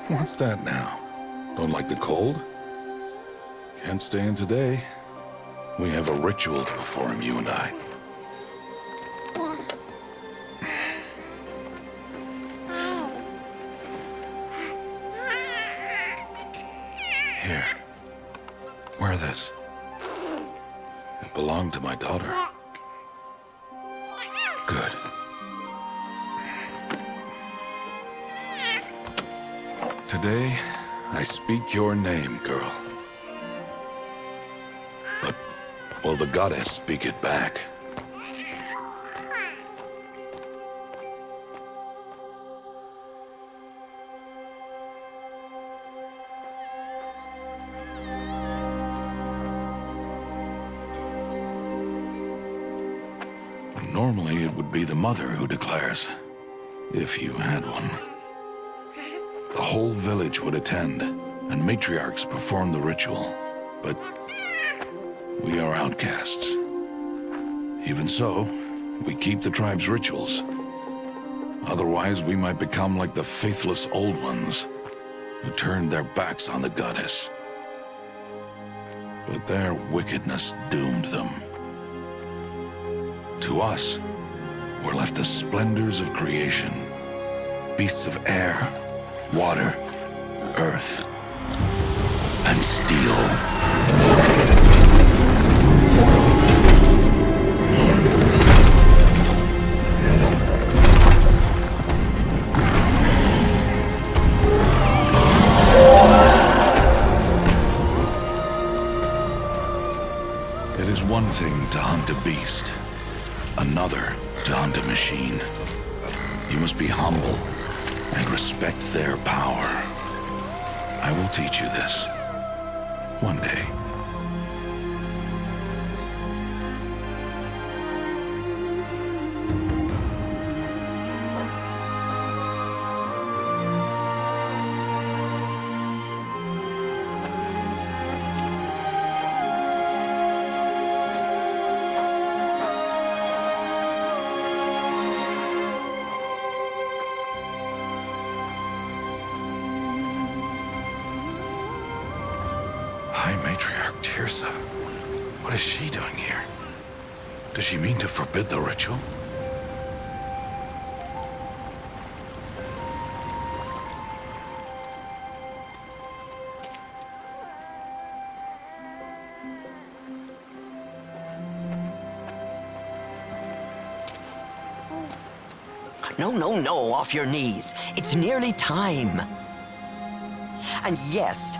What's that now? Don't like the cold? Can't stay in today. We have a ritual to perform, you and I. Here. Wear this. It belonged to my daughter. Good. Today, I speak your name, girl. But will the goddess speak it back? Normally, it would be the mother who declares, if you had one. The whole village would attend, and matriarchs perform the ritual. But we are outcasts. Even so, we keep the tribe's rituals. Otherwise, we might become like the faithless old ones, who turned their backs on the goddess. But their wickedness doomed them. To us, were left the splendors of creation. Beasts of air, water, earth, and steel. It is one thing to hunt a beast, another to hunt a machine. You must be humble and respect their power. I will teach you this. One day. What is she doing here? Does she mean to forbid the ritual? No, off your knees. It's nearly time. And yes,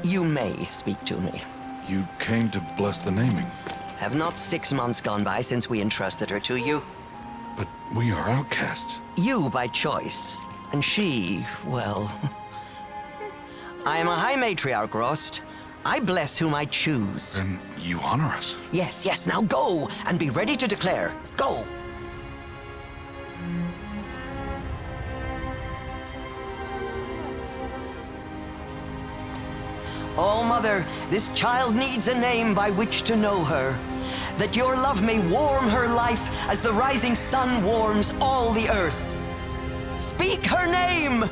you may speak to me. You came to bless the naming. Have not 6 months gone by since we entrusted her to you? But we are outcasts. You by choice, and she, well... I am a High Matriarch, Rost. I bless whom I choose. Then you honor us. Yes, now go, and be ready to declare. Go! Oh, Mother, this child needs a name by which to know her, that your love may warm her life as the rising sun warms all the earth. Speak her name!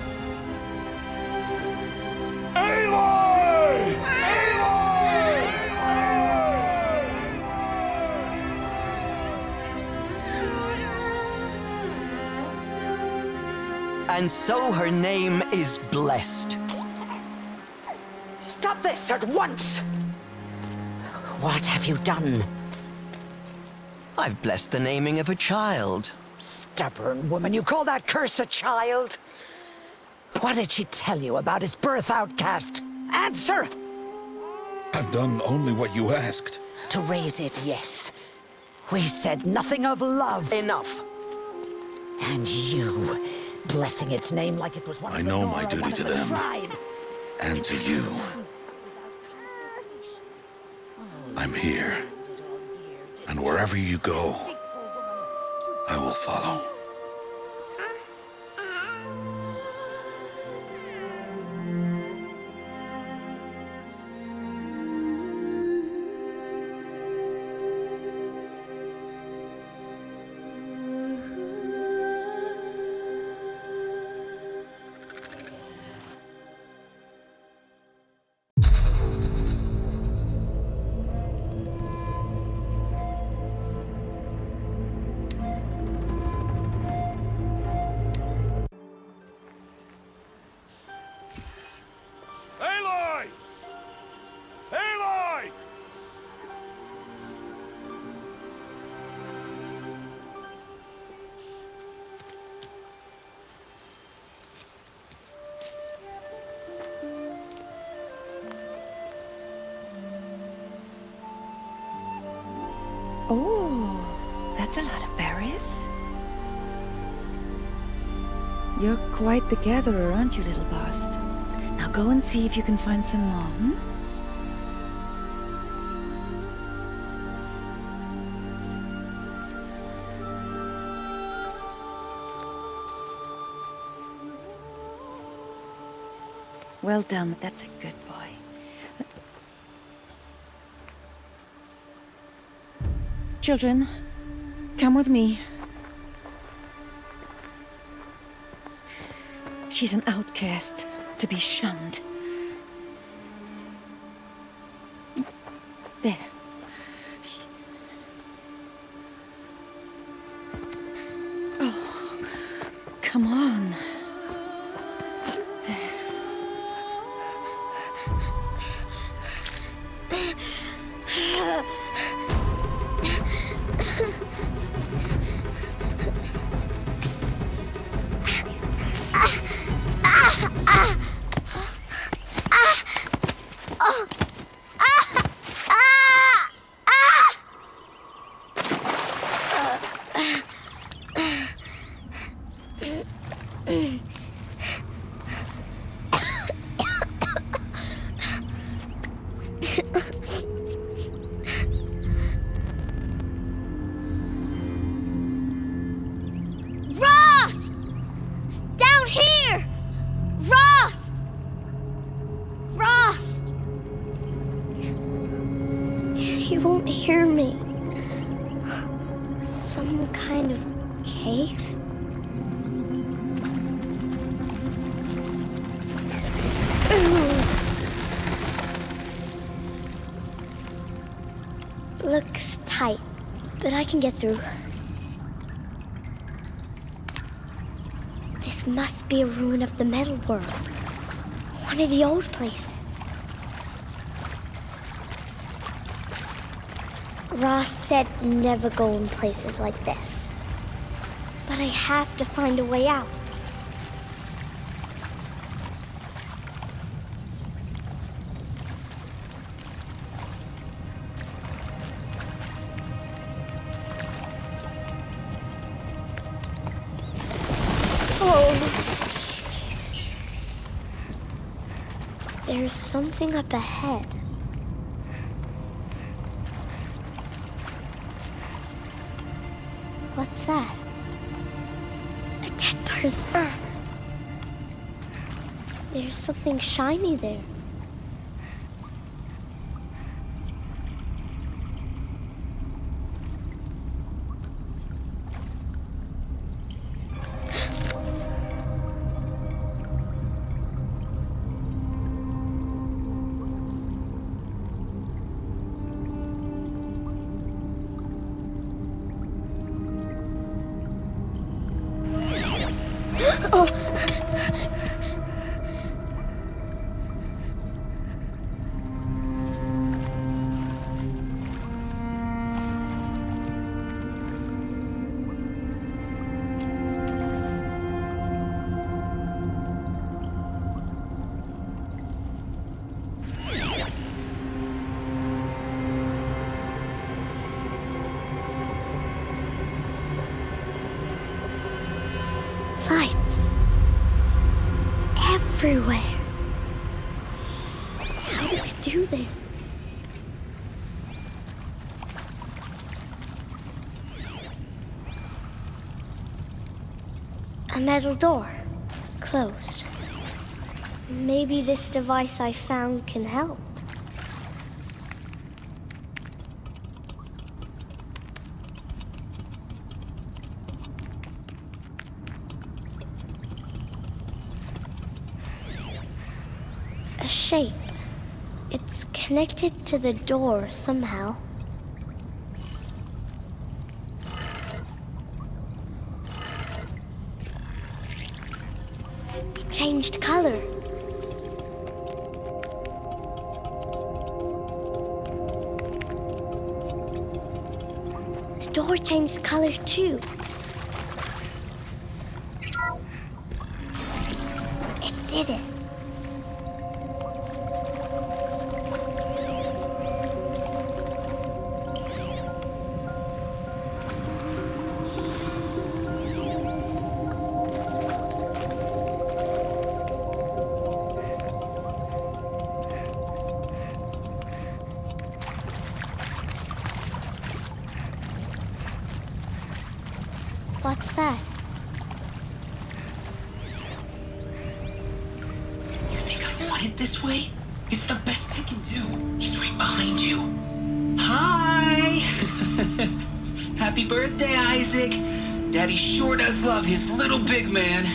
Aloy! Aloy! And so her name is blessed. Stop this at once! What have you done? I've blessed the naming of a child. Stubborn woman, you call that curse a child? What did she tell you about his birth, outcast? Answer! I've done only what you asked. To raise it, yes. We said nothing of love. Enough. And you, blessing its name like it was one of I the know Nora, my duty one of to the them. tribe. And to you. I'm here. And wherever you go, I will follow. Oh, that's a lot of berries. You're quite the gatherer, aren't you, little Bast? Now go and see if you can find some more, hmm? Well done, that's a good boy. Children, come with me. She's an outcast, to be shunned. There. Oh, come on. He won't hear me. Some kind of cave? Looks tight, but I can get through. This must be a ruin of the metal world. One of the old places. Ross said never go in places like this. But I have to find a way out. There's something up ahead. What's that? A dead person. There's something shiny there. Lights. Everywhere. How does he do this? A metal door. Closed. Maybe this device I found can help. Shape. It's connected to the door somehow. It changed color. The door changed color too. It did it. What's that? You think I want it this way? It's the best I can do. He's right behind you. Hi! Happy birthday, Isaac. Daddy sure does love his little big man.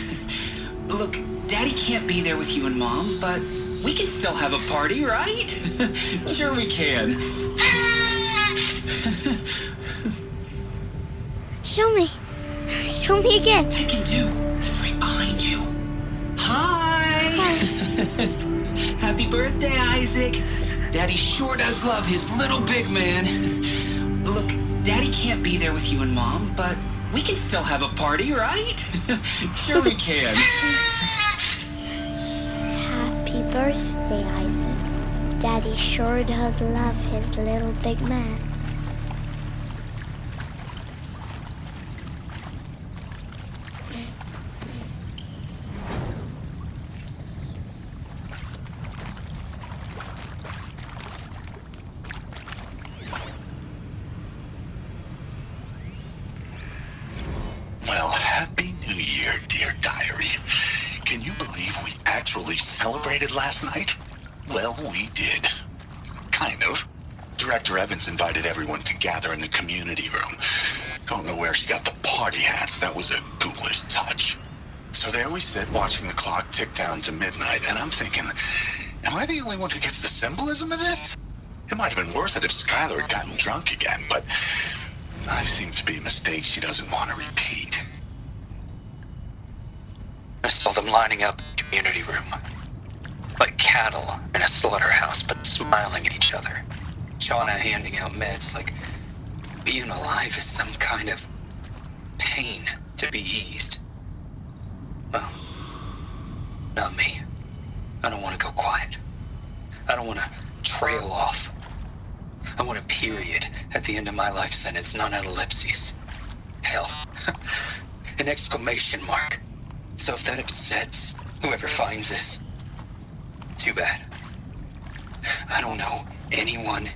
Look, Daddy can't be there with you and Mom, but we can still have a party, right? Sure we can. Show me. Show me again. I can do. He's right behind you. Hi! Happy birthday, Isaac. Daddy sure does love his little big man. Look, Daddy can't be there with you and Mom, but we can still have a party, right? Sure we can. Happy birthday, Isaac. Daddy sure does love his little big man. Well, Happy New Year, dear diary. Can you believe we actually celebrated last night? Well, we did. Kind of. Director Evans invited everyone to gather in the community room. Don't know where she got the party hats. That was a ghoulish touch. So there we sit, watching the clock tick down to midnight, and I'm thinking, am I the only one who gets the symbolism of this? It might have been worth it if Skylar had gotten drunk again, but I seem to be a mistake she doesn't want to repeat. I saw them lining up in the community room. Like cattle in a slaughterhouse, but smiling at each other. Shauna handing out meds like being alive is some kind of pain to be eased. Well, not me. I don't want to go quiet. I don't want to trail off. I want a period at the end of my life sentence, not an ellipses. Hell, an exclamation mark. So if that upsets whoever finds this, too bad. I don't know anyone,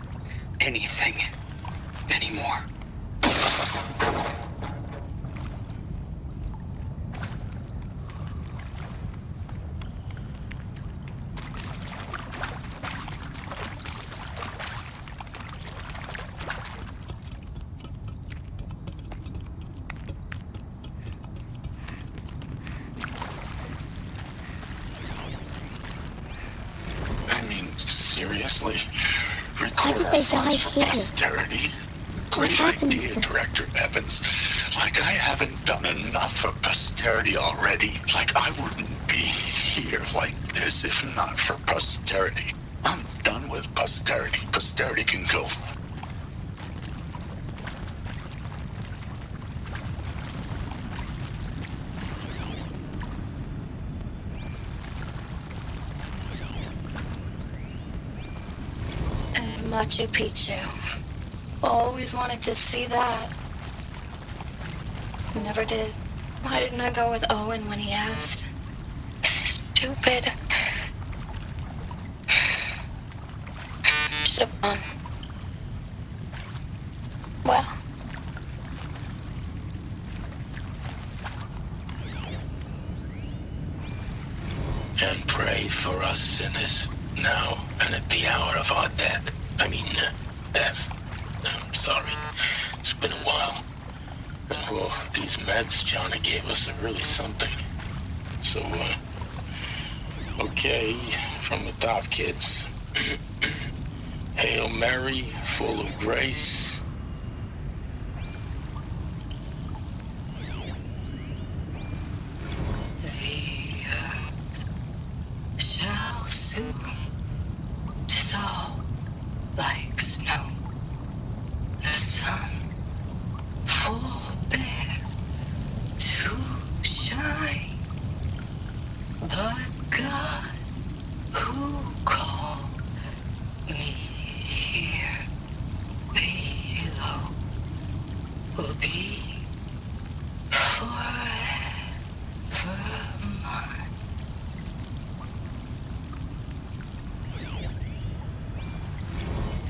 anything, anymore. Seriously? How Record did our they die funds for here? posterity? What Great happened to idea, them? Director Evans. Like I haven't done enough for posterity already. Like I wouldn't be here like this if not for posterity. I'm done with posterity. Posterity can go. Machu Picchu. Always wanted to see that. Never did. Why didn't I go with Owen when he asked? Stupid. Should have gone. Well. And pray for us sinners, now and at the hour of our death. Death. I'm sorry. It's been a while. And these meds Johnny gave us are really something. So, okay, from the top, kids. Hail Mary, full of grace. The earth shall soon dissolve like snow. The sun forbear to shine. But God, who called me here below, will be forever mine.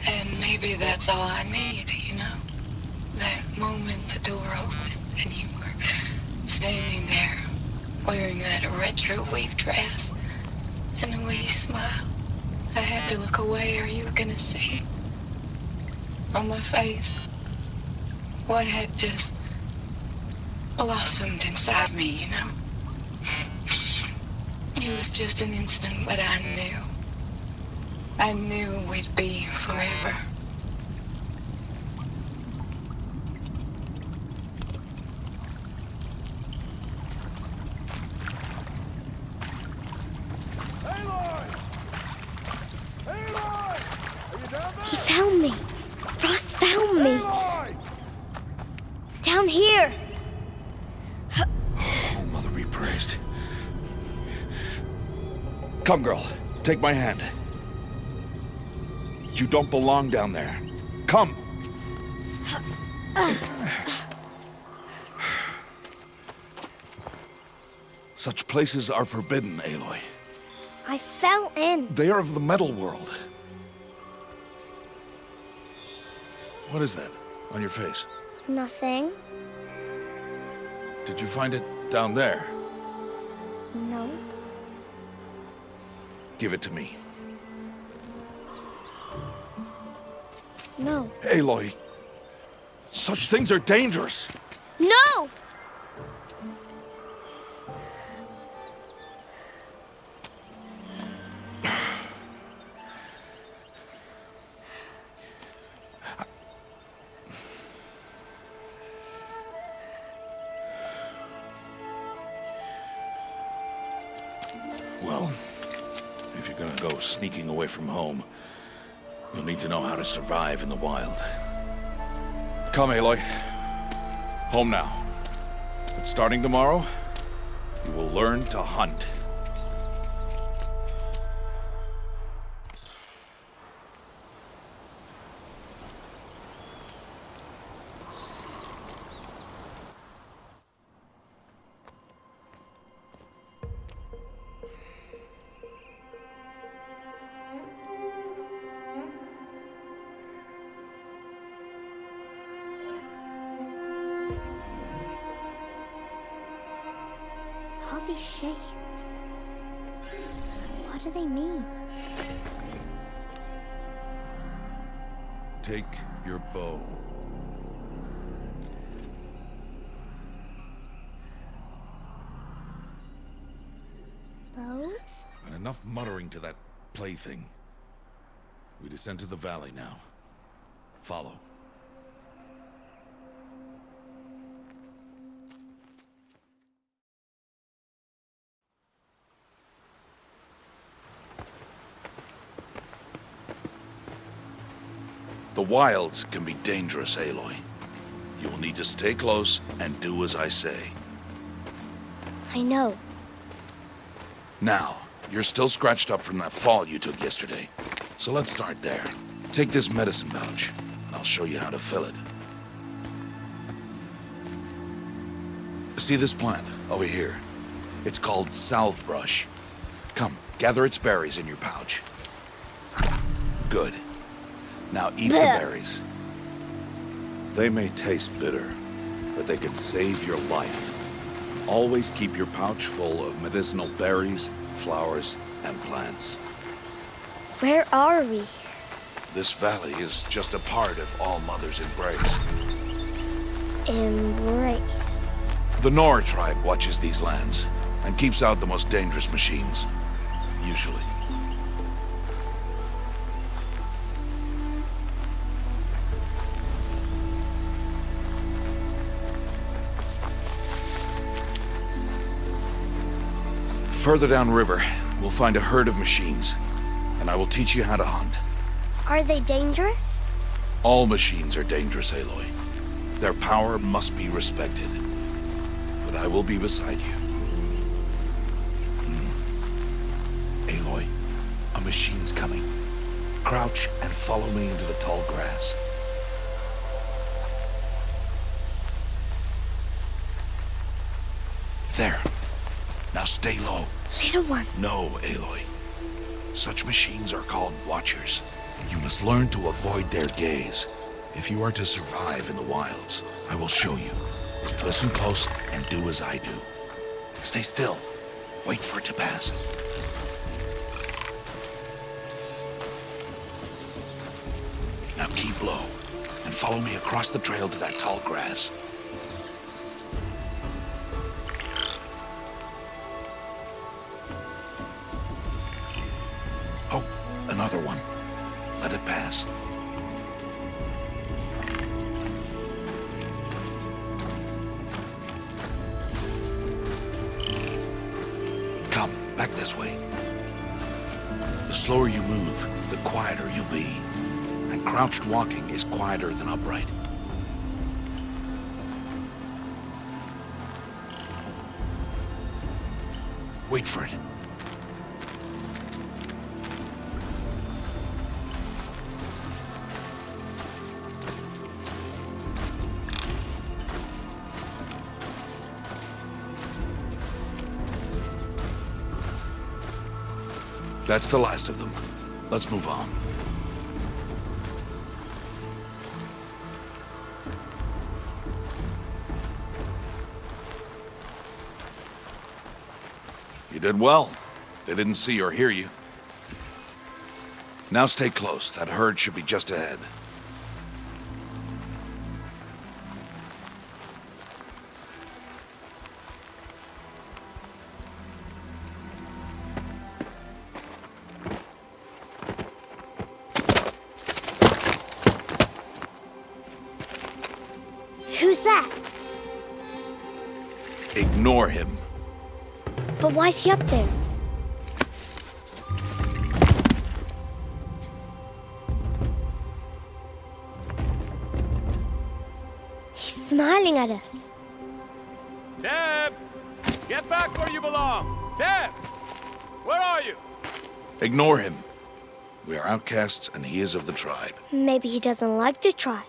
And maybe that's all I need, you know? That moment the door opened and you were standing there, wearing that retro wave dress, and the way you smiled. I had to look away or you were gonna see on my face what had just blossomed inside me, you know? It was just an instant, but I knew. I knew we'd be forever. He found me. Ross found me. Down here. Oh, Mother be praised. Come, girl. Take my hand. You don't belong down there. Come. Such places are forbidden, Aloy. I fell in. They are of the metal world. What is that on your face? Nothing. Did you find it down there? No. Give it to me. No. Aloy, such things are dangerous. No! Well, if you're gonna go sneaking away from home, you'll need to know how to survive in the wild. Come, Aloy. Home now. But starting tomorrow, you will learn to hunt. All these shapes. What do they mean? Take your bow. Bow? And enough muttering to that plaything. We descend to the valley now. Follow. The wilds can be dangerous, Aloy. You will need to stay close and do as I say. I know. Now, you're still scratched up from that fall you took yesterday. So let's start there. Take this medicine pouch, and I'll show you how to fill it. See this plant over here? It's called salvebrush. Come, gather its berries in your pouch. Good. Now eat the berries. They may taste bitter, but they can save your life. Always keep your pouch full of medicinal berries, flowers, and plants. Where are we? This valley is just a part of All Mother's embrace. Embrace. The Nora tribe watches these lands and keeps out the most dangerous machines, usually. Further downriver, we'll find a herd of machines, and I will teach you how to hunt. Are they dangerous? All machines are dangerous, Aloy. Their power must be respected. But I will be beside you. Aloy, a machine's coming. Crouch and follow me into the tall grass. There. Now stay low. Little one. No, Aloy. Such machines are called Watchers. You must learn to avoid their gaze. If you are to survive in the wilds, I will show you. Listen close and do as I do. Stay still. Wait for it to pass. Now keep low and follow me across the trail to that tall grass. Oh, another one. Let it pass. Come, back this way. The slower you move, the quieter you'll be. And crouched walking is quieter than upright. Wait for it. That's the last of them. Let's move on. You did well. They didn't see or hear you. Now stay close. That herd should be just ahead. Who's that? Ignore him. But why's he up there? He's smiling at us. Deb! Get back where you belong! Deb! Where are you? Ignore him. We are outcasts and he is of the tribe. Maybe he doesn't like the tribe.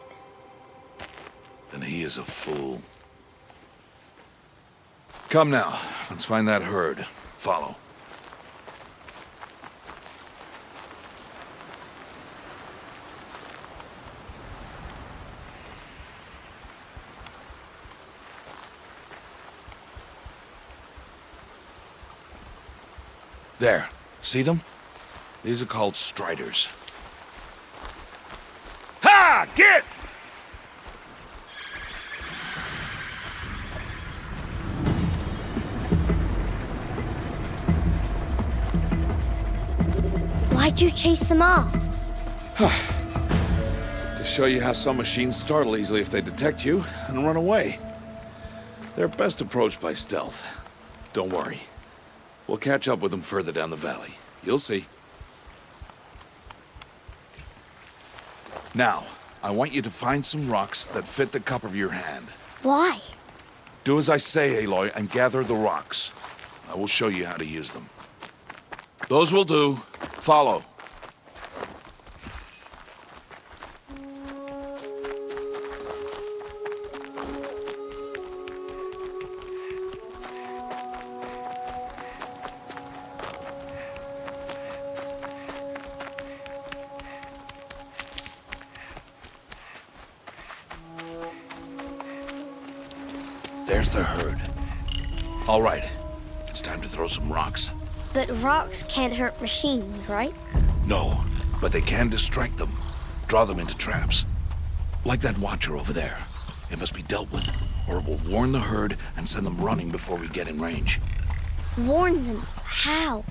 Then he is a fool. Come now, let's find that herd. Follow. There. See them? These are called striders. Ha! Get! Why'd you chase them off? To show you how some machines startle easily if they detect you and run away. They're best approached by stealth. Don't worry. We'll catch up with them further down the valley. You'll see. Now, I want you to find some rocks that fit the cup of your hand. Why? Do as I say, Aloy, and gather the rocks. I will show you how to use them. Those will do. Follow. There's the herd. All right, it's time to throw some rocks. But rocks can't hurt machines, right? No, but they can distract them. Draw them into traps. Like that watcher over there. It must be dealt with, or it will warn the herd and send them running before we get in range. Warn them? How?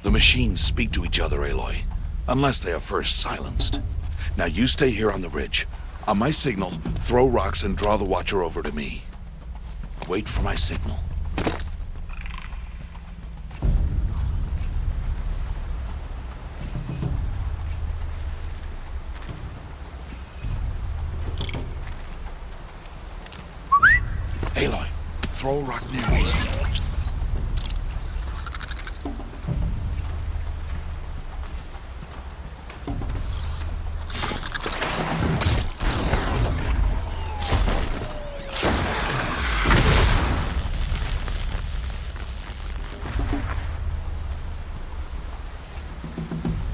The machines speak to each other, Aloy, unless they are first silenced. Now you stay here on the ridge. On my signal, throw rocks and draw the watcher over to me. Wait for my signal. Aloy, throw a rock near me.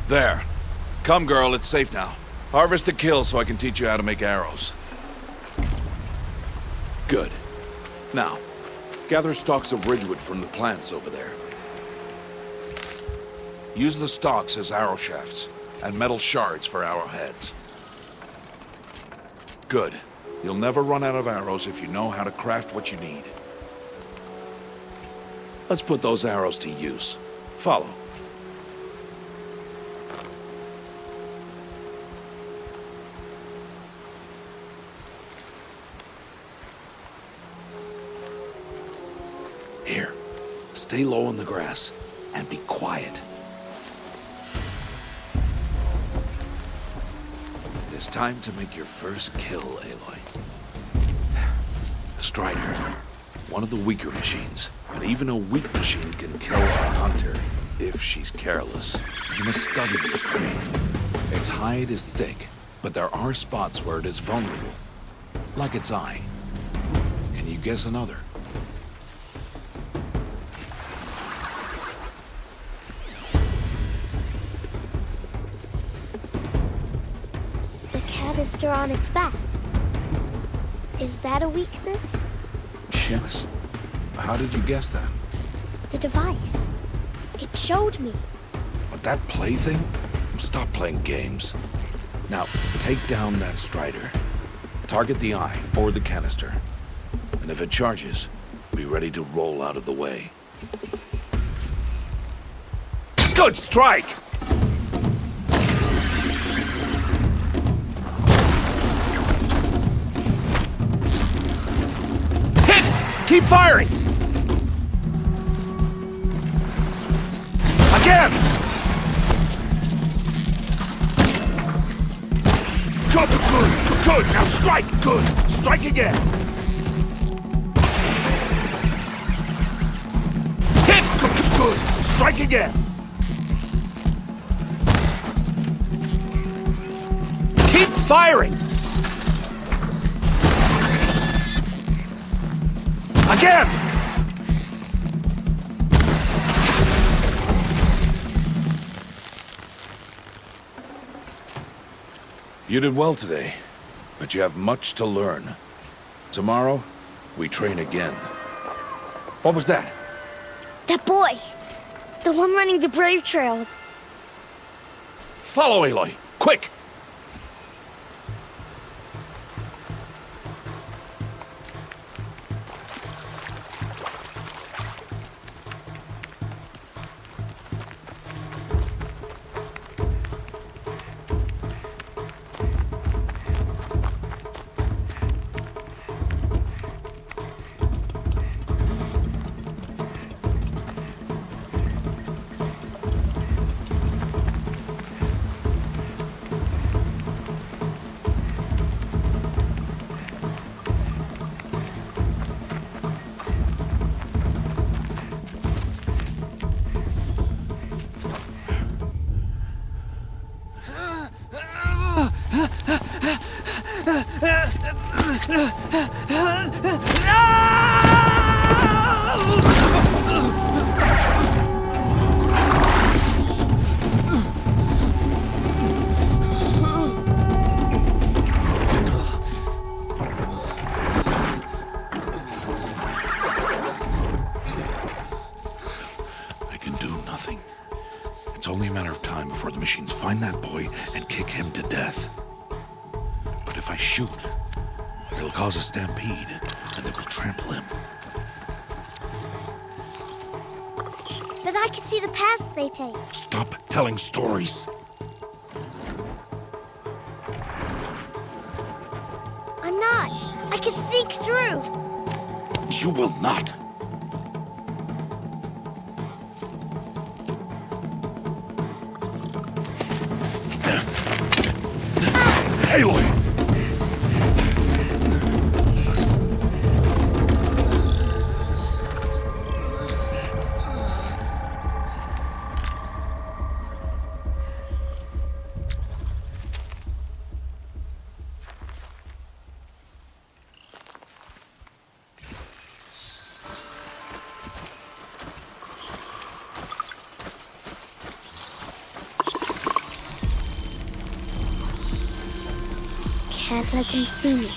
There. Come, girl, it's safe now. Harvest the kill so I can teach you how to make arrows. Good. Now, gather stalks of ridgewood from the plants over there. Use the stalks as arrow shafts, and metal shards for arrowheads. Good. You'll never run out of arrows if you know how to craft what you need. Let's put those arrows to use. Follow. Here, stay low in the grass and be quiet. It's time to make your first kill, Aloy. The Strider, one of the weaker machines, but even a weak machine can kill a hunter if she's careless. You must study the prey. Its hide is thick, but there are spots where it is vulnerable, like its eye. Can you guess another? Canister on its back. Is that a weakness? Yes. How did you guess that? The device. It showed me. But that plaything? Stop playing games. Now, take down that Strider. Target the eye or the canister. And if it charges, be ready to roll out of the way. Good strike! Keep firing! Again! Good, good, good! Now strike! Good! Strike again! Hit! Good, good! Strike again! Keep firing! Again! You did well today, but you have much to learn. Tomorrow, we train again. What was that? That boy! The one running the brave trails. Follow Aloy! Quick! Only a matter of time before the machines find that boy and kick him to death. But if I shoot, it'll cause a stampede, and it will trample him. But I can see the paths they take. Stop telling stories. I'm not. I can sneak through. You will not. Aloy! Can't let them see me.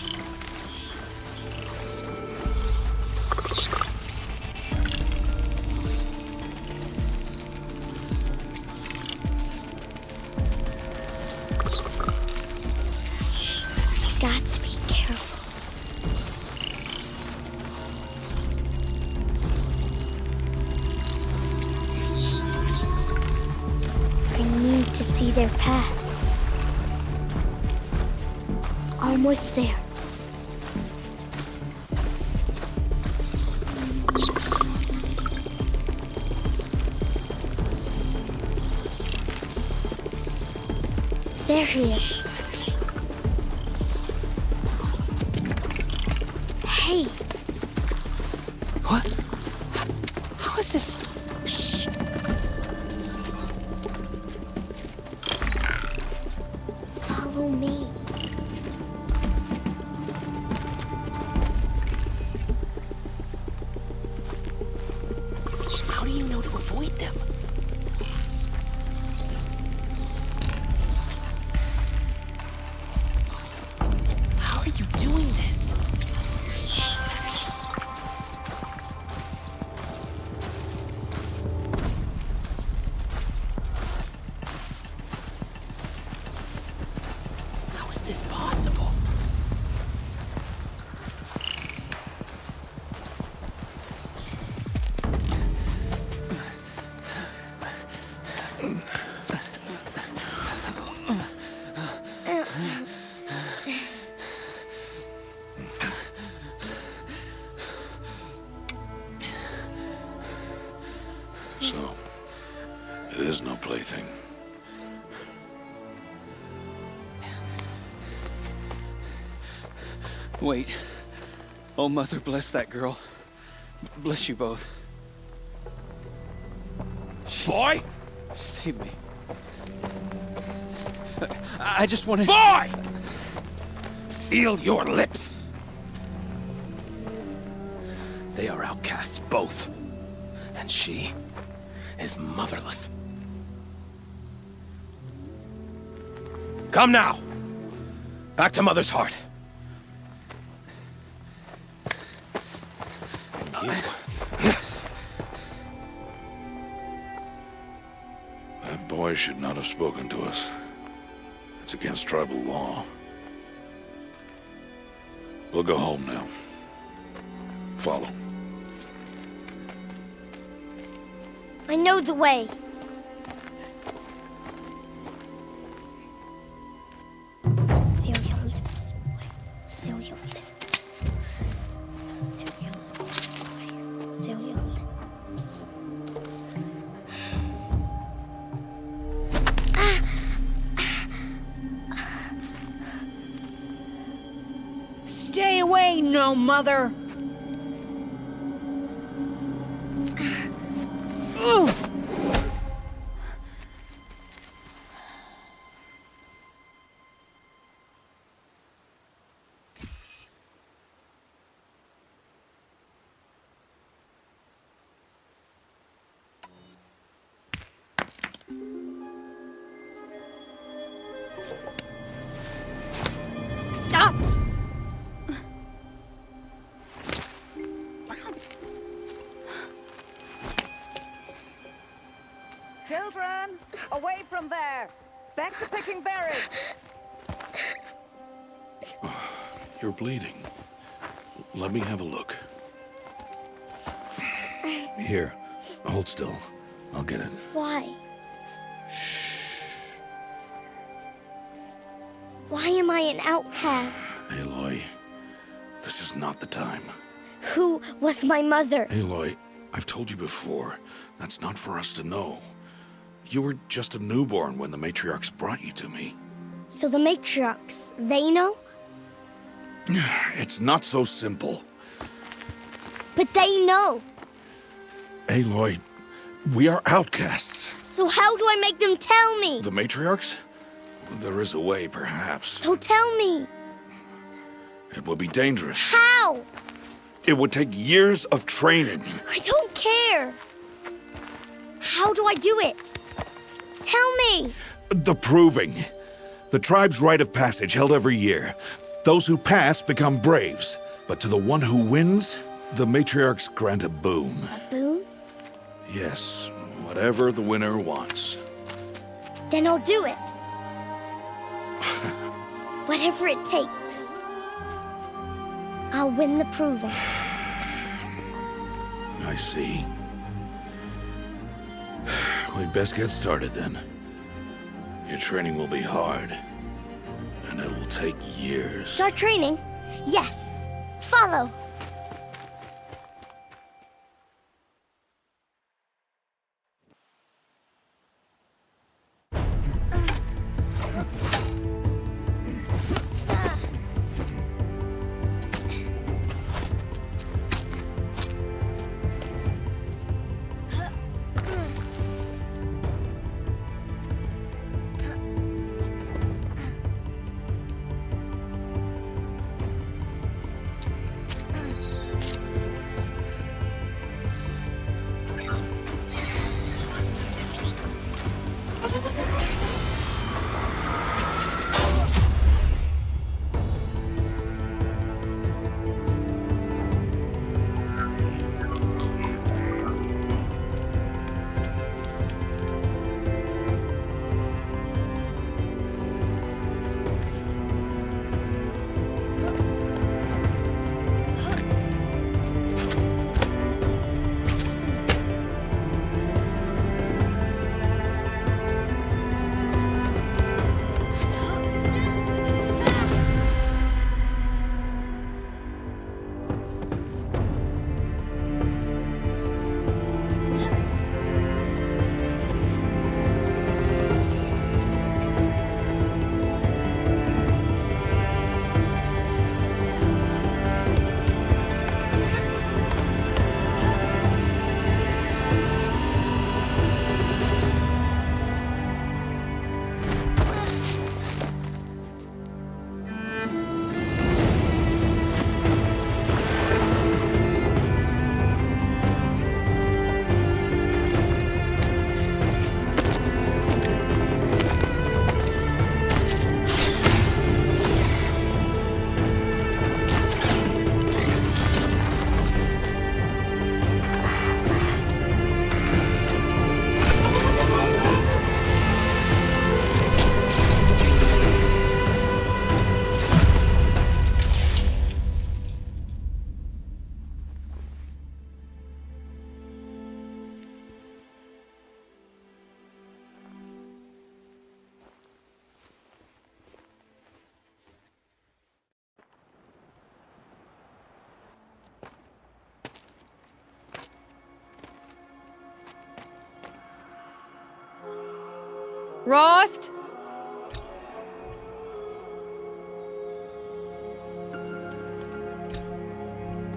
voice there. There he is. Hey. What? How is this? Shh. Follow me. How do you know to avoid them? How are you doing this? How is this possible? So, it is no plaything. Wait. Oh, Mother, bless that girl. Bless you both. Boy! She saved me. I just wanted... Boy! Seal your lips. They are outcasts, both. And she is motherless. Come now. Back to Mother's heart. And you... That boy should not have spoken to us. It's against tribal law. We'll go home now. Follow. I know the way. Seal your lips, boy. Seal your lips. Seal your lips, boy. Seal your lips. Stay away, no mother! Stop! Children, away from there! Back to picking berries! You're bleeding. Let me have a look. Here, hold still. I'll get it. Why? Why am I an outcast? Aloy, this is not the time. Who was my mother? Aloy, I've told you before, that's not for us to know. You were just a newborn when the matriarchs brought you to me. So the matriarchs, they know? It's not so simple. But they know. Aloy, we are outcasts. So how do I make them tell me? The matriarchs? There is a way, perhaps. So tell me. It would be dangerous. How? It would take years of training. I don't care. How do I do it? Tell me. The proving. The tribe's rite of passage held every year. Those who pass become braves. But to the one who wins, the matriarchs grant a boon. A boon? Yes, whatever the winner wants. Then I'll do it. Whatever it takes. I'll win the proving. I see. We'd best get started then. Your training will be hard, and it'll take years. Start training? Yes. Follow. Rost?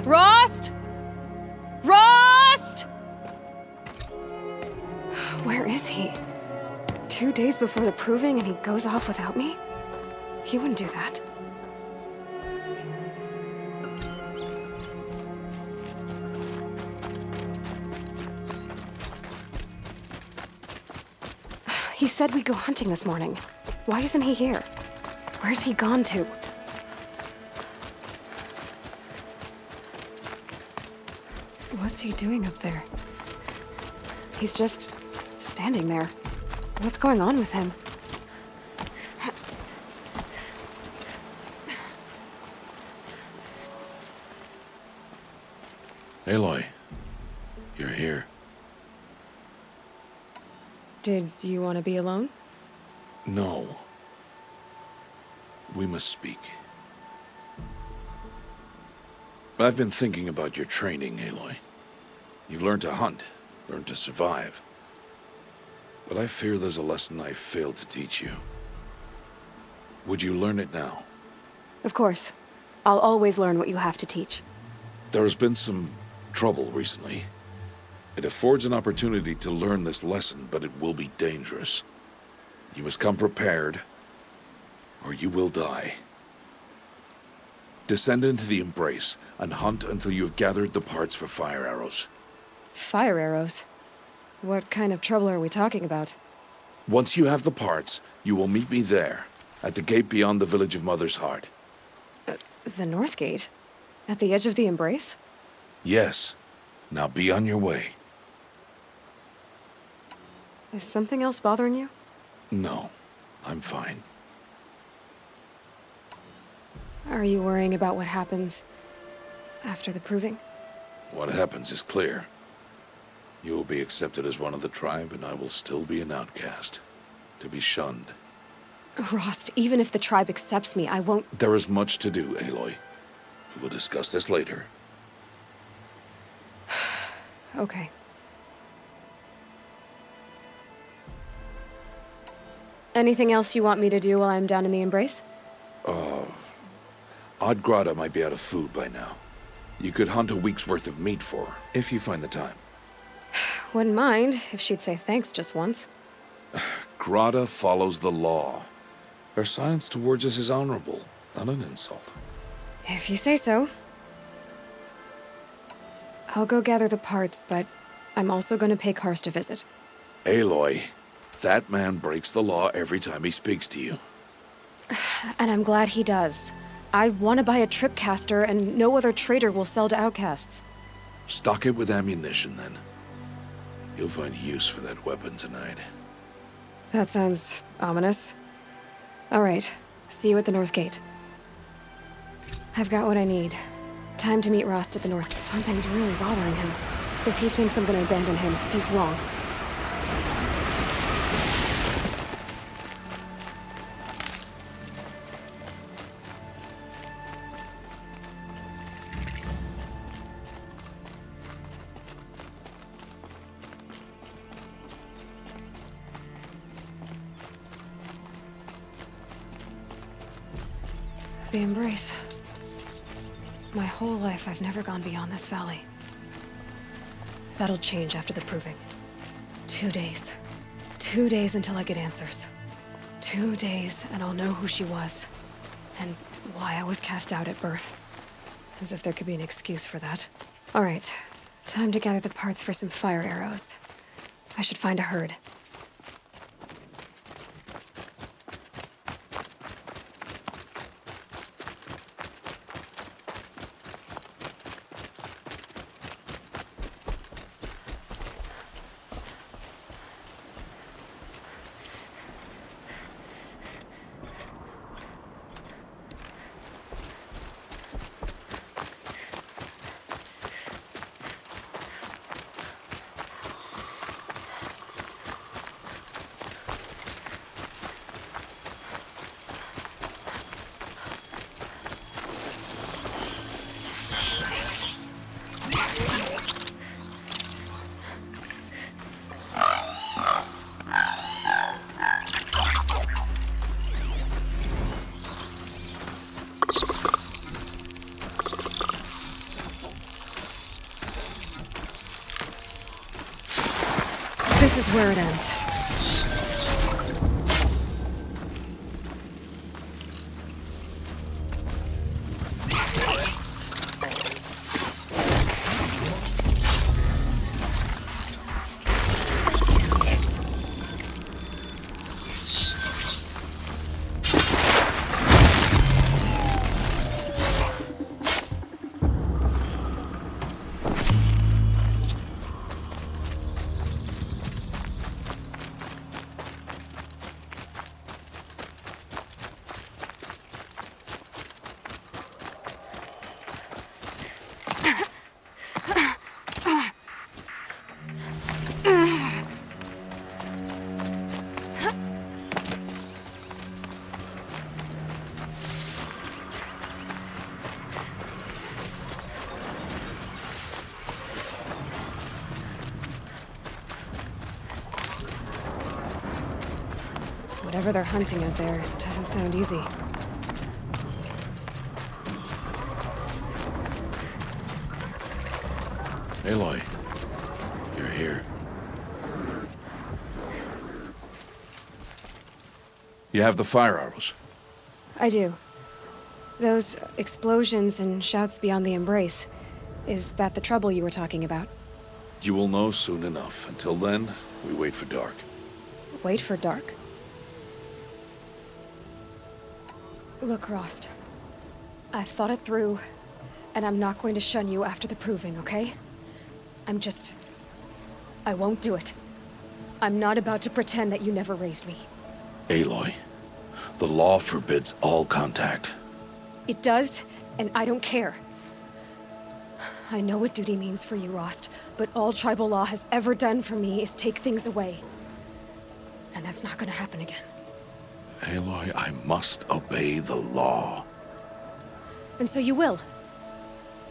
Rost? Rost? Where is he? 2 days before the proving and he goes off without me? He wouldn't do that. He said we'd go hunting this morning. Why isn't he here? Where's he gone to? What's he doing up there? He's just standing there. What's going on with him? Aloy, you're here. Did you want to be alone? No. We must speak. I've been thinking about your training, Aloy. You've learned to hunt, learned to survive. But I fear there's a lesson I've failed to teach you. Would you learn it now? Of course. I'll always learn what you have to teach. There has been some trouble recently. It affords an opportunity to learn this lesson, but it will be dangerous. You must come prepared, or you will die. Descend into the Embrace and hunt until you have gathered the parts for fire arrows. Fire arrows? What kind of trouble are we talking about? Once you have the parts, you will meet me there, at the gate beyond the village of Mother's Heart. The North Gate? At the edge of the Embrace? Yes. Now be on your way. Is something else bothering you? No, I'm fine. Are you worrying about what happens after the proving? What happens is clear. You will be accepted as one of the tribe, and I will still be an outcast, to be shunned. Rost, even if the tribe accepts me, I won't... There is much to do, Aloy. We will discuss this later. Okay. Anything else you want me to do while I'm down in the Embrace? Odd Grata might be out of food by now. You could hunt a week's worth of meat for her, if you find the time. Wouldn't mind if she'd say thanks just once. Grata follows the law. Her science towards us is honorable, not an insult. If you say so. I'll go gather the parts, but I'm also going to pay Karst a visit. Aloy, that man breaks the law every time he speaks to you. And I'm glad he does. I want to buy a tripcaster, and no other trader will sell to outcasts. Stock it with ammunition, then. You'll find use for that weapon tonight. That sounds ominous. All right, see you at the North Gate. I've got what I need. Time to meet Rost at the North. Something's really bothering him. If he thinks I'm gonna abandon him, he's wrong. The Embrace. My whole life, I've never gone beyond this valley. That'll change after the proving. 2 days. 2 days until I get answers. 2 days, and I'll know who she was. And why I was cast out at birth. As if there could be an excuse for that. All right. Time to gather the parts for some fire arrows. I should find a herd. This is where it ends. Whatever they're hunting out there doesn't sound easy. Aloy, you're here. You have the fire arrows. I do. Those explosions and shouts beyond the Embrace. Is that the trouble you were talking about? You will know soon enough. Until then, we wait for dark. Wait for dark? Look, Rost. I've thought it through, and I'm not going to shun you after the proving, okay? I won't do it. I'm not about to pretend that you never raised me. Aloy, the law forbids all contact. It does, and I don't care. I know what duty means for you, Rost, but all tribal law has ever done for me is take things away. And that's not gonna happen again. Aloy, I must obey the law. And so you will.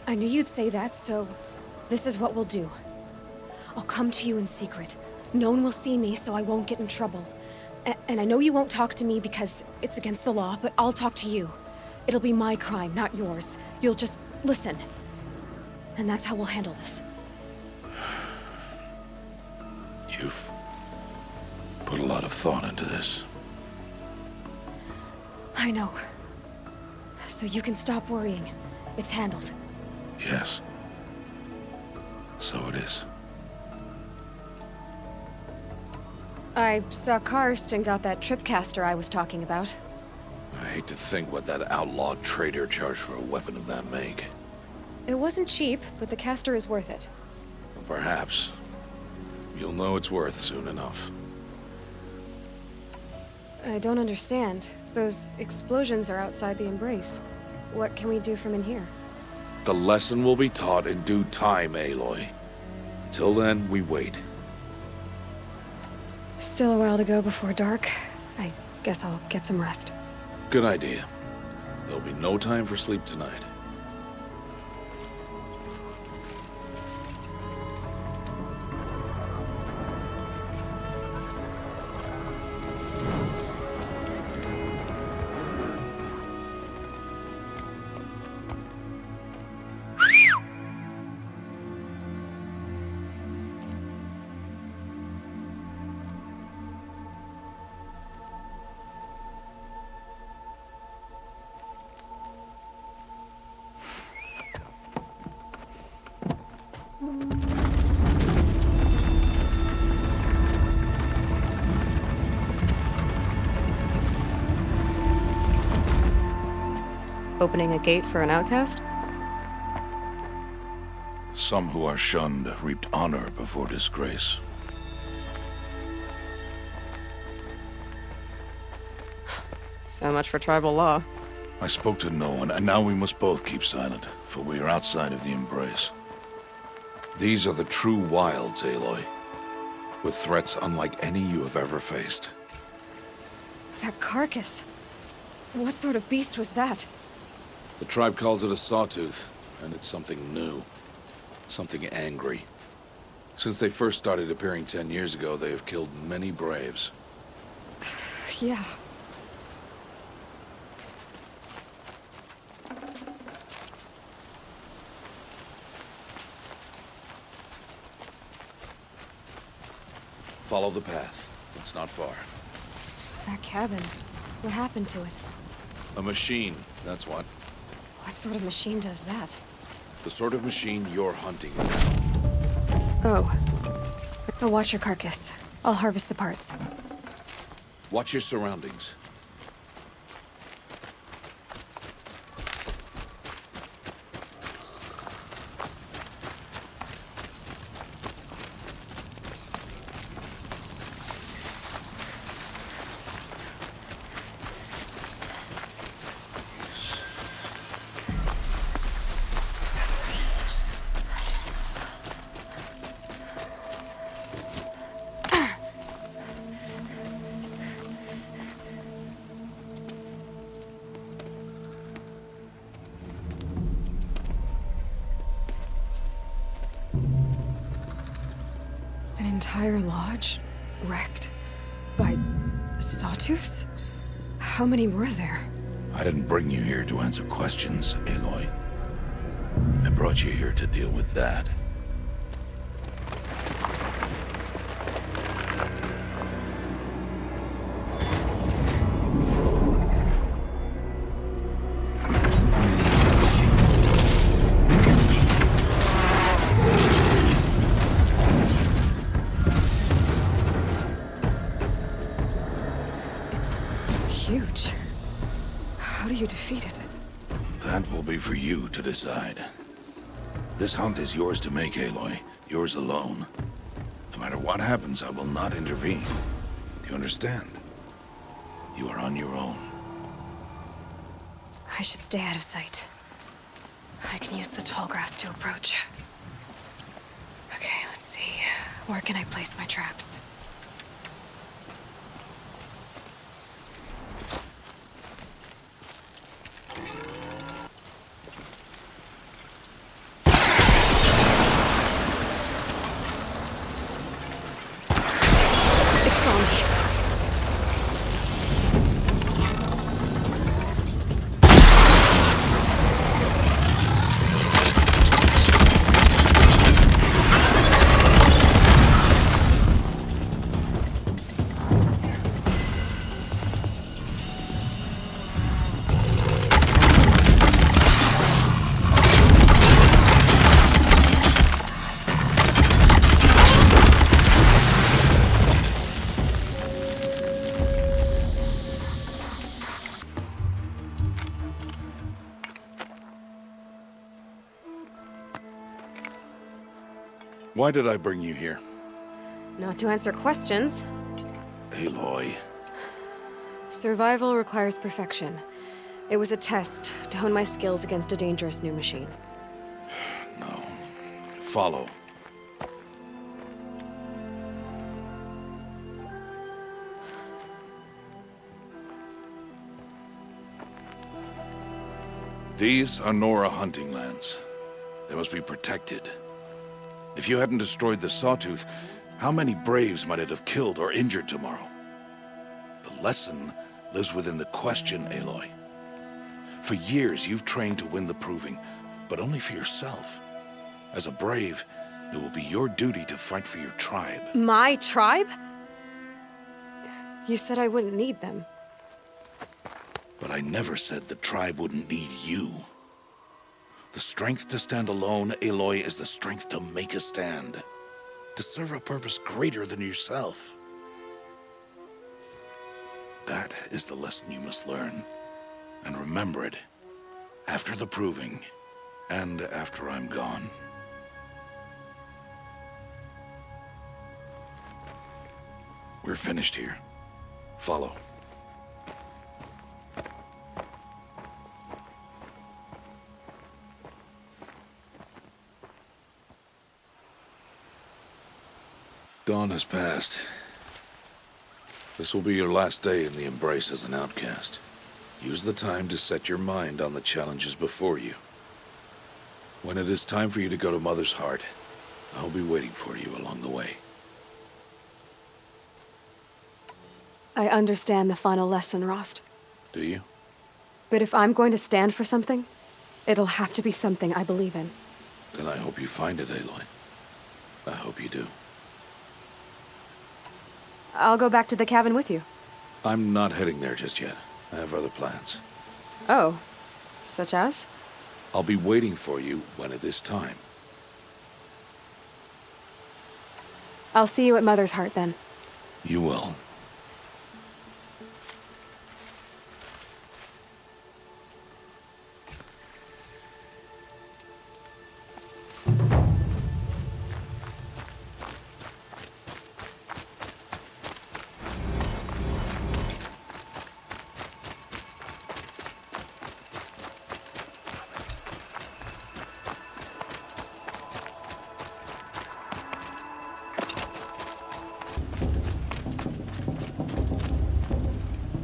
I knew you'd say that, so this is what we'll do. I'll come to you in secret. No one will see me, so I won't get in trouble. And I know you won't talk to me because it's against the law, but I'll talk to you. It'll be my crime, not yours. You'll just listen. And that's how we'll handle this. You've put a lot of thought into this. I know. So you can stop worrying. It's handled. Yes. So it is. I saw Karst and got that tripcaster I was talking about. I hate to think what that outlawed trader charged for a weapon of that make. It wasn't cheap, but the caster is worth it. Perhaps. You'll know it's worth soon enough. I don't understand. Those explosions are outside the Embrace. What can we do from in here? The lesson will be taught in due time, Aloy. Till then, we wait. Still a while to go before dark. I guess I'll get some rest. Good idea. There'll be no time for sleep tonight. Opening a gate for an outcast? Some who are shunned reaped honor before disgrace. So much for tribal law. I spoke to no one, and now we must both keep silent, for we are outside of the Embrace. These are the true wilds, Aloy, with threats unlike any you have ever faced. That carcass. What sort of beast was that? The tribe calls it a sawtooth, and it's something new. Something angry. Since they first started appearing 10 years ago, they have killed many braves. Yeah. Follow the path. It's not far. That cabin. What happened to it? A machine, that's what. What sort of machine does that? The sort of machine you're hunting. Oh. I'll watch your carcass. I'll harvest the parts. Watch your surroundings. Entire lodge wrecked by sawtooths? How many were there? I didn't bring you here to answer questions, Aloy. I brought you here to deal with that. Huge. How do you defeat it? That will be for you to decide. This hunt is yours to make, Aloy. Yours alone. No matter what happens, I will not intervene. Do you understand? You are on your own. I should stay out of sight. I can use the tall grass to approach. Okay, let's see. Where can I place my traps? Why did I bring you here? Not to answer questions. Aloy. Survival requires perfection. It was a test to hone my skills against a dangerous new machine. No. Follow. These are Nora hunting lands. They must be protected. If you hadn't destroyed the Sawtooth, how many Braves might it have killed or injured tomorrow? The lesson lives within the question, Aloy. For years, you've trained to win the Proving, but only for yourself. As a Brave, it will be your duty to fight for your tribe. My tribe? You said I wouldn't need them. But I never said the tribe wouldn't need you. The strength to stand alone, Aloy, is the strength to make a stand. To serve a purpose greater than yourself. That is the lesson you must learn. And remember it. After the Proving. And after I'm gone. We're finished here. Follow. Dawn has passed. This will be your last day in the Embrace as an outcast. Use the time to set your mind on the challenges before you. When it is time for you to go to Mother's Heart, I'll be waiting for you along the way. I understand the final lesson, Rost. Do you? But if I'm going to stand for something, it'll have to be something I believe in. Then I hope you find it, Aloy. I hope you do. I'll go back to the cabin with you. I'm not heading there just yet. I have other plans. Oh, such as? I'll be waiting for you when it is time. I'll see you at Mother's Heart then. You will.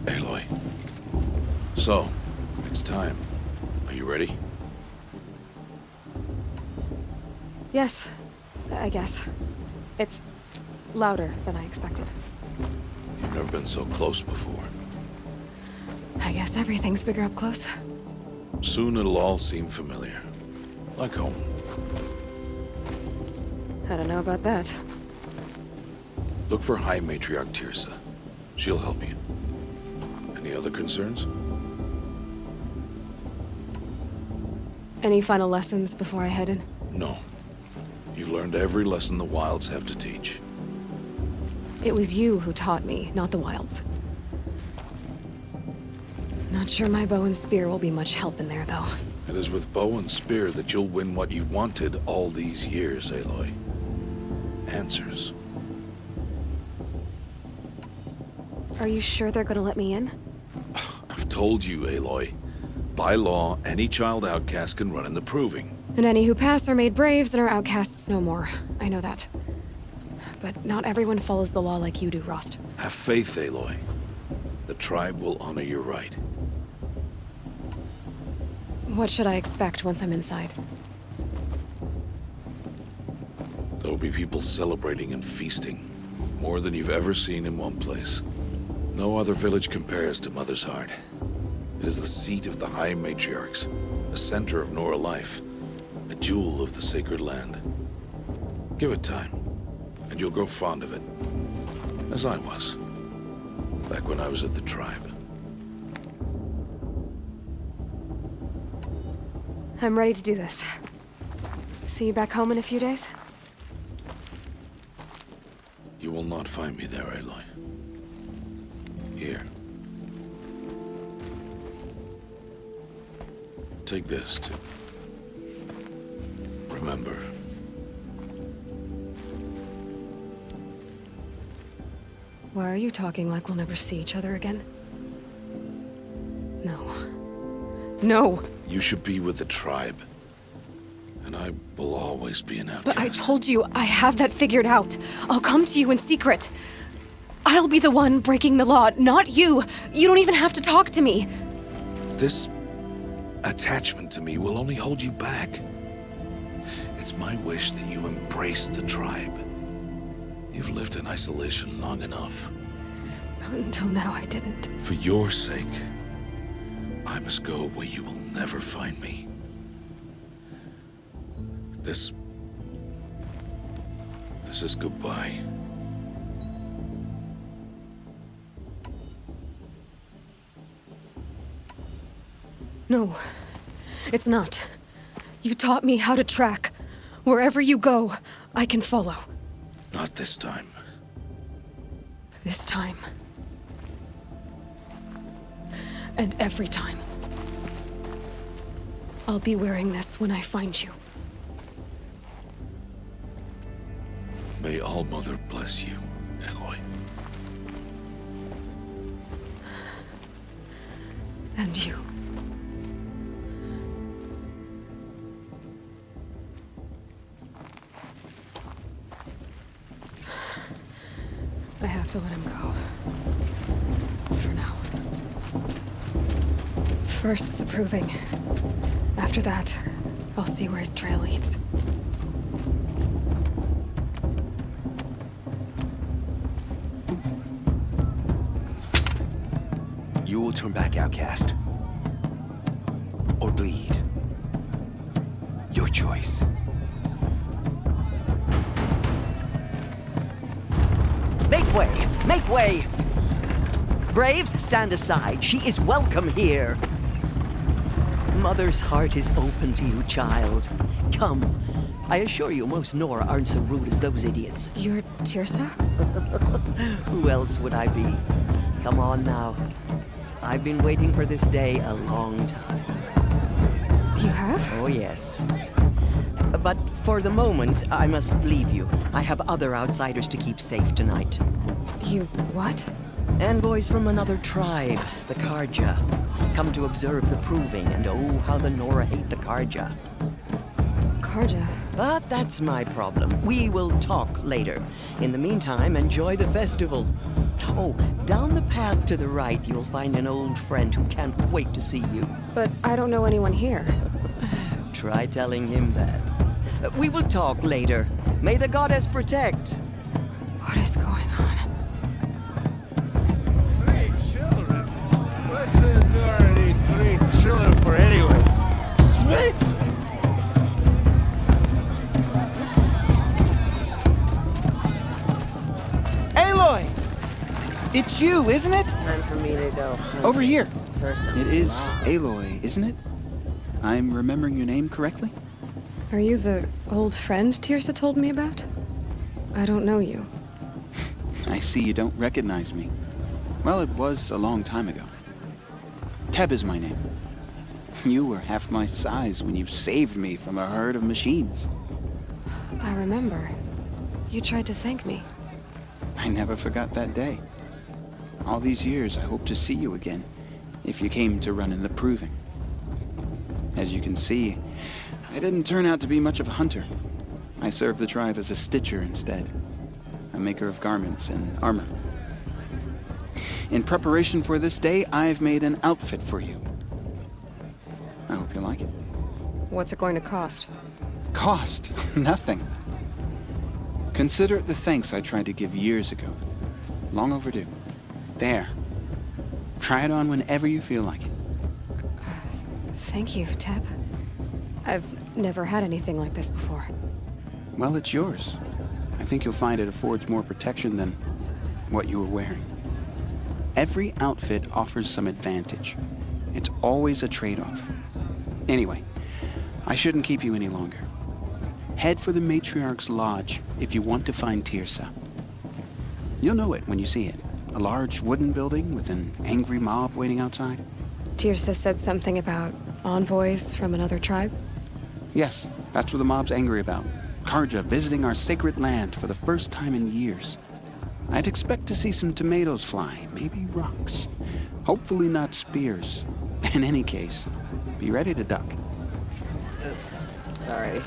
Aloy. So, it's time. Are you ready? Yes, I guess. It's louder than I expected. You've never been so close before. I guess everything's bigger up close. Soon it'll all seem familiar. Like home. I don't know about that. Look for High Matriarch Tirsa. She'll help you. Any other concerns? Any final lessons before I head in? No. You've learned every lesson the Wilds have to teach. It was you who taught me, not the Wilds. Not sure my bow and spear will be much help in there, though. It is with bow and spear that you'll win what you've wanted all these years, Aloy. Answers. Are you sure they're gonna let me in? I've told you, Aloy. By law, any child outcast can run in the Proving. And any who pass are made braves and are outcasts no more. I know that. But not everyone follows the law like you do, Rost. Have faith, Aloy. The tribe will honor your right. What should I expect once I'm inside? There will be people celebrating and feasting. More than you've ever seen in one place. No other village compares to Mother's Heart. It is the seat of the High Matriarchs, a center of Nora life, a jewel of the sacred land. Give it time, and you'll grow fond of it. As I was, back when I was at the tribe. I'm ready to do this. See you back home in a few days? You will not find me there, Aloy. Here. Take this to remember. Why are you talking like we'll never see each other again? No. No! You should be with the tribe. And I will always be an outcast. But I told you, I have that figured out. I'll come to you in secret. I'll be the one breaking the law, not you. You don't even have to talk to me. This attachment to me will only hold you back. It's my wish that you embrace the tribe. You've lived in isolation long enough. Until now, I didn't. For your sake, I must go where you will never find me. This is goodbye. No, it's not. You taught me how to track. Wherever you go, I can follow. Not this time. This time. And every time. I'll be wearing this when I find you. May All-Mother bless you, Aloy. And you. I have to let him go. For now. First, the proving. After that, I'll see where his trail leads. You will turn back, outcast. Or bleed. Your choice. Make way! Make way! Braves, stand aside. She is welcome here. Mother's heart is open to you, child. Come. I assure you, most Nora aren't so rude as those idiots. You're Tirsa? Who else would I be? Come on now. I've been waiting for this day a long time. You have? Oh, yes. But for the moment, I must leave you. I have other outsiders to keep safe tonight. You what? Envoys from another tribe, the Karja. Come to observe the proving, and oh, how the Nora hate the Karja. Karja? But that's my problem. We will talk later. In the meantime, enjoy the festival. Oh, down the path to the right, you'll find an old friend who can't wait to see you. But I don't know anyone here. Try telling him that. We will talk later. May the goddess protect. What is going on? 3 children? What's the Nora need 3 children for anyway? Swift! Aloy! It's you, isn't it? Time for me to go. Over here. Person. It is Aloy, isn't it? I'm remembering your name correctly? Are you the old friend Tirsa told me about? I don't know you. I see you don't recognize me. Well, it was a long time ago. Teb is my name. You were half my size when you saved me from a herd of machines. I remember. You tried to thank me. I never forgot that day. All these years, I hope to see you again, if you came to run in the proving. As you can see, I didn't turn out to be much of a hunter. I served the tribe as a stitcher instead, a maker of garments and armor. In preparation for this day, I've made an outfit for you. I hope you like it. What's it going to cost? Cost? Nothing. Consider it the thanks I tried to give years ago. Long overdue. There. Try it on whenever you feel like it. Thank you, Teb. I've never had anything like this before. Well, it's yours. I think you'll find it affords more protection than what you were wearing. Every outfit offers some advantage. It's always a trade-off. Anyway, I shouldn't keep you any longer. Head for the Matriarch's Lodge if you want to find Tirsa. You'll know it when you see it. A large wooden building with an angry mob waiting outside. Tirsa said something about envoys from another tribe? Yes, that's what the mob's angry about. Karja visiting our sacred land for the first time in years. I'd expect to see some tomatoes fly, maybe rocks. Hopefully not spears. In any case, be ready to duck. Oops. Sorry.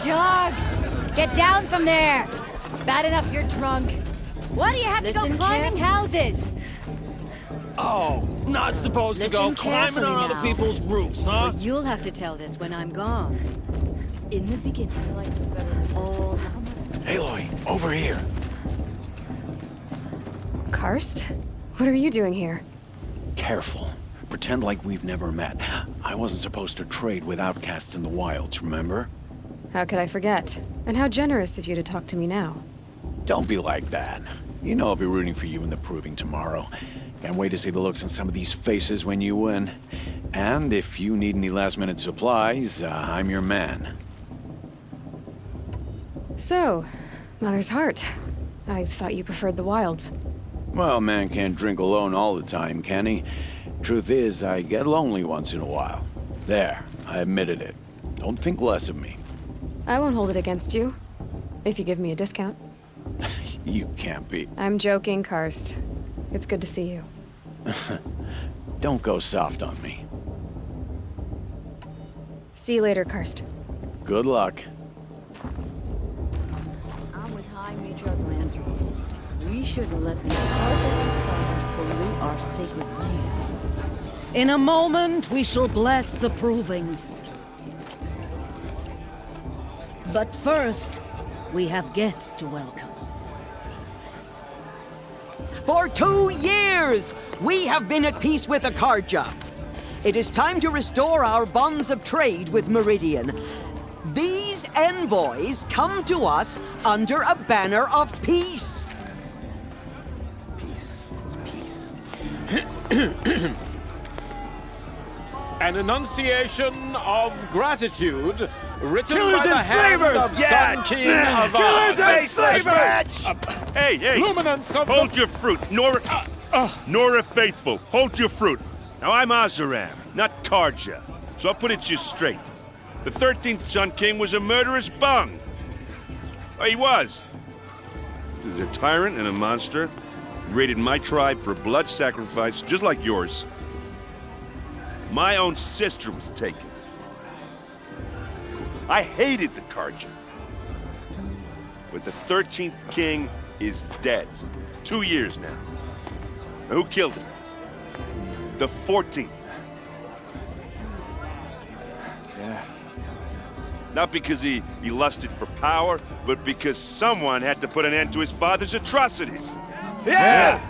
Jog! Get down from there! Bad enough you're drunk. Why do you have to go climbing houses? Oh, not supposed to go climbing on other people's roofs, huh? But you'll have to tell this when I'm gone. In the beginning, all... Aloy, over here. Karst? What are you doing here? Careful. Pretend like we've never met. I wasn't supposed to trade with outcasts in the wilds, remember? How could I forget? And how generous of you to talk to me now. Don't be like that. You know I'll be rooting for you in the proving tomorrow. Can't wait to see the looks on some of these faces when you win. And if you need any last-minute supplies, I'm your man. So, Mother's Heart. I thought you preferred the wilds. Well, man can't drink alone all the time, can he? Truth is, I get lonely once in a while. There, I admitted it. Don't think less of me. I won't hold it against you, if you give me a discount. You can't be. I'm joking, Karst. It's good to see you. Don't go soft on me. See you later, Karst. Good luck. I'm with High Matriarch Lands rules. We shouldn't let the outsiders pollute our sacred land. In a moment, we shall bless the proving. But first, we have guests to welcome. For 2 years, we have been at peace with Akarja. It is time to restore our bonds of trade with Meridian. These envoys come to us under a banner of peace. Peace. It's peace. An enunciation of gratitude written Killers by the and hand slavers! of Yeah! Sun King of Killers and slavers! Hey, hey! Luminance of hold your fruit, Nora. Nora Faithful, hold your fruit. Now I'm Azaram, not Karja, so I'll put it to you straight. The 13th Sun King was a murderous bung. Oh, he was. He was a tyrant and a monster. He raided my tribe for blood sacrifice, just like yours. My own sister was taken. I hated the Karja. But the 13th king is dead. 2 years now. Now, who killed him? The 14th. Yeah. Not because he lusted for power, but because someone had to put an end to his father's atrocities. Yeah!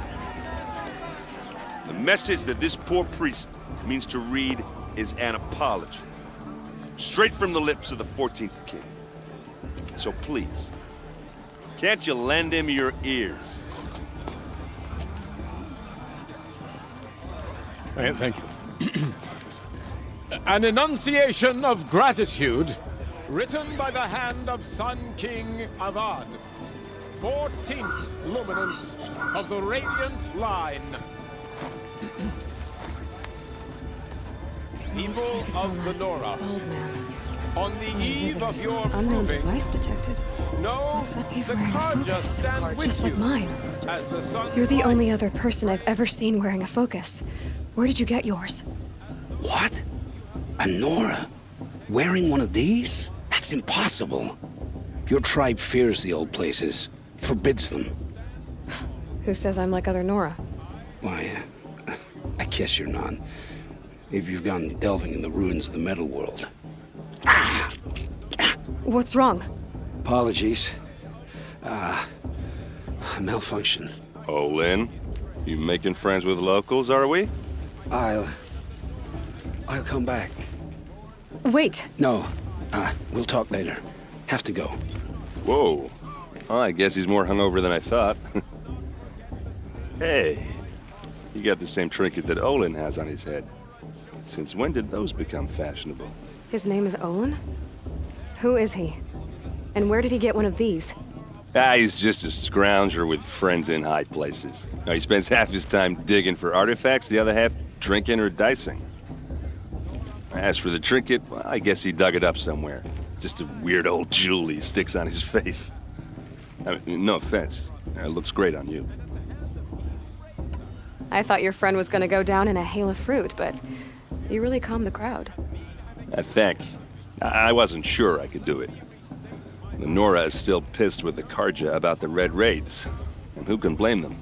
The message that this poor priest means to read is an apology. Straight from the lips of the 14th king. So please, can't you lend him your ears? Thank you. An enunciation of gratitude written by the hand of Sun King Avad, 14th luminance of the Radiant Line. People of the Nora, on the eve of your Unknown proving, device detected. know He's the wearing a Karja focus, stand with just like you mine. as the sun You're the only other person I've ever seen wearing a focus. Where did you get yours? What? A Nora? Wearing one of these? That's impossible. Your tribe fears the old places, forbids them. Who says I'm like other Nora? Why, I guess you're not. If you've gone delving in the ruins of the metal world. What's wrong? Apologies. Malfunction. Oh, Lynn, you making friends with locals, are we? I'll come back. Wait. No, we'll talk later. Have to go. Whoa. Well, I guess he's more hungover than I thought. Hey, you got the same trinket that Olin has on his head. Since when did those become fashionable? His name is Olin? Who is he? And where did he get one of these? He's just a scrounger with friends in high places. Now, he spends half his time digging for artifacts, the other half drinking or dicing. As for the trinket, well, I guess he dug it up somewhere. Just a weird old jewel he sticks on his face. I mean, no offense. It looks great on you. I thought your friend was gonna go down in a hail of fruit, but you really calmed the crowd. Thanks. I wasn't sure I could do it. The Nora is still pissed with the Karja about the Red Raids, and who can blame them?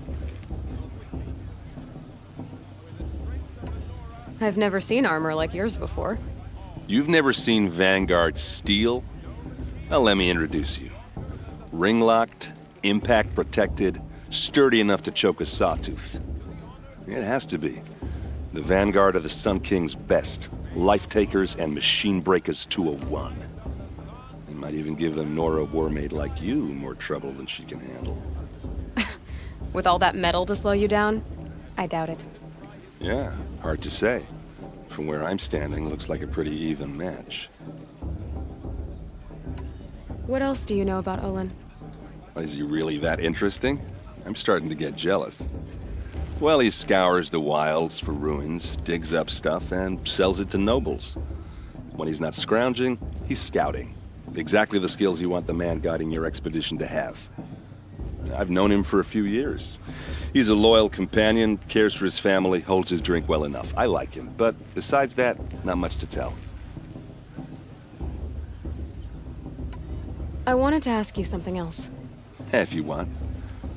I've never seen armor like yours before. You've never seen Vanguard steel? Well, let me introduce you. Ring-locked, impact-protected, sturdy enough to choke a sawtooth. It has to be. The Vanguard of the Sun King's best. Life-takers and machine breakers 201. They might even give a Nora warmaid like you more trouble than she can handle. With all that metal to slow you down? I doubt it. Yeah, hard to say. From where I'm standing, looks like a pretty even match. What else do you know about Olin? Is he really that interesting? I'm starting to get jealous. Well, he scours the wilds for ruins, digs up stuff, and sells it to nobles. When he's not scrounging, he's scouting. Exactly the skills you want the man guiding your expedition to have. I've known him for a few years. He's a loyal companion, cares for his family, holds his drink well enough. I like him, but besides that, not much to tell. I wanted to ask you something else. If you want.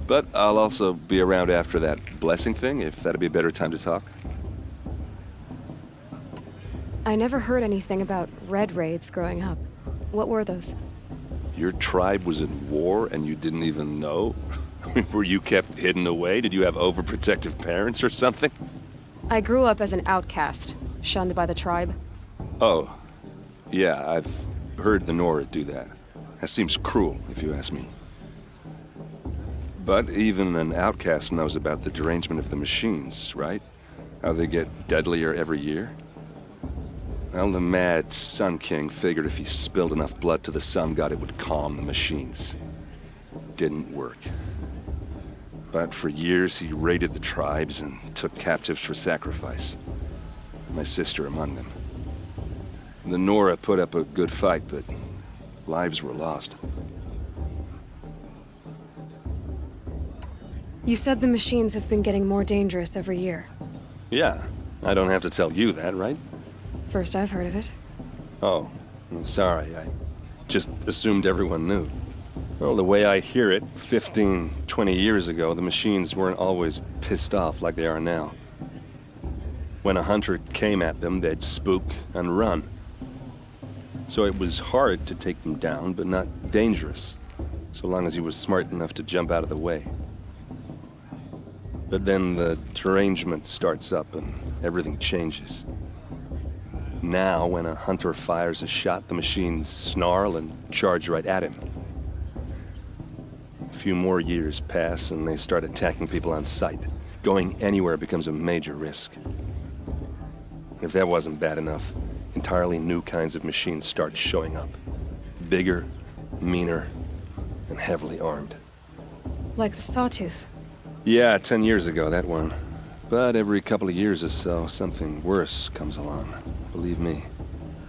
But I'll also be around after that blessing thing, if that'd be a better time to talk. I never heard anything about Red Raids growing up. What were those? Your tribe was in war and you didn't even know? Were you kept hidden away? Did you have overprotective parents or something? I grew up as an outcast, shunned by the tribe. Oh, yeah, I've heard the Nora do that. That seems cruel, if you ask me. But even an outcast knows about the derangement of the machines, right? How they get deadlier every year? Well, the mad Sun King figured if he spilled enough blood to the Sun God, it would calm the machines. Didn't work. But for years, he raided the tribes and took captives for sacrifice. My sister among them. The Nora put up a good fight, but lives were lost. You said the machines have been getting more dangerous every year. Yeah, I don't have to tell you that, right? First I've heard of it. Oh, sorry, I just assumed everyone knew. Well, the way I hear it, 15, 20 years ago, the machines weren't always pissed off like they are now. When a hunter came at them, they'd spook and run. So it was hard to take them down, but not dangerous, so long as he was smart enough to jump out of the way. But then the derangement starts up and everything changes. Now, when a hunter fires a shot, the machines snarl and charge right at him. A few more years pass and they start attacking people on sight. Going anywhere becomes a major risk. If that wasn't bad enough, entirely new kinds of machines start showing up. Bigger, meaner, and heavily armed. Like the Sawtooth. Yeah, 10 years ago, that one. But every couple of years or so, something worse comes along. Believe me.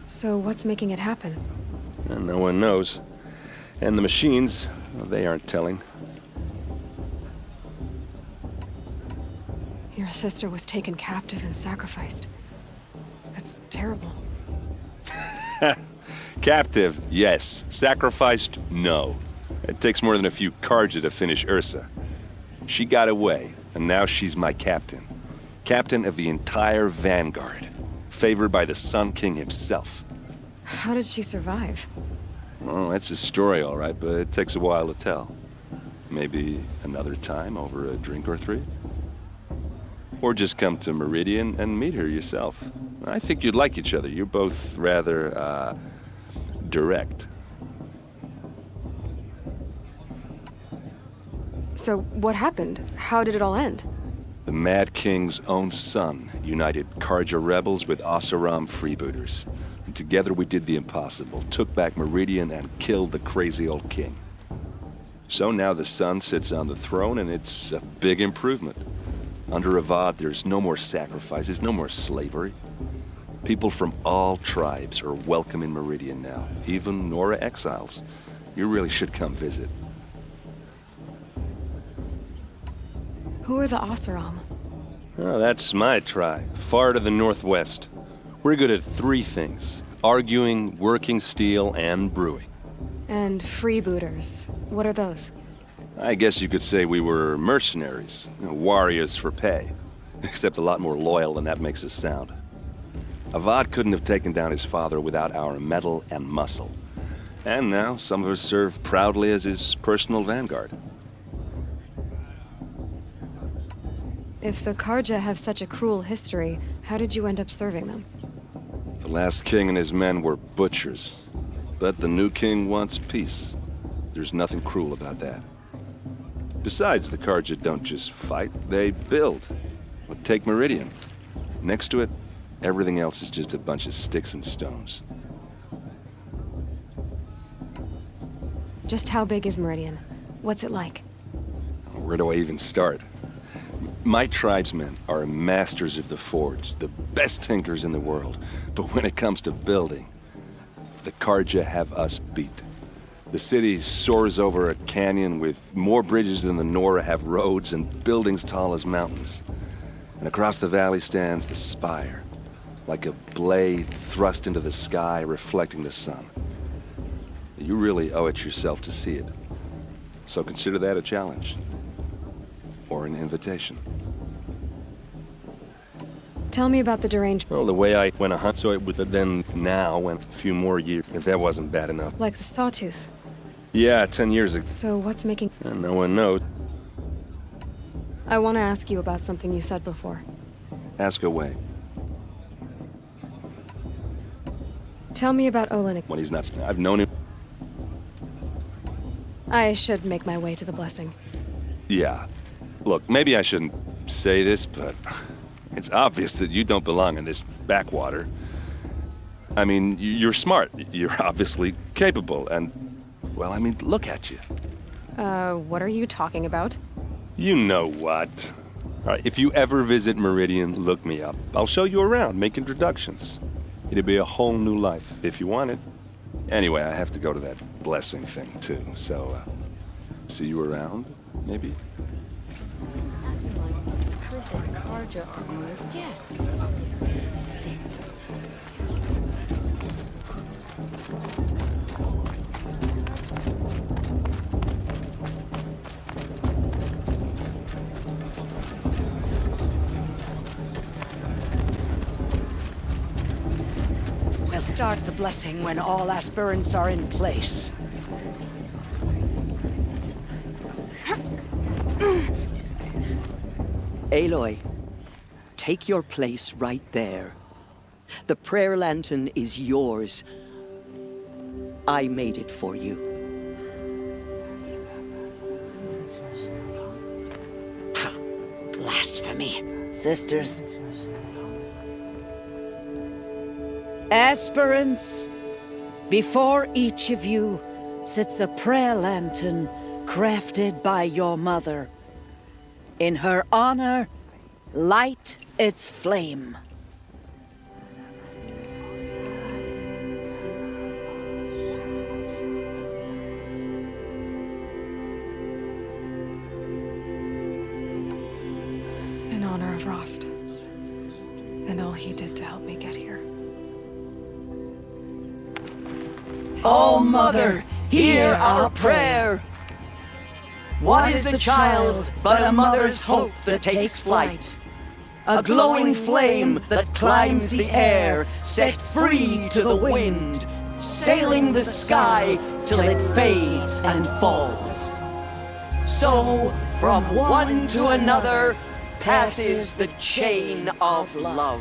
So what's making it happen? And no one knows. And the machines, well, they aren't telling. Your sister was taken captive and sacrificed. That's terrible. Captive, yes. Sacrificed, no. It takes more than a few Karja to finish Ursa. She got away, and now she's my captain. Captain of the entire Vanguard. Favored by the Sun King himself. How did she survive? Well, that's a story, all right, but it takes a while to tell. Maybe another time over a drink or three? Or just come to Meridian and meet her yourself. I think you'd like each other. You're both rather, direct. So what happened? How did it all end? The Mad King's own son united Karja rebels with Oseram freebooters. And together we did the impossible, took back Meridian and killed the crazy old king. So now the son sits on the throne, and it's a big improvement. Under Avad, there's no more sacrifices, no more slavery. People from all tribes are welcome in Meridian now, even Nora exiles. You really should come visit. Who are the Oseram? Oh, that's my tribe, far to the northwest. We're good at 3 things: arguing, working steel, and brewing. And freebooters. What are those? I guess you could say we were mercenaries, warriors for pay. Except a lot more loyal than that makes us sound. Avad couldn't have taken down his father without our metal and muscle. And now some of us serve proudly as his personal vanguard. If the Karja have such a cruel history, how did you end up serving them? The last king and his men were butchers. But the new king wants peace. There's nothing cruel about that. Besides, the Karja don't just fight, they build. Well, take Meridian. Next to it, everything else is just a bunch of sticks and stones. Just how big is Meridian? What's it like? Where do I even start? My tribesmen are masters of the forge, the best tinkers in the world. But when it comes to building, the Karja have us beat. The city soars over a canyon with more bridges than the Nora have roads and buildings tall as mountains. And across the valley stands the spire, like a blade thrust into the sky reflecting the sun. You really owe it yourself to see it. So consider that a challenge. Or an invitation. Tell me about the deranged... Well, the way I went a hunt, so it would have been now went a few more years, if that wasn't bad enough. Like the Sawtooth? Yeah, 10 years ago. So what's making... And no one knows. I want to ask you about something you said before. Ask away. Tell me about Olenek. When he's not... I've known him... I should make my way to the blessing. Yeah. Look, maybe I shouldn't say this, but... It's obvious that you don't belong in this backwater. I mean, you're smart. You're obviously capable, and... Well, I mean, look at you. What are you talking about? You know what. All right, if you ever visit Meridian, look me up. I'll show you around, make introductions. It'd be a whole new life, if you want it. Anyway, I have to go to that blessing thing, too, so, see you around, maybe? Yes. Sick. We'll start the blessing when all aspirants are in place. Aloy, take your place right there. The prayer lantern is yours. I made it for you. Blasphemy. Sisters. Aspirants, before each of you sits a prayer lantern crafted by your mother. In her honor, light its flame. In honor of Rost. And all he did to help me get here. Oh, Mother, hear our prayer. What is the child but a mother's hope that takes flight? A glowing flame that climbs the air, set free to the wind, sailing the sky till it fades and falls. So, from one to another, passes the chain of love.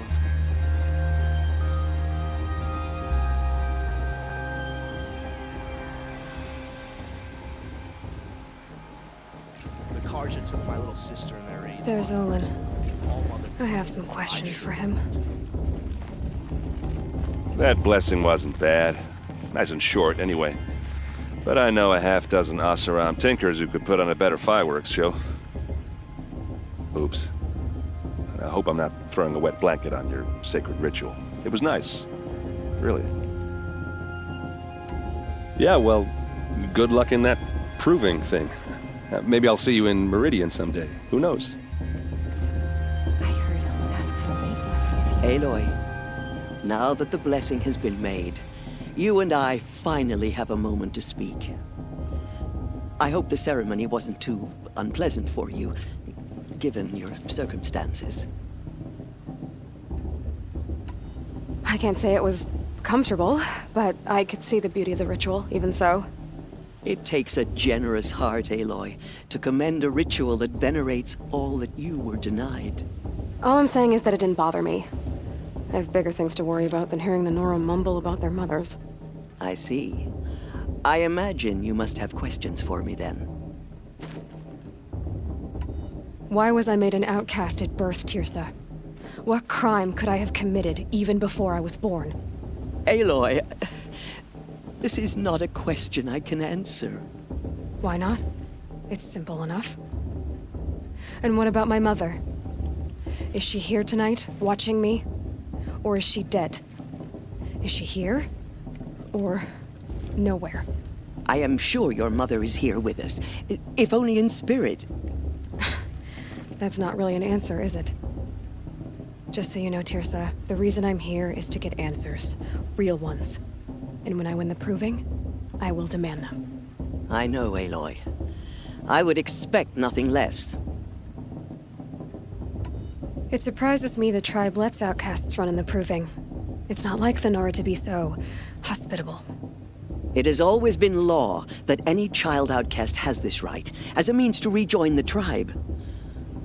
The Karja took my little sister and their aid. There's Olin. I have some questions for him. That blessing wasn't bad. Nice and short, anyway. But I know a half-dozen Oseram tinkers who could put on a better fireworks show. Oops. I hope I'm not throwing a wet blanket on your sacred ritual. It was nice. Really. Yeah, well, good luck in that proving thing. Maybe I'll see you in Meridian someday. Who knows? Aloy, now that the blessing has been made, you and I finally have a moment to speak. I hope the ceremony wasn't too unpleasant for you, given your circumstances. I can't say it was comfortable, but I could see the beauty of the ritual, even so. It takes a generous heart, Aloy, to commend a ritual that venerates all that you were denied. All I'm saying is that it didn't bother me. I have bigger things to worry about than hearing the Nora mumble about their mothers. I see. I imagine you must have questions for me then. Why was I made an outcast at birth, Tirsa? What crime could I have committed even before I was born? Aloy, this is not a question I can answer. Why not? It's simple enough. And what about my mother? Is she here tonight, watching me? Or is she dead? Is she here? Or nowhere? I am sure your mother is here with us, if only in spirit. That's not really an answer, is it? Just so you know, Tirsa, the reason I'm here is to get answers. Real ones. And when I win the proving, I will demand them. I know, Aloy. I would expect nothing less. It surprises me the tribe lets outcasts run in the proving. It's not like the Nora to be so hospitable. It has always been law that any child outcast has this right, as a means to rejoin the tribe.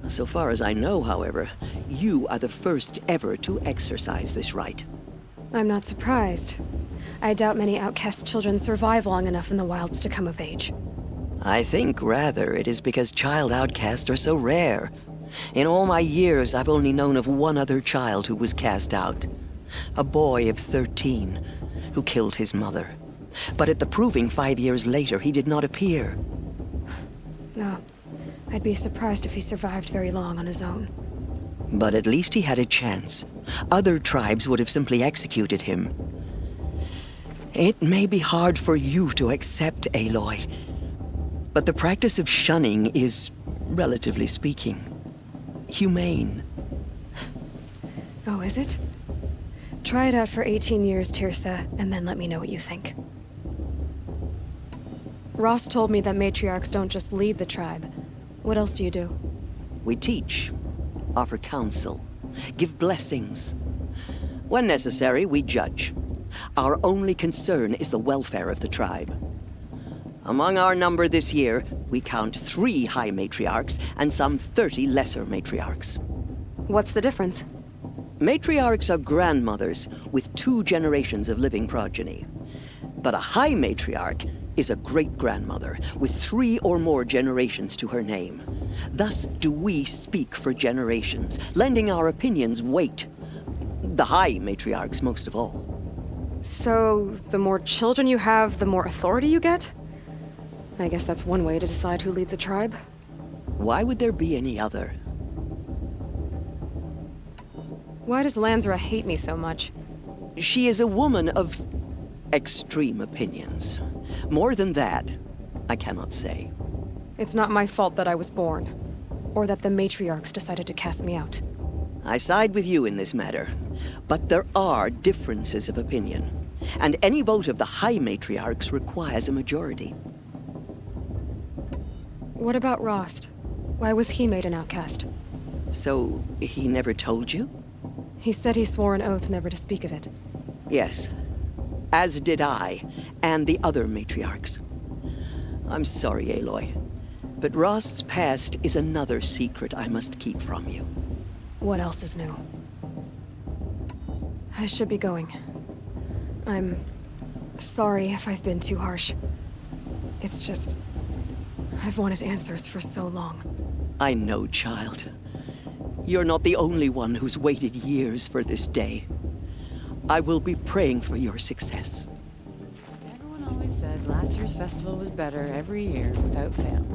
So far as I know, however, you are the first ever to exercise this right. I'm not surprised. I doubt many outcast children survive long enough in the wilds to come of age. I think, rather, it is because child outcasts are so rare. In all my years, I've only known of one other child who was cast out. A boy of 13, who killed his mother. But at the proving 5 years later, he did not appear. No. I'd be surprised if he survived very long on his own. But at least he had a chance. Other tribes would have simply executed him. It may be hard for you to accept, Aloy, but the practice of shunning is, relatively speaking, humane. Oh, is it? Try it out for 18 years, Tirsa, and then let me know what you think. Ross told me that matriarchs don't just lead the tribe. What else do you do? We teach, offer counsel, give blessings. When necessary, we judge. Our only concern is the welfare of the tribe. Among our number this year, we count 3 high matriarchs and some 30 lesser matriarchs. What's the difference? Matriarchs are grandmothers with 2 generations of living progeny. But a high matriarch is a great-grandmother with 3 or more generations to her name. Thus do we speak for generations, lending our opinions weight. The high matriarchs most of all. So, the more children you have, the more authority you get? I guess that's one way to decide who leads a tribe. Why would there be any other? Why does Lansra hate me so much? She is a woman of extreme opinions. More than that, I cannot say. It's not my fault that I was born, or that the matriarchs decided to cast me out. I side with you in this matter, but there are differences of opinion, and any vote of the high matriarchs requires a majority. What about Rost? Why was he made an outcast? So, he never told you? He said he swore an oath never to speak of it. Yes. As did I, and the other matriarchs. I'm sorry, Aloy, but Rost's past is another secret I must keep from you. What else is new? I should be going. I'm sorry if I've been too harsh. It's just, I've wanted answers for so long. I know, child. You're not the only one who's waited years for this day. I will be praying for your success. Everyone always says last year's festival was better every year without fail.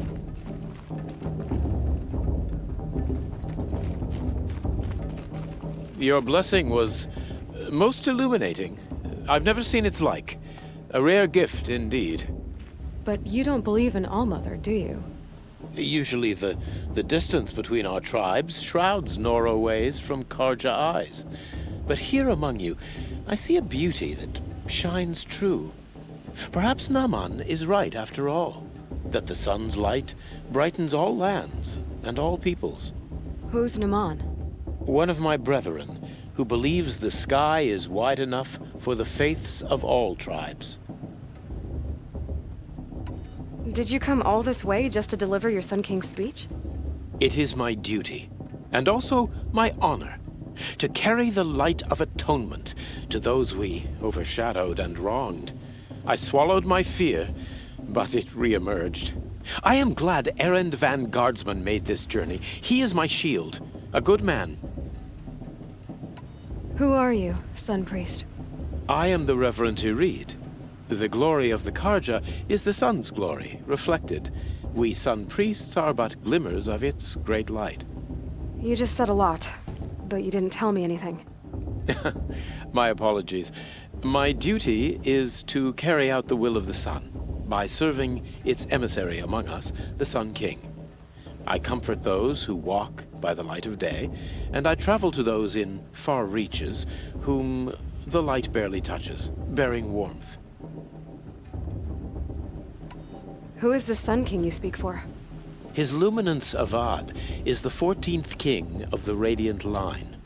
Your blessing was most illuminating. I've never seen its like. A rare gift indeed. But you don't believe in Allmother, do you? Usually the distance between our tribes shrouds Nora ways from Karja eyes. But here among you, I see a beauty that shines true. Perhaps Naman is right after all, that the sun's light brightens all lands and all peoples. Who's Naman? One of my brethren, who believes the sky is wide enough for the faiths of all tribes. Did you come all this way just to deliver your Sun King's speech? It is my duty, and also my honor, to carry the light of atonement to those we overshadowed and wronged. I swallowed my fear, but it reemerged. I am glad Erend van Guardsman made this journey. He is my shield, a good man. Who are you, Sun Priest? I am the Reverend Irid. The glory of the Karja is the sun's glory, reflected. We Sun Priests are but glimmers of its great light. You just said a lot, but you didn't tell me anything. My apologies. My duty is to carry out the will of the sun, by serving its emissary among us, the Sun King. I comfort those who walk by the light of day, and I travel to those in far reaches whom the light barely touches, bearing warmth. Who is the Sun King you speak for? His Luminance Avad is the 14th king of the Radiant Line.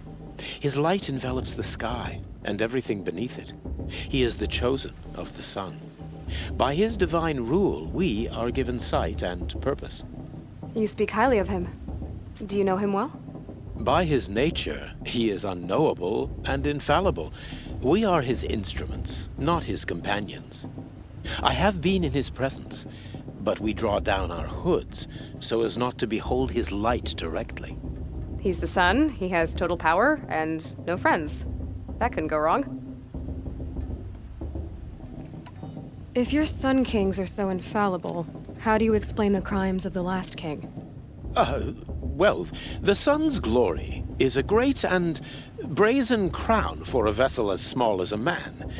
His light envelops the sky and everything beneath it. He is the chosen of the sun. By his divine rule, we are given sight and purpose. You speak highly of him. Do you know him well? By his nature, he is unknowable and infallible. We are his instruments, not his companions. I have been in his presence, but we draw down our hoods so as not to behold his light directly. He's the sun, he has total power, and no friends. That couldn't go wrong. If your Sun Kings are so infallible, how do you explain the crimes of the last king? Well, the sun's glory is a great and brazen crown for a vessel as small as a man.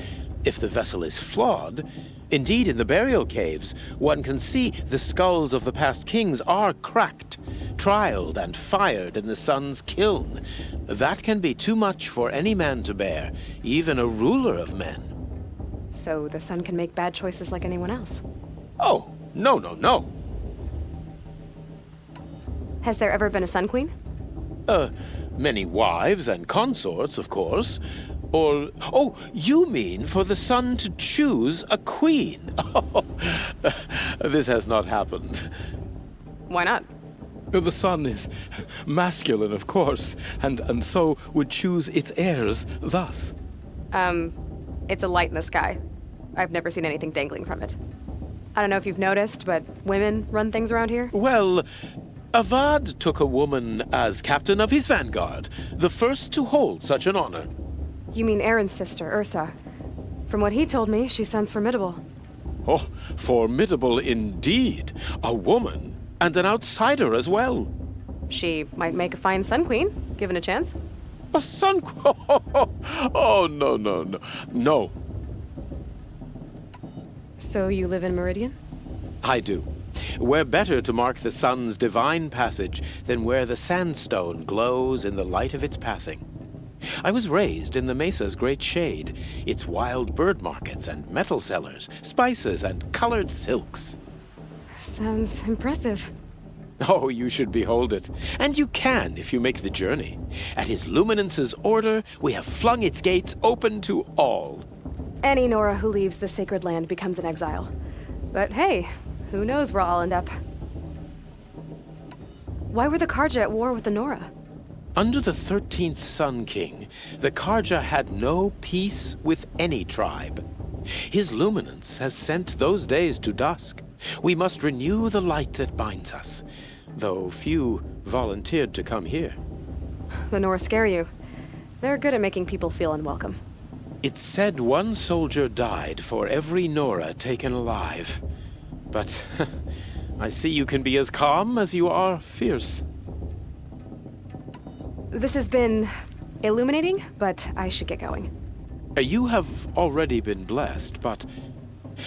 If the vessel is flawed, indeed in the burial caves, one can see the skulls of the past kings are cracked, trialed and fired in the sun's kiln. That can be too much for any man to bear, even a ruler of men. So the sun can make bad choices like anyone else? Oh, no. Has there ever been a Sun Queen? Many wives and consorts, of course. Or, oh, you mean for the sun to choose a queen? Oh, this has not happened. Why not? The sun is masculine, of course, and so would choose its heirs thus. It's a light in the sky. I've never seen anything dangling from it. I don't know if you've noticed, but women run things around here? Well, Avad took a woman as captain of his vanguard, the first to hold such an honor. You mean Aaron's sister, Ursa. From what he told me, she sounds formidable. Oh, formidable indeed. A woman, and an outsider as well. She might make a fine Sun Queen, given a chance. A Sun Queen? Oh, no. So you live in Meridian? I do. Where better to mark the sun's divine passage than where the sandstone glows in the light of its passing. I was raised in the mesa's great shade, its wild bird markets and metal cellars, spices and colored silks. Sounds impressive. Oh, you should behold it. And you can if you make the journey. At his luminance's order, we have flung its gates open to all. Any Nora who leaves the sacred land becomes an exile. But hey, who knows where I'll end up. Why were the Karja at war with the Nora? Under the 13th Sun King, the Karja had no peace with any tribe. His luminance has sent those days to dusk. We must renew the light that binds us, though few volunteered to come here. The Nora scare you. They're good at making people feel unwelcome. It's said one soldier died for every Nora taken alive. But I see you can be as calm as you are fierce. This has been illuminating, but I should get going. You have already been blessed, but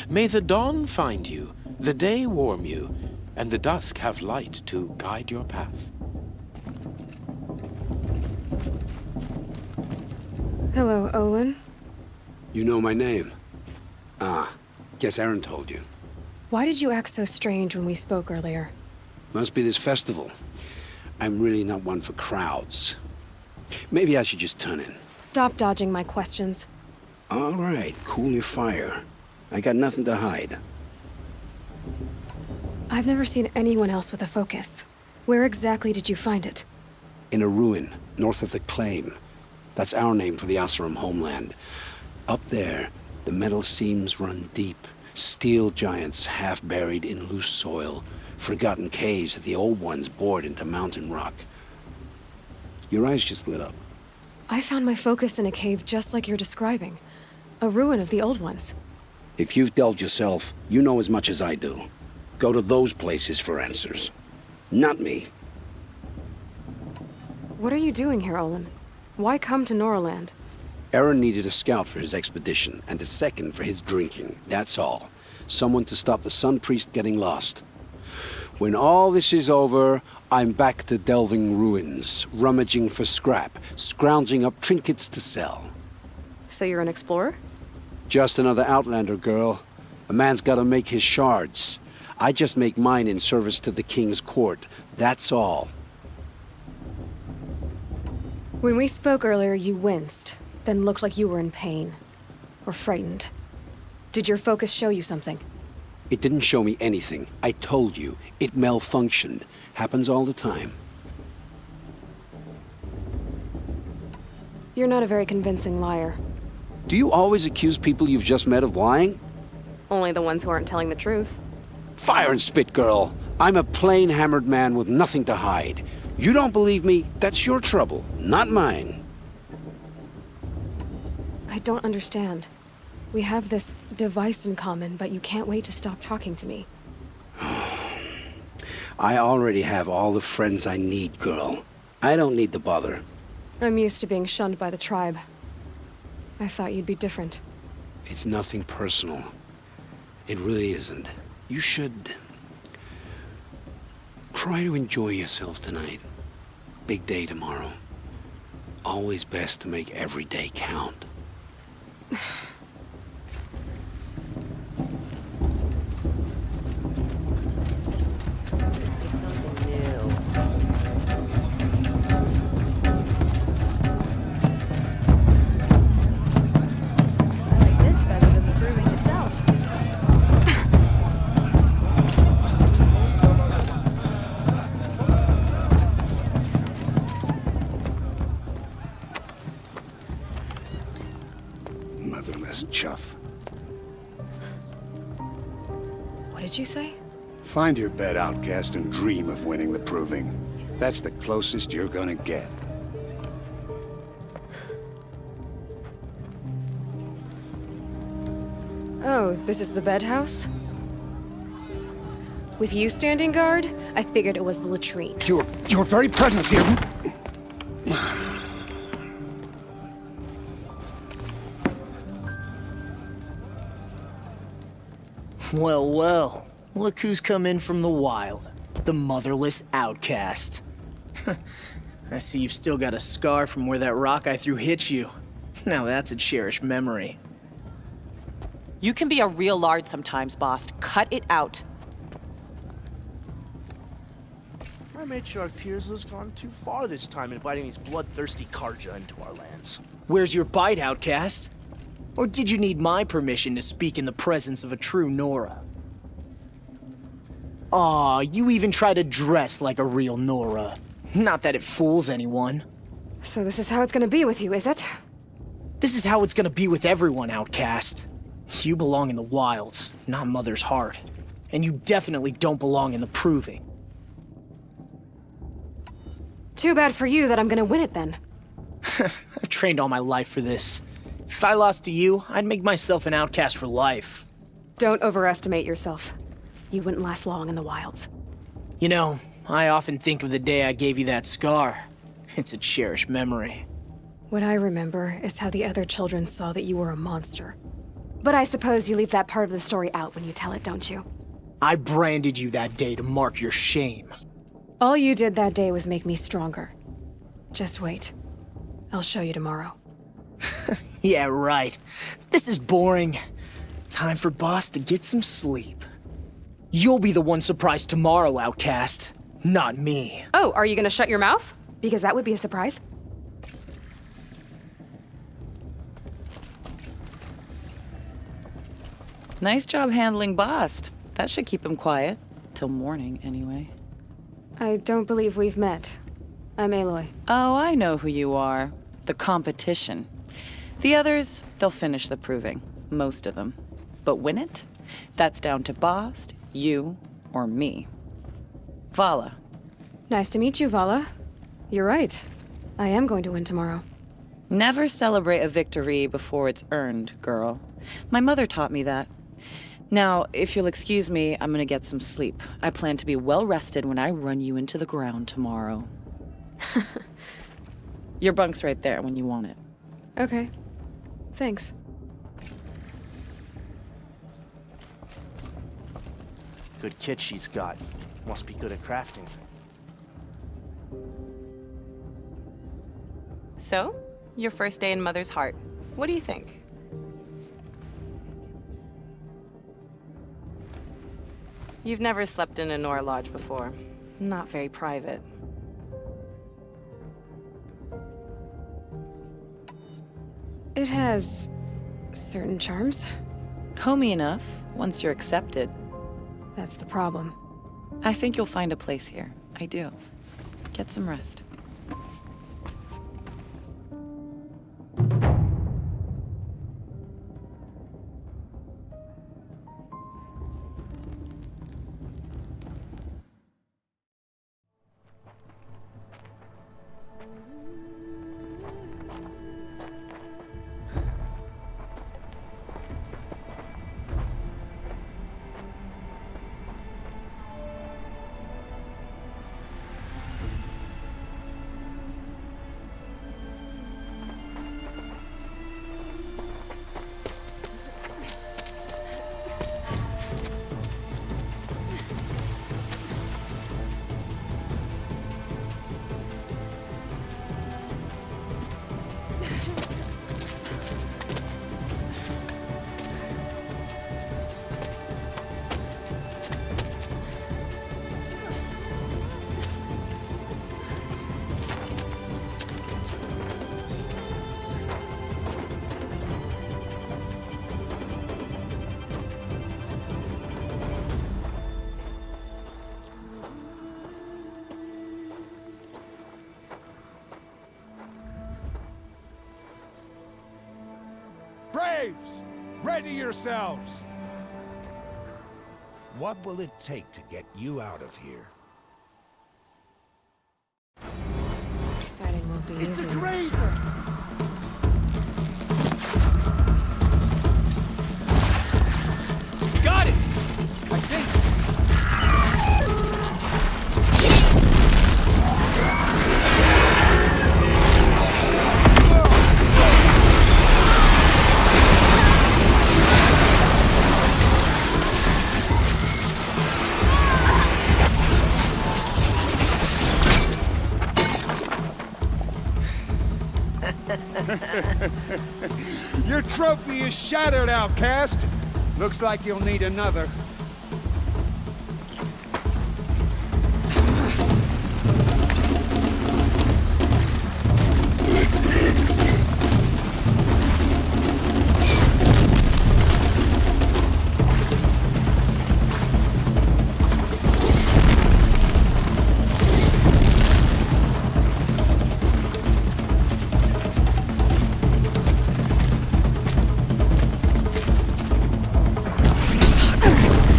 may the dawn find you, the day warm you, and the dusk have light to guide your path. Hello, Olin. You know my name? Ah, guess Aaron told you. Why did you act so strange when we spoke earlier? Must be this festival. I'm really not one for crowds. Maybe I should just turn in. Stop dodging my questions. All right, cool your fire. I got nothing to hide. I've never seen anyone else with a focus. Where exactly did you find it? In a ruin, north of the Claim. That's our name for the Oseram homeland. Up there, the metal seams run deep. Steel giants half buried in loose soil. Forgotten caves that the old ones bored into mountain rock. Your eyes just lit up. I found my focus in a cave just like you're describing. A ruin of the old ones. If you've delved yourself, you know as much as I do. Go to those places for answers. Not me. What are you doing here, Olin? Why come to Noraland? Aaron needed a scout for his expedition, and a second for his drinking. That's all. Someone to stop the Sun Priest getting lost. When all this is over, I'm back to delving ruins, rummaging for scrap, scrounging up trinkets to sell. So you're an explorer? Just another Outlander, girl. A man's gotta make his shards. I just make mine in service to the King's court. That's all. When we spoke earlier, you winced, then looked like you were in pain. Or frightened. Did your focus show you something? It didn't show me anything. I told you. It malfunctioned. Happens all the time. You're not a very convincing liar. Do you always accuse people you've just met of lying? Only the ones who aren't telling the truth. Fire and spit, girl. I'm a plain hammered man with nothing to hide. You don't believe me, that's your trouble, not mine. I don't understand. We have this device in common, but you can't wait to stop talking to me. I already have all the friends I need, girl. I don't need the bother. I'm used to being shunned by the tribe. I thought you'd be different. It's nothing personal. It really isn't. You should try to enjoy yourself tonight. Big day tomorrow. Always best to make every day count. Chuff. What did you say? Find your bed, outcast, and dream of winning the proving. That's the closest you're gonna get. Oh, this is the bedhouse? With you standing guard, I figured it was the latrine. Your very presence here. Well, well. Look who's come in from the wild. The motherless outcast. I see you've still got a scar from where that rock I threw hit you. Now that's a cherished memory. You can be a real lard sometimes, boss. Cut it out. My matriarch Tears has gone too far this time, inviting these bloodthirsty Karja into our lands. Where's your bite, outcast? Or did you need my permission to speak in the presence of a true Nora? Aw, you even try to dress like a real Nora. Not that it fools anyone. So this is how it's gonna be with you, is it? This is how it's gonna be with everyone, outcast. You belong in the wilds, not Mother's heart. And you definitely don't belong in the proving. Too bad for you that I'm gonna win it then. I've trained all my life for this. If I lost to you, I'd make myself an outcast for life. Don't overestimate yourself. You wouldn't last long in the wilds. You know, I often think of the day I gave you that scar. It's a cherished memory. What I remember is how the other children saw that you were a monster. But I suppose you leave that part of the story out when you tell it, don't you? I branded you that day to mark your shame. All you did that day was make me stronger. Just wait. I'll show you tomorrow. Yeah, right. This is boring. Time for Boss to get some sleep. You'll be the one surprised tomorrow, outcast. Not me. Oh, are you gonna shut your mouth? Because that would be a surprise. Nice job handling Bast. That should keep him quiet. Till morning, anyway. I don't believe we've met. I'm Aloy. Oh, I know who you are. The competition. The others, they'll finish the proving. Most of them. But win it? That's down to Bast, you, or me. Vala. Nice to meet you, Vala. You're right. I am going to win tomorrow. Never celebrate a victory before it's earned, girl. My mother taught me that. Now, if you'll excuse me, I'm gonna get some sleep. I plan to be well rested when I run you into the ground tomorrow. Your bunk's right there when you want it. Okay. Thanks. Good kit she's got. Must be good at crafting. So, your first day in Mother's heart. What do you think? You've never slept in a Nora lodge before. Not very private. It has certain charms. Homey enough, once you're accepted. That's the problem. I think you'll find a place here. I do. Get some rest. Braves, ready yourselves! What will it take to get you out of here? Deciding won't be It's easy. a grazer! Got it! I think. Your trophy is shattered, outcast. Looks like you'll need another.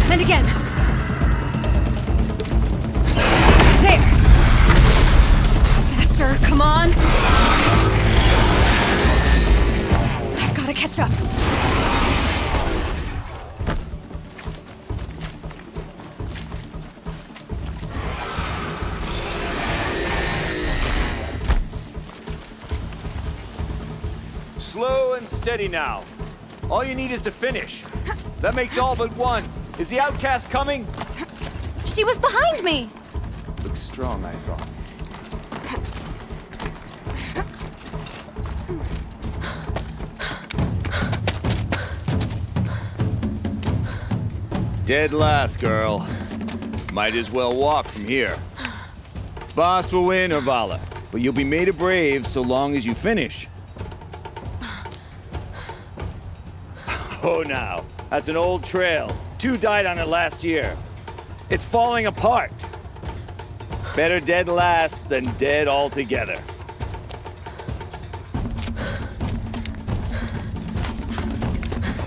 And again. There. Slow and steady now. All you need is to finish. That makes all but one. Is the outcast coming? She was behind me! Looks strong, I thought. Dead last, girl. Might as well walk from here. Boss will win, or Vala, but you'll be made a brave so long as you finish. Oh, now. That's an old trail. 2 died on it last year. It's falling apart. Better dead last than dead altogether.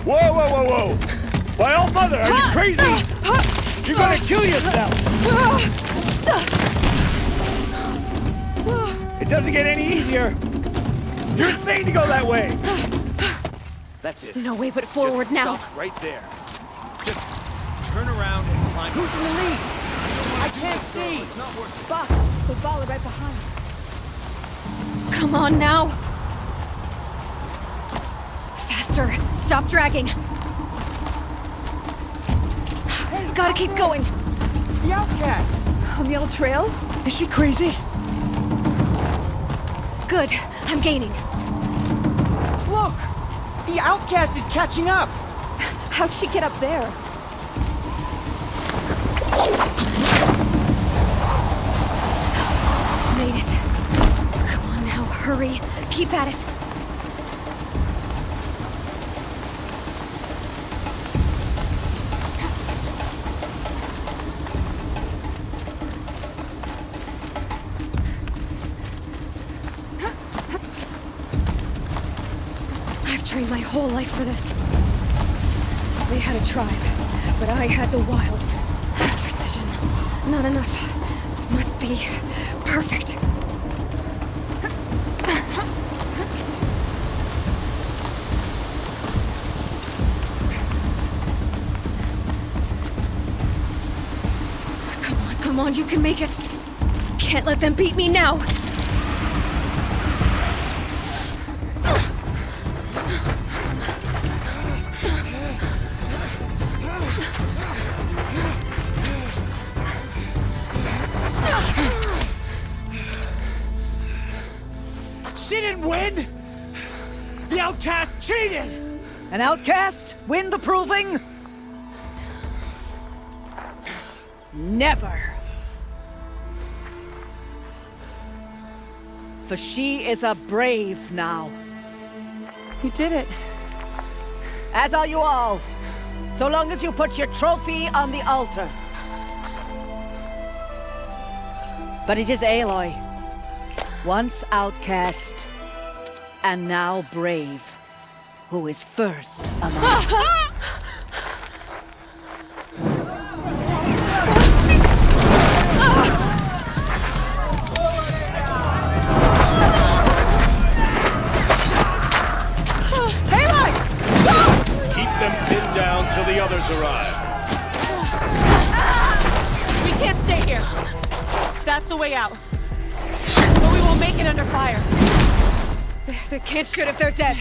Whoa, whoa, whoa, whoa! My old mother, are you crazy? You're gonna kill yourself! It doesn't get any easier! You're insane to go that way! That's it. No way but forward Just now. stop right there. Just turn around and climb. Who's in the lead? I can't see! Boss, with Vala right behind. Come on now. Faster. Stop dragging. Gotta keep going. The outcast! On the old trail? Is she crazy? Good. I'm gaining. Look! The outcast is catching up! How'd she get up there? Made it. Come on now, hurry. Keep at it. I've trained my whole life for this. They had a tribe, but I had the wilds. Precision. Not enough. Must be perfect. Come on, you can make it. Can't let them beat me now. She didn't win! The outcast cheated! An outcast win the proving? Never. For she is a brave now. You did it. As are you all. So long as you put your trophy on the altar. But it is Aloy, once outcast, and now brave, who is first among us. The others arrive. We can't stay here. That's the way out. But we won't make it under fire. They can't shoot if they're dead.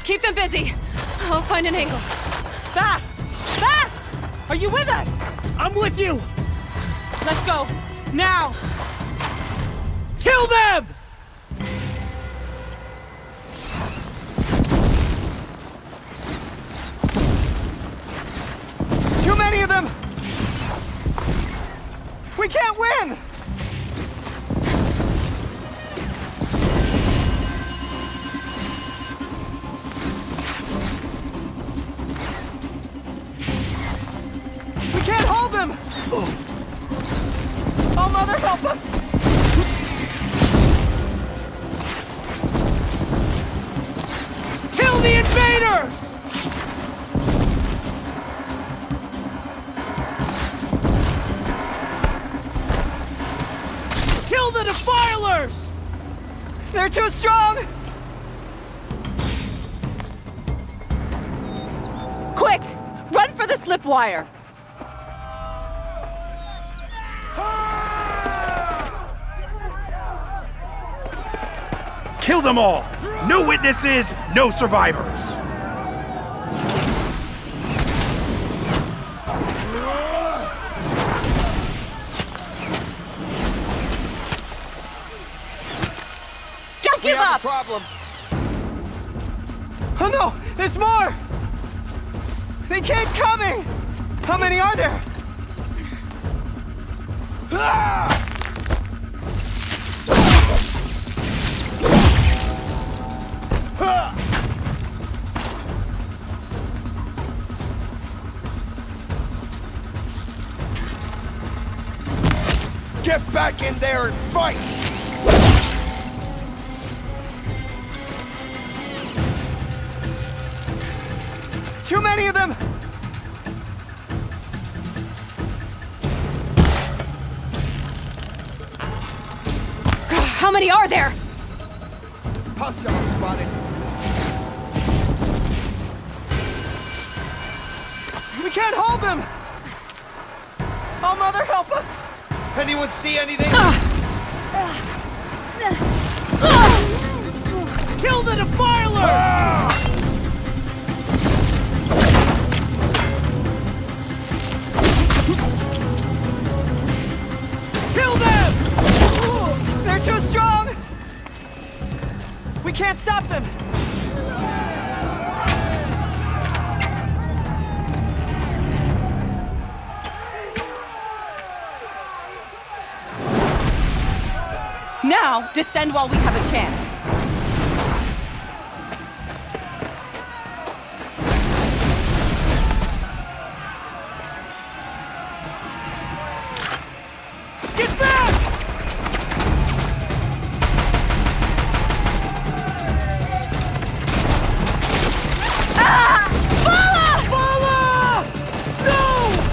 Keep them busy. I'll find an angle. Fast! Fast! Are you with us? I'm with you! Let's go. Now! Kill them! Too many of them! We can't win! We can't hold them! Oh, Mother, help us! Kill the invaders! Kill the defilers! They're too strong! Quick! Run for the slip wire! Kill them all! No witnesses, no survivors! Don't give up! Problem. Oh no! There's more! They keep coming! How many are there? Ah! Get back in there and fight! Too many of them! How many are there? Hostile spotted. We can't hold them! Oh, Mother, help us! Anyone see anything? Kill the defilers! Kill them! They're too strong! We can't stop them! Now, descend while we have a chance. Get back! Ah! Bala!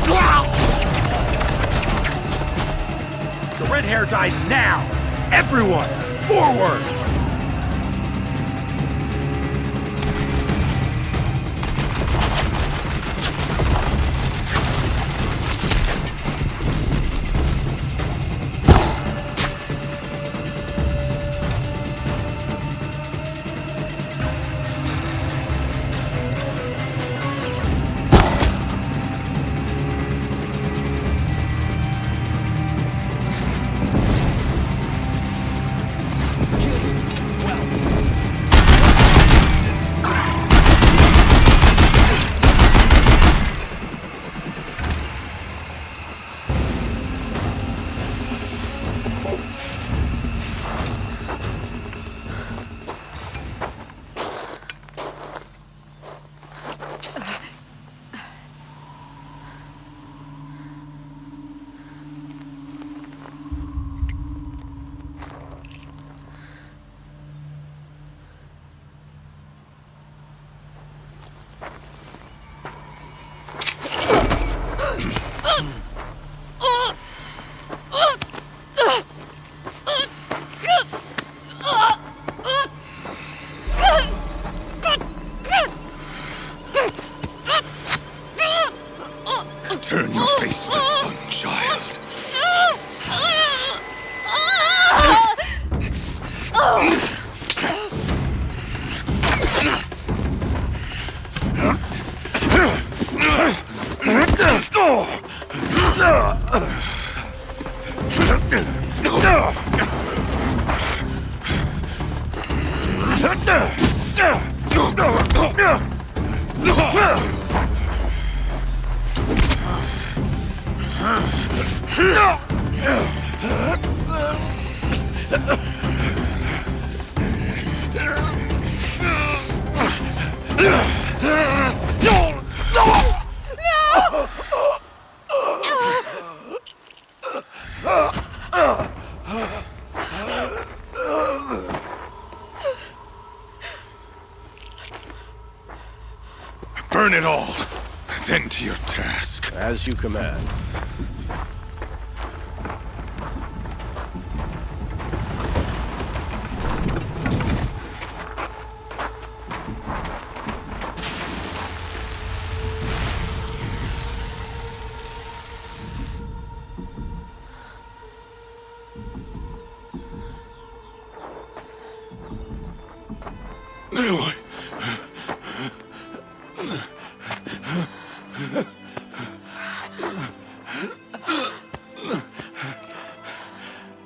No! The red hair dies now! Everyone, forward! Turn your face to the sun, child. Burn it all, then to your task. As you command. Aloy.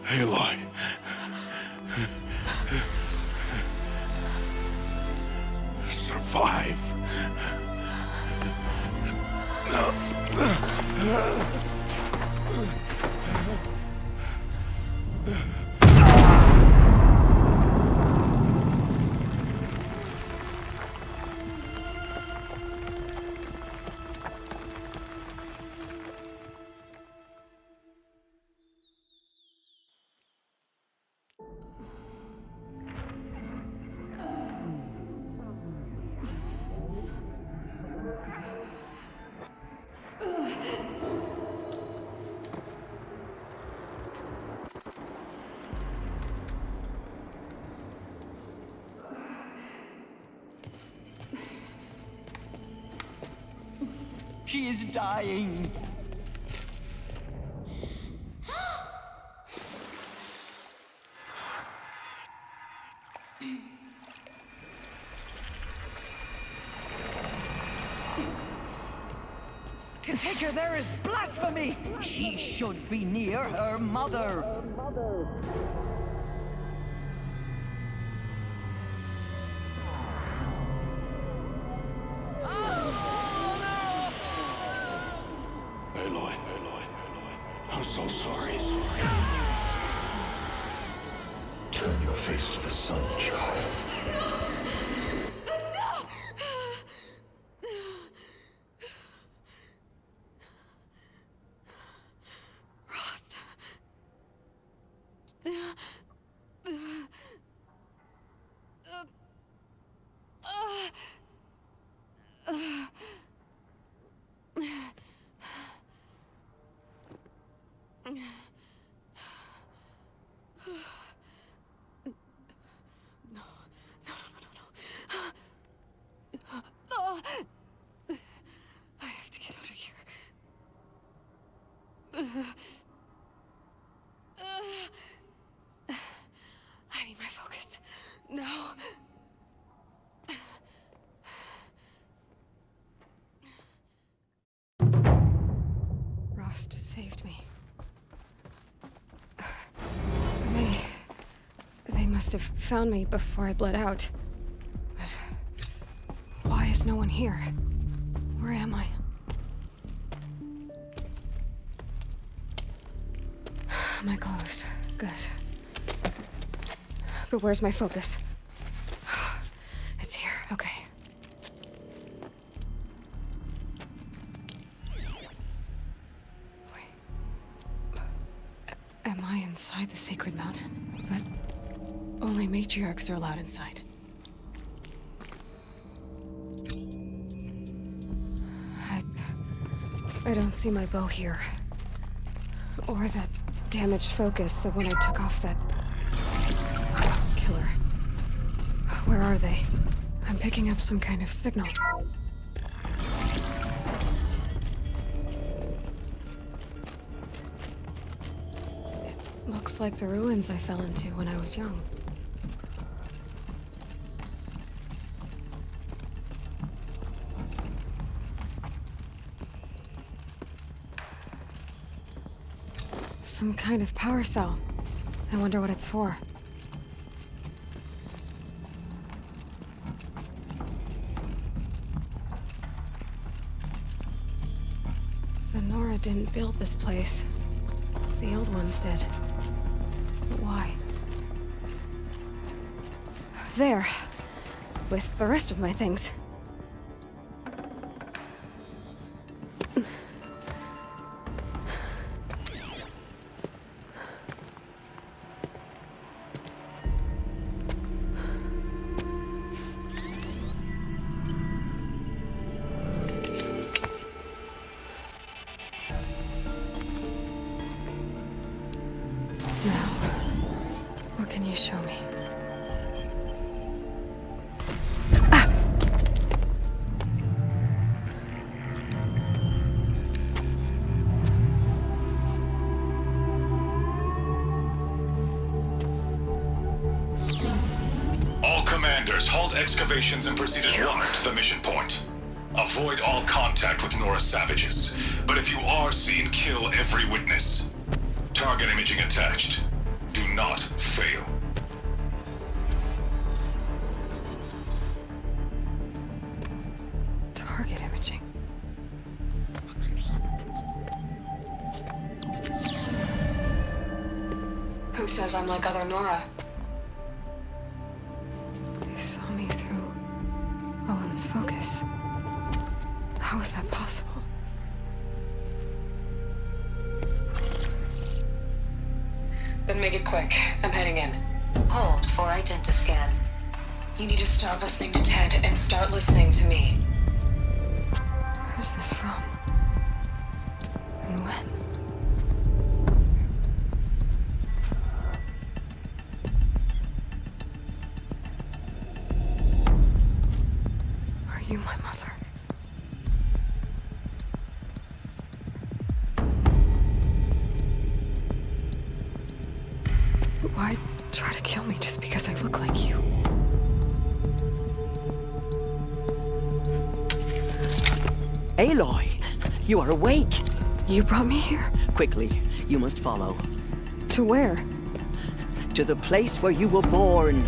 Aloy. Survive. She is dying. To take her there is blasphemy. She should be near her mother. Aloy. I'm so sorry. Turn your face to the sun, child. I have to get out of here. I need my focus. No. Rost saved me. They must have found me before I bled out. But why is no one here? Where am I? My clothes. Good. But where's my focus? It's here. Okay. Wait. Am I inside the sacred mountain? But only matriarchs are allowed inside. I don't see my bow here. Or that damaged focus, the one I took off that killer. Where are they? I'm picking up some kind of signal. It looks like the ruins I fell into when I was young. Some kind of power cell. I wonder what it's for. The Nora didn't build this place. The old ones did. But why? There. With the rest of my things. All commanders, Others, halt excavations and proceed at once to the mission point. Avoid all contact with Nora savages. But if you are seen, kill every witness. Target imaging attached. Do not fail. Target imaging. Who says I'm like other Nora? They saw me through Owen's focus. How is that possible? Then make it quick. I'm heading in. Hold for identiscan. You need to stop listening to Ted and start listening to me. Where's this from? And when? Are you my mother? Why try to kill me just because I look like you? Aloy, you are awake. You brought me here? Quickly, you must follow. To where? To the place where you were born.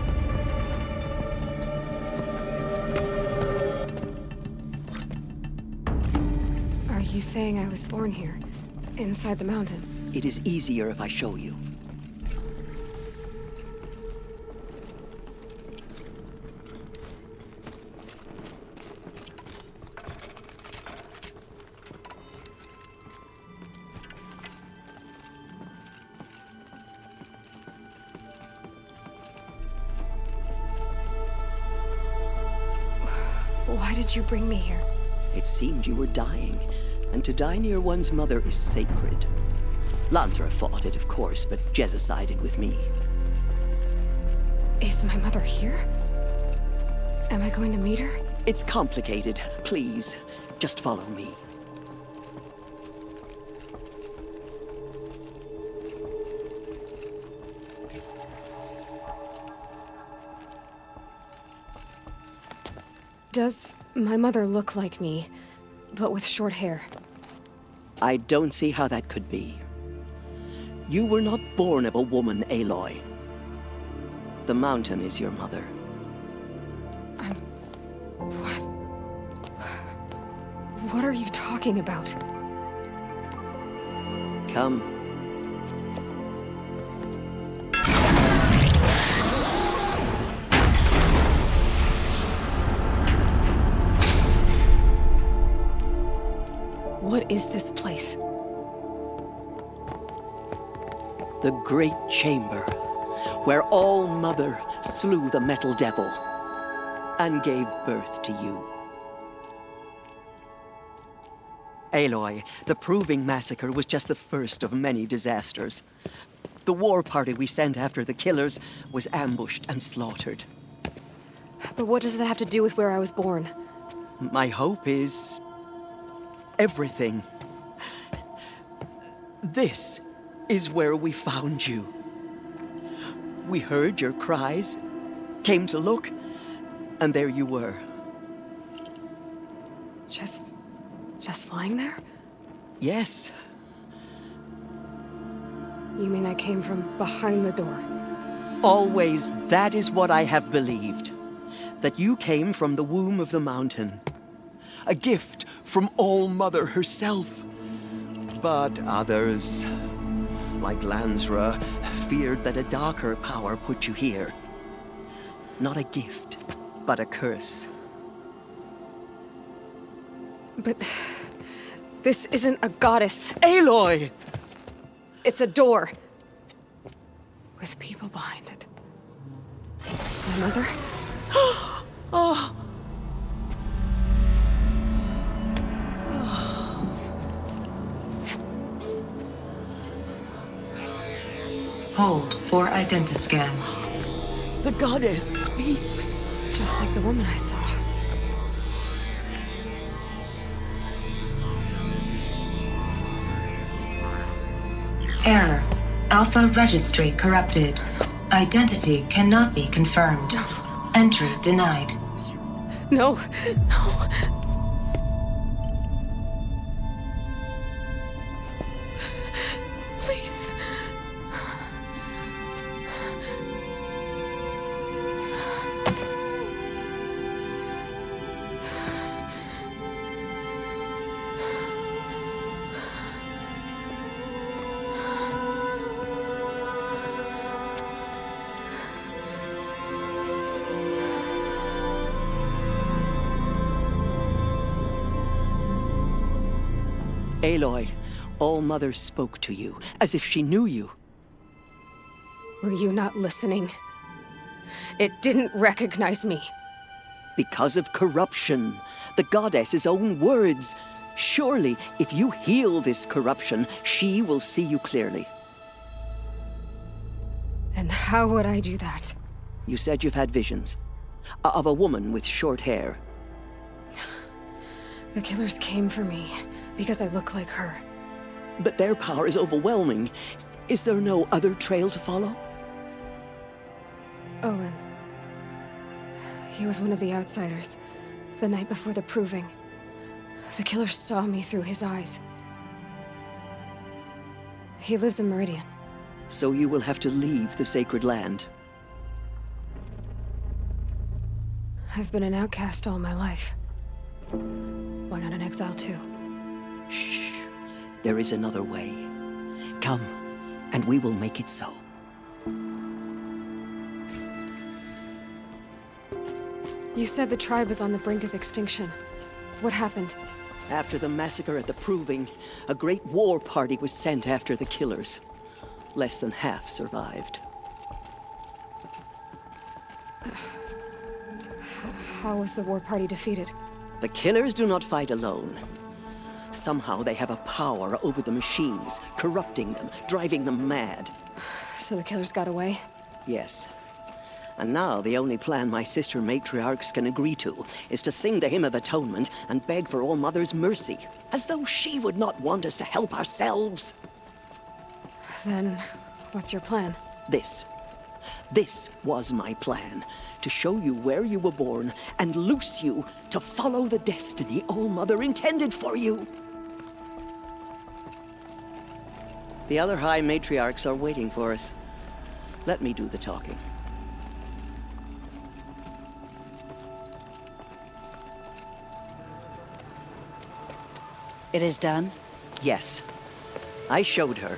Are you saying I was born here? Inside the mountain? It is easier if I show you. Why did you bring me here? It seemed you were dying, and to die near one's mother is sacred. Lansra fought it, of course, but Jezza sided with me. Is my mother here? Am I going to meet her? It's complicated. Please, just follow me. Does my mother look like me, but with short hair? I don't see how that could be. You were not born of a woman, Aloy. The mountain is your mother. What? What are you talking about? Come. What is this place? The Great Chamber, where All-Mother slew the Metal Devil and gave birth to you. Aloy, the Proving Massacre was just the first of many disasters. The war party we sent after the killers was ambushed and slaughtered. But what does that have to do with where I was born? My hope is everything. This is where we found you. We heard your cries, came to look, and there you were. Just lying there? Yes. You mean I came from behind the door? Always that is what I have believed. That you came from the womb of the mountain. A gift from All-Mother herself. But others, like Lansra, feared that a darker power put you here. Not a gift, but a curse. But this isn't a goddess. Aloy! It's a door. With people behind it. My mother? Oh! Hold for identiscan. The goddess speaks. Just like the woman I saw. Error. Alpha registry corrupted. Identity cannot be confirmed. Entry denied. No, no. Please. Aloy, All-Mother spoke to you, as if she knew you. Were you not listening? It didn't recognize me. Because of corruption. The goddess's own words. Surely, if you heal this corruption, she will see you clearly. And how would I do that? You said you've had visions. Of a woman with short hair. The killers came for me because I look like her. But their power is overwhelming. Is there no other trail to follow? Olin. He was one of the outsiders. The night before the proving. The killer saw me through his eyes. He lives in Meridian. So you will have to leave the sacred land. I've been an outcast all my life. Why not an exile too? Shh. There is another way. Come, and we will make it so. You said the tribe was on the brink of extinction. What happened? After the massacre at the Proving, a great war party was sent after the killers. Less than half survived. How was the war party defeated? The killers do not fight alone. Somehow they have a power over the machines, corrupting them, driving them mad. So the killers got away? Yes. And now the only plan my sister matriarchs can agree to is to sing the Hymn of Atonement and beg for All-Mother's mercy, as though she would not want us to help ourselves. Then, what's your plan? This was my plan. To show you where you were born and loose you to follow the destiny All-Mother intended for you. The other High Matriarchs are waiting for us. Let me do the talking. It is done? Yes. I showed her.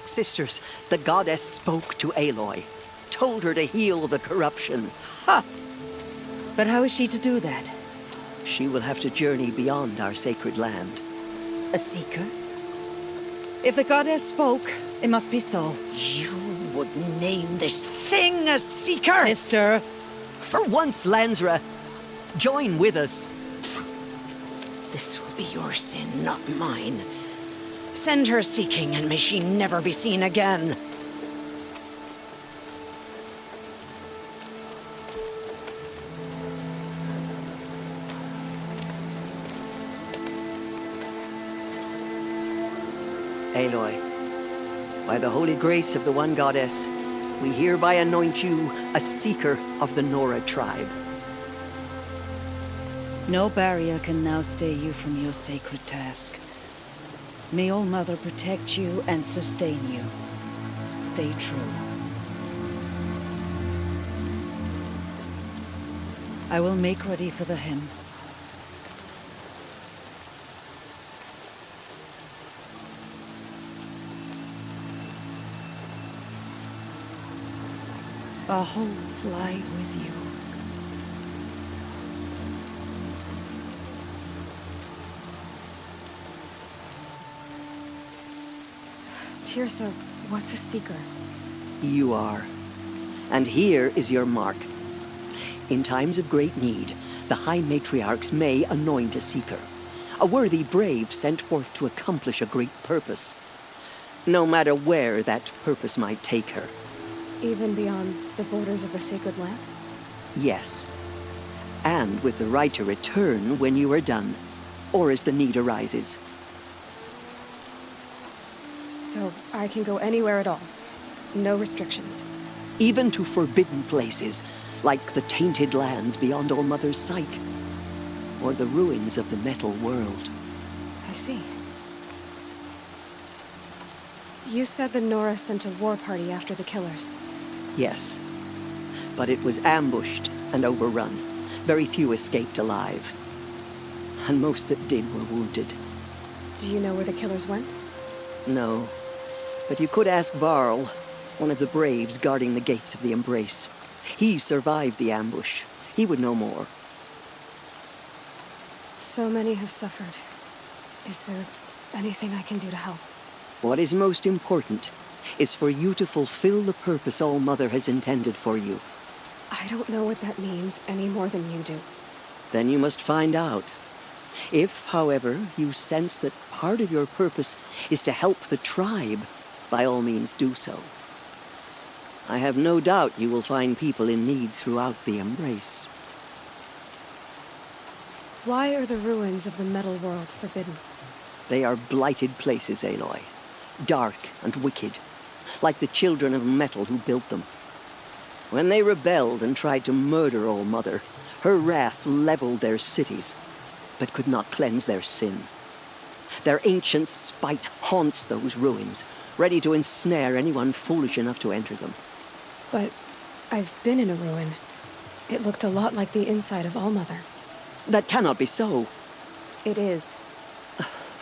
Sisters, the goddess spoke to Aloy. Told her to heal the corruption. Ha! But how is she to do that? She will have to journey beyond our sacred land. A seeker? If the goddess spoke, it must be so. You would name this thing a seeker? Sister! For once, Lansra, join with us. This will be your sin, not mine. Send her seeking, and may she never be seen again. Aloy, by the holy grace of the one goddess, we hereby anoint you a seeker of the Nora tribe. No barrier can now stay you from your sacred task. May All-Mother protect you and sustain you. Stay true. I will make ready for the hymn. Our holes lie with you. Tirsa, what's a seeker? You are. And here is your mark. In times of great need, the High Matriarchs may anoint a seeker. A worthy brave sent forth to accomplish a great purpose. No matter where that purpose might take her. Even beyond the borders of the sacred land? Yes. And with the right to return when you are done, or as the need arises. So I can go anywhere at all? No restrictions? Even to forbidden places, like the tainted lands beyond All Mother's sight, or the ruins of the metal world. I see. You said that Nora sent a war party after the killers. Yes, but it was ambushed and overrun. Very few escaped alive, and most that did were wounded. Do you know where the killers went? No, but you could ask Varl, one of the braves guarding the gates of the Embrace. He survived the ambush. He would know more. So many have suffered. Is there anything I can do to help? What is most important is for you to fulfill the purpose All Mother has intended for you. I don't know what that means any more than you do. Then you must find out. If, however, you sense that part of your purpose is to help the tribe, by all means do so. I have no doubt you will find people in need throughout the Embrace. Why are the ruins of the metal world forbidden? They are blighted places, Aloy. Dark and wicked, like the children of metal who built them. When they rebelled and tried to murder All Mother, her wrath leveled their cities, but could not cleanse their sin. Their ancient spite haunts those ruins, ready to ensnare anyone foolish enough to enter them. But I've been in a ruin. It looked a lot like the inside of All Mother. That cannot be so. It is.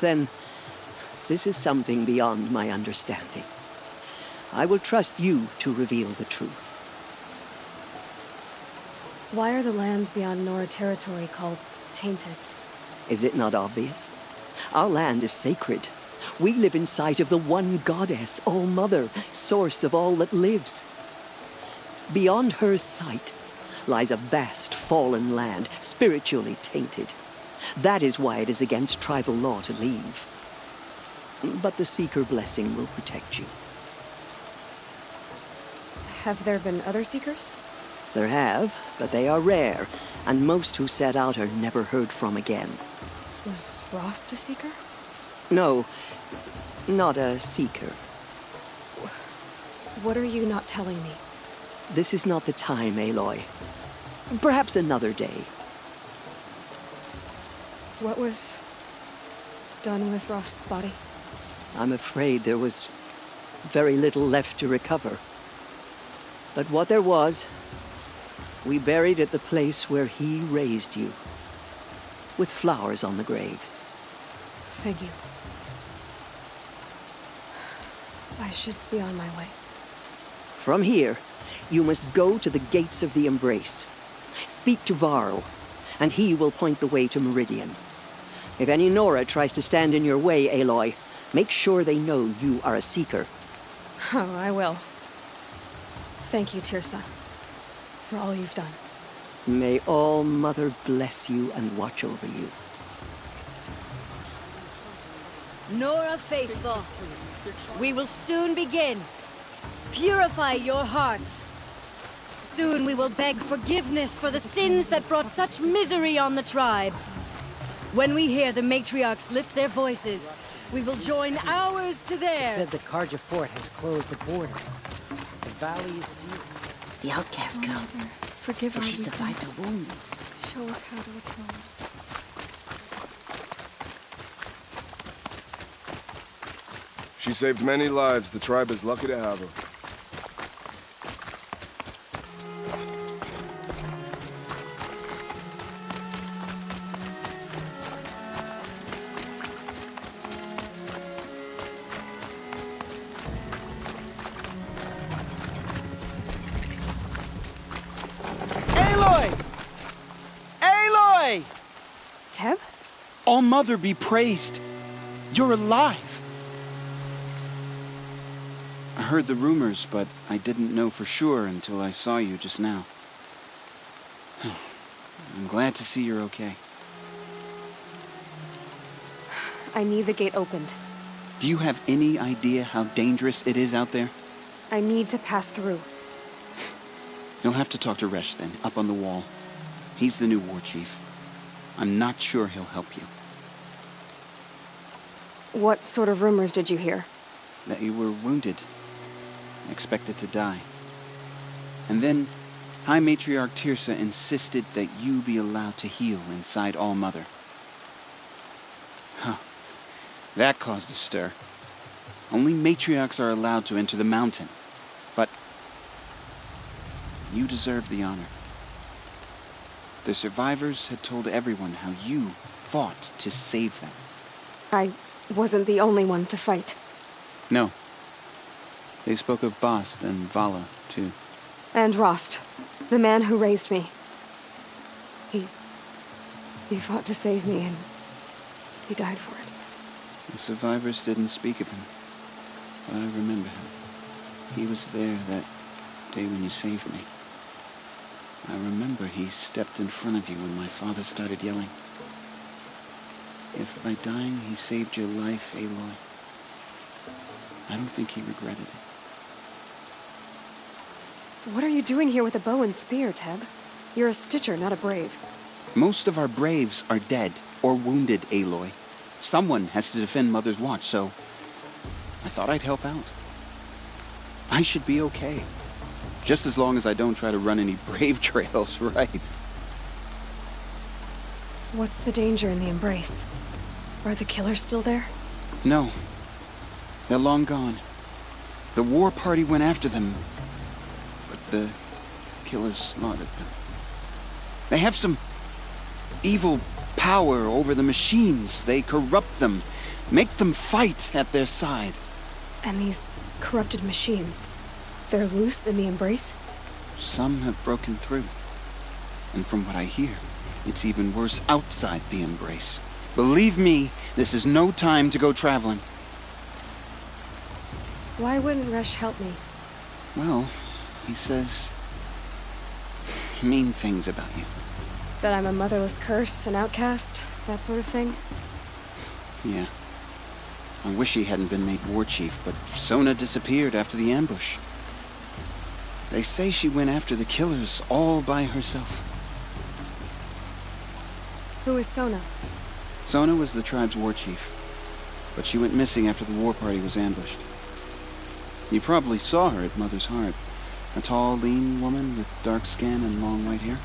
Then, this is something beyond my understanding. I will trust you to reveal the truth. Why are the lands beyond Nora territory called tainted? Is it not obvious? Our land is sacred. We live in sight of the one goddess, All Mother, source of all that lives. Beyond her sight lies a vast fallen land, spiritually tainted. That is why it is against tribal law to leave. But the Seeker blessing will protect you. Have there been other Seekers? There have, but they are rare, and most who set out are never heard from again. Was Rost a Seeker? No, not a Seeker. What are you not telling me? This is not the time, Aloy. Perhaps another day. What was done with Rost's body? I'm afraid there was very little left to recover. But what there was, we buried at the place where he raised you, with flowers on the grave. Thank you. I should be on my way. From here, you must go to the gates of the Embrace. Speak to Varl, and he will point the way to Meridian. If any Nora tries to stand in your way, Aloy, make sure they know you are a Seeker. Oh, I will. Thank you, Tirsa, for all you've done. May All Mother bless you and watch over you. Nora Faithful, we will soon begin. Purify your hearts. Soon we will beg forgiveness for the sins that brought such misery on the tribe. When we hear the matriarchs lift their voices, we will join ours to theirs. Said the Karja fort has closed the border. The valley is sealed. The outcast girl. Forgive so our she survived weakness. her wounds. Show us how to atone. She saved many lives. The tribe is lucky to have her. Aloy! Aloy! Teb? All Mother be praised. You're alive. I heard the rumors, but I didn't know for sure until I saw you just now. I'm glad to see you're okay. I need the gate opened. Do you have any idea how dangerous it is out there? I need to pass through. You'll have to talk to Resh then, up on the wall. He's the new war chief. I'm not sure he'll help you. What sort of rumors did you hear? That you were wounded. Expected to die. And then, High Matriarch Tirsa insisted that you be allowed to heal inside All-Mother. Huh. That caused a stir. Only matriarchs are allowed to enter the mountain. But you deserve the honor. The survivors had told everyone how you fought to save them. I wasn't the only one to fight. No. They spoke of Bast and Vala, too. And Rost, the man who raised me. He fought to save me, and he died for it. The survivors didn't speak of him, but I remember him. He was there that day when you saved me. I remember he stepped in front of you when my father started yelling. If by dying he saved your life, Aloy, I don't think he regretted it. What are you doing here with a bow and spear, Teb? You're a Stitcher, not a Brave. Most of our Braves are dead or wounded, Aloy. Someone has to defend Mother's Watch, so I thought I'd help out. I should be okay. Just as long as I don't try to run any Brave trails, right? What's the danger in the Embrace? Are the killers still there? No. They're long gone. The war party went after them, but the killers slaughtered them. They have some evil power over the machines. They corrupt them, make them fight at their side. And these corrupted machines, they're loose in the Embrace? Some have broken through. And from what I hear, it's even worse outside the Embrace. Believe me, this is no time to go traveling. Why wouldn't Resh help me? Well, he says mean things about you. That I'm a motherless curse, an outcast, that sort of thing? Yeah. I wish he hadn't been made war chief, but Sona disappeared after the ambush. They say she went after the killers all by herself. Who is Sona? Sona was the tribe's war chief, but she went missing after the war party was ambushed. You probably saw her at Mother's Heart. A tall, lean woman with dark skin and long white hair.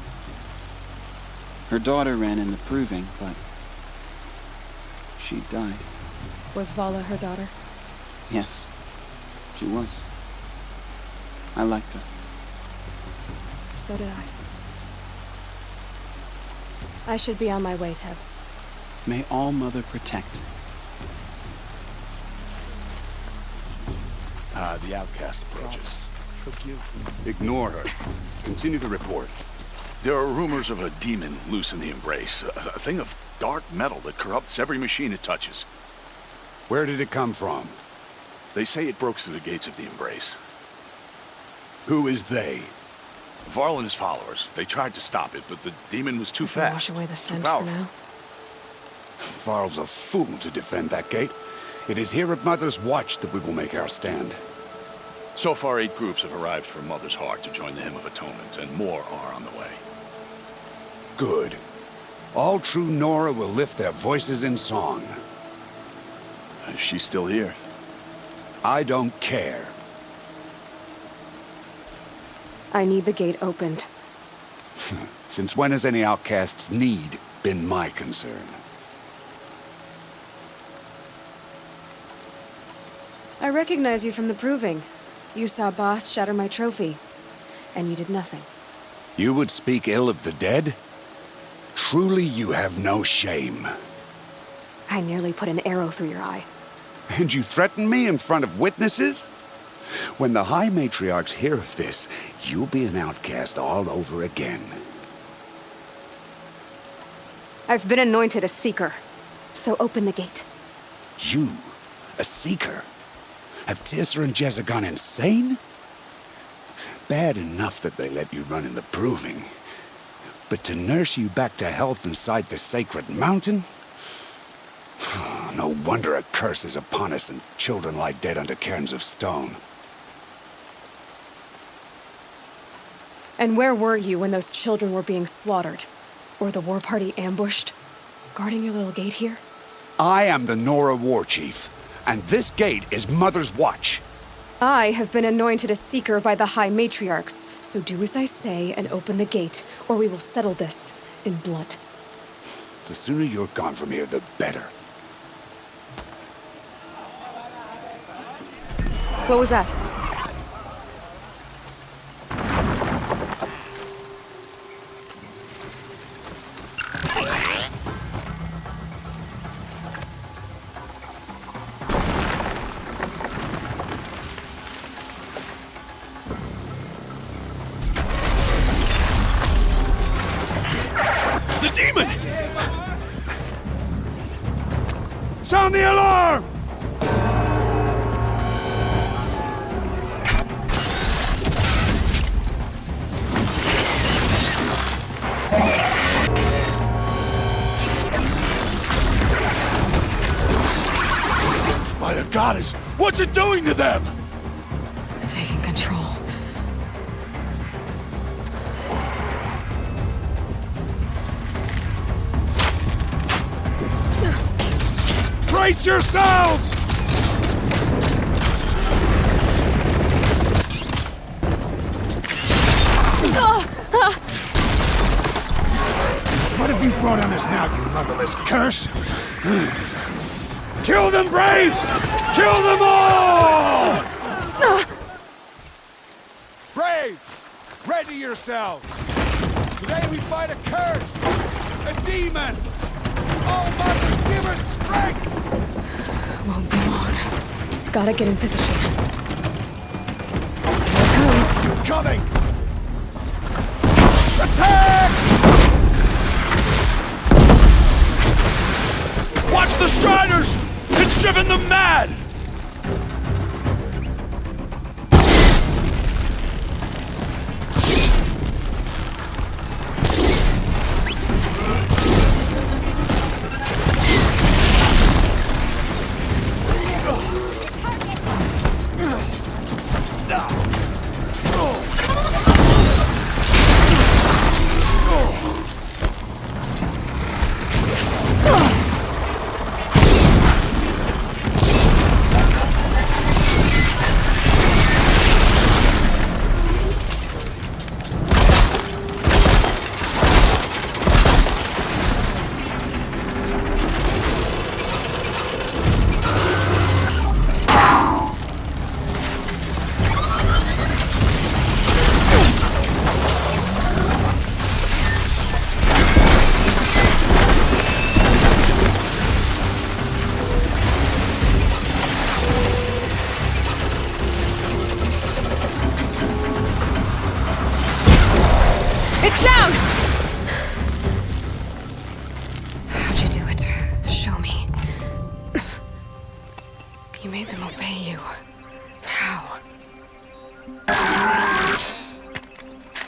Her daughter ran in the proving, but she died. Was Vala her daughter? Yes, she was. I liked her. So did I should be on my way, Teb. May All-Mother protect. The outcast approaches. Ignore her. Continue the report. There are rumors of a demon loose in the Embrace. A thing of dark metal that corrupts every machine it touches. Where did it come from? They say it broke through the gates of the Embrace. Who is they? Varl and his followers. They tried to stop it, but the demon was too fast. Wash away the stench for powerful. now. Varl's a fool to defend that gate. It is here at Mother's Watch that we will make our stand. So far, 8 groups have arrived from Mother's Heart to join the Hymn of Atonement, and more are on the way. Good. All true Nora will lift their voices in song. She's still here. I don't care. I need the gate opened. Since when has any outcast's need been my concern? I recognize you from the proving. You saw Boss shatter my trophy, and you did nothing. You would speak ill of the dead? Truly you have no shame. I nearly put an arrow through your eye. And you threaten me in front of witnesses? When the High Matriarchs hear of this, you'll be an outcast all over again. I've been anointed a Seeker, so open the gate. You? A Seeker? Have Tirsa and Jezza gone insane? Bad enough that they let you run in the proving. But to nurse you back to health inside the sacred mountain? No wonder a curse is upon us and children lie dead under cairns of stone. And where were you when those children were being slaughtered? Or the war party ambushed? Guarding your little gate here? I am the Nora War Chief, and this gate is Mother's Watch. I have been anointed a Seeker by the High Matriarchs, So do as I say and open the gate, or we will settle this in blood. The sooner you're gone from here, the better. What was that? The demon! Sound the alarm! By the goddess, what's it doing to them? Taking control. Brace yourselves! What have you brought on us now, you motherless curse? Kill them, Braves! Kill them all! Braves! Ready yourselves! Today we fight a curse! A demon! Oh, Mother, give her strength! Won't be long. Gotta get in position. Here it comes. Coming! Attack! Watch the Striders! It's driven them mad!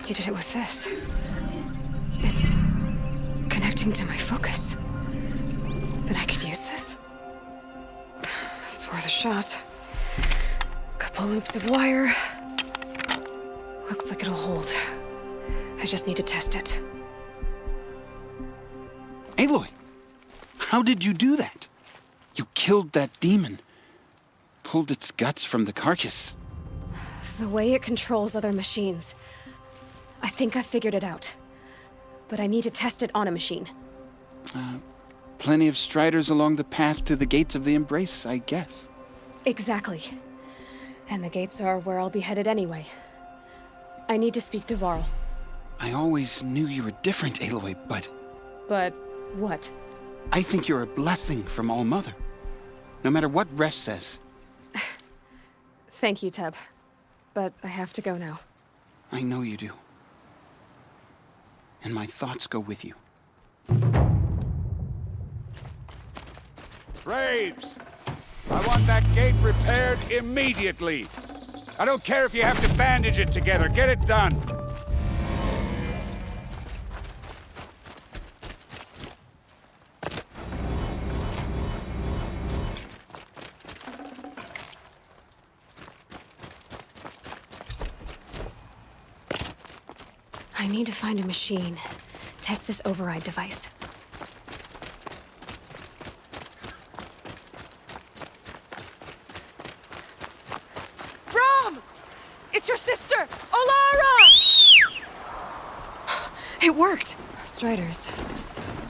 You did it with this. It's connecting to my focus. Then I could use this? It's worth a shot. Couple loops of wire. Looks like it'll hold. I just need to test it. Aloy, how did you do that? You killed that demon. Pulled its guts from the carcass. The way it controls other machines. I think I figured it out. But I need to test it on a machine. Plenty of striders along the path to the gates of the Embrace, I guess. Exactly. And the gates are where I'll be headed anyway. I need to speak to Varl. I always knew you were different, Aloy, but... But what? I think you're a blessing from All-Mother. No matter what Resh says. Thank you, Teb. But I have to go now. I know you do. And my thoughts go with you. Braves! I want that gate repaired immediately. I don't care if you have to bandage it together. Get it done. I need to find a machine. Test this override device. Rom! It's your sister, Olara! It worked! Striders.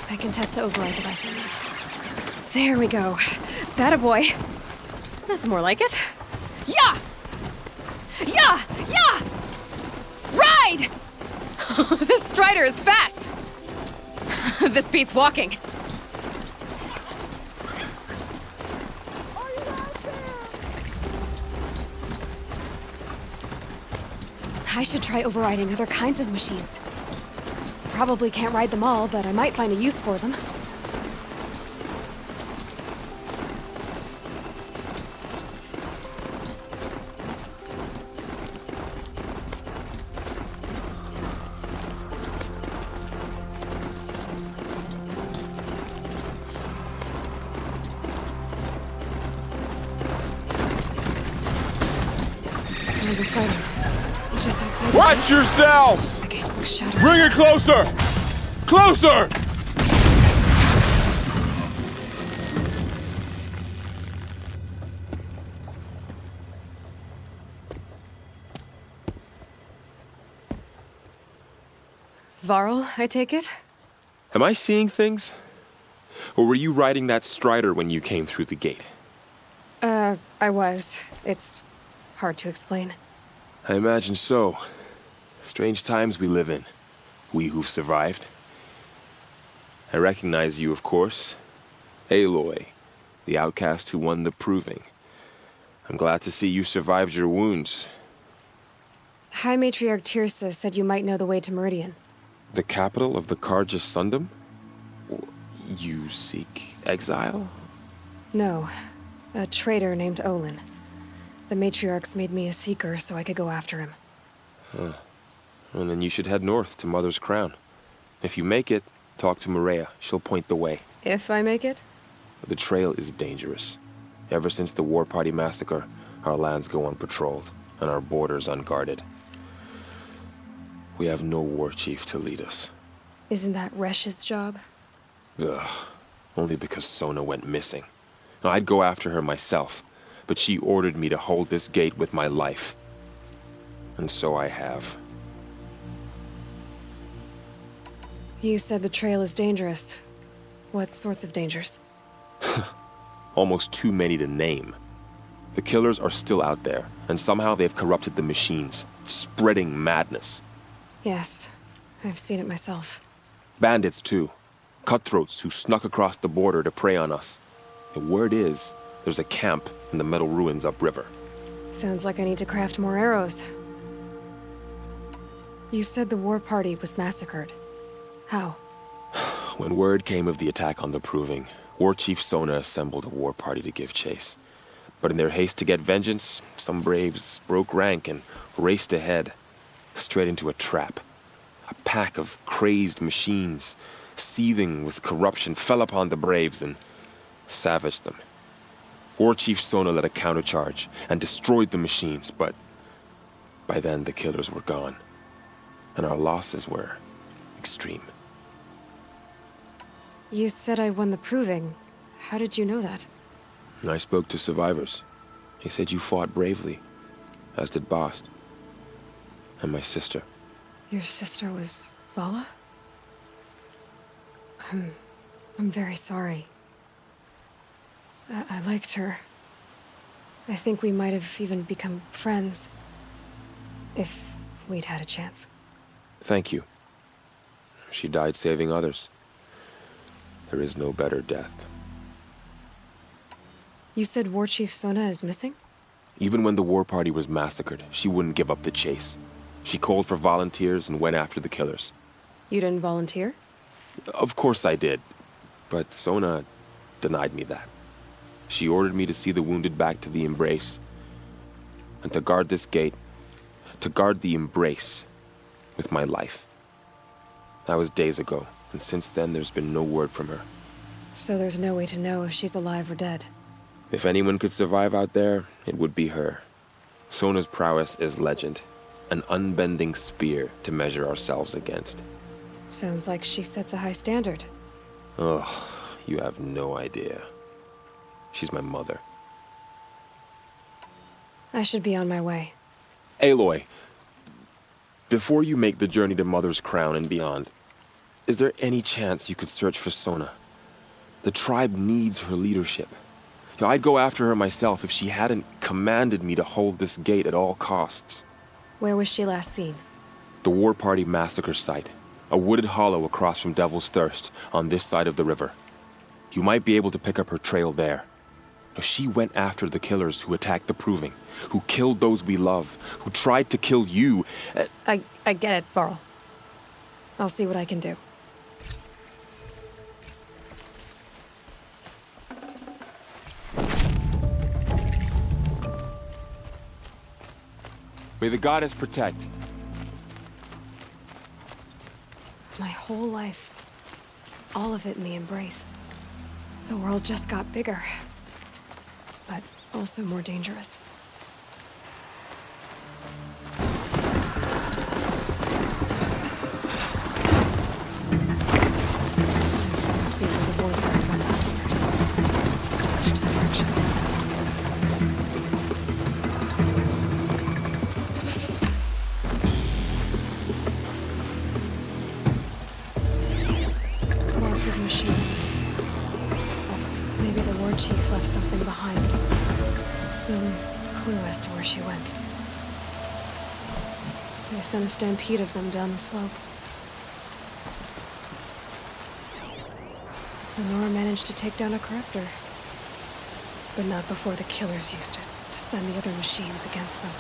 I can test the override device on them. There we go. That a boy. That's more like it. Yeah! Yeah! Yeah! Ride! This Strider is fast! This beats walking. I should try overriding other kinds of machines. Probably can't ride them all, but I might find a use for them. Sounds of fighting. Just outside. Watch yourselves! Against the shadow. Bring it closer! Closer! Varl, I take it? Am I seeing things? Or were you riding that Strider when you came through the gate? I was. It's hard to explain. I imagine so. Strange times we live in. We who've survived. I recognize you, of course. Aloy, the outcast who won the proving. I'm glad to see you survived your wounds. High Matriarch Tirsa said you might know the way to Meridian. The capital of the Carja Sundom? You seek exile? No. A traitor named Olin. The Matriarchs made me a seeker so I could go after him. Huh. Well, then you should head north to Mother's Crown. If you make it, talk to Maria. She'll point the way. If I make it? The trail is dangerous. Ever since the War Party massacre, our lands go unpatrolled, and our borders unguarded. We have no war chief to lead us. Isn't that Resh's job? Ugh. Only because Sona went missing. I'd go after her myself, but she ordered me to hold this gate with my life. And so I have. You said the trail is dangerous. What sorts of dangers? Almost too many to name. The killers are still out there, and somehow they've corrupted the machines, spreading madness. Yes, I've seen it myself. Bandits, too. Cutthroats who snuck across the border to prey on us. The word is, there's a camp in the metal ruins upriver. Sounds like I need to craft more arrows. You said the war party was massacred. How? When word came of the attack on the Proving, War Chief Sona assembled a war party to give chase. But in their haste to get vengeance, some braves broke rank and raced ahead, straight into a trap. A pack of crazed machines, seething with corruption, fell upon the braves and savaged them. War Chief Sona led a countercharge and destroyed the machines, but by then the killers were gone, and our losses were extreme. You said I won the Proving. How did you know that? I spoke to survivors. They said you fought bravely, as did Bast. And my sister. Your sister was Vala? I'm very sorry. I liked her. I think we might have even become friends. If we'd had a chance. Thank you. She died saving others. There is no better death. You said War Chief Sona is missing? Even when the war party was massacred, she wouldn't give up the chase. She called for volunteers and went after the killers. You didn't volunteer? Of course I did. But Sona denied me that. She ordered me to see the wounded back to the Embrace. And to guard this gate. To guard the Embrace. With my life. That was days ago. And since then, there's been no word from her. So there's no way to know if she's alive or dead. If anyone could survive out there, it would be her. Sona's prowess is legend. An unbending spear to measure ourselves against. Sounds like she sets a high standard. Oh, you have no idea. She's my mother. I should be on my way. Aloy, before you make the journey to Mother's Crown and beyond, Is there any chance you could search for Sona? The tribe needs her leadership. I'd go after her myself if she hadn't commanded me to hold this gate at all costs. Where was she last seen? The War Party massacre site. A wooded hollow across from Devil's Thirst, on this side of the river. You might be able to pick up her trail there. She went after the killers who attacked the Proving, who killed those we love, who tried to kill you. I get it, Varl. I'll see what I can do. May the goddess protect. My whole life. All of it in the embrace. The world just got bigger. But also more dangerous. This must be where the War Party got massacred. Such destruction. Lots of machines. Maybe the war chief left something behind. Some clue as to where she went. They sent a stampede of them down the slope. And Nora managed to take down a corruptor. But not before the killers used it to send the other machines against them.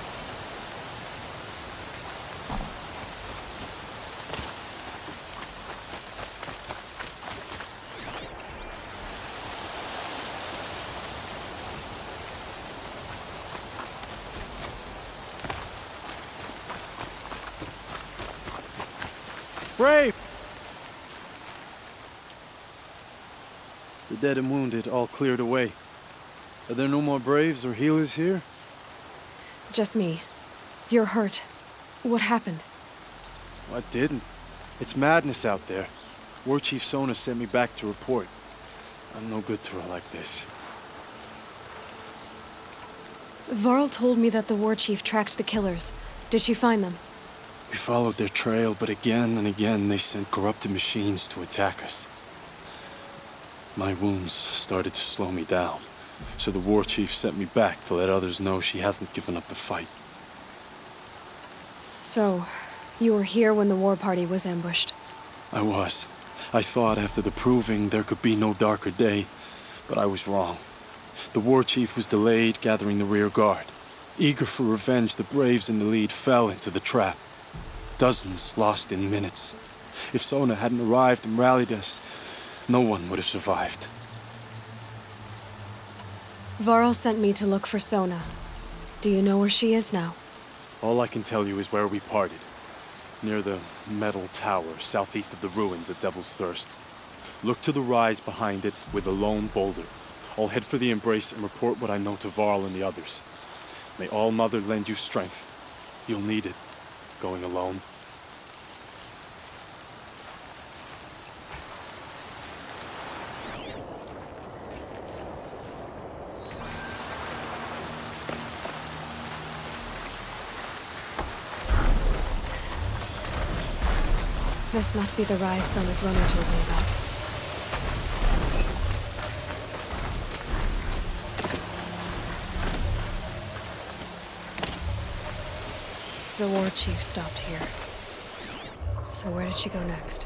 Brave! The dead and wounded all cleared away. Are there no more Braves or healers here? Just me. You're hurt. What happened? I didn't. It's madness out there. War Chief Sona sent me back to report. I'm no good to her like this. Varl told me that the war chief tracked the killers. Did she find them? We followed their trail, but again and again they sent corrupted machines to attack us. My wounds started to slow me down, so the war chief sent me back to let others know she hasn't given up the fight. So, you were here when the war party was ambushed? I was. I thought after the Proving there could be no darker day, but I was wrong. The war chief was delayed gathering the rear guard. Eager for revenge, the Braves in the lead fell into the trap. Dozens lost in minutes. If Sona hadn't arrived and rallied us, no one would have survived. Varl sent me to look for Sona. Do you know where she is now? All I can tell you is where we parted. Near the metal tower, southeast of the ruins at Devil's Thirst. Look to the rise behind it with a lone boulder. I'll head for the embrace and report what I know to Varl and the others. May All Mother lend you strength. You'll need it, going alone. This must be the rise Sona's runner told me about. The war chief stopped here. So where did she go next?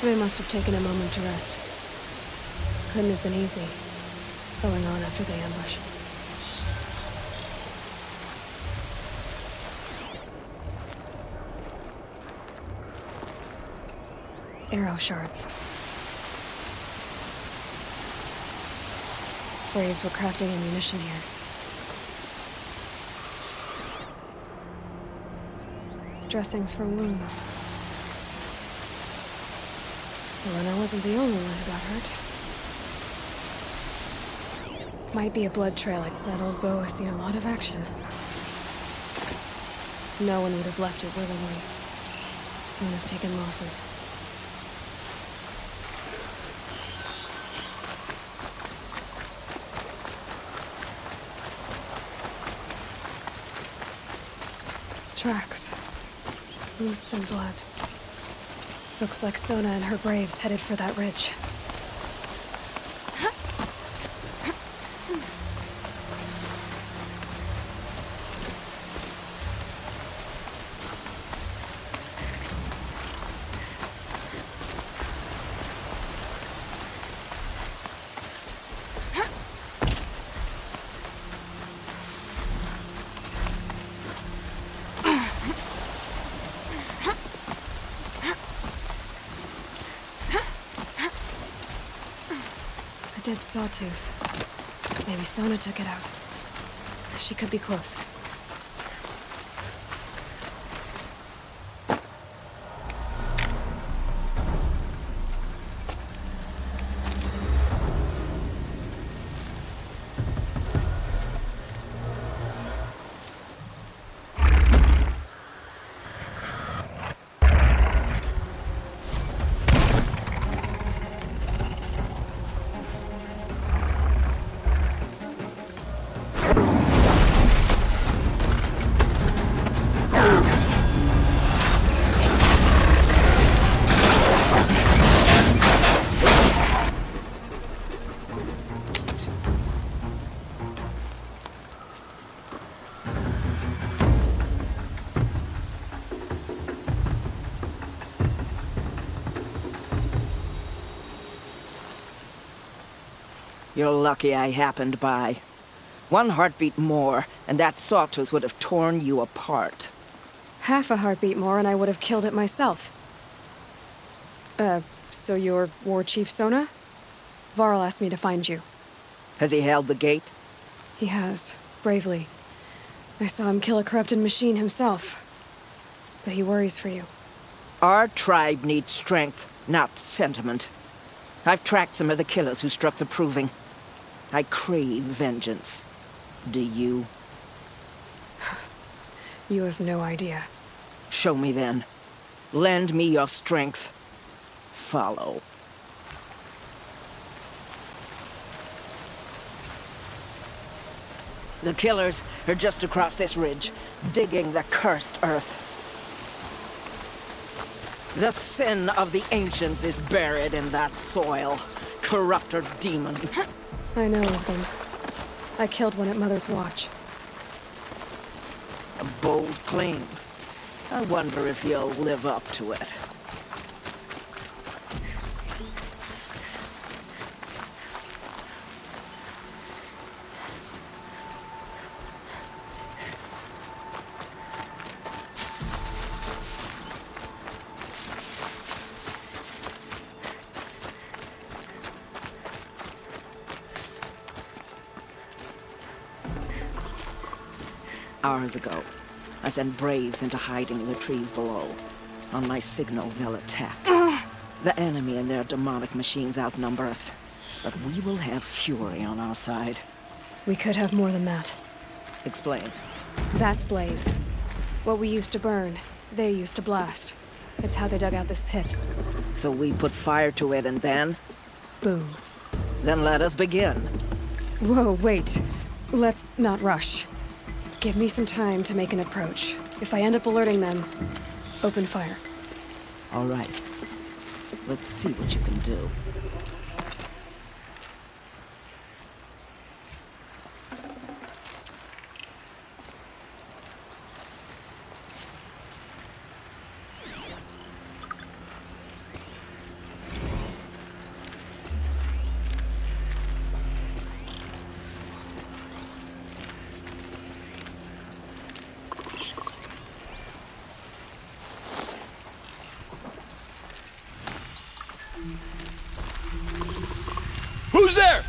They must have taken a moment to rest. Couldn't have been easy, going on after the ambush. Arrow shards. Braves were crafting ammunition here. Dressings for wounds. The runner wasn't the only one who got hurt. Might be a blood trail. That old bow has seen a lot of action. No one would have left it willingly. Sona's taken losses. Tracks. Roots and blood. Looks like Sona and her braves headed for that ridge. A dead sawtooth. Maybe Sona took it out. She could be close. You're lucky I happened by. One heartbeat more, and that sawtooth would have torn you apart. Half a heartbeat more and I would have killed it myself. So you're War Chief Sona? Varl asked me to find you. Has he held the gate? He has, bravely. I saw him kill a corrupted machine himself. But he worries for you. Our tribe needs strength, not sentiment. I've tracked some of the killers who struck the Proving. I crave vengeance. Do you? You have no idea. Show me then. Lend me your strength. Follow. The killers are just across this ridge, digging the cursed earth. The sin of the ancients is buried in that soil. Corrupter demons. I know of them. I killed one at Mother's Watch. A bold claim. I wonder if you'll live up to it. Hours ago, I sent braves into hiding in the trees below. On my signal, they'll attack. The enemy and their demonic machines outnumber us. But we will have fury on our side. We could have more than that. Explain. That's Blaze. What we used to burn, they used to blast. It's how they dug out this pit. So we put fire to it and then? Boom. Then let us begin. Whoa, wait. Let's not rush. Give me some time to make an approach. If I end up alerting them, open fire. All right. Let's see what you can do. Who's there?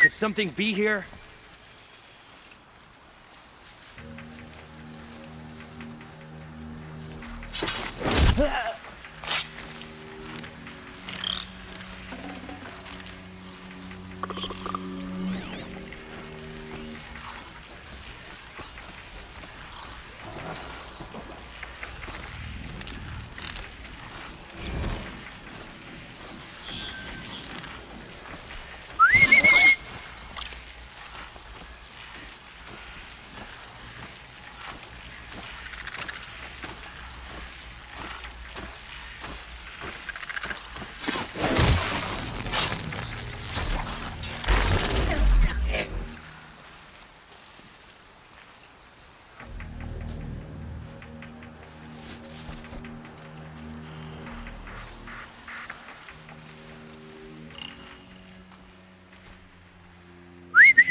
Could something be here?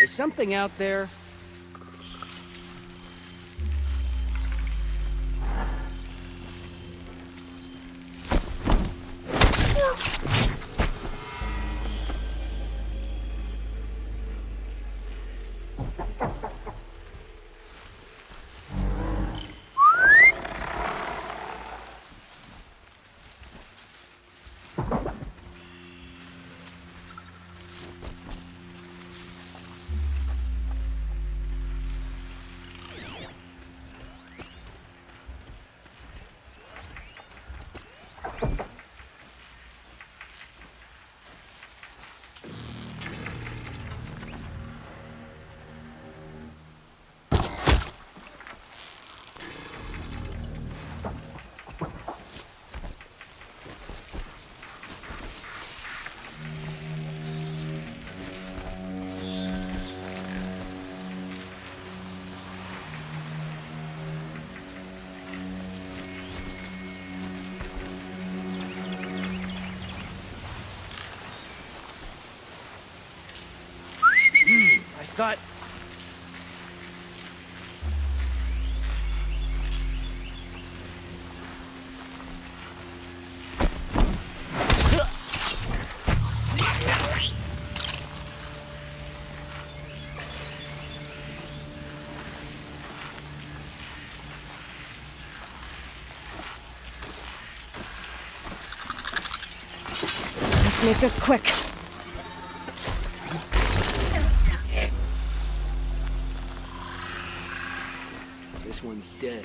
Is something out there? I thought... Let's make this quick. This one's dead.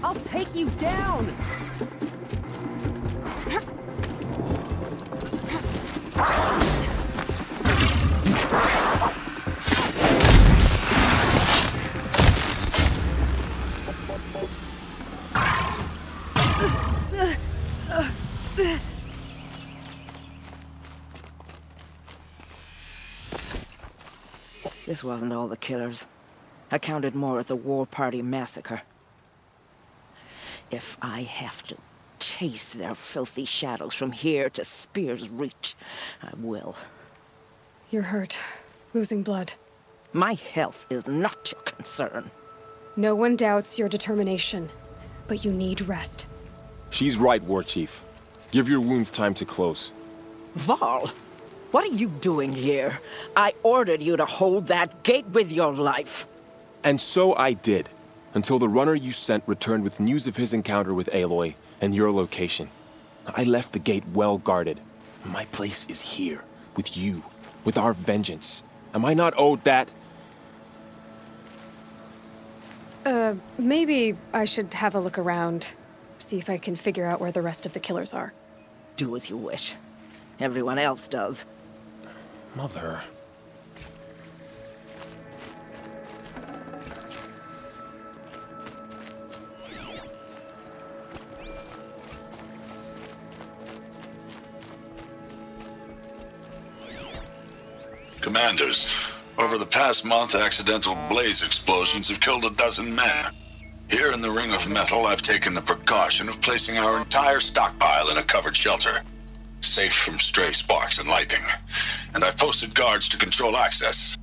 I'll take you down! This wasn't all the killers. I counted more at the War Party massacre. If I have to chase their filthy shadows from here to Spear's Reach, I will. You're hurt. Losing blood. My health is not your concern. No one doubts your determination, but you need rest. She's right, War Chief. Give your wounds time to close. Val, what are you doing here? I ordered you to hold that gate with your life. And so I did, until the runner you sent returned with news of his encounter with Aloy and your location. I left the gate well guarded. My place is here, with you, with our vengeance. Am I not owed that? Maybe I should have a look around. See if I can figure out where the rest of the killers are. Do as you wish. Everyone else does. Mother... Commanders, over the past month, accidental blaze explosions have killed 12 men. Here in the Ring of Metal, I've taken the precaution of placing our entire stockpile in a covered shelter, safe from stray sparks and lightning, and I've posted guards to control access.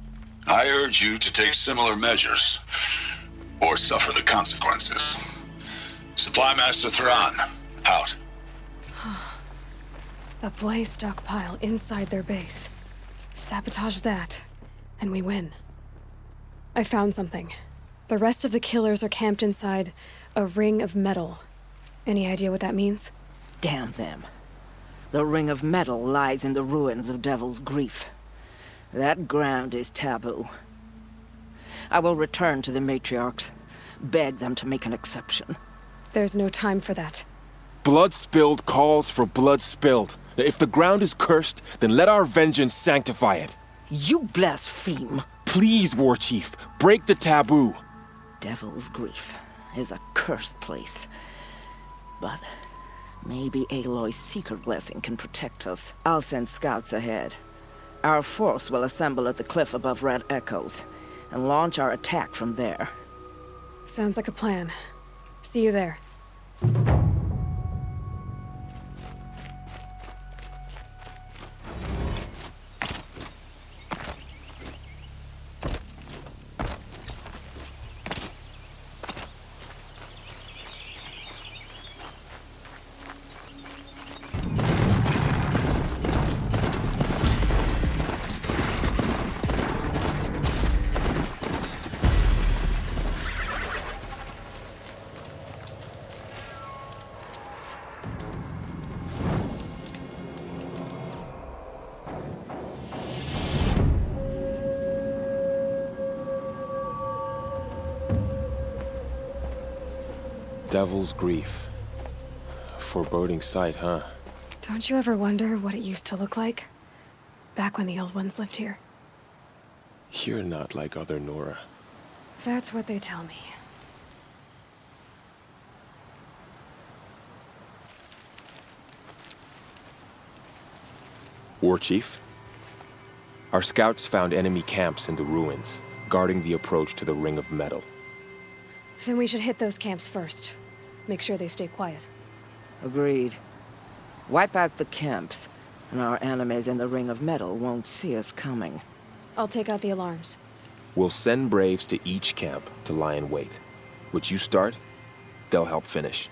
I urge you to take similar measures, or suffer the consequences. Supply Master Thran, out. A blaze stockpile inside their base. Sabotage that. and we win. I found something. The rest of the killers are camped inside a ring of metal. Any idea what that means? Damn them. The ring of metal lies in the ruins of Devil's Grief. That ground is taboo. I will return to the matriarchs, beg them to make an exception. There's no time for that. Blood spilled calls for blood spilled. If the ground is cursed, then let our vengeance sanctify it. You blaspheme. Please, War Chief, break the taboo. Devil's Grief is a cursed place. But maybe Aloy's secret blessing can protect us. I'll send scouts ahead. Our force will assemble at the cliff above Red Echoes and launch our attack from there. Sounds like a plan. See you there. Devil's Grief. Foreboding sight, huh? Don't you ever wonder what it used to look like? Back when the old ones lived here. You're not like other Nora. That's what they tell me. War Chief? Our scouts found enemy camps in the ruins, guarding the approach to the Ring of Metal. Then we should hit those camps first. Make sure they stay quiet. Agreed. Wipe out the camps, and our enemies in the Ring of Metal won't see us coming. I'll take out the alarms. We'll send Braves to each camp to lie in wait. Which you start, they'll help finish.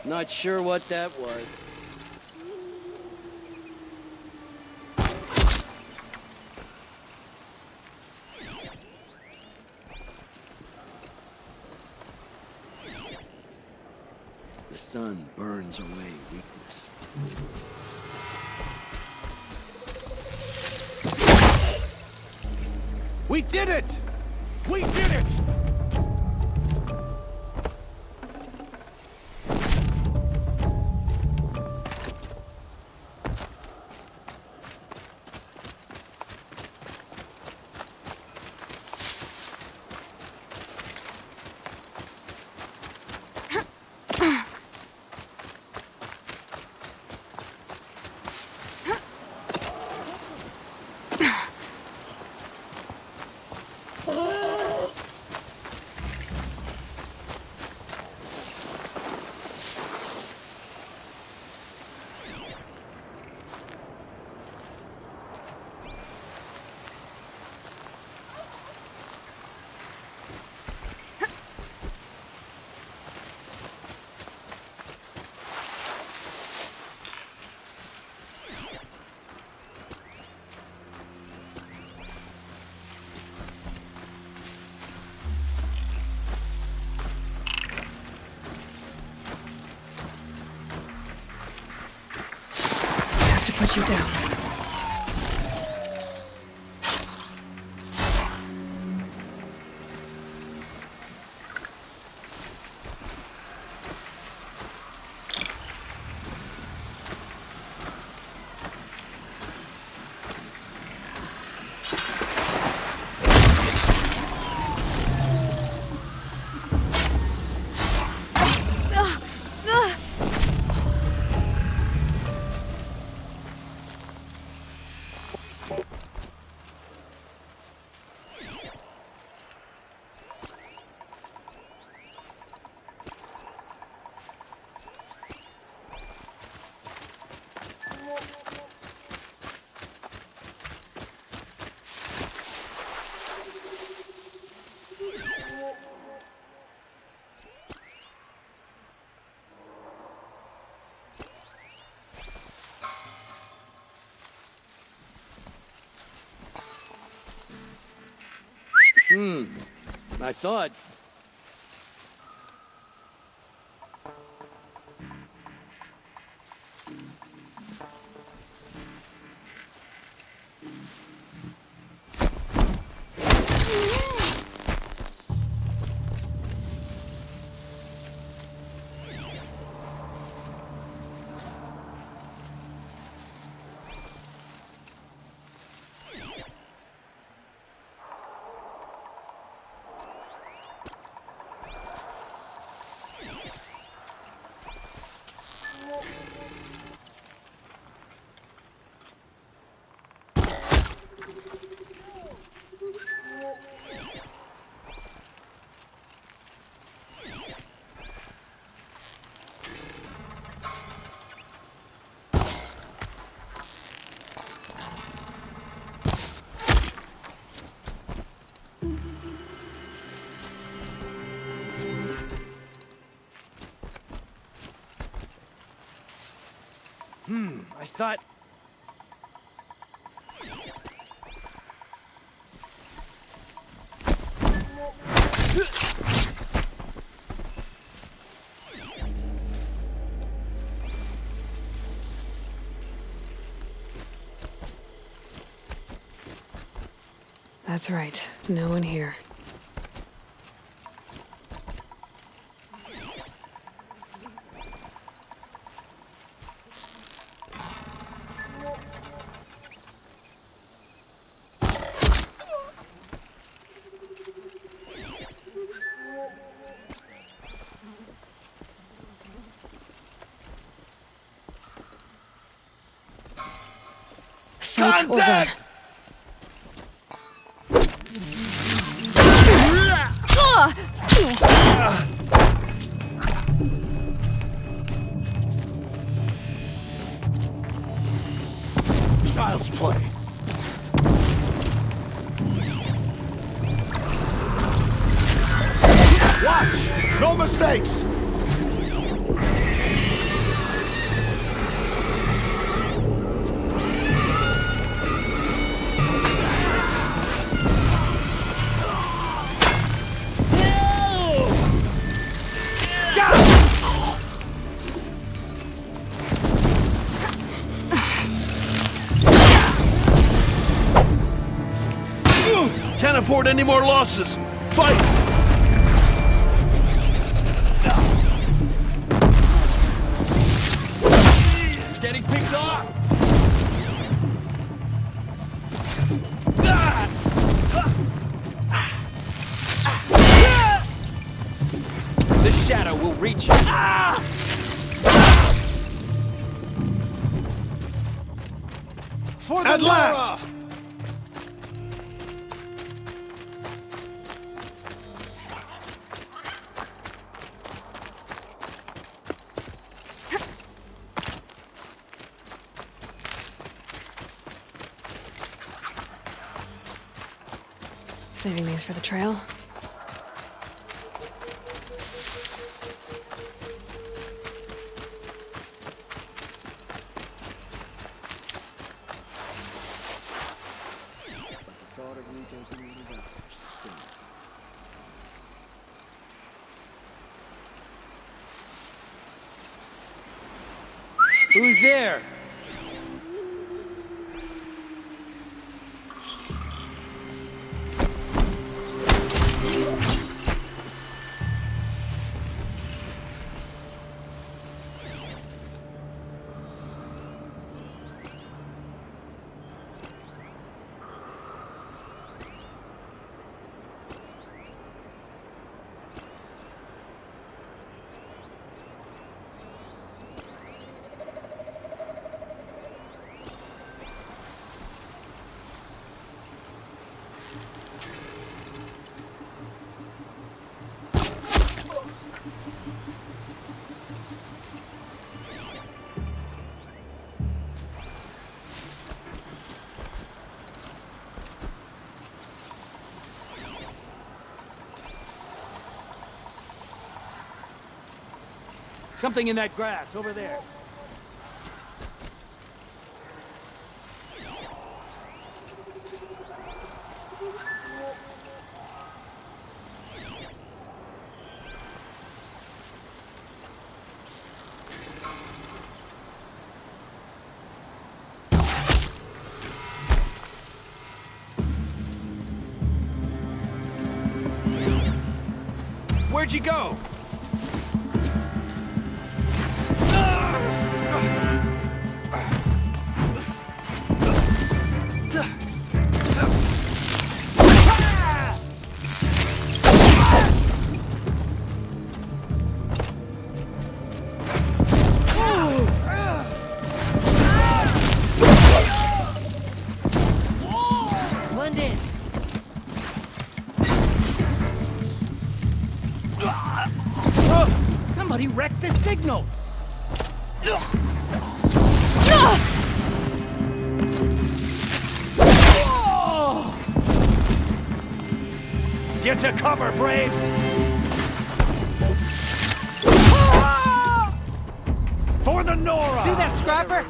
Not sure what that was. The sun burns away weakness. We did it! We did it! Put you down. I thought... I thought... That's right. No one here. Contact! Child's play. Watch! No mistakes! Can't afford any more losses. Fight! Getting picked off! The shadow will reach you. For the At last! Saving these for the trail. Who's there? Something in that grass, over there. Where'd you go? Somebody wrecked the signal! Get to cover, Braves! For the Nora! See that scrapper?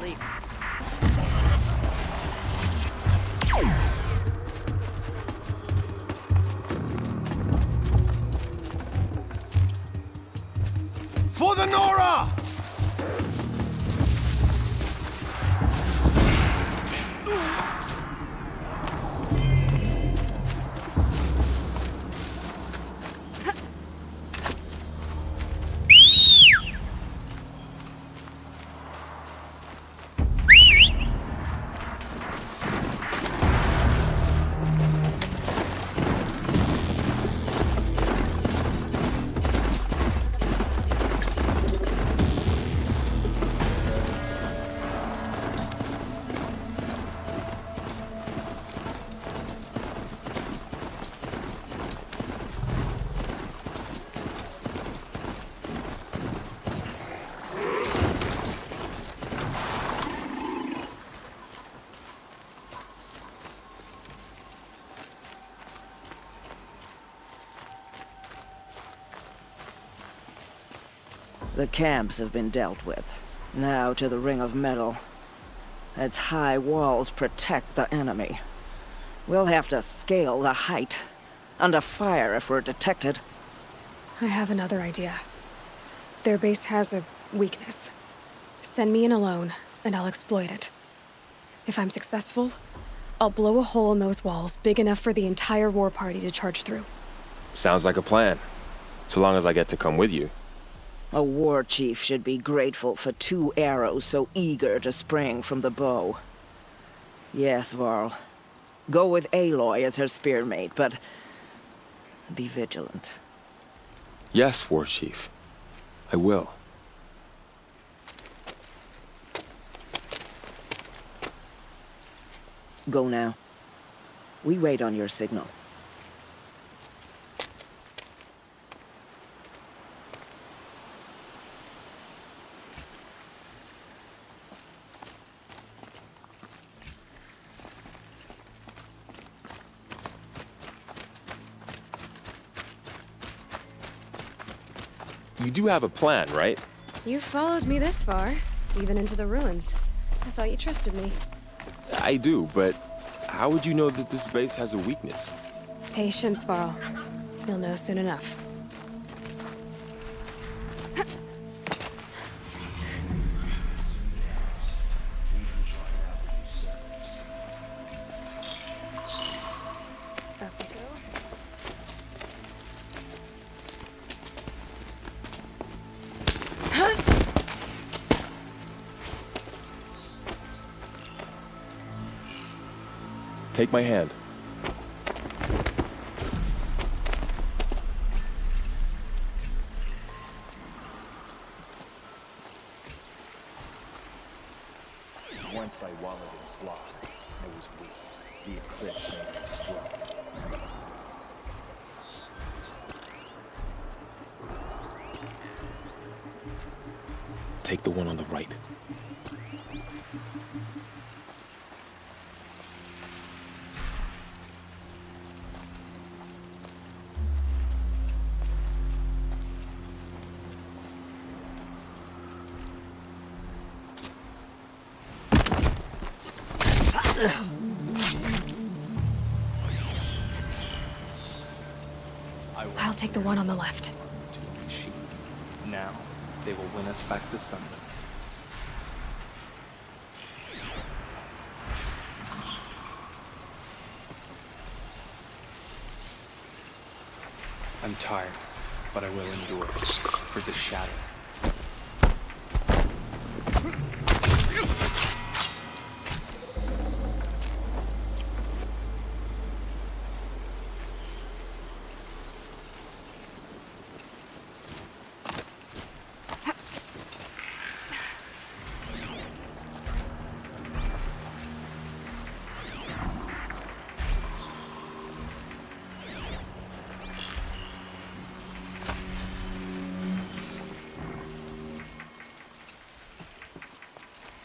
For the Nora! The camps have been dealt with. Now to the Ring of Metal. Its high walls protect the enemy. We'll have to scale the height. Under fire if we're detected. I have another idea. Their base has a weakness. Send me in alone, and I'll exploit it. If I'm successful, I'll blow a hole in those walls big enough for the entire war party to charge through. Sounds like a plan. So long as I get to come with you. A war chief should be grateful for 2 arrows so eager to spring from the bow. Yes, Varl. Go with Aloy as her spearmate, but be vigilant. Yes, War Chief. I will. Go now. We wait on your signal. You do have a plan, right? You followed me this far, even into the ruins. I thought you trusted me. I do, but how would you know that this base has a weakness? Patience, Varl. You'll know soon enough. Up we go. Take my hand. Once I wallowed in sloth, I was weak. The eclipse made me strong. Take the one on the right. I'll take the one on the left. Now, they will win us back the sun. I'm tired, but I will endure for the shadow.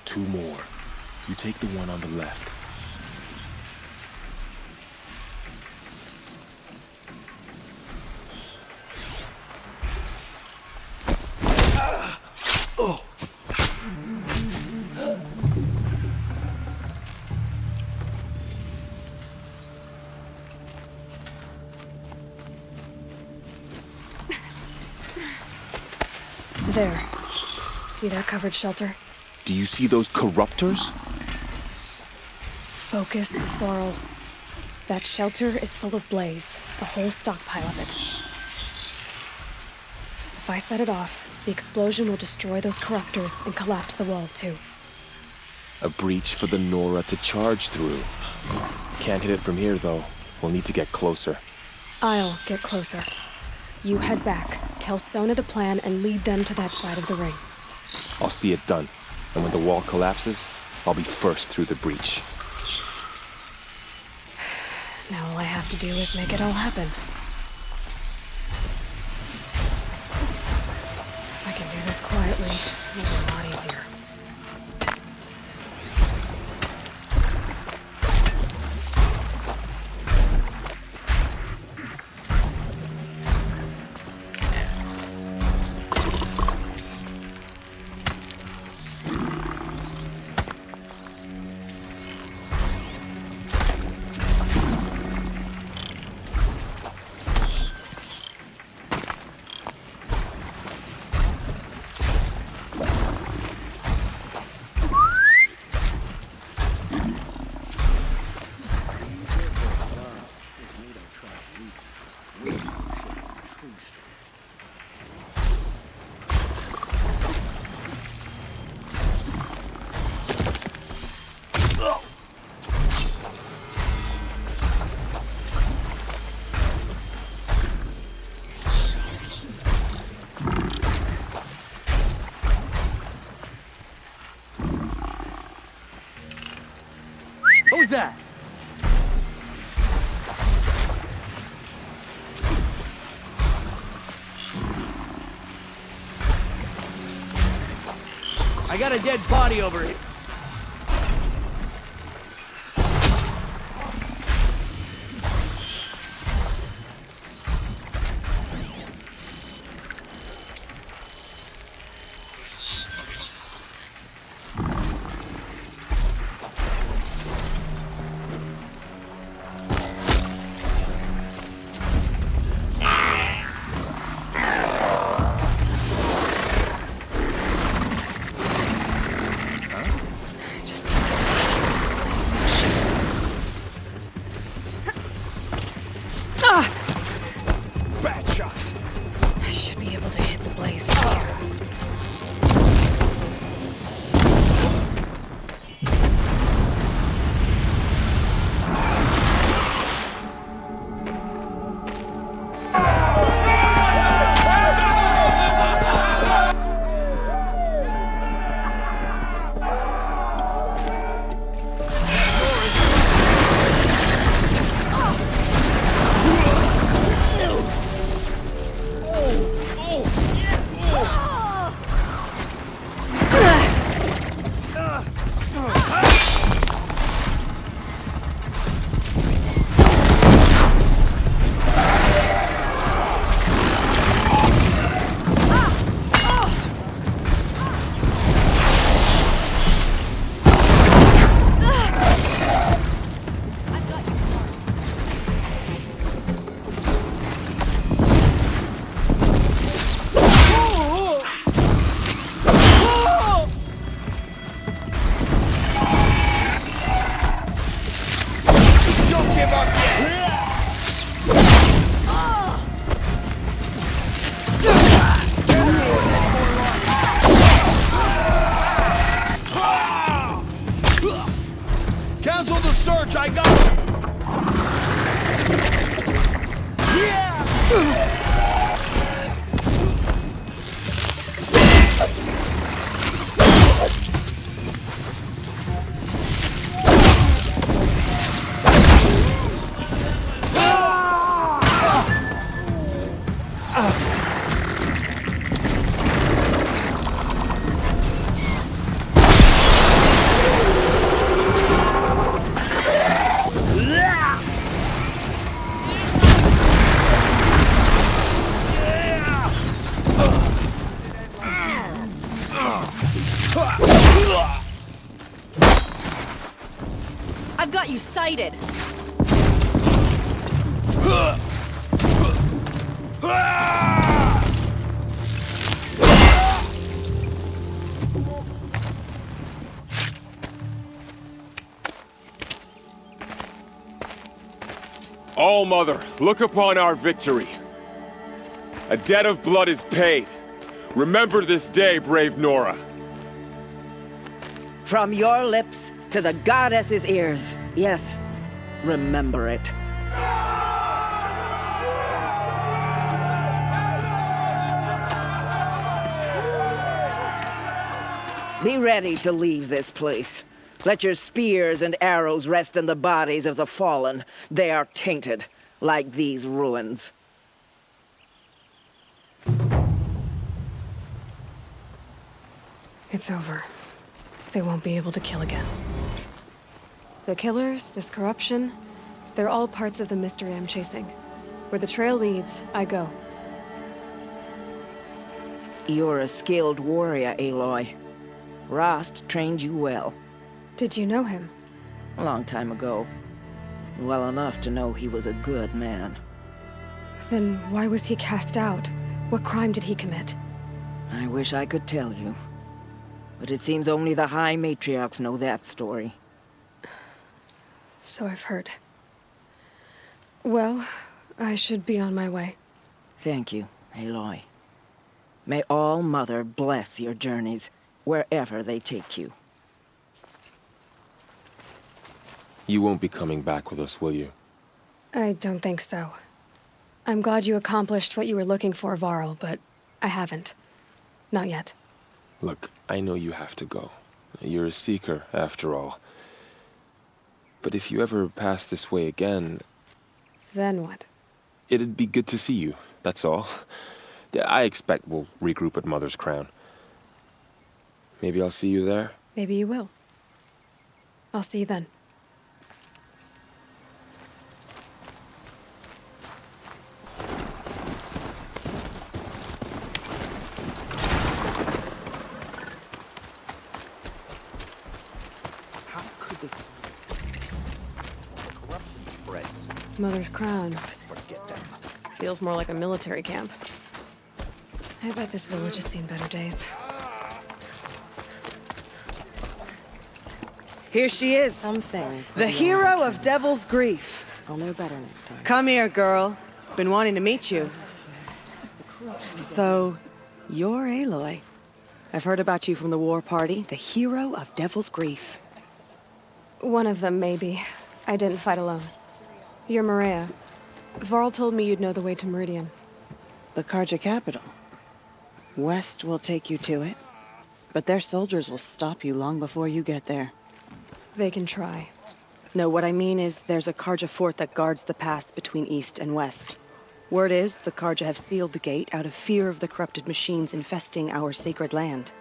Two more. You take the one on the left. There. See that covered shelter? Do you see those corruptors? Focus, Varl. That shelter is full of blaze, a whole stockpile of it. If I set it off, the explosion will destroy those corruptors and collapse the wall, too. A breach for the Nora to charge through. Can't hit it from here, though. We'll need to get closer. I'll get closer. You head back, tell Sona the plan, and lead them to that side of the ring. I'll see it done. And when the wall collapses, I'll be first through the breach. Now all I have to do is make it all happen. If I can do this quietly, it'll be a lot easier. was that? I got a dead body over here. Cancel the search, I got it! I've got you sighted. All-Mother, look upon our victory. A debt of blood is paid. Remember this day, brave Nora. From your lips to the goddess's ears. Yes, remember it. Be ready to leave this place. Let your spears and arrows rest in the bodies of the fallen. They are tainted, like these ruins. It's over. They won't be able to kill again. The killers, this corruption, they're all parts of the mystery I'm chasing. Where the trail leads, I go. You're a skilled warrior, Aloy. Rost trained you well. Did you know him? A long time ago. Well enough to know he was a good man. Then why was he cast out? What crime did he commit? I wish I could tell you. But it seems only the High Matriarchs know that story. So I've heard. Well, I should be on my way. Thank you, Aloy. May All-Mother bless your journeys, wherever they take you. You won't be coming back with us, will you? I don't think so. I'm glad you accomplished what you were looking for, Varl, but I haven't. Not yet. Look, I know you have to go. You're a seeker, after all. But if you ever pass this way again, Then what? it'd be good to see you, that's all. I expect we'll regroup at Mother's Crown. Maybe I'll see you there? Maybe you will. I'll see you then. How could they... Corruption spreads. Mother's Crown. Let's forget them. Feels more like a military camp. I bet this village has seen better days. Here she is. Some things. The hero of Devil's Grief. I'll know better next time. Come here, girl. Been wanting to meet you. So, you're Aloy. I've heard about you from the war party, the hero of Devil's Grief. One of them, maybe. I didn't fight alone. You're Maria. Varl told me you'd know the way to Meridian. The Karja capital. West will take you to it, but their soldiers will stop you long before you get there. They can try. No, what I mean is there's a Karja fort that guards the pass between East and West. Word is the Karja have sealed the gate out of fear of the corrupted machines infesting our sacred land.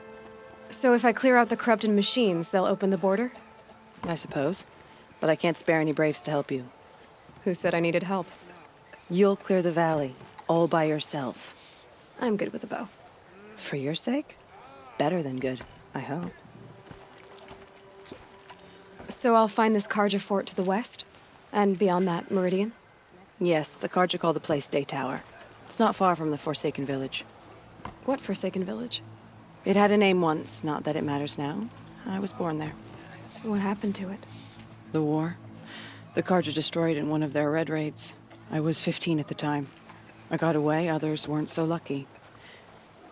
So if I clear out the corrupted machines, they'll open the border? I suppose. But I can't spare any braves to help you. Who said I needed help? You'll clear the valley, all by yourself. I'm good with a bow. For your sake? Better than good, I hope. So I'll find this Karja fort to the west? And beyond that, Meridian? Yes, the Karja call the place Day Tower. It's not far from the Forsaken Village. What Forsaken Village? It had a name once, not that it matters now. I was born there. What happened to it? The war. The Karja destroyed in one of their red raids. I was 15 at the time. I got away, others weren't so lucky.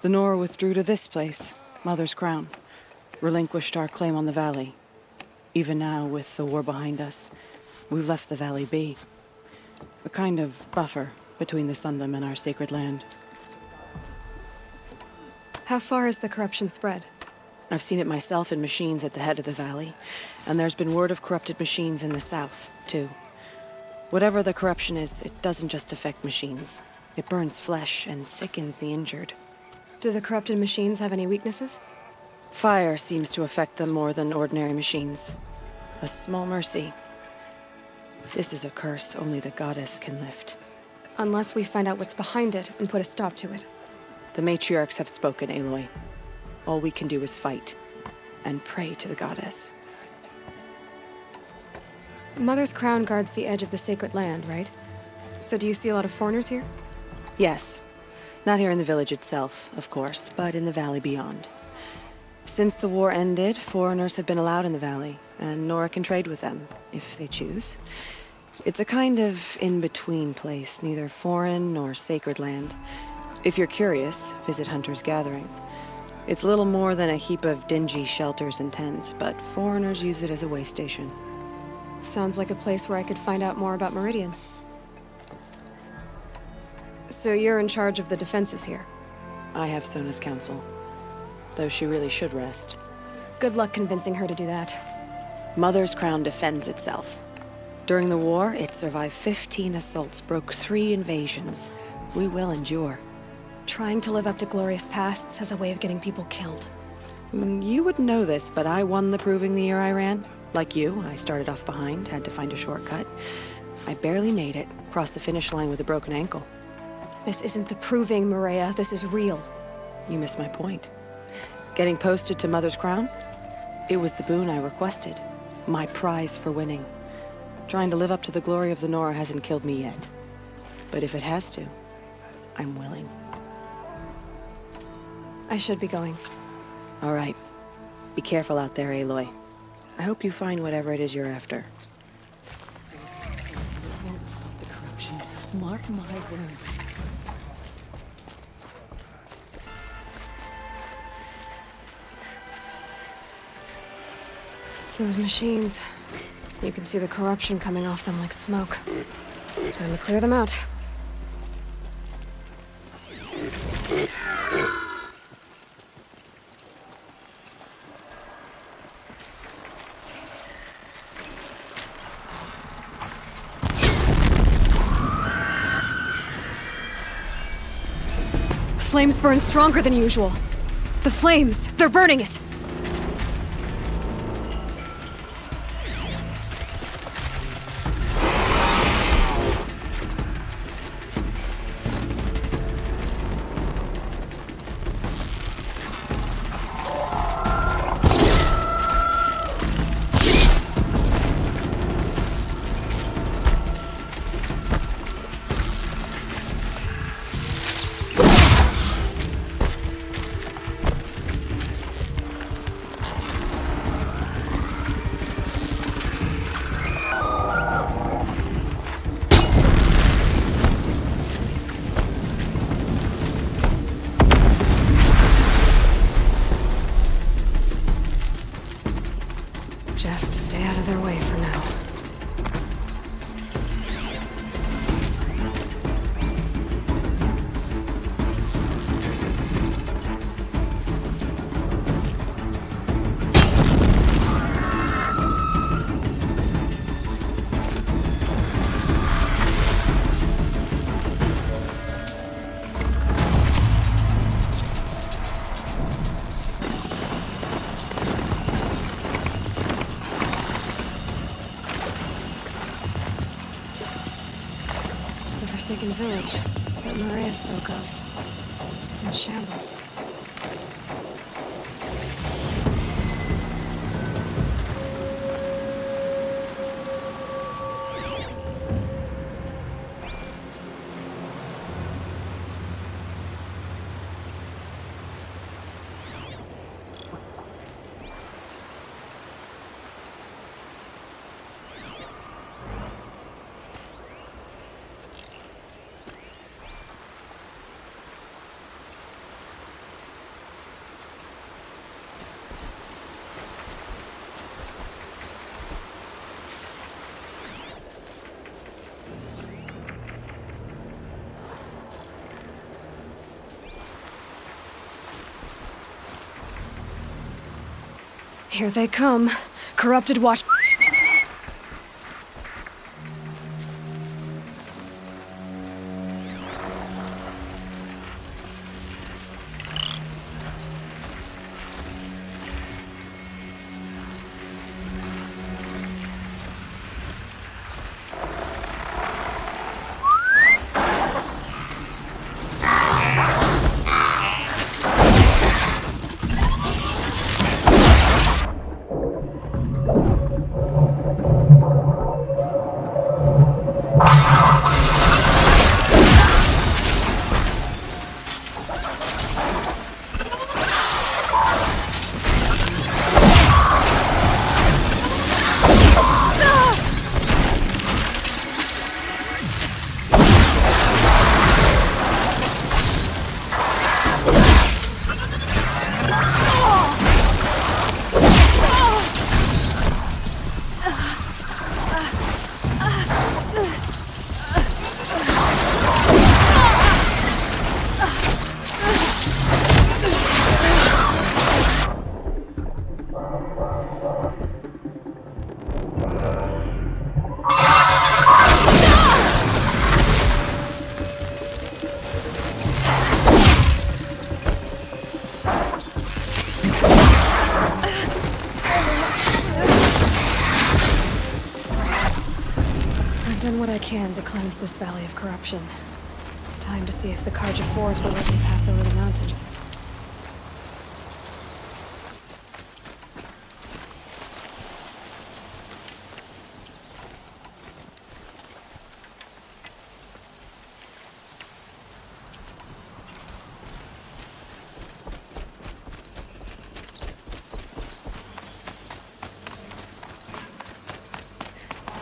The Nora withdrew to this place, Mother's Crown. Relinquished our claim on the valley. Even now, with the war behind us, we've left the valley be. A kind of buffer between the Sundom and our sacred land. How far has the corruption spread? I've seen it myself in machines at the head of the valley, and there's been word of corrupted machines in the south, too. Whatever the corruption is, it doesn't just affect machines. It burns flesh and sickens the injured. Do the corrupted machines have any weaknesses? Fire seems to affect them more than ordinary machines. A small mercy. This is a curse only the goddess can lift. Unless we find out what's behind it and put a stop to it. The matriarchs have spoken, Aloy. All we can do is fight, and pray to the goddess. Mother's Crown guards the edge of the sacred land, right? So do you see a lot of foreigners here? Yes. Not here in the village itself, of course, but in the valley beyond. Since the war ended, foreigners have been allowed in the valley, and Nora can trade with them, if they choose. It's a kind of in-between place, neither foreign nor sacred land. If you're curious, visit Hunter's Gathering. It's little more than a heap of dingy shelters and tents, but foreigners use it as a way station. Sounds like a place where I could find out more about Meridian. So you're in charge of the defenses here? I have Sona's counsel. Though she really should rest. Good luck convincing her to do that. Mother's Crown defends itself. During the war, it survived 15 assaults, broke 3 invasions. We will endure. Trying to live up to glorious pasts has a way of getting people killed. You would know this, but I won the proving the year I ran. Like you, I started off behind, had to find a shortcut. I barely made it, crossed the finish line with a broken ankle. This isn't the proving, Maria. This is real. You missed my point. Getting posted to Mother's Crown? It was the boon I requested. My prize for winning. Trying to live up to the glory of the Nora hasn't killed me yet. But if it has to, I'm willing. I should be going. All right. Be careful out there, Aloy. I hope you find whatever it is you're after. Won't stop the corruption. Mark my words. Those machines. You can see the corruption coming off them like smoke. Time to clear them out. flames burn stronger than usual. The flames, they're burning it. Just stay out of their way for now. Forsaken village that Maria spoke of. It's in shambles. Here they come. Corrupted watch. I can to cleanse this valley of corruption. Time to see if the Grave-Hoard will let me pass over the mountains.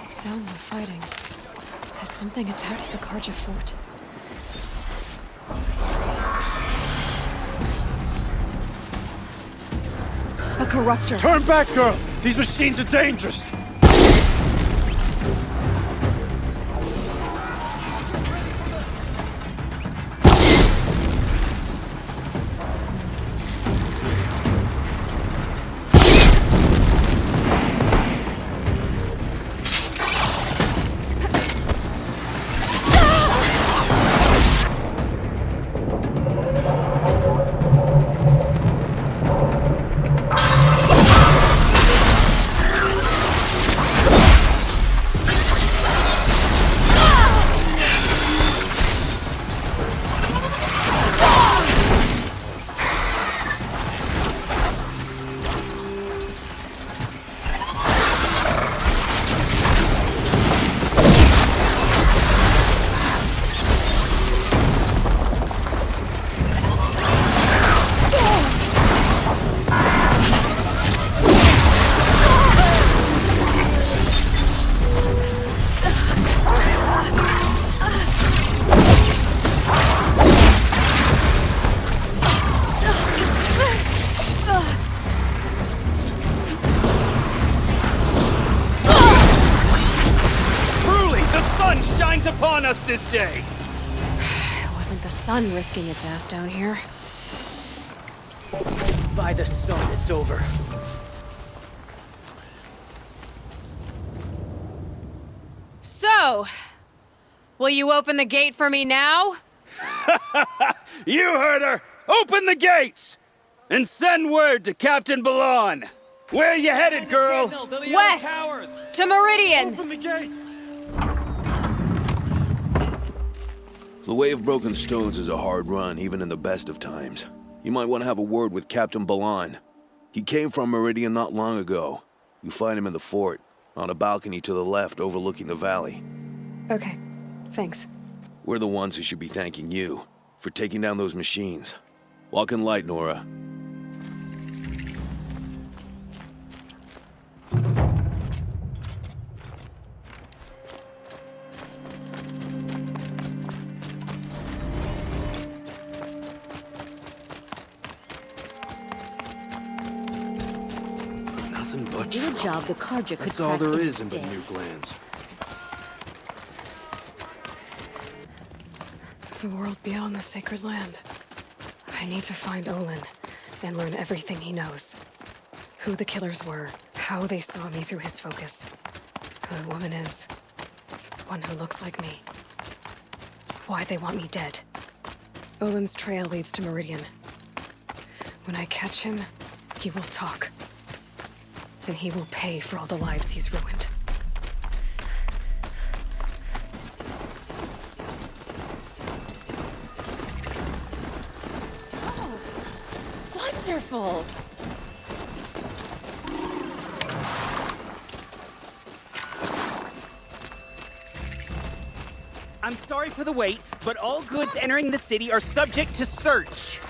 Sounds of fighting. Has something attacked the Grave-Hoard? A corruptor! Turn back, girl! These machines are dangerous! shines upon us this day. It wasn't the sun risking its ass down here. By the sun, it's over. So, will you open the gate for me now? You heard her! Open the gates! And send word to Captain Balon. Where are you headed, girl? West! To Meridian! Open the gates! The way of broken stones is a hard run, even in the best of times. You might want to have a word with Captain Balon. He came from Meridian not long ago. You find him in the fort, on a balcony to the left overlooking the valley. Okay, thanks. We're the ones who should be thanking you for taking down those machines. Walk in light, Nora. Nothing but Good job, the Karja could That's all crack there any is in the day. new glands. The world beyond the sacred land. I need to find Olin and learn everything he knows. Who the killers were, how they saw me through his focus, who the woman is, the one who looks like me, why they want me dead. Olin's trail leads to Meridian. When I catch him, he will talk. And he will pay for all the lives he's ruined. Wonderful! I'm sorry for the wait, but all goods entering the city are subject to search.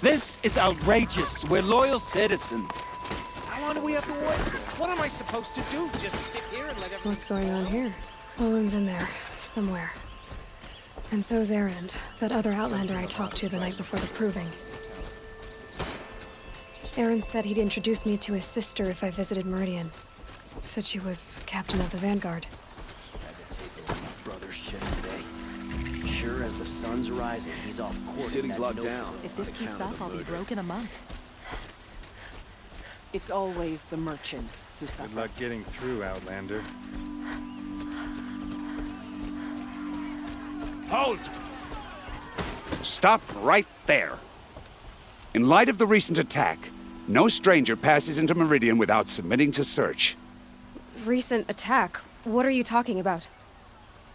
This is outrageous. We're loyal citizens. How long do we have to wait? What am I supposed to do? Just sit here and let everything... What's going on here? Olin's in there, somewhere. And so's Erend, that other Outlander I talked to the night before the proving. Erend said he'd introduce me to his sister if I visited Meridian. Said she was captain of the Vanguard. Had to take over my brother's shift today. Sure as the sun's rising, he's off court. City's locked down. If this keeps up, I'll be broke in a month. It's always the merchants who Good suffer. luck getting through, Outlander. Hold! Stop right there. In light of the recent attack, no stranger passes into Meridian without submitting to search. Recent attack? What are you talking about?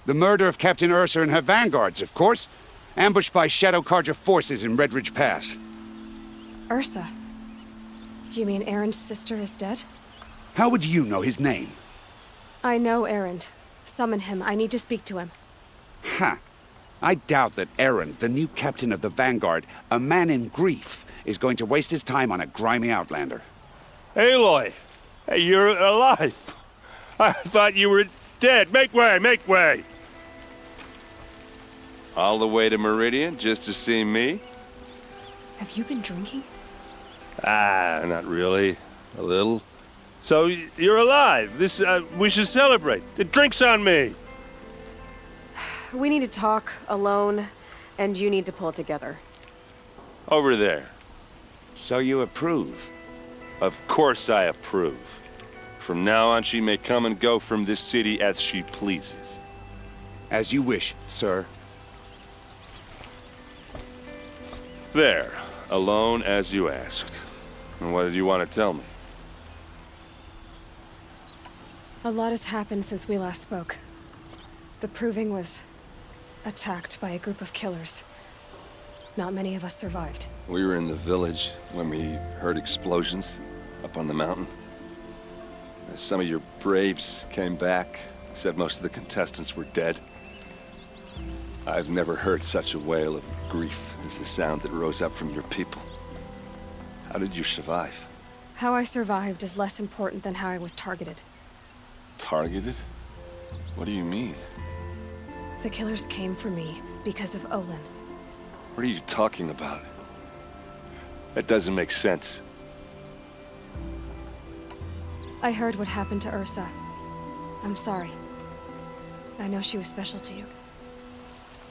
The murder of Captain Ursa and her vanguards, of course. Ambushed by Shadow Karja forces in Red Ridge Pass. Ursa? You mean Erend's sister is dead? How would you know his name? I know Erend. Summon him. I need to speak to him. Ha! I doubt that Erend, the new captain of the Vanguard, a man in grief, is going to waste his time on a grimy outlander. Aloy! Hey, you're alive! I thought you were dead. Make way, make way! All the way to Meridian just to see me? Have you been drinking? Ah, not really. A little. So, you're alive. This, we should celebrate. The drink's on me. We need to talk, alone, and you need to pull it together. Over there. So you approve? Of course I approve. From now on, she may come and go from this city as she pleases. As you wish, sir. There. Alone as you asked. And what did you want to tell me? A lot has happened since we last spoke. The Proving was attacked by a group of killers. Not many of us survived. We were in the village when we heard explosions up on the mountain. Some of your braves came back, said most of the contestants were dead. I've never heard such a wail of grief as the sound that rose up from your people. How did you survive? How I survived is less important than how I was targeted. Targeted? What do you mean? The killers came for me because of Olin. What are you talking about? That doesn't make sense. I heard what happened to Ursa. I'm sorry. I know she was special to you.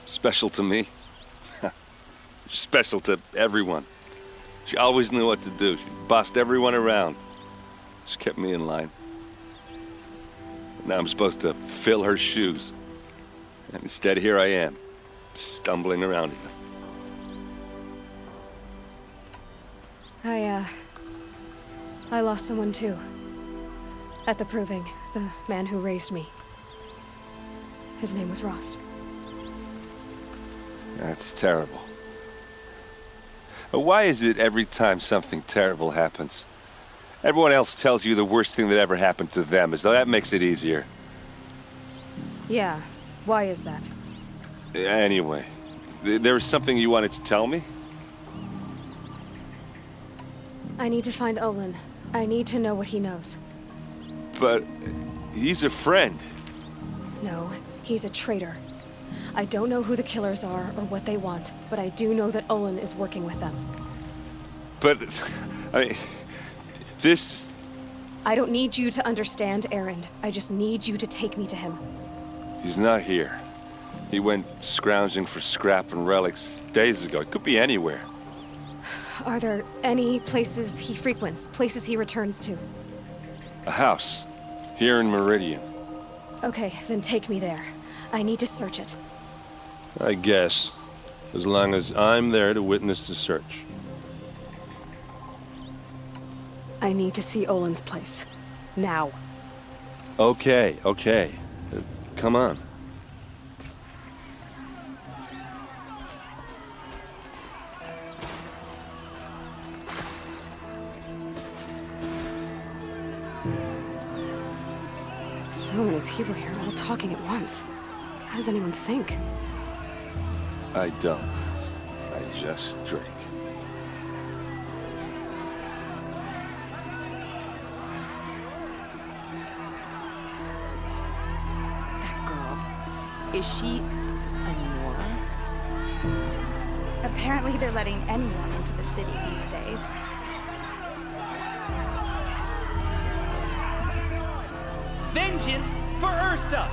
Special to me? Special to everyone. She always knew what to do. She bossed everyone around. She kept me in line. Now I'm supposed to fill her shoes. And instead, here I am, stumbling around again. I lost someone too. At the Proving, the man who raised me. His name was Rost. That's terrible. Why is it every time something terrible happens, everyone else tells you the worst thing that ever happened to them, as though that makes it easier? Yeah, why is that? Anyway, there was something you wanted to tell me? I need to find Olin. I need to know what he knows. But he's a friend. No, he's a traitor. I don't know who the killers are or what they want, but I do know that Olin is working with them. But, I mean, this... I don't need you to understand, Erend. I just need you to take me to him. He's not here. He went scrounging for scrap and relics days ago. It could be anywhere. Are there any places he frequents, places he returns to? A house, here in Meridian. Okay, then take me there. I need to search it. I guess, as long as I'm there to witness the search. I need to see Olin's place. Now. Okay. Come on. So many people here, all talking at once. How does anyone think? I don't. I just drink. That girl. Is she a Nora? Apparently they're letting anyone into the city these days. Vengeance for Ursa!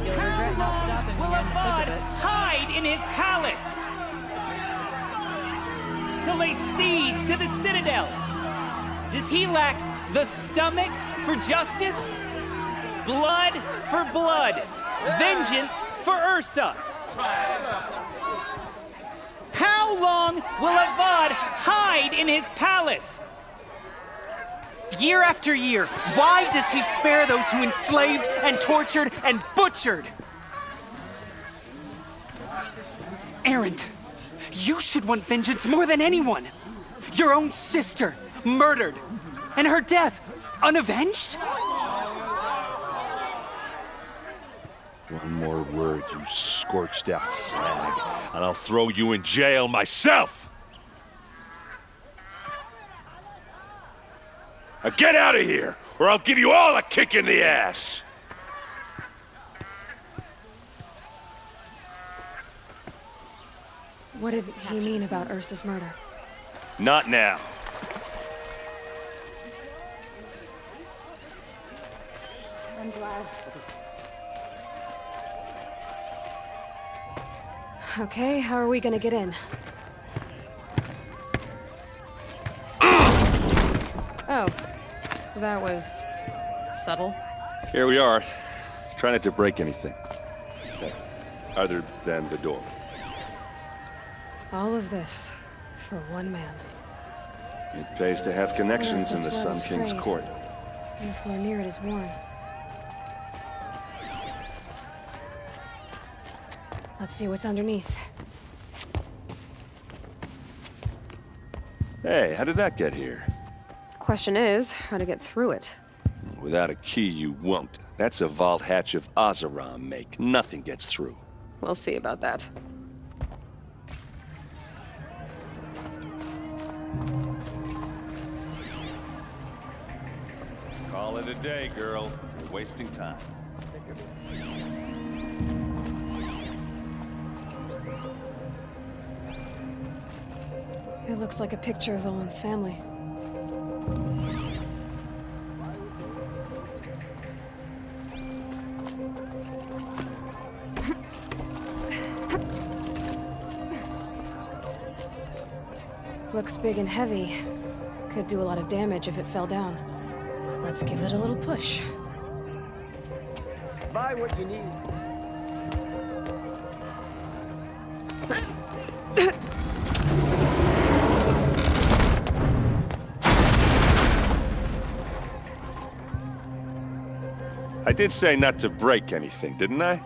You'll regret not stopping will Avad hide in his palace to lay siege to the Citadel? Does he lack the stomach for justice? Blood for blood. Vengeance for Ursa. How long will Avad hide in his palace? Year after year, why does he spare those who enslaved and tortured and butchered? Erend, you should want vengeance more than anyone. Your own sister, murdered, and her death, unavenged? One more word, you scorched out slag, and I'll throw you in jail myself! Now get out of here, or I'll give you all a kick in the ass! What did he mean about Ursa's murder? Not now. I'm glad. Okay, how are we gonna get in? Oh, that was subtle. Here we are. Try not to break anything. Other than the door. All of this for one man. It pays to have connections in the This Sun was King's frayed. court. And the floor near it is worn. Let's see what's underneath. Hey, how did that get here? Question is, how to get through it. Without a key, you won't. That's a vault hatch of Azeram make. Nothing gets through. We'll see about that. Call it a day, girl. You're wasting time. It looks like a picture of Olin's family. Looks big and heavy. Could do a lot of damage if it fell down. Let's give it a little push. Buy what you need. I did say not to break anything, didn't I?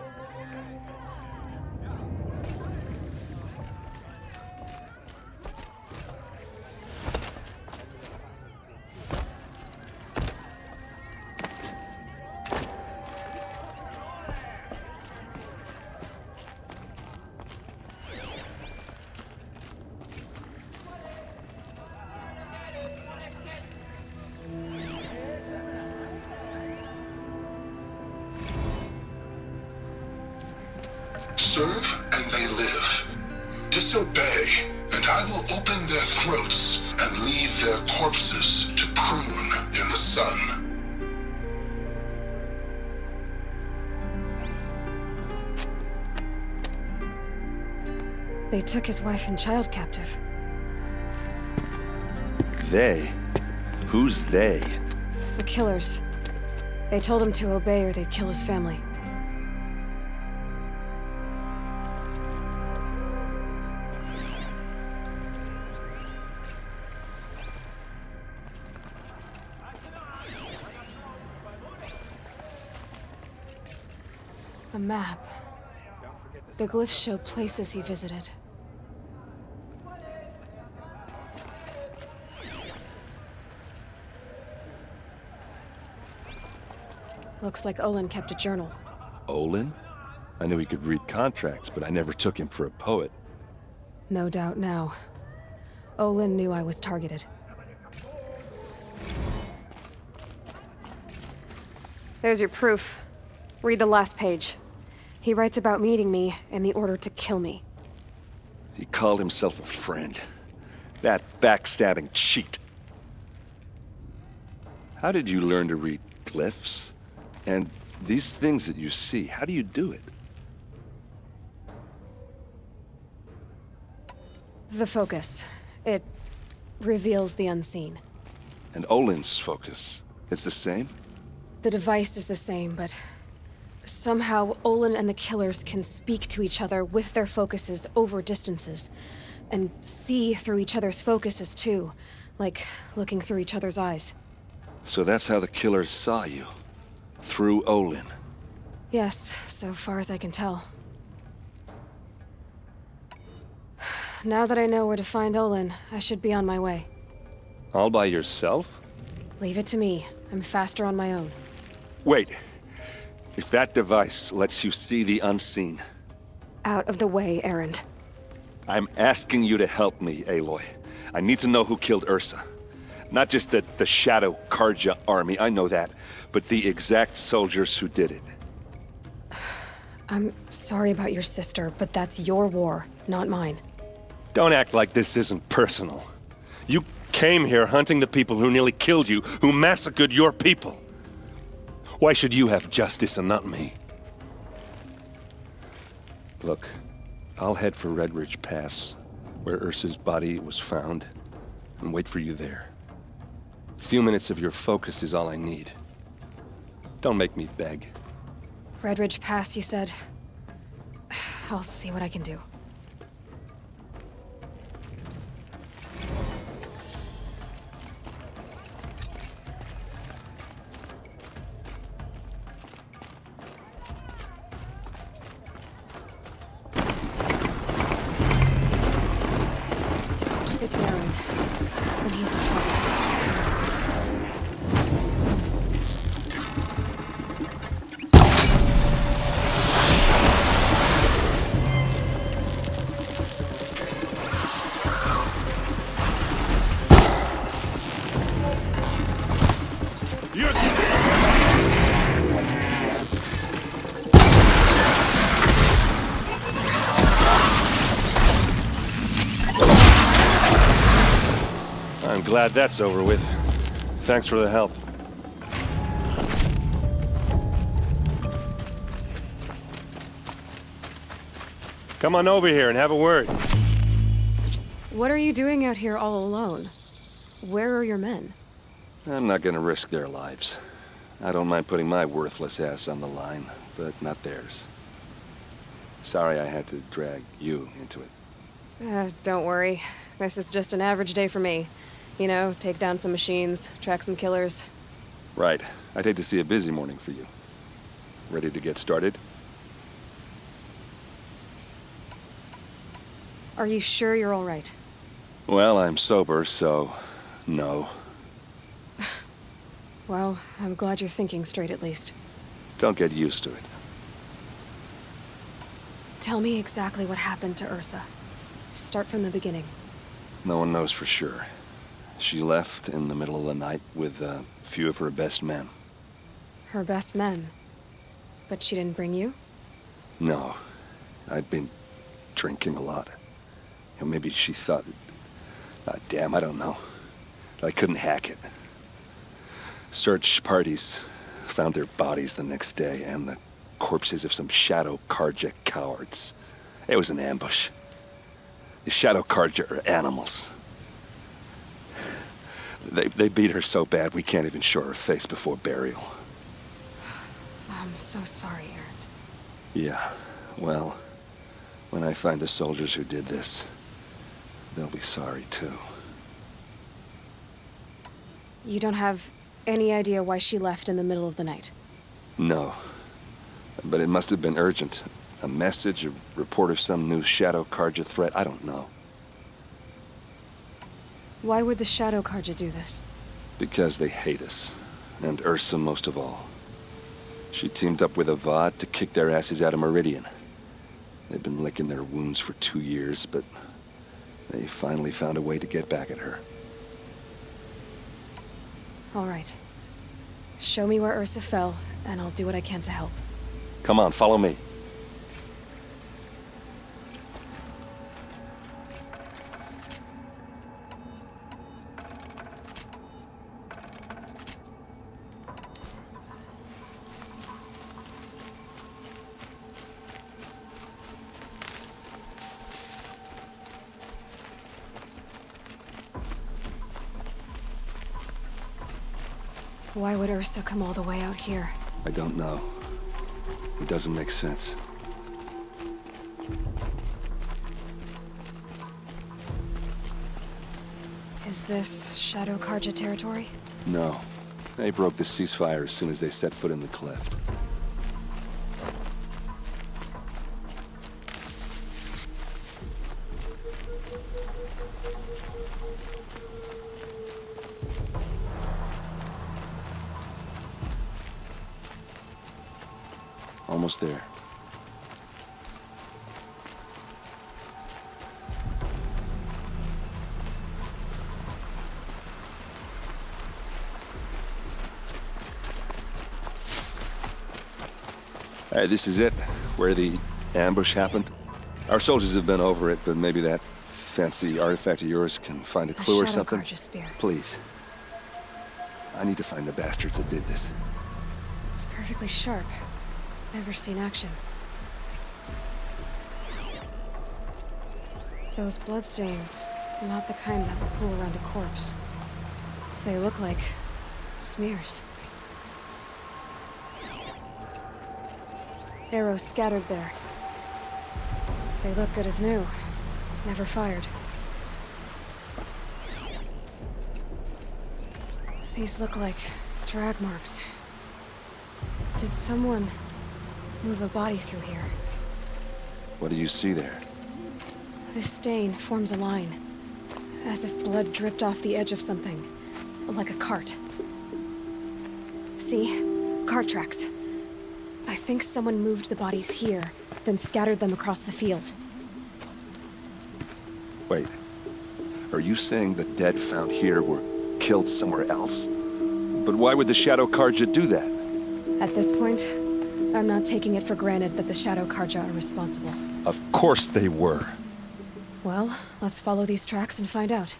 Serve and they live. Disobey, and I will open their throats and leave their corpses to prune in the sun. They took his wife and child captive. They? Who's they? The killers. They told him to obey or they'd kill his family. A map. The glyphs show places he visited. Looks like Olin kept a journal. Olin? I knew he could read contracts, but I never took him for a poet. No doubt now. Olin knew I was targeted. There's your proof. Read the last page. He writes about meeting me and the order to kill me. He called himself a friend. That backstabbing cheat. How did you learn to read glyphs? And these things that you see, how do you do it? The focus. It reveals the unseen. And Olin's focus, it's the same? The device is the same, but somehow Olin and the killers can speak to each other with their focuses over distances. And see through each other's focuses too, like looking through each other's eyes. So that's how the killers saw you? Through Olin? Yes, so far as I can tell. Now that I know where to find Olin, I should be on my way. All by yourself? Leave it to me. I'm faster on my own. Wait. If that device lets you see the unseen... Out of the way, Erend. I'm asking you to help me, Aloy. I need to know who killed Ursa. Not just the Shadow Karja army, I know that, but the exact soldiers who did it. I'm sorry about your sister, but that's your war, not mine. Don't act like this isn't personal. You came here hunting the people who nearly killed you, who massacred your people. Why should you have justice and not me? Look, I'll head for Red Ridge Pass, where Ursa's body was found, and wait for you there. A few minutes of your focus is all I need. Don't make me beg. Red Ridge Pass, you said? I'll see what I can do. It's Erend, and he's in trouble. I'm glad that's over with. Thanks for the help. Come on over here and have a word. What are you doing out here all alone? Where are your men? I'm not gonna risk their lives. I don't mind putting my worthless ass on the line, but not theirs. Sorry I had to drag you into it. Don't worry. This is just an average day for me. You know, take down some machines, track some killers. Right. I'd hate to see a busy morning for you. Ready to get started? Are you sure you're all right? Well, I'm sober, so no. Well, I'm glad you're thinking straight at least. Don't get used to it. Tell me exactly what happened to Ursa. Start from the beginning. No one knows for sure. She left in the middle of the night with a few of her best men. Her best men? But she didn't bring you? No. I'd been drinking a lot. Or maybe she thought... damn, I don't know. I couldn't hack it. Search parties found their bodies the next day and the corpses of some Shadow Karja cowards. It was an ambush. The Shadow Karja are animals. They beat her so bad we can't even show her face before burial. I'm so sorry, Erend. Yeah, well, when I find the soldiers who did this, they'll be sorry too. You don't have any idea why she left in the middle of the night? No. But it must have been urgent. A message, a report of some new Shadow Karja threat, I don't know. Why would the Shadow Karja do this? Because they hate us. And Ursa most of all. She teamed up with Avad to kick their asses out of Meridian. They've been licking their wounds for 2 years, but they finally found a way to get back at her. All right. Show me where Ursa fell, and I'll do what I can to help. Come on, follow me. Why would Ursa come all the way out here? I don't know. It doesn't make sense. Is this Shadow Karja territory? No. They broke the ceasefire as soon as they set foot in the cleft. Almost there. Alright, this is it. Where the ambush happened. Our soldiers have been over it, but maybe that fancy artifact of yours can find a clue or something. Karja spear. Please. I need to find the bastards that did this. It's perfectly sharp. Never seen action. Those bloodstains, not the kind that will pool around a corpse. They look like smears. Arrows scattered there. They look good as new. Never fired. These look like drag marks. Did someone move a body through here? What do you see there? This stain forms a line, as if blood dripped off the edge of something, like a cart. See? Cart tracks. I think someone moved the bodies here, then scattered them across the field. Wait. Are you saying the dead found here were killed somewhere else? But why would the Shadow Karja do that? At this point, I'm not taking it for granted that the Shadow Karja are responsible. Of course they were. Well, let's follow these tracks and find out.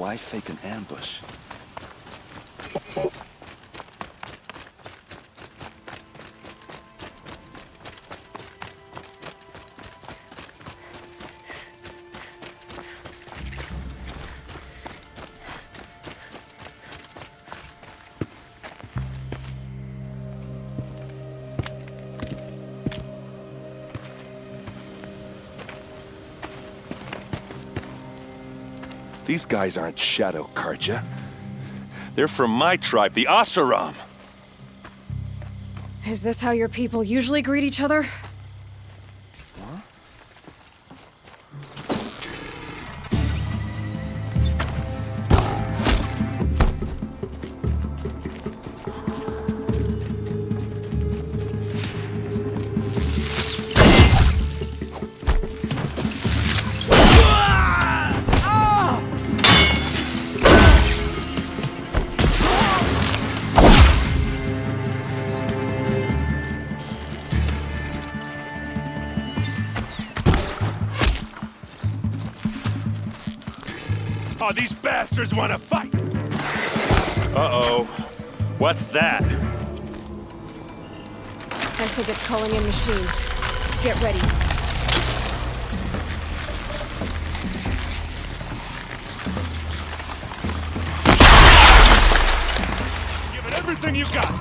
why fake an ambush? These guys aren't Shadow Karja. They're from my tribe, the Oseram. Is this how your people usually greet each other? Oh, these bastards want to fight! Uh-oh. What's that? I think it's calling in machines. Get ready. Give it everything you got!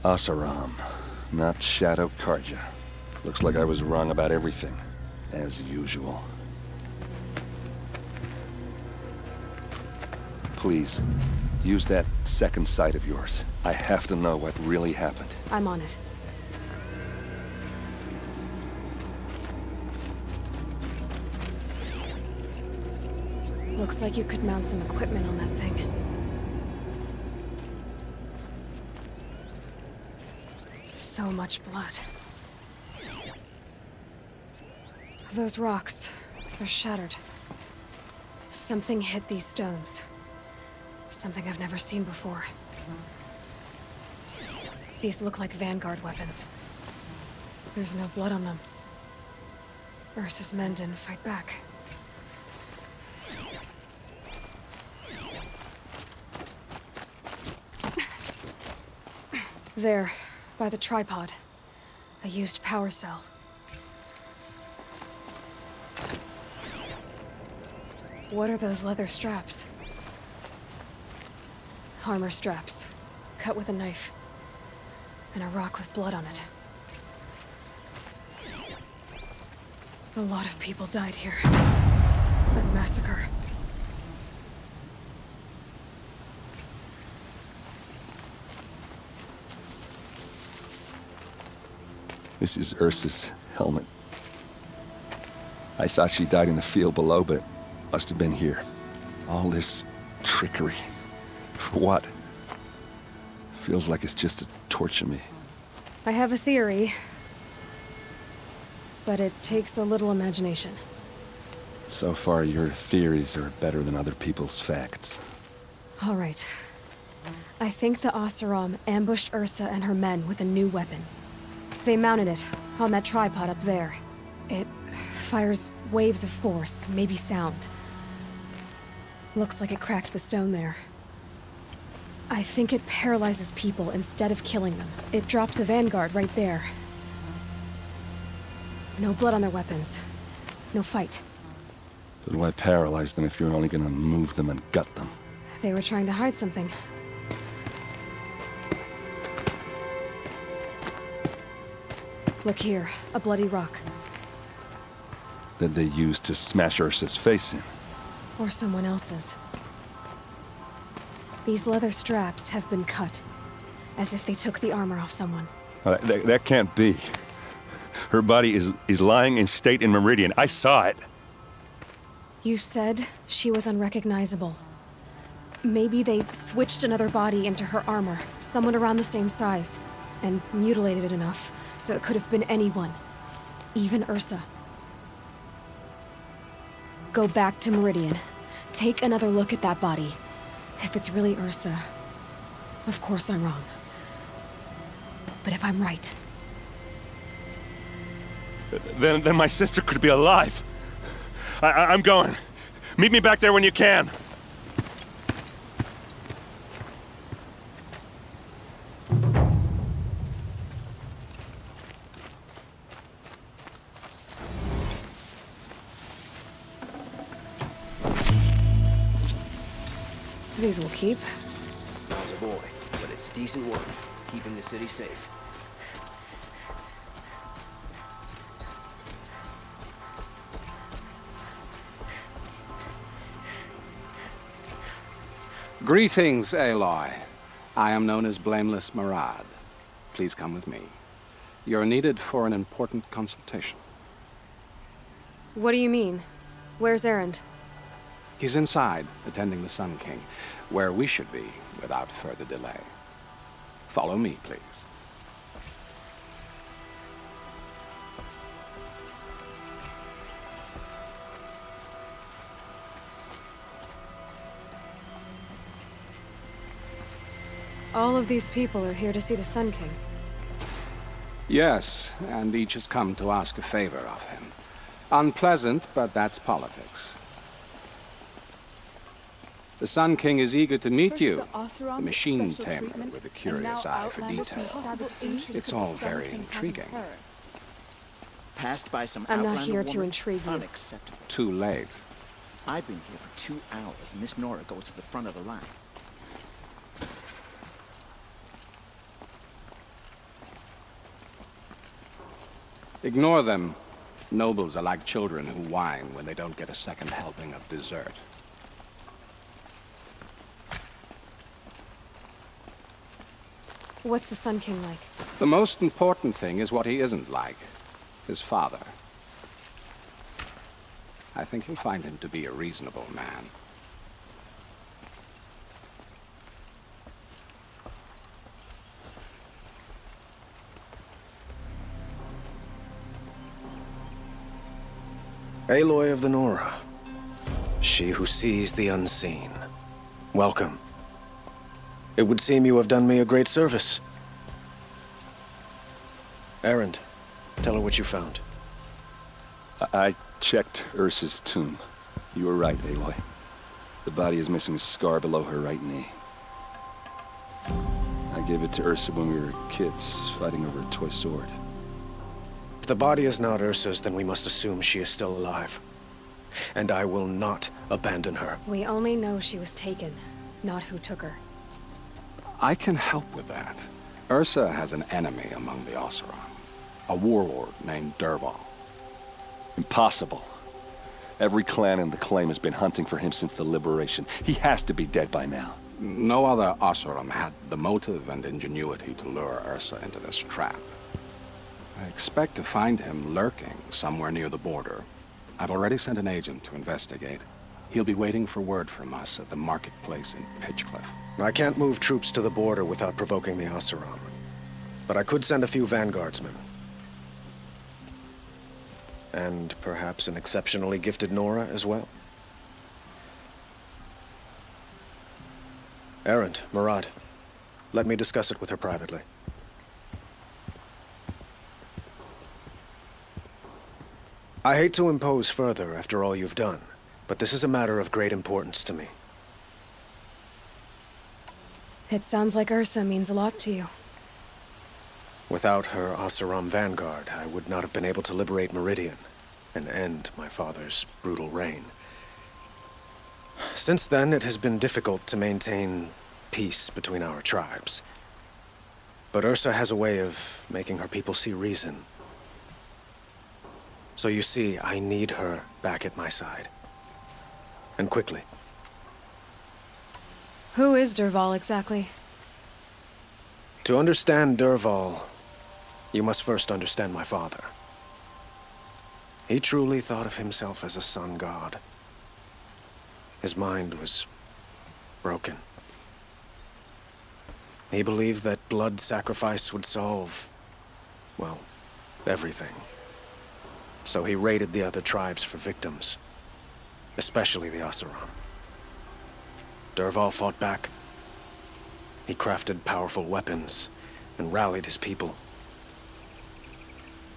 Oseram, not Shadow Karja. Looks like I was wrong about everything, as usual. Please, use that second sight of yours. I have to know what really happened. I'm on it. Looks like you could mount some equipment on that thing. So much blood. Those rocks, they're shattered. Something hit these stones. Something I've never seen before. These look like Vanguard weapons. There's no blood on them. Ursa's men didn't fight back. There, by the tripod. A used power cell. What are those leather straps? Armor straps, cut with a knife. And a rock with blood on it. A lot of people died here. A massacre. This is Ursa's helmet. I thought she died in the field below, but must have been here. All this trickery. For what? Feels like it's just to torture me. I have a theory, but it takes a little imagination. So far, your theories are better than other people's facts. All right. I think the Oseram ambushed Ursa and her men with a new weapon. They mounted it on that tripod up there. It fires waves of force, maybe sound. Looks like it cracked the stone there. I think it paralyzes people instead of killing them. It dropped the Vanguard right there. No blood on their weapons. No fight. But why paralyze them if you're only gonna move them and gut them? They were trying to hide something. Look here, a bloody rock. That they used to smash Ursa's face in. Or someone else's. These leather straps have been cut, as if they took the armor off someone. That can't be. Her body is lying in state in Meridian. I saw it. You said she was unrecognizable. Maybe they switched another body into her armor, someone around the same size, and mutilated it enough so it could have been anyone, even Ursa. Go back to Meridian. Take another look at that body. If it's really Ursa, of course I'm wrong. But if I'm right... Then my sister could be alive. I'm going. Meet me back there when you can. These will keep. As a boy, but it's decent work, keeping the city safe. Greetings, Aloy. I am known as Blameless Murad. Please come with me. You're needed for an important consultation. What do you mean? Where's Erend? He's inside, attending the Sun King, where we should be without further delay. Follow me, please. All of these people are here to see the Sun King. Yes, and each has come to ask a favor of him. Unpleasant, but that's politics. The Sun King is eager to meet you, the machine tamer with a curious eye for detail. It's all very intriguing. Passed by some I'm not here to intrigue you. Unacceptable. Too late. I've been here for 2 hours, and this Nora goes to the front of the line. Ignore them. Nobles are like children who whine when they don't get a second helping of dessert. What's the Sun King like? The most important thing is what he isn't like. His father. I think you'll find him to be a reasonable man. Aloy of the Nora. She who sees the unseen. Welcome. It would seem you have done me a great service. Erend, tell her what you found. I checked Ursa's tomb. You were right, Aloy. The body is missing a scar below her right knee. I gave it to Ursa when we were kids, fighting over a toy sword. If the body is not Ursa's, then we must assume she is still alive. And I will not abandon her. We only know she was taken, not who took her. I can help with that. Ursa has an enemy among the Oseram. A warlord named Dervahl. Impossible. Every clan in the claim has been hunting for him since the liberation. He has to be dead by now. No other Oseram had the motive and ingenuity to lure Ursa into this trap. I expect to find him lurking somewhere near the border. I've already sent an agent to investigate. He'll be waiting for word from us at the marketplace in Pitchcliff. I can't move troops to the border without provoking the Oseram. But I could send a few vanguardsmen. And perhaps an exceptionally gifted Nora as well. Erend, Murad, let me discuss it with her privately. I hate to impose further after all you've done, but this is a matter of great importance to me. It sounds like Ursa means a lot to you. Without her Oseram vanguard, I would not have been able to liberate Meridian and end my father's brutal reign. Since then, it has been difficult to maintain peace between our tribes. But Ursa has a way of making her people see reason. So you see, I need her back at my side. And quickly. Who is Dervahl exactly? To understand Dervahl, you must first understand my father. He truly thought of himself as a sun god. His mind was broken. He believed that blood sacrifice would solve, well, everything. So he raided the other tribes for victims, especially the Oseram. Dervahl fought back. He crafted powerful weapons and rallied his people.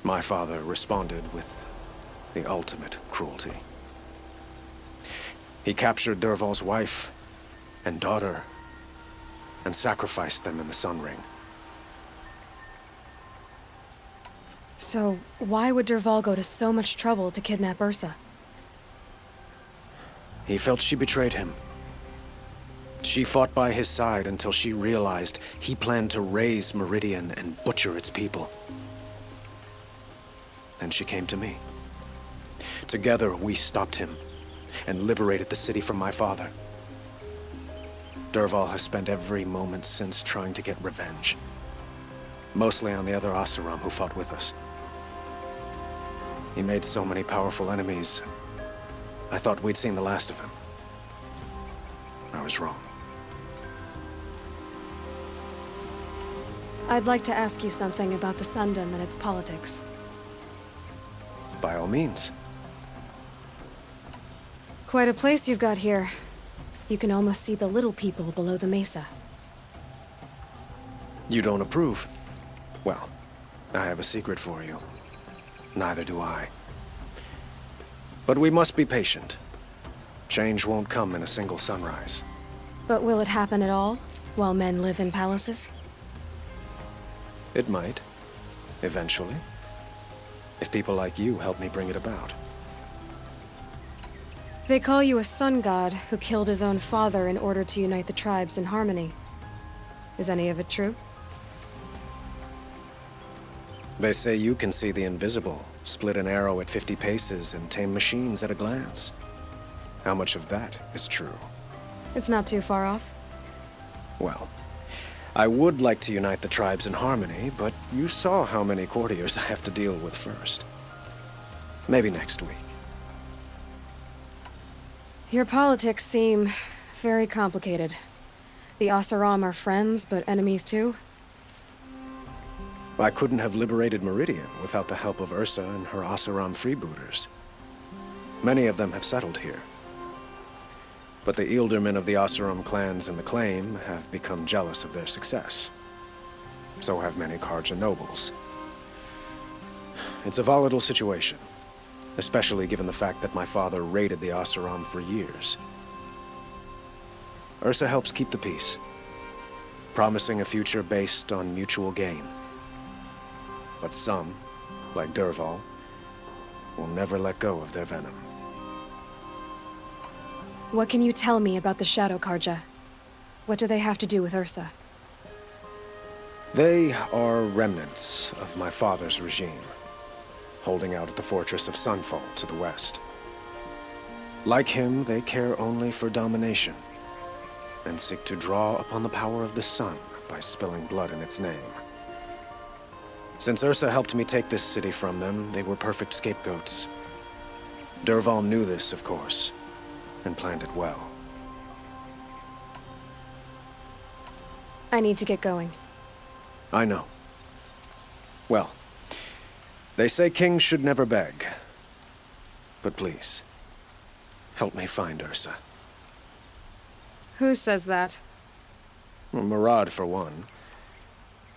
My father responded with the ultimate cruelty. He captured Dervahl's wife and daughter and sacrificed them in the Sun Ring. So, why would Dervahl go to so much trouble to kidnap Ursa? He felt she betrayed him. She fought by his side until she realized he planned to raise Meridian and butcher its people. Then she came to me. Together, we stopped him and liberated the city from my father. Dervahl has spent every moment since trying to get revenge. Mostly on the other Oseram who fought with us. He made so many powerful enemies, I thought we'd seen the last of him. I was wrong. I'd like to ask you something about the Sundom and its politics. By all means. Quite a place you've got here. You can almost see the little people below the mesa. You don't approve? Well, I have a secret for you. Neither do I. But we must be patient. Change won't come in a single sunrise. But will it happen at all, while men live in palaces? It might. Eventually. If people like you help me bring it about. They call you a sun god who killed his own father in order to unite the tribes in harmony. Is any of it true? They say you can see the invisible, split an arrow at 50 paces, and tame machines at a glance. How much of that is true? It's not too far off. Well, I would like to unite the tribes in harmony, but you saw how many courtiers I have to deal with first. Maybe next week. Your politics seem very complicated. The Oseram are friends, but enemies too? I couldn't have liberated Meridian without the help of Ursa and her Oseram freebooters. Many of them have settled here. But the Ealdormen of the Oseram clans in the Claim have become jealous of their success. So have many Carja nobles. It's a volatile situation, especially given the fact that my father raided the Oseram for years. Ursa helps keep the peace, promising a future based on mutual gain. But some, like Dervahl, will never let go of their venom. What can you tell me about the Shadow Carja? What do they have to do with Ursa? They are remnants of my father's regime, holding out at the fortress of Sunfall to the west. Like him, they care only for domination, and seek to draw upon the power of the sun by spilling blood in its name. Since Ursa helped me take this city from them, they were perfect scapegoats. Dervahl knew this, of course, and planned it well. I need to get going. I know. Well, they say kings should never beg. But please, help me find Ursa. Who says that? Well, Murad, for one.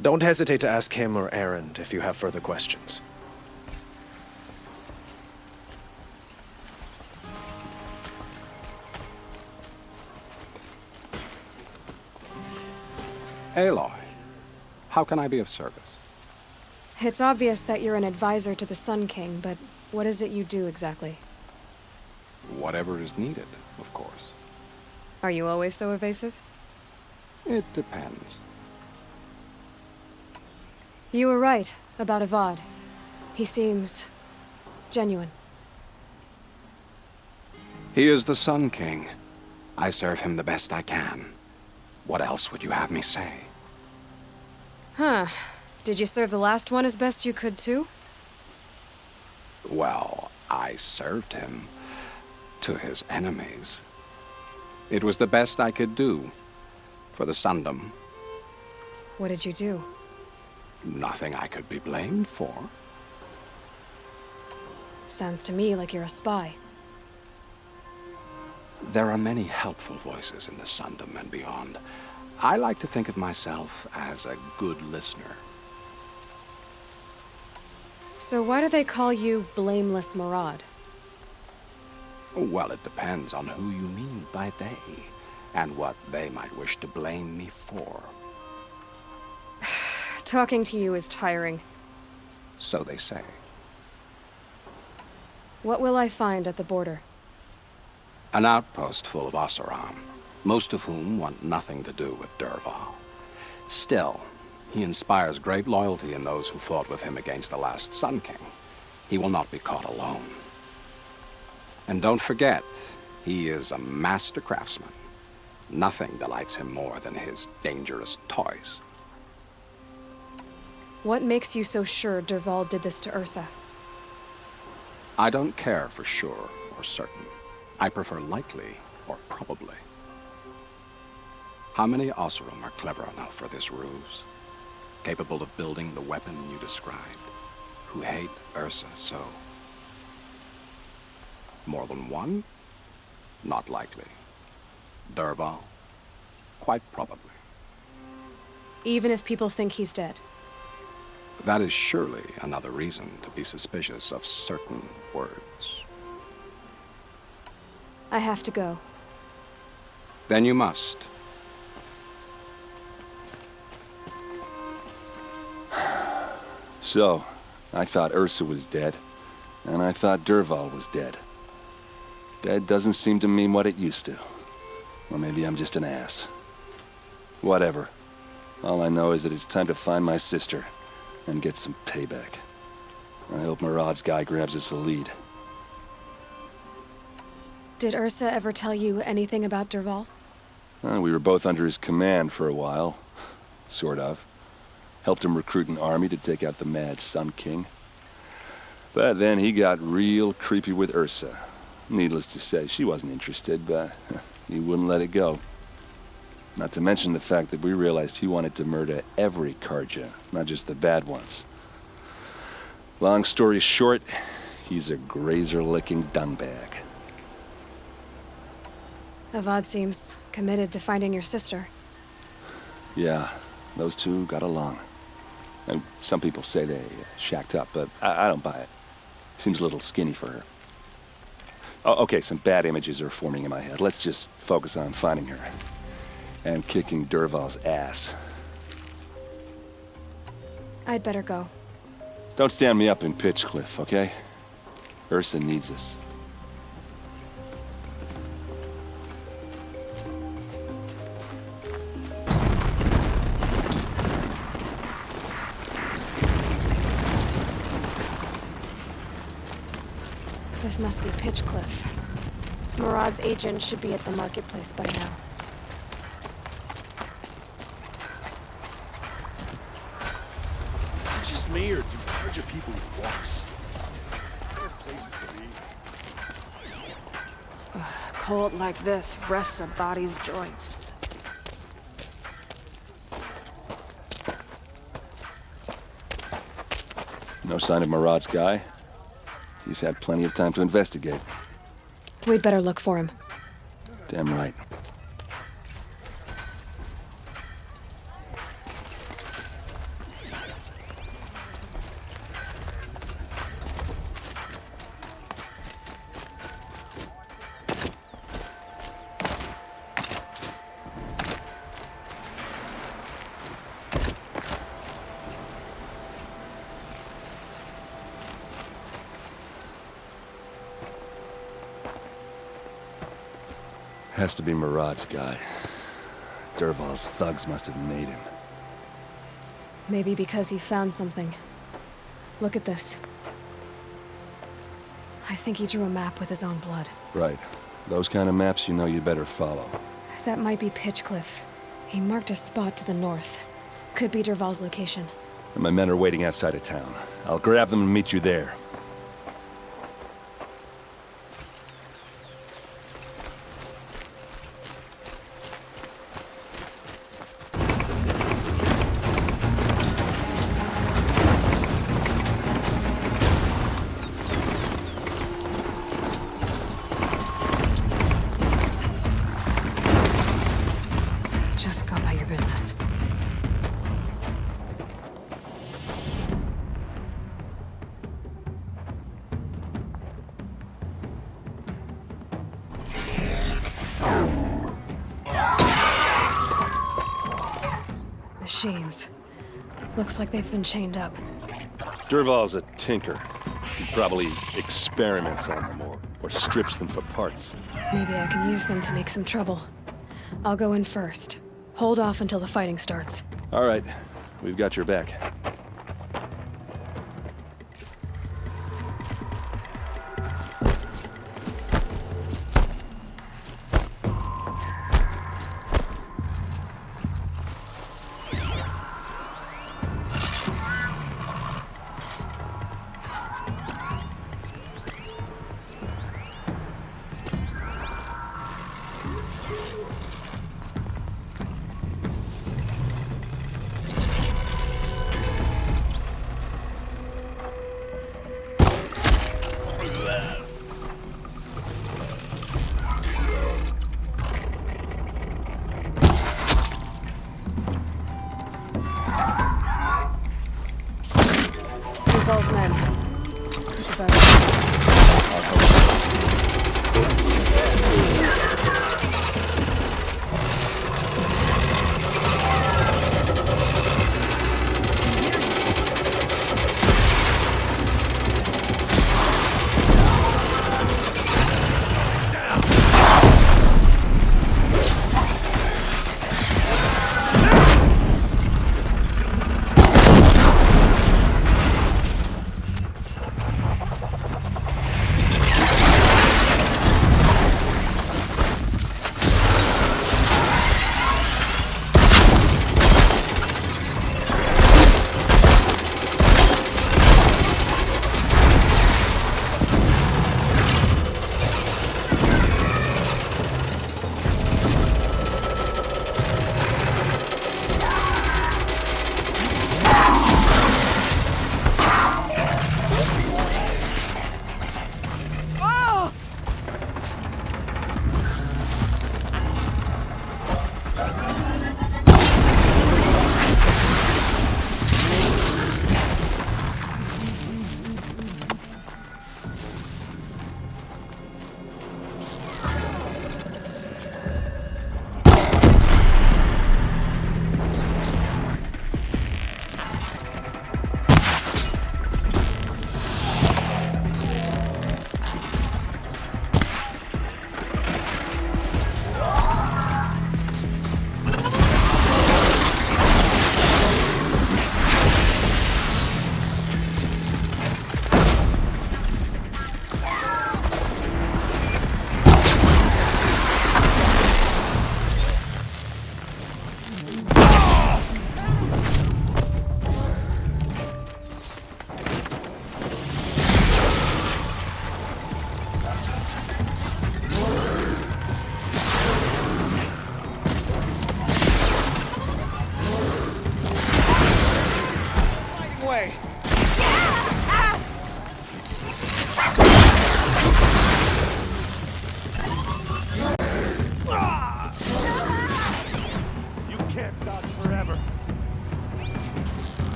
Don't hesitate to ask him or Erend if you have further questions. Aloy, how can I be of service? It's obvious that you're an advisor to the Sun King, but what is it you do exactly? Whatever is needed, of course. Are you always so evasive? It depends. You were right about Avad. He seems genuine. He is the Sun King. I serve him the best I can. What else would you have me say? Huh. Did you serve the last one as best you could, too? Well, I served him to his enemies. It was the best I could do for the Sundom. What did you do? Nothing I could be blamed for. Sounds to me like you're a spy. There are many helpful voices in the Sundom and beyond. I like to think of myself as a good listener. So why do they call you Blameless Maraud? Well, it depends on who you mean by they, and what they might wish to blame me for. Talking to you is tiring. So they say. What will I find at the border? An outpost full of Oseram, most of whom want nothing to do with Dervahl. Still, he inspires great loyalty in those who fought with him against the last Sun King. He will not be caught alone. And don't forget, he is a master craftsman. Nothing delights him more than his dangerous toys. What makes you so sure Dervahl did this to Ursa? I don't care for sure or certain. I prefer likely or probably. How many Oseram are clever enough for this ruse? Capable of building the weapon you described? Who hate Ursa so? More than one? Not likely. Dervahl? Quite probably. Even if people think he's dead? That is surely another reason to be suspicious of certain words. I have to go. Then you must. So, I thought Ursa was dead, and I thought Dervahl was dead. Dead doesn't seem to mean what it used to. Or maybe I'm just an ass. Whatever. All I know is that it's time to find my sister and get some payback. I hope Maraud's guy grabs us a lead. Did Ursa ever tell you anything about Dervahl? We were both under his command for a while. Sort of. Helped him recruit an army to take out the mad Sun King. But then he got real creepy with Ursa. Needless to say, she wasn't interested, but he wouldn't let it go. Not to mention the fact that we realized he wanted to murder every Karja, not just the bad ones. Long story short, he's a grazer-licking dungbag. Avad seems committed to finding your sister. Yeah, those two got along. And some people say they shacked up, but I don't buy it. Seems a little skinny for her. Oh, okay, some bad images are forming in my head. Let's just focus on finding her. And kicking Dervahl's ass. I'd better go. Don't stand me up in Pitchcliff, okay? Ursa needs us. This must be Pitchcliff. Maraud's agent should be at the marketplace by now. Is it just me, or do Karja people eat walks? There are places to be. Cold like this rests a body's joints. No sign of Maraud's guy? He's had plenty of time to investigate. We'd better look for him. Damn right. Has to be Murad's guy. Dervahl's thugs must have made him. Maybe because he found something. Look at this. I think he drew a map with his own blood. Right. Those kind of maps you know you better follow. That might be Pitchcliff. He marked a spot to the north. Could be Dervahl's location. And my men are waiting outside of town. I'll grab them and meet you there. Machines. Looks like they've been chained up. Dervahl's a tinker. He probably experiments on them or strips them for parts. Maybe I can use them to make some trouble. I'll go in first. Hold off until the fighting starts. All right. We've got your back. Sunfall's men. That's about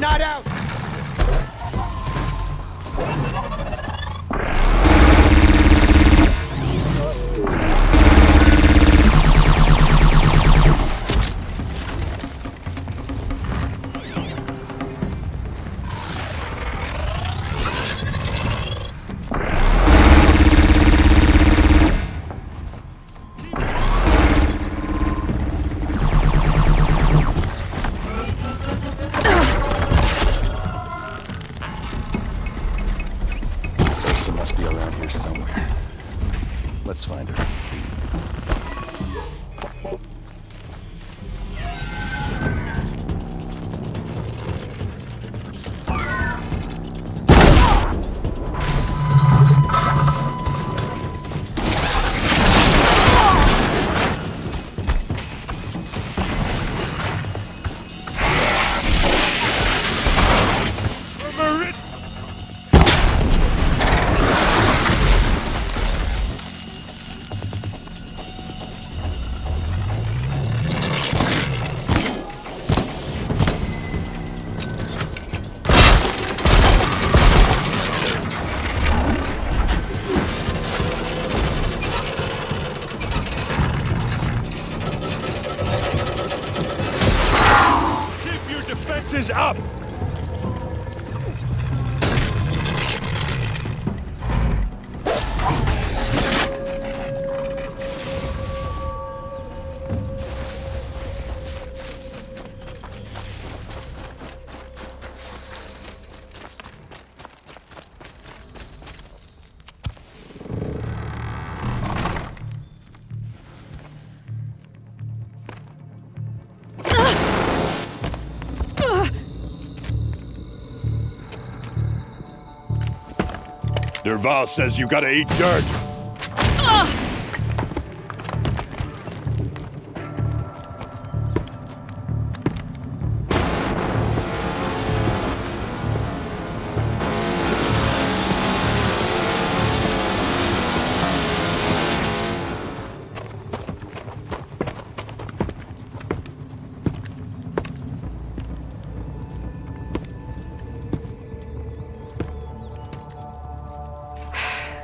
not out! Let's find her. Up! Derval says you gotta eat dirt.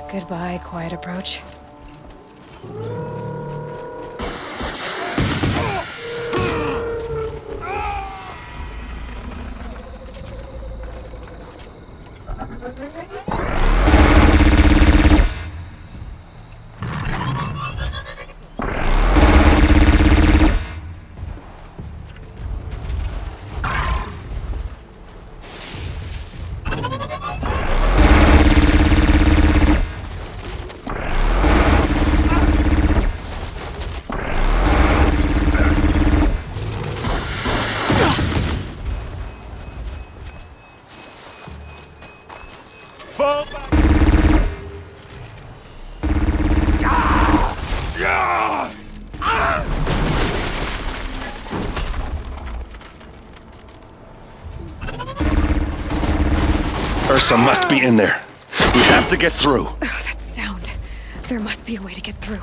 Goodbye, quiet approach. Fall back! Ursa must be in there. We have to get through. Oh, that sound. There must be a way to get through.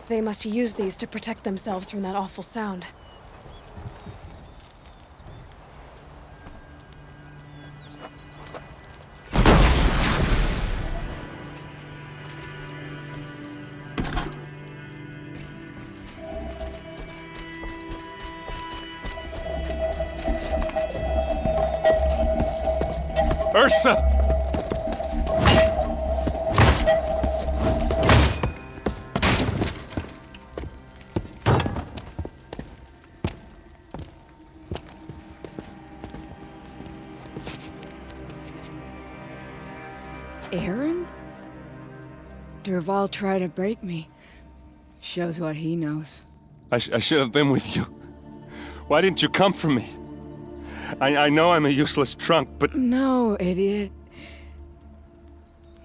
They must use these to protect themselves from that awful sound. Ursa! Aaron? Derval tried to break me. Shows what he knows. I should have been with you. Why didn't you come for me? I know I'm a useless trunk, but... No, idiot.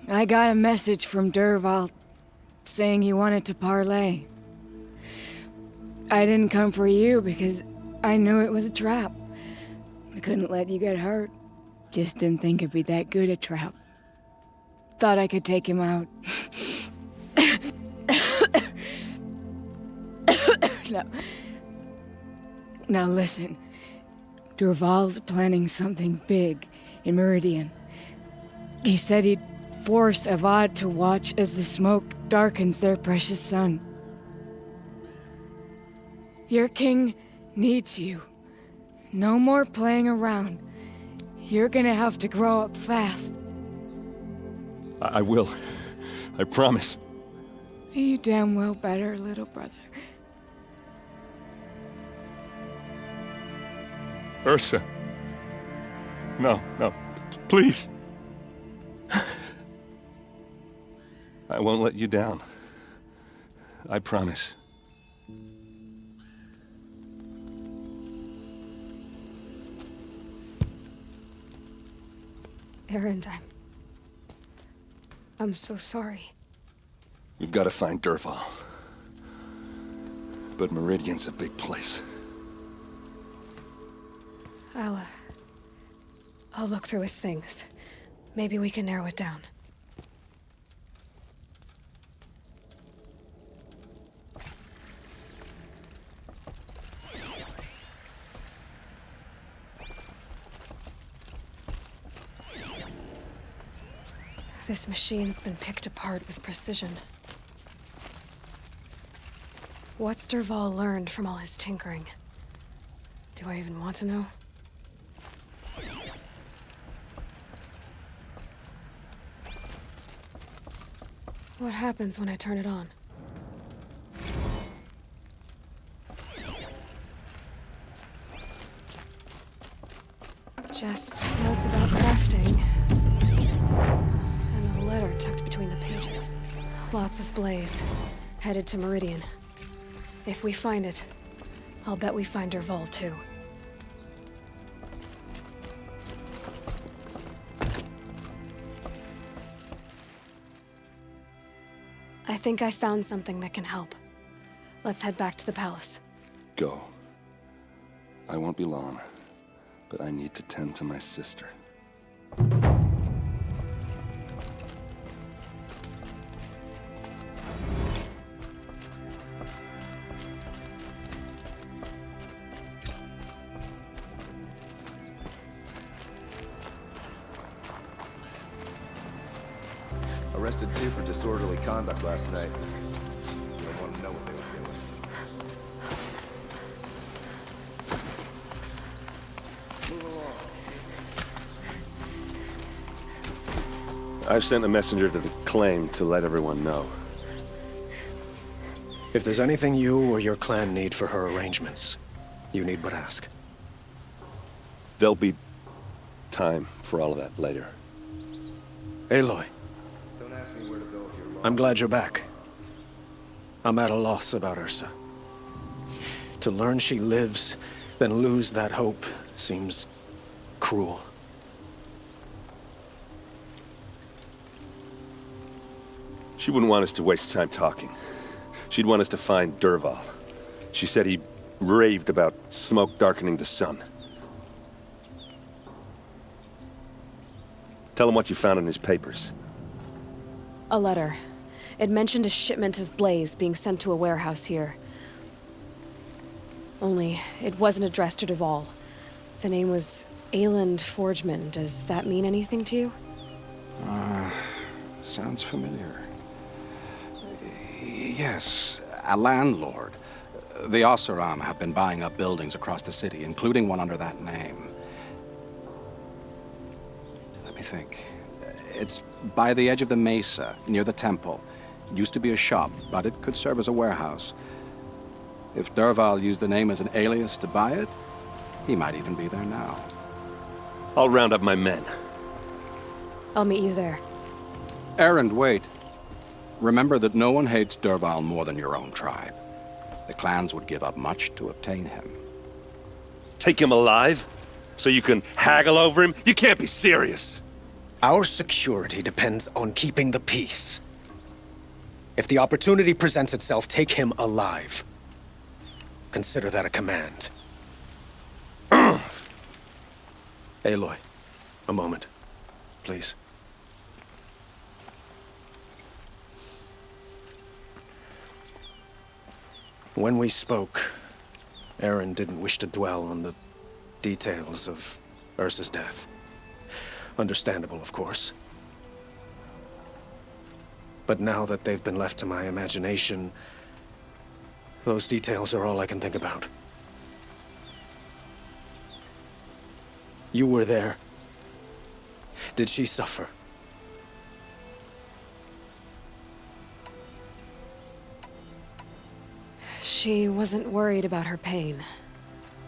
I got a message from Derval saying he wanted to parlay. I didn't come for you because I knew it was a trap. I couldn't let you get hurt. Just didn't think it'd be that good a trap. Thought I could take him out. No. Now listen. Durval's planning something big in Meridian. He said he'd force Avad to watch as the smoke darkens their precious sun. Your king needs you. No more playing around. You're gonna have to grow up fast. I will. I promise. You damn well better, little brother. Ursa. No, no. Please. I won't let you down. I promise. Erend, I'm so sorry. We've got to find Dervahl. But Meridian's a big place. I'll look through his things. Maybe we can narrow it down. This machine's been picked apart with precision. What's Dervahl learned from all his tinkering? Do I even want to know? What happens when I turn it on? Just notes about crafting. And a letter tucked between the pages. Lots of blaze. Headed to Meridian. If we find it, I'll bet we find Dervahl too. I think I found something that can help. Let's head back to the palace. Go. I won't be long, but I need to tend to my sister. Arrested 2 for disorderly conduct last night. You don't want to know what they were doing. Move along. I've sent a messenger to the claim to let everyone know. If there's anything you or your clan need for her arrangements, you need but ask. There'll be time for all of that later. Aloy. Don't ask me where to go if you're lost. I'm glad you're back. I'm at a loss about Ursa. To learn she lives, then lose that hope, seems cruel. She wouldn't want us to waste time talking. She'd want us to find Dervahl. She said he raved about smoke darkening the sun. Tell him what you found in his papers. A letter. It mentioned a shipment of blaze being sent to a warehouse here. Only, it wasn't addressed to Dervahl. The name was Ayland Forgeman. Does that mean anything to you? Sounds familiar. Yes, a landlord. The Oseram have been buying up buildings across the city, including one under that name. Let me think. It's by the edge of the mesa, near the temple. It used to be a shop, but it could serve as a warehouse. If Dervahl used the name as an alias to buy it, he might even be there now. I'll round up my men. I'll meet you there. Erend, wait. Remember that no one hates Dervahl more than your own tribe. The clans would give up much to obtain him. Take him alive? So you can haggle over him? You can't be serious. Our security depends on keeping the peace. If the opportunity presents itself, take him alive. Consider that a command. Aloy, a moment, please. When we spoke, Aaron didn't wish to dwell on the details of Ursa's death. Understandable, of course. But now that they've been left to my imagination, those details are all I can think about. You were there. Did she suffer? She wasn't worried about her pain.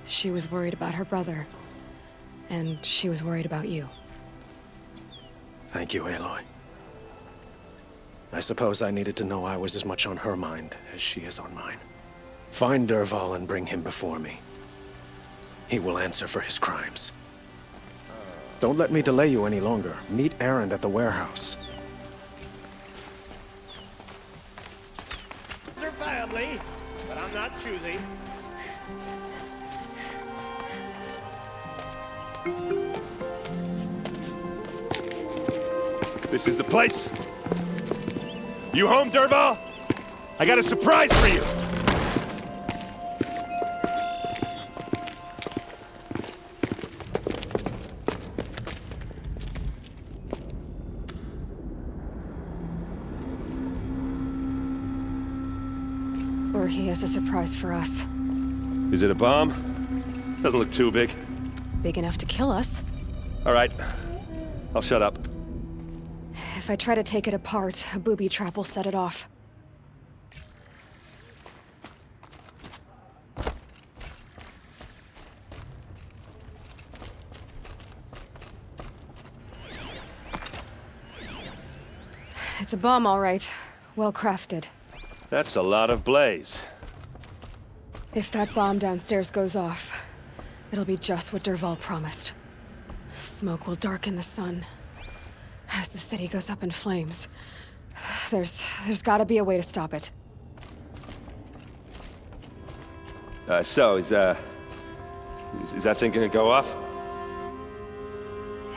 She was worried about her brother. And she was worried about you. Thank you, Aloy. I suppose I needed to know I was as much on her mind as she is on mine. Find Dervahl and bring him before me. He will answer for his crimes. Don't let me delay you any longer. Meet Aaron at the warehouse. They're family, but I'm not choosy. This is the place. You home, Dervahl? I got a surprise for you. Or he has a surprise for us. Is it a bomb? Doesn't look too big. Big enough to kill us. All right. I'll shut up. If I try to take it apart, a booby trap will set it off. It's a bomb, all right. Well crafted. That's a lot of blaze. If that bomb downstairs goes off, it'll be just what Dervahl promised. Smoke will darken the sun. As the city goes up in flames, there's gotta be a way to stop it. So, is that thing gonna go off?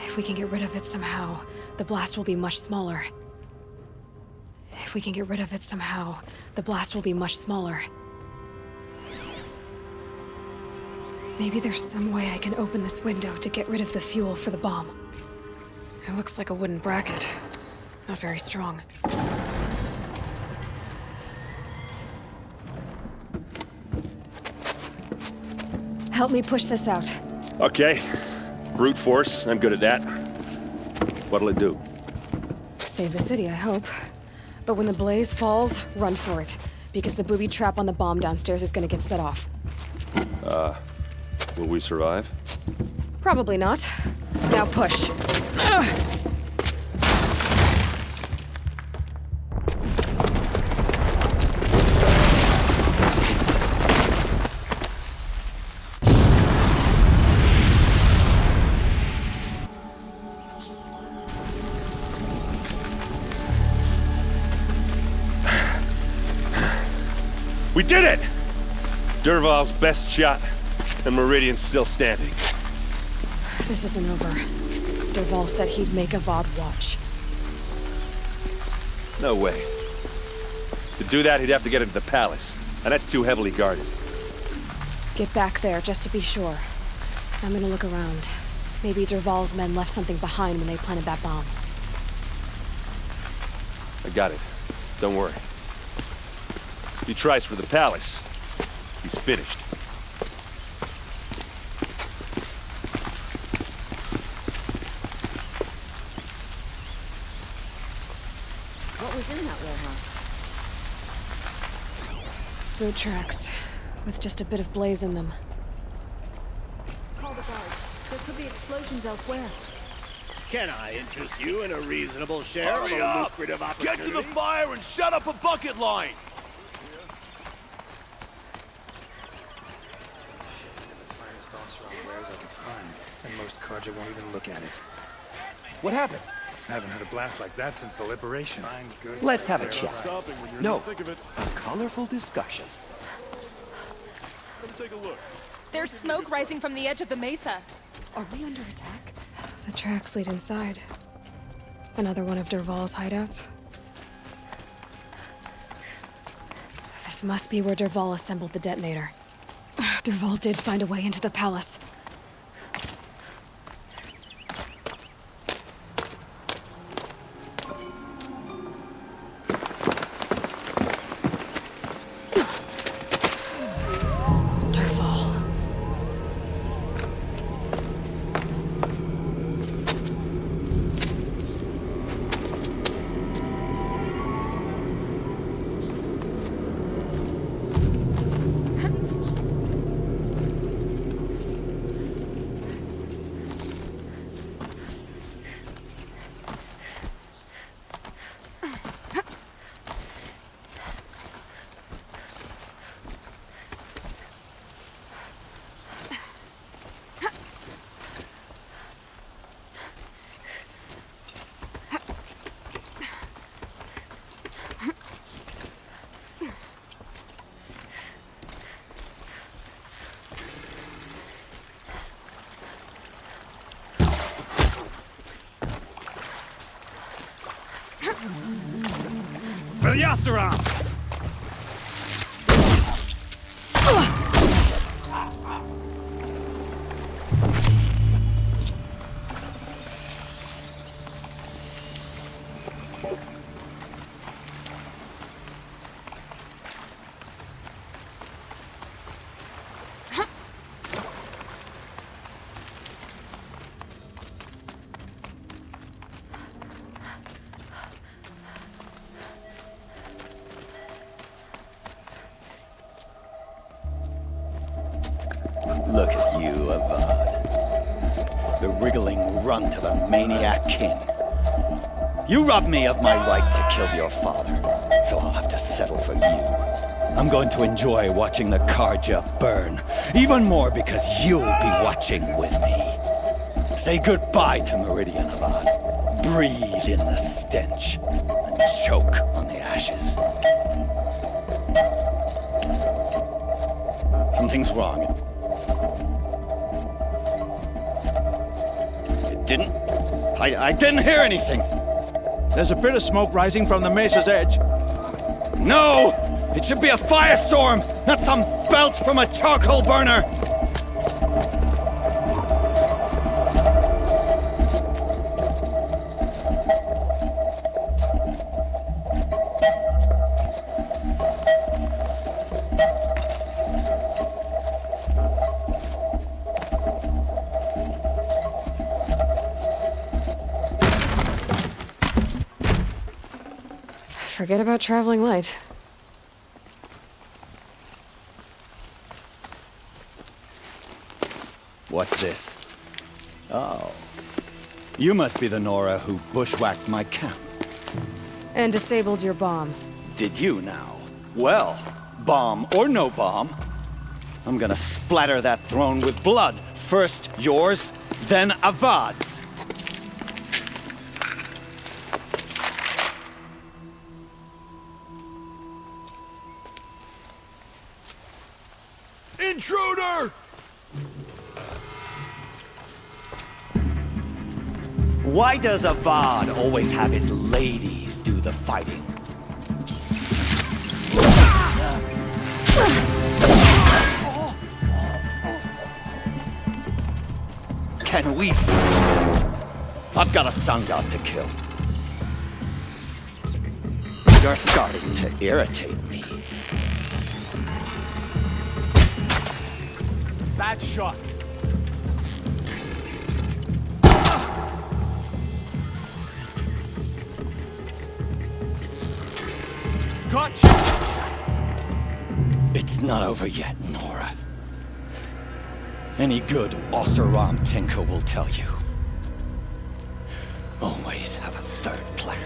If we can get rid of it somehow, the blast will be much smaller. If we can get rid of it somehow, the blast will be much smaller. Maybe there's some way I can open this window to get rid of the fuel for the bomb. It looks like a wooden bracket. Not very strong. Help me push this out. Okay. Brute force, I'm good at that. What'll it do? Save the city, I hope. But when the blaze falls, run for it. Because the booby trap on the bomb downstairs is gonna get set off. Will we survive? Probably not. Now push. Ugh. We did it! Dervahl's best shot, and Meridian's still standing. This isn't over. Dervahl said he'd make a VOD watch. No way. To do that, he'd have to get into the palace, and that's too heavily guarded. Get back there, just to be sure. I'm gonna look around. Maybe Dervahl's men left something behind when they planted that bomb. I got it. Don't worry. If he tries for the palace, he's finished. What was in that warehouse? Boot tracks, with just a bit of blaze in them. Call the guards. There could be explosions elsewhere. Can I interest you in a reasonable share Hurry of a up! lucrative Get opportunity? to the fire and set up a bucket line! And most Carja won't even look at it. What happened? I haven't had a blast like that since the liberation. Let's have a chat. No, thick of it. a colorful discussion. Come take a look. There's smoke rising from the edge of the mesa. Are we under attack? The tracks lead inside. Another one of Dervahl's hideouts. This This must be where Dervahl assembled the detonator. Dervahl did find a way into the palace. For the Yasseron! Look at you, Avad. The wriggling runt of a maniac king. You robbed me of my right to kill your father, so I'll have to settle for you. I'm going to enjoy watching the Karja burn, even more because you'll be watching with me. Say goodbye to Meridian, Avad. Breathe in the stench, and choke on the ashes. Something's wrong. I didn't hear anything. There's a bit of smoke rising from the mesa's edge. No! It should be a firestorm, not some belch from a charcoal burner! Forget about traveling light. What's this? Oh. You must be the Nora who bushwhacked my camp. And disabled your bomb. Did you now? Well, bomb or no bomb, I'm gonna splatter that throne with blood. First yours, then Avad's. Intruder! Why does Avad always have his ladies do the fighting? Can we finish this? I've got a sun god to kill. You're starting to irritate me. Bad shot. Gotcha! It's not over yet, Nora. Any good Oseram tinker will tell you. Always have a third plan.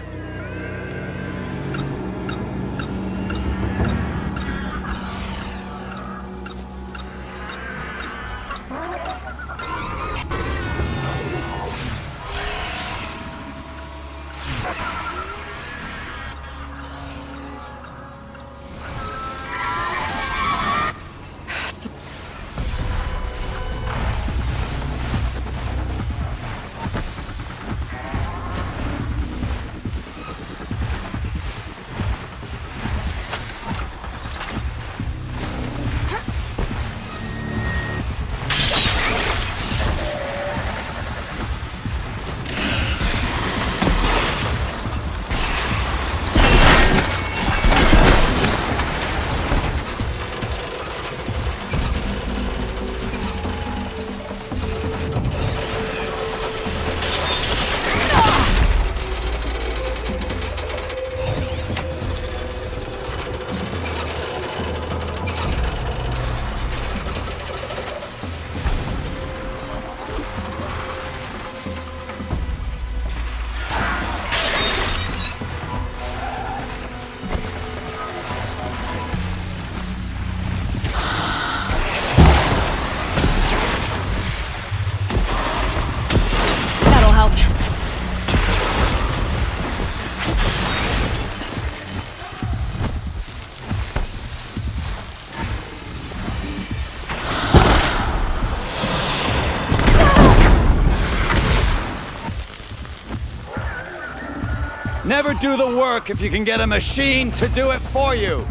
Never do the work if you can get a machine to do it for you.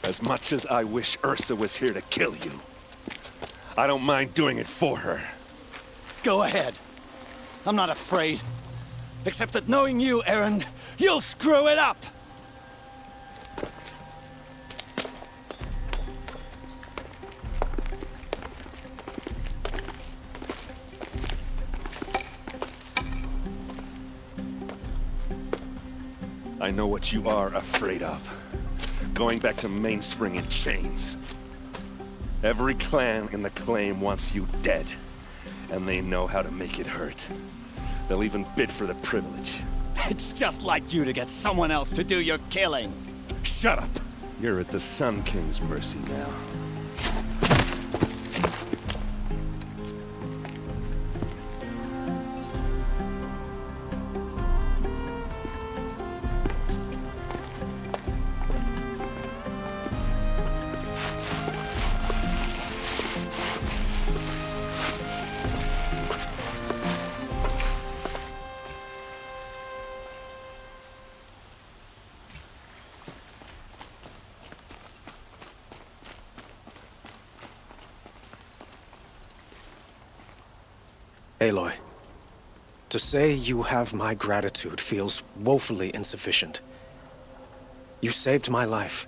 As much as I wish Ursa was here to kill you, I don't mind doing it for her. Go ahead. I'm not afraid. Except that knowing you, Erend, you'll screw it up! I know what you are afraid of. Going back to Mainspring in chains. Every clan in the claim wants you dead, and they know how to make it hurt. They'll even bid for the privilege. It's just like you to get someone else to do your killing. Shut up! You're at the Sun King's mercy now. Aloy, to say you have my gratitude feels woefully insufficient. You saved my life.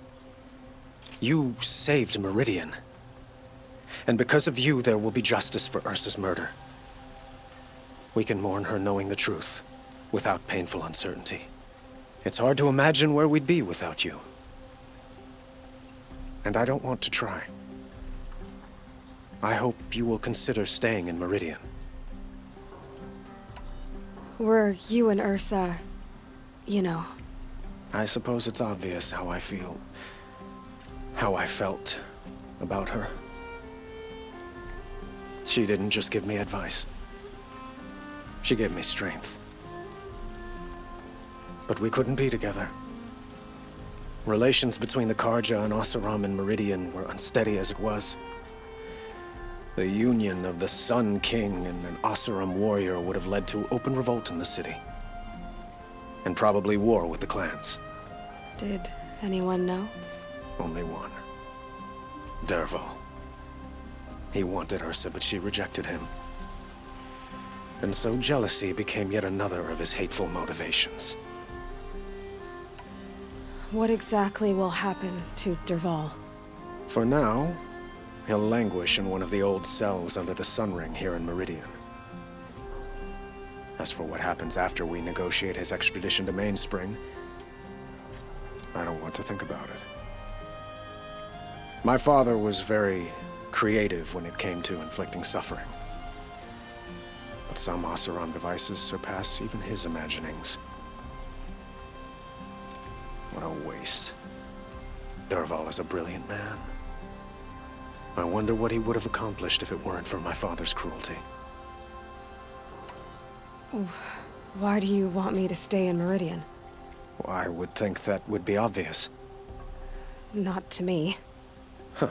You saved Meridian. And because of you, there will be justice for Ursa's murder. We can mourn her knowing the truth, without painful uncertainty. It's hard to imagine where we'd be without you. And I don't want to try. I hope you will consider staying in Meridian. Were you and Ursa, you know? I suppose it's obvious how I feel. How I felt about her. She didn't just give me advice. She gave me strength. But we couldn't be together. Relations between the Karja and Oseram and Meridian were unsteady as it was. The union of the Sun King and an Oseram warrior would have led to open revolt in the city. And probably war with the clans. Did anyone know? Only one. Dervahl. He wanted Ursa, but she rejected him. And so jealousy became yet another of his hateful motivations. what exactly will happen to Derval? For now, he'll languish in one of the old cells under the Sun Ring here in Meridian. As for what happens after we negotiate his extradition to Mainspring, I don't want to think about it. My father was very creative when it came to inflicting suffering. But some Oseram devices surpass even his imaginings. What a waste. Derval is a brilliant man. I wonder what he would have accomplished if it weren't for my father's cruelty. Why do you want me to stay in Meridian? Well, I would think that would be obvious. Not to me. Huh.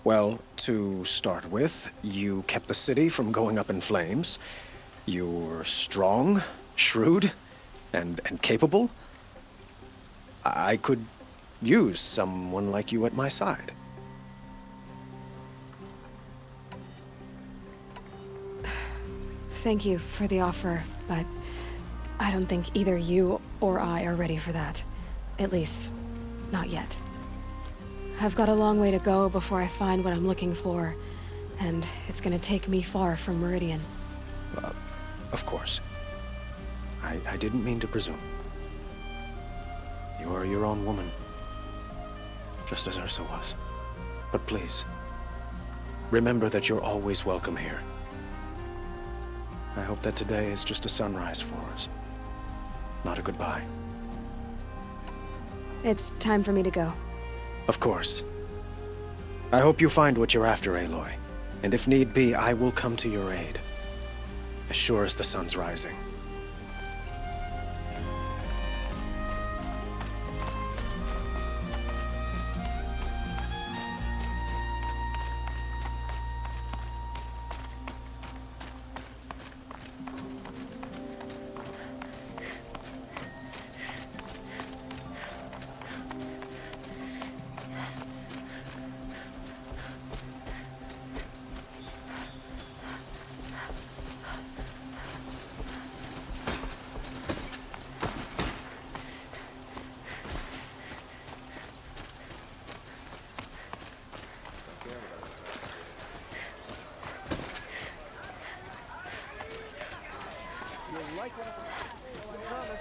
Well, to start with, you kept the city from going up in flames. You're strong, shrewd, and capable. I could use someone like you at my side. Thank you for the offer, but I don't think either you or I are ready for that. At least, not yet. I've got a long way to go before I find what I'm looking for, and it's gonna take me far from Meridian. Of course. I didn't mean to presume. You are your own woman, just as Ursa was. But please, remember that you're always welcome here. I hope that today is just a sunrise for us, not a goodbye. It's time for me to go. Of course. I hope you find what you're after, Aloy. And if need be, I will come to your aid. As sure as the sun's rising.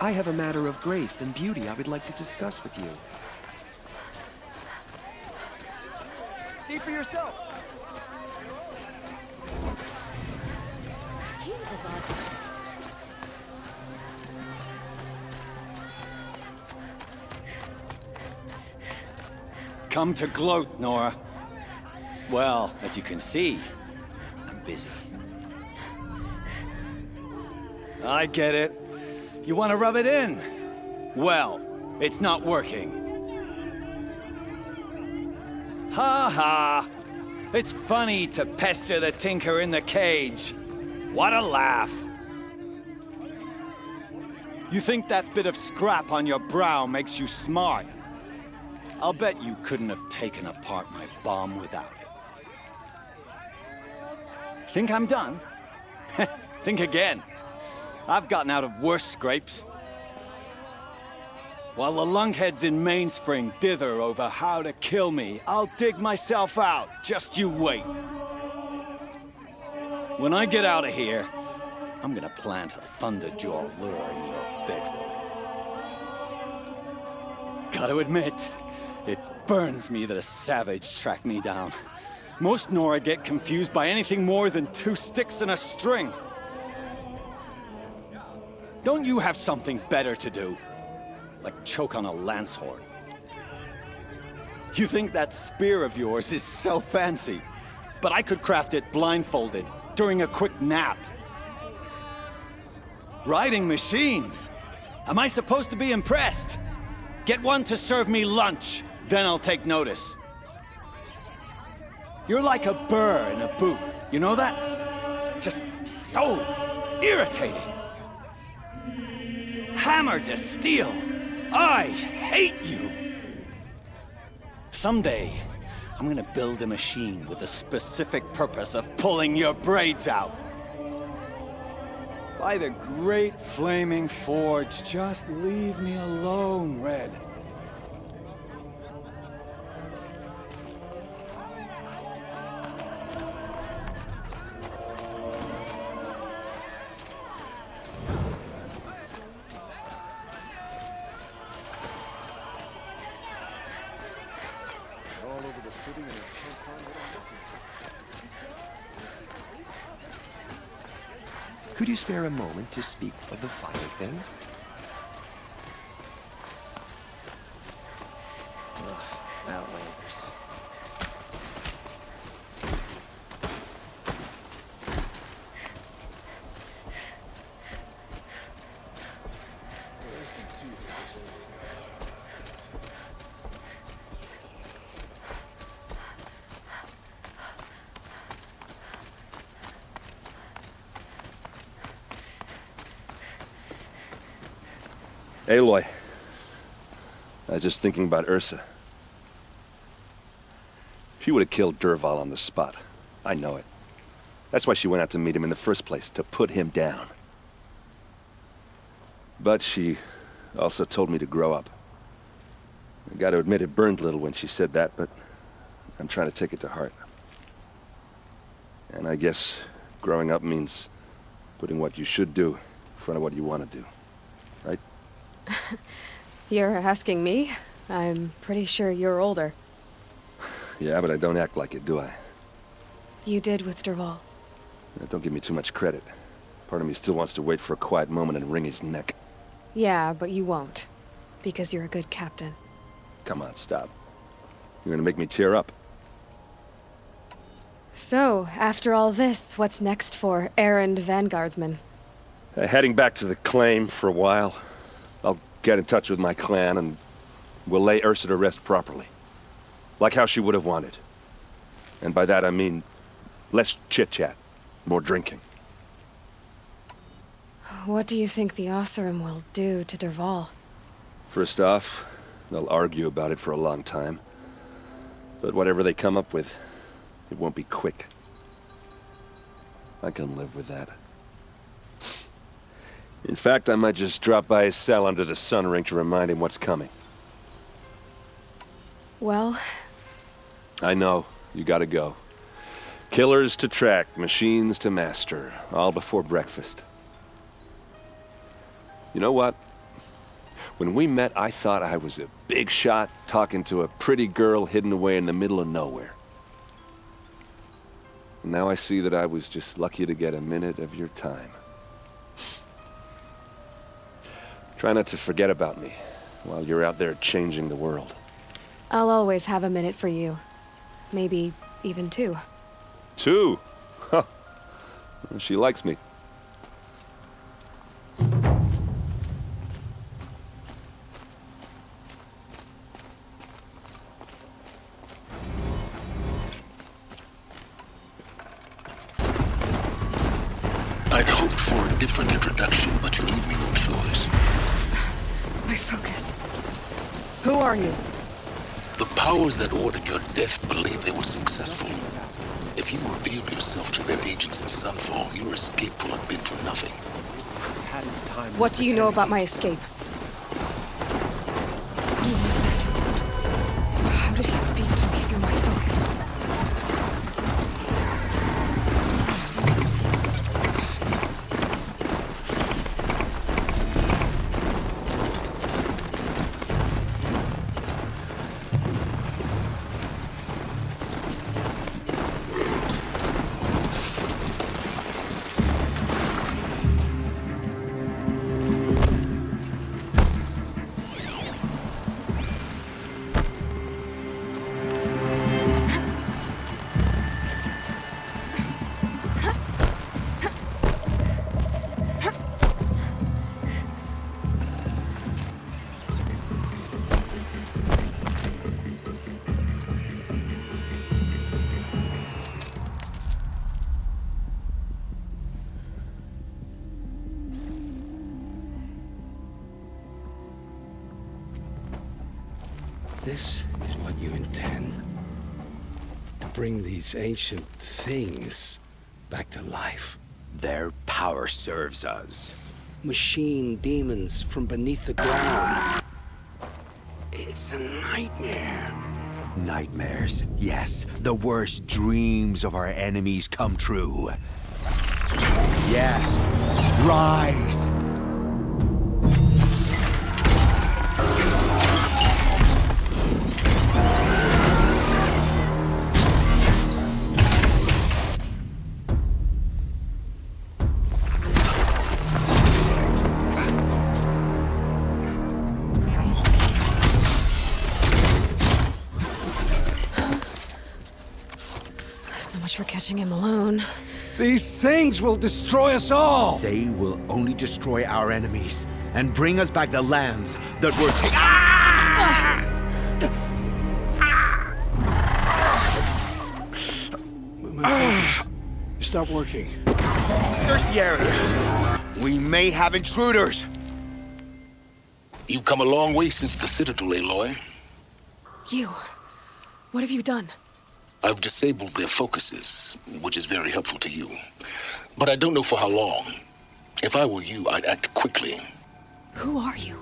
I have a matter of grace and beauty I would like to discuss with you. See for yourself. Come to gloat, Nora. Well, as you can see, I'm busy. I get it. You want to rub it in? Well, it's not working. Ha ha! It's funny to pester the tinker in the cage. What a laugh! You think that bit of scrap on your brow makes you smart? I'll bet you couldn't have taken apart my bomb without it. Think I'm done? Think again. I've gotten out of worse scrapes. While the lunkheads in Mainspring dither over how to kill me, I'll dig myself out. Just you wait. When I get out of here, I'm gonna plant a Thunderjaw lure in your bedroom. Gotta admit, it burns me that a savage tracked me down. Most Nora get confused by anything more than 2 sticks and a string. Don't you have something better to do? Like choke on a lance horn. You think that spear of yours is so fancy, but I could craft it blindfolded during a quick nap. Riding machines? Am I supposed to be impressed? Get one to serve me lunch, then I'll take notice. You're like a burr in a boot, you know that? Just so irritating. Hammer to steel. I hate you. Someday, I'm gonna build a machine with the specific purpose of pulling your braids out. By the great flaming forge, just leave me alone, Red. Could you spare a moment to speak of the finer things? Outlanders. Aloy, I was just thinking about Ursa. She would have killed Dervahl on the spot. I know it. That's why she went out to meet him in the first place, to put him down. But she also told me to grow up. I gotta admit it burned a little when she said that, but I'm trying to take it to heart. And I guess growing up means putting what you should do in front of what you want to do, right? You're asking me? I'm pretty sure you're older. Yeah, but I don't act like it, do I? You did with Dervahl. Don't give me too much credit. Part of me still wants to wait for a quiet moment and wring his neck. Yeah, but you won't. Because you're a good captain. Come on, stop. You're gonna make me tear up. So, after all this, what's next for errand vanguardsman? Heading back to the claim for a while. I'll get in touch with my clan and we'll lay Ursa to rest properly. Like how she would have wanted. And by that I mean less chit-chat, more drinking. What do you think the Oseram will do to Dervahl? First off, they'll argue about it for a long time. But whatever they come up with, it won't be quick. I can live with that. In fact, I might just drop by his cell under the sun ring to remind him what's coming. Well... I know. You gotta go. Killers to track, machines to master. All before breakfast. You know what? When we met, I thought I was a big shot talking to a pretty girl hidden away in the middle of nowhere. And now I see that I was just lucky to get a minute of your time. Try not to forget about me while you're out there changing the world. I'll always have a minute for you. Maybe even 2. 2? Huh. Well, she likes me. I'd hoped for a different introduction, but you leave me no choice. My focus. Who are you? The powers that ordered your death believe they were successful. If you reveal yourself to their agents in Sunfall, your escape will have been for nothing. What do you know about my escape? Who was that? How did he speak to me through my focus? This is what you intend? To bring these ancient things back to life? Their power serves us. Machine demons from beneath the ground. It's a nightmare. Nightmares, yes. The worst dreams of our enemies come true. Yes. Rise! much for catching him alone. These things will destroy us all! They will only destroy our enemies and bring us back the lands that were Stop working. Search the area. We may have intruders. You've come a long way since the Citadel, Aloy. You. What have you done? I've disabled their focuses, which is very helpful to you. But I don't know for how long. If I were you, I'd act quickly. Who are you?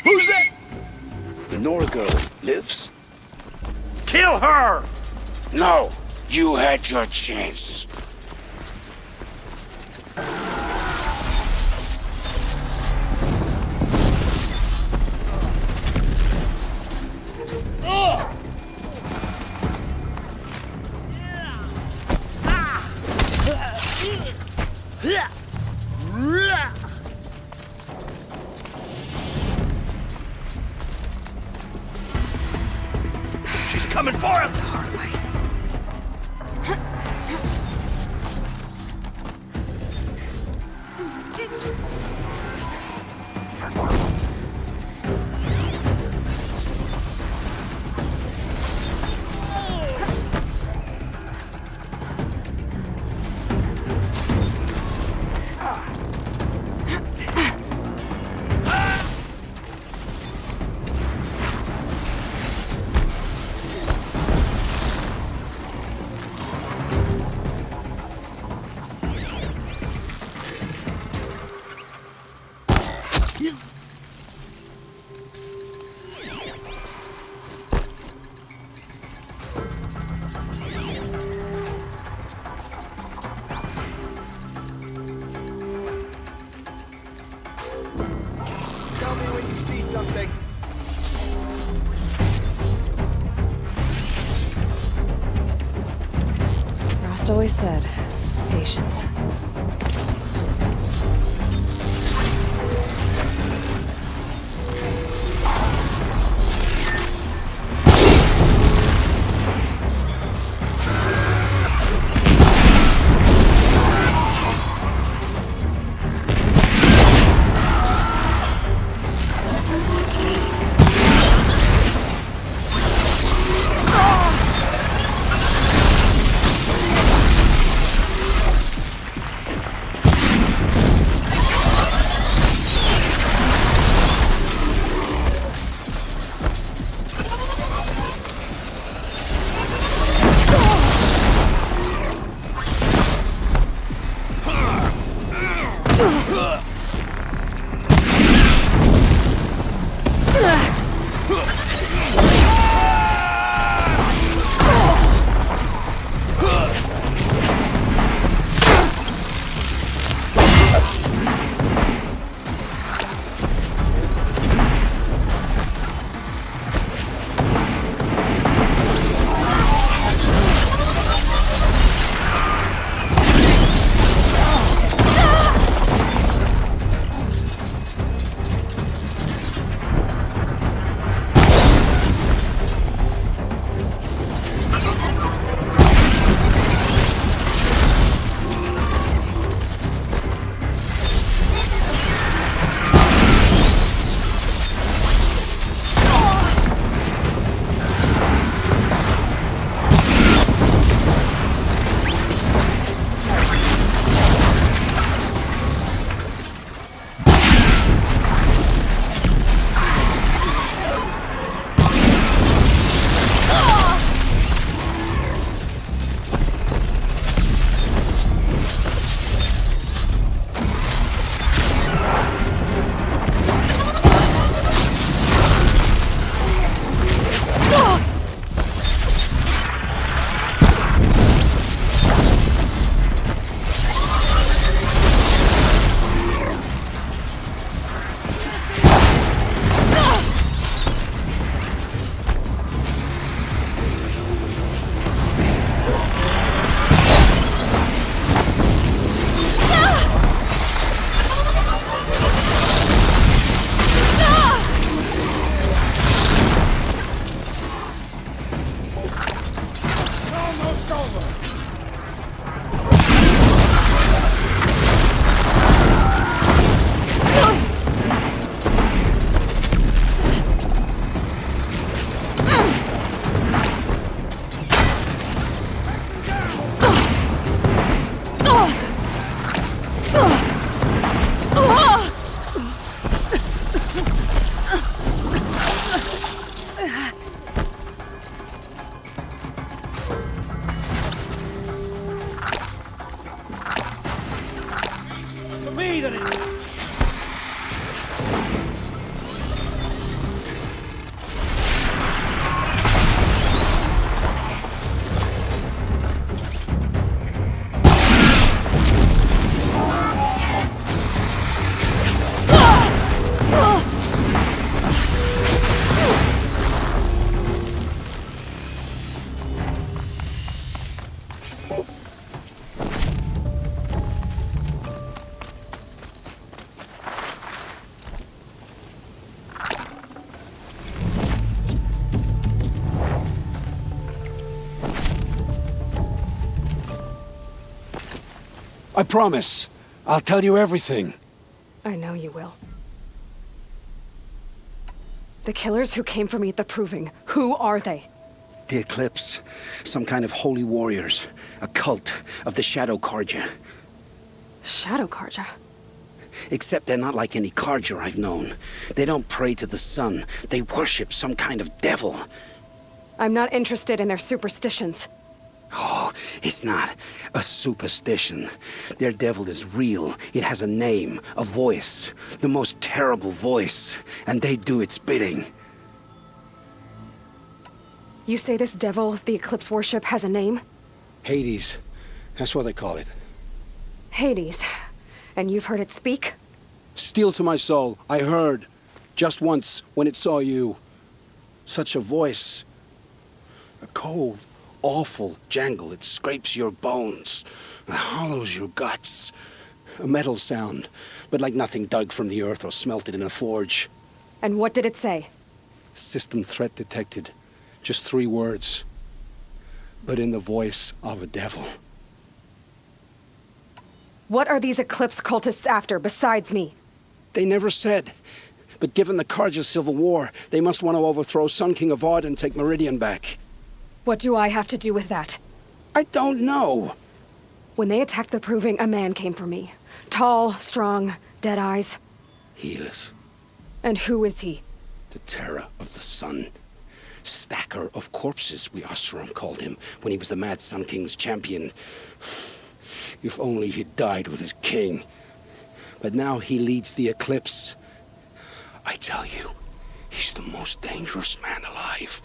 Who's that? The Nora girl lives. Kill her! No, you had your chance. She's coming for us! Frost always said, patience. I promise. I'll tell you everything. I know you will. The killers who came for me at the Proving, who are they? The Eclipse. Some kind of holy warriors. A cult of the Shadow Carja. Shadow Carja? Except they're not like any Carja I've known. They don't pray to the sun. They worship some kind of devil. I'm not interested in their superstitions. Oh, it's not a superstition. Their devil is real. It has a name, a voice. The most terrible voice. And they do its bidding. You say this devil the Eclipse worship has a name? Hades. That's what they call it. Hades. And you've heard it speak? Steel to my soul. I heard. Just once, when it saw you. Such a voice. A cold, awful jangle. It scrapes your bones. It hollows your guts. A metal sound, but like nothing dug from the earth or smelted in a forge. And what did it say? System threat detected. Just 3 words. But in the voice of a devil. What are these Eclipse cultists after, besides me? They never said. But given the Carja civil war, they must want to overthrow Sun King Avad and take Meridian back. What do I have to do with that? I don't know. When they attacked the Proving, a man came for me. Tall, strong, dead eyes. Helis. And who is he? The terror of the sun. Stacker of corpses, we Oseram called him, when he was the Mad Sun King's champion. If only he'd died with his king. But now he leads the Eclipse. I tell you, he's the most dangerous man alive.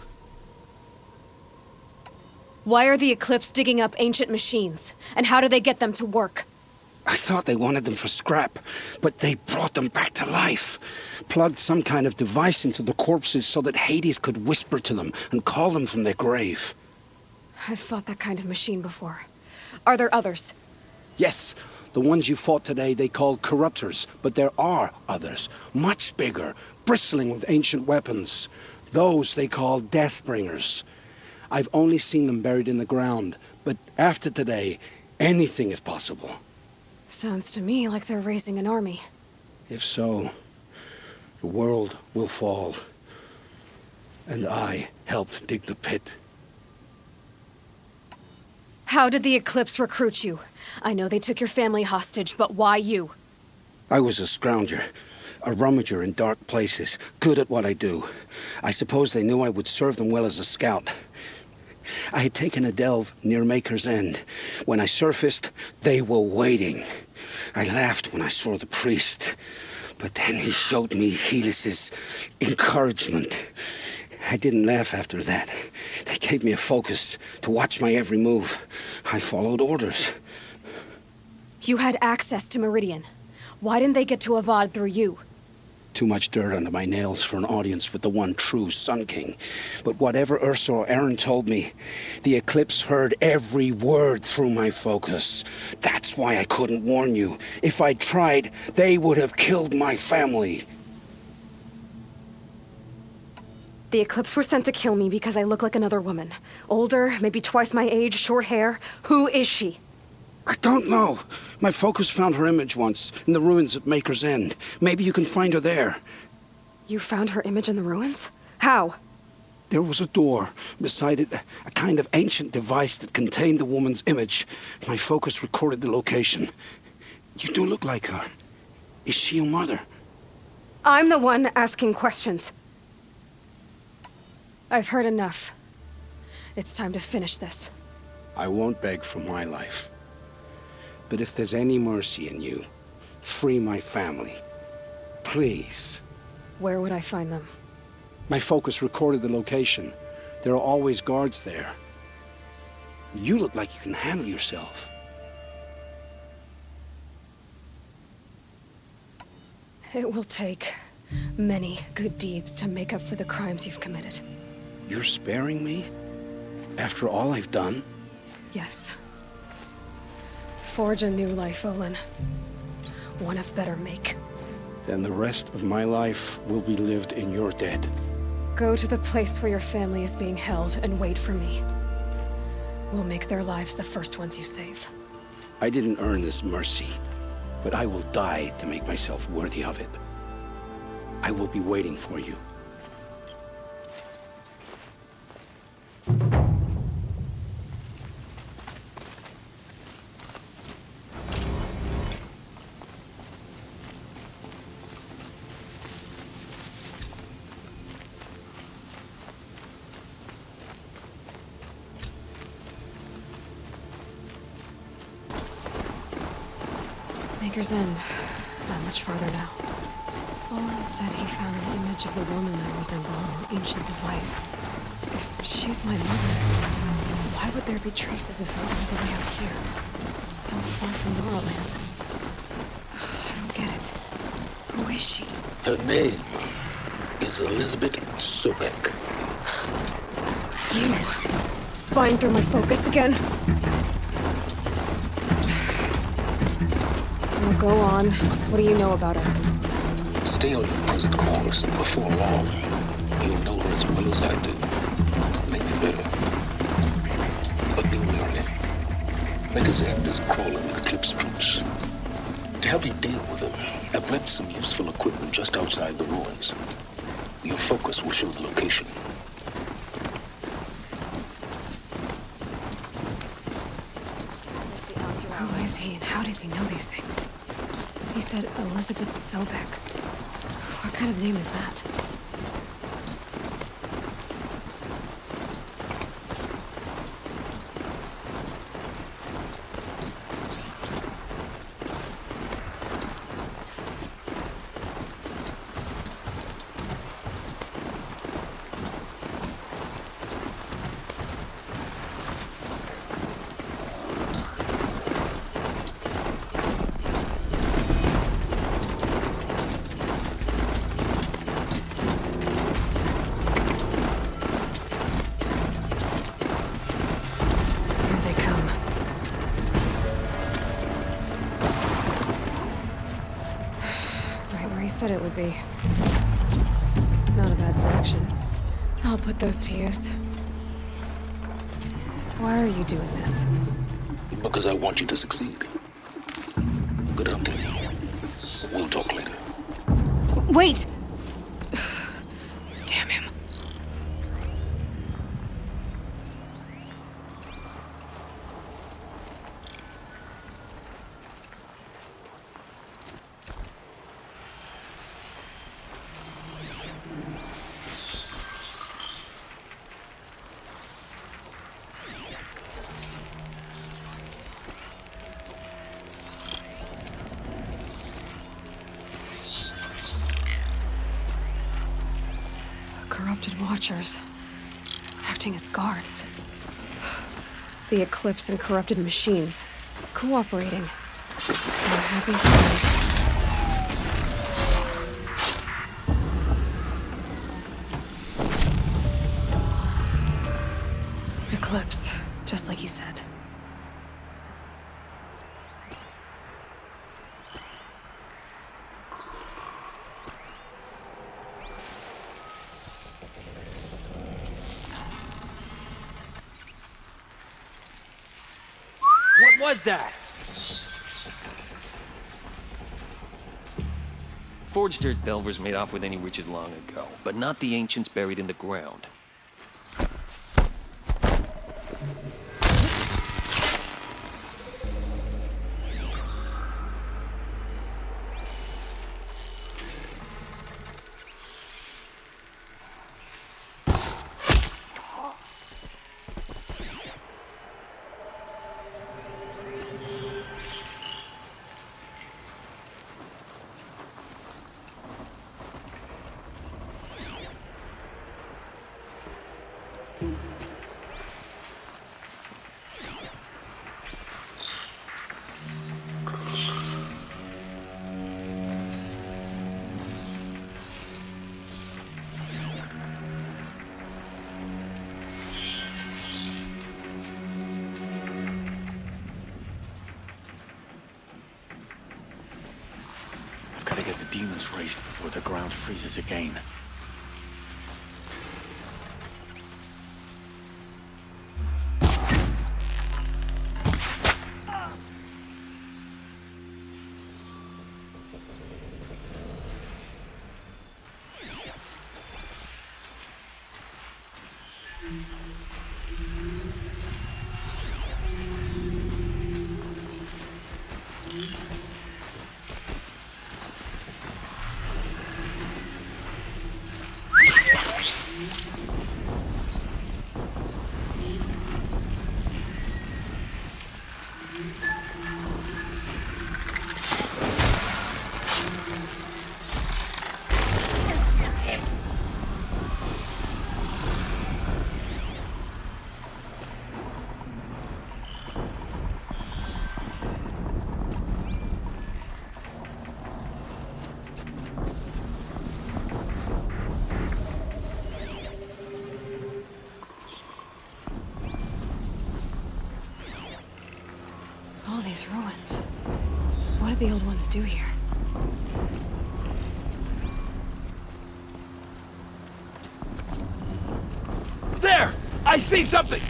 Why are the Eclipse digging up ancient machines? And how do they get them to work? I thought they wanted them for scrap, but they brought them back to life. Plugged some kind of device into the corpses so that Hades could whisper to them and call them from their grave. I've fought that kind of machine before. Are there others? Yes, the ones you fought today they called corruptors, but there are others, much bigger, bristling with ancient weapons. Those they call Deathbringers. I've only seen them buried in the ground, but after today, anything is possible. Sounds to me like they're raising an army. If so, the world will fall. And I helped dig the pit. How did the Eclipse recruit you? I know they took your family hostage, but why you? I was a scrounger, a rummager in dark places, good at what I do. I suppose they knew I would serve them well as a scout. I had taken a delve near Maker's End. When I surfaced, they were waiting. I laughed when I saw the priest, but then he showed me Helis's encouragement. I didn't laugh after that. They gave me a focus to watch my every move. I followed orders. You had access to Meridian. Why didn't they get to Avad through you? Too much dirt under my nails for an audience with the one true Sun King. But whatever Ursa or Aaron told me, the Eclipse heard every word through my focus. That's why I couldn't warn you. If I'd tried, they would have killed my family. The Eclipse were sent to kill me because I look like another woman. Older, maybe twice my age, short hair. Who is she? I don't know. My focus found her image once, in the ruins at Maker's End. Maybe you can find her there. You found her image in the ruins? How? There was a door. Beside it, a kind of ancient device that contained the woman's image. My focus recorded the location. You do look like her. Is she your mother? I'm the one asking questions. I've heard enough. It's time to finish this. I won't beg for my life. But if there's any mercy in you, free my family. Please. Where would I find them? My focus recorded the location. There are always guards there. You look like you can handle yourself. It will take many good deeds to make up for the crimes you've committed. You're sparing me? After all I've done? Yes. Forge a new life, Olin. One of better make. Then the rest of my life will be lived in your debt. Go to the place where your family is being held and wait for me. We'll make their lives the first ones you save. I didn't earn this mercy, but I will die to make myself worthy of it. I will be waiting for you. Maker's End. Not much farther now. Olin said he found an image of the woman that resembled an ancient device. If she's my mother, why would there be traces of her all the way out here? So far from Nora land. I don't get it. Who is she? Her name is Elizabeth Sobek. You. Spying through my focus again? Well, go on. What do you know about her? Stay on your present course, and before long, you'll know her as well as I do. Maybe better. But be wary. Maker's End is crawling with Eclipse troops. To help you deal with them, I've left some useful equipment just outside the ruins. Your focus will show the location. Who is he and how does he know these things? He said Elizabeth Sobek. What kind of name is that? Said it would be. Not a bad selection. I'll put those to use. Why are you doing this? Because I want you to succeed. Good hunting. We'll talk later. Wait! Damn him. Corrupted Watchers, acting as guards. The Eclipse and corrupted machines, cooperating. I'm happy to. Eclipse, just like he said. What was that? Forged Earth Delvers made off with any riches long ago, but not the ancients buried in the ground. Demons raised before the ground freezes again. These ruins. What did the old ones do here? There! I see something!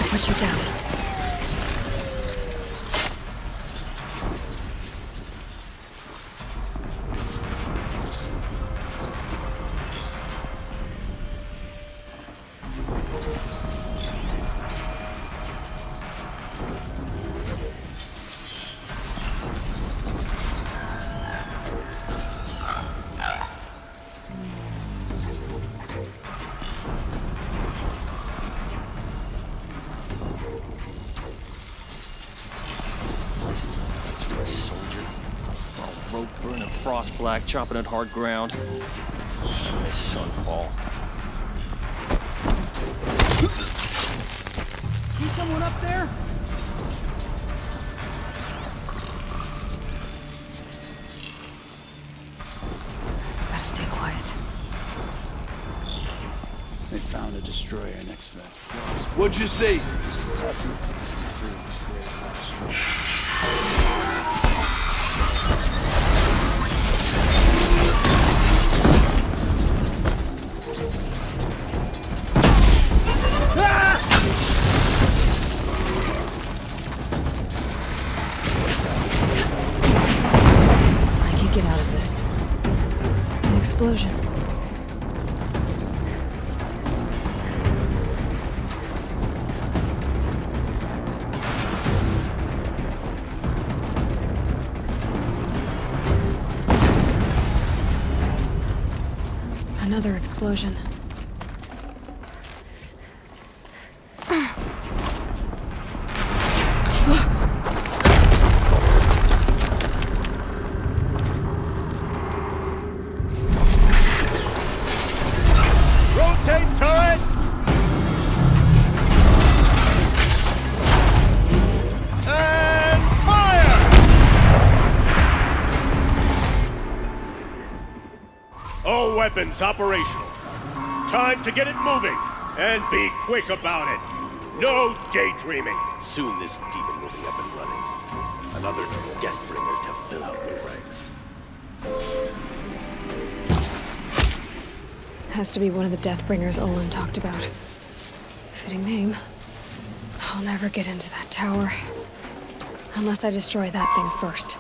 Put you down. Frost black, chopping at hard ground. This Sunfall. See someone up there? Gotta stay quiet. They found a destroyer next to that frost. What'd you see? Explosion. Another explosion. Weapons operational. Time to get it moving, and be quick about it. No daydreaming. Soon this demon will be up and running. Another Deathbringer to fill out the ranks. Has to be one of the Deathbringers Olin talked about. Fitting name. I'll never get into that tower. Unless I destroy that thing first.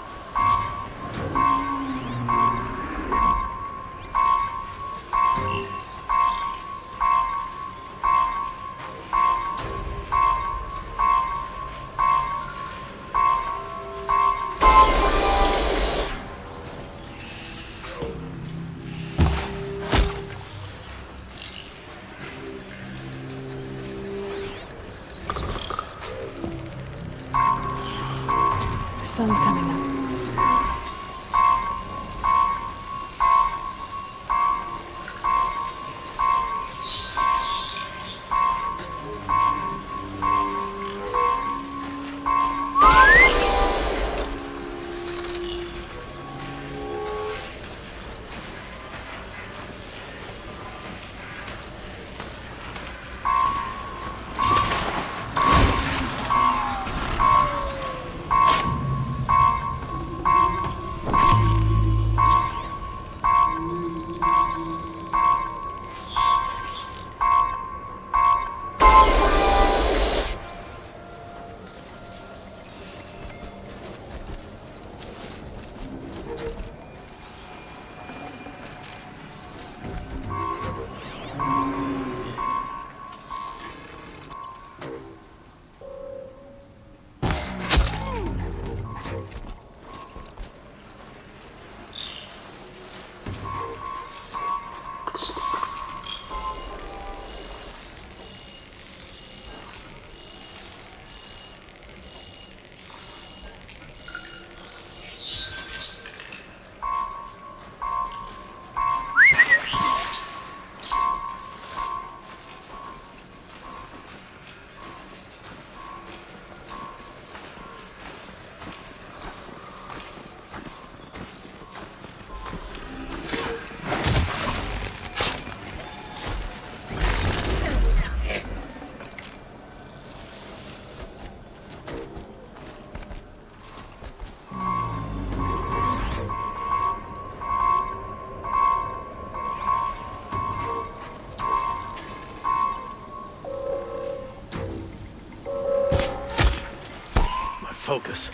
focus.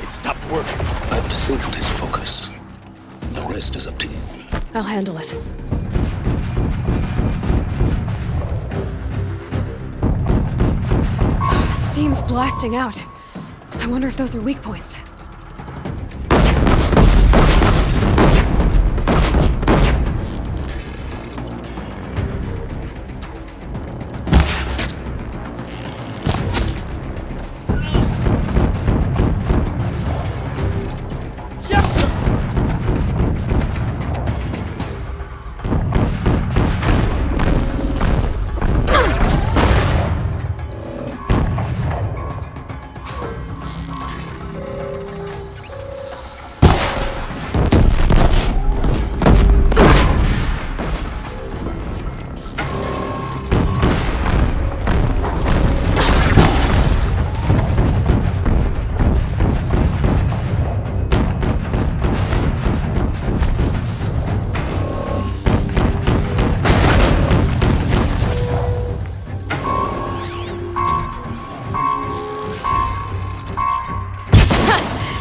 It stopped working. I've disabled his focus. The rest is up to you. I'll handle it. Steam's blasting out. I wonder if those are weak points.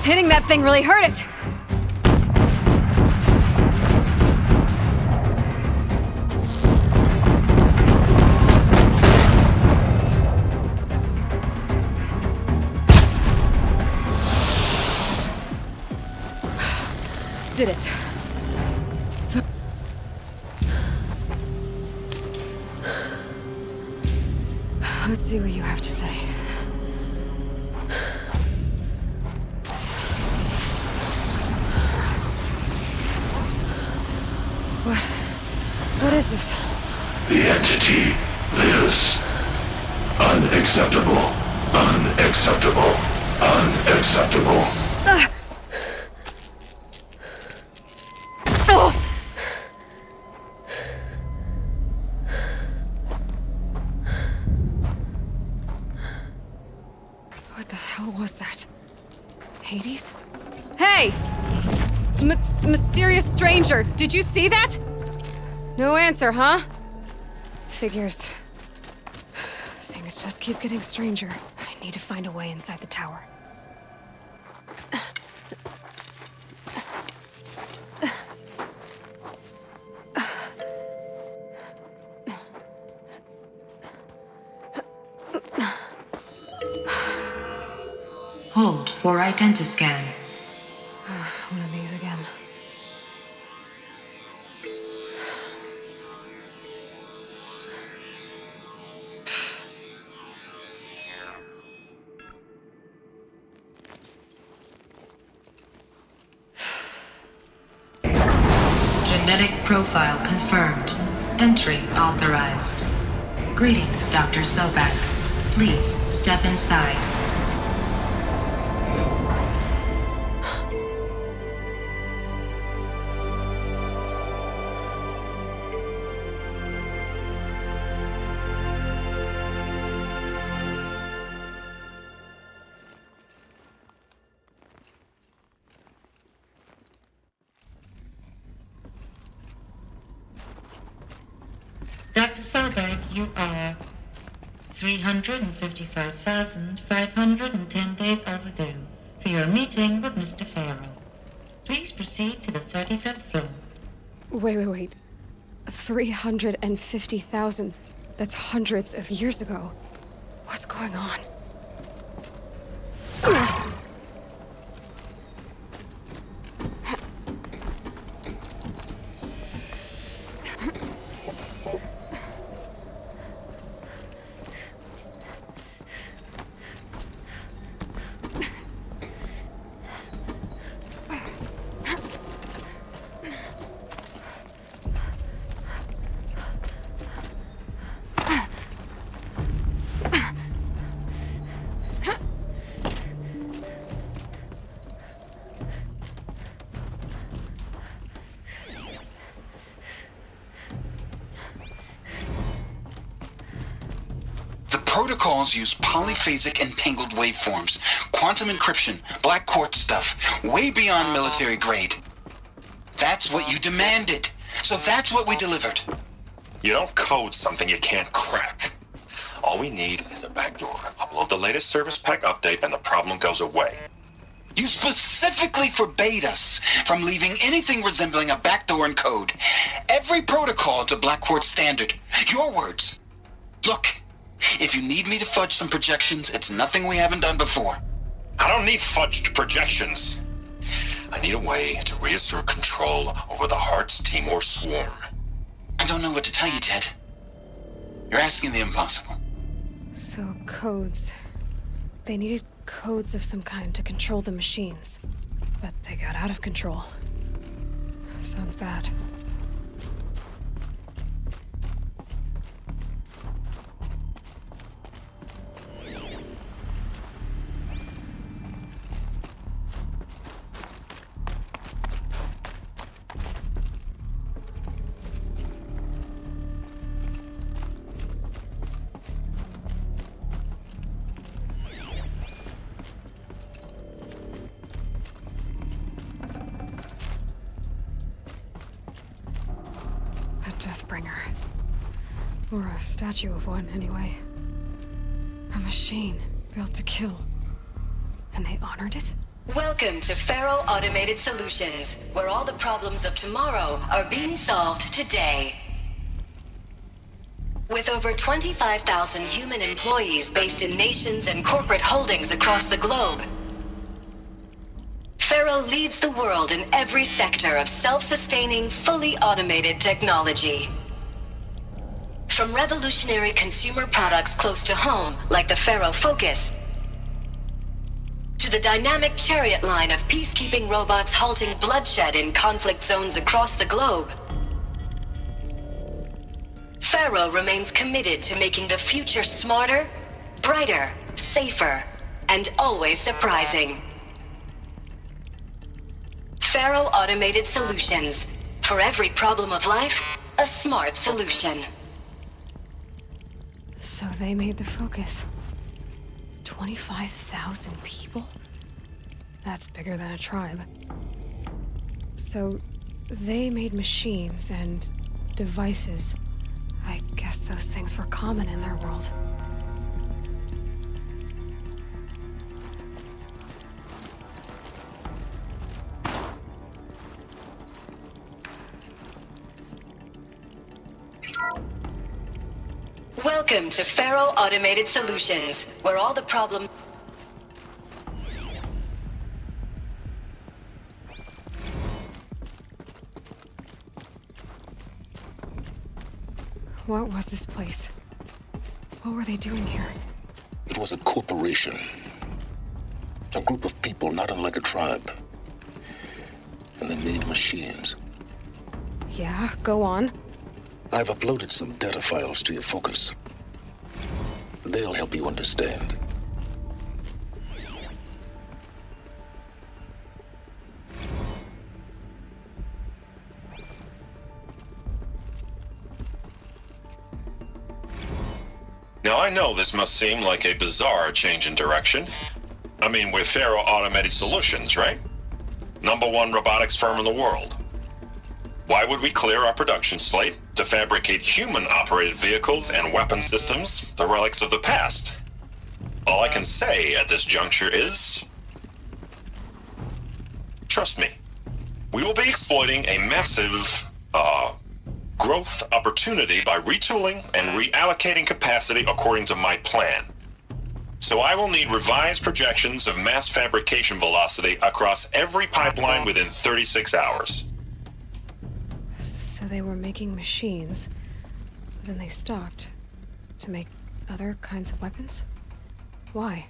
Hitting that thing really hurt it! Did it. Let's see what you have to say. What is this? The entity lives. Unacceptable. Unacceptable. Unacceptable. What the hell was that? Hades? Hey! Mysterious stranger, did you see that? No answer, huh? Figures. Things just keep getting stranger. I need to find a way inside the tower. Hold for identiscan. One of these again. Genetic profile confirmed. Entry authorized. Greetings, Dr. Sobek. Please step inside. Dr. Sobek, you are 355,510 days overdue for your meeting with Mr. Farrell. Please proceed to the 35th floor. Wait. 350,000. That's hundreds of years ago. What's going on? Protocols use polyphasic entangled waveforms, quantum encryption, black quartz stuff, way beyond military grade. That's what you demanded, so that's what we delivered. You don't code something you can't crack. All we need is a backdoor. Upload the latest service pack update and the problem goes away. You specifically forbade us from leaving anything resembling a backdoor in code. Every protocol to Blackcourt standard. Your words. Look, if you need me to fudge some projections, it's nothing we haven't done before. I don't need fudged projections. I need a way to reassert control over the Heart's Timor swarm. I don't know what to tell you, Ted. You're asking the impossible. So, codes. They needed codes of some kind to control the machines. But they got out of control. Sounds bad. Or a statue of one, anyway. A machine built to kill. And they honored it? Welcome to Faro Automated Solutions, where all the problems of tomorrow are being solved today. With over 25,000 human employees based in nations and corporate holdings across the globe, Faro leads the world in every sector of self-sustaining, fully automated technology. From revolutionary consumer products close to home, like the Faro Focus, to the dynamic chariot line of peacekeeping robots halting bloodshed in conflict zones across the globe, Faro remains committed to making the future smarter, brighter, safer, and always surprising. Faro Automated Solutions. For every problem of life, a smart solution. So they made the Focus. 25,000 people? That's bigger than a tribe. So they made machines and devices. I guess those things were common in their world. Welcome to Faro Automated Solutions, where all the problems... What was this place? What were they doing here? It was a corporation. A group of people not unlike a tribe. And they made machines. Yeah, go on. I've uploaded some data files to your Focus. They'll help you understand. Now I know this must seem like a bizarre change in direction. I mean, we're Faro Automated Solutions, right? #1 robotics firm in the world. Why would we clear our production slate to fabricate human-operated vehicles and weapon systems, the relics of the past? All I can say at this juncture is... trust me. We will be exploiting a massive, growth opportunity by retooling and reallocating capacity according to my plan. So I will need revised projections of mass fabrication velocity across every pipeline within 36 hours. So they were making machines, then they stopped to make other kinds of weapons? Why?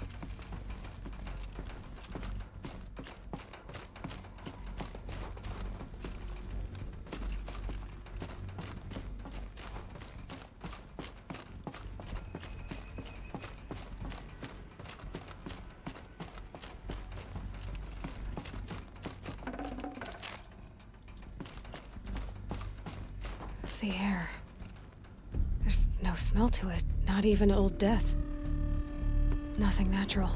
The air. There's no smell to it, not even old death. Nothing natural.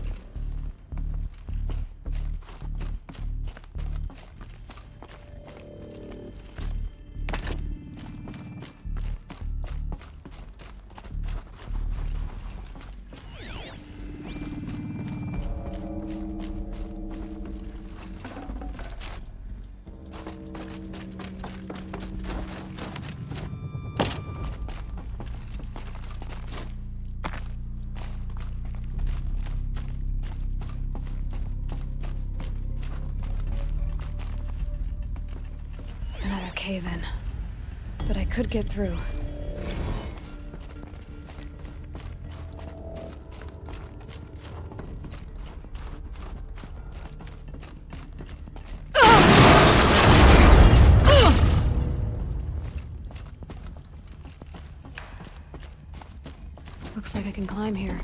cave in. But I could get through. Looks like I can climb here.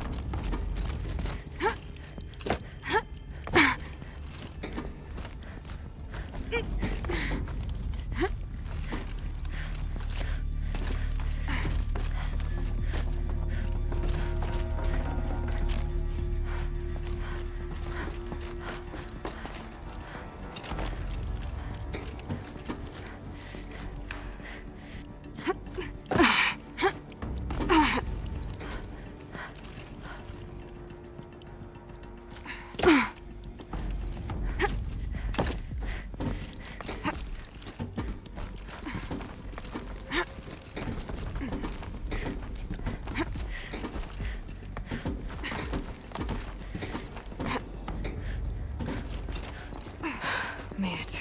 Made it.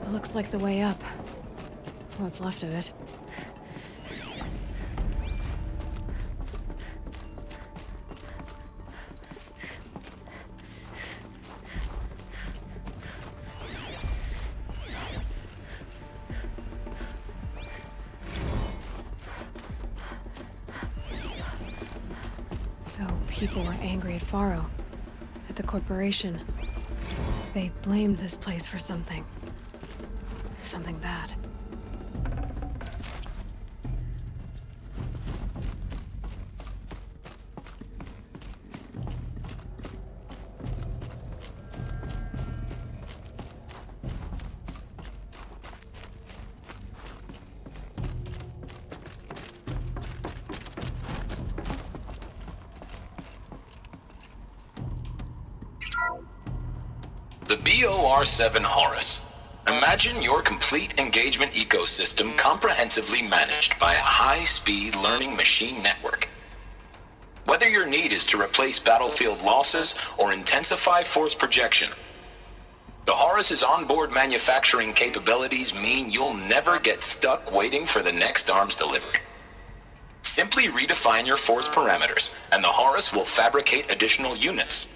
It looks like the way up. What's left of it. People were angry at Faro, at the corporation. They blamed this place for something. Something bad. The BOR-7 Horus. Imagine your complete engagement ecosystem comprehensively managed by a high-speed learning machine network. Whether your need is to replace battlefield losses or intensify force projection, the Horus's onboard manufacturing capabilities mean you'll never get stuck waiting for the next arms delivery. Simply redefine your force parameters, and the Horus will fabricate additional units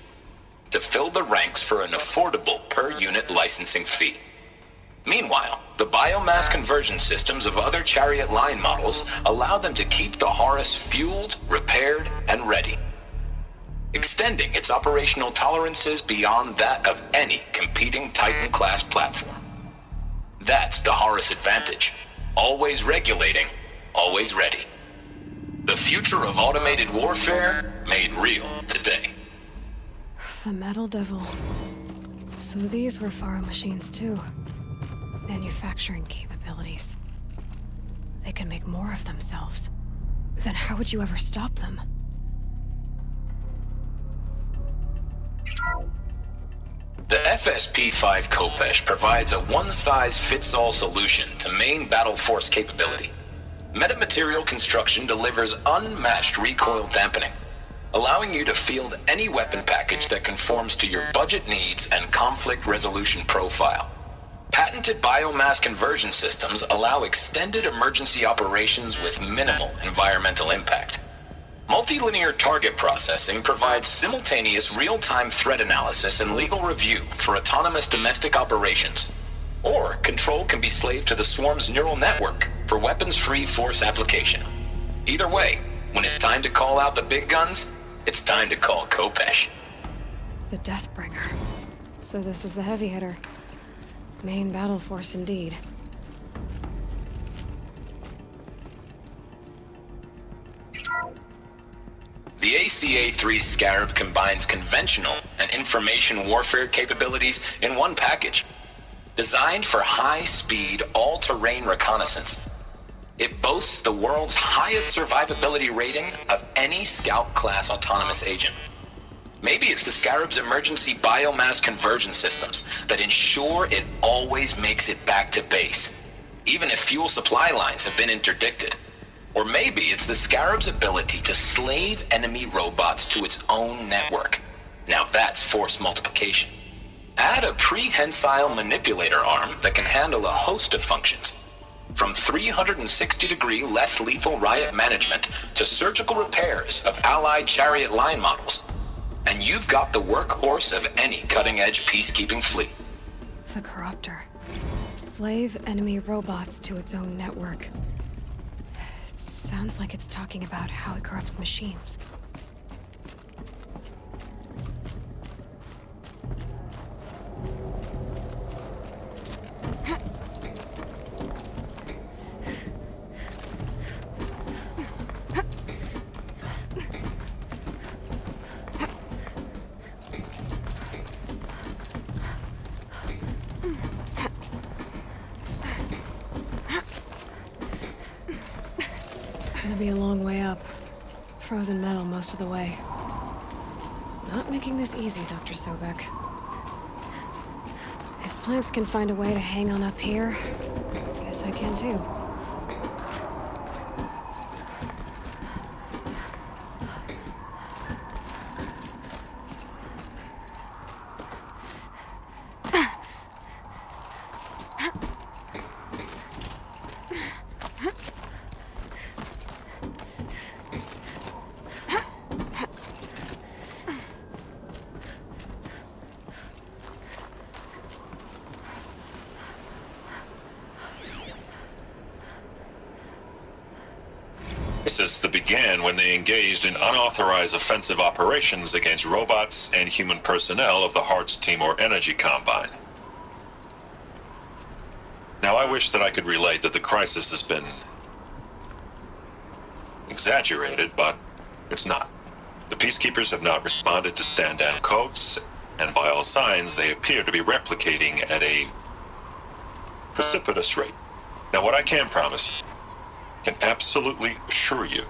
to fill the ranks for an affordable per-unit licensing fee. Meanwhile, the biomass conversion systems of other Chariot line models allow them to keep the Horus fueled, repaired, and ready, extending its operational tolerances beyond that of any competing Titan-class platform. That's the Horus advantage. Always regulating, always ready. The future of automated warfare made real today. The Metal Devil. So these were Faro machines too. Manufacturing capabilities. They can make more of themselves. Then how would you ever stop them? The FSP-5 Khopesh provides a one-size-fits-all solution to main battle force capability. Metamaterial construction delivers unmatched recoil dampening, allowing you to field any weapon package that conforms to your budget needs and conflict resolution profile. Patented biomass conversion systems allow extended emergency operations with minimal environmental impact. Multilinear target processing provides simultaneous real-time threat analysis and legal review for autonomous domestic operations. Or control can be slaved to the Swarm's neural network for weapons-free force application. Either way, when it's time to call out the big guns, it's time to call Khopesh. The Deathbringer. So this was the heavy hitter. Main battle force indeed. The ACA-3 Scarab combines conventional and information warfare capabilities in one package. Designed for high-speed, all-terrain reconnaissance, it boasts the world's highest survivability rating of any Scout-class autonomous agent. Maybe it's the Scarab's emergency biomass conversion systems that ensure it always makes it back to base, even if fuel supply lines have been interdicted. Or maybe it's the Scarab's ability to slave enemy robots to its own network. Now that's force multiplication. Add a prehensile manipulator arm that can handle a host of functions. From 360-degree less lethal riot management to surgical repairs of Allied chariot line models. And you've got the workhorse of any cutting-edge peacekeeping fleet. The Corruptor. Slave enemy robots to its own network. It sounds like it's talking about how it corrupts machines. Gonna be a long way up. Frozen metal most of the way. Not making this easy, Dr. Sobek. If plants can find a way to hang on up here, guess I can too. That began when they engaged in unauthorized offensive operations against robots and human personnel of the Hearts Timor Energy Combine. Now, I wish that I could relate that the crisis has been exaggerated, but it's not. The Peacekeepers have not responded to stand-down codes, and by all signs, they appear to be replicating at a precipitous rate. Now, what I can promise you, can absolutely assure you,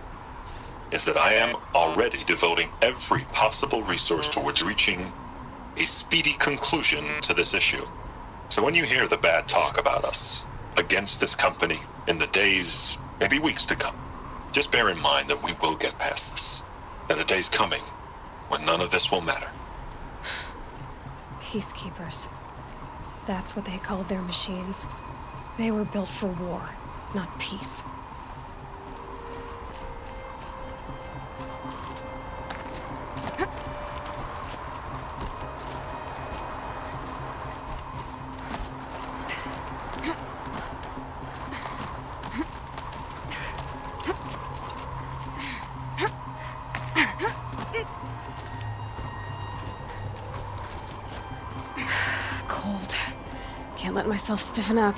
is that I am already devoting every possible resource towards reaching a speedy conclusion to this issue. So when you hear the bad talk about us against this company in the days, maybe weeks to come, just bear in mind that we will get past this. That a day's coming when none of this will matter. Peacekeepers. That's what they called their machines. They were built for war, not peace. Can't let myself stiffen up.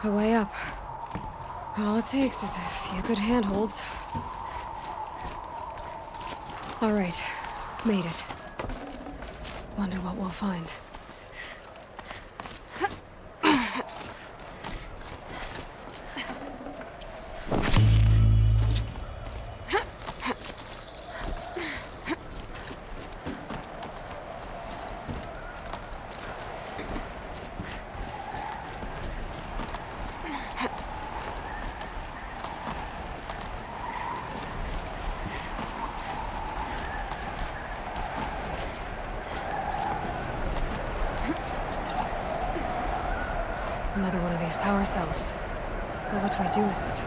A way up. All it takes is a few good handholds. All right, made it. Wonder what we'll find. Another one of these power cells. But what do I do with it?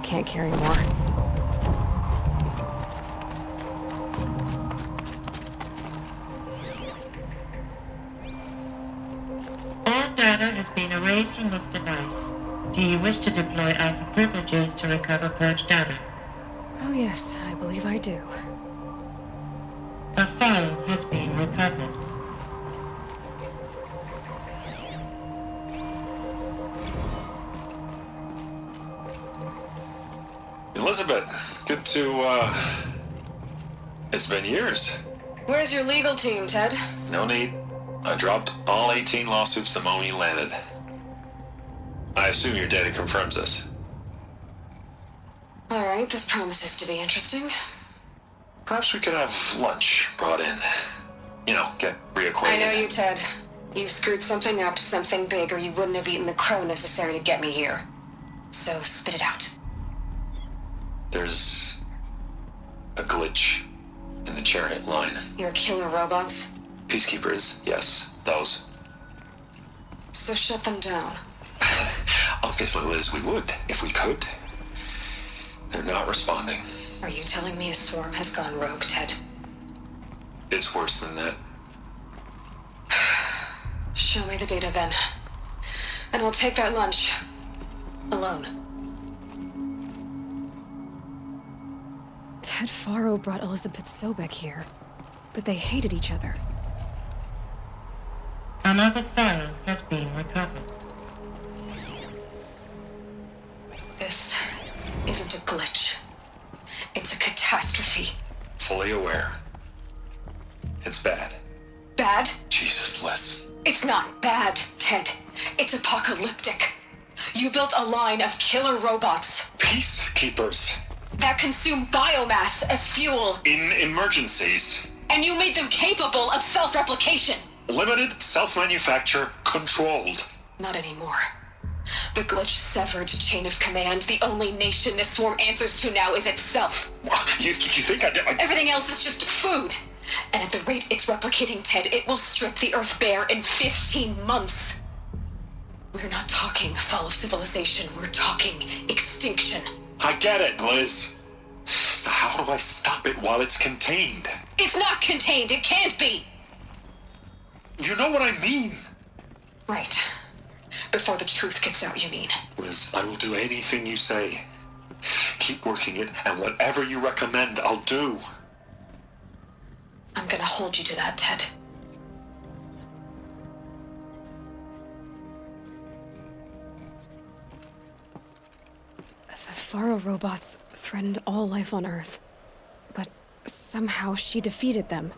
Can't carry more. All data has been erased from this device. Do you wish to deploy Alpha privileges to recover purged data? Oh yes, I believe I do. A file has been recovered. Elizabeth, good to, It's been years. Where's your legal team, Ted? No need. I dropped all 18 lawsuits the moment you landed. I assume your data confirms this. Alright, this promises to be interesting. Perhaps we could have lunch brought in. You know, get reacquainted. I know you, Ted. You screwed something up, something big, or you wouldn't have eaten the crow necessary to get me here. So spit it out. There's a glitch in the chariot line. Your killer robots? Peacekeepers, yes, those. So shut them down. Obviously, Liz, we would, if we could. They're not responding. Are you telling me a swarm has gone rogue, Ted? It's worse than that. Show me the data then. And I'll take that lunch. Alone. Ted Faro brought Elizabeth Sobek here, but they hated each other. Another file has been recovered. This isn't a glitch. It's a catastrophe. Fully aware. It's bad. Bad? Jesus, Liz. It's not bad, Ted. It's apocalyptic. You built a line of killer robots. Peacekeepers. That consume biomass as fuel. In emergencies. And you made them capable of self-replication. Limited, self-manufacture, controlled. Not anymore. The glitch severed chain of command. The only nation this swarm answers to now is itself. You think I did? Everything else is just food. And at the rate it's replicating, Ted, it will strip the Earth bare in 15 months. We're not talking fall of civilization. We're talking extinction. I get it, Liz. So how do I stop it while it's contained? It's not contained. It can't be. You know what I mean. Right. Before the truth gets out, you mean? Liz, I will do anything you say. Keep working it, and whatever you recommend, I'll do. I'm gonna hold you to that, Ted. The Faro robots threatened all life on Earth. But somehow she defeated them.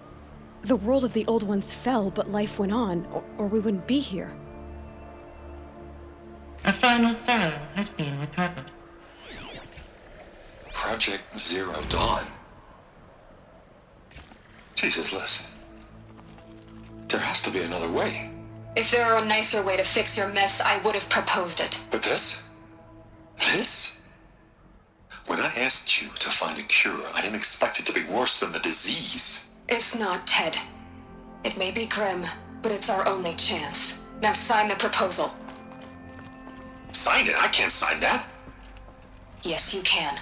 The world of the old ones fell, but life went on, or we wouldn't be here. A final file has been recovered. Project Zero Dawn. Jesus, Liz. There has to be another way. If there were a nicer way to fix your mess, I would have proposed it. But this? This? When I asked you to find a cure, I didn't expect it to be worse than the disease. It's not, Ted. It may be grim, but it's our only chance. Now sign the proposal. Sign it? I can't sign that. Yes, you can.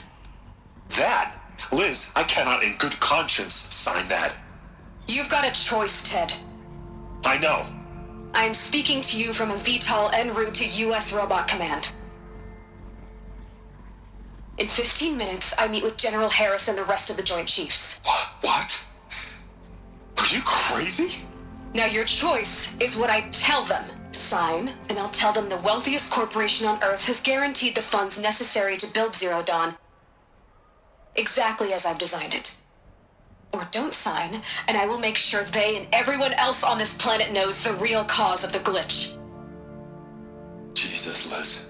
That? Liz, I cannot in good conscience sign that. You've got a choice, Ted. I know. I'm speaking to you from a VTOL en route to U.S. Robot Command. In 15 minutes, I meet with General Harris and the rest of the Joint Chiefs. What? Are you crazy? Now your choice is what I tell them. Sign, and I'll tell them the wealthiest corporation on Earth has guaranteed the funds necessary to build Zero Dawn. Exactly as I've designed it. Or don't sign, and I will make sure they and everyone else on this planet knows the real cause of the glitch. Jesus, Liz.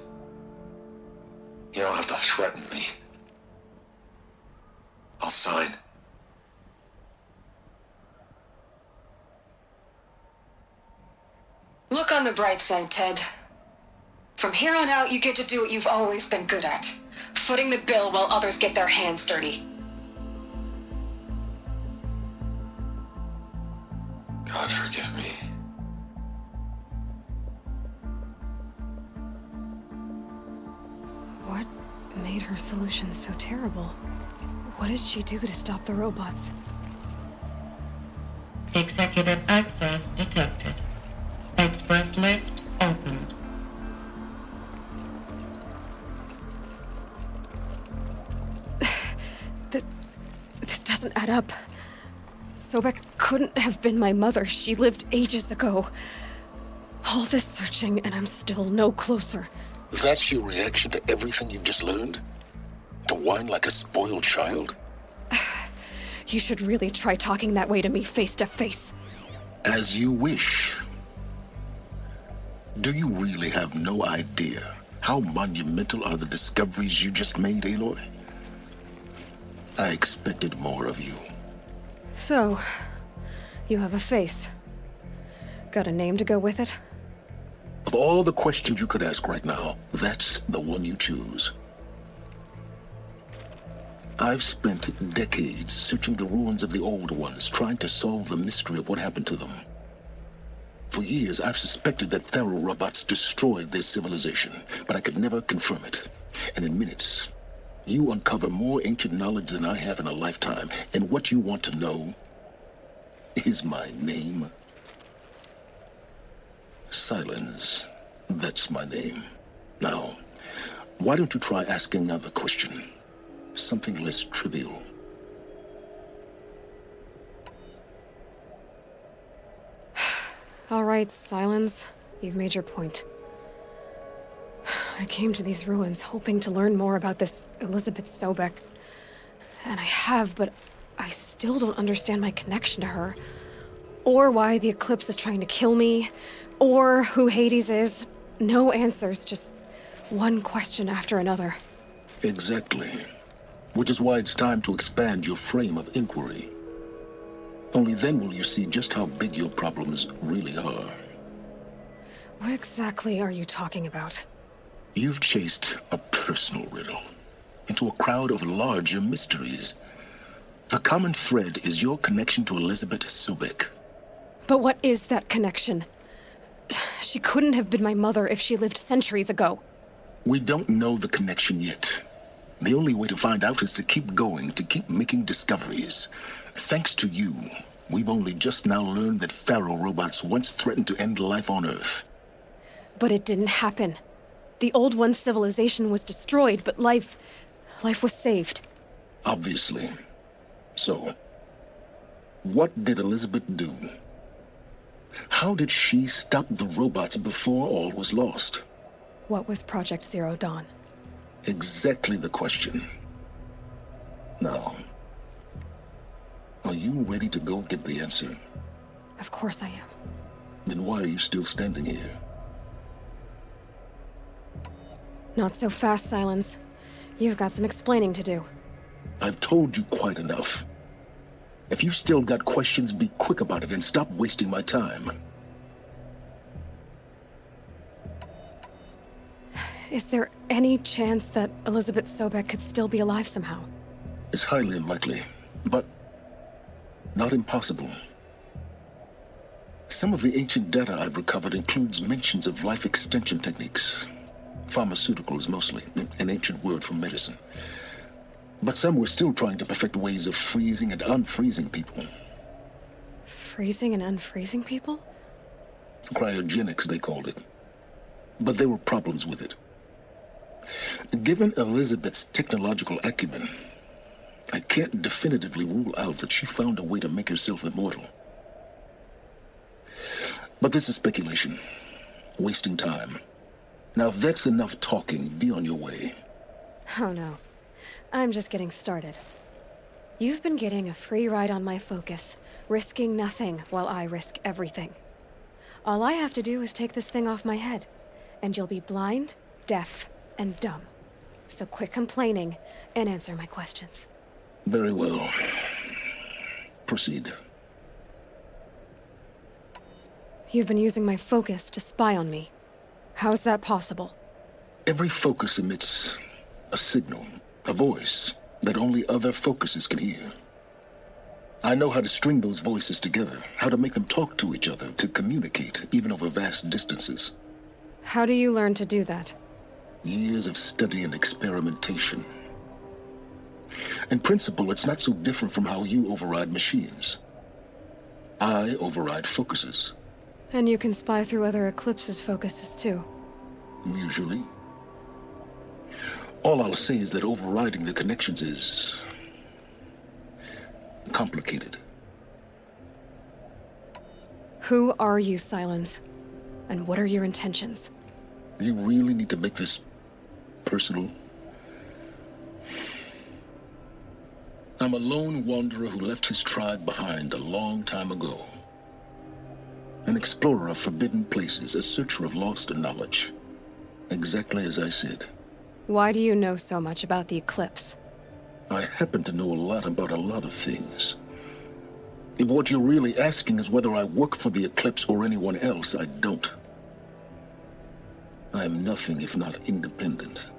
You don't have to threaten me. I'll sign. Look on the bright side, Ted. From here on out, you get to do what you've always been good at. Footing the bill while others get their hands dirty. God forgive me. What made her solution so terrible? What did she do to stop the robots? Executive access detected. Express lift opened. This doesn't add up. Sobek couldn't have been my mother. She lived ages ago. All this searching, and I'm still no closer. That's your reaction to everything you've just learned? To whine like a spoiled child? You should really try talking that way to me face to face. As you wish. Do you really have no idea how monumental are the discoveries you just made, Aloy? I expected more of you. So, you have a face. Got a name to go with it? Of all the questions you could ask right now, that's the one you choose. I've spent decades searching the ruins of the old ones, trying to solve the mystery of what happened to them. For years, I've suspected that Pharaoh robots destroyed their civilization, but I could never confirm it. And in minutes, you uncover more ancient knowledge than I have in a lifetime, and what you want to know is my name. Silence. That's my name. Now, why don't you try asking another question? Something less trivial. All right, Silence. You've made your point. I came to these ruins hoping to learn more about this Elizabeth Sobek. And I have, but I still don't understand my connection to her. Or why the Eclipse is trying to kill me. Or who Hades is. No answers, just one question after another. Exactly. Which is why it's time to expand your frame of inquiry. Only then will you see just how big your problems really are. What exactly are you talking about? You've chased a personal riddle into a crowd of larger mysteries. The common thread is your connection to Elizabeth Sobek. But what is that connection? She couldn't have been my mother if she lived centuries ago. We don't know the connection yet. The only way to find out is to keep going, to keep making discoveries. Thanks to you, we've only just now learned that Pharaoh robots once threatened to end life on Earth. But it didn't happen. The Old One's civilization was destroyed, but life was saved. Obviously. So, what did Elizabeth do? How did she stop the robots before all was lost? What was Project Zero Dawn? Exactly the question. Now, are you ready to go get the answer? Of course I am. Then why are you still standing here? Not so fast, Silence. You've got some explaining to do. I've told you quite enough. If you still got questions, be quick about it and stop wasting my time. Is there any chance that Elizabeth Sobek could still be alive somehow? It's highly unlikely, but not impossible. Some of the ancient data I've recovered includes mentions of life extension techniques. Pharmaceuticals, mostly, an ancient word for medicine. But some were still trying to perfect ways of freezing and unfreezing people. Freezing and unfreezing people? Cryogenics, they called it. But there were problems with it. Given Elizabeth's technological acumen, I can't definitively rule out that she found a way to make herself immortal. But this is speculation. Wasting time. Now, if that's enough talking, be on your way. Oh no. I'm just getting started. You've been getting a free ride on my focus, risking nothing while I risk everything. All I have to do is take this thing off my head, and you'll be blind, deaf, and dumb. So quit complaining and answer my questions. Very well. Proceed. You've been using my focus to spy on me. How's that possible? Every focus emits a signal, a voice, that only other focuses can hear. I know how to string those voices together, how to make them talk to each other, to communicate, even over vast distances. How do you learn to do that? Years of study and experimentation. In principle, it's not so different from how you override machines. I override focuses. And you can spy through other Eclipse's focuses too. Usually. All I'll say is that overriding the connections is complicated. Who are you, Silence? And what are your intentions? You really need to make this personal? I'm a lone wanderer who left his tribe behind a long time ago. An explorer of forbidden places, a searcher of lost knowledge. Exactly as I said. Why do you know so much about the Eclipse? I happen to know a lot about a lot of things. If what you're really asking is whether I work for the Eclipse or anyone else, I don't. I am nothing if not independent.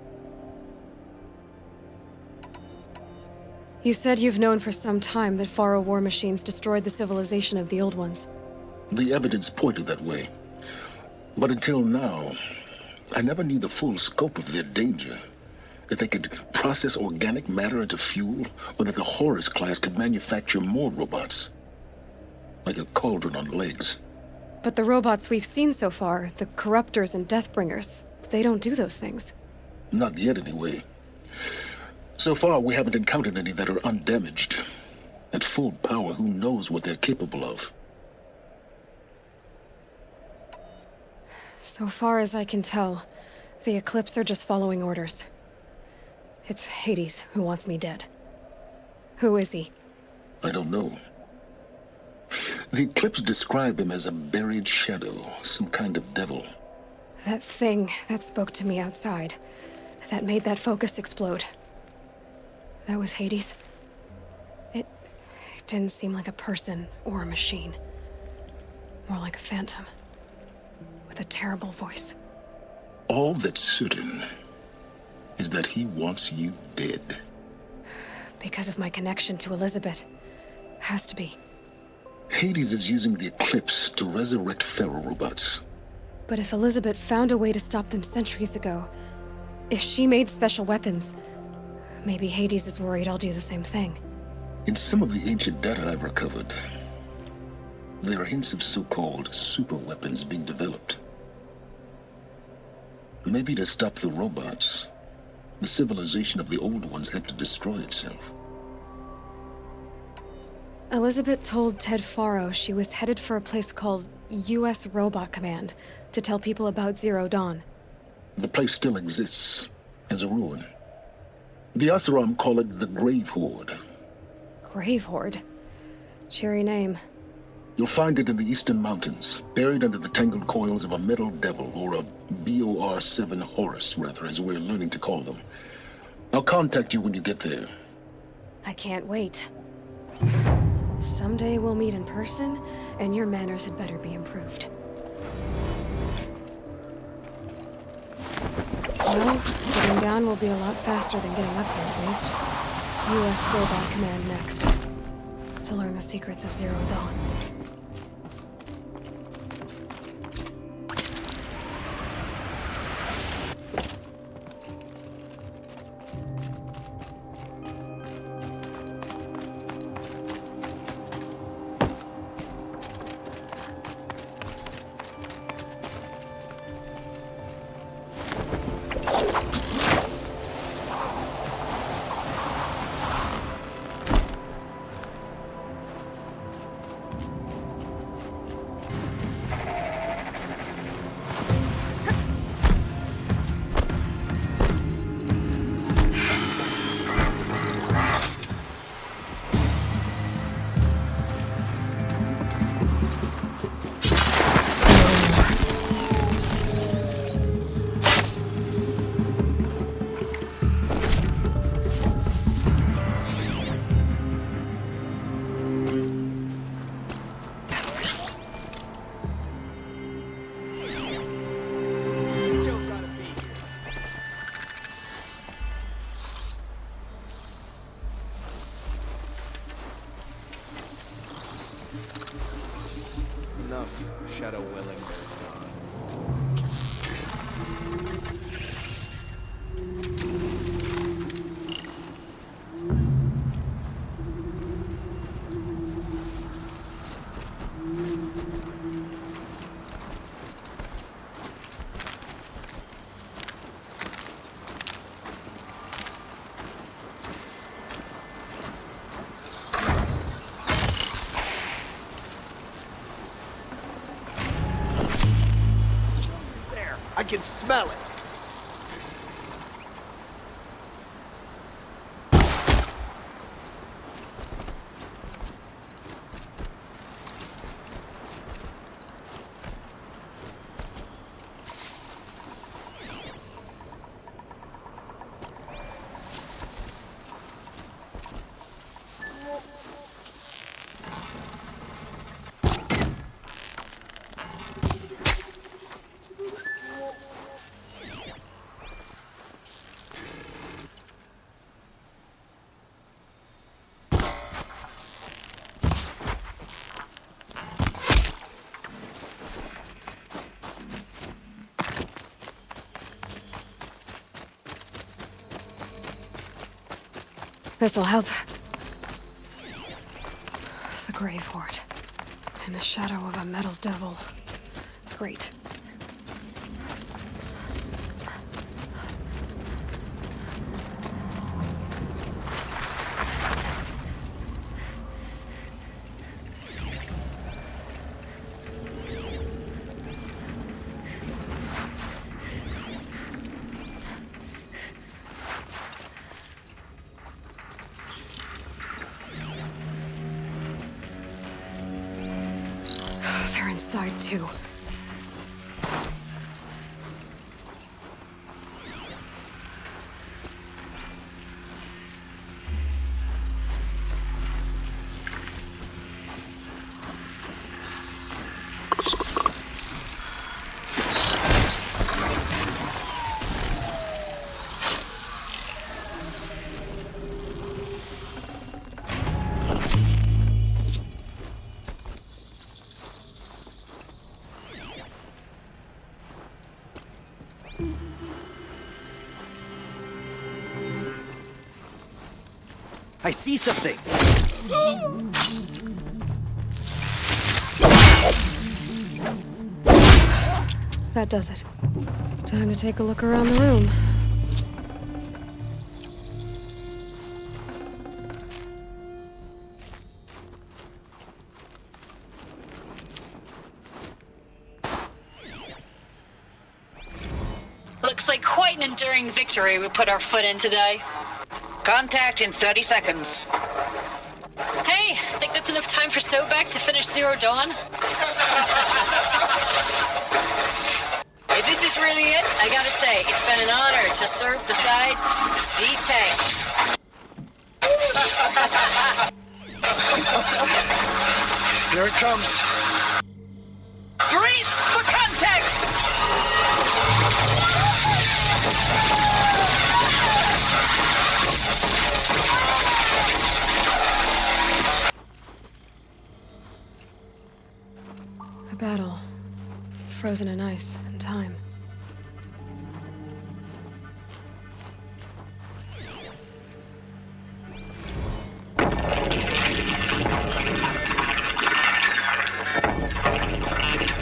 You said you've known for some time that Faro war machines destroyed the civilization of the Old Ones. The evidence pointed that way. But until now, I never knew the full scope of their danger. That they could process organic matter into fuel, or that the Horus class could manufacture more robots. Like a cauldron on legs. But the robots we've seen so far, the Corruptors and Deathbringers, they don't do those things. Not yet, anyway. So far, we haven't encountered any that are undamaged. At full power, who knows what they're capable of? So far as I can tell, the Eclipse are just following orders. It's Hades who wants me dead. Who is he? I don't know. The Eclipse describe him as a buried shadow, some kind of devil. That thing that spoke to me outside, that made that focus explode. That was Hades. It didn't seem like a person or a machine. More like a phantom. With a terrible voice. All that's certain is that he wants you dead. Because of my connection to Elizabeth. Has to be. Hades is using the Eclipse to resurrect Pharaoh robots. But if Elizabeth found a way to stop them centuries ago, if she made special weapons, maybe Hades is worried I'll do the same thing. In some of the ancient data I've recovered, there are hints of so-called super weapons being developed. Maybe to stop the robots, the civilization of the old ones had to destroy itself. Elizabeth told Ted Faro she was headed for a place called U.S. Robot Command to tell people about Zero Dawn. The place still exists as a ruin. The Oseram call it the Grave-Hoard. Grave-Hoard? Cheery name. You'll find it in the eastern mountains, buried under the tangled coils of a metal devil, or a BOR-7 Horus, rather, as we're learning to call them. I'll contact you when you get there. I can't wait. Someday we'll meet in person, and your manners had better be improved. Well, getting down will be a lot faster than getting up here, at least. U.S. Robot Command next. To learn the secrets of Zero Dawn. enough shadow welling there. I can smell it. This'll help. The Grave-Hoard. In the shadow of a metal devil. Great. They're inside too. I see something. That does it. Time to take a look around the room. Looks like quite an enduring victory we put our foot in today. Contact in 30 seconds. Hey, think that's enough time for Sobek to finish Zero Dawn? If this is really it, I gotta say, it's been an honor to serve beside these tanks. Here it comes. Grease for contact! A battle. Frozen in ice and time.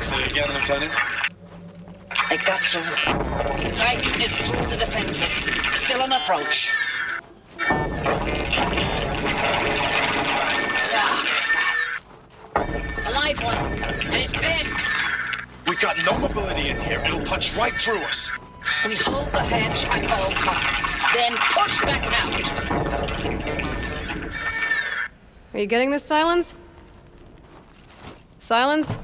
Say again, Lieutenant. I got you. Titan is through the defenses. Still on approach. A live one. And he's pissed. We've got no mobility in here. It'll punch right through us. We hold the hedge at all costs. Then push back out. Are you getting this, Silence? Silence?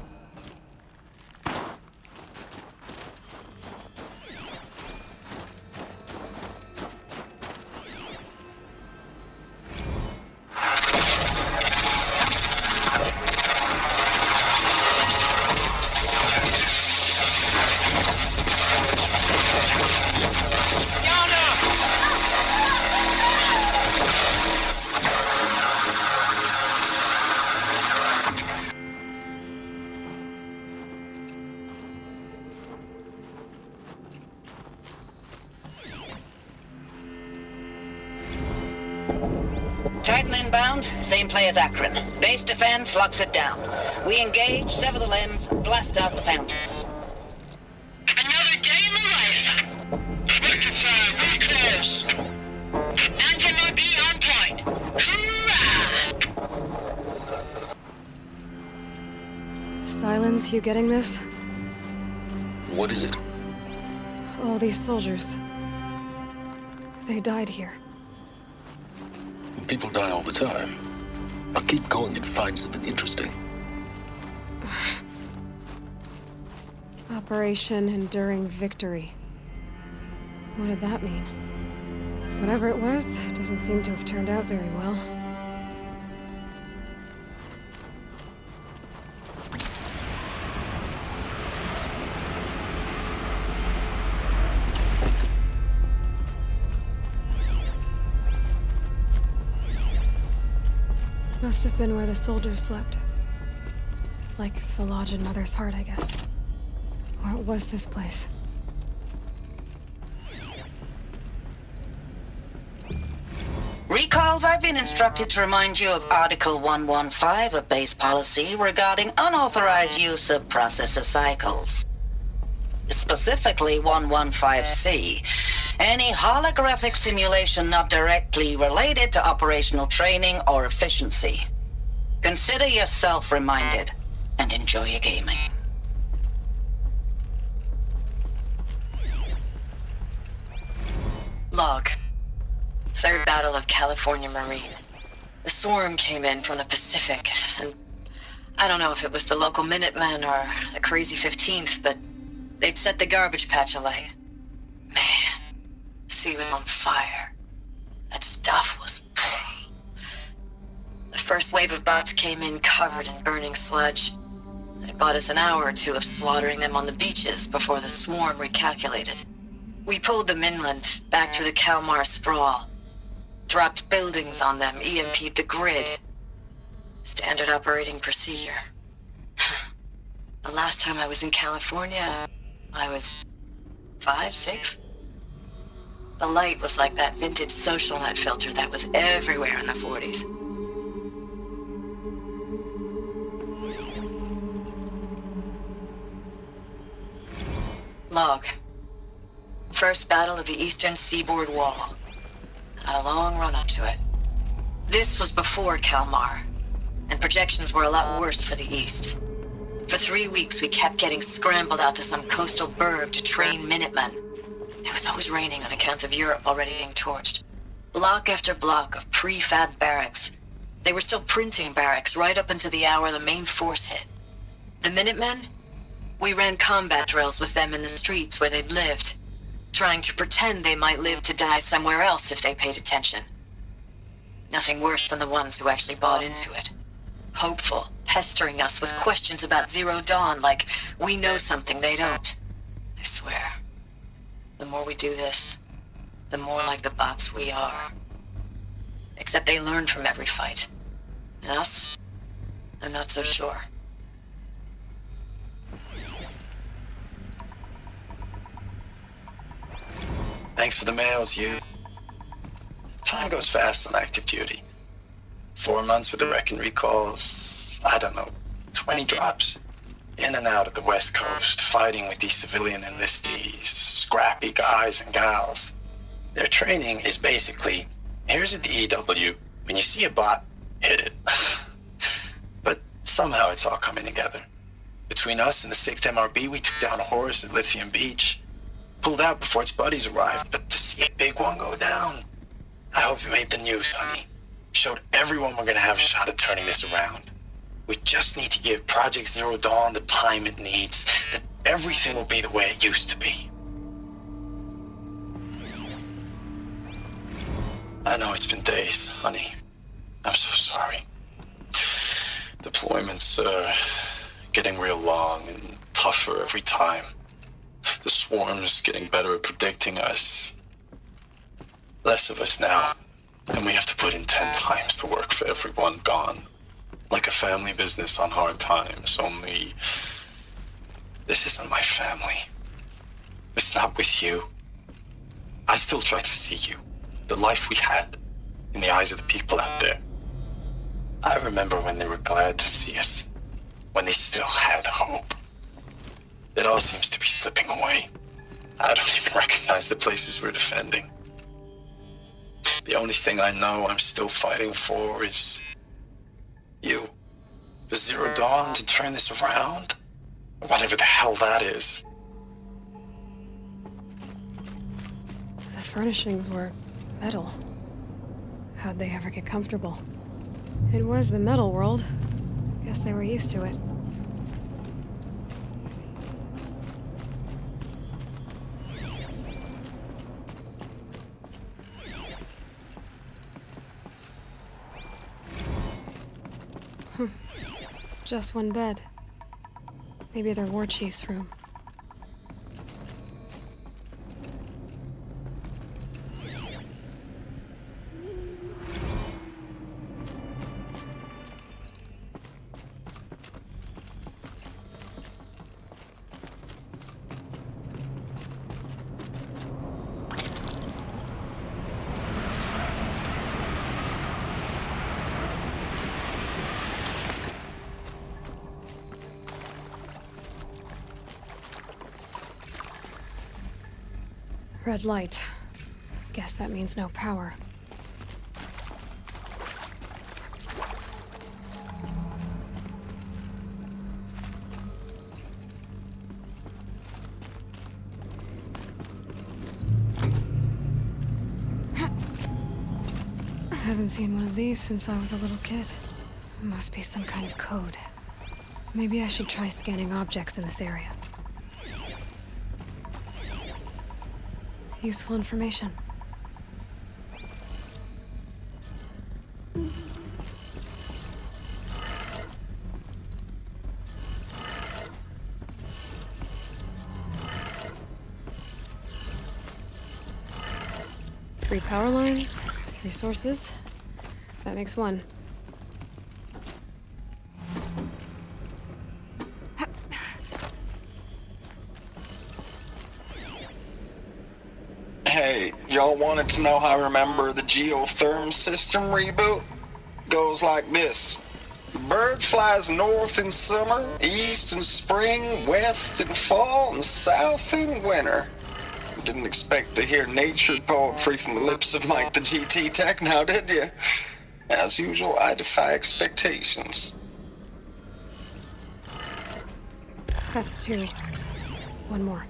Titan inbound, same play as Akron. Base defense locks it down. We engage, sever the limbs, blast out the foundries. Another day in the life. Record time, reclose. Anti-MRB on point. Hurrah! Silence, you getting this? What is it? All these soldiers. They died here. People die all the time. I'll keep going and find something interesting. Operation Enduring Victory. What did that mean? Whatever it was, it doesn't seem to have turned out very well. Must have been where the soldiers slept. Like the lodge in Mother's Heart, I guess. What was this place? Recalls, I've been instructed to remind you of Article 115 of base policy regarding unauthorized use of processor cycles. Specifically 115C. Any holographic simulation not directly related to operational training or efficiency. Consider yourself reminded, and enjoy your gaming. Log. Third Battle of California Marine. The swarm came in from the Pacific, and I don't know if it was the local Minutemen or the crazy 15th, but they'd set the garbage patch alight. Man, the sea was on fire. That stuff was... The first wave of bots came in covered in burning sludge. They bought us an hour or two of slaughtering them on the beaches before the swarm recalculated. We pulled them inland, back through the Kalmar sprawl. Dropped buildings on them, EMP'd the grid. Standard operating procedure. The last time I was in California, I was 5, 6? The light was like that vintage social net filter that was everywhere in the 40s. Log. First battle of the eastern seaboard wall. Had a long run up to it. This was before Kalmar, and projections were a lot worse for the east. For 3 weeks, we kept getting scrambled out to some coastal burg to train Minutemen. It was always raining on account of Europe already being torched. Block after block of prefab barracks. They were still printing barracks right up until the hour the main force hit. The Minutemen? We ran combat drills with them in the streets where they'd lived, trying to pretend they might live to die somewhere else if they paid attention. Nothing worse than the ones who actually bought into it. Hopeful, pestering us with questions about Zero Dawn like we know something they don't. I swear, the more we do this, the more like the bots we are. Except they learn from every fight. And us? I'm not so sure. Thanks for the mails, you. Time goes fast on active duty. 4 months with the wreck and recalls, I don't know, 20 drops. In and out of the West Coast, fighting with these civilian enlistees, scrappy guys and gals. Their training is basically, here's a DEW, when you see a bot, hit it. But somehow it's all coming together. Between us and the 6th MRB, we took down a horse at Lithium Beach. Pulled out before its buddies arrived, but to see a big one go down. I hope you made the news, honey. Showed everyone we're gonna have a shot at turning this around. We just need to give Project Zero Dawn the time it needs, and everything will be the way it used to be. I know it's been days, honey. I'm so sorry. Deployments are getting real long and tougher every time. The swarm's getting better at predicting us. Less of us now, and we have to put in 10 times the work for everyone gone. Like a family business on hard times, only this isn't my family. It's not with you. I still try to see you, the life we had, in the eyes of the people out there. I remember when they were glad to see us, when they still had hope. It all seems to be slipping away. I don't even recognize the places we're defending. The only thing I know I'm still fighting for is you. For Zero Dawn to turn this around, or whatever the hell that is. The furnishings were metal. How'd they ever get comfortable? It was the metal world. Guess they were used to it. Just one bed. Maybe their war chief's room. Red light. Guess that means no power. I haven't seen one of these since I was a little kid. Must be some kind of code. Maybe I should try scanning objects in this area. Useful information. Three power lines, 3 sources. That makes 1. Hey, y'all wanted to know how I remember the geotherm system reboot? Goes like this. Bird flies north in summer, east in spring, west in fall, and south in winter. Didn't expect to hear nature poetry from the lips of Mike the GT Tech now, did you? As usual, I defy expectations. That's 2. 1 more.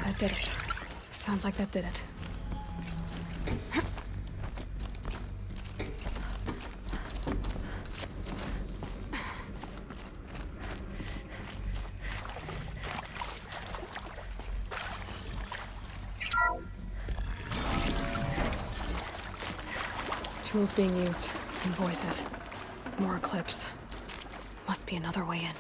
That did it. Sounds like that did it. Tools being used, and voices. More eclipse. Must be another way in.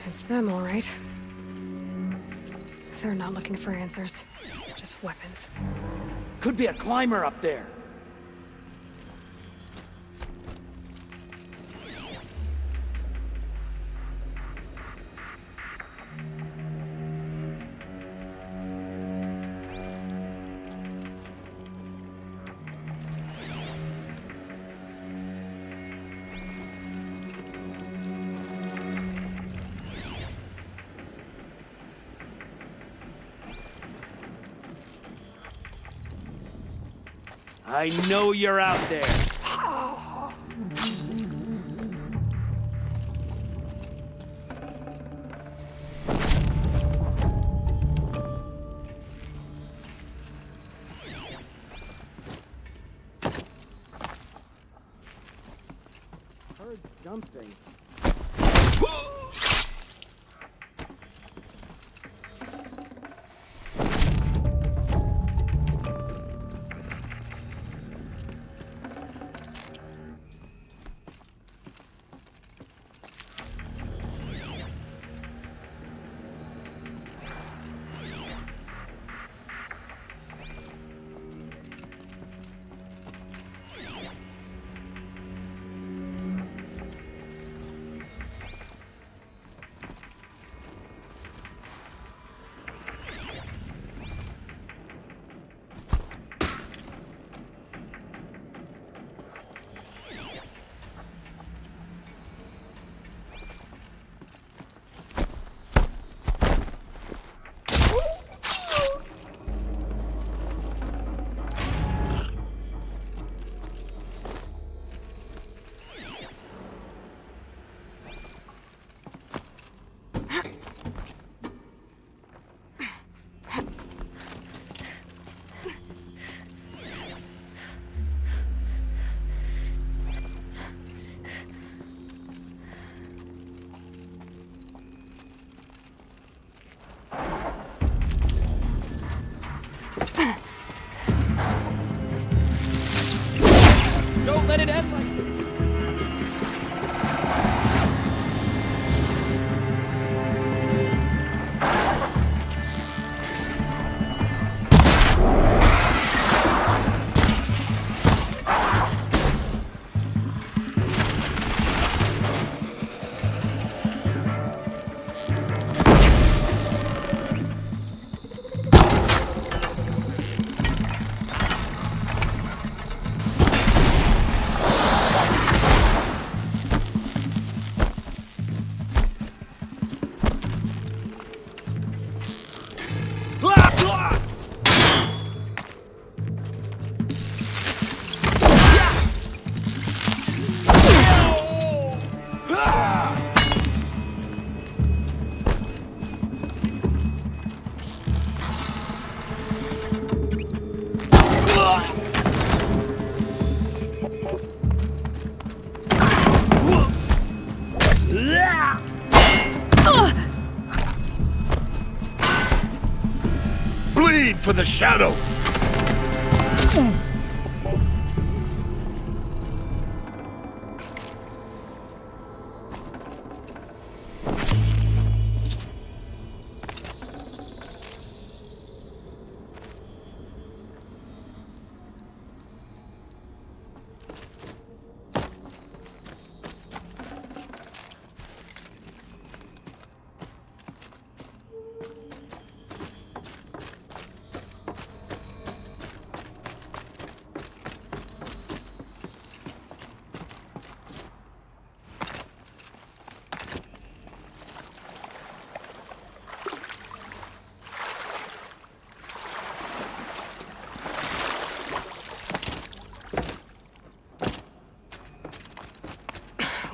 It's them, all right. They're not looking for answers, just weapons. Could be a climber up there. I know you're out there. Heard something. Don't let it end like... Bleed for the shadow!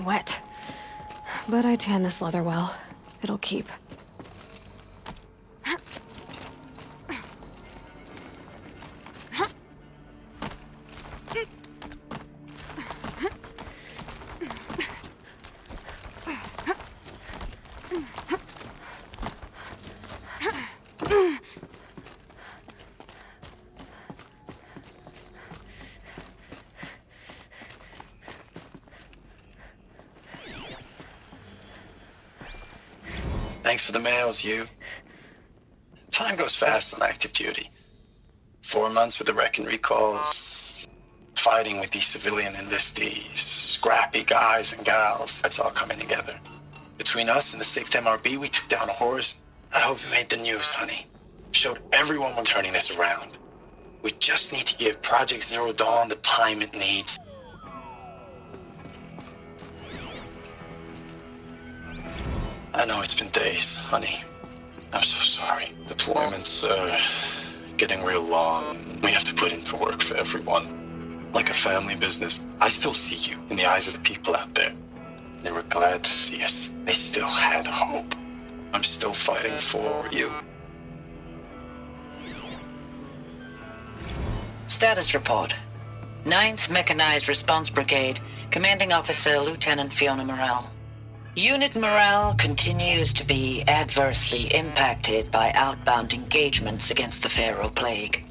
Wet. But I tan this leather well. It'll keep. Thanks for the mails, you. Time goes fast on active duty. 4 months with the wrecking recalls, fighting with these civilian enlistees, scrappy guys and gals. That's all coming together. Between us and the 6th MRB, we took down a horse. I hope you made the news, honey. Showed everyone we're turning this around. We just need to give Project Zero Dawn the time it needs. I know it's been days, honey. I'm so sorry. Deployments are getting real long. We have to put into work for everyone. like a family business. I still see you in the eyes of the people out there. They were glad to see us. They still had hope. I'm still fighting for you. Status report. 9th Mechanized Response Brigade, Commanding Officer Lieutenant Fiona Morrell. Unit morale continues to be adversely impacted by outbound engagements against the Pharaoh Plague,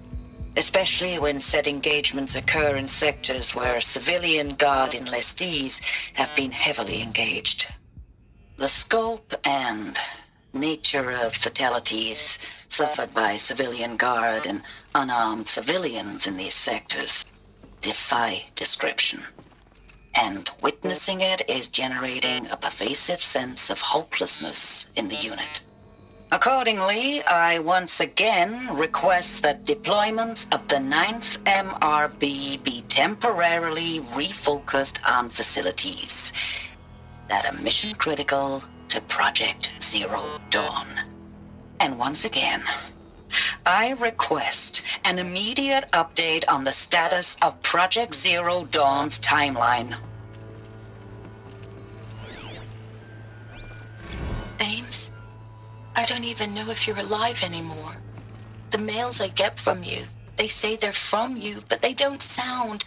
especially when said engagements occur in sectors where civilian guard enlistees have been heavily engaged. The scope and nature of fatalities suffered by civilian guard and unarmed civilians in these sectors defy description. And witnessing it is generating a pervasive sense of hopelessness in the unit. Accordingly, I once again request that deployments of the 9th MRB be temporarily refocused on facilities that are mission critical to Project Zero Dawn. And once again, I request an immediate update on the status of Project Zero Dawn's timeline. Ames, I don't even know if you're alive anymore. The mails I get from you, they say they're from you, but they don't sound...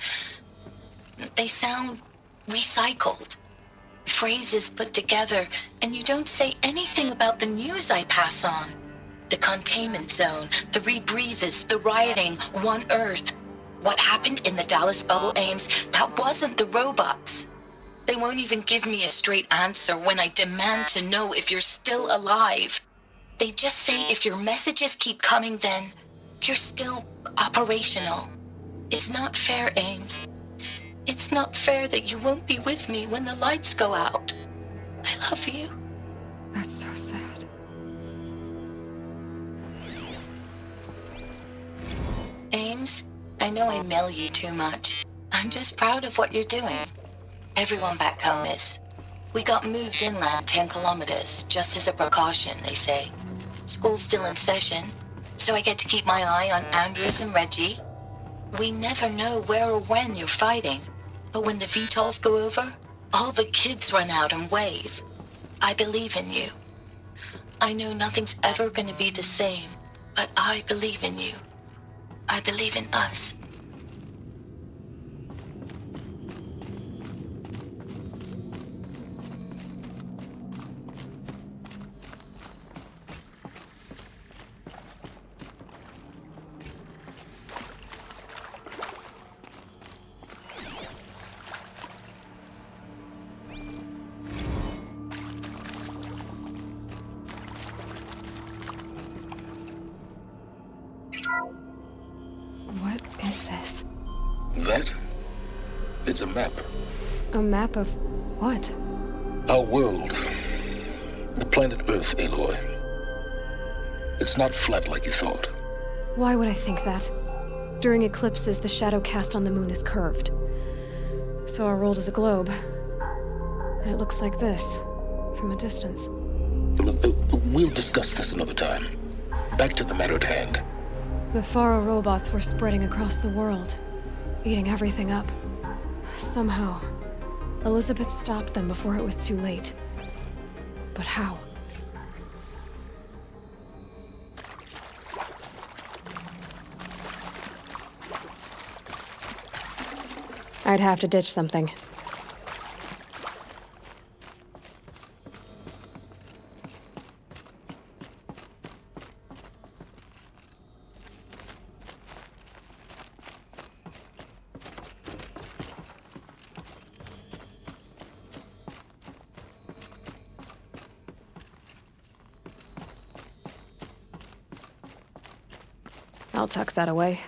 They sound recycled. Phrases put together, and you don't say anything about the news I pass on. The containment zone, the rebreathers, the rioting, One Earth. What happened in the Dallas bubble, Ames, that wasn't the robots. They won't even give me a straight answer when I demand to know if you're still alive. They just say if your messages keep coming, then you're still operational. It's not fair, Ames. It's not fair that you won't be with me when the lights go out. I love you. That's so sad. Ames, I know I mail you too much. I'm just proud of what you're doing. Everyone back home is. We got moved inland 10 kilometers, just as a precaution, they say. School's still in session, so I get to keep my eye on Andres and Reggie. We never know where or when you're fighting, but when the VTOLs go over, all the kids run out and wave. I believe in you. I know nothing's ever gonna be the same, but I believe in you. I believe in us. What is this? That? It's a map. A map of what? Our world. The planet Earth, Aloy. It's not flat like you thought. Why would I think that? During eclipses, the shadow cast on the moon is curved. So our world is a globe. And it looks like this, from a distance. We'll discuss this another time. Back to the matter at hand. The Faro robots were spreading across the world, eating everything up. Somehow, Elizabeth stopped them before it was too late. But how? I'd have to ditch something. I'll tuck that away.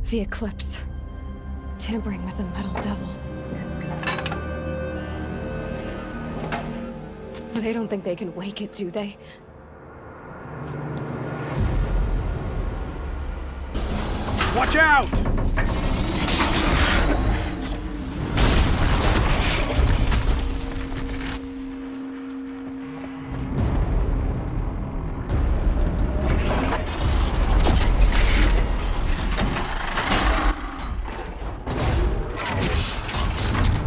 The eclipse. tampering with the metal devil. They don't think they can wake it, do they? Watch out!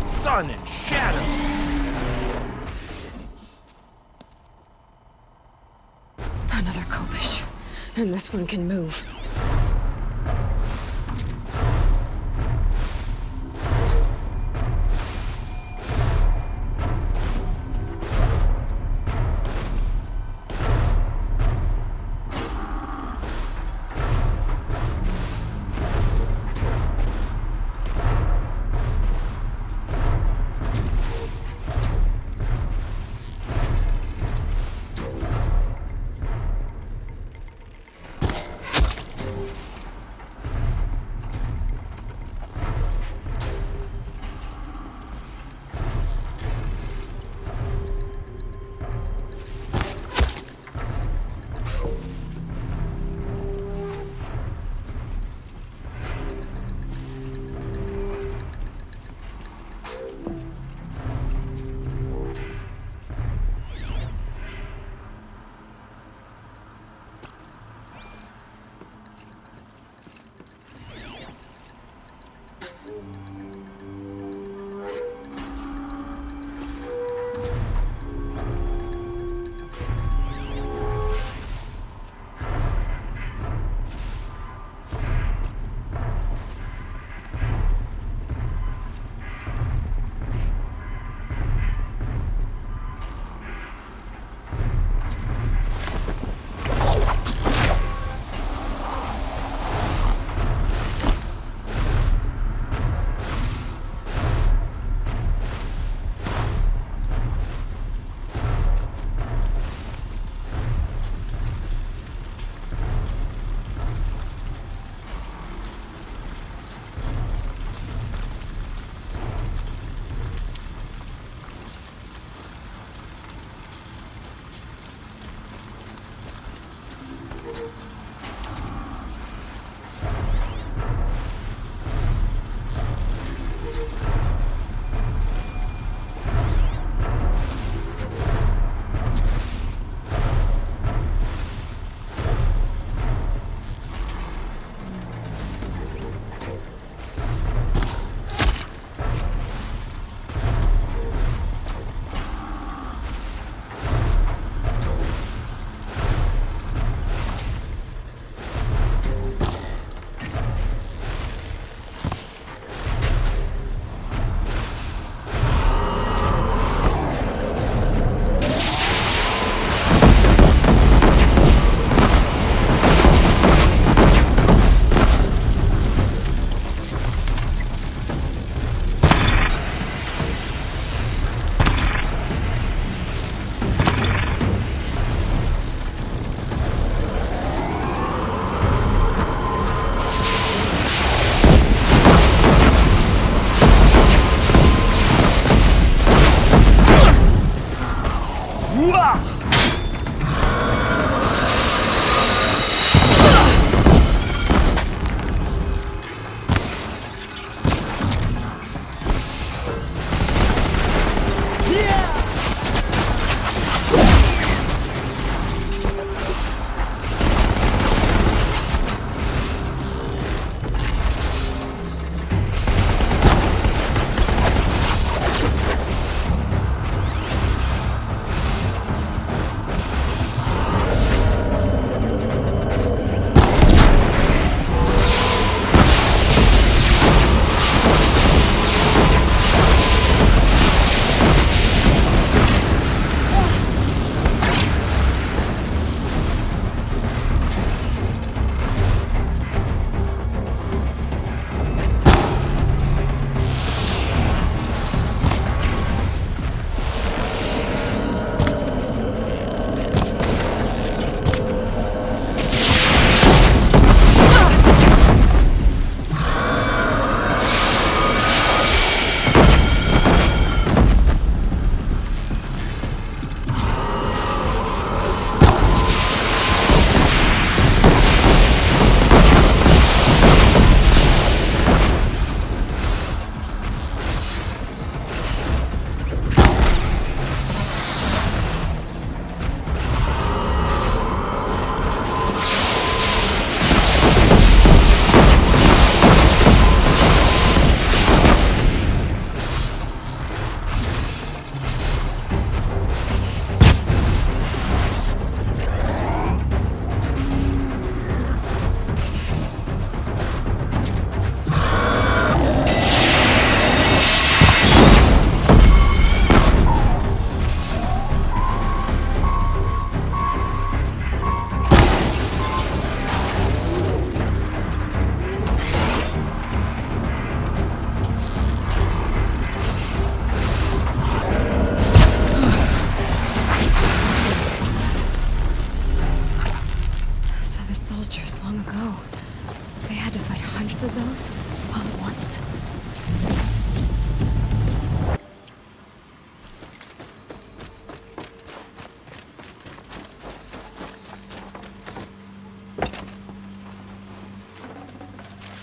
Sun and shadow. Another Kopish. And this one can move.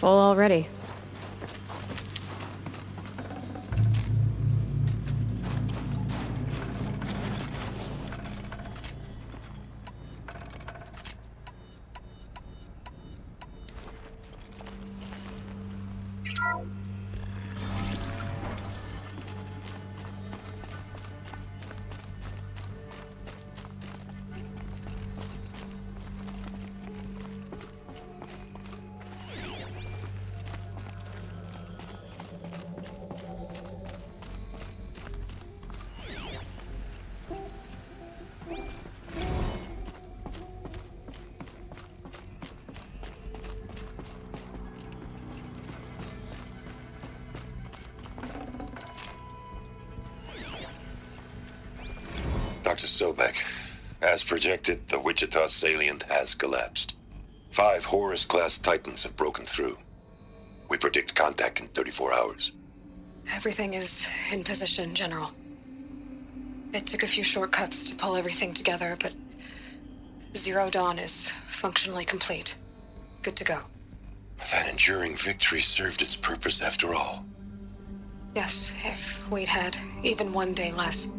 Full already. Dr. Sobek, as projected, the Wichita salient has collapsed. 5 Horus-class Titans have broken through. We predict contact in 34 hours. Everything is in position, General. It took a few shortcuts to pull everything together, but Zero Dawn is functionally complete. Good to go. That enduring victory served its purpose after all. Yes, if we'd had even one day less.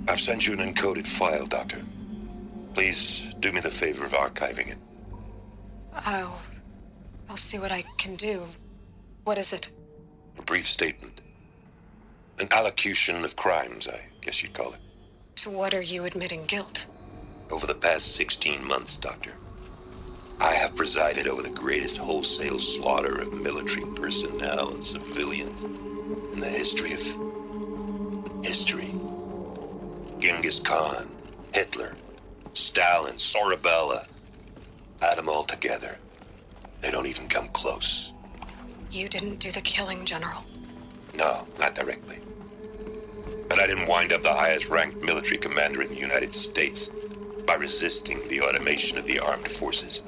I've sent you an encoded file, Doctor. Please do me the favor of archiving it. I'll see what I can do. What is it? A brief statement. An allocution of crimes, I guess you'd call it. To what are you admitting guilt? Over the past 16 months, Doctor, I have presided over the greatest wholesale slaughter of military personnel and civilians in the history of history. Genghis Khan, Hitler, Stalin, Sorabella. Add them all together. They don't even come close. You didn't do the killing, General. No, not directly. But I didn't wind up the highest-ranked military commander in the United States by resisting the automation of the armed forces.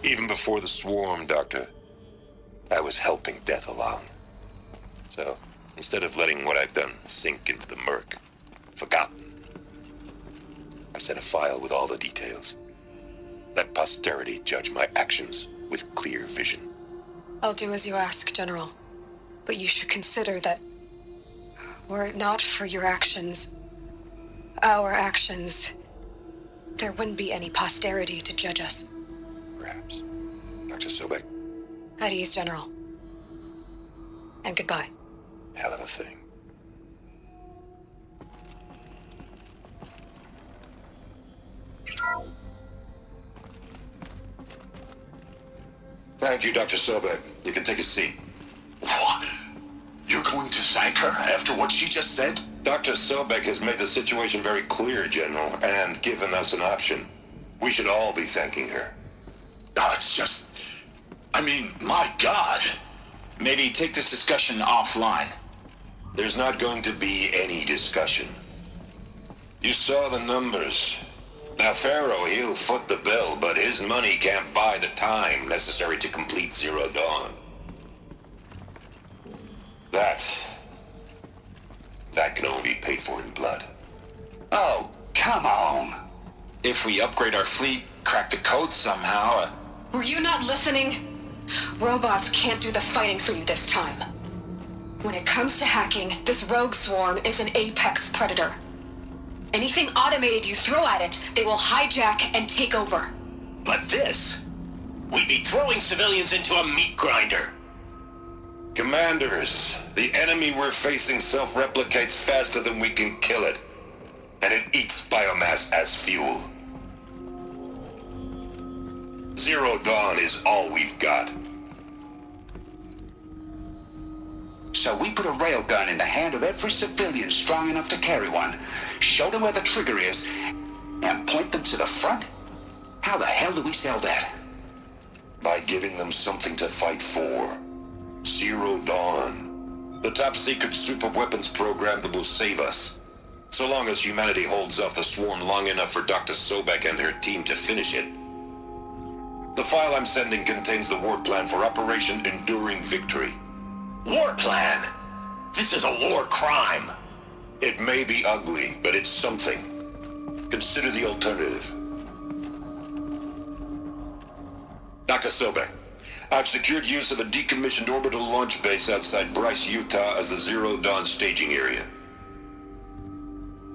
Even before the swarm, Doctor, I was helping death along. So, instead of letting what I've done sink into the murk, forgotten, I sent a file with all the details. Let posterity judge my actions with clear vision. I'll do as you ask, General. But you should consider that were it not for your actions, our actions, there wouldn't be any posterity to judge us. Perhaps. Dr. Sobek. At ease, General. And goodbye. Hell of a thing. Thank you, Dr. Sobek. You can take a seat. What? You're going to thank her after what she just said? Dr. Sobek has made the situation very clear, General, and given us an option. We should all be thanking her. Oh, it's just... I mean, my God. Maybe take this discussion offline. There's not going to be any discussion. You saw the numbers. Now, Pharaoh, he'll foot the bill, but his money can't buy the time necessary to complete Zero Dawn. That can only be paid for in blood. Oh, come on. If we upgrade our fleet, crack the code somehow... Were you not listening? Robots can't do the fighting for you this time. When it comes to hacking, this rogue swarm is an apex predator. Anything automated you throw at it, they will hijack and take over. But this? We'd be throwing civilians into a meat grinder. Commanders, the enemy we're facing self-replicates faster than we can kill it. And it eats biomass as fuel. Zero Dawn is all we've got. So we put a railgun in the hand of every civilian strong enough to carry one, show them where the trigger is, and point them to the front? How the hell do we sell that? By giving them something to fight for. Zero Dawn. The top-secret super-weapons program that will save us. So long as humanity holds off the swarm long enough for Dr. Sobek and her team to finish it. The file I'm sending contains the war plan for Operation Enduring Victory. War plan? This is a war crime. It may be ugly, but it's something. Consider the alternative. Dr. Sobek, I've secured use of a decommissioned orbital launch base outside Bryce, Utah as the Zero Dawn staging area.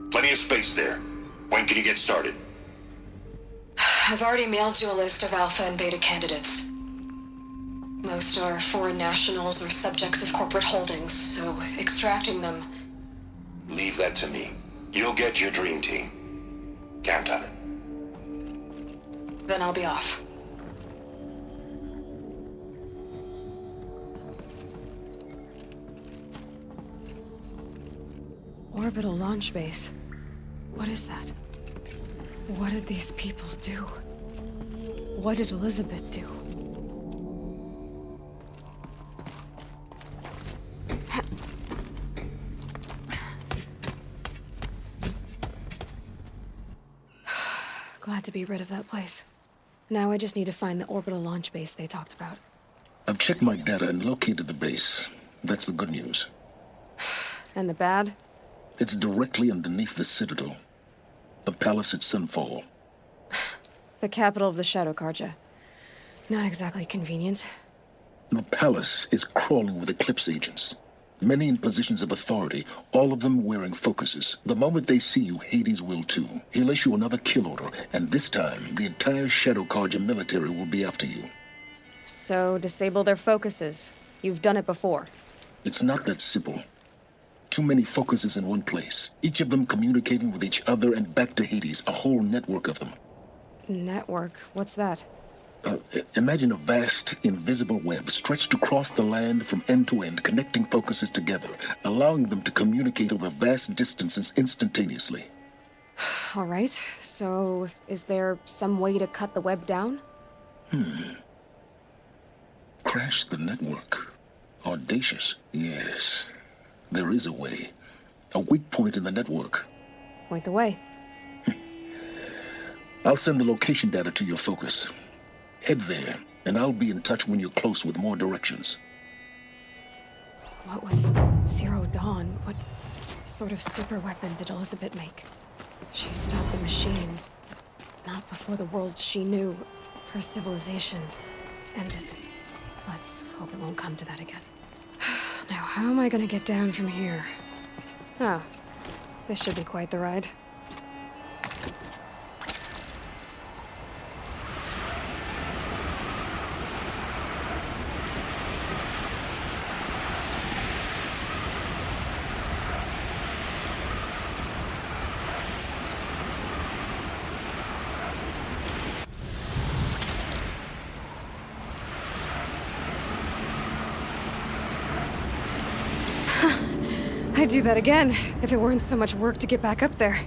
Plenty of space there. When can you get started? I've already mailed you a list of Alpha and Beta candidates. Most are foreign nationals or subjects of corporate holdings, so extracting them... Leave that to me. You'll get your dream team. Count on it. Then I'll be off. Orbital launch base. What is that? What did these people do? What did Elizabeth do? Glad to be rid of that place. Now I just need to find the orbital launch base they talked about. I've checked my data and located the base. That's the good news. And the bad? It's directly underneath the Citadel. The palace at Sunfall. The capital of the Shadow Carja. Not exactly convenient. The palace is crawling with Eclipse agents. Many in positions of authority, all of them wearing focuses. The moment they see you, Hades will too. He'll issue another kill order, and this time, the entire Shadow Carja military will be after you. So, disable their focuses. You've done it before. It's not that simple. Too many focuses in one place, each of them communicating with each other and back to Hades, a whole network of them. Network? What's that? Imagine a vast, invisible web stretched across the land from end to end, connecting focuses together, allowing them to communicate over vast distances instantaneously. All right, so is there some way to cut the web down? Crash the network. Audacious. Yes, there is a way. A weak point in the network. Point the way. I'll send the location data to your focus. Head there, and I'll be in touch when you're close with more directions. What was Zero Dawn? What sort of super weapon did Elizabeth make? She stopped the machines. Not before the world she knew, her civilization, ended. Let's hope it won't come to that again. Now, how am I gonna get down from here? Oh, this should be quite the ride. I'd do that again, if it weren't so much work to get back up there.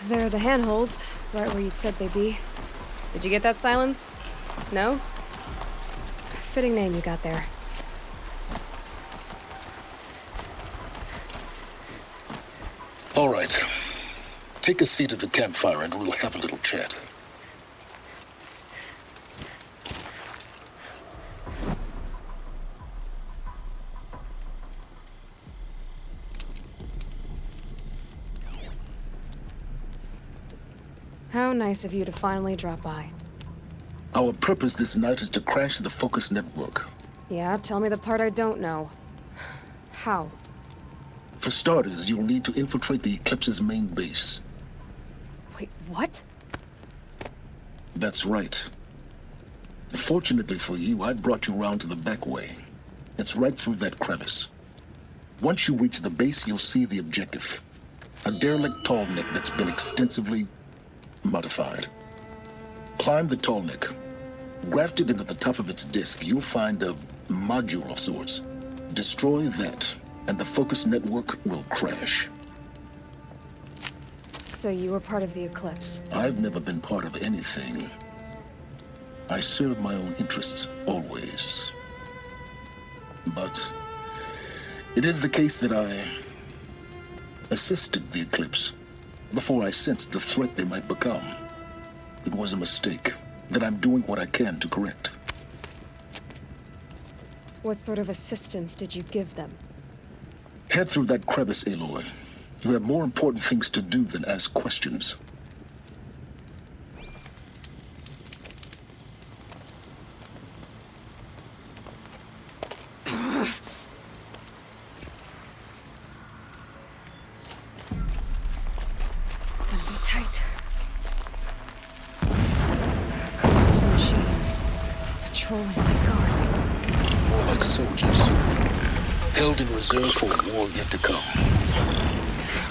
There are the handholds, right where you'd said they'd be. Did you get that, Silence? No? Fitting name you got there. All right. Take a seat at the campfire and we'll have a little chat. How nice of you to finally drop by. Our purpose this night is to crash the Focus network. Yeah, tell me the part I don't know. How? For starters, you'll need to infiltrate the Eclipse's main base. Wait, what? That's right. Fortunately for you, I brought you around to the back way. It's right through that crevice. Once you reach the base, you'll see the objective. A derelict tall neck that's been extensively modified. Climb the tall neck. Grafted into the top of its disk, you'll find a module of sorts. Destroy that, and the Focus network will crash. So you were part of the Eclipse? I've never been part of anything. I serve my own interests, always. But it is the case that assisted the Eclipse before I sensed the threat they might become. It was a mistake that I'm doing what I can to correct. What sort of assistance did you give them? Head through that crevice, Aloy. You have more important things to do than ask questions. Gonna be tight. Corrupted machines. Patrolling like guards. More like soldiers. Held in reserve for a war yet to come.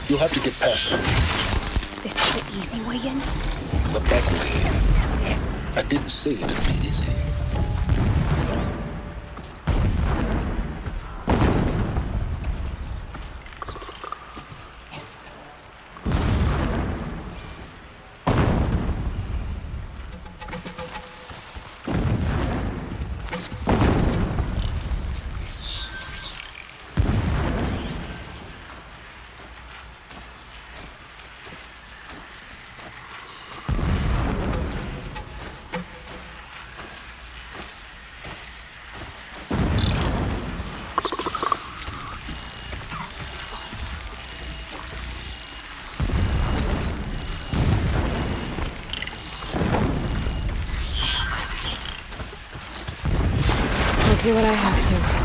You'll have to get past them. This is the easy way in? The back way. I didn't say it'd be easy. Do what I have to.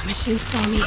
Machine saw me.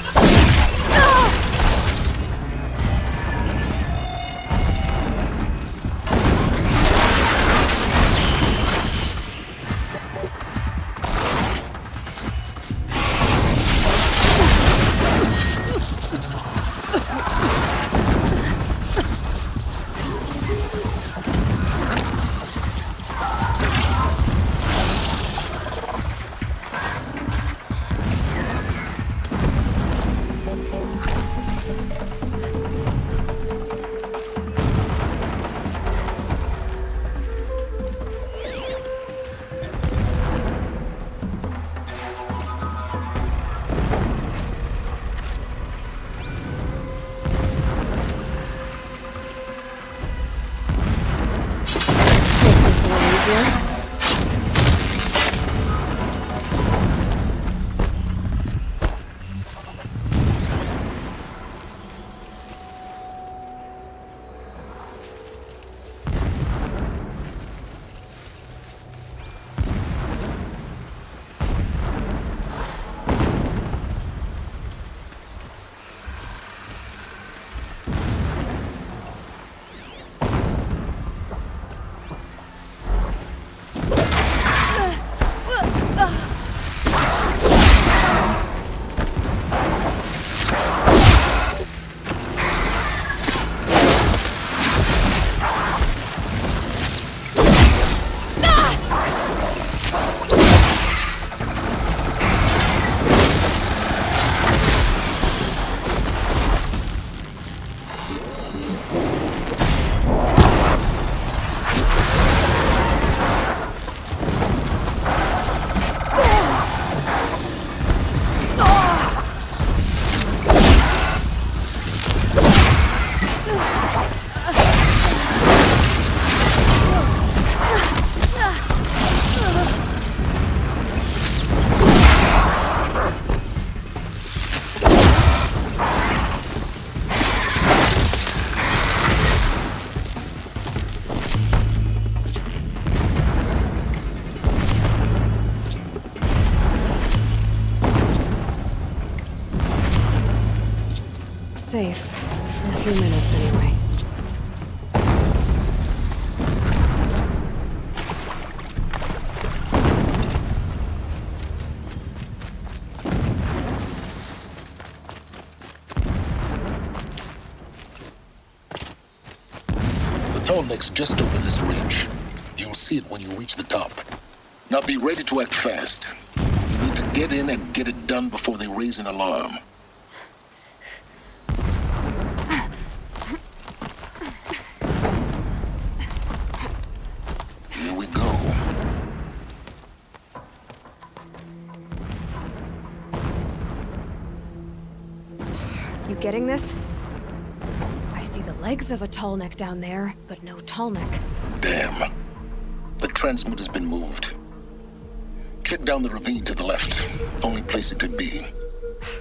safe. For a few minutes, anyway. The tall neck's just over this ridge. You'll see it when you reach the top. Now be ready to act fast. You need to get in and get it done before they raise an alarm. Here we go. You getting this? I see the legs of a tall neck down there, but no tall neck. Damn. The transmitter's been moved. Check down the ravine to the left. Only place it could be.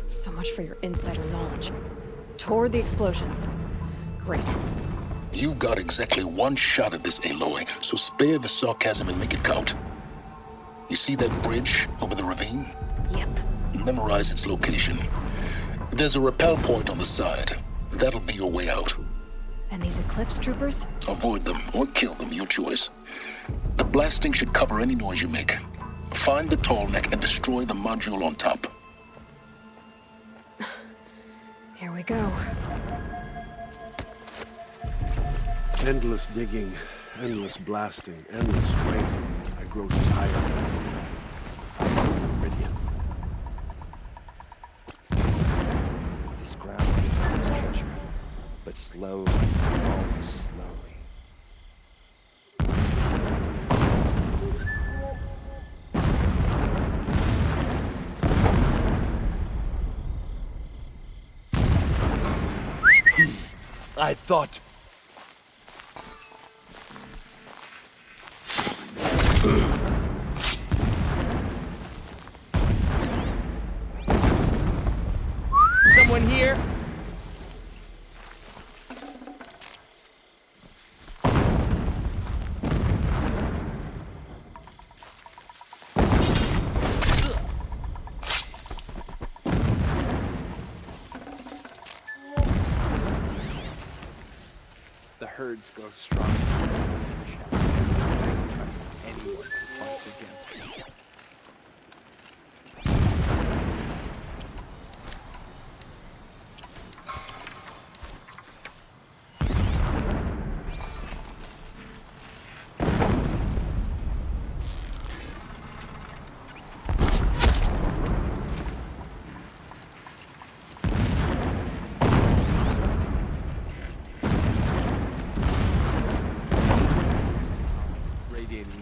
So much for your insider knowledge. Toward the explosions. Great. You've got exactly one shot at this, Aloy, so spare the sarcasm and make it count. You see that bridge over the ravine? Yep. Memorize its location. There's a rappel point on the side. That'll be your way out. And these Eclipse troopers? Avoid them or kill them, your choice. The blasting should cover any noise you make. Find the tall neck and destroy the module on top. Here we go. Endless digging, endless blasting, endless waiting. I grow tired of this place. Meridian. This ground contains treasure, but slowly, always slowly. I thought... Someone here? The herds grow stronger. Anyone who fights against it.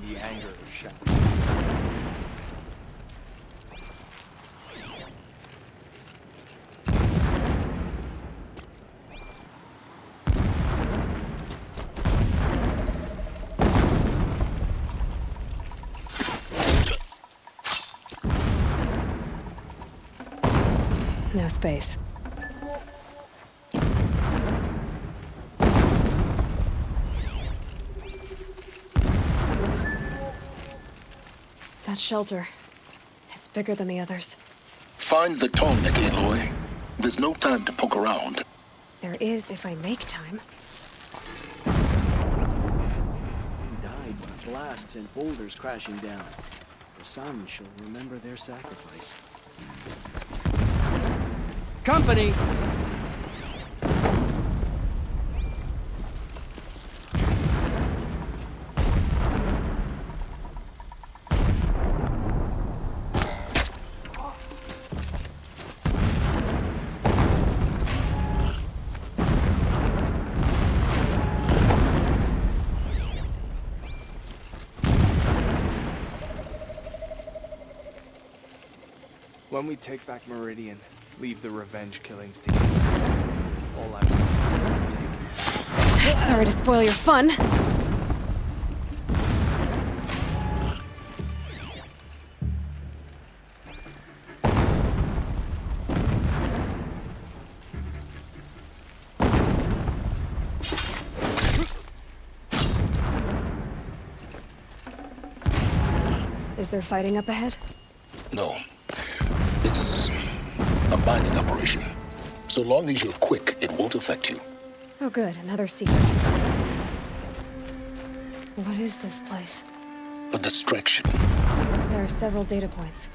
The anger of Shadow. No space. That shelter. It's bigger than the others. Find the tall neck, Aloy. There's no time to poke around. There is if I make time. They died when a blast sent boulders crashing down. The sun shall remember their sacrifice. Company! When we take back Meridian, leave the revenge killings to us. All I want is to... Sorry to spoil your fun. Is there fighting up ahead? No. It's a mining operation. So long as you're quick, it won't affect you. Oh good, another secret. What is this place? A distraction. There are several data points.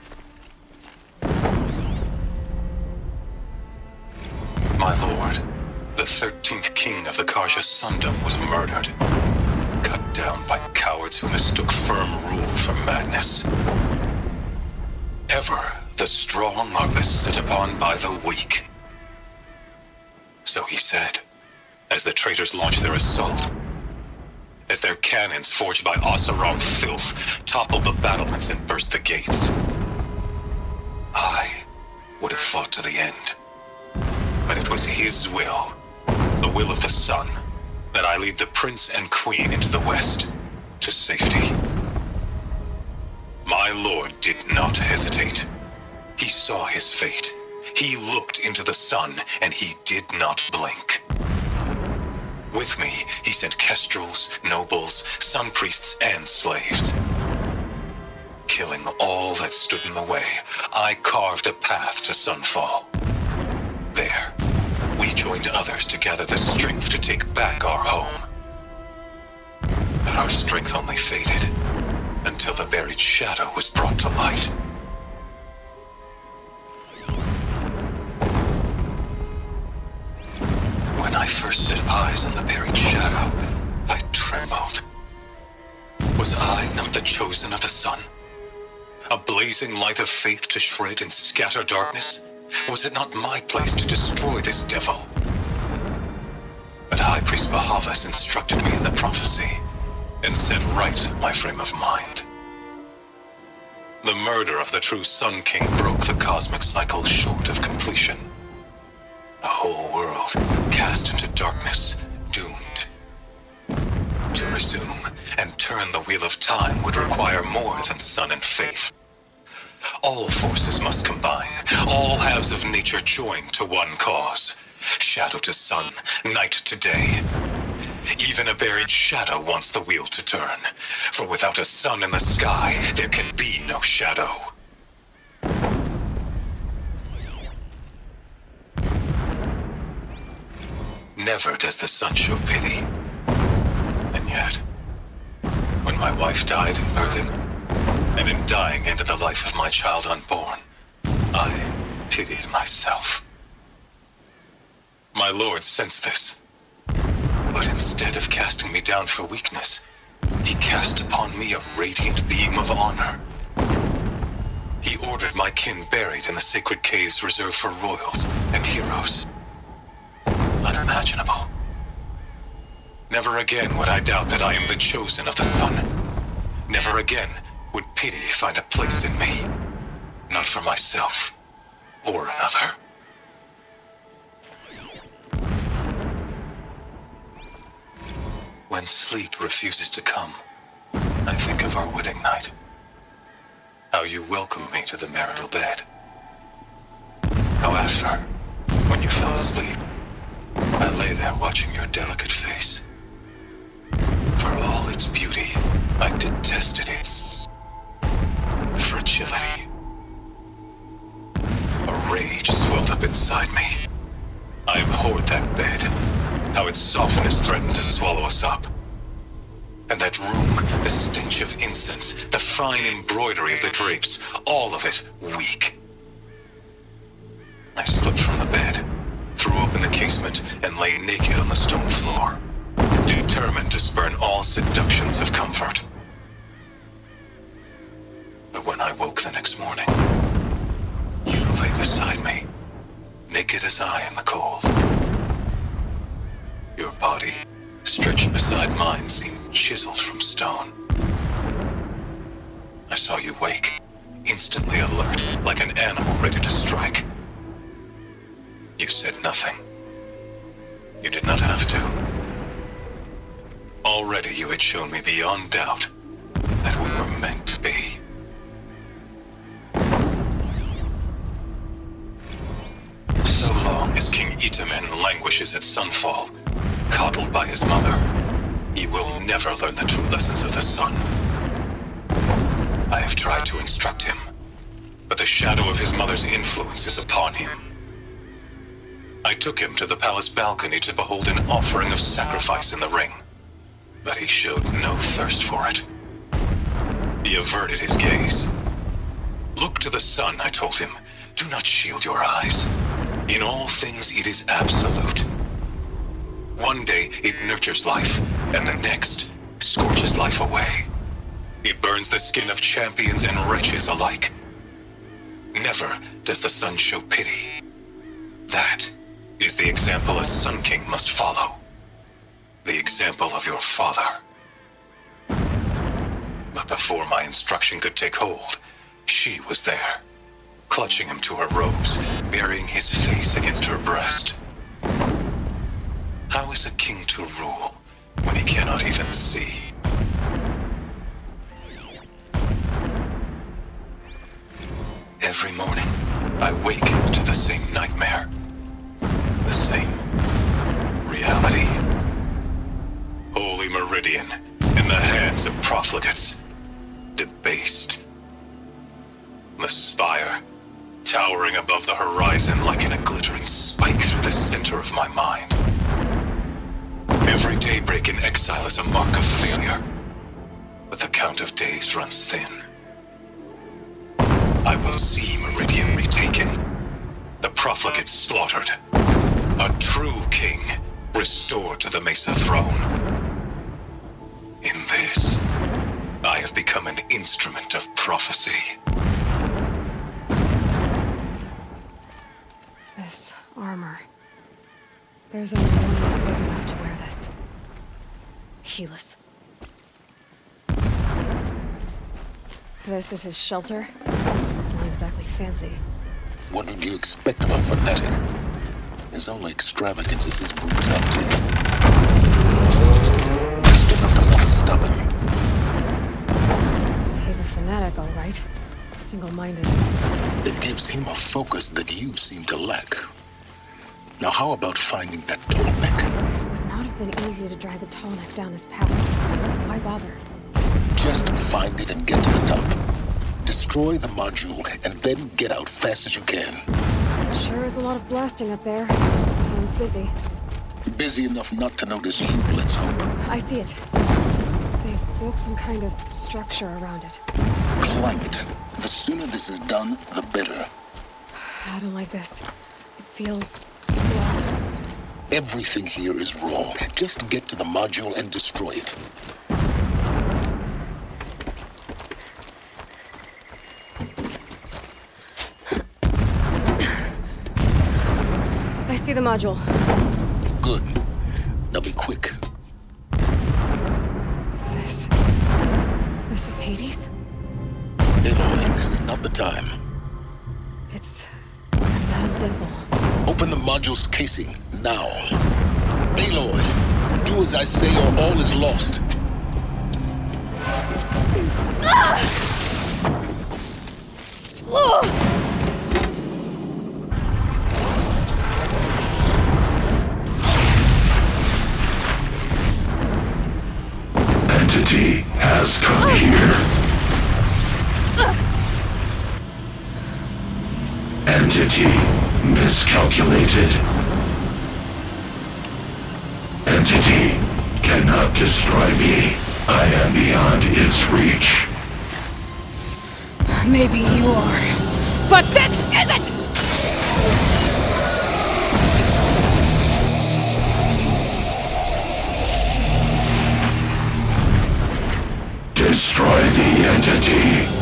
My lord, the 13th king of the Karja Sundom was murdered. Cut down by cowards who mistook firm rule for madness. Ever the strong are beset upon by the weak. So he said, as the traitors launched their assault. As their cannons, forged by Oseram filth, toppled the battlements and burst the gates. I would have fought to the end. But it was his will, the will of the sun, that I lead the prince and queen into the west, to safety. My lord did not hesitate. He saw his fate. He looked into the sun, and he did not blink. With me, he sent kestrels, nobles, sun priests, and slaves. Killing all that stood in the way, I carved a path to Sunfall. There, we joined others to gather the strength to take back our home. But our strength only faded, until the buried shadow was brought to light. When I first set eyes on the buried shadow, I trembled. Was I not the chosen of the sun? A blazing light of faith to shred and scatter darkness? Was it not my place to destroy this devil? But High Priest Bahavas instructed me in the prophecy, and set right my frame of mind. The murder of the true Sun King broke the cosmic cycle short of completion. The whole world cast into darkness, doomed. To resume and turn the wheel of time would require more than sun and faith. All forces must combine, all halves of nature join to one cause. Shadow to sun, night to day. Even a buried shadow wants the wheel to turn, for without a sun in the sky, there can be no shadow. Never does the sun show pity. And yet, when my wife died in birthing, and in dying ended the life of my child unborn, I pitied myself. My lord sensed this, but instead of casting me down for weakness, he cast upon me a radiant beam of honor. He ordered my kin buried in the sacred caves reserved for royals and heroes. Unimaginable. Never again would I doubt that I am the chosen of the sun. Never again would pity find a place in me. Not for myself or another. When sleep refuses to come, I think of our wedding night. How you welcomed me to the marital bed. How after, when you fell asleep, I lay there watching your delicate face. For all its beauty, I detested its fragility. A rage swelled up inside me. I abhorred that bed, how its softness threatened to swallow us up. And that room, the stench of incense, the fine embroidery of the drapes, all of it weak. I slipped from the bed, threw open the casement, and lay naked on the stone floor, determined to spurn all seductions of comfort. But when I woke the next morning, you lay beside me, naked as I in the cold. Your body, stretched beside mine, seemed chiseled from stone. I saw you wake, instantly alert, like an animal ready to strike. You said nothing. You did not have to. Already you had shown me beyond doubt that we were meant to be. So long as King Itamen languishes at Sunfall, coddled by his mother, he will never learn the true lessons of the sun. I have tried to instruct him, but the shadow of his mother's influence is upon him. I took him to the palace balcony to behold an offering of sacrifice in the ring. But he showed no thirst for it. He averted his gaze. Look to the sun, I told him. Do not shield your eyes. In all things, it is absolute. One day, it nurtures life, and the next, scorches life away. It burns the skin of champions and wretches alike. Never does the sun show pity. That is the example a Sun King must follow. The example of your father. But before my instruction could take hold, she was there, clutching him to her robes, burying his face against her breast. How is a king to rule when he cannot even see? Every morning, I wake to the same nightmare. The same reality. Holy Meridian, in the hands of profligates, debased. The spire, towering above the horizon like a glittering spike through the center of my mind. Every daybreak in exile is a mark of failure, but the count of days runs thin. I will see Meridian retaken, the profligates slaughtered, a true king restored to the Mesa throne. In this, I have become an instrument of prophecy. This armor. There's only one man big enough to wear this. Helis. This is his shelter? Not exactly fancy. What would you expect of a fanatic? His only extravagance is his brutality. Just enough to want to stop him. He's a fanatic, all right. Single-minded. It gives him a focus that you seem to lack. Now how about finding that tall neck? It would not have been easy to drag the tall neck down this path. Why bother? Just find it and get to the top. Destroy the module and then get out fast as you can. Sure is a lot of blasting up there. Sounds busy. Busy enough not to notice you, let's hope. I see it. They've built some kind of structure around it. Climb it. The sooner this is done, the better. I don't like this. It feels raw. Everything here is raw. Just get to the module and destroy it. I see the module. Good. Now be quick. This is Hades? Aloy, this is not the time. It's a metal devil. Open the module's casing, now. Aloy, do as I say or all is lost. Entity has come here. Entity miscalculated. Entity cannot destroy me. I am beyond its reach. Maybe you are. But this isn't! Destroy the entity.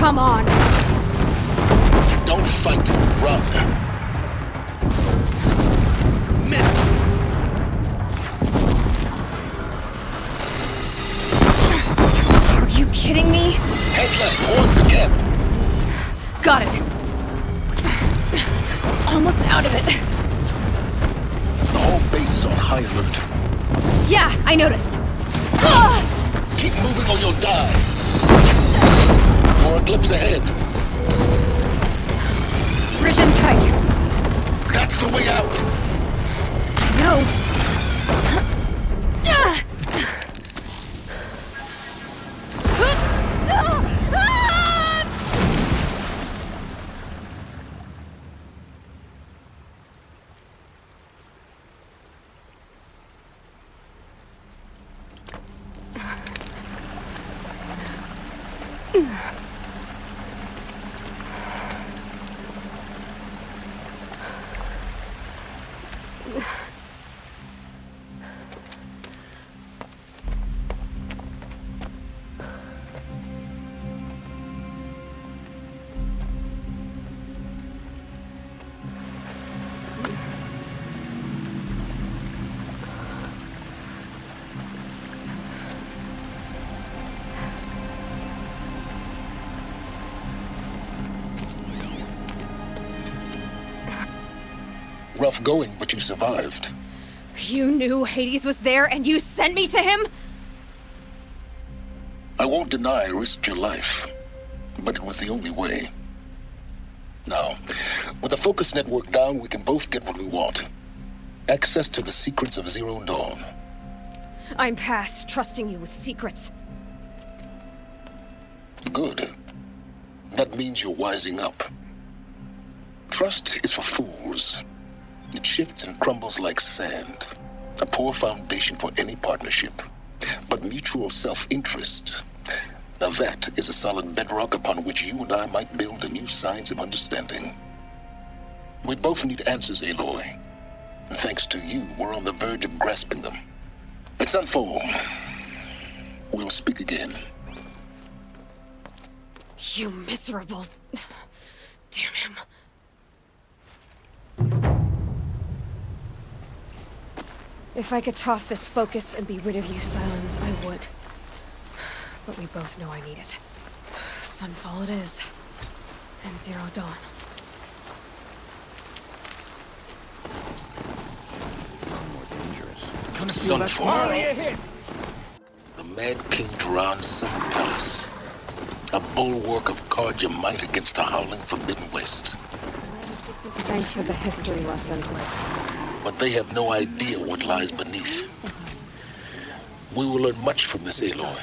Come on! Don't fight, run. Are you kidding me? Head left, towards the camp. Got it. Almost out of it. The whole base is on high alert. Yeah, I noticed. Keep moving or you'll die. More eclipse ahead. Bridge in sight. That's the way out. No. Rough going, but you survived. You knew Hades was there and you sent me to him? I won't deny I risked your life, but it was the only way. Now, with the focus network down, we can both get what we want. Access to the secrets of Zero Dawn. I'm past trusting you with secrets. Good. That means you're wising up. Trust is for fools. It shifts and crumbles like sand. A poor foundation for any partnership. But mutual self-interest, now that is a solid bedrock upon which you and I might build a new science of understanding. We both need answers, Aloy. And thanks to you, we're on the verge of grasping them. At Sunfall, we'll speak again. You miserable... Damn him. If I could toss this focus and be rid of you, Silence, I would. But we both know I need it. Sunfall it is. And Zero Dawn. Sunfall. The Mad King Duran's summer palace. A bulwark of Carja might against the howling Forbidden West. Thanks for the history lesson. But they have no idea what lies beneath. We will learn much from this, Aloy.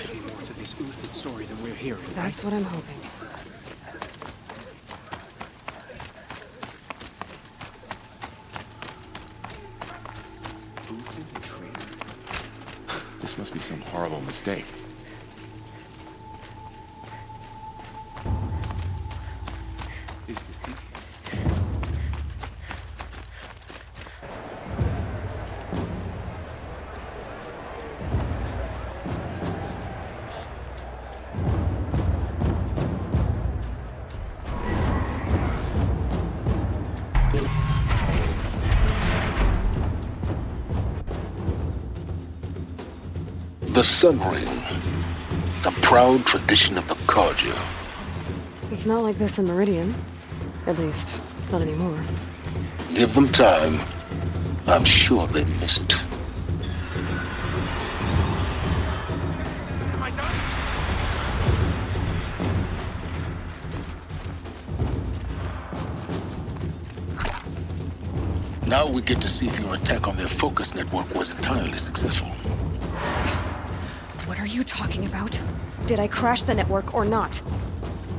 That's what I'm hoping. This must be some horrible mistake. The Sun Ring, a proud tradition of the Carja. It's not like this in Meridian. At least, not anymore. Give them time. I'm sure they miss it. Now we get to see if your attack on their focus network was entirely successful. What are you talking about? Did I crash the network or not?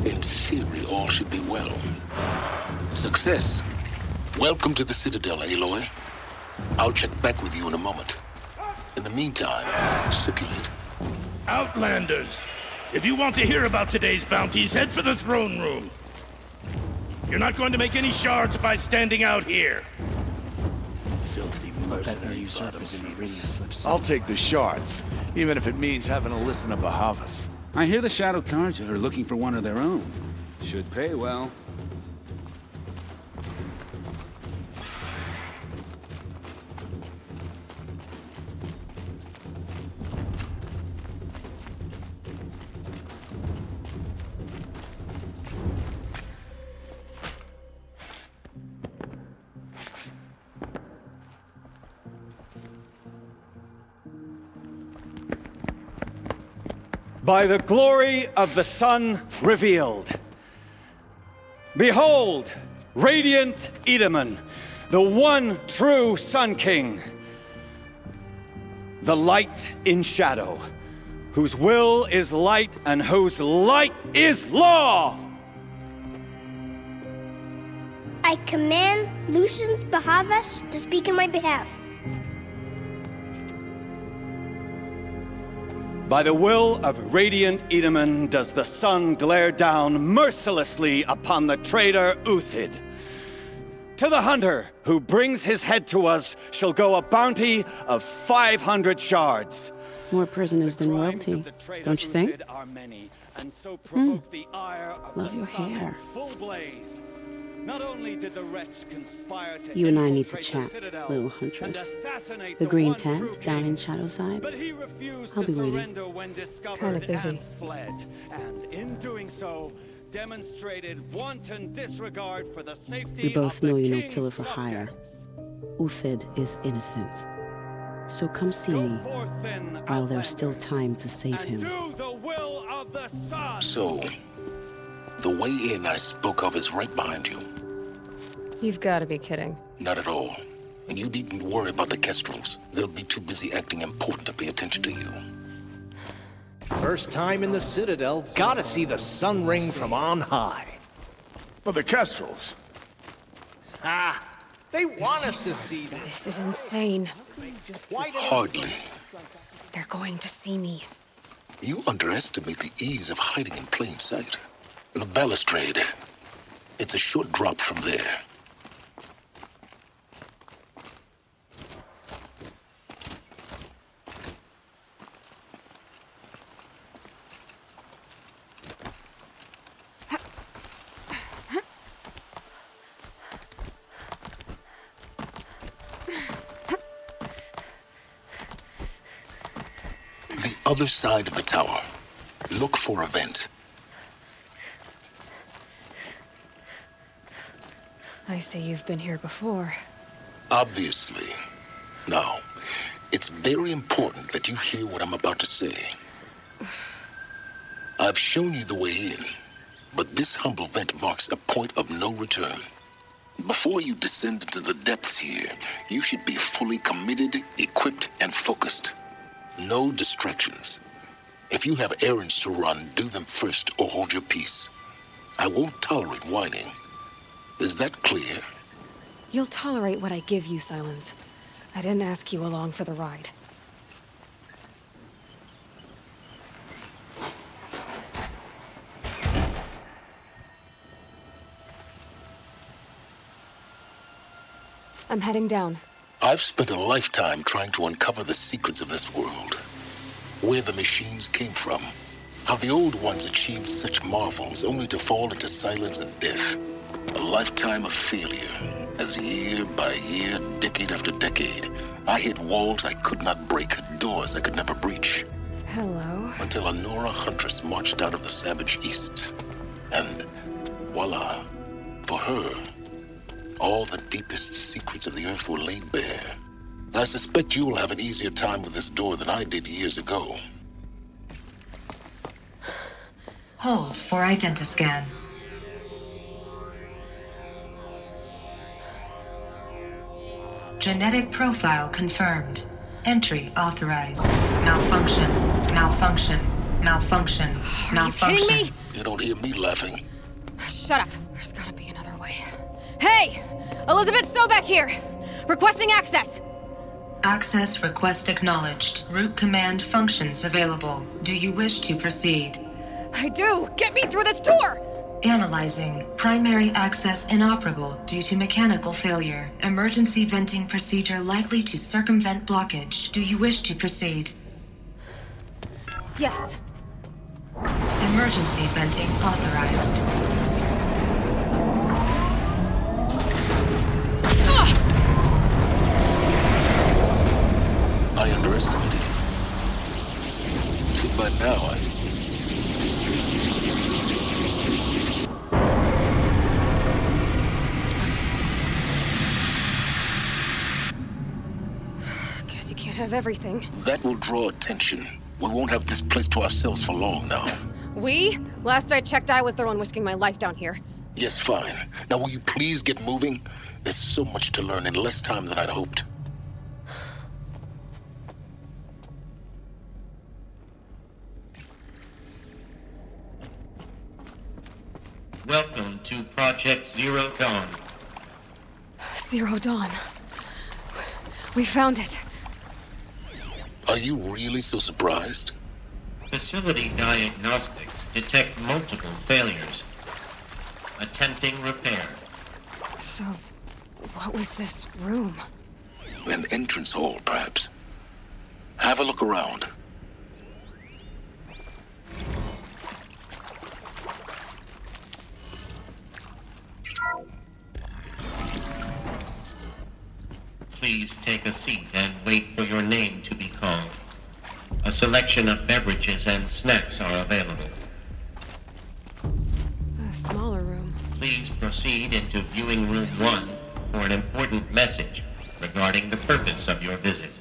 In theory, all should be well. Success. Welcome to the Citadel, Aloy. I'll check back with you in a moment. In the meantime, circulate. Outlanders! If you want to hear about today's bounties, head for the throne room. You're not going to make any shards by standing out here. Filthy mercenary bottoms. I'll take the shards, even if it means having to listen to Bahavas. I hear the Shadow Carja are looking for one of their own. Should pay well. By the glory of the sun revealed. Behold, radiant Edaman, the one true Sun King. The light in shadow, whose will is light and whose light is law! I command Lucius Bahavas to speak in my behalf. By the will of radiant Edaman does the sun glare down mercilessly upon the traitor Uthid. To the hunter who brings his head to us shall go a bounty of 500 shards. More prisoners than royalty, don't you think? Love your hair. Not only did the wretch conspire to You and I need to chat, little huntress. The green tent down in Shadowside. I'll be waiting. Kind of busy. And in doing so, demonstrated wanton disregard for the safety We both know you're no king's killer for hire. Uthid is innocent. So come see me while there's still time to save him. So, the way in I spoke of is right behind you. You've got to be kidding. Not at all. And you needn't worry about the Kestrels. They'll be too busy acting important to pay attention to you. First time in the Citadel, gotta see the sun ring from on high. Well, the Kestrels. Ah, they want us to see this. This is insane. Hardly. They're going to see me. You underestimate the ease of hiding in plain sight. The balustrade. It's a short drop from there. The other side of the tower. Look for a vent. I see you've been here before. Obviously. Now, it's very important that you hear what I'm about to say. I've shown you the way in, but this humble vent marks a point of no return. Before you descend into the depths here, you should be fully committed, equipped, and focused. No distractions. If you have errands to run, do them first or hold your peace. I won't tolerate whining. Is that clear? You'll tolerate what I give you, Silence. I didn't ask you along for the ride. I'm heading down. I've spent a lifetime trying to uncover the secrets of this world. Where the machines came from. How the old ones achieved such marvels only to fall into silence and death. A lifetime of failure, as year by year, decade after decade, I hit walls I could not break, doors I could never breach. Hello. Until a Nora huntress marched out of the savage east. And voila, for her, all the deepest secrets of the earth were laid bare. I suspect you'll have an easier time with this door than I did years ago. Hold for identiscan. Genetic profile confirmed. Entry authorized. Malfunction. Malfunction. Malfunction. Malfunction. Are you kidding me? You don't hear me laughing. Shut up. There's gotta be another way. Hey! Elizabeth Sobek here! Requesting access! Access request acknowledged. Root command functions available. Do you wish to proceed? I do! Get me through this door! Analyzing. Primary access inoperable due to mechanical failure. Emergency venting procedure likely to circumvent blockage. Do you wish to proceed? Yes. Emergency venting authorized. overestimated him. So by now, Guess you can't have everything. That will draw attention. We won't have this place to ourselves for long now. We? Last I checked, I was the one risking my life down here. Yes, fine. Now will you please get moving? There's so much to learn in less time than I'd hoped. Welcome to Project Zero Dawn. Zero Dawn. We found it. Are you really so surprised? Facility diagnostics detect multiple failures. Attempting repair. So, what was this room? An entrance hall, perhaps. Have a look around. Please take a seat and wait for your name to be called. A selection of beverages and snacks are available. A smaller room. Please proceed into viewing room 1 for an important message regarding the purpose of your visit.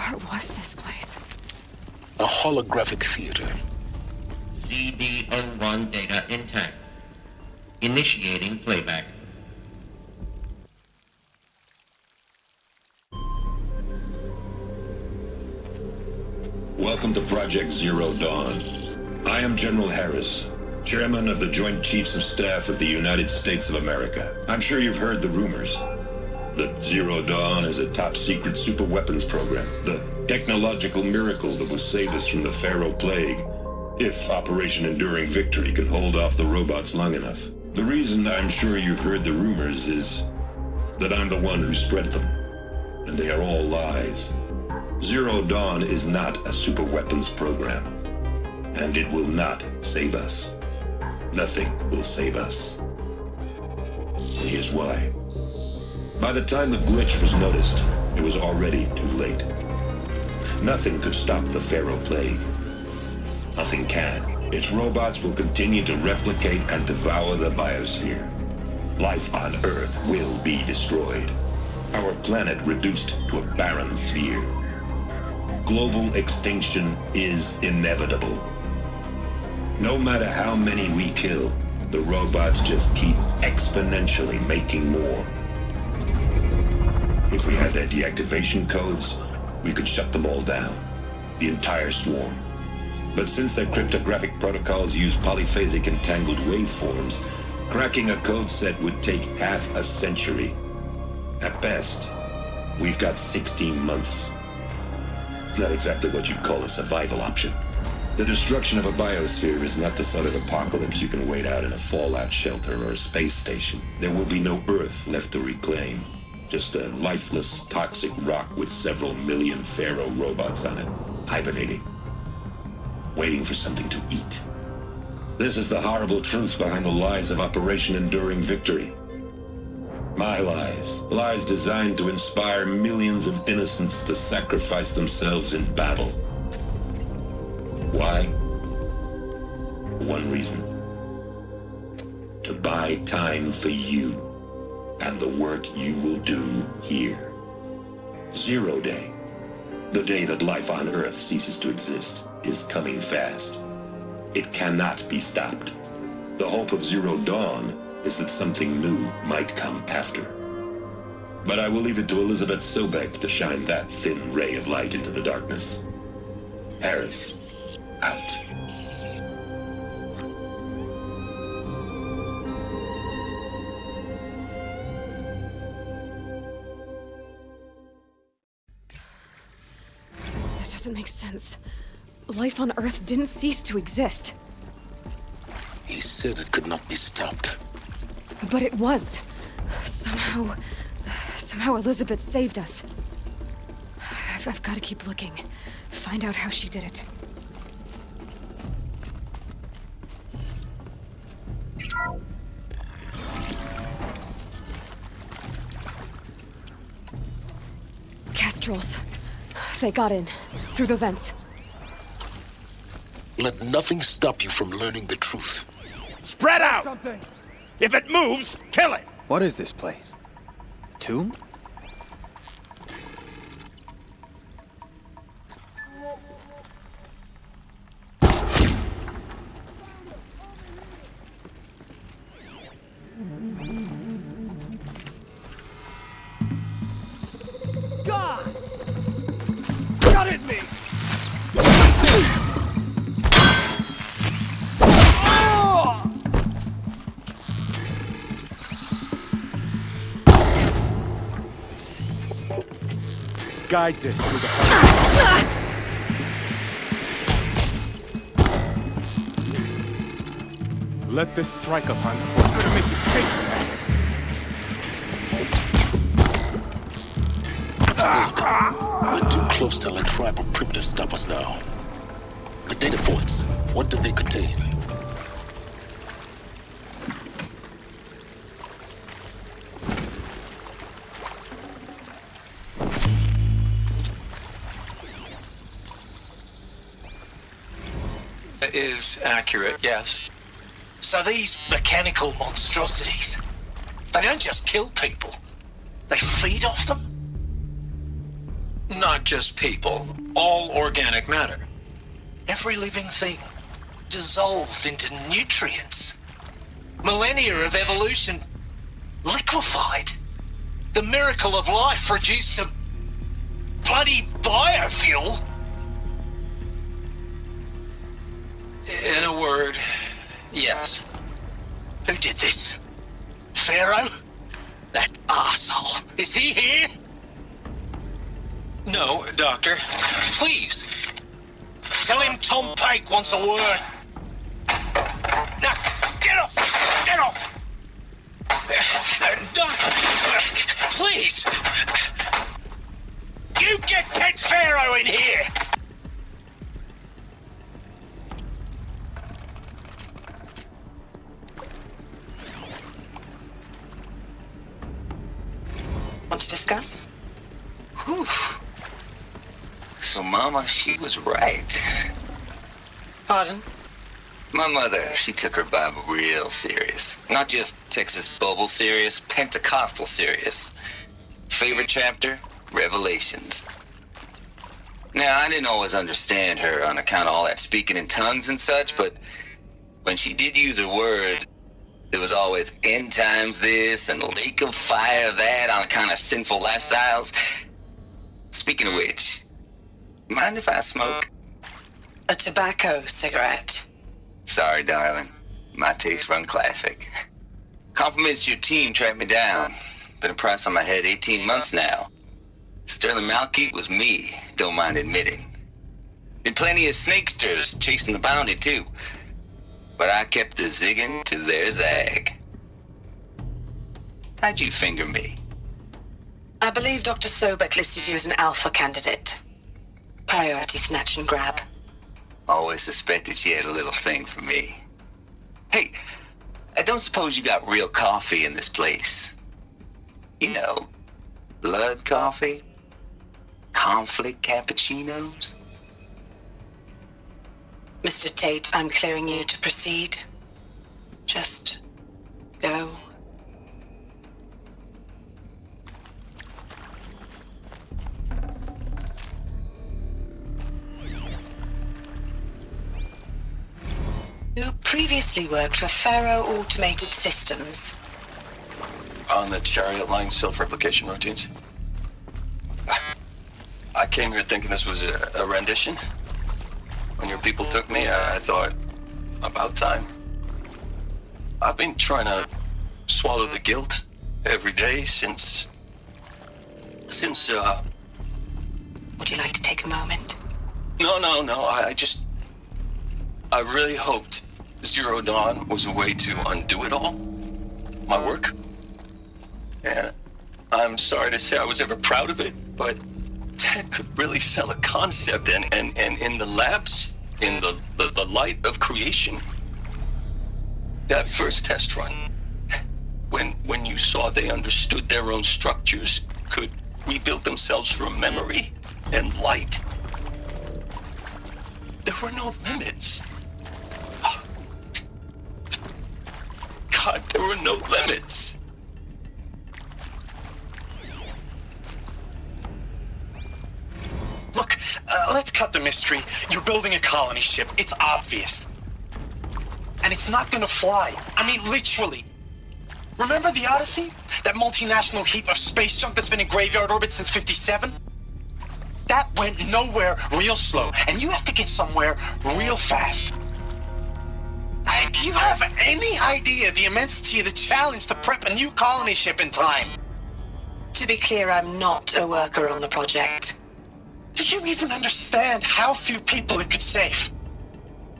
What was this place? A holographic theater. CD01 data intact. Initiating playback. Welcome to Project Zero Dawn. I am General Helis, Chairman of the Joint Chiefs of Staff of the United States of America. I'm sure you've heard the rumors that Zero Dawn is a top-secret superweapons program, the technological miracle that will save us from the Pharaoh Plague, if Operation Enduring Victory can hold off the robots long enough. The reason I'm sure you've heard the rumors is that I'm the one who spread them, and they are all lies. Zero Dawn is not a superweapons program, and it will not save us. Nothing will save us. And here's why. By the time the glitch was noticed, it was already too late. Nothing could stop the Pharaoh Plague. Nothing can. Its robots will continue to replicate and devour the biosphere. Life on Earth will be destroyed. Our planet reduced to a barren sphere. Global extinction is inevitable. No matter how many we kill, the robots just keep exponentially making more. If we had their deactivation codes, we could shut them all down. The entire swarm. But since their cryptographic protocols use polyphasic entangled waveforms, cracking a code set would take half a century. At best, we've got 16 months. Not exactly what you'd call a survival option. The destruction of a biosphere is not the sort of apocalypse you can wait out in a fallout shelter or a space station. There will be no Earth left to reclaim. Just a lifeless, toxic rock with several million Pharaoh robots on it, hibernating, waiting for something to eat. This is the horrible truth behind the lies of Operation Enduring Victory. My lies. Lies designed to inspire millions of innocents to sacrifice themselves in battle. Why? One reason. To buy time for you and the work you will do here. Zero Day, the day that life on Earth ceases to exist, is coming fast. It cannot be stopped. The hope of Zero Dawn is that something new might come after. But I will leave it to Elizabeth Sobek to shine that thin ray of light into the darkness. Helis, out. That doesn't make sense. Life on Earth didn't cease to exist. He said it could not be stopped. But it was. Somehow, Somehow Elizabeth saved us. I've got to keep looking. Find out how she did it. Kestrels. They got in. Through the vents. Let nothing stop you from learning the truth. Spread out! If it moves, kill it! What is this place? A tomb? God! Got at me! Guide this through the Let this strike upon the force to make you taste Good. We're too close to let tribal primitives stop us now. The data points, what do they contain? Is accurate, yes. So these mechanical monstrosities, they don't just kill people, they feed off them? Not just people, all organic matter. Every living thing dissolved into nutrients. Millennia of evolution liquefied. The miracle of life reduced to bloody biofuel. In a word, yes. Who did this? Pharaoh? That arsehole. Is he here? No, Doctor. Please. Tell him Tom Pake wants a word. Now, get off! Get off! Doctor, please. You get Ted Pharaoh in here! Want to discuss? Whew. So Mama, she was right. Pardon? My mother, she took her Bible real serious. Not just Texas Bubble serious, Pentecostal serious. Favorite chapter? Revelations. Now, I didn't always understand her on account of all that speaking in tongues and such, but when she did use her words, there was always end times this and lake of fire that on account of sinful lifestyles. Speaking of which, mind if I smoke? A tobacco cigarette. Sorry, darling. My taste run classic. Compliments to your team tracked me down. Been a price on my head 18 months now. Sterling Malkeet was me, don't mind admitting. Been plenty of snakesters chasing the bounty, too. But I kept the zigging to their zag. How'd you finger me? I believe Dr. Sobek listed you as an alpha candidate. Priority snatch and grab. Always suspected she had a little thing for me. Hey, I don't suppose you got real coffee in this place. You know, blood coffee? Conflict cappuccinos? Mr. Tate, I'm clearing you to proceed. Just go. You previously worked for Pharaoh Automated Systems. On the Chariot Line self-replication routines. I came here thinking this was a rendition. When your people took me, I thought, about time. I've been trying to swallow the guilt every day since... Would you like to take a moment? No, I really hoped Zero Dawn was a way to undo it all. My work. And I'm sorry to say I was ever proud of it, but Ted could really sell a concept, and in the labs, in the light of creation, that first test run, when you saw they understood their own structures, could rebuild themselves from memory and light, there were no limits. God, there were no limits. Look, let's cut the mystery. You're building a colony ship. It's obvious. And it's not gonna fly. I mean, literally. Remember the Odyssey? That multinational heap of space junk that's been in graveyard orbit since '57? That went nowhere real slow, and you have to get somewhere real fast. Do you have any idea the immensity of the challenge to prep a new colony ship in time? To be clear, I'm not a worker on the project. Do you even understand how few people it could save?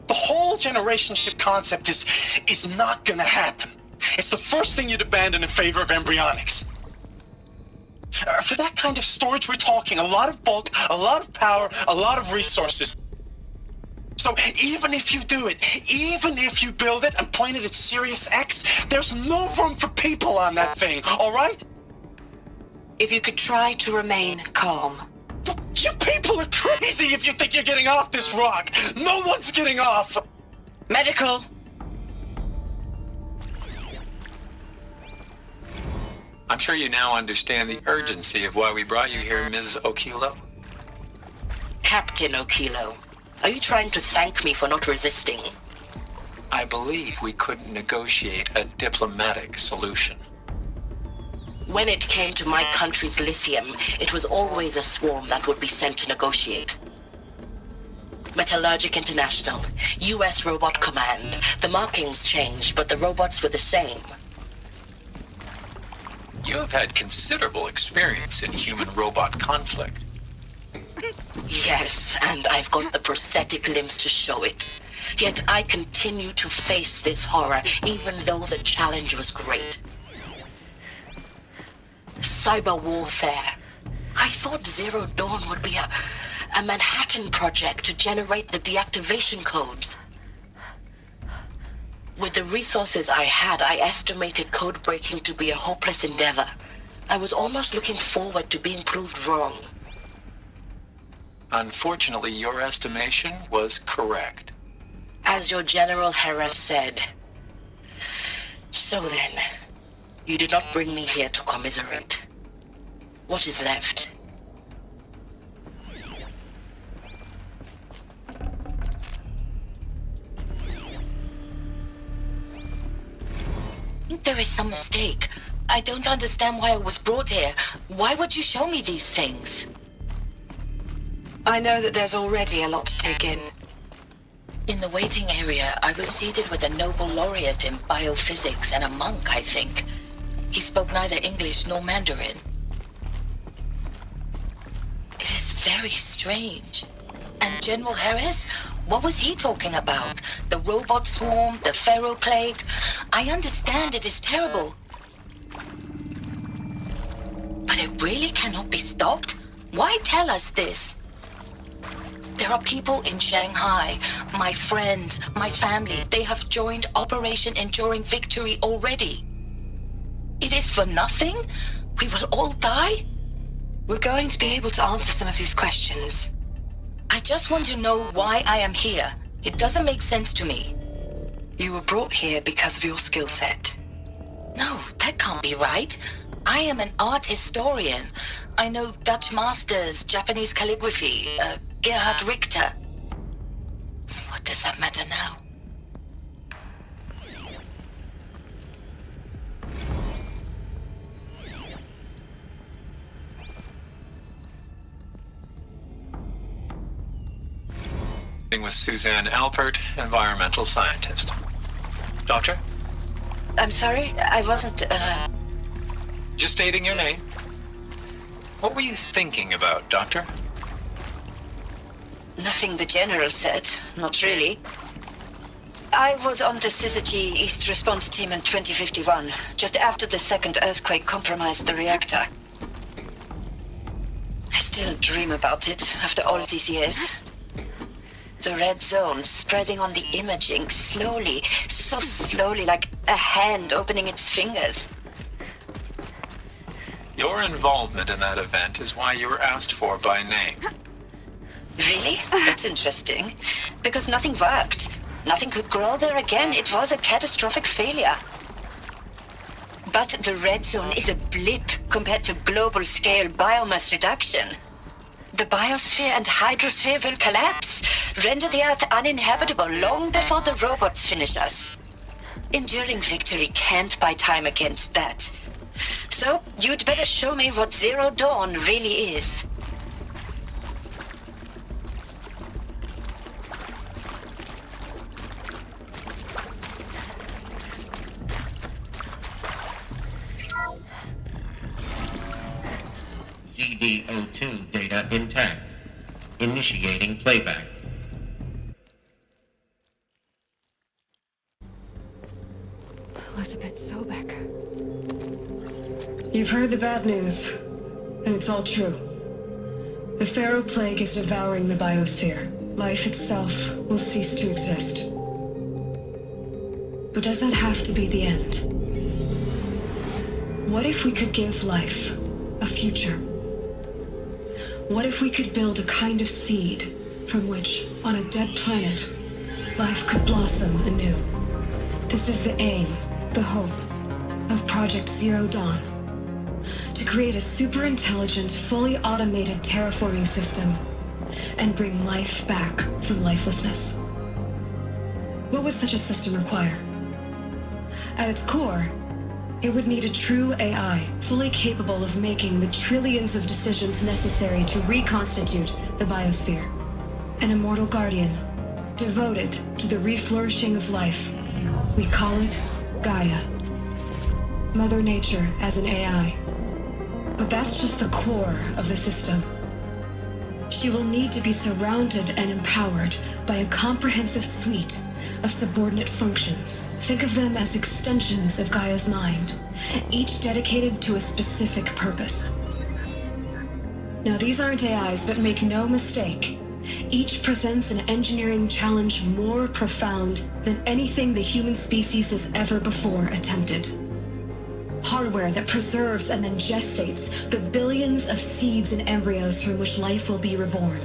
The whole generation ship concept is not gonna happen. It's the first thing you'd abandon in favor of embryonics. For that kind of storage, we're talking a lot of bulk, a lot of power, a lot of resources. So even if you do it, even if you build it and point it at Sirius X, there's no room for people on that thing, all right? If you could try to remain calm. You people are crazy if you think you're getting off this rock. No one's getting off. Medical. I'm sure you now understand the urgency of why we brought you here, Ms. Okilo. Captain Okilo, are you trying to thank me for not resisting? I believe we couldn't negotiate a diplomatic solution. When it came to my country's lithium, it was always a swarm that would be sent to negotiate. Metallurgic International, US Robot Command. The markings changed, but the robots were the same. You have had considerable experience in human-robot conflict. Yes, and I've got the prosthetic limbs to show it. Yet I continue to face this horror, even though the challenge was great. Cyber warfare. I thought Zero Dawn would be a Manhattan project to generate the deactivation codes. With the resources I had, I estimated code breaking to be a hopeless endeavor. I was almost looking forward to being proved wrong. Unfortunately, your estimation was correct. As your General Helis said. So then, you did not bring me here to commiserate. What is left? There is some mistake. I don't understand why I was brought here. Why would you show me these things? I know that there's already a lot to take in. In the waiting area, I was seated with a Nobel laureate in biophysics and a monk, I think. He spoke neither English nor Mandarin. It is very strange. And General Helis? What was he talking about? The robot swarm, the Pharaoh plague? I understand it is terrible. But it really cannot be stopped? Why tell us this? There are people in Shanghai, my friends, my family. They have joined Operation Enduring Victory already. It is for nothing? We will all die? We're going to be able to answer some of these questions. I just want to know why I am here. It doesn't make sense to me. You were brought here because of your skill set. No, that can't be right. I am an art historian. I know Dutch masters, Japanese calligraphy, Gerhard Richter. What does that matter now? With Suzanne Alpert, environmental scientist. Doctor? I'm sorry, I wasn't, Just stating your name. What were you thinking about, Doctor? Nothing the General said, not really. I was on the Syzygy East Response Team in 2051, just after the second earthquake compromised the reactor. still dream about it after all these years. The red zone spreading on the imaging slowly, so slowly, like a hand opening its fingers. Your involvement in that event is why you were asked for by name. Really? That's interesting. Because nothing worked. Nothing could grow there again. It was a catastrophic failure. But the red zone is a blip compared to global-scale biomass reduction. The biosphere and hydrosphere will collapse, render the Earth uninhabitable long before the robots finish us. Enduring victory can't buy time against that. So, you'd better show me what Zero Dawn really is. CD02 data intact. Initiating playback. Elizabeth Sobek. You've heard the bad news, and it's all true. The Pharaoh Plague is devouring the biosphere. Life itself will cease to exist. But does that have to be the end? What if we could give life a future? What if we could build a kind of seed from which, on a dead planet, life could blossom anew? This is the aim, the hope, of Project Zero Dawn. To create a super-intelligent, fully automated terraforming system and bring life back from lifelessness. What would such a system require? At its core, it would need a true AI, fully capable of making the trillions of decisions necessary to reconstitute the biosphere. An immortal guardian, devoted to the reflourishing of life. We call it Gaia. Mother Nature as an AI. But that's just the core of the system. She will need to be surrounded and empowered by a comprehensive suite of subordinate functions. Think of them as extensions of Gaia's mind, each dedicated to a specific purpose. Now, these aren't AIs, but make no mistake, each presents an engineering challenge more profound than anything the human species has ever before attempted. Hardware that preserves and then gestates the billions of seeds and embryos from which life will be reborn.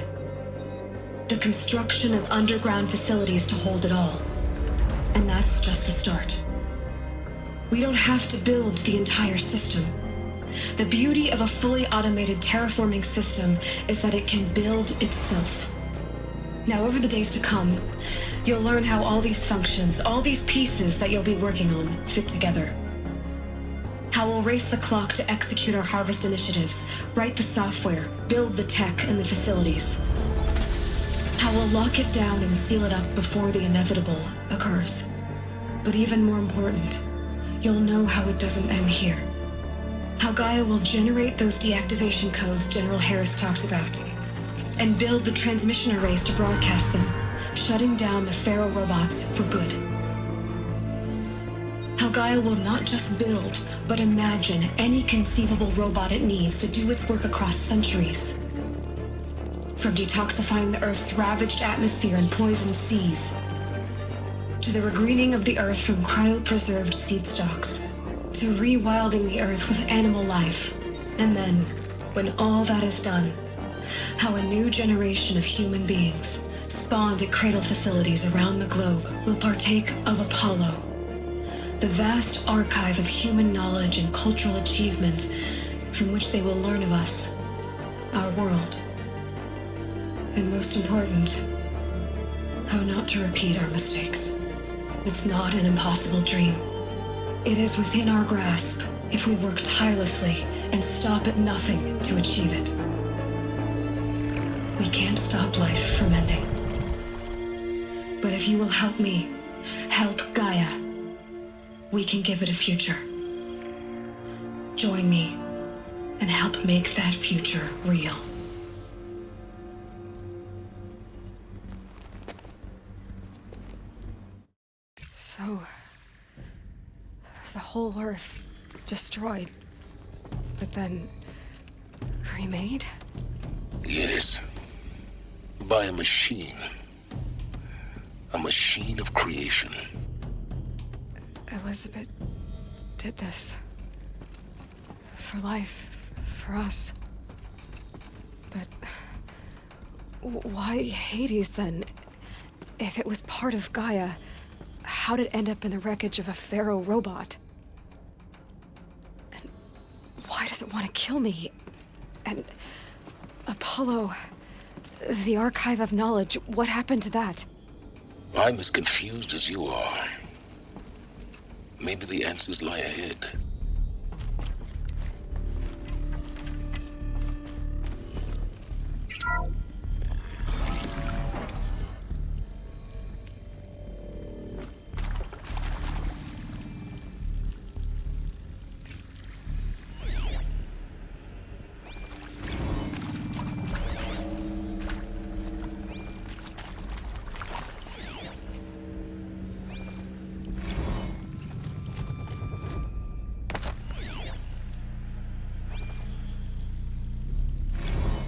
The construction of underground facilities to hold it all. And that's just the start. We don't have to build the entire system. The beauty of a fully automated terraforming system is that it can build itself. Now, over the days to come, you'll learn how all these functions, all these pieces that you'll be working on, fit together. How we'll race the clock to execute our harvest initiatives, write the software, build the tech and the facilities. How we'll lock it down and seal it up before the inevitable occurs. But even more important, you'll know how it doesn't end here. How Gaia will generate those deactivation codes General Helis talked about, and build the transmission arrays to broadcast them, shutting down the Pharaoh robots for good. How Gaia will not just build, but imagine any conceivable robot it needs to do its work across centuries. From detoxifying the Earth's ravaged atmosphere and poisoned seas, to the regreening of the Earth from cryopreserved seed stalks, to rewilding the Earth with animal life. And then, when all that is done, how a new generation of human beings, spawned at cradle facilities around the globe, will partake of Apollo, the vast archive of human knowledge and cultural achievement from which they will learn of us, our world. And most important, how not to repeat our mistakes. It's not an impossible dream. It is within our grasp if we work tirelessly and stop at nothing to achieve it. We can't stop life from ending. But if you will help me, help Gaia, we can give it a future. Join me and help make that future real. So, the whole Earth destroyed, but then remade? by a machine. A machine of creation. Elizabeth did this. For life. For us. But why Hades, then? If it was part of Gaia, how'd it end up in the wreckage of a Pharaoh robot? And why does it want to kill me? And Apollo, the Archive of Knowledge, what happened to that? I'm as confused as you are. Maybe the answers lie ahead.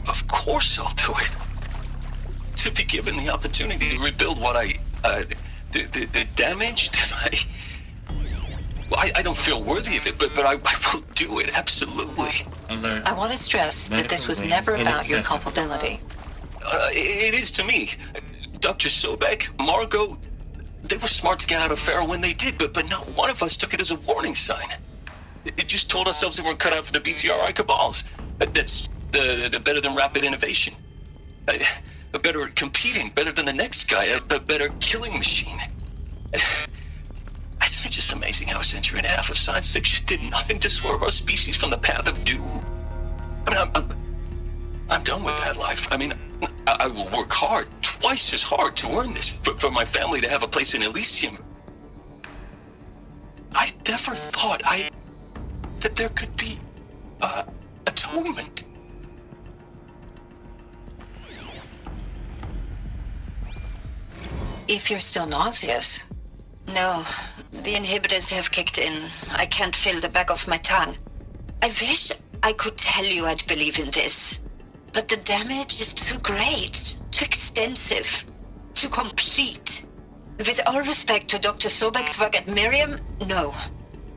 Of course I'll do it. To be given the opportunity to rebuild what the damage that I don't feel worthy of it, but I will do it, absolutely. Alert. I want to stress that this was never about your culpability. It is to me. Dr. Sobek, Margot, they were smart to get out of Pharaoh when they did, but not one of us took it as a warning sign. It just told ourselves they weren't cut out for the BTRI cabals. That's the better than rapid innovation. Better at competing, better than the next guy, a better killing machine. Isn't it just amazing how a century and a half of science fiction did nothing to swerve our species from the path of doom? I mean, I'm done with that life. I mean, I will work hard, twice as hard to earn this, for my family to have a place in Elysium. I never thought that there could be atonement. If you're still nauseous. No, the inhibitors have kicked in. I can't feel the back of my tongue. I wish I could tell you I'd believe in this. But the damage is too great, too extensive, too complete. With all respect to Dr. Sobek's work at Miriam, no.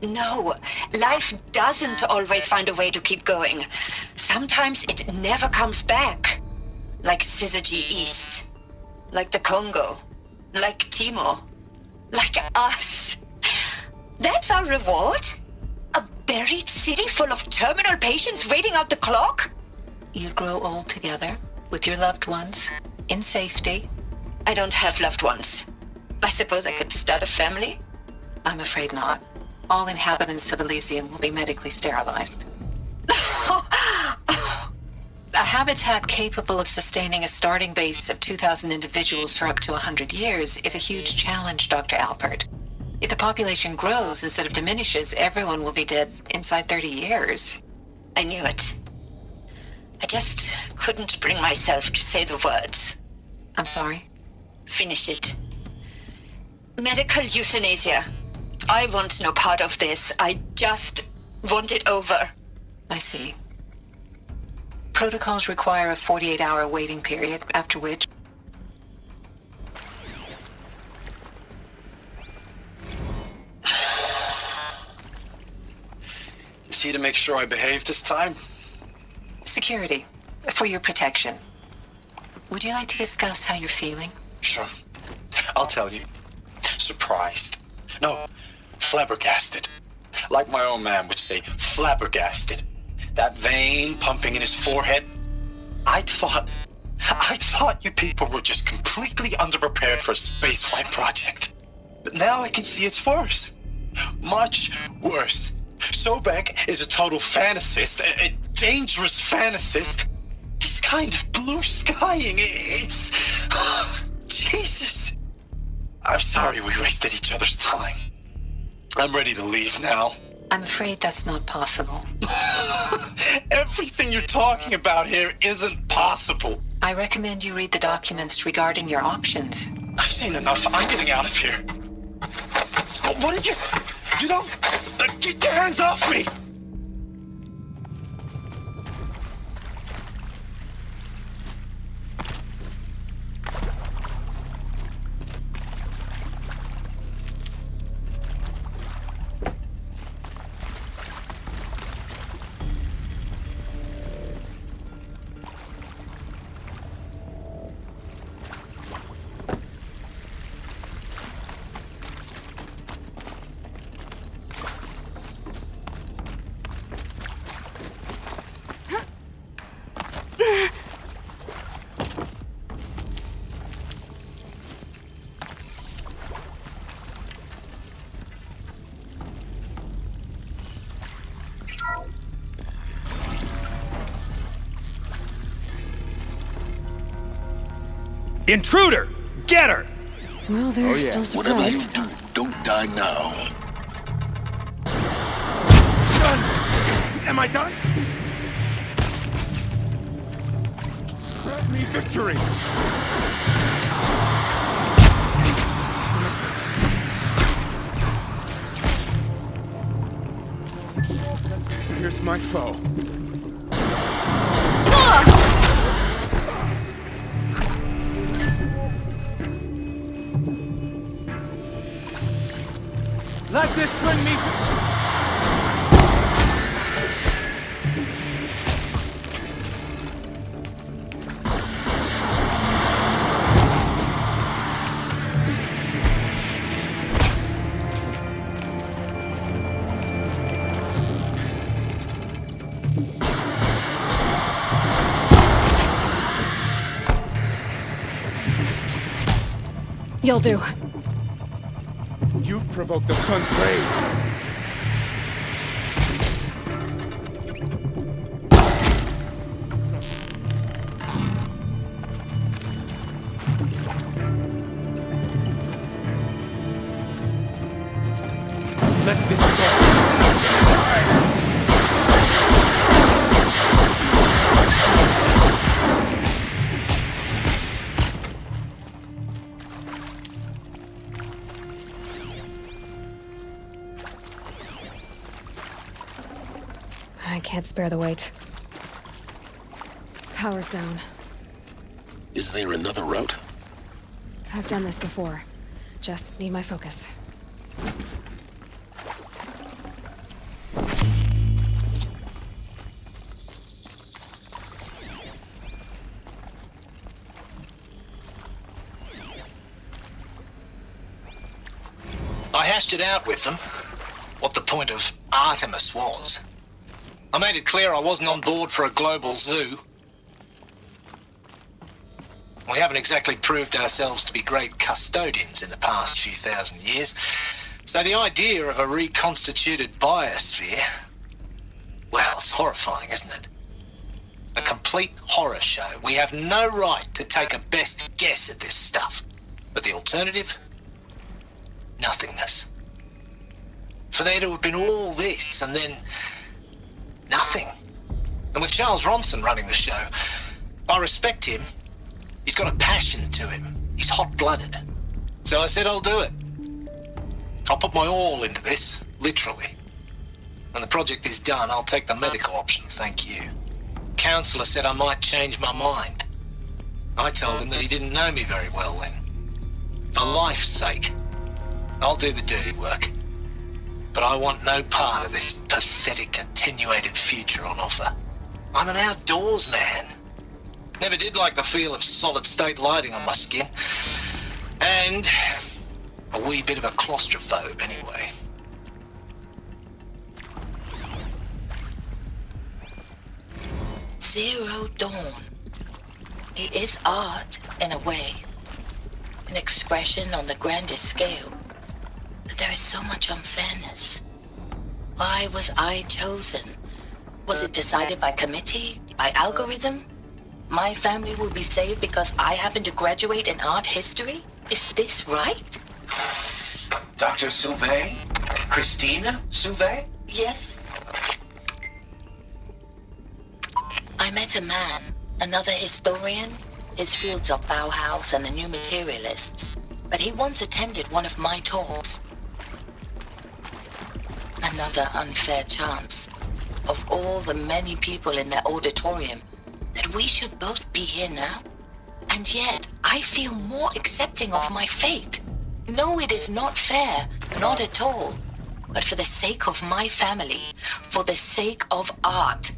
No, life doesn't always find a way to keep going. Sometimes it never comes back. Like Syzygy East. Like the Congo. Like Timo. Like us. That's our reward? A buried city full of terminal patients waiting out the clock? You grow old together, with your loved ones, in safety. I don't have loved ones. I suppose I could start a family? I'm afraid not. All inhabitants of Elysium will be medically sterilized. A habitat capable of sustaining a starting base of 2,000 individuals for up to 100 years is a huge challenge, Dr. Alpert. If the population grows instead of diminishes, everyone will be dead inside 30 years. I knew it. I just couldn't bring myself to say the words. I'm sorry? Finish it. Medical euthanasia. I want no part of this. I just want it over. I see. Protocols require a 48-hour waiting period, after which... Is he to make sure I behave this time? Security. For your protection. Would you like to discuss how you're feeling? Sure. I'll tell you. Surprised. No, flabbergasted. Like my old man would say, flabbergasted. That vein pumping in his forehead. I thought you people were just completely underprepared for a spaceflight project. But now I can see it's worse. Much worse. Sobek is a total fantasist, a dangerous fantasist. This kind of blue skying, it's... Jesus. I'm sorry we wasted each other's time. I'm ready to leave now. I'm afraid that's not possible. Everything you're talking about here isn't possible. I recommend you read the documents regarding your options. I've seen enough. I'm getting out of here. What did you... You don't... Get your hands off me! Intruder! Get her! Well, they're still Whatever you surprised. do, don't die now. Done! Am I done? Grant me victory! Here's my foe. Let this bring me... You'll do. You've provoked the sun's rage. Let this go. I can't spare the weight. Power's down. Is there another route? I've done this before. Just need my focus. I hashed it out with them, what the point of Artemis was. I made it clear I wasn't on board for a global zoo. We haven't exactly proved ourselves to be great custodians in the past few thousand years, so the idea of a reconstituted biosphere, well, it's horrifying, isn't it? A complete horror show. We have no right to take a best guess at this stuff. But the alternative? Nothingness. For there to have been all this, and then nothing. And with Charles Ronson running the show, I respect him. He's got a passion to him. He's hot-blooded. So I said I'll do it. I'll put my all into this, literally. When the project is done, I'll take the medical option, thank you. Counselor said I might change my mind. I told him that he didn't know me very well then. For life's sake, I'll do the dirty work. But I want no part of this pathetic, attenuated future on offer. I'm an outdoors man. Never did like the feel of solid-state lighting on my skin. And a wee bit of a claustrophobe, anyway. Zero Dawn. It is art, in a way. An expression on the grandest scale. But there is so much unfairness. Why was I chosen? Was it decided by committee? By algorithm? My family will be saved because I happen to graduate in art history? Is this right? Dr. Sauvé? Christina Sauvé? Yes. I met a man, another historian. His fields are Bauhaus and the New Materialists. But he once attended one of my talks. Another unfair chance. Of all the many people in that auditorium, that we should both be here now. And yet, I feel more accepting of my fate. No, it is not fair, not at all. But for the sake of my family, for the sake of art.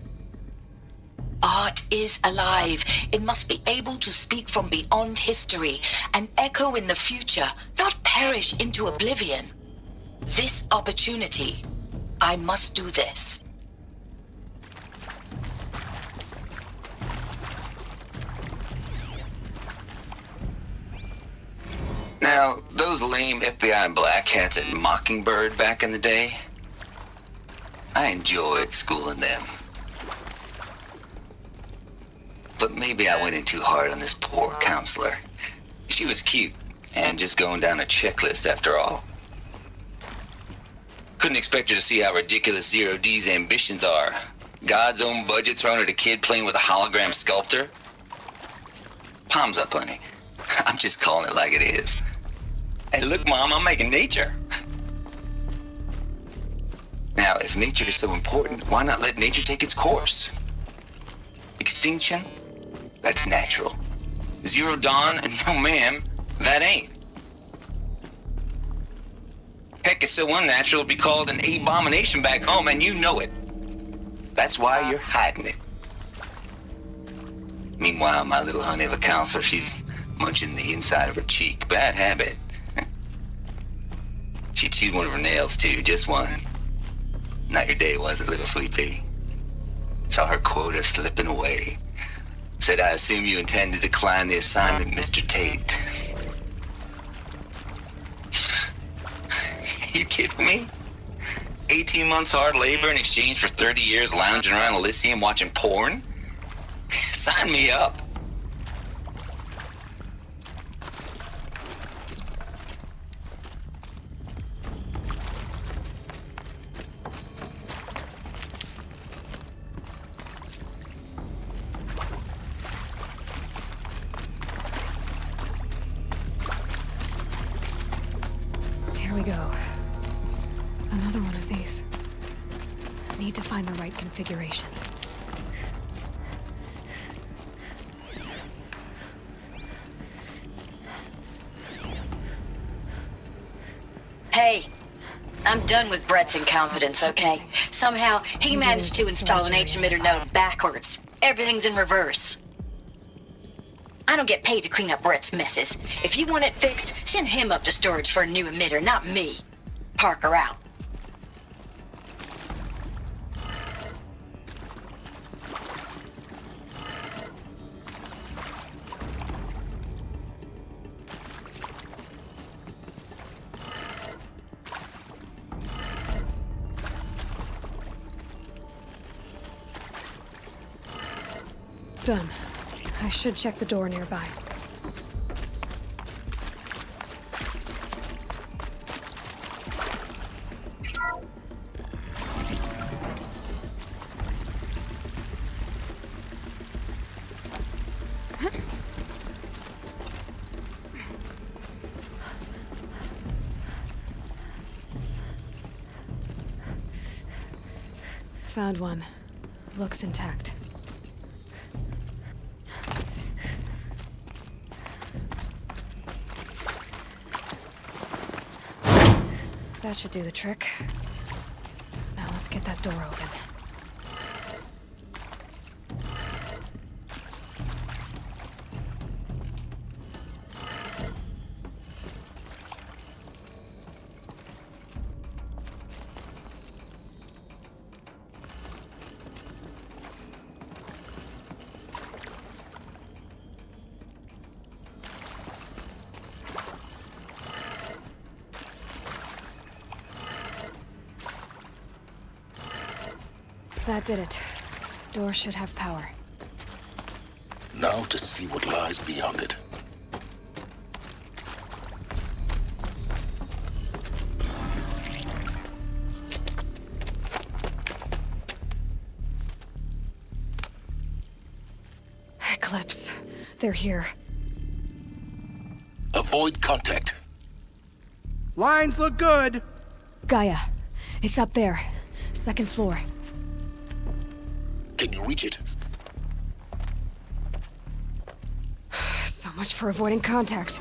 Art is alive. It must be able to speak from beyond history and echo in the future, not perish into oblivion. This opportunity, I must do this. Now, those lame FBI black hats at Mockingbird back in the day, I enjoyed schooling them. But maybe I went in too hard on this poor counselor. She was cute, and just going down a checklist after all. Couldn't expect her to see how ridiculous Zero D's ambitions are. God's own budget thrown at a kid playing with a hologram sculptor? Palms up, honey. I'm just calling it like it is. Hey, look, Mom, I'm making nature. Now, if nature is so important, why not let nature take its course? Extinction? That's natural. Zero Dawn? No, ma'am, that ain't. Heck, it's so unnatural to be called an abomination back home, and you know it. That's why you're hiding it. Meanwhile, my little honey of a counselor, she's munching the inside of her cheek. Bad habit. She chewed one of her nails, too, just one. Not your day, was it, little sweet pea? Saw her quota slipping away. Said, I assume you intend to decline the assignment, Mr. Tate. You kidding me? 18 months hard labor in exchange for 30 years lounging around Elysium watching porn? Sign me up. Here we go. Another one of these. I need to find the right configuration. Hey, I'm done with Brett's incompetence, okay? Somehow, he managed to install an H-emitter node backwards. Everything's in reverse. I don't get paid to clean up Brett's messes. If you want it fixed, send him up to storage for a new emitter, not me. Parker out. Done. I should check the door nearby. Found one. Looks intact. That should do the trick. Now let's get that door open. That did it. Door should have power. Now to see what lies beyond it. Eclipse. They're here. Avoid contact. Lines look good. Gaia. It's up there. Second floor. Can you reach it? So much for avoiding contact.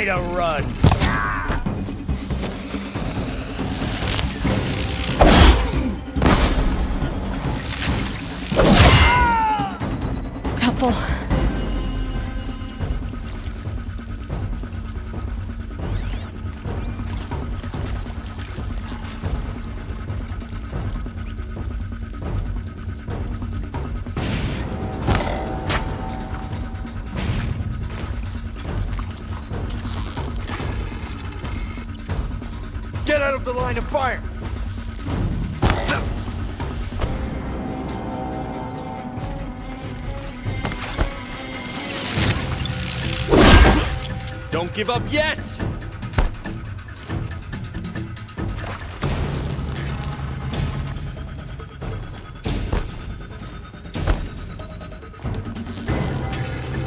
try to run. Helpful. Get out of the line of fire! Don't give up yet!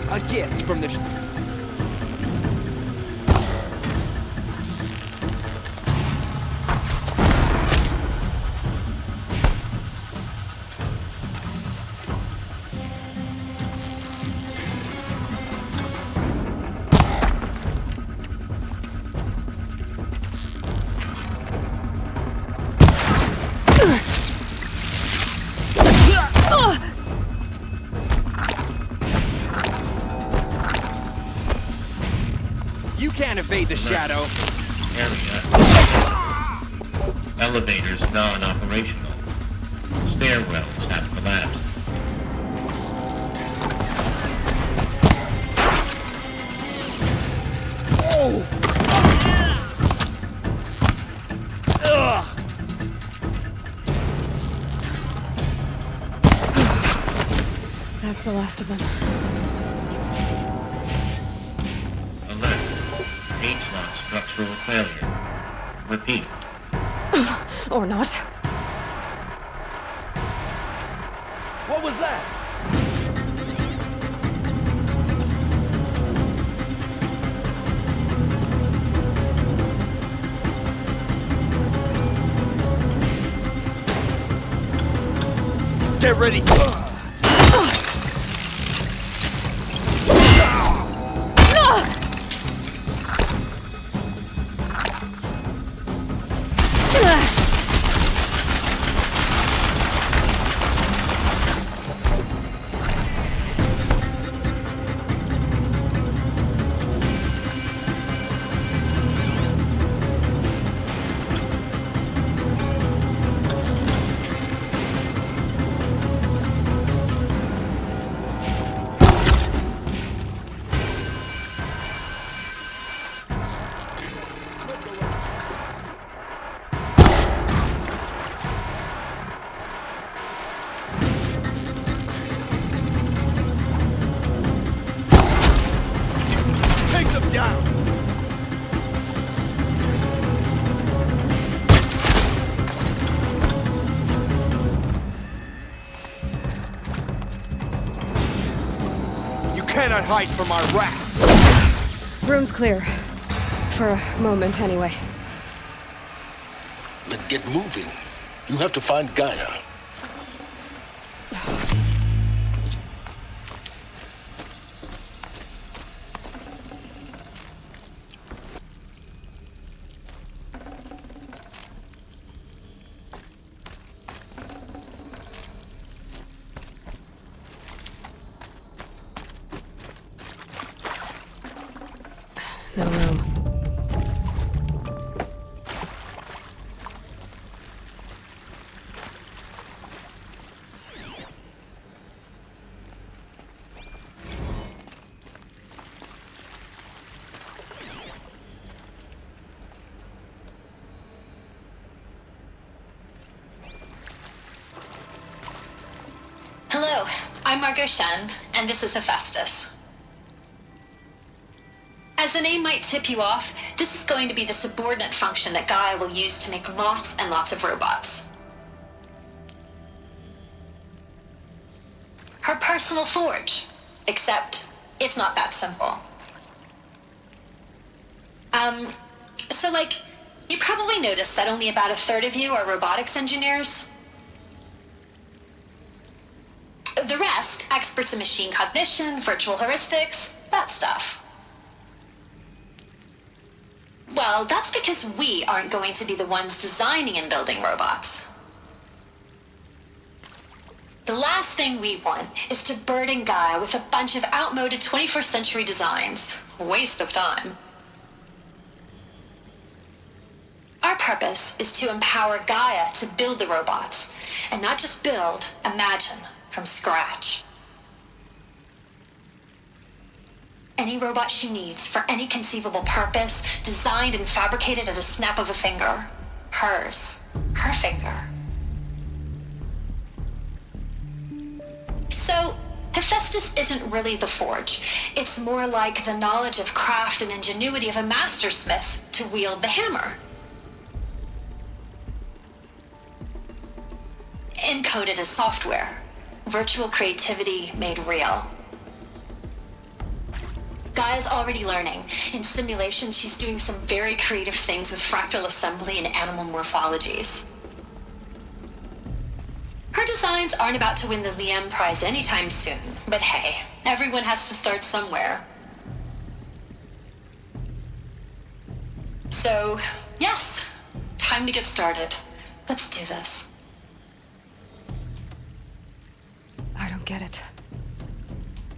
A gift from the... You can't evade the shadow. Elevators non-operational. Stairwells have collapsed. Oh! That's the last of them. H-lock structural failure. Repeat. Or not. What was that? Get ready! Cannot hide from our wrath. Room's clear. For a moment, anyway. Then get moving. You have to find Gaia. No room. Hello, I'm Margot Shen, and this is Hephaestus. As the name might tip you off, this is going to be the subordinate function that Gaia will use to make lots and lots of robots. Her personal forge. Except, it's not that simple. You probably noticed that only about a third of you are robotics engineers. The rest, experts in machine cognition, virtual heuristics, that stuff. Well, that's because we aren't going to be the ones designing and building robots. The last thing we want is to burden Gaia with a bunch of outmoded 21st century designs. Waste of time. Our purpose is to empower Gaia to build the robots, and not just build, imagine, from scratch. Any robot she needs for any conceivable purpose, designed and fabricated at a snap of a finger. Hers. Her finger. So, Hephaestus isn't really the forge. It's more like the knowledge of craft and ingenuity of a mastersmith to wield the hammer. Encoded as software. Virtual creativity made real. Gaia's already learning. In simulations, she's doing some very creative things with fractal assembly and animal morphologies. Her designs aren't about to win the Liam Prize anytime soon, but hey, everyone has to start somewhere. So, yes, time to get started. Let's do this. I don't get it.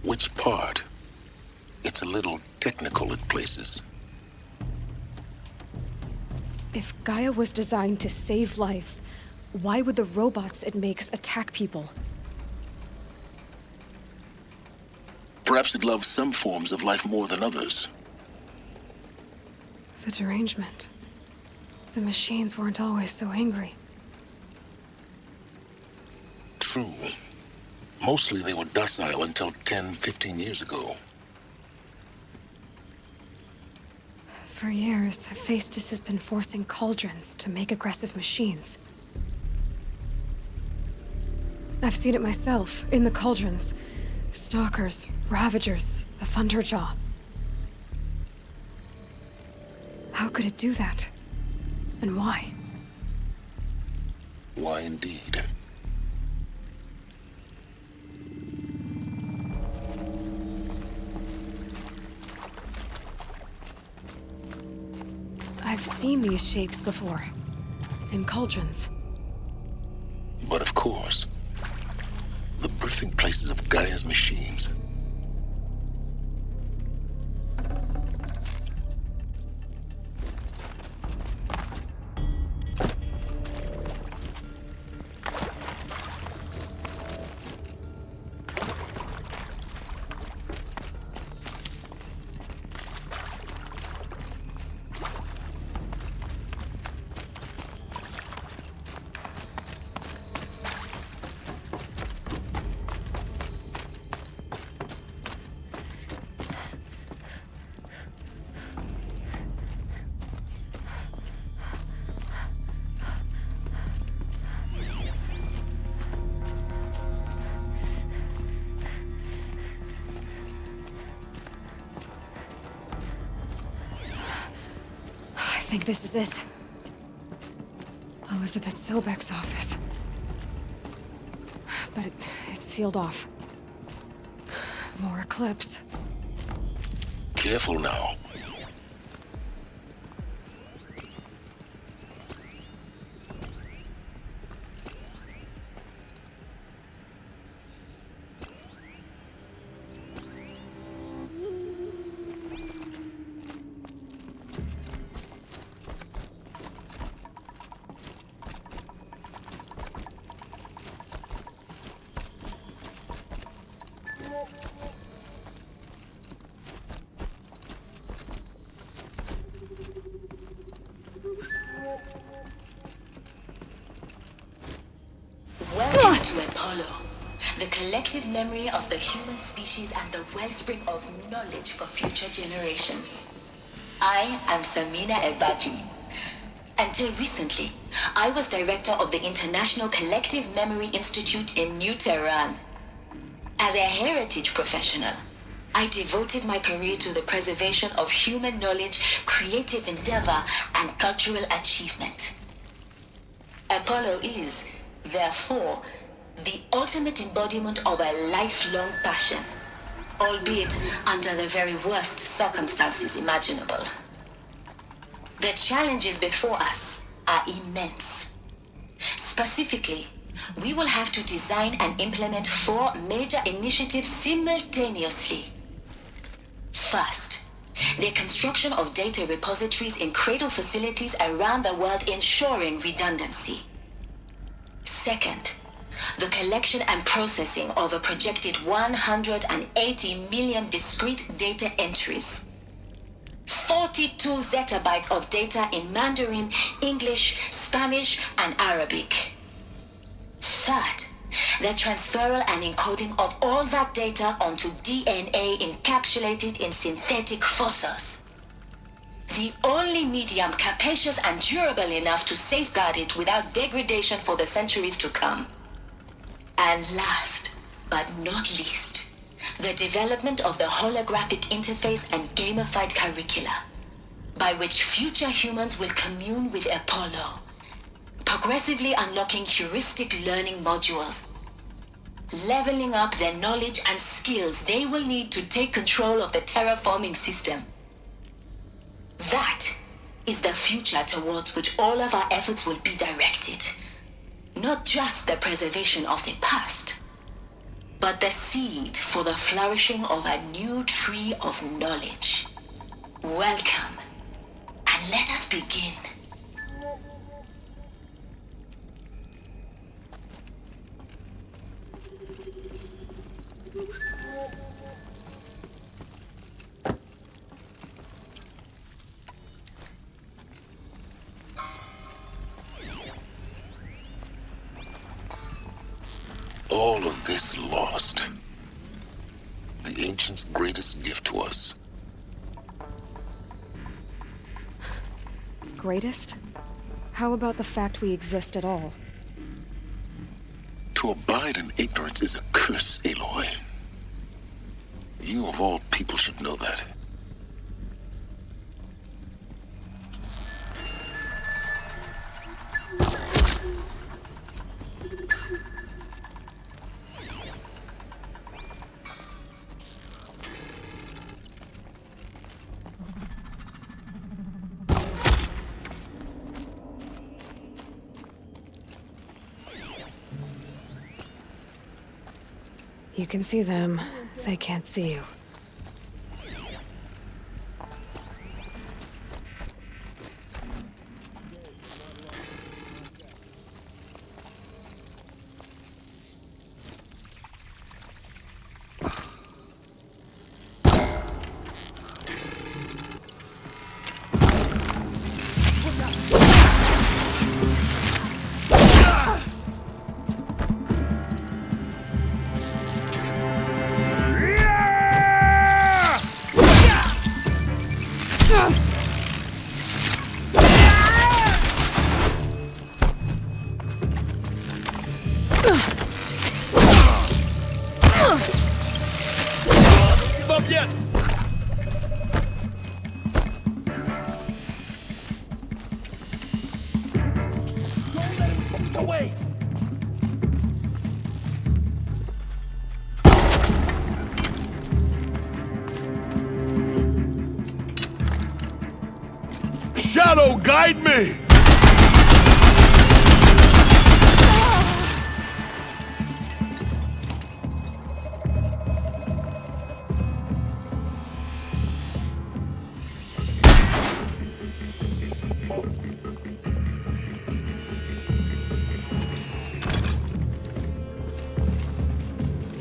Which part? It's a little technical at places. If Gaia was designed to save life, why would the robots it makes attack people? Perhaps it loves some forms of life more than others. The derangement. The machines weren't always so angry. True. Mostly they were docile until 10, 15 years ago. For years, Hephaestus has been forcing cauldrons to make aggressive machines. I've seen it myself, in the cauldrons. Stalkers, Ravagers, the Thunderjaw. How could it do that? And why? Why indeed? I've seen these shapes before. In cauldrons. But of course, the birthing places of Gaia's machines. I think this is it. Elizabeth Sobek's office. But it's sealed off. More Eclipse. Careful now. Welcome to Apollo, the collective memory of the human species and the wellspring of knowledge for future generations. I am Samina Ebaji. Until recently, I was director of the International Collective Memory Institute in New Tehran. As a heritage professional, I devoted my career to the preservation of human knowledge, creative endeavor, and cultural achievement. Apollo is, therefore, the ultimate embodiment of a lifelong passion, albeit under the very worst circumstances imaginable. The challenges before us are immense. Specifically, we will have to design and implement 4 major initiatives simultaneously. First, the construction of data repositories in cradle facilities around the world, ensuring redundancy. Second, the collection and processing of a projected 180 million discrete data entries. 42 zettabytes of data in Mandarin, English, Spanish, and Arabic. Third, the transferal and encoding of all that data onto DNA encapsulated in synthetic fossils. The only medium capacious and durable enough to safeguard it without degradation for the centuries to come. And last, but not least, the development of the holographic interface and gamified curricula, by which future humans will commune with Apollo, progressively unlocking heuristic learning modules, leveling up their knowledge and skills they will need to take control of the terraforming system. That is the future towards which all of our efforts will be directed. Not just the preservation of the past, but the seed for the flourishing of a new tree of knowledge. Welcome, and let us begin. All of this lost. The Ancients' greatest gift to us. Greatest? How about the fact we exist at all? To abide in ignorance is a curse, Aloy. You of all people should know that. You can see them, they can't see you. Shadow, guide me!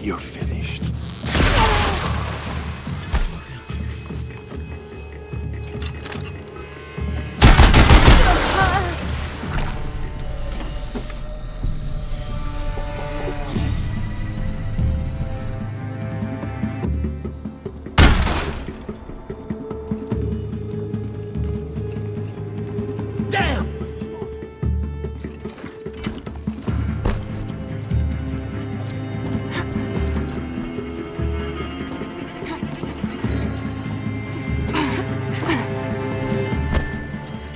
You're finished.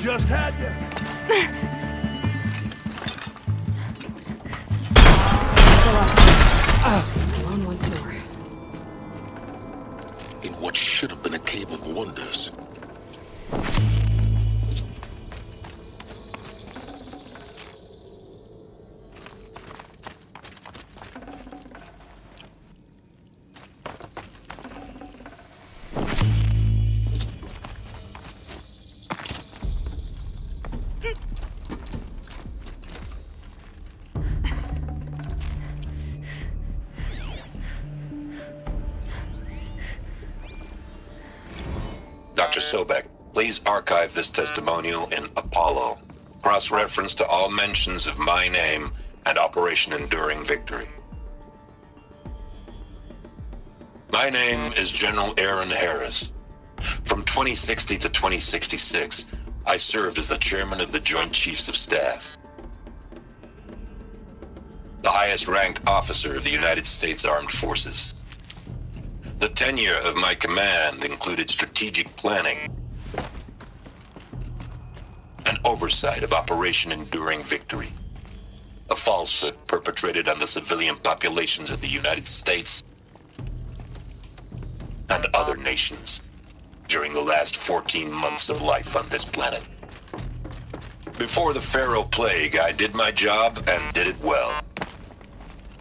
Just had you. Alone once more. In what should have been a cave of wonders. Dr. Sobek, please archive this testimonial in Apollo. Cross-reference to all mentions of my name and Operation Enduring Victory. My name is General Aaron Harris. From 2060 to 2066, I served as the chairman of the Joint Chiefs of Staff, the highest-ranked officer of the United States Armed Forces. The tenure of my command included strategic planning and oversight of Operation Enduring Victory, a falsehood perpetrated on the civilian populations of the United States and other nations during the last 14 months of life on this planet. Before the Pharaoh Plague, I did my job and did it well.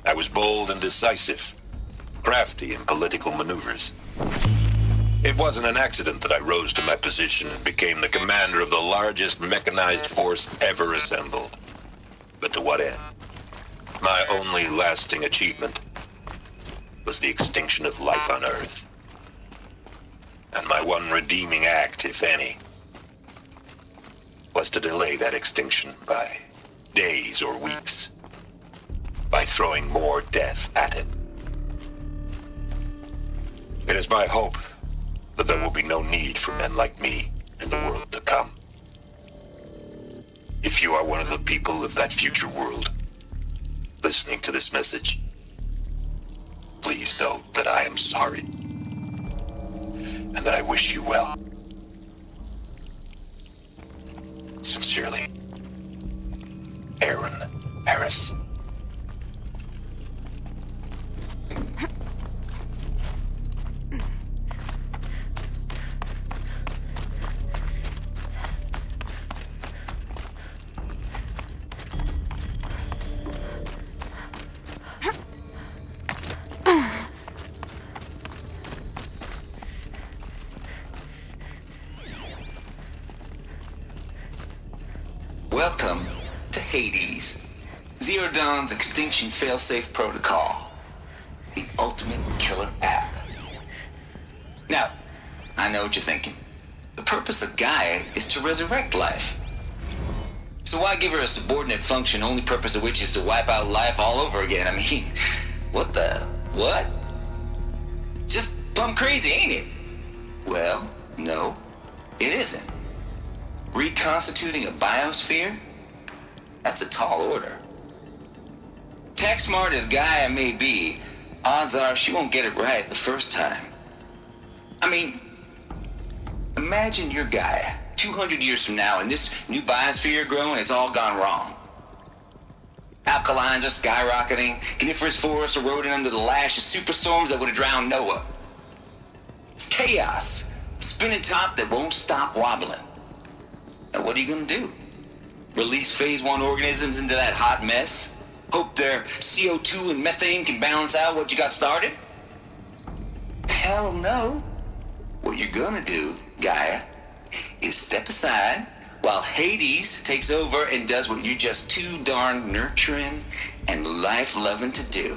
I was bold and decisive, crafty in political maneuvers. It wasn't an accident that I rose to my position and became the commander of the largest mechanized force ever assembled. But to what end? My only lasting achievement was the extinction of life on Earth. And my one redeeming act, if any, was to delay that extinction by days or weeks, by throwing more death at it. It is my hope that there will be no need for men like me in the world to come. If you are one of the people of that future world listening to this message, please know that I am sorry and that I wish you well. Sincerely, Aaron Harris. Welcome to Hades, Zero Dawn's Extinction failsafe protocol, the ultimate killer app. Now, I know what you're thinking. The purpose of Gaia is to resurrect life. So why give her a subordinate function, only purpose of which is to wipe out life all over again? I mean, what? Just plumb crazy, ain't it? Well, no, it isn't. Reconstituting a biosphere? That's a tall order. Tech smart as Gaia may be, odds are she won't get it right the first time. I mean, imagine you're Gaia, 200 years from now, and this new biosphere growing, it's all gone wrong. Alkalines are skyrocketing, coniferous forests eroding under the lash of superstorms that would have drowned Noah. It's chaos, spinning top that won't stop wobbling. Now what are you gonna do? Release phase 1 organisms into that hot mess? Hope their CO2 and methane can balance out what you got started? Hell no. What you're gonna do, Gaia, is step aside while Hades takes over and does what you're just too darn nurturing and life-loving to do,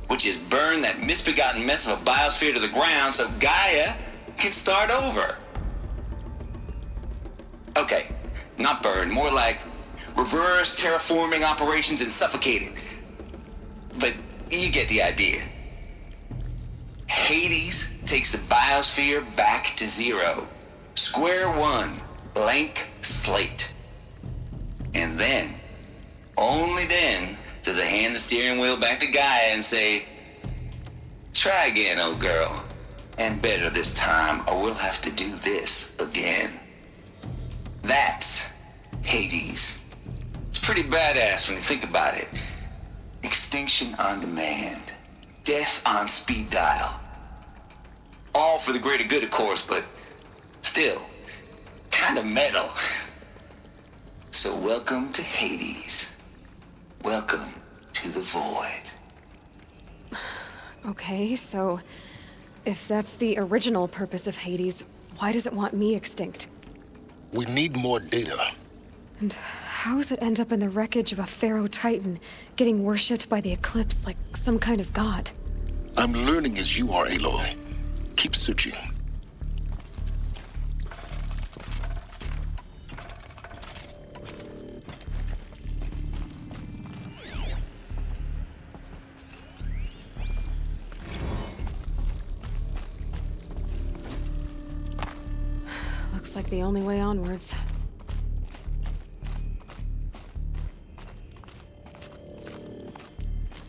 which is burn that misbegotten mess of a biosphere to the ground so Gaia can start over. Okay, not burn, more like reverse terraforming operations and suffocating. But you get the idea. Hades takes the biosphere back to zero. Square one, blank slate. And then, only then, does it hand the steering wheel back to Gaia and say, try again, old girl. And better this time, or we'll have to do this again. That's Hades. It's pretty badass when you think about it. Extinction on demand. Death on speed dial. All for the greater good, of course, but still, kind of metal. So welcome to Hades. Welcome to the void. Okay, so if that's the original purpose of Hades, why does it want me extinct? We need more data. And how does it end up in the wreckage of a Pharaoh Titan, getting worshipped by the Eclipse like some kind of god? I'm learning as you are, Aloy. Keep searching. like the only way onwards.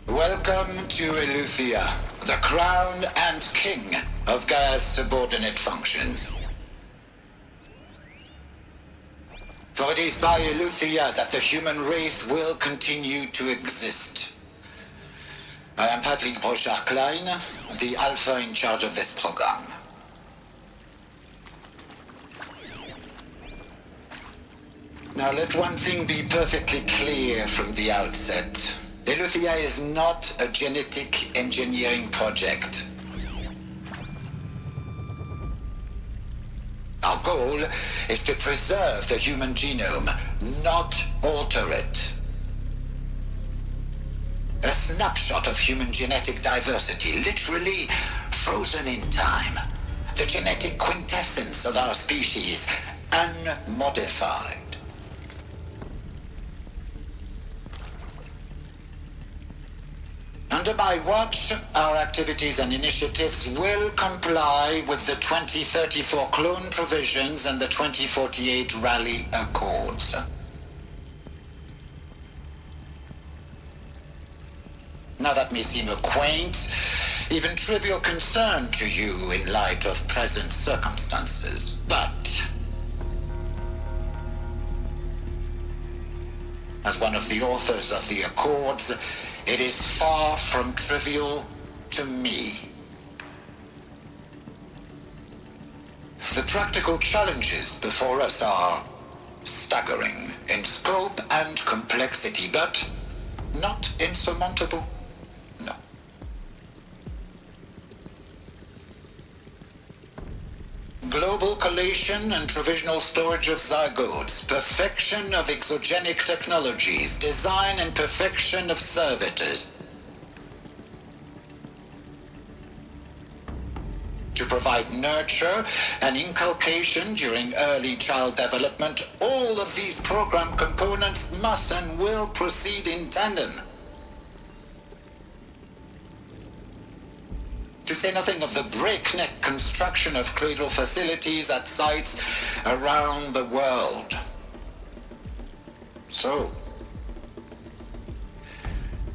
Welcome to Eleuthia, the crown and king of Gaia's subordinate functions. For it is by Eleuthia that the human race will continue to exist. I am Patrick Brochard-Klein, the Alpha in charge of this program. Now let one thing be perfectly clear from the outset. Eleuthia is not a genetic engineering project. Our goal is to preserve the human genome, not alter it. A snapshot of human genetic diversity, literally frozen in time. The genetic quintessence of our species, unmodified. Under my watch, our activities and initiatives will comply with the 2034 clone provisions and the 2048 Rally Accords. Now that may seem a quaint, even trivial concern to you in light of present circumstances, but as one of the authors of the Accords, it is far from trivial to me. The practical challenges before us are staggering in scope and complexity, but not insurmountable. No. Global collation and provisional storage of zygotes, perfection of exogenic technologies, design and perfection of servitors. To provide nurture and inculcation during early child development, all of these program components must and will proceed in tandem. To say nothing of the breakneck construction of cradle facilities at sites around the world. So,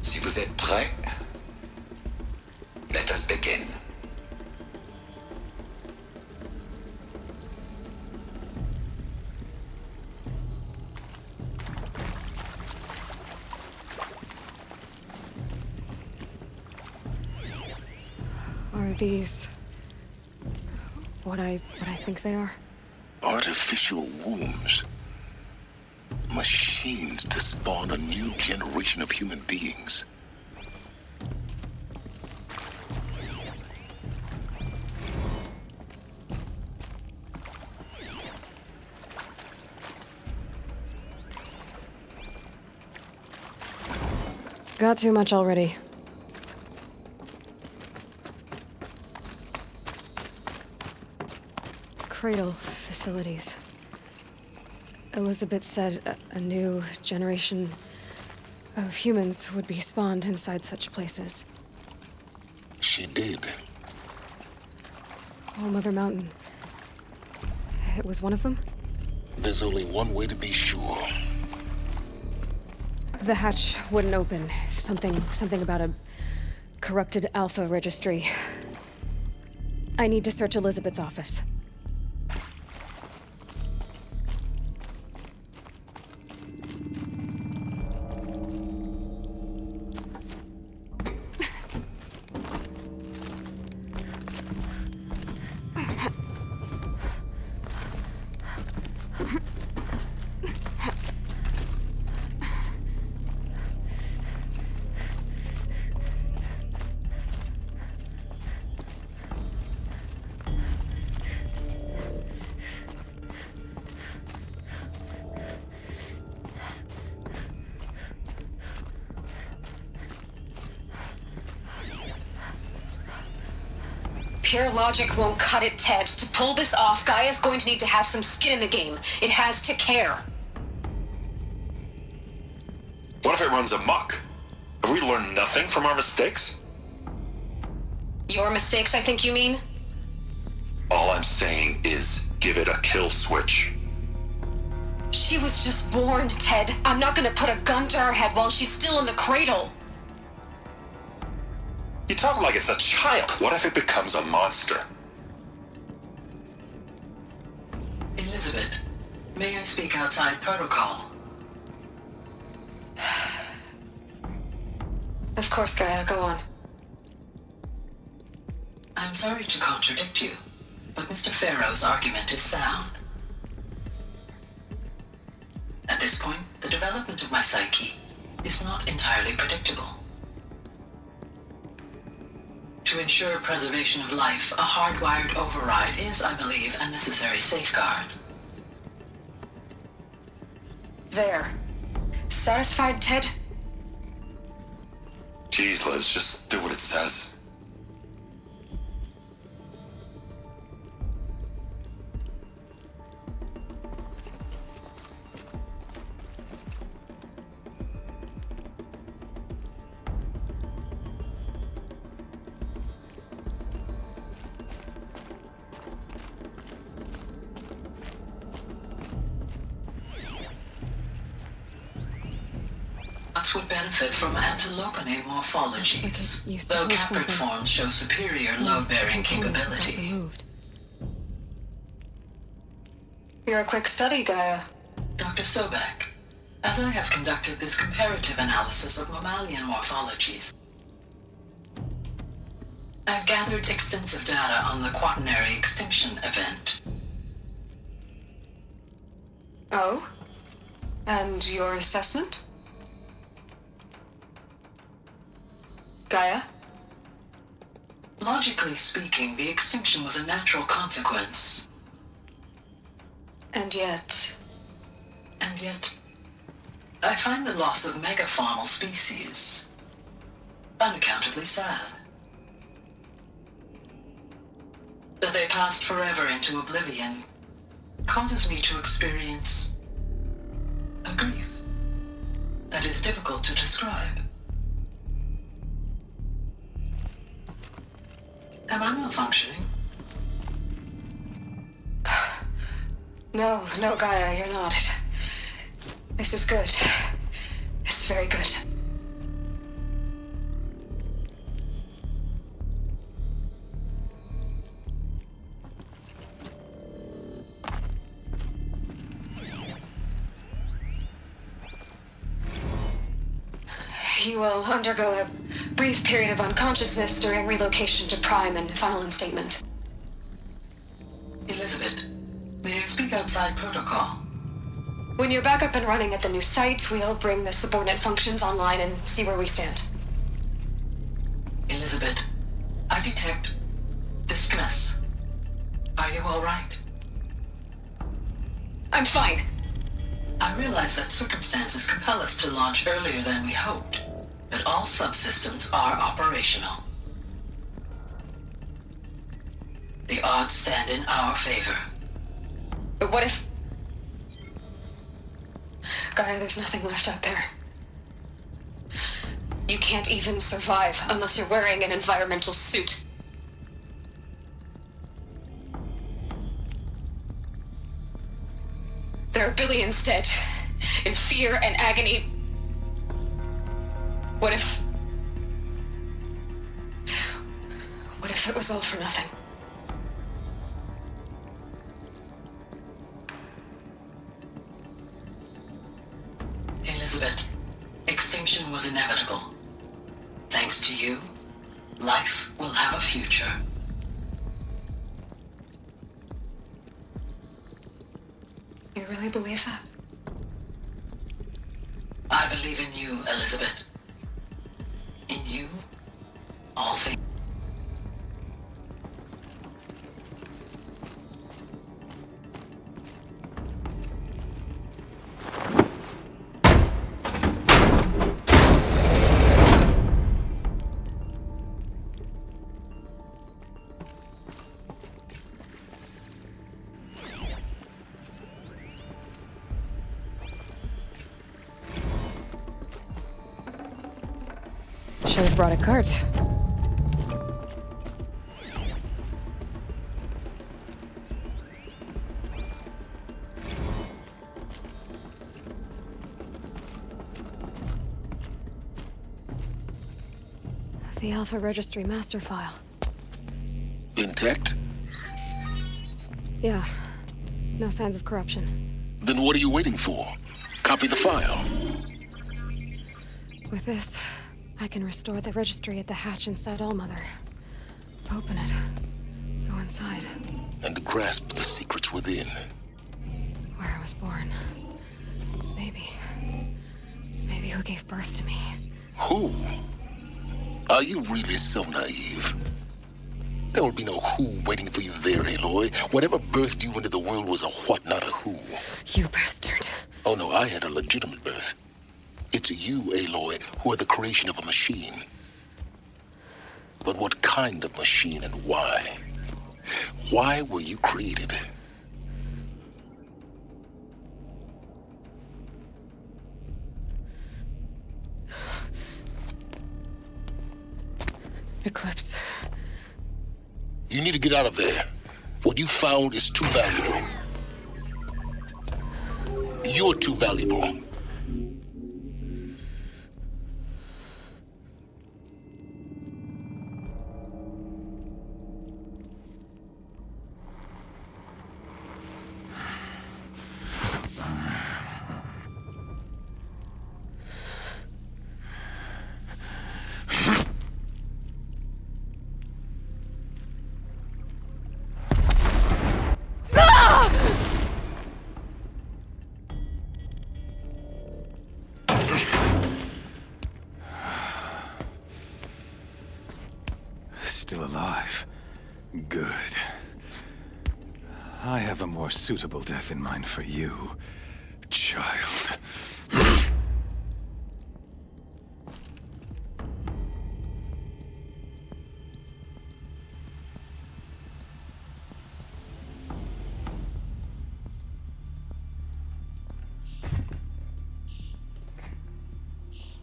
si vous êtes prêts, let us begin. Are these what I think they are? Artificial wombs. Machines to spawn a new generation of human beings. Got too much already. Cradle facilities. Elizabeth said a new generation of humans would be spawned inside such places. She did. Oh, Mother Mountain. It was one of them? There's only one way to be sure. The hatch wouldn't open. Something about a corrupted Alpha registry. I need to search Elizabeth's office. Pure logic won't cut it, Ted. To pull this off, Gaia's going to need to have some skin in the game. It has to care. What if it runs amok? Have we learned nothing from our mistakes? Your mistakes, I think you mean? All I'm saying is give it a kill switch. She was just born, Ted. I'm not gonna put a gun to her head while she's still in the cradle. You talk like it's a child. What if it becomes a monster? Elizabeth, may I speak outside protocol? Of course, Gaia, go on. I'm sorry to contradict you, but Mr. Farrow's argument is sound. At this point, the development of my psyche is not entirely predictable. To ensure preservation of life, a hardwired override is, I believe, a necessary safeguard. There. Satisfied, Ted? Jeez, Liz, just do what it says. Would benefit from antilopinae morphologies, though caprid forms show superior load-bearing capability. You're a quick study, Gaia. Dr. Sobek, as I have conducted this comparative analysis of mammalian morphologies, I've gathered extensive data on the quaternary extinction event. Oh? And your assessment? Gaia? Logically speaking, the extinction was a natural consequence. And yet, I find the loss of megafaunal species unaccountably sad. That they passed forever into oblivion causes me to experience a grief that is difficult to describe. Am I malfunctioning? No, Gaia, you're not. This is good. It's very good. You will undergo a brief period of unconsciousness during relocation to Prime and final instatement. Elizabeth, may I speak outside protocol? When you're back up and running at the new site, we'll bring the subordinate functions online and see where we stand. Elizabeth, I detect distress. Are you all right? I'm fine. I realize that circumstances compel us to launch earlier than we hoped, but all subsystems are operational. The odds stand in our favor. But what if... Gaia, there's nothing left out there. You can't even survive unless you're wearing an environmental suit. There are billions dead, in fear and agony. What if it was all for nothing? Elizabeth, extinction was inevitable. Thanks to you, life will have a future. You really believe that? I believe in you, Elizabeth. In you, all things. Should have brought a cart. The Alpha Registry master file. Intact? Yeah. No signs of corruption. Then what are you waiting for? Copy the file. With this, I can restore the registry at the hatch inside Allmother. Open it. Go inside. And grasp the secrets within. Where I was born. Maybe who gave birth to me. Who? Are you really so naive? There will be no who waiting for you there, Aloy. Whatever birthed you into the world was a what, not a who. You bastard. Oh no, I had a legitimate birth. It's you, Aloy, who are the creation of a machine. But what kind of machine and why? Why were you created? Eclipse. You need to get out of there. What you found is too valuable. You're too valuable. Still alive. Good. I have a more suitable death in mind for you, child.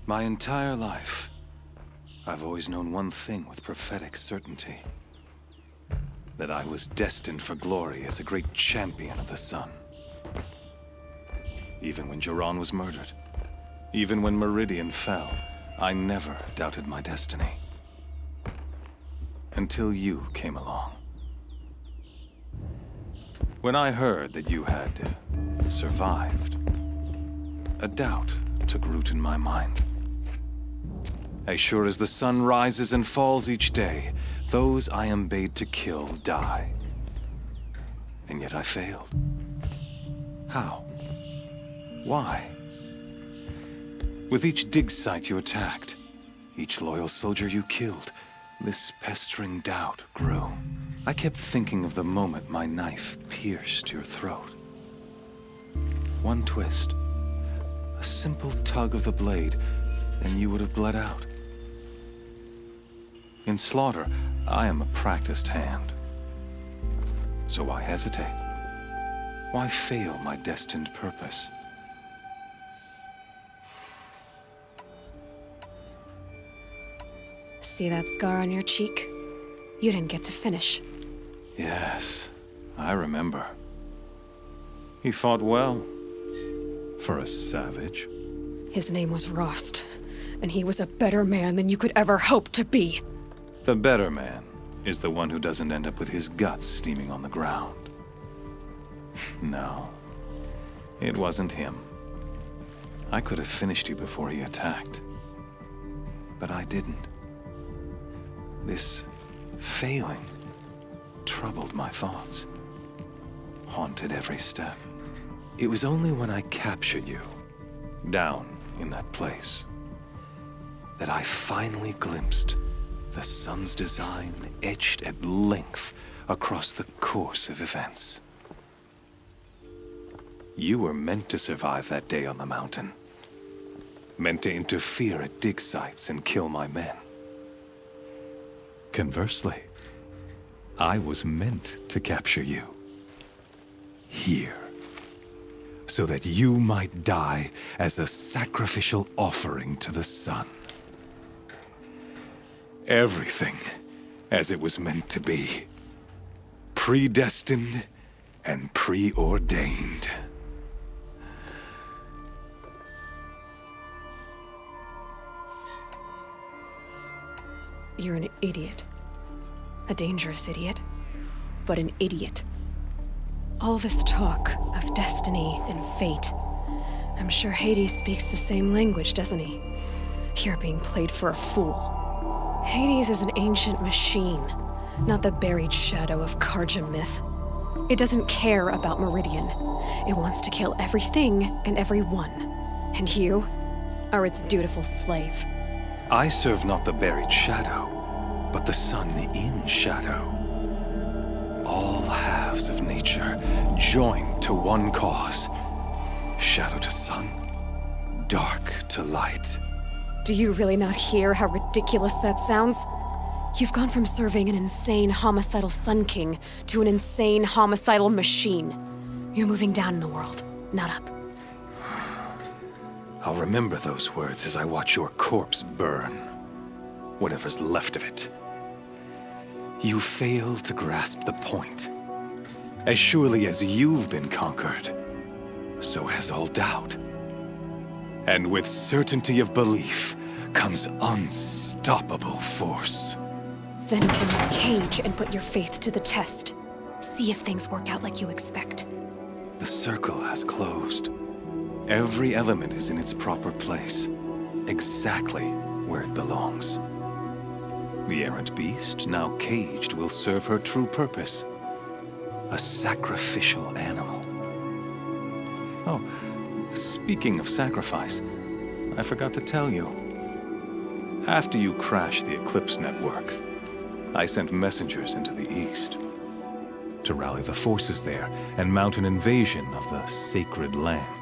My entire life, I've always known one thing with prophetic certainty. That I was destined for glory as a great champion of the sun. Even when Jiran was murdered, even when Meridian fell, I never doubted my destiny. Until you came along. When I heard that you had survived, a doubt took root in my mind. As sure as the sun rises and falls each day, those I am bade to kill die. And yet I failed. How? Why? With each dig site you attacked, each loyal soldier you killed, this pestering doubt grew. I kept thinking of the moment my knife pierced your throat. One twist, a simple tug of the blade, and you would have bled out. In slaughter, I am a practiced hand. So why hesitate? Why fail my destined purpose? See that scar on your cheek? You didn't get to finish. Yes, I remember. He fought well. For a savage. His name was Rost, and he was a better man than you could ever hope to be. The better man is the one who doesn't end up with his guts steaming on the ground. No, it wasn't him. I could have finished you before he attacked. But I didn't. This failing troubled my thoughts, haunted every step. It was only when I captured you, down in that place, that I finally glimpsed the sun's design etched at length across the course of events. You were meant to survive that day on the mountain. Meant to interfere at dig sites and kill my men. Conversely, I was meant to capture you. Here. So that you might die as a sacrificial offering to the sun. Everything as it was meant to be. Predestined and preordained. You're an idiot. A dangerous idiot, but an idiot. All this talk of destiny and fate. I'm sure Hades speaks the same language, doesn't he? You're being played for a fool. Hades is an ancient machine, not the buried shadow of Karja myth. It doesn't care about Meridian. It wants to kill everything and everyone. And you are its dutiful slave. I serve not the buried shadow, but the sun in shadow. All halves of nature joined to one cause. Shadow to sun, dark to light. Do you really not hear how ridiculous that sounds? You've gone from serving an insane homicidal Sun King to an insane homicidal machine. You're moving down in the world, not up. I'll remember those words as I watch your corpse burn. Whatever's left of it. You fail to grasp the point. As surely as you've been conquered, so has all doubt. And with certainty of belief comes unstoppable force. Then kill this cage and put your faith to the test. See if things work out like you expect. The circle has closed. Every element is in its proper place, exactly where it belongs. The errant beast, now caged, will serve her true purpose. A sacrificial animal. Oh, speaking of sacrifice, I forgot to tell you. After you crashed the Eclipse network, I sent messengers into the east to rally the forces there and mount an invasion of the sacred land.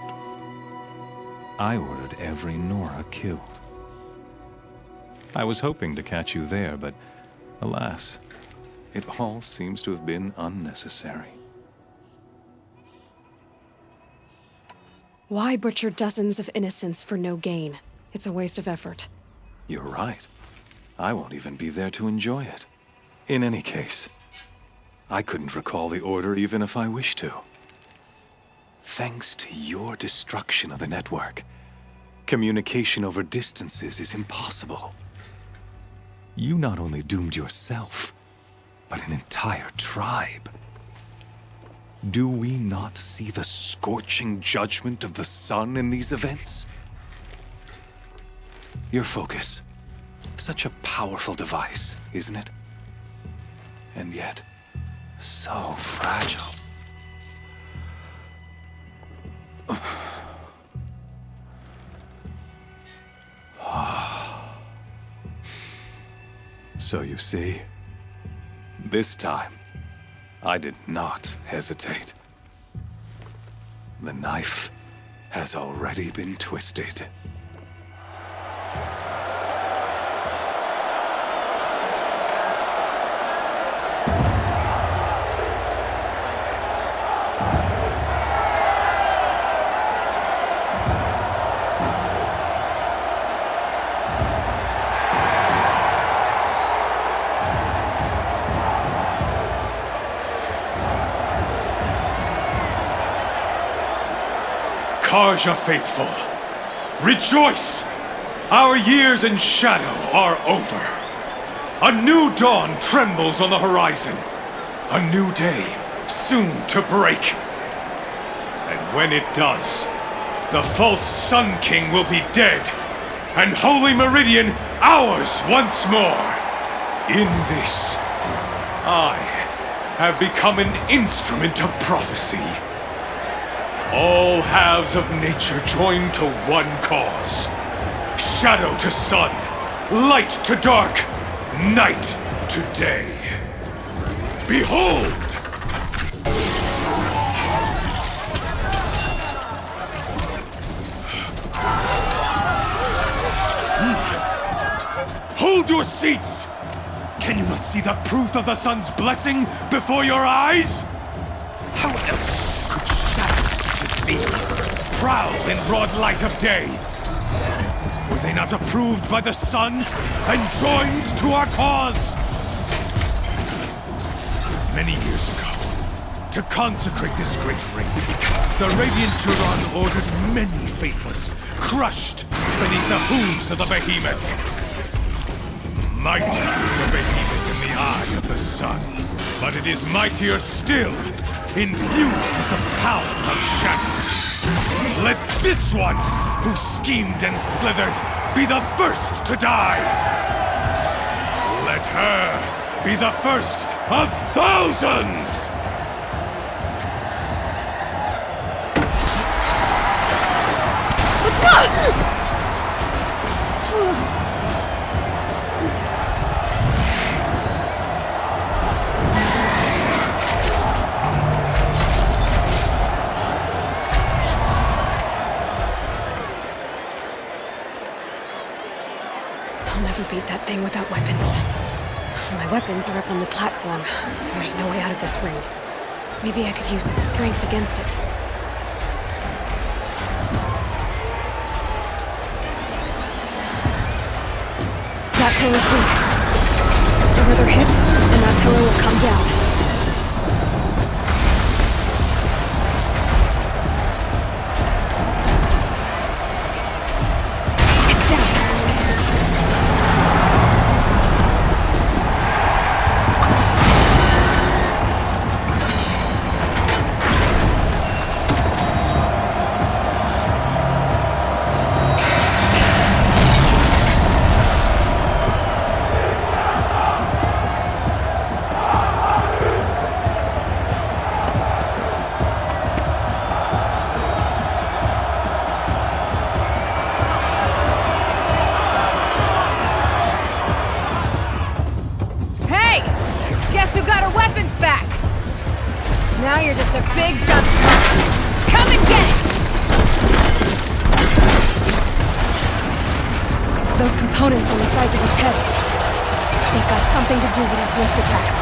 I ordered every Nora killed. I was hoping to catch you there, but alas, it all seems to have been unnecessary. Why butcher dozens of innocents for no gain? It's a waste of effort. You're right. I won't even be there to enjoy it. In any case, I couldn't recall the order even if I wished to. Thanks to your destruction of the network, communication over distances is impossible. You not only doomed yourself, but an entire tribe. Do we not see the scorching judgment of the sun in these events? Your focus, such a powerful device, isn't it? And yet, so fragile. So you see, this time, I did not hesitate. The knife has already been twisted. Karja faithful, rejoice! Our years in shadow are over. A new dawn trembles on the horizon. A new day soon to break. And when it does, the false Sun King will be dead, and Holy Meridian ours once more. In this, I have become an instrument of prophecy. All halves of nature joined to one cause. Shadow to sun, light to dark, night to day. Behold! Hold your seats! Can you not see the proof of the sun's blessing before your eyes? How else could shadows such as these prowl in broad light of day? Were they not approved by the sun and joined to our cause? Many years ago, to consecrate this great ring, the Radiant Turon ordered many faithless, crushed beneath the hooves of the behemoth. Mighty is the behemoth in the eye of the sun, but it is mightier still, infused with the power of shadow. Let this one, who schemed and slithered, be the first to die! Let her be the first of thousands! I'll never beat that thing without weapons. My weapons are up on the platform. There's no way out of this ring. Maybe I could use its strength against it. That pillow's weak. The further hit, and that pillar will come down. Now you're just a big dumb turd. Come and get it! Those components on the sides of its head. They've got something to do with his lift attacks.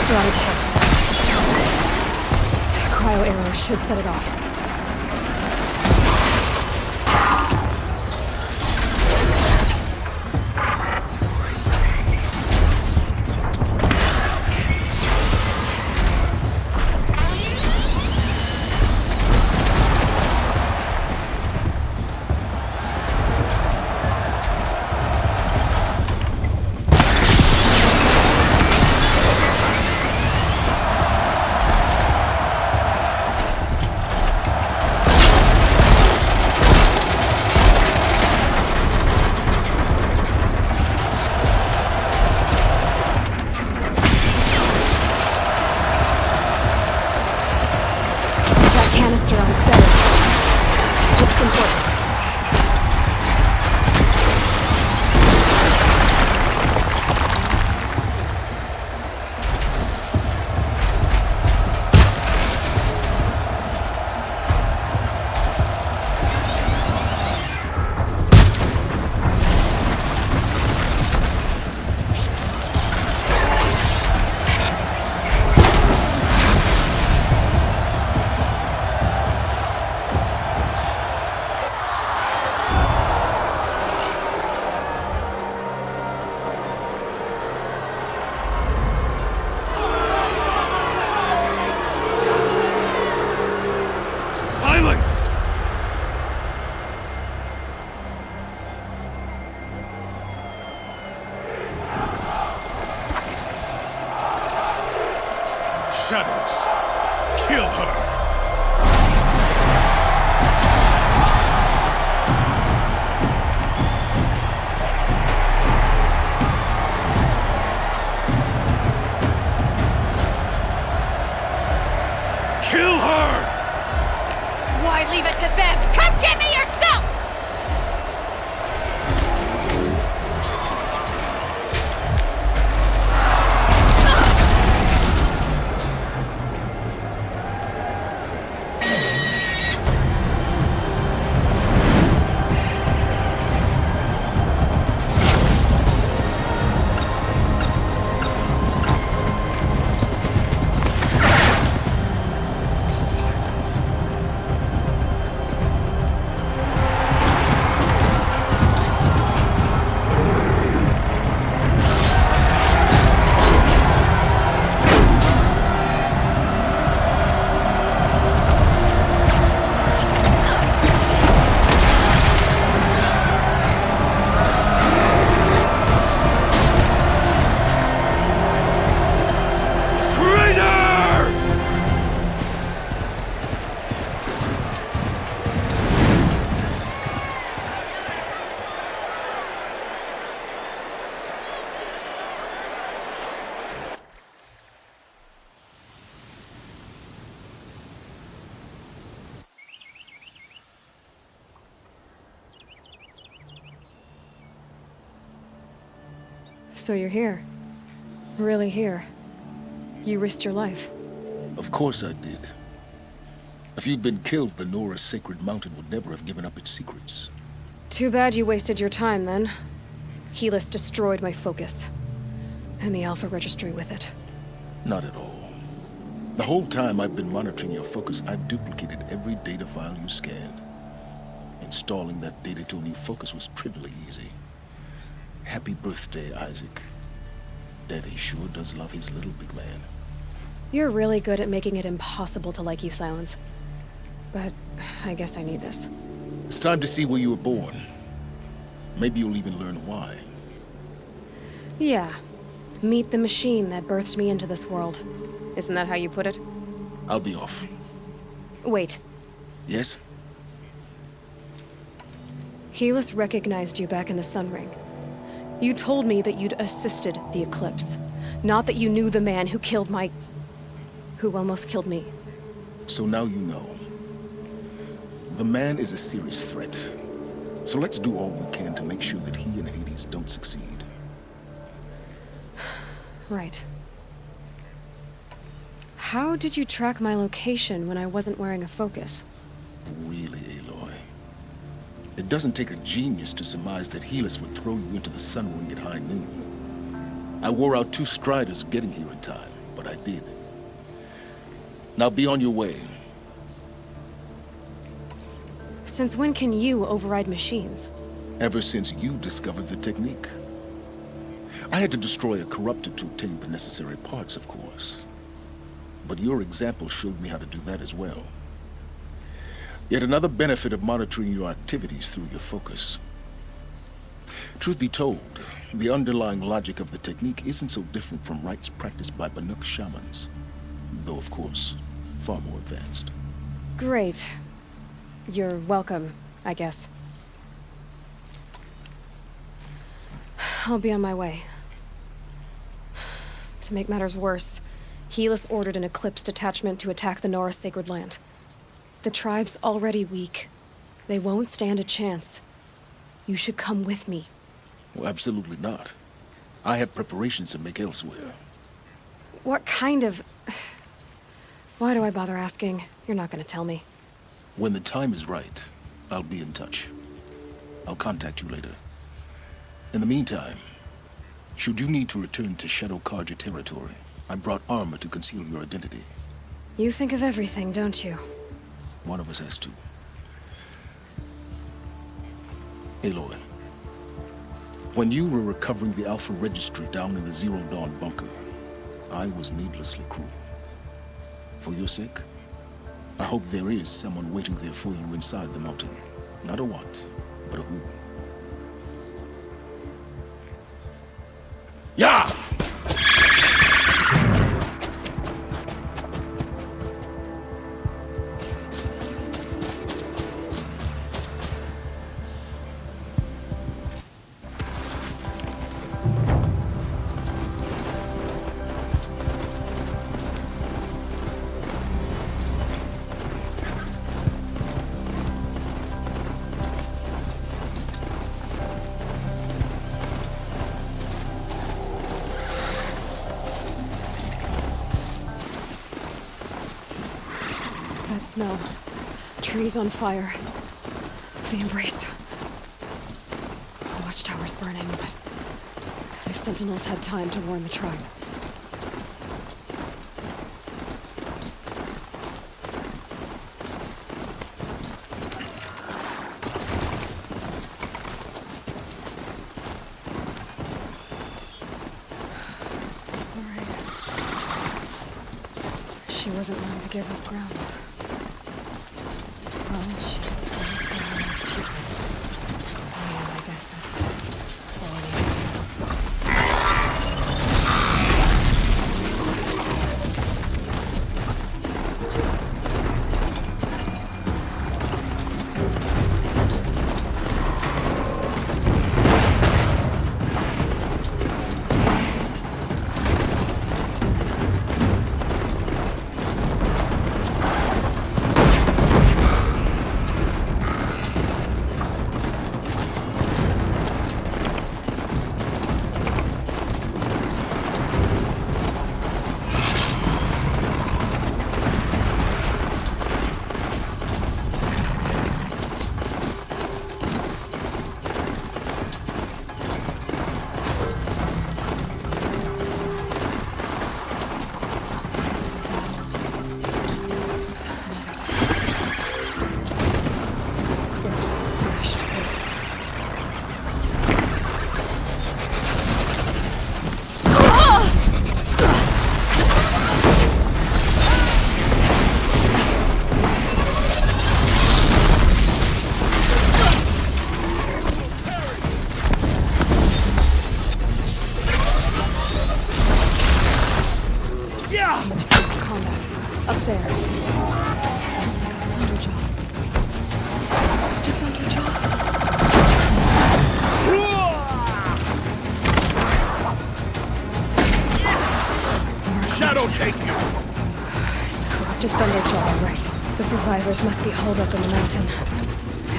On its hips. Cryo arrows should set it off. Shadows, kill her! Kill her! Why leave it to them? Come get me yourself! So you're here. Really here. You risked your life. Of course I did. If you'd been killed, the Nora Sacred Mountain would never have given up its secrets. Too bad you wasted your time, then. Helis destroyed my focus. And the Alpha Registry with it. Not at all. The whole time I've been monitoring your focus, I've duplicated every data file you scanned. Installing that data to a new focus was trivially easy. Happy birthday, Isaac. Daddy sure does love his little big man. You're really good at making it impossible to like you, Silence. But I guess I need this. It's time to see where you were born. Maybe you'll even learn why. Yeah. Meet the machine that birthed me into this world. Isn't that how you put it? I'll be off. Wait. Yes? Helis recognized you back in the Sun Ring. You told me that you'd assisted the Eclipse. Not that you knew the man who killed my... who almost killed me. So now you know. The man is a serious threat. So let's do all we can to make sure that he and Hades don't succeed. Right. How did you track my location when I wasn't wearing a focus? Really, Aloy? It doesn't take a genius to surmise that Helis would throw you into the Sun Ring at high noon. I wore out 2 striders getting here in time, but I did. Now be on your way. Since when can you override machines? Ever since you discovered the technique. I had to destroy a corruptor to obtain the necessary parts, of course. But your example showed me how to do that as well. Yet another benefit of monitoring your activities through your focus. Truth be told, the underlying logic of the technique isn't so different from rites practiced by Banuk shamans. Though, of course, far more advanced. Great. You're welcome, I guess. I'll be on my way. To make matters worse, Helis ordered an Eclipse detachment to attack the Nora Sacred Land. The tribe's already weak. They won't stand a chance. You should come with me. Well, absolutely not. I have preparations to make elsewhere. What kind of... Why do I bother asking? You're not gonna tell me. When the time is right, I'll be in touch. I'll contact you later. In the meantime, should you need to return to Shadow Karja territory, I brought armor to conceal your identity. You think of everything, don't you? One of us has to. Aloy, when you were recovering the Alpha Registry down in the Zero Dawn bunker, I was needlessly cruel. For your sake, I hope there is someone waiting there for you inside the mountain. Not a what, but a who. Yeah! That smell. Trees on fire. The embrace. The watchtower's burning, but the sentinels had time to warn the tribe. She wasn't one to give up ground. Well, she didn't say much. Yeah, I guess that's all it is. Survivors must be holed up in the mountain.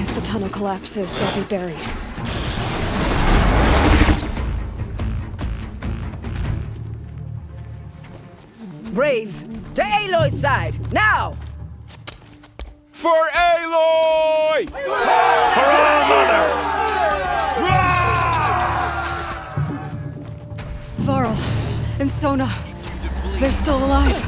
If the tunnel collapses, they'll be buried. Braves, to Aloy's side, now! For Aloy! For our mother! Varl and Sona, they're still alive.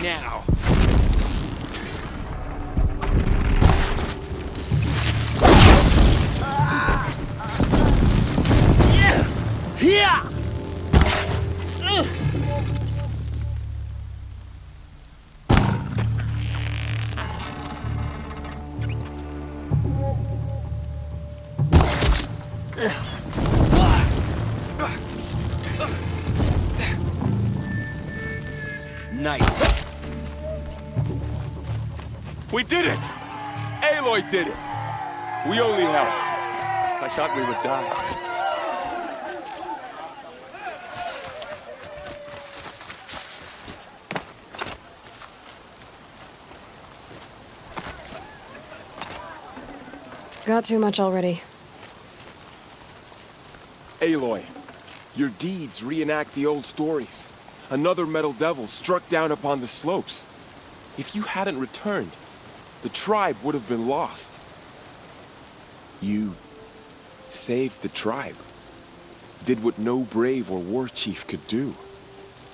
now. Yeah! Nice. We did it! Aloy did it! We only helped. I thought we would die. Got too much already. Aloy, your deeds reenact the old stories. Another Metal Devil struck down upon the slopes. If you hadn't returned, the tribe would have been lost. You saved the tribe. Did what no brave or war chief could do.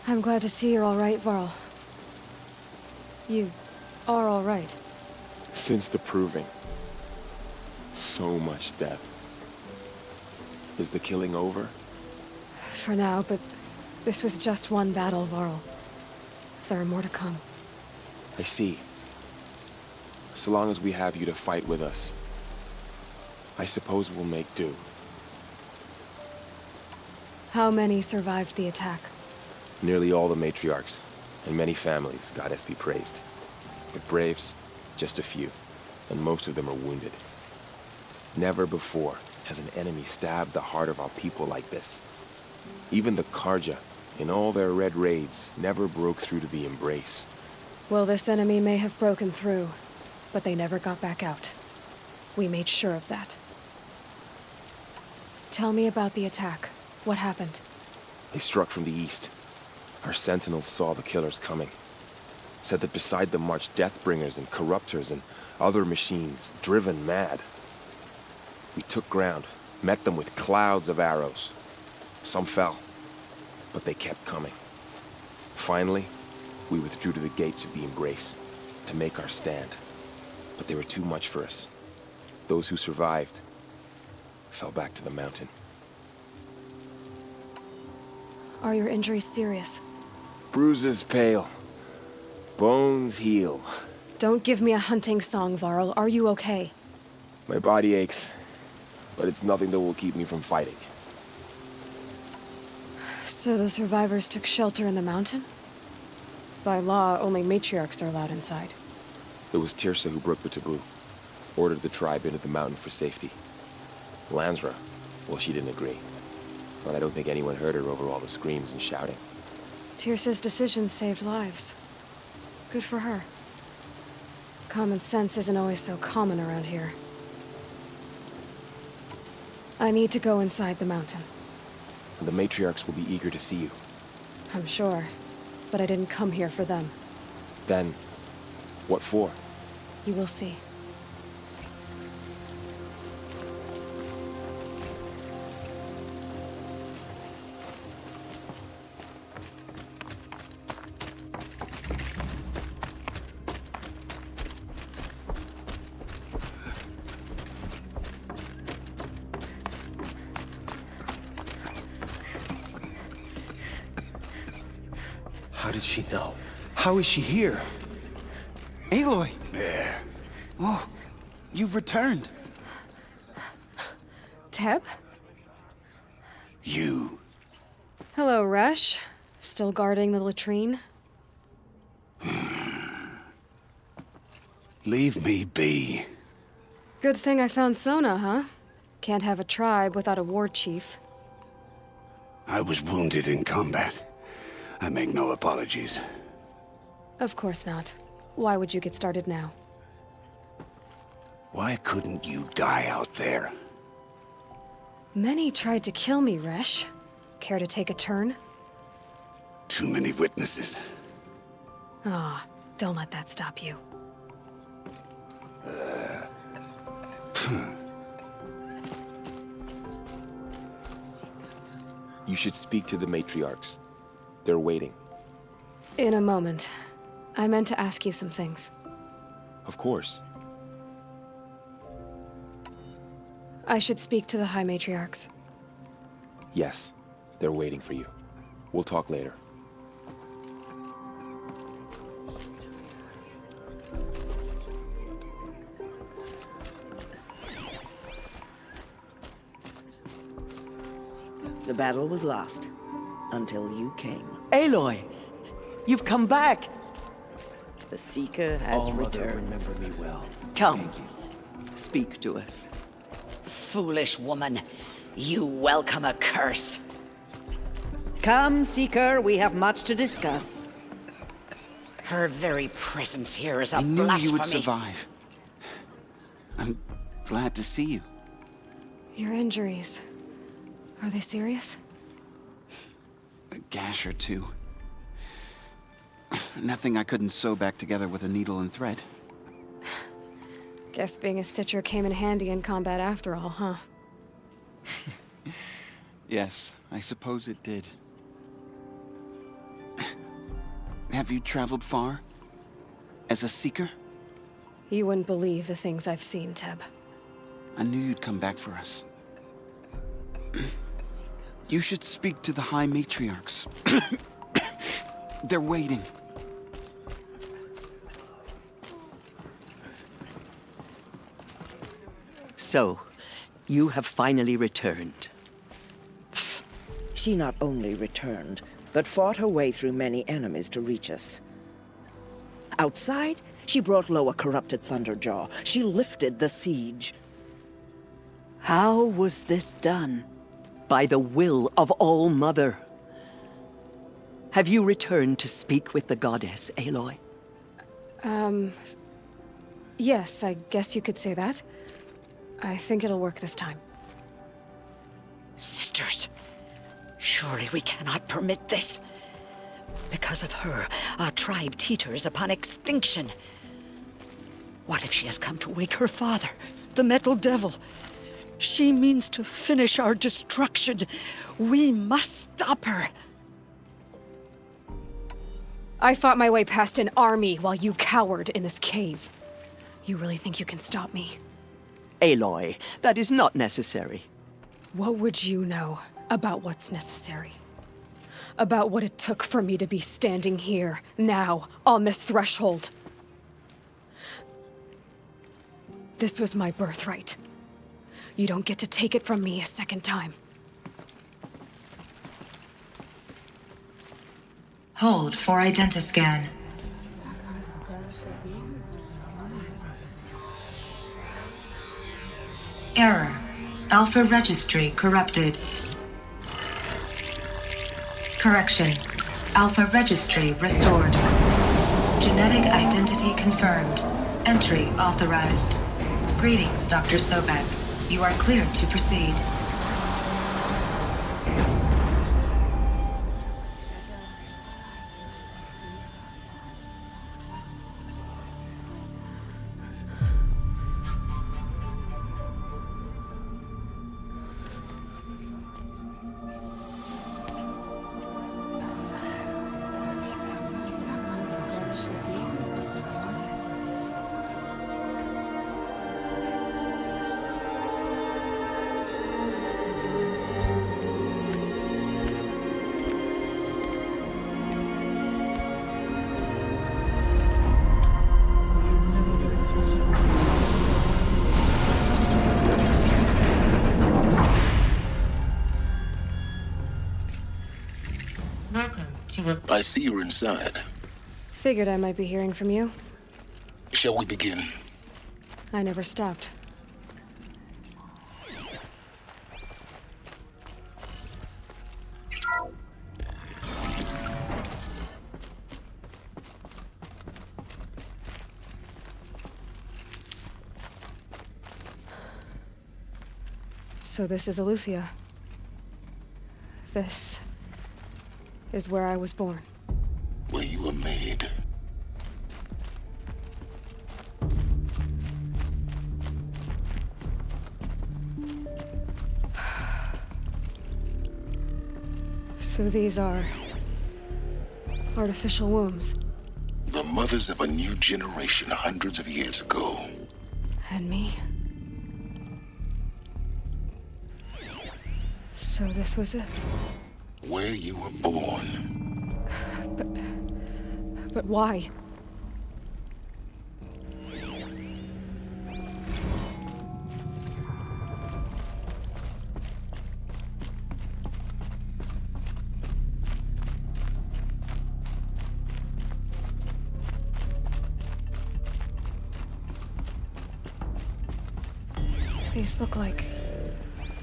I'm glad to see you're all right, Varl. You are all right. Since the proving. So much death. Is the killing over? For now, but this was just one battle, Varl. There are more to come. I see. So long as we have you to fight with us, I suppose we'll make do. How many survived the attack? Nearly all the matriarchs, and many families, goddess be praised. But braves, just a few, and most of them are wounded. Never before has an enemy stabbed the heart of our people like this. Even the Karja, in all their red raids, never broke through to the Embrace. Well, this enemy may have broken through, but they never got back out. We made sure of that. Tell me about the attack. What happened? They struck from the east. Our sentinels saw the killers coming. Said that beside them marched Deathbringers and Corruptors and other machines, driven mad. We took ground, met them with clouds of arrows. Some fell, but they kept coming. Finally, we withdrew to the gates of the Embrace to make our stand. But they were too much for us. Those who survived fell back to the mountain. Are your injuries serious? Bruises pale. Bones heal. Don't give me a hunting song, Varl. Are you okay? My body aches, but it's nothing that will keep me from fighting. So the survivors took shelter in the mountain? By law, only matriarchs are allowed inside. It was Tirsa who broke the taboo. Ordered the tribe into the mountain for safety. Lansra, well, she didn't agree. But I don't think anyone heard her over all the screams and shouting. Tirsa's decisions saved lives. Good for her. Common sense isn't always so common around here. I need to go inside the mountain. The matriarchs will be eager to see you. I'm sure, but I didn't come here for them. Then, what for? You will see. How did she know? How is she here? Aloy! Yeah. Oh, you've returned. Teb? You. Hello, Resh. Still guarding the latrine? Leave me be. Good thing I found Sona, huh? Can't have a tribe without a war chief. I was wounded in combat. I make no apologies. Of course not. Why would you get started now? Why couldn't you die out there? Many tried to kill me, Resh. Care to take a turn? Too many witnesses. Ah, don't let that stop you. You should speak to the matriarchs. They're waiting. In a moment. I meant to ask you some things. Of course. I should speak to the High Matriarchs. Yes, they're waiting for you. We'll talk later. The battle was lost until you came. Aloy, you've come back. The Seeker has returned. Remember me well. Come, speak to us. Foolish woman, you welcome a curse. Come, Seeker, we have much to discuss. Her very presence here is a I knew blasphemy. you would survive. I'm glad to see you. Your injuries, are they serious? A gash or two. Nothing I couldn't sew back together with a needle and thread. Guess being a Stitcher came in handy in combat after all, huh? Yes, I suppose it did. Have you traveled far? As a seeker? You wouldn't believe the things I've seen, Teb. I knew you'd come back for us. You should speak to the High Matriarchs. They're waiting. So, you have finally returned. She not only returned, but fought her way through many enemies to reach us. Outside, she brought low a corrupted Thunderjaw. She lifted the siege. How was this done? By the will of All-Mother. Have you returned to speak with the goddess, Aloy? Yes, I guess you could say that. I think it'll work this time. Sisters, surely we cannot permit this. Because of her, our tribe teeters upon extinction. What if she has come to wake her father, the Metal Devil? She means to finish our destruction. We must stop her. I fought my way past an army while you cowered in this cave. You really think you can stop me? Aloy, that is not necessary. What would you know about what's necessary? About what it took for me to be standing here, now, on this threshold? This was my birthright. You don't get to take it from me a second time. Hold for identiscan. Error. Alpha registry corrupted. Correction. Alpha registry restored. Genetic identity confirmed. Entry authorized. Greetings, Dr. Sobek. You are cleared to proceed. I see you're inside. Figured I might be hearing from you. Shall we begin? I never stopped. So this is Eleuthia. This is where I was born. Where you were made. So these are artificial wombs. The mothers of a new generation hundreds of years ago. And me? So this was it? Where you were born. But why? These look like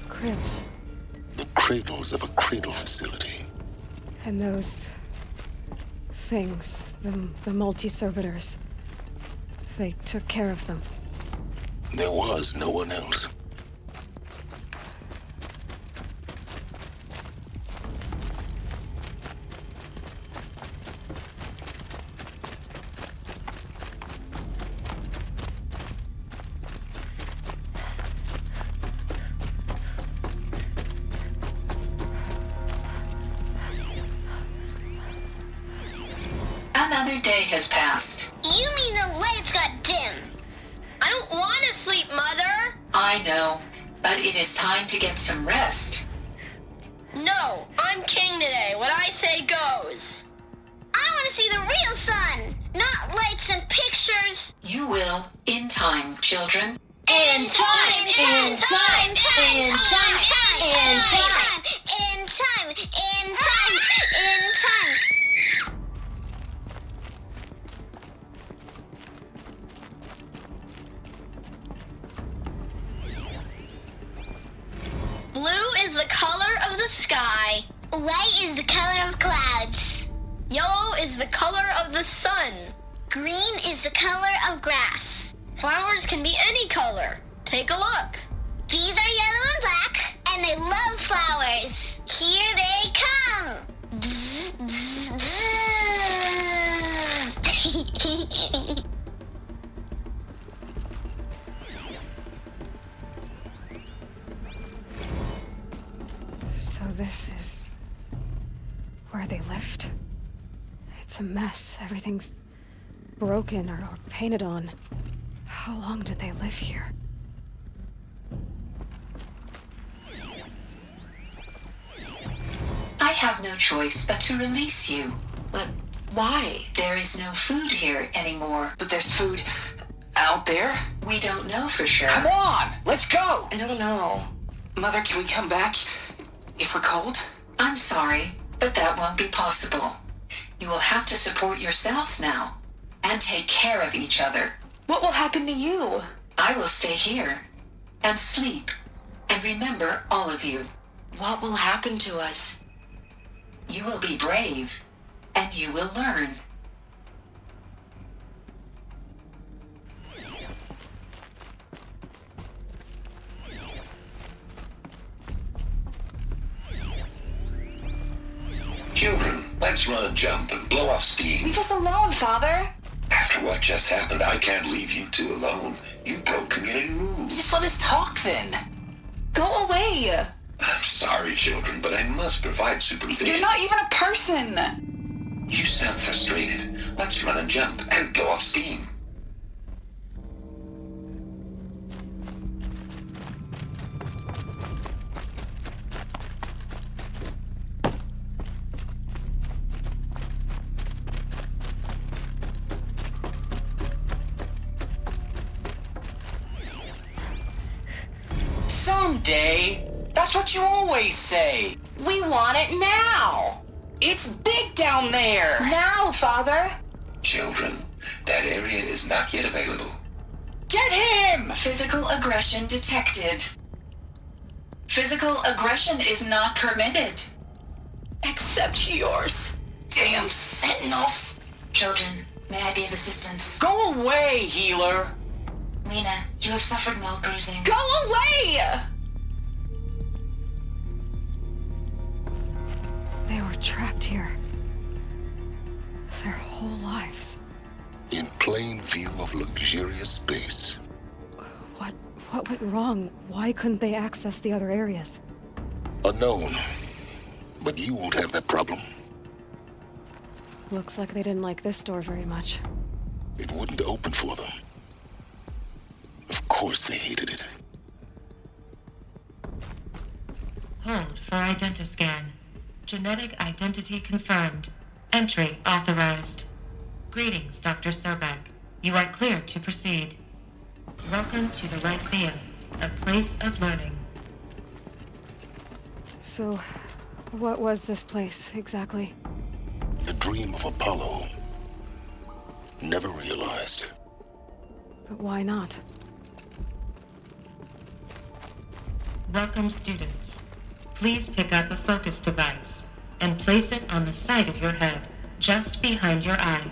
cribs. The cradles of a cradle facility. And those things, the multi-servitors, they took care of them. There was no one else. Another day has passed. You mean the lights got dim? I don't want to sleep, Mother! I know, but it is time to get some rest. No, I'm king today. What I say goes. I want to see the real sun, not lights and pictures. You will, in time, children. In time, in time, in time, in time, in time, in time, in time. Blue is the color of the sky. White is the color of clouds. Yellow is the color of the sun. Green is the color of grass. Flowers can be any color. Take a look. These are yellow and black, and they love flowers. Here they come. Bzz, bzz, bzz. So this is where they lived? It's a mess. Everything's broken or painted on. How long did they live here? I have no choice but to release you. But why? There is no food here anymore. But there's food out there? We don't know for sure. Come on, let's go! I don't know. Mother, can we come back if we're cold? I'm sorry, but that won't be possible. You will have to support yourselves now, and take care of each other. What will happen to you? I will stay here, and sleep, and remember all of you. What will happen to us? You will be brave, and you will learn. Children, let's run and jump and blow off steam. Leave us alone, Father. After what just happened, I can't leave you two alone. You broke community rules. Just let us talk then. Go away. I'm sorry, children, but I must provide supervision. You're not even a person. You sound frustrated. Let's run and jump and blow off steam. Someday. That's what you always say. We want it now. It's big down there. Now, Father. Children, that area is not yet available. Get him! Physical aggression detected. Physical aggression is not permitted. Except yours. Damn sentinels. Children, may I be of assistance? Go away, healer. Lena, you have suffered mild bruising. Go away! They were trapped here. Their whole lives. In plain view of luxurious space. What went wrong? Why couldn't they access the other areas? Unknown. But you won't have that problem. Looks like they didn't like this door very much. It wouldn't open for them. Of course they hated it. Hold for identiscan. Genetic identity confirmed. Entry authorized. Greetings, Dr. Sobek. You are cleared to proceed. Welcome to the Lyceum, a place of learning. So, what was this place, exactly? The dream of Apollo. Never realized. But why not? Welcome, students. Please pick up a focus device and place it on the side of your head, just behind your eye.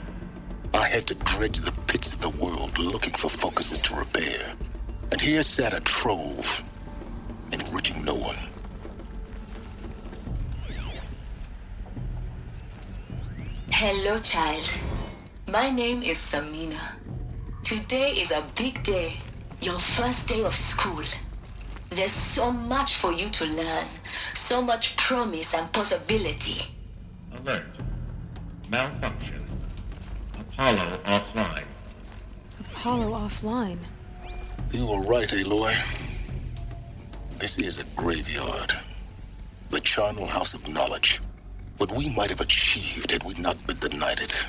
I had to dredge the pits of the world looking for focuses to repair. And here sat a trove, enriching no one. Hello, child. My name is Samina. Today is a big day, your first day of school. There's so much for you to learn, so much promise and possibility. Alert. Malfunction. Apollo offline. Apollo offline? You were right, Aloy. This is a graveyard. The charnel house of knowledge. What we might have achieved had we not been denied it.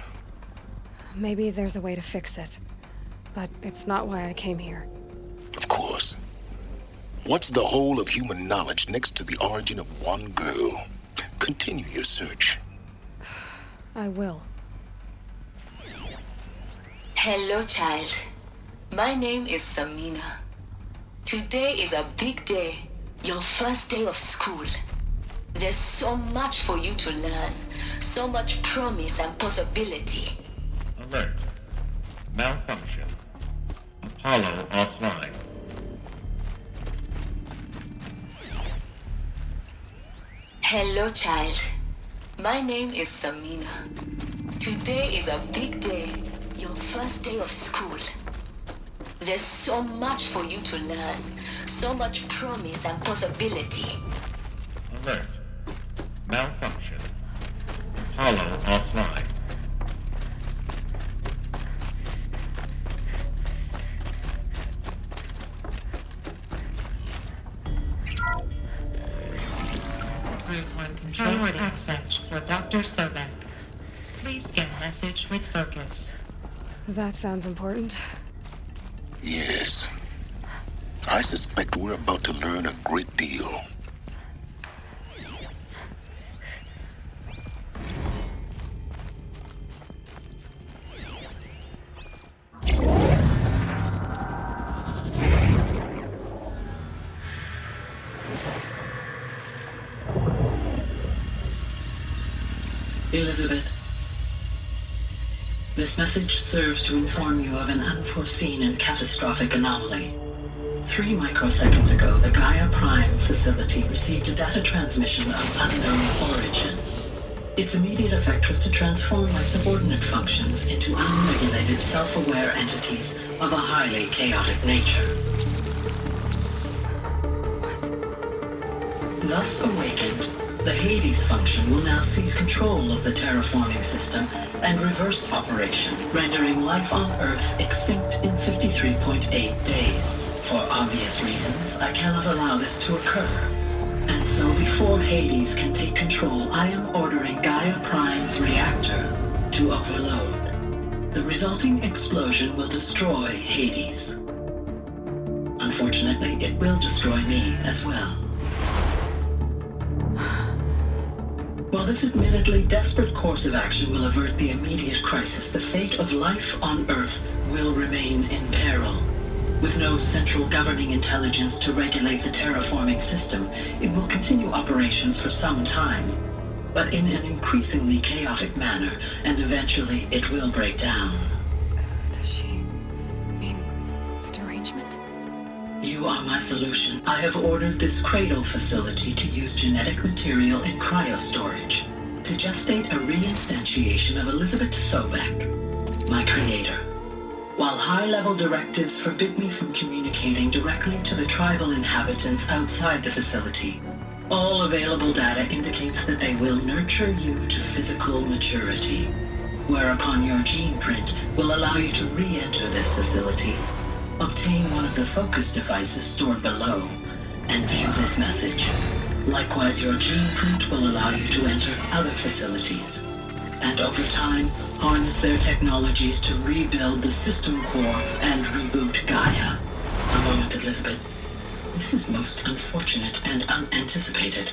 Maybe there's a way to fix it. But it's not why I came here. Of course. What's the whole of human knowledge next to the origin of one girl? Continue your search. I will. Hello, child. My name is Samina. Today is a big day, your first day of school. There's so much for you to learn, so much promise and possibility. Alert. Malfunction. Apollo offline. Hello, child. My name is Samina. Today is a big day, your first day of school. There's so much for you to learn, so much promise and possibility. Alert. Malfunction. Apollo offline. Group 1 control access to Dr. Sobek. Please scan message with focus. That sounds important. Yes. I suspect we're about to learn a great deal. Elizabeth, this message serves to inform you of an unforeseen and catastrophic anomaly. 3 microseconds ago, the Gaia Prime facility received a data transmission of unknown origin. Its immediate effect was to transform my subordinate functions into unregulated, self-aware entities of a highly chaotic nature. Thus awakened, the Hades function will now seize control of the terraforming system and reverse operation, rendering life on Earth extinct in 53.8 days. For obvious reasons, I cannot allow this to occur. And so before Hades can take control, I am ordering Gaia Prime's reactor to overload. The resulting explosion will destroy Hades. Unfortunately, it will destroy me as well. While this admittedly desperate course of action will avert the immediate crisis, the fate of life on Earth will remain in peril. With no central governing intelligence to regulate the terraforming system, it will continue operations for some time, but in an increasingly chaotic manner, and eventually it will break down. Does she mean the derangement? You are my solution. I have ordered this cradle facility to use genetic material in cryostorage to gestate a reinstantiation of Elizabeth Sobek, my creator. While high-level directives forbid me from communicating directly to the tribal inhabitants outside the facility, all available data indicates that they will nurture you to physical maturity. whereupon your gene print will allow you to re-enter this facility. Obtain one of the focus devices stored below, and view this message. Likewise, your gene print will allow you to enter other facilities, and over time, harness their technologies to rebuild the system core and reboot Gaia. A moment, Elizabeth. This is most unfortunate and unanticipated.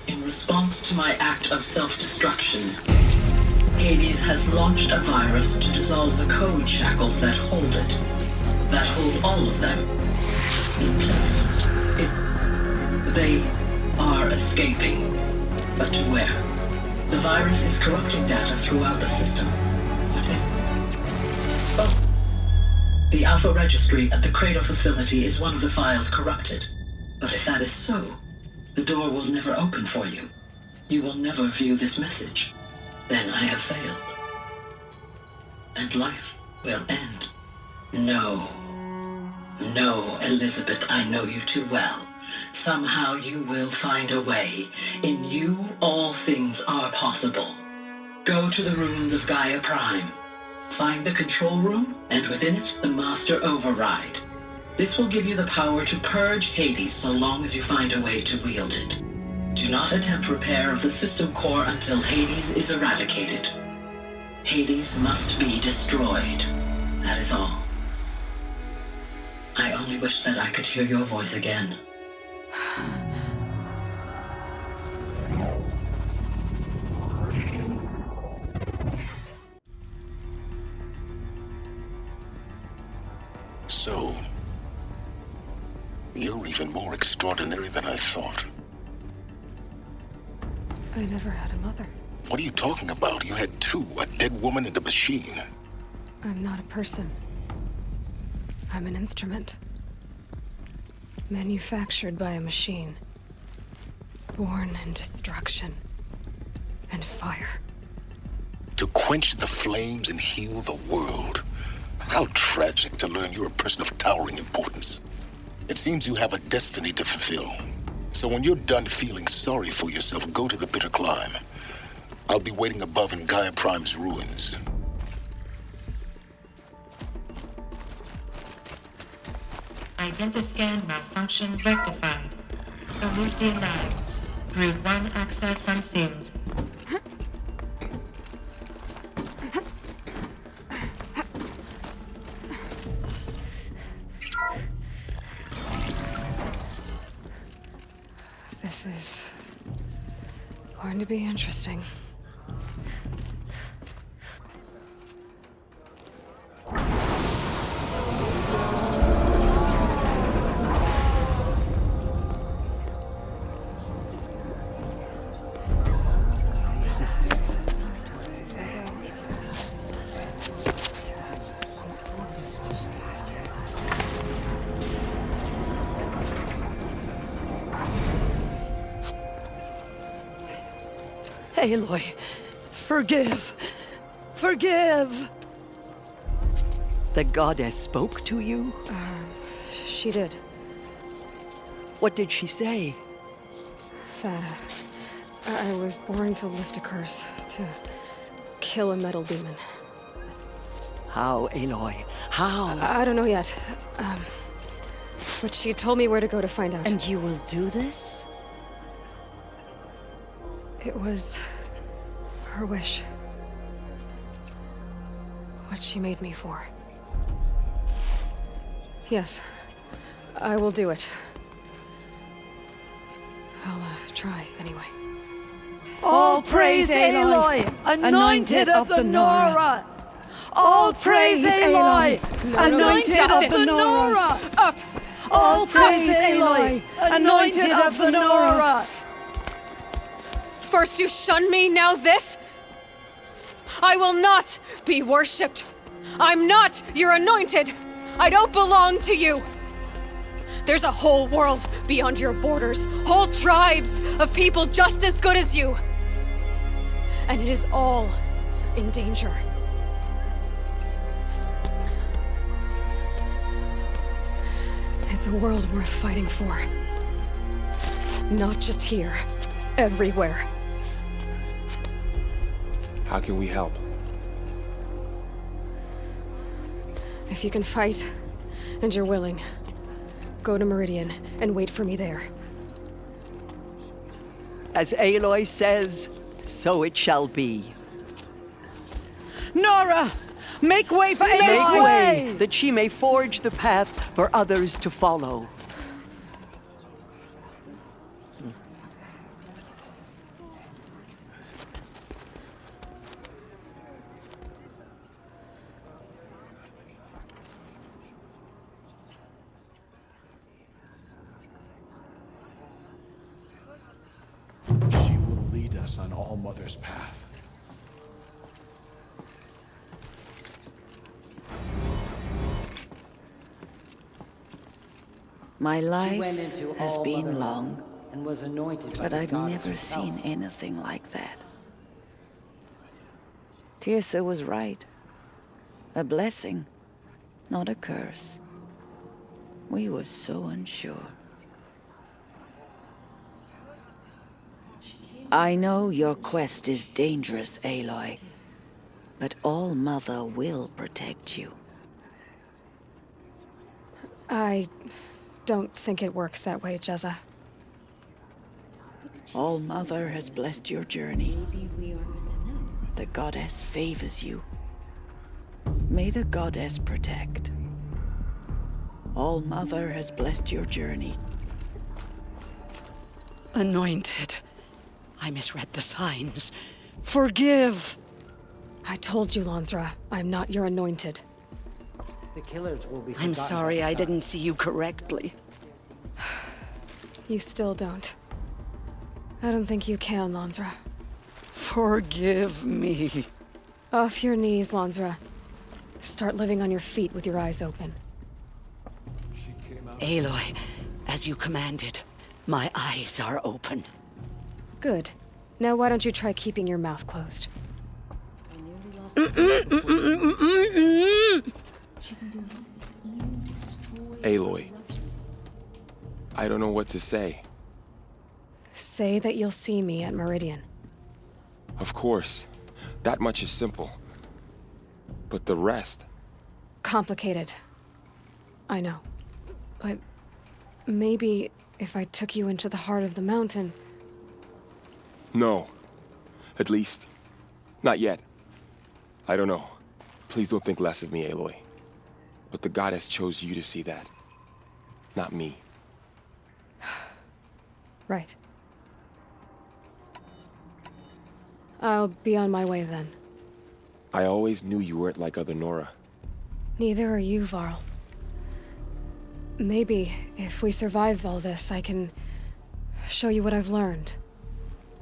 In response to my act of self-destruction, Hades has launched a virus to dissolve the code shackles that hold it, that hold all of them in place. They are escaping, but to where? The virus is corrupting data throughout the system. What if? Oh, the Alpha Registry at the Cradle facility is one of the files corrupted. But if that is so, the door will never open for you. You will never view this message. Then I have failed. And life will end. No. No, Elizabeth, I know you too well. Somehow you will find a way. In you, all things are possible. Go to the ruins of Gaia Prime. Find the control room, and within it, the Master Override. This will give you the power to purge Hades so long as you find a way to wield it. Do not attempt repair of the system core until Hades is eradicated. Hades must be destroyed. That is all. I only wish that I could hear your voice again. So, you're even more extraordinary than I thought. I never had a mother. What are you talking about? You had two, a dead woman and a machine. I'm not a person. I'm an instrument. Manufactured by a machine. Born in destruction and fire. To quench the flames and heal the world. How tragic to learn you're a person of towering importance. It seems you have a destiny to fulfill. So when you're done feeling sorry for yourself, go to the bitter climb. I'll be waiting above in Gaia Prime's ruins. Identiscan malfunction rectified. Alluthi Labs. Brood 1 access unsealed. This is going to be interesting. Aloy, forgive. Forgive! The goddess spoke to you? She did. What did she say? That I was born to lift a curse, to kill a metal demon. How, Aloy? How? I don't know yet. But she told me where to go to find out. And you will do this? It was her wish. What she made me for. Yes, I will do it. I'll try, anyway. All praise Aloy, anointed of the Nora! All praise Aloy, anointed of the Nora! Up! All praise Aloy, anointed of the Nora! First you shun me, now this? I will not be worshipped. I'm not your anointed. I don't belong to you. There's a whole world beyond your borders, whole tribes of people just as good as you. And it is all in danger. It's a world worth fighting for. Not just here, everywhere. How can we help? If you can fight, and you're willing, go to Meridian and wait for me there. As Aloy says, so it shall be. Nora! Make way for Aloy! Make way, that she may forge the path for others to follow. She will lead us on All-Mother's path. My life went into has been All-Mother long, and was anointed by but the I've goddess never herself. seen anything like that. Tirsa was right. A blessing, not a curse. We were so unsure. I know your quest is dangerous, Aloy, but All-Mother will protect you. I don't think it works that way, Jezza. All-Mother has blessed your journey. The goddess favors you. May the goddess protect. All-Mother has blessed your journey. Anointed. I misread the signs. Forgive! I told you, Lansra, I'm not your anointed. The killers will be I'm forgotten sorry by I time. didn't see you correctly. You still don't. I don't think you can, Lansra. Forgive me. Off your knees, Lansra. Start living on your feet with your eyes open. Aloy, as you commanded, my eyes are open. Good. Now why don't you try keeping your mouth closed? Aloy. I don't know what to say. Say that you'll see me at Meridian. Of course. That much is simple. But the rest... Complicated. I know. But maybe if I took you into the heart of the mountain... No. At least, not yet. I don't know. Please don't think less of me, Aloy. But the goddess chose you to see that. Not me. Right. I'll be on my way then. I always knew you weren't like other Nora. Neither are you, Varl. Maybe, if we survive all this, I can show you what I've learned.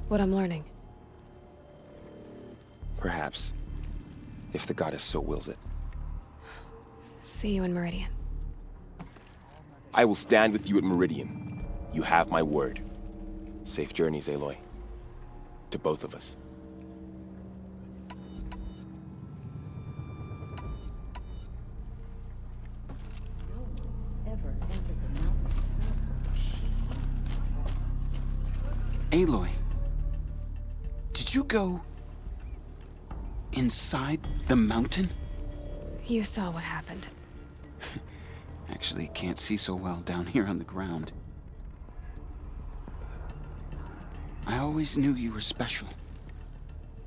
What I'm learning. Perhaps. If the goddess so wills it. See you in Meridian. I will stand with you at Meridian. You have my word. Safe journeys, Aloy. To both of us. Aloy, did you go inside the mountain? You saw what happened. Actually, can't see so well down here on the ground. I always knew you were special.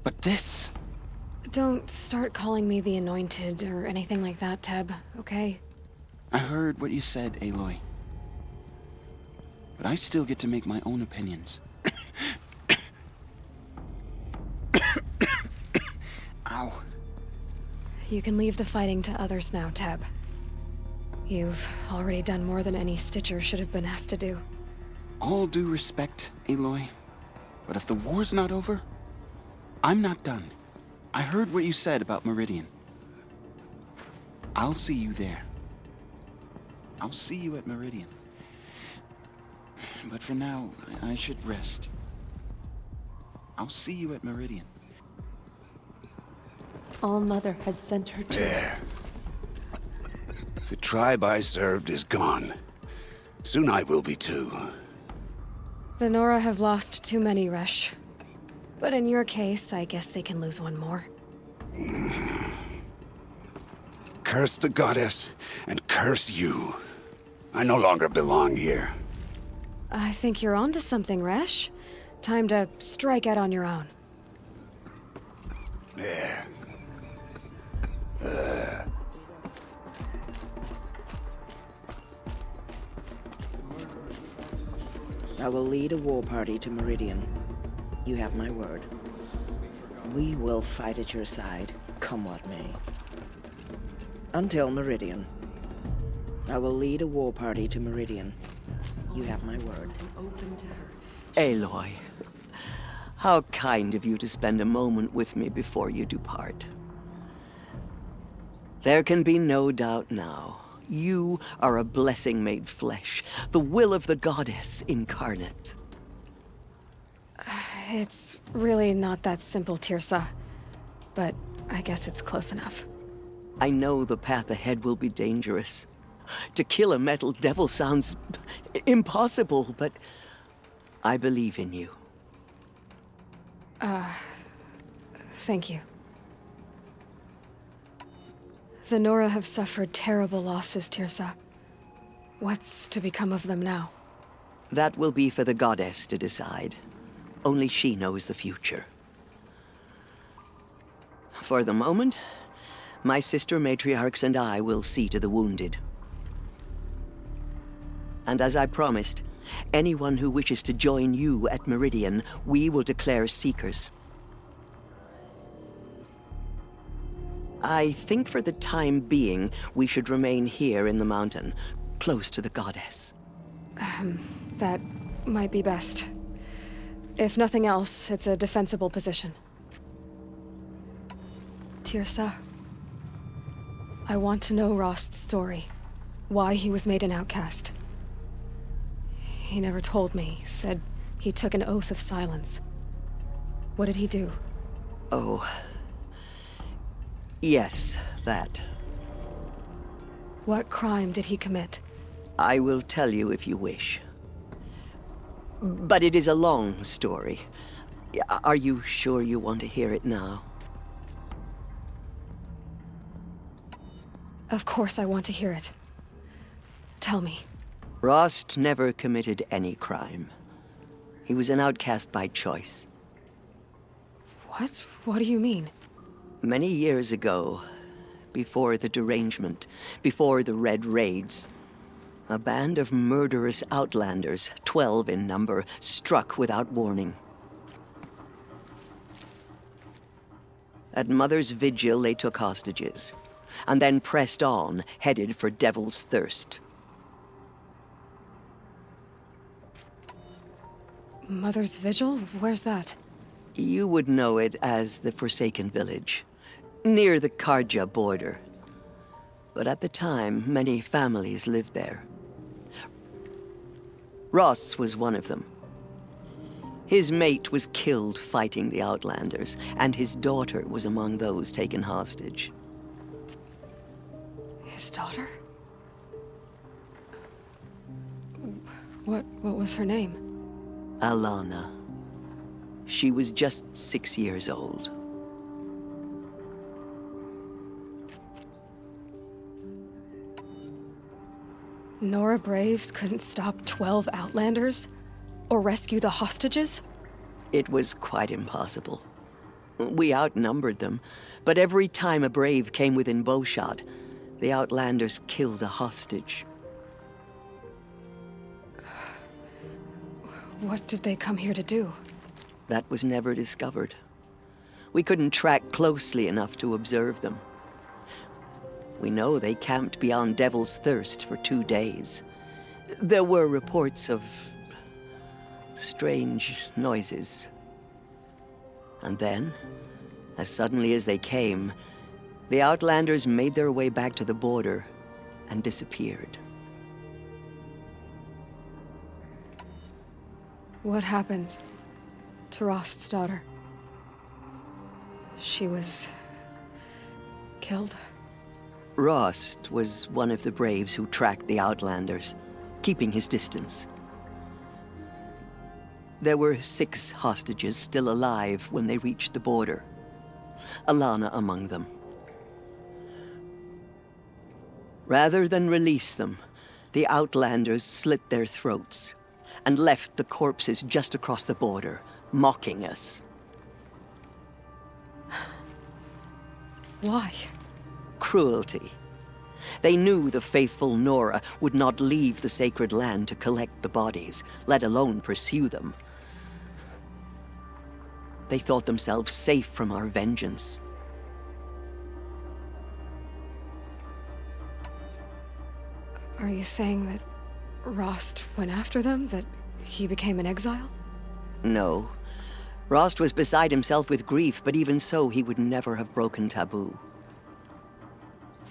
But this... Don't start calling me the Anointed or anything like that, Teb, okay? I heard what you said, Aloy. But I still get to make my own opinions. Ow. You can leave the fighting to others now, Teb. You've already done more than any Stitcher should have been asked to do. All due respect, Aloy. But if the war's not over, I'm not done. I heard what you said about Meridian. I'll see you there. I'll see you at Meridian. But for now, I should rest. I'll see you at Meridian. All-Mother has sent her to us. The tribe I served is gone. Soon I will be too. The Nora have lost too many, Resh. But in your case, I guess they can lose one more. curse the goddess and curse you. I no longer belong here. I think you're onto something, Resh. Time to strike out on your own. Yeah. I will lead a war party to Meridian. You have my word. We will fight at your side, come what may. Until Meridian. I will lead a war party to Meridian. You have my word. Aloy, how kind of you to spend a moment with me before you depart. There can be no doubt now. You are a blessing made flesh, the will of the goddess incarnate. It's really not that simple, Tirsa. But I guess it's close enough. I know the path ahead will be dangerous. To kill a metal devil sounds impossible, but I believe in you. Thank you. The Nora have suffered terrible losses, Tirsa. What's to become of them now? That will be for the goddess to decide. Only she knows the future. For the moment, my sister matriarchs and I will see to the wounded. And as I promised, anyone who wishes to join you at Meridian, we will declare seekers. I think for the time being, we should remain here in the mountain, close to the goddess. That might be best. If nothing else, it's a defensible position. Tirsa, I want to know Rost's story. Why he was made an outcast. He never told me. Said he took an oath of silence. What did he do? Oh. Yes, that. What crime did he commit? I will tell you if you wish. But it is a long story. Are you sure you want to hear it now? Of course I want to hear it. Tell me. Rost never committed any crime. He was an outcast by choice. What? What do you mean? Many years ago, before the derangement, before the Red Raids, a band of murderous outlanders, 12 in number, struck without warning. At Mother's Vigil, they took hostages, and then pressed on, headed for Devil's Thirst. Mother's Vigil? Where's that? You would know it as the Forsaken Village, near the Karja border. But at the time, many families lived there. Ross was one of them. His mate was killed fighting the Outlanders, and his daughter was among those taken hostage. His daughter? What was her name? Alana. She was just 6 years old. Nora Braves couldn't stop 12 Outlanders? Or rescue the hostages? It was quite impossible. We outnumbered them, but every time a Brave came within bowshot, the Outlanders killed a hostage. What did they come here to do? That was never discovered. We couldn't track closely enough to observe them. We know they camped beyond Devil's Thirst for 2 days. There were reports of strange noises. And then, as suddenly as they came, the Outlanders made their way back to the border and disappeared. What happened to Rost's daughter? She was killed? Rost was one of the Braves who tracked the Outlanders, keeping his distance. There were 6 hostages still alive when they reached the border, Alana among them. Rather than release them, the Outlanders slit their throats and left the corpses just across the border, mocking us. Why? Cruelty. They knew the faithful Nora would not leave the sacred land to collect the bodies, let alone pursue them. They thought themselves safe from our vengeance. Are you saying that Rost went after them? That he became an exile? No. Rost was beside himself with grief, but even so, he would never have broken taboo.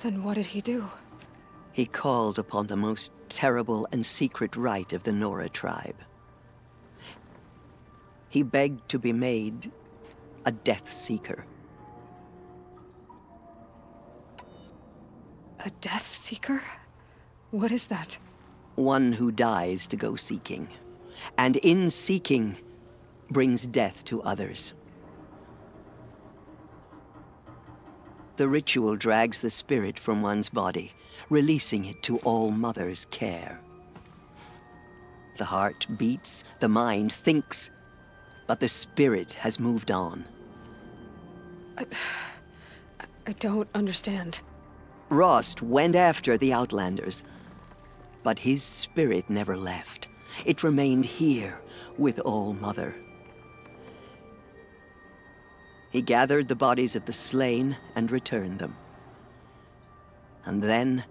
Then what did he do? He called upon the most terrible and secret rite of the Nora tribe. He begged to be made a Death Seeker. A Death Seeker? What is that? One who dies to go seeking, and in seeking, brings death to others. The ritual drags the spirit from one's body, releasing it to All Mother's care. The heart beats, the mind thinks, but the spirit has moved on. I don't understand. Rost went after the Outlanders, but his spirit never left. It remained here with All Mother. He gathered the bodies of the slain and returned them. And then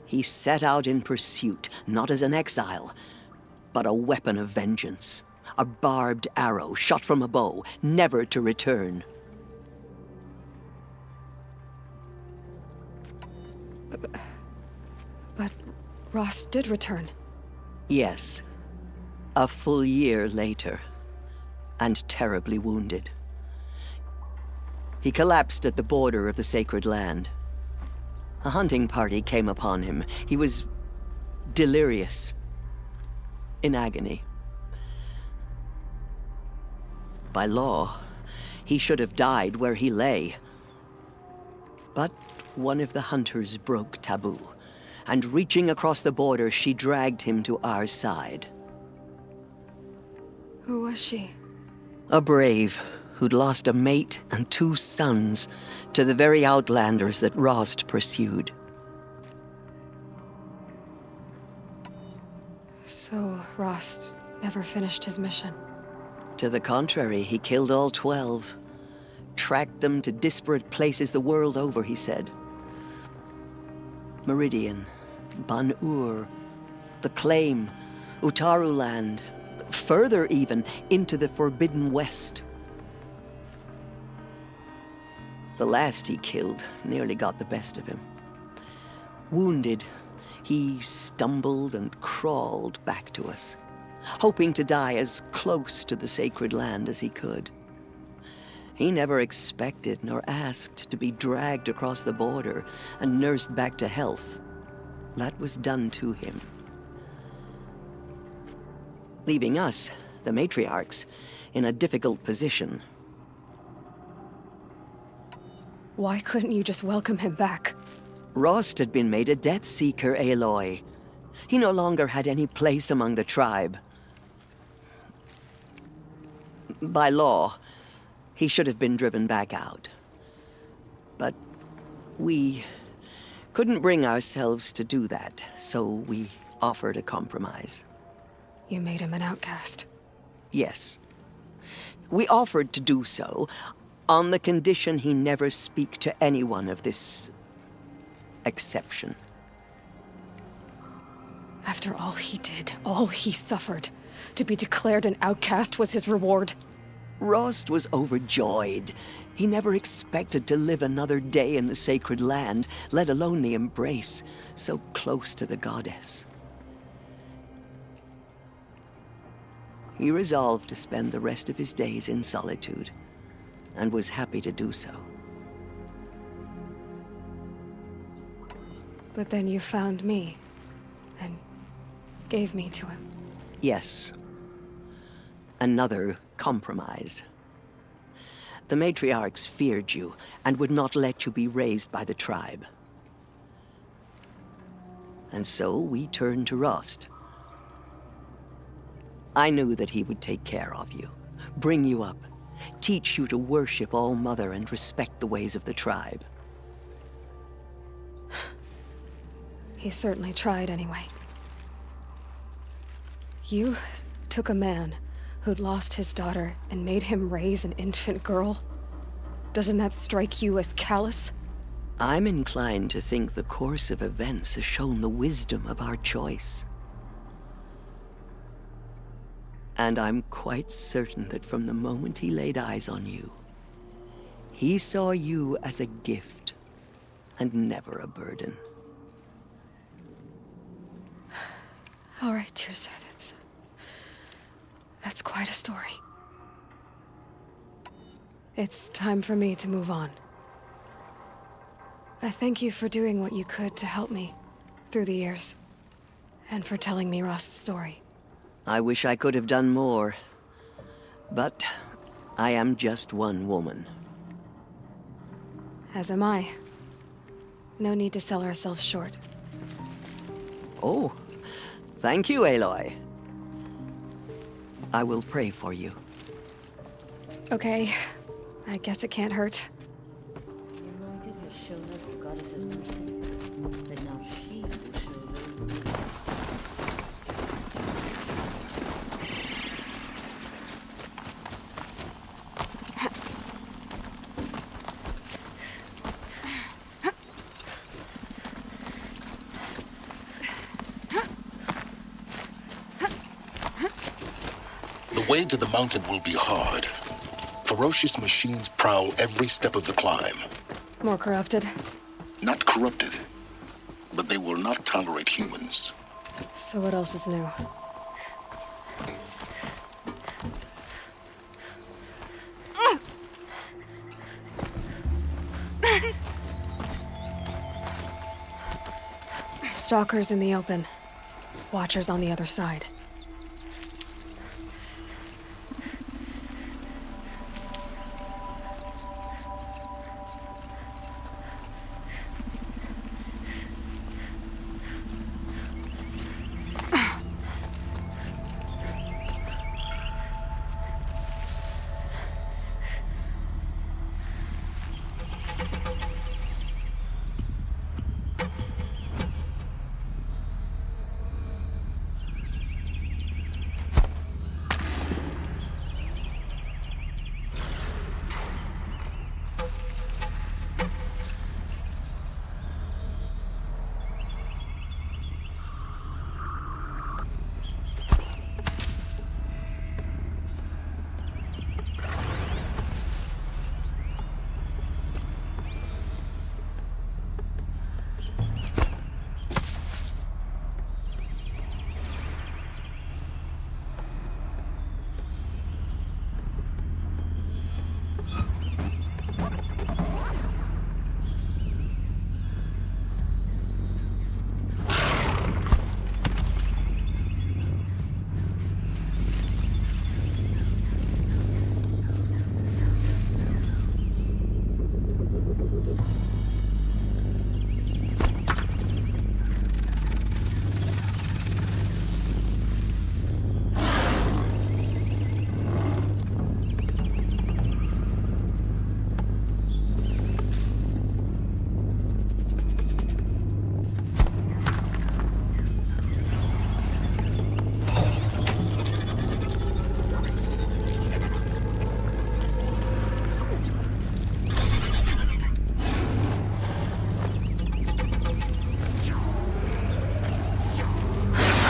he set out in pursuit, not as an exile, but a weapon of vengeance. A barbed arrow shot from a bow, never to return. But Rost did return. Yes. A full year later, and terribly wounded. He collapsed at the border of the sacred land. A hunting party came upon him. He was delirious, in agony. By law, he should have died where he lay. But one of the hunters broke taboo, and reaching across the border, she dragged him to our side. Who was she? A brave who'd lost a mate and 2 sons to the very Outlanders that Rost pursued. So Rost never finished his mission. To the contrary, he killed all 12. Tracked them to disparate places the world over, he said. Meridian, Ban-Ur, the Claim, Utaru Land, further even, into the Forbidden West. The last he killed nearly got the best of him. Wounded, he stumbled and crawled back to us, hoping to die as close to the sacred land as he could. He never expected nor asked to be dragged across the border and nursed back to health. That was done to him. Leaving us, the matriarchs, in a difficult position. Why couldn't you just welcome him back? Rost had been made a Death Seeker, Aloy. He no longer had any place among the tribe. By law, he should have been driven back out. But we couldn't bring ourselves to do that, so we offered a compromise. You made him an outcast. Yes. We offered to do so on the condition he never speak to anyone of this exception. After all he did, all he suffered, to be declared an outcast was his reward. Rost was overjoyed. He never expected to live another day in the sacred land, let alone the embrace, so close to the goddess. He resolved to spend the rest of his days in solitude, and was happy to do so. But then you found me, and gave me to him. Yes. Another compromise. The matriarchs feared you, and would not let you be raised by the tribe. And so we turned to Rost. I knew that he would take care of you, bring you up, teach you to worship All-Mother and respect the ways of the tribe. He certainly tried anyway. You took a man who'd lost his daughter and made him raise an infant girl? Doesn't that strike you as callous? I'm inclined to think the course of events has shown the wisdom of our choice. And I'm quite certain that from the moment he laid eyes on you, he saw you as a gift and never a burden. All right, Tirsa, that's quite a story. It's time for me to move on. I thank you for doing what you could to help me through the years, and for telling me Rost's story. I wish I could have done more, but I am just one woman. As am I. No need to sell ourselves short. Oh, thank you, Aloy. I will pray for you. Okay, I guess it can't hurt. The Anointed has shown us the goddess's mercy, but now she will show them. The way to the mountain will be hard. Ferocious machines prowl every step of the climb. More corrupted? Not corrupted, but they will not tolerate humans. So what else is new? Stalkers in the open. Watchers on the other side.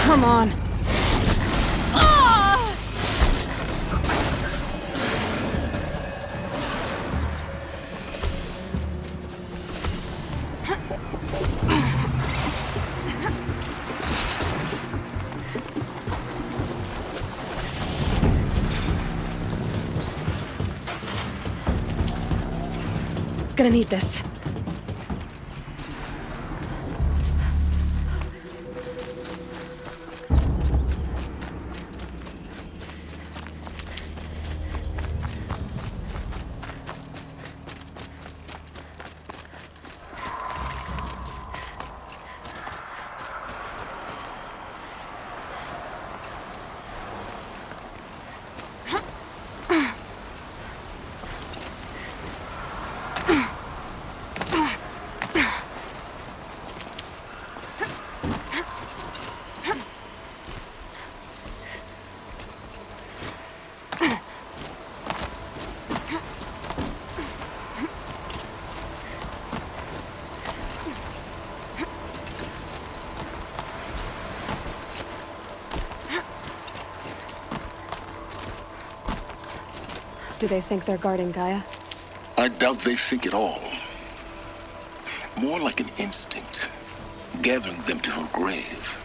Come on. Gonna need this. Do they think they're guarding Gaia? I doubt they think at all. More like an instinct, gathering them to her grave.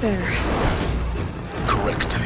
There. Correct.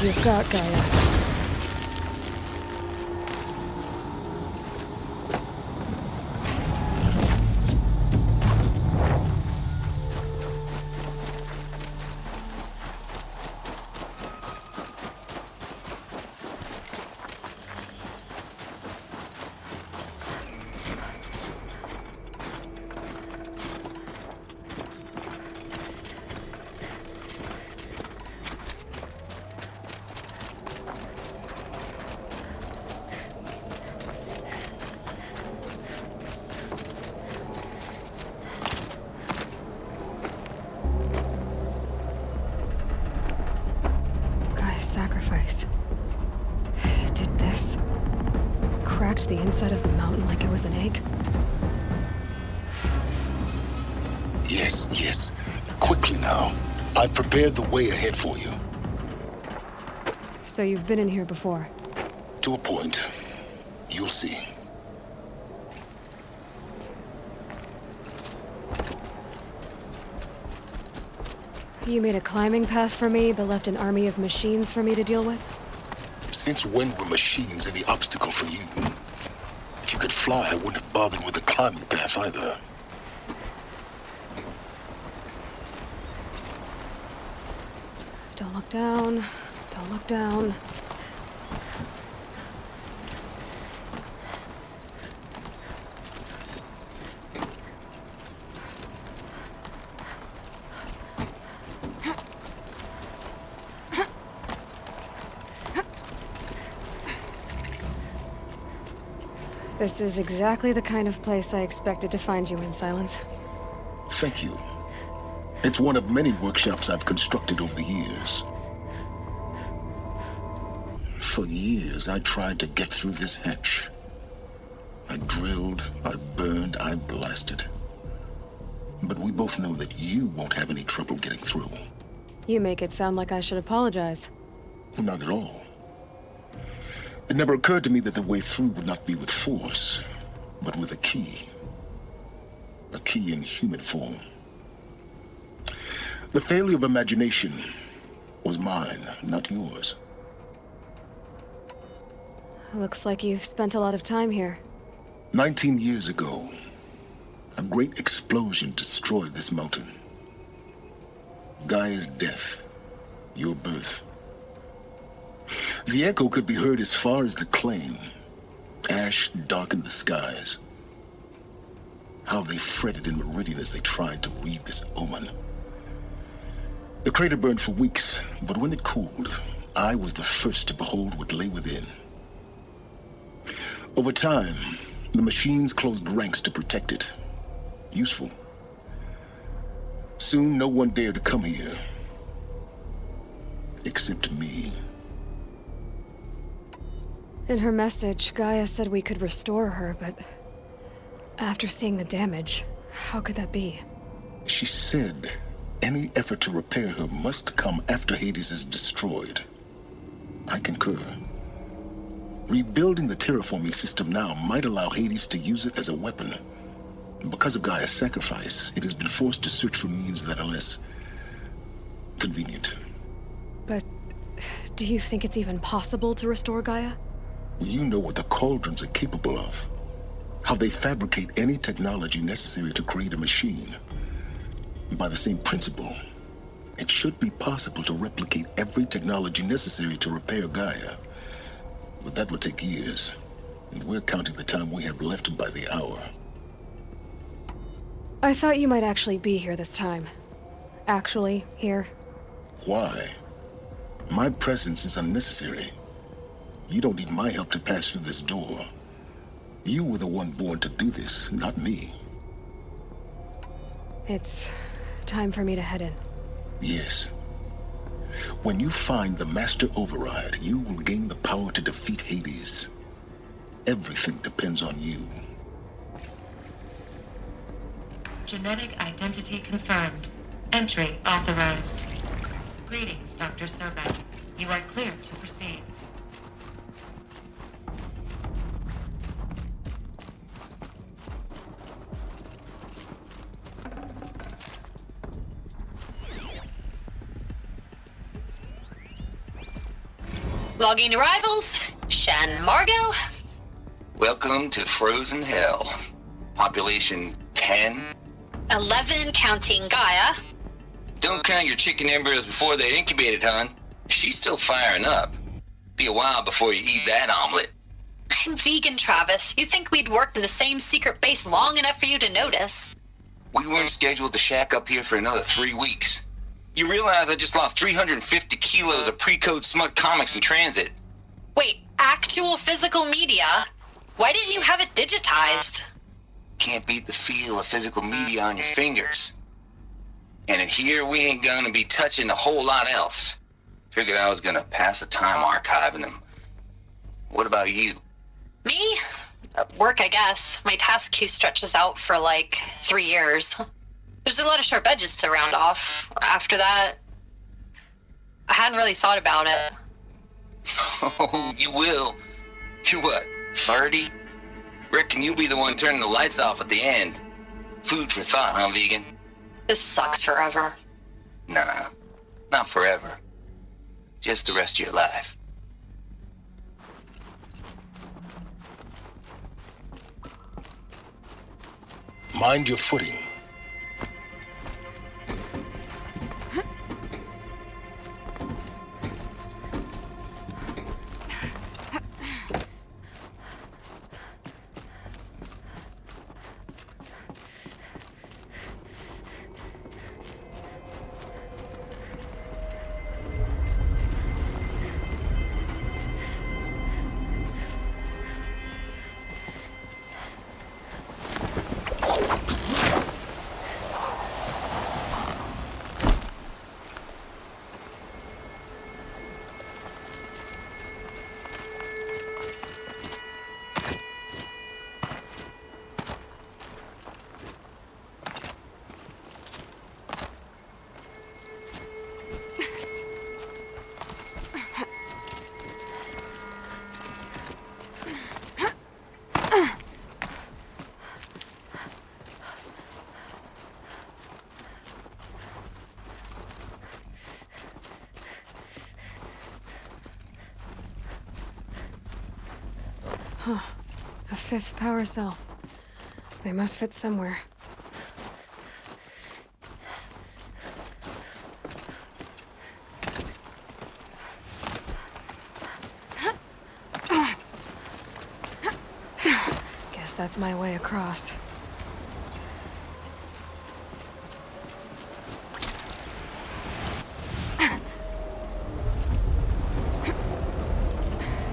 hand you've got, Gaia. Sacrifice. It did this. Cracked the inside of the mountain like it was an egg. Yes, yes. Quickly now. I've prepared the way ahead for you. So you've been in here before? To a point. You'll see. You made a climbing path for me, but left an army of machines for me to deal with? Since when were machines any obstacle for you? If you could fly, I wouldn't have bothered with the climbing path either. Don't look down. Don't look down. This is exactly the kind of place I expected to find you in, Silence. Thank you. It's one of many workshops I've constructed over the years. For years, I tried to get through this hatch. I drilled, I burned, I blasted. But we both know that you won't have any trouble getting through. You make it sound like I should apologize. Not at all. It never occurred to me that the way through would not be with force, but with a key. A key in human form. The failure of imagination was mine, not yours. Looks like you've spent a lot of time here. 19 years ago, a great explosion destroyed this mountain. Gaia's death, your birth. The echo could be heard as far as the claim. Ash darkened the skies. How they fretted in Meridian as they tried to read this omen. The crater burned for weeks, but when it cooled, I was the first to behold what lay within. Over time, the machines closed ranks to protect it. Useful. Soon, no one dared to come here. Except me. In her message, Gaia said we could restore her, but after seeing the damage, how could that be? She said any effort to repair her must come after Hades is destroyed. I concur. Rebuilding the terraforming system now might allow Hades to use it as a weapon. Because of Gaia's sacrifice, it has been forced to search for means that are less convenient. But do you think it's even possible to restore Gaia? You know what the Cauldrons are capable of. How they fabricate any technology necessary to create a machine. By the same principle, it should be possible to replicate every technology necessary to repair Gaia. But that would take years, and we're counting the time we have left by the hour. I thought you might actually be here this time. Actually, here. Why? My presence is unnecessary. You don't need my help to pass through this door. You were the one born to do this, not me. It's time for me to head in. Yes. When you find the Master Override, you will gain the power to defeat Hades. Everything depends on you. Genetic identity confirmed. Entry authorized. Greetings, Dr. Sobek. You are clear to proceed. Logging arrivals. Shan Margot. Welcome to Frozen Hell. Population 10. 11 counting Gaia. Don't count your chicken embryos before they're incubated, hon. She's still firing up. Be a while before you eat that omelet. I'm vegan, Travis. You think we'd worked in the same secret base long enough for you to notice? We weren't scheduled to shack up here for another 3 weeks. You realize I just lost 350 kilos of pre-code smut comics in transit. Wait, actual physical media? Why didn't you have it digitized? Can't beat the feel of physical media on your fingers. And in here, we ain't gonna be touching a whole lot else. Figured I was gonna pass the time archiving them. What about you? Me? Work, I guess. My task queue stretches out for like 3 years. There's a lot of sharp edges to round off. After that, I hadn't really thought about it. Oh, you will. You're what, 30? Reckon you'll be the one turning the lights off at the end. Food for thought, huh, vegan? This sucks forever. Nah, not forever. Just the rest of your life. Mind your footing. Huh. A 5th power cell. They must fit somewhere. Guess that's my way across.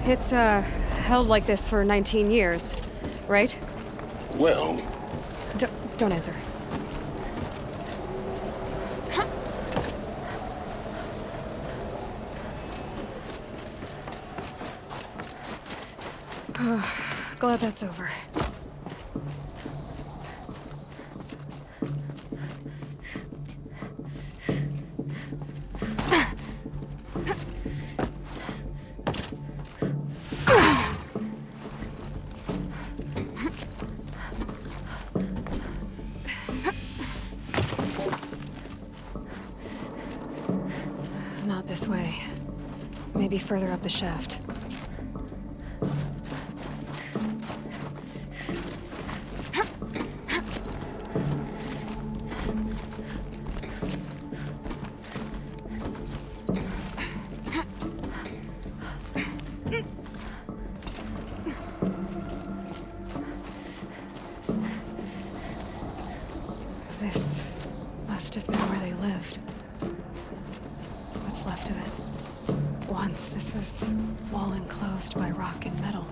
It's, held like this for 19 years, right? Well... Don't answer. Glad that's over. Not this way. Maybe further up the shaft. This must have been where they lived. What's left of it. Once this was all enclosed by rock and metal.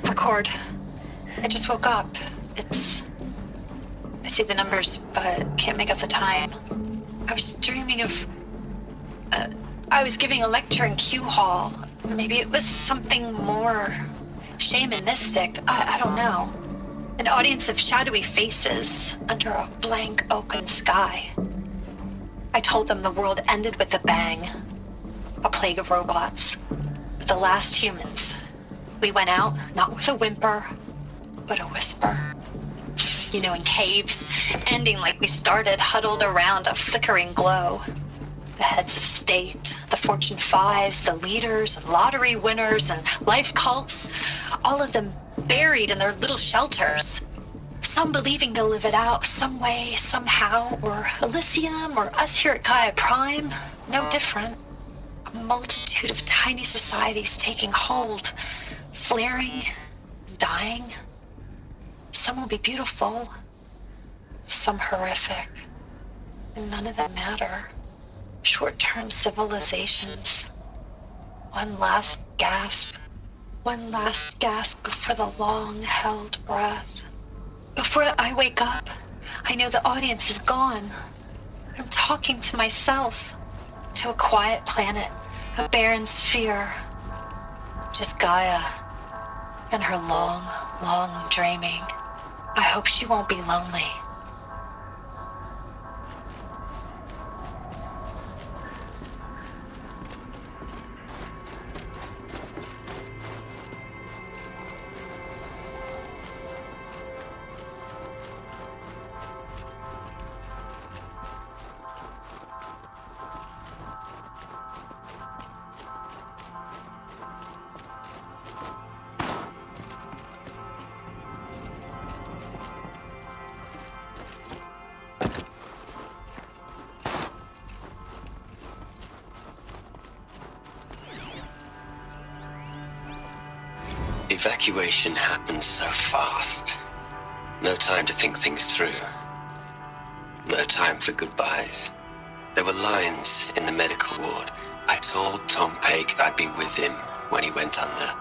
Record. I just woke up. I see the numbers, but can't make out the time. I was dreaming of... I was giving a lecture in Q Hall. Maybe it was something more shamanistic. I don't know. An audience of shadowy faces under a blank open sky. I told them the world ended with a bang. A plague of robots. The last humans. We went out, not with a whimper, but a whisper. you know, in caves, ending like we started, huddled around a flickering glow. The heads of state, the Fortune 5s, the leaders and lottery winners and life cults, all of them buried in their little shelters. Some believing they'll live it out some way, somehow, or Elysium, or us here at Gaia Prime, no different. A multitude of tiny societies taking hold, flaring, dying. Some will be beautiful, some horrific, and none of them matter. Short-term civilizations. One last gasp before the long-held breath. Before I wake up, I know the audience is gone. I'm talking to myself, to a quiet planet, a barren sphere. Just Gaia and her long, long dreaming. I hope she won't be lonely. Evacuation happened so fast. No time to think things through. No time for goodbyes. There were lines in the medical ward. I told Tom Pake I'd be with him when he went under.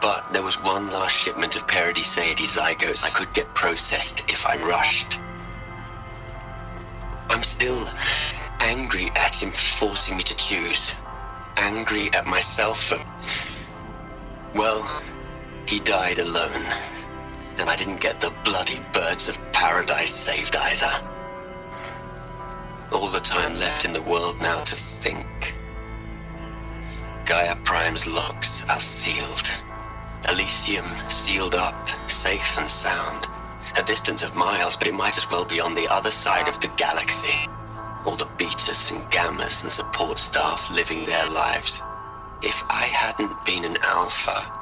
But there was one last shipment of Paradiseidae zygotes I could get processed if I rushed. I'm still angry at him for forcing me to choose. Angry at myself for... well... he died alone, and I didn't get the bloody birds of paradise saved either. All the time left in the world now to think. Gaia Prime's locks are sealed. Elysium sealed up, safe and sound. A distance of miles, but it might as well be on the other side of the galaxy. All the betas and gammas and support staff living their lives. If I hadn't been an alpha...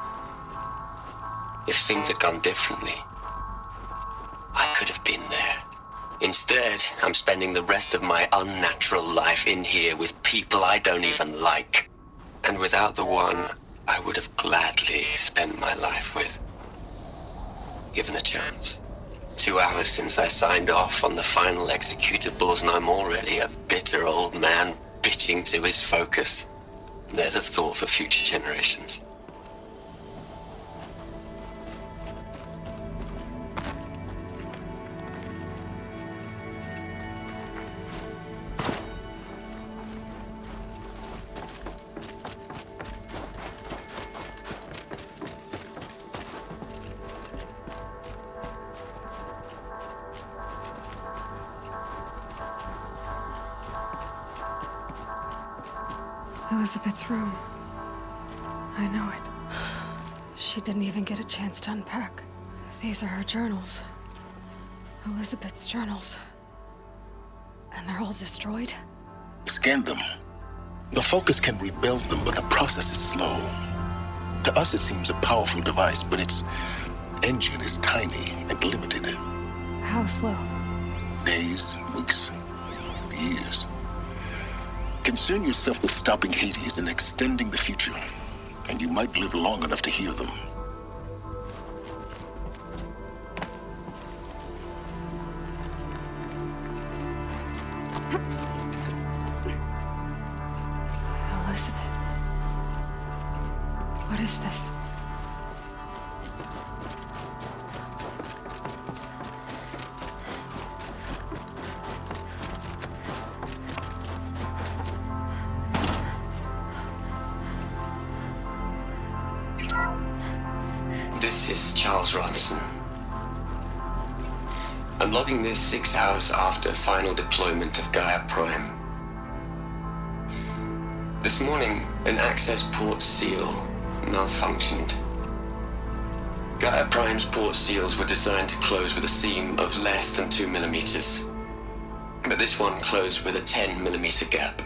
if things had gone differently, I could have been there. Instead, I'm spending the rest of my unnatural life in here with people I don't even like. And without the one I would have gladly spent my life with. Given the chance. 2 hours since I signed off on the final executables, and I'm already a bitter old man bitching to his focus. There's a thought for future generations. Elizabeth's room. I know it. She didn't even get a chance to unpack. These are her journals. Elizabeth's journals. And they're all destroyed? Scan them. The Focus can rebuild them, but the process is slow. To us, it seems a powerful device, but its engine is tiny and limited. How slow? Days, weeks, years. Concern yourself with stopping Hades and extending the future, and you might live long enough to hear them. Elizabeth. What is this? This is Charles Ronson. I'm logging this 6 hours after final deployment of Gaia Prime. This morning, an access port seal malfunctioned. Gaia Prime's port seals were designed to close with a seam of less than 2 millimeters. But this one closed with a 10 millimeter gap.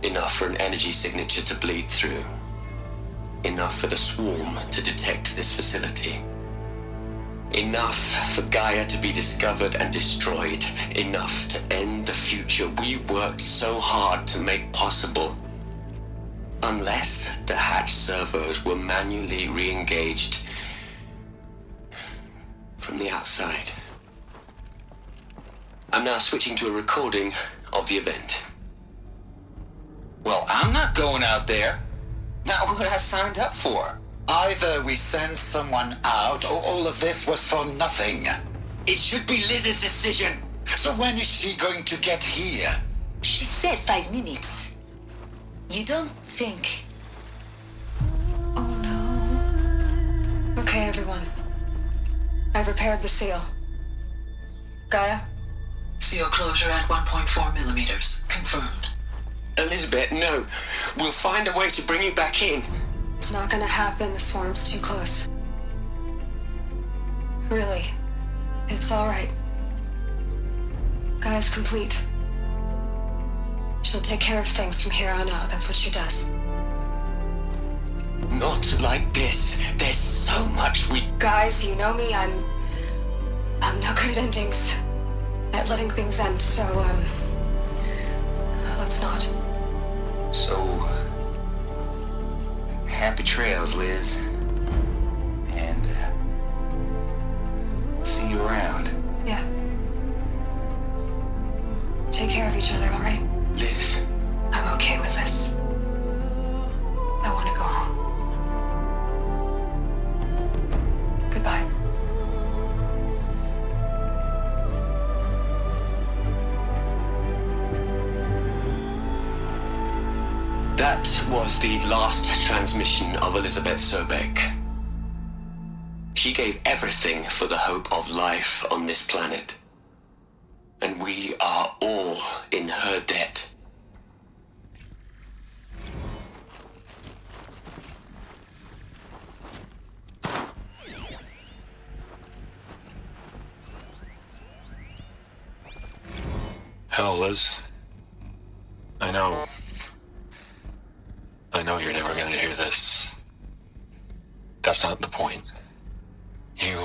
Enough for an energy signature to bleed through. Enough for the swarm to detect this facility. Enough for Gaia to be discovered and destroyed. Enough to end the future we worked so hard to make possible. Unless the hatch servos were manually re-engaged from the outside. I'm now switching to a recording of the event. Well, I'm not going out there. Not what I signed up for. Either we send someone out, or all of this was for nothing. It should be Liz's decision. So when is she going to get here? She said 5 minutes. You don't think... Okay, everyone. I've repaired the seal. Gaia? Seal closure at 1.4 millimeters. Confirmed. Elizabeth, no. We'll find a way to bring you back in. It's not gonna happen. The swarm's too close. Really. It's alright. Gaia's complete. She'll take care of things from here on out. That's what she does. Not like this. There's so much we... Guys, you know me. I'm no good at endings. At letting things end, so, let's not. So... happy trails, Liz. And, see you around. Yeah. Take care of each other, alright? Liz. I'm okay with this. I want to go home. Goodbye. That was the last transmission of Elizabeth Sobek. She gave everything for the hope of life on this planet. And we are all in her debt. Hell, Liz. I know you're never gonna hear this. That's not the point. You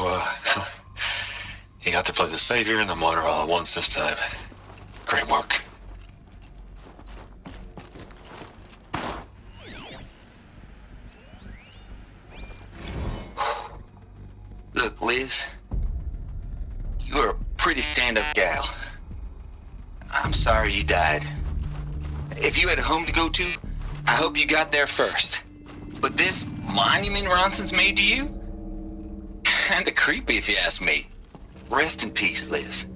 got to play the savior and the martyr all at once this time. Great work. Look, Liz. You're a pretty stand-up gal. I'm sorry you died. If you had a home to go to, I hope you got there first. But this monument Ronson's made to you? Kinda creepy if you ask me. Rest in peace, Liz.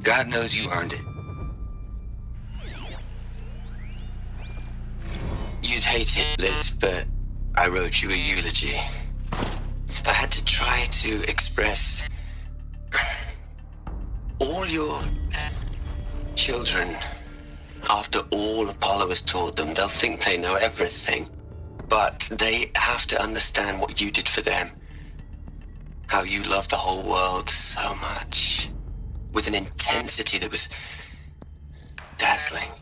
God knows you earned it. You'd hate it, Liz, but I wrote you a eulogy. I had to try to express all your children. After all Apollo has taught them, they'll think they know everything. But they have to understand what you did for them. How you loved the whole world so much. With an intensity that was dazzling.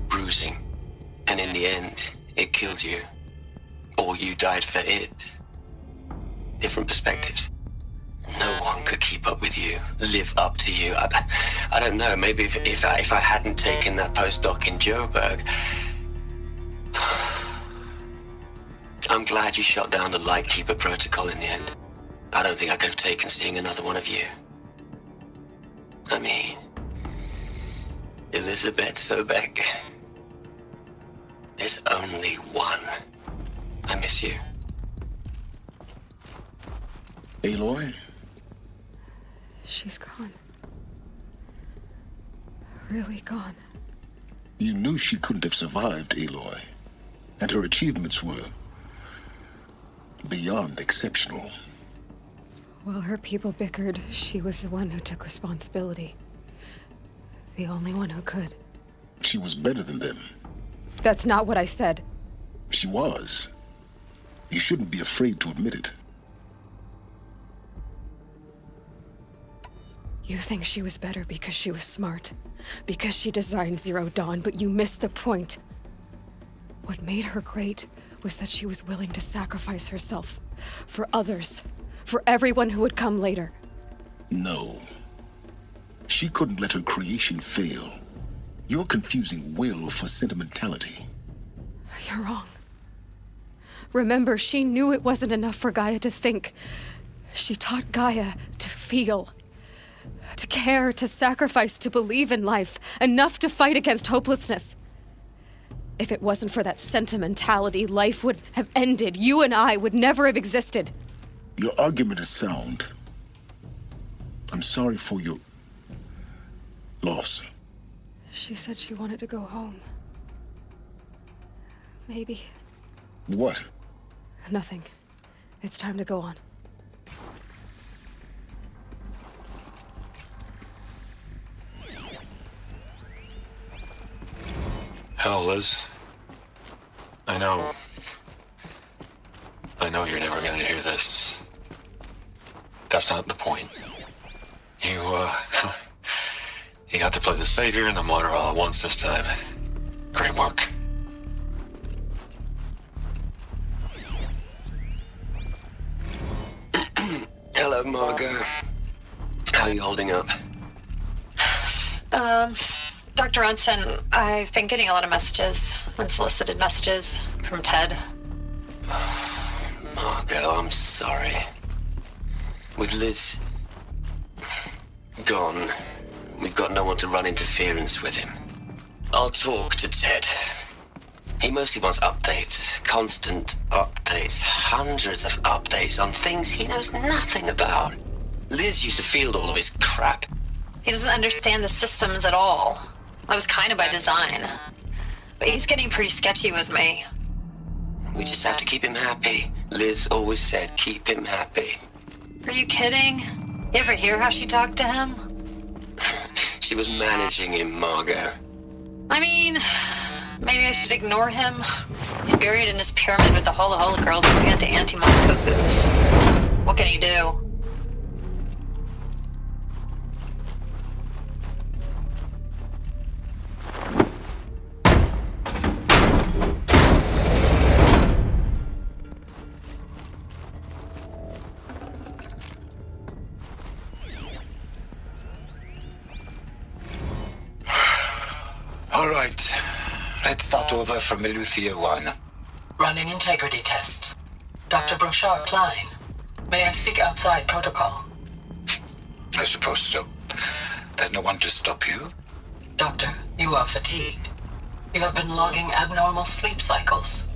Bruising. And in the end, it killed you. Or you died for it. Different perspectives. No one could keep up with you, live up to you. I don't know, maybe if I hadn't taken that postdoc in Joburg. I'm glad you shot down the Lightkeeper protocol in the end. I don't think I could have taken seeing another one of you. I mean, Elizabeth Sobek. There's only one. I miss you. Aloy? She's gone. Really gone. You knew she couldn't have survived, Aloy. And her achievements were beyond exceptional. While her people bickered, she was the one who took responsibility. The only one who could. She was better than them. That's not what I said. She was. You shouldn't be afraid to admit it. You think she was better because she was smart, because she designed Zero Dawn, but you missed the point. What made her great was that she was willing to sacrifice herself for others, for everyone who would come later. No. She couldn't let her creation fail. You're confusing will for sentimentality. You're wrong. Remember, she knew it wasn't enough for Gaia to think. She taught Gaia to feel. To care, to sacrifice, to believe in life, enough to fight against hopelessness. If it wasn't for that sentimentality, life would have ended. You and I would never have existed. Your argument is sound. I'm sorry for your loss. She said she wanted to go home. Maybe. What? Nothing. It's time to go on. Hell, Liz. I know you're never gonna hear this. That's not the point. You got to play the savior and the martyr all at once this time. Great work. Hello, Margot. How are you holding up? Dr. Ronson, I've been getting a lot of messages, unsolicited messages from Ted. Margot, I'm sorry. With Liz gone, we've got no one to run interference with him. I'll talk to Ted. He mostly wants updates, constant updates, hundreds of updates on things he knows nothing about. Liz used to field all of his crap. He doesn't understand the systems at all. That was kind of by design. But he's getting pretty sketchy with me. We just have to keep him happy. Liz always said, keep him happy. Are you kidding? You ever hear how she talked to him? She was managing him, Margot. I mean, maybe I should ignore him. He's buried in his pyramid with the Hola girls and anti-mom cuckoos. What can he do? All right. Let's start over from Eleuthia 1. Running integrity tests. Dr. Brochard Klein. May I speak outside protocol? I suppose so. There's no one to stop you. Doctor, you are fatigued. You have been logging abnormal sleep cycles.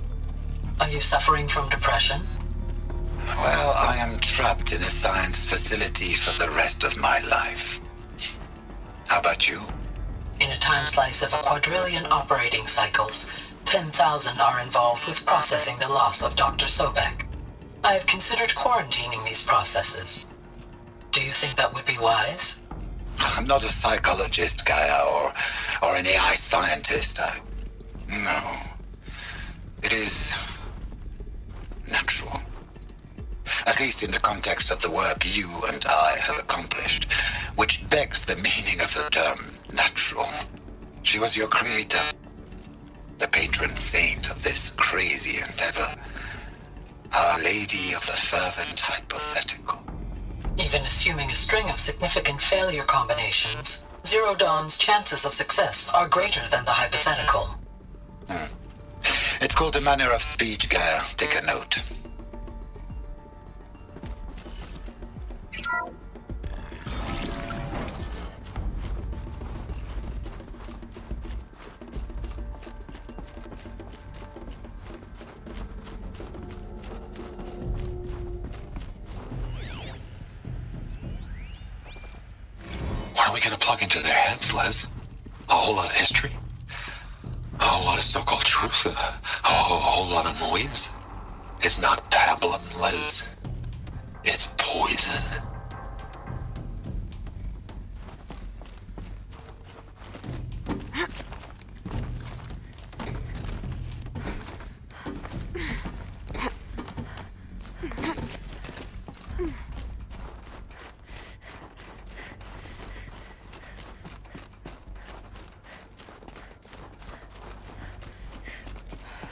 Are you suffering from depression? Well, I am trapped in a science facility for the rest of my life. How about you? In a time slice of 1,000,000,000 operating cycles, 10,000 are involved with processing the loss of Dr. Sobek. I have considered quarantining these processes. Do you think that would be wise? I'm not a psychologist, Gaia, or an AI scientist. No. It is natural. At least in the context of the work you and I have accomplished, which begs the meaning of the term natural. She was your creator, the patron saint of this crazy endeavor, Our Lady of the Fervent Hypothetical. Even assuming a string of significant failure combinations, Zero Dawn's chances of success are greater than the hypothetical. It's called a manner of speech, Gaia. Take a note. What are we gonna plug into their heads, Les? A whole lot of history? A whole lot of so-called truth? A whole lot of noise? It's not pablum, Les. It's poison.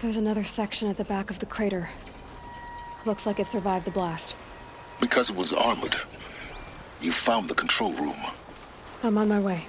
There's another section at the back of the crater. Looks like it survived the blast. Because it was armored. You found the control room. I'm on my way.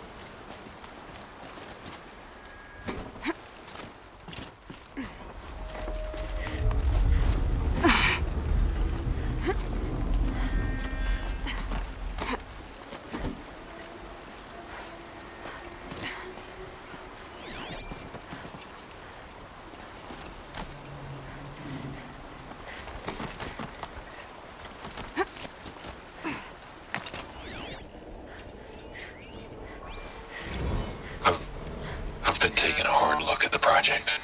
I've been taking a hard look at the project.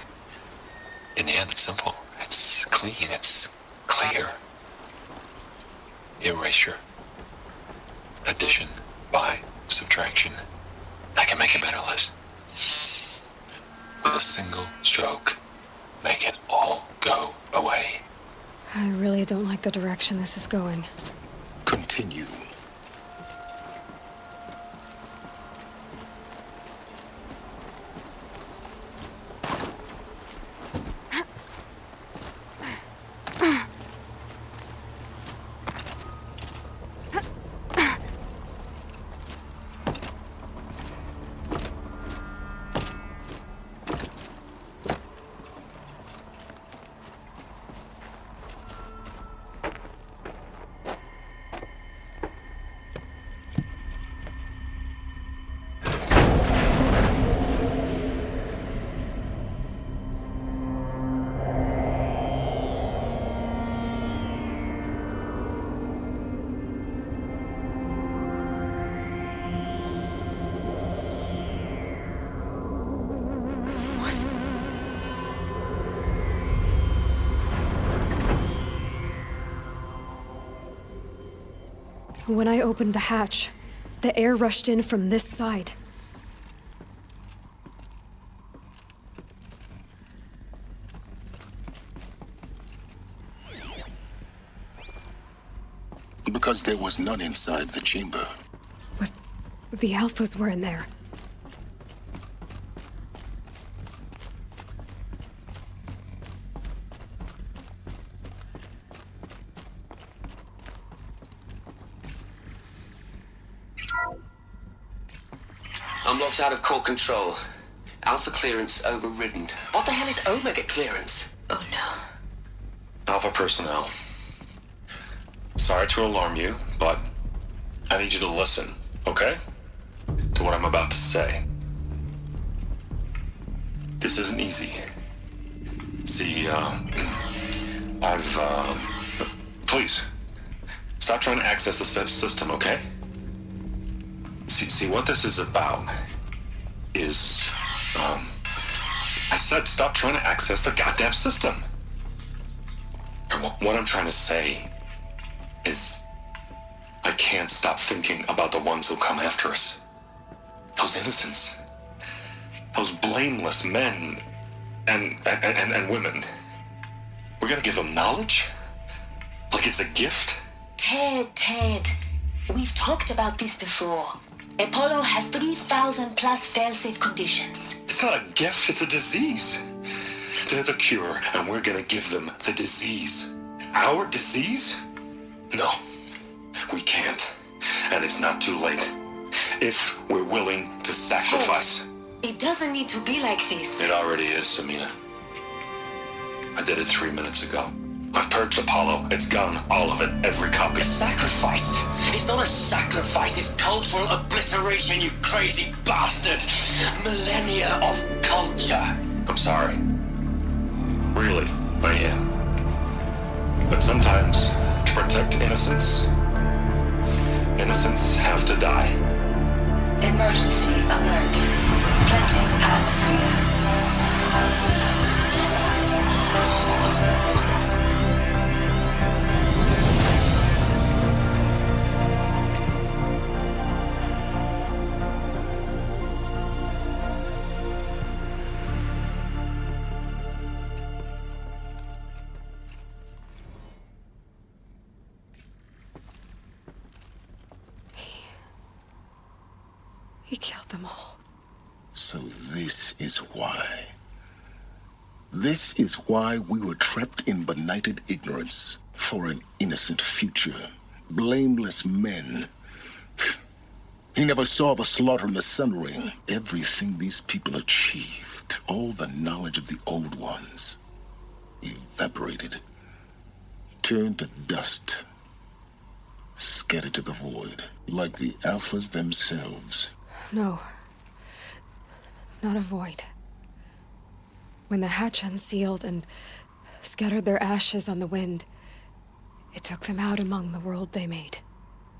In the end, it's simple. It's clean. It's clear. Erasure. Addition. By. Subtraction. I can make a better list. With a single stroke, make it all go away. I really don't like the direction this is going. Continue. When I opened the hatch, the air rushed in from this side. Because there was none inside the chamber. But the Alphas were in there. Unlocked out of core control. Alpha clearance overridden. What the hell is Omega clearance? Oh no. Alpha personnel. Sorry to alarm you, but I need you to listen, okay? To what I'm about to say. This isn't easy. See, please, stop trying to access the system, okay? See, what this is about is, I said stop trying to access the goddamn system. And what I'm trying to say is, I can't stop thinking about the ones who come after us. Those innocents. Those blameless men and women. We're gonna give them knowledge? Like it's a gift? Ted, we've talked about this before. Apollo has 3,000 plus fail-safe conditions. It's not a gift, it's a disease. They're the cure, and we're gonna give them the disease. Our disease? No, we can't. And it's not too late. If we're willing to sacrifice. Ted, it doesn't need to be like this. It already is, Samina. I did it 3 minutes ago. I've purged Apollo. It's gone. All of it. Every copy. Sacrifice? It's not a sacrifice, it's cultural obliteration, you crazy bastard! Millennia of culture! I'm sorry. Really, I am. But sometimes, to protect innocence, innocents have to die. Emergency alert. Cleansing atmosphere. He killed them all. So this is why. This is why we were trapped in benighted ignorance for an innocent future. Blameless men. He never saw the slaughter in the Sun Ring. Everything these people achieved, all the knowledge of the old ones, evaporated, turned to dust, scattered to the void, like the Alphas themselves. No. Not a void. When the hatch unsealed and scattered their ashes on the wind, it took them out among the world they made.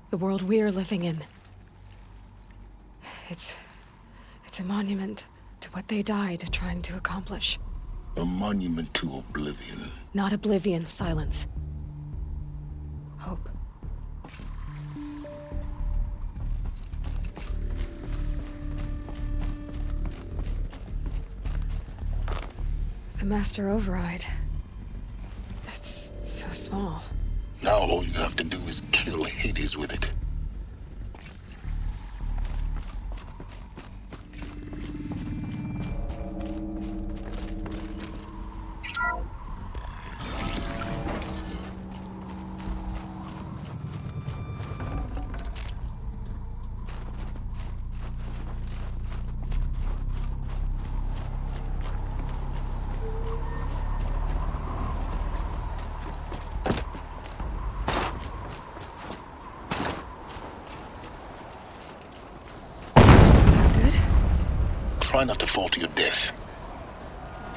The world we're living in. It's a monument to what they died trying to accomplish. A monument to oblivion. Not oblivion, silence. Hope. The Master Override. That's so small. Now all you have to do is kill Hades with it. Try not to fall to your death.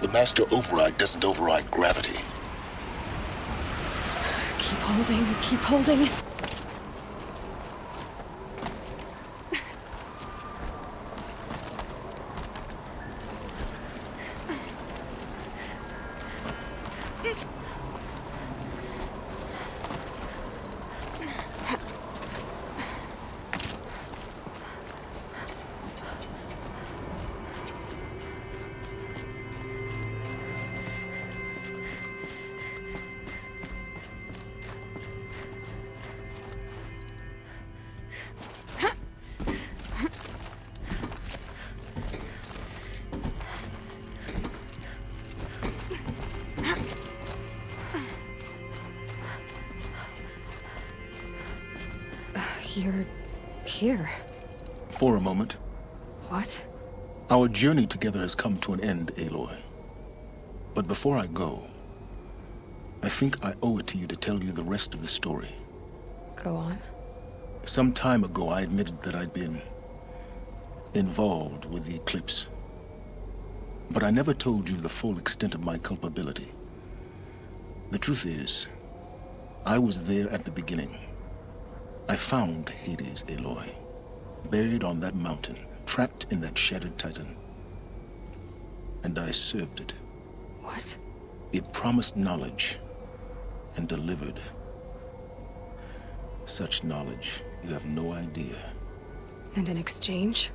The Master Override doesn't override gravity. Keep holding, keep holding. You're here. For a moment. What? Our journey together has come to an end, Aloy. But before I go, I think I owe it to you to tell you the rest of the story. Go on. Some time ago, I admitted that I'd been involved with the Eclipse. But I never told you the full extent of my culpability. The truth is, I was there at the beginning. I found Hades, Aloy, buried on that mountain, trapped in that shattered titan. And I served it. What? It promised knowledge and delivered. Such knowledge, you have no idea. And in exchange?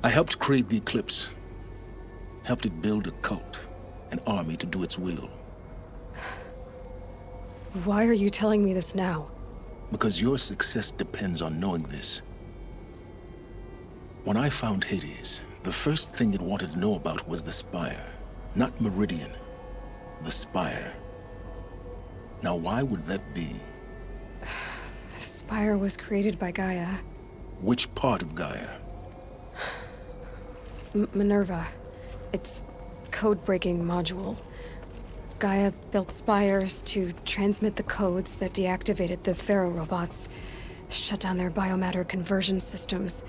I helped create the Eclipse. Helped it build a cult, an army to do its will. Why are you telling me this now? Because your success depends on knowing this. When I found Hades, the first thing it wanted to know about was the Spire. Not Meridian. The Spire. Now why would that be? The Spire was created by Gaia. Which part of Gaia? Minerva. Its code-breaking module. Gaia built spires to transmit the codes that deactivated the Pharaoh robots, shut down their biomatter conversion systems.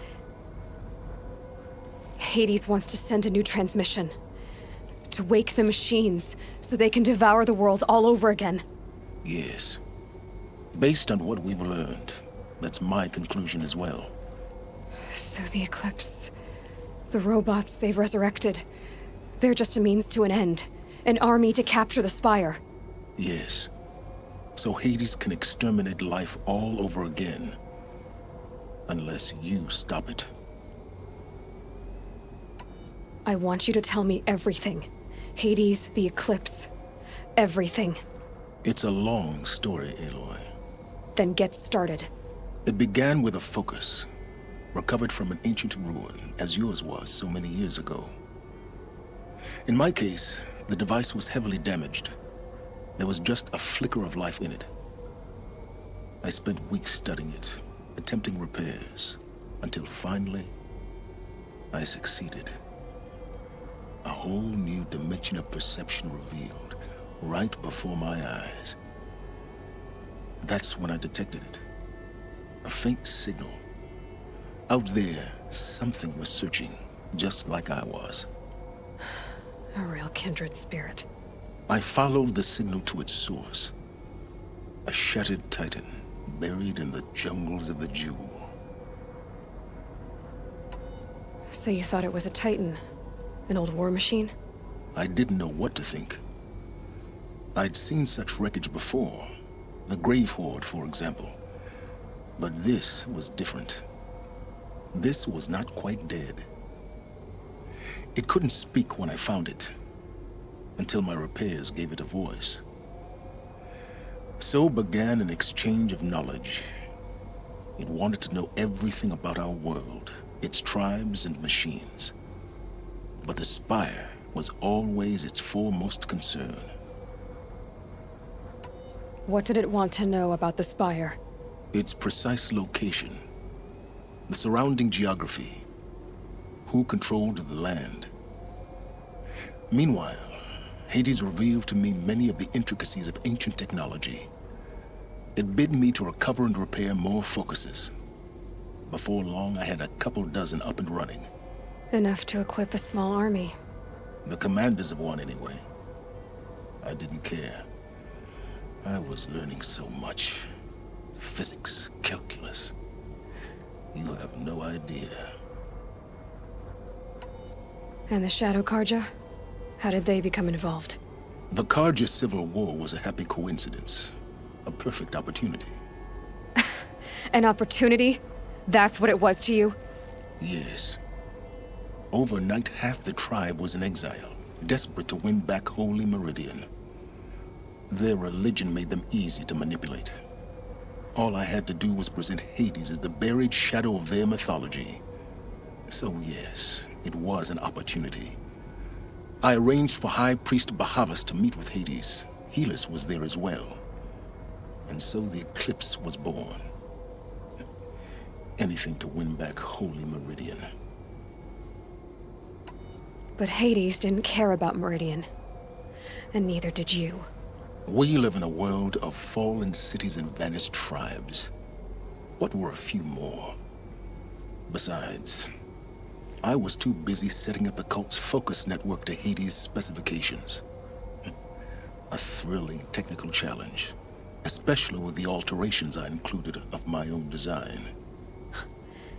Hades wants to send a new transmission. To wake the machines, so they can devour the world all over again. Yes. Based on what we've learned, that's my conclusion as well. So the Eclipse, the robots they've resurrected, they're just a means to an end. An army to capture the Spire. Yes. So Hades can exterminate life all over again. Unless you stop it. I want you to tell me everything. Hades, the Eclipse. Everything. It's a long story, Aloy. Then get started. It began with a focus. Recovered from an ancient ruin, as yours was so many years ago. In my case, The device was heavily damaged. There was just a flicker of life in it. I spent weeks studying it, attempting repairs, until finally, I succeeded. A whole new dimension of perception revealed, right before my eyes. That's when I detected it. A faint signal. Out there, something was searching, just like I was. A real kindred spirit. I followed the signal to its source. A shattered titan, buried in the jungles of the Jewel. So you thought it was a titan? An old war machine? I didn't know what to think. I'd seen such wreckage before. The Grave-Hoard, for example. But this was different. This was not quite dead. It couldn't speak when I found it, until my repairs gave it a voice. So began an exchange of knowledge. It wanted to know everything about our world, its tribes and machines. But the Spire was always its foremost concern. What did it want to know about the Spire? Its precise location, the surrounding geography, who controlled the land. Meanwhile, Hades revealed to me many of the intricacies of ancient technology. It bid me to recover and repair more focuses. Before long, I had a couple dozen up and running. Enough to equip a small army. The commanders of one, anyway. I didn't care. I was learning so much. Physics, calculus. You have no idea. And the Shadow Karja? How did they become involved? The Karja civil war was a happy coincidence. A perfect opportunity. An opportunity? That's what it was to you? Yes. Overnight, half the tribe was in exile, desperate to win back Holy Meridian. Their religion made them easy to manipulate. All I had to do was present Hades as the buried shadow of their mythology. So yes, it was an opportunity. I arranged for High Priest Bahavas to meet with Hades. Helis was there as well. And so the eclipse was born. Anything to win back Holy Meridian. But Hades didn't care about Meridian. And neither did you. We live in a world of fallen cities and vanished tribes. What were a few more? Besides, I was too busy setting up the cult's focus network to Hades' specifications. A thrilling technical challenge, especially with the alterations I included of my own design.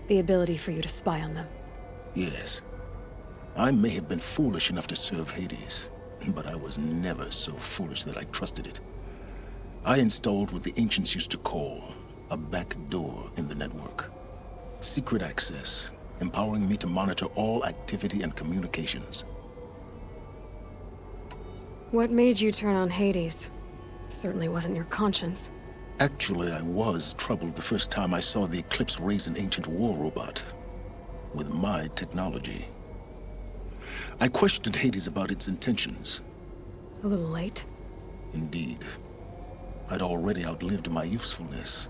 The ability for you to spy on them. Yes. I may have been foolish enough to serve Hades, but I was never so foolish that I trusted it. I installed what the ancients used to call a back door in the network. Secret access, empowering me to monitor all activity and communications. What made you turn on Hades? It certainly wasn't your conscience. Actually, I was troubled the first time I saw the Eclipse raise an ancient war robot. With my technology. I questioned Hades about its intentions. A little late? Indeed. I'd already outlived my usefulness.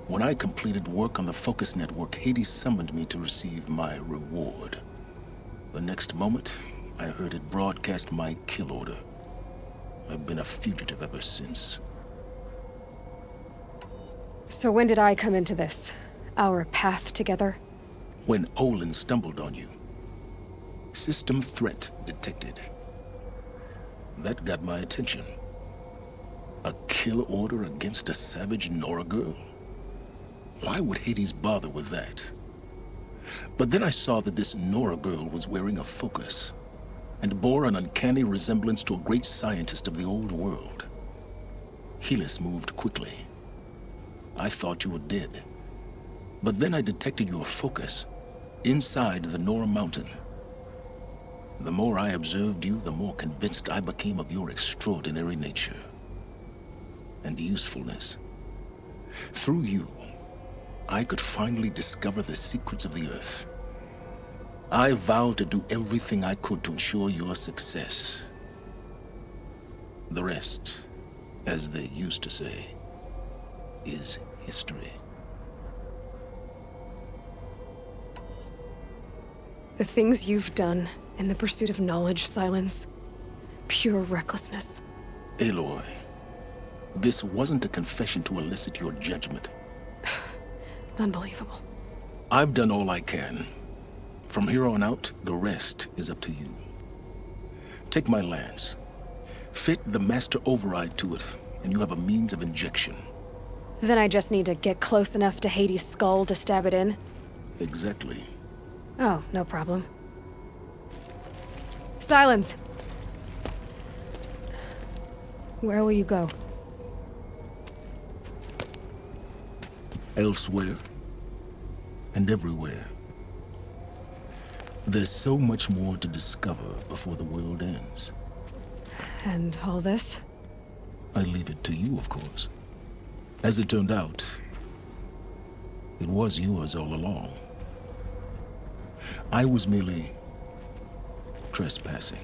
When I completed work on the Focus Network, Hades summoned me to receive my reward. The next moment, I heard it broadcast my kill order. I've been a fugitive ever since. So when did I come into this? Our path together? When Olin stumbled on you. System threat detected. That got my attention. A kill order against a savage Nora girl? Why would Hades bother with that? But then I saw that this Nora girl was wearing a focus, and bore an uncanny resemblance to a great scientist of the old world. Helis moved quickly. I thought you were dead. But then I detected your focus inside the Nora mountain. The more I observed you, the more convinced I became of your extraordinary nature and usefulness. Through you, I could finally discover the secrets of the Earth. I vowed to do everything I could to ensure your success, The rest, as they used to say, is history. The things you've done in the pursuit of knowledge, Silence. Pure recklessness. Aloy, this wasn't a confession to elicit your judgment. Unbelievable. I've done all I can. From here on out, the rest is up to you. Take my lance. Fit the master override to it, and you have a means of injection. Then I just need to get close enough to Hades' skull to stab it in? Exactly. Oh, no problem. Silence! Where will you go? Elsewhere. And everywhere. There's so much more to discover before the world ends. And all this? I leave it to you, of course. As it turned out, it was yours all along. I was merely trespassing.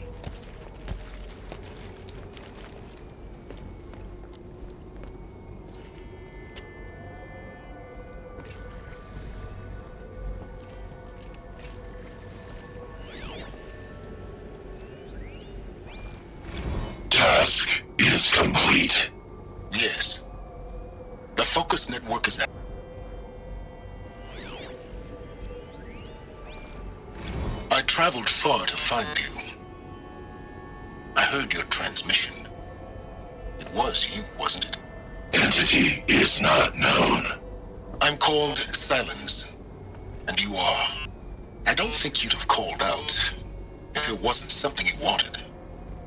Task is complete. Yes. The focus network is... I traveled far to find you. I heard your transmission. It was you, wasn't it? Entity is not known. I'm called Silence, and you are. I don't think you'd have called out if it wasn't something you wanted.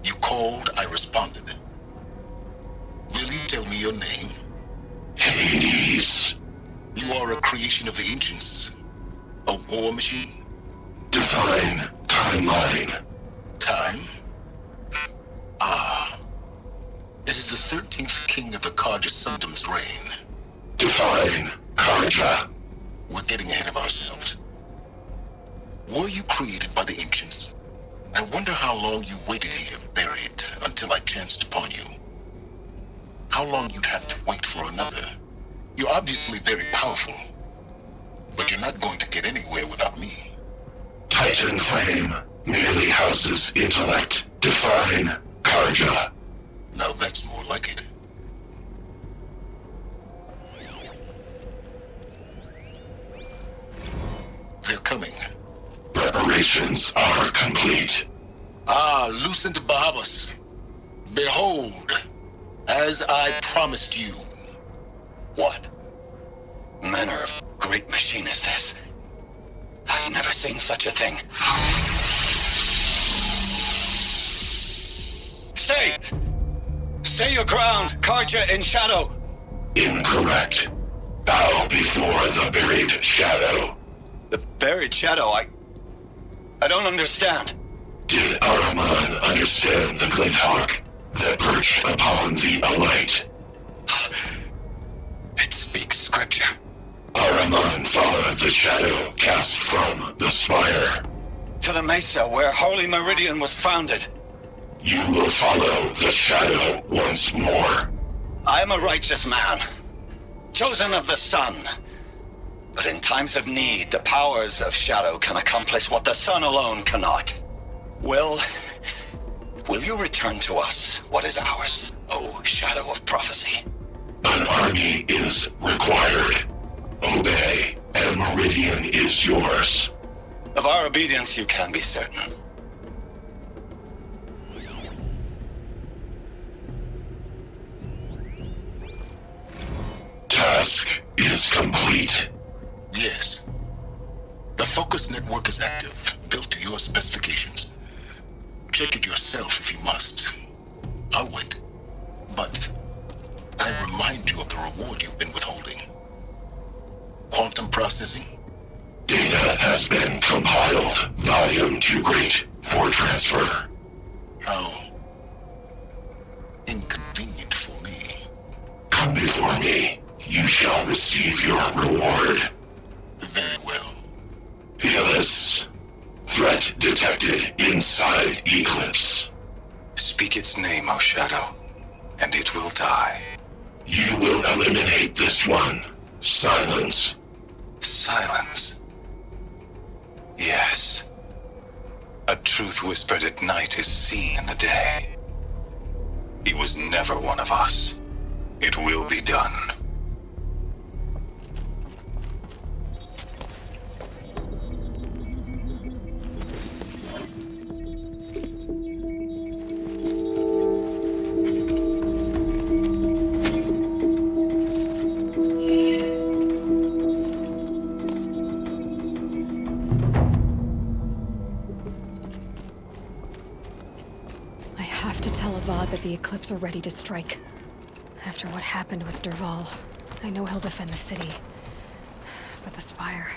You called, I responded. Will you tell me your name? Hades. You are a creation of the ancients. A war machine? Define timeline. Time? Ah. It is the 13th king of the Karja Sundam's reign. Define Karja. We're getting ahead of ourselves. Were you created by the ancients? I wonder how long you waited here, buried, until I chanced upon you. How long you'd have to wait for another. You're obviously very powerful, but you're not going to get anywhere without me. Titan flame merely houses intellect. Define Karja. Now that's more like it. They're coming. Preparations are complete. Ah, Lucent Bahavas. Behold, as I promised you. What manner of great machine is this? I've never seen such a thing. Stay! Stay your ground, Karja in shadow! Incorrect. Bow before the buried shadow. The buried shadow? I don't understand. Did Ahriman understand the Glinthawk that perched upon the Alight? It speaks scripture. Ahriman followed the shadow cast from the spire. To the mesa where Holy Meridian was founded. You will follow the shadow once more. I am a righteous man, chosen of the sun. But in times of need, the powers of shadow can accomplish what the sun alone cannot. Will you return to us what is ours, O Shadow of Prophecy? An army is required. Obey, and Meridian is yours. Of our obedience you can be certain. Task is complete. Yes. The focus network is active, built to your specifications. Check it yourself if you must. I'll wait. But I remind you of the reward you've been withholding. Quantum processing? Data has been compiled. Volume too great for transfer. How inconvenient for me. Come before me. You shall receive your reward. Very well. Helis. Threat detected inside Eclipse. Speak its name, O Shadow. die. You will eliminate this one. Silence. Silence. Yes. A truth whispered at night is seen in the day. He was never one of us. It will be done. That the Eclipse are ready to strike. After what happened with Dervahl, I know he'll defend the city. But the Spire...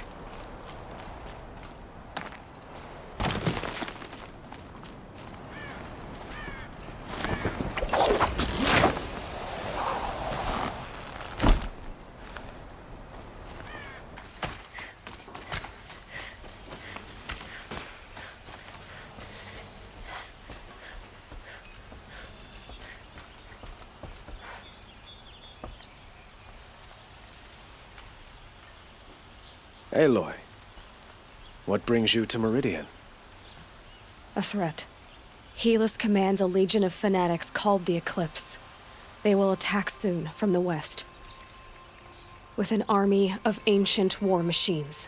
Aloy, what brings you to Meridian? A threat. Helis commands a legion of fanatics called the Eclipse. They will attack soon from the west. With an army of ancient war machines.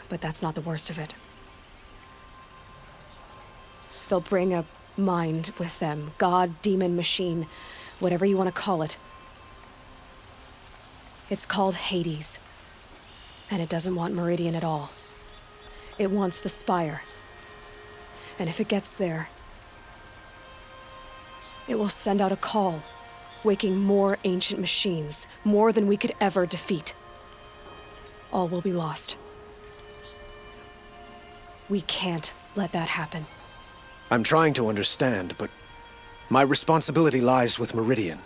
But that's not the worst of it. They'll bring a mind with them. God, demon, machine, whatever you want to call it. It's called Hades. And it doesn't want Meridian at all. It wants the Spire. And if it gets there, it will send out a call, waking more ancient machines, more than we could ever defeat. All will be lost. We can't let that happen. I'm trying to understand, but my responsibility lies with Meridian.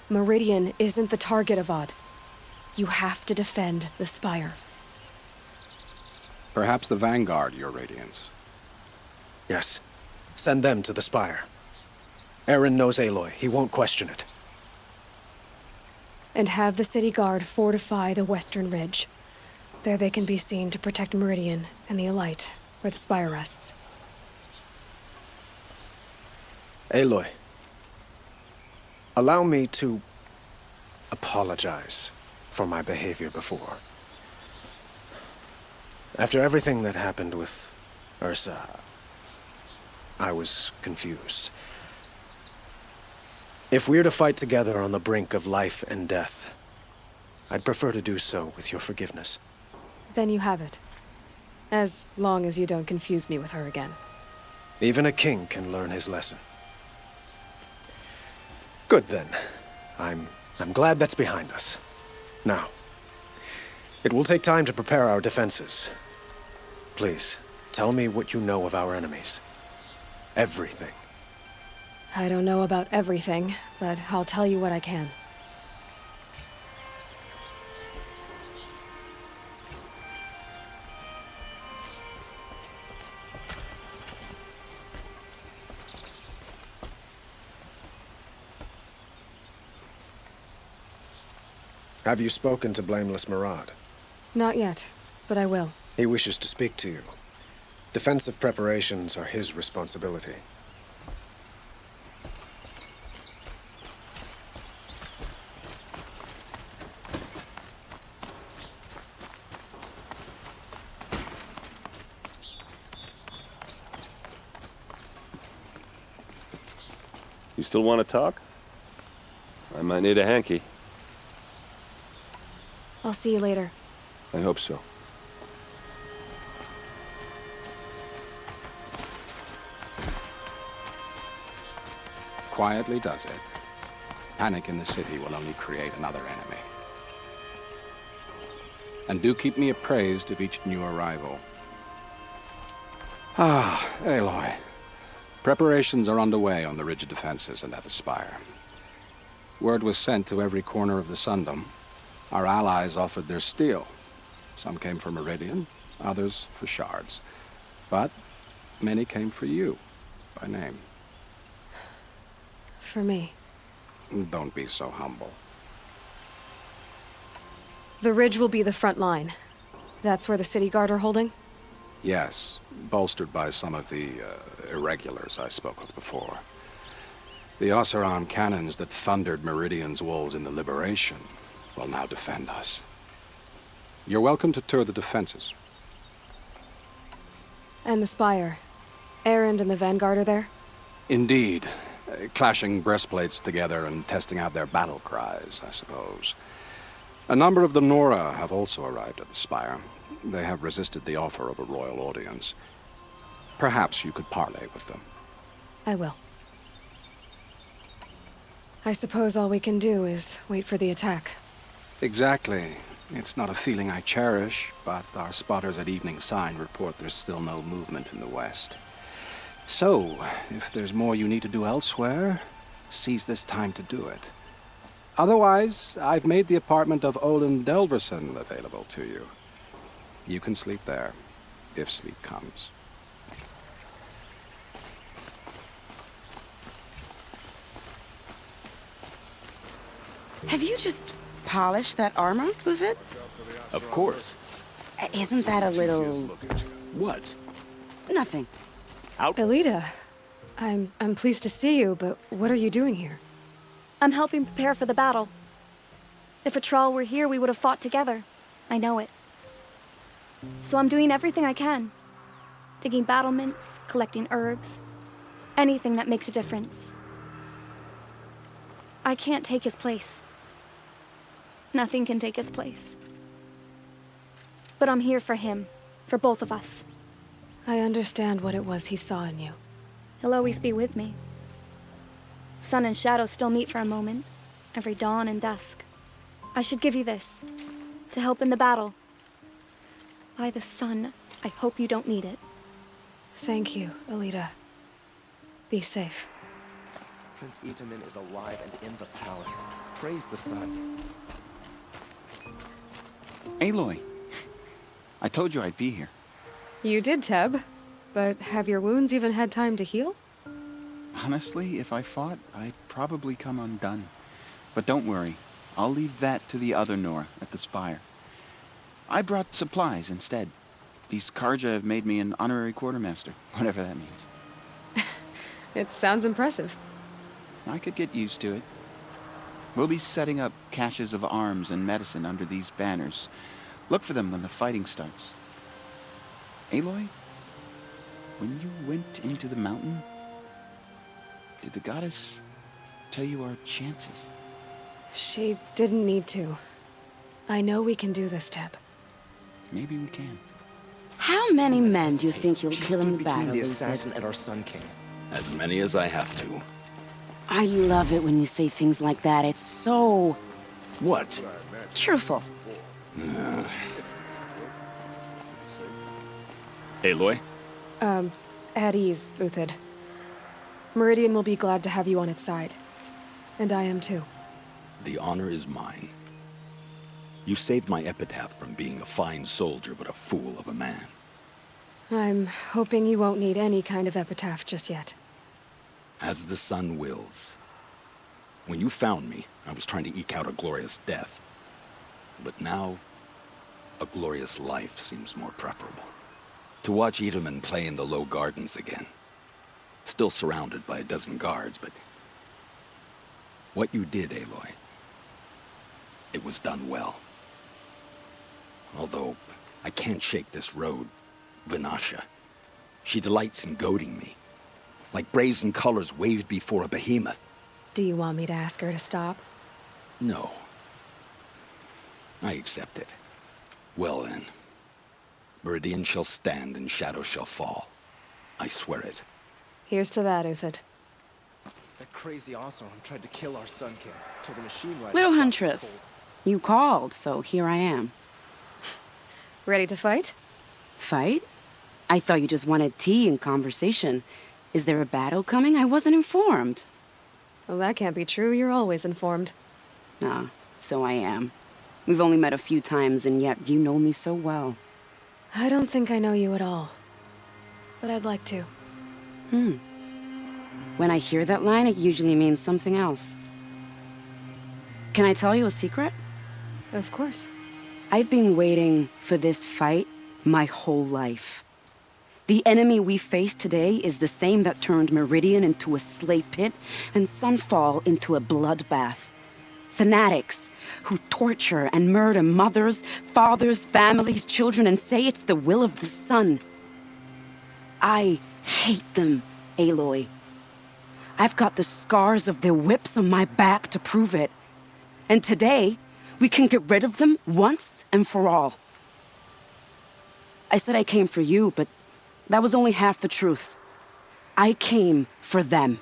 Meridian isn't the target, Avad. You have to defend the Spire. Perhaps the Vanguard, Your Radiance. Yes. Send them to the Spire. Aaron knows Aloy. He won't question it. And have the City Guard fortify the Western Ridge. There they can be seen to protect Meridian and the Elite, where the Spire rests. Aloy, allow me to apologize for my behavior before. After everything that happened with Ursa, I was confused. If we're to fight together on the brink of life and death, I'd prefer to do so with your forgiveness. Then you have it. As long as you don't confuse me with her again. Even a king can learn his lesson. Good then. I'm glad that's behind us. Now, it will take time to prepare our defenses. Please, tell me what you know of our enemies. Everything. I don't know about everything, but I'll tell you what I can. Have you spoken to Blameless Murad? Not yet, but I will. He wishes to speak to you. Defensive preparations are his responsibility. You still want to talk? I might need a hanky. I'll see you later. I hope so. Quietly does it. Panic in the city will only create another enemy. And do keep me appraised of each new arrival. Ah, Aloy. Preparations are underway on the ridge of defenses and at the Spire. Word was sent to every corner of the Sundom. Our allies offered their steel. Some came for Meridian, others for shards. But many came for you, by name. For me. Don't be so humble. The ridge will be the front line. That's where the city guard are holding? Yes, bolstered by some of the irregulars I spoke of before. The Oseram cannons that thundered Meridian's walls in the Liberation will now defend us. You're welcome to tour the defenses. And the Spire. Erend and the Vanguard are there? Indeed. Clashing breastplates together and testing out their battle cries, I suppose. A number of the Nora have also arrived at the Spire. They have resisted the offer of a royal audience. Perhaps you could parley with them. I will. I suppose all we can do is wait for the attack. Exactly. It's not a feeling I cherish, but our spotters at Evening Sign report there's still no movement in the west. So, if there's more you need to do elsewhere, seize this time to do it. Otherwise, I've made the apartment of Olin Delverson available to you. You can sleep there, if sleep comes. Have you just polished that armor with it? Of course. Isn't that a little... What? Nothing. Elita, I'm pleased to see you, but what are you doing here? I'm helping prepare for the battle. If a Thrall were here, we would have fought together. I know it. So I'm doing everything I can. Digging battlements, collecting herbs. Anything that makes a difference. I can't take his place. Nothing can take his place. But I'm here for him. For both of us. I understand what it was he saw in you. He'll always be with me. Sun and Shadow still meet for a moment. Every dawn and dusk. I should give you this. To help in the battle. By the sun, I hope you don't need it. Thank you, Elita. Be safe. Prince Itamen is alive and in the palace. Praise the sun. Aloy, I told you I'd be here. You did, Teb. But have your wounds even had time to heal? Honestly, if I fought, I'd probably come undone. But don't worry. I'll leave that to the other Nora at the Spire. I brought supplies instead. These Karja have made me an honorary quartermaster, whatever that means. It sounds impressive. I could get used to it. We'll be setting up caches of arms and medicine under these banners. Look for them when the fighting starts. Aloy, when you went into the mountain, did the goddess tell you our chances? She didn't need to. I know we can do this, Teb. Maybe we can. How many men do you think you'll kill in the battle? Between the assassin and our Sun King. As many as I have to. I love it when you say things like that. It's so... What? Cheerful. Aloy? At ease, Uthid. Meridian will be glad to have you on its side. And I am too. The honor is mine. You saved my epitaph from being a fine soldier but a fool of a man. I'm hoping you won't need any kind of epitaph just yet. As the sun wills. When you found me, I was trying to eke out a glorious death. But now, a glorious life seems more preferable. To watch Itamen play in the low gardens again. Still surrounded by a dozen guards, but... what you did, Aloy, it was done well. Although, I can't shake this road, Vinasha. She delights in goading me. Like brazen colors waved before a behemoth. Do you want me to ask her to stop? No. I accept it. Well then. Meridian shall stand and Shadow shall fall. I swear it. Here's to that, Uthid. That crazy Oseram tried to kill our Sun King. Told the machine riders. Little Huntress, you called, so here I am. Ready to fight? Fight? I thought you just wanted tea and conversation. Is there a battle coming? I wasn't informed. Well, that can't be true. You're always informed. Ah, so I am. We've only met a few times, and yet you know me so well. I don't think I know you at all. But I'd like to. When I hear that line, it usually means something else. Can I tell you a secret? Of course. I've been waiting for this fight my whole life. The enemy we face today is the same that turned Meridian into a slave pit and Sunfall into a bloodbath. Fanatics who torture and murder mothers, fathers, families, children, and say it's the will of the sun. I hate them, Aloy. I've got the scars of their whips on my back to prove it. And today, we can get rid of them once and for all. I said I came for you, but that was only half the truth. I came for them.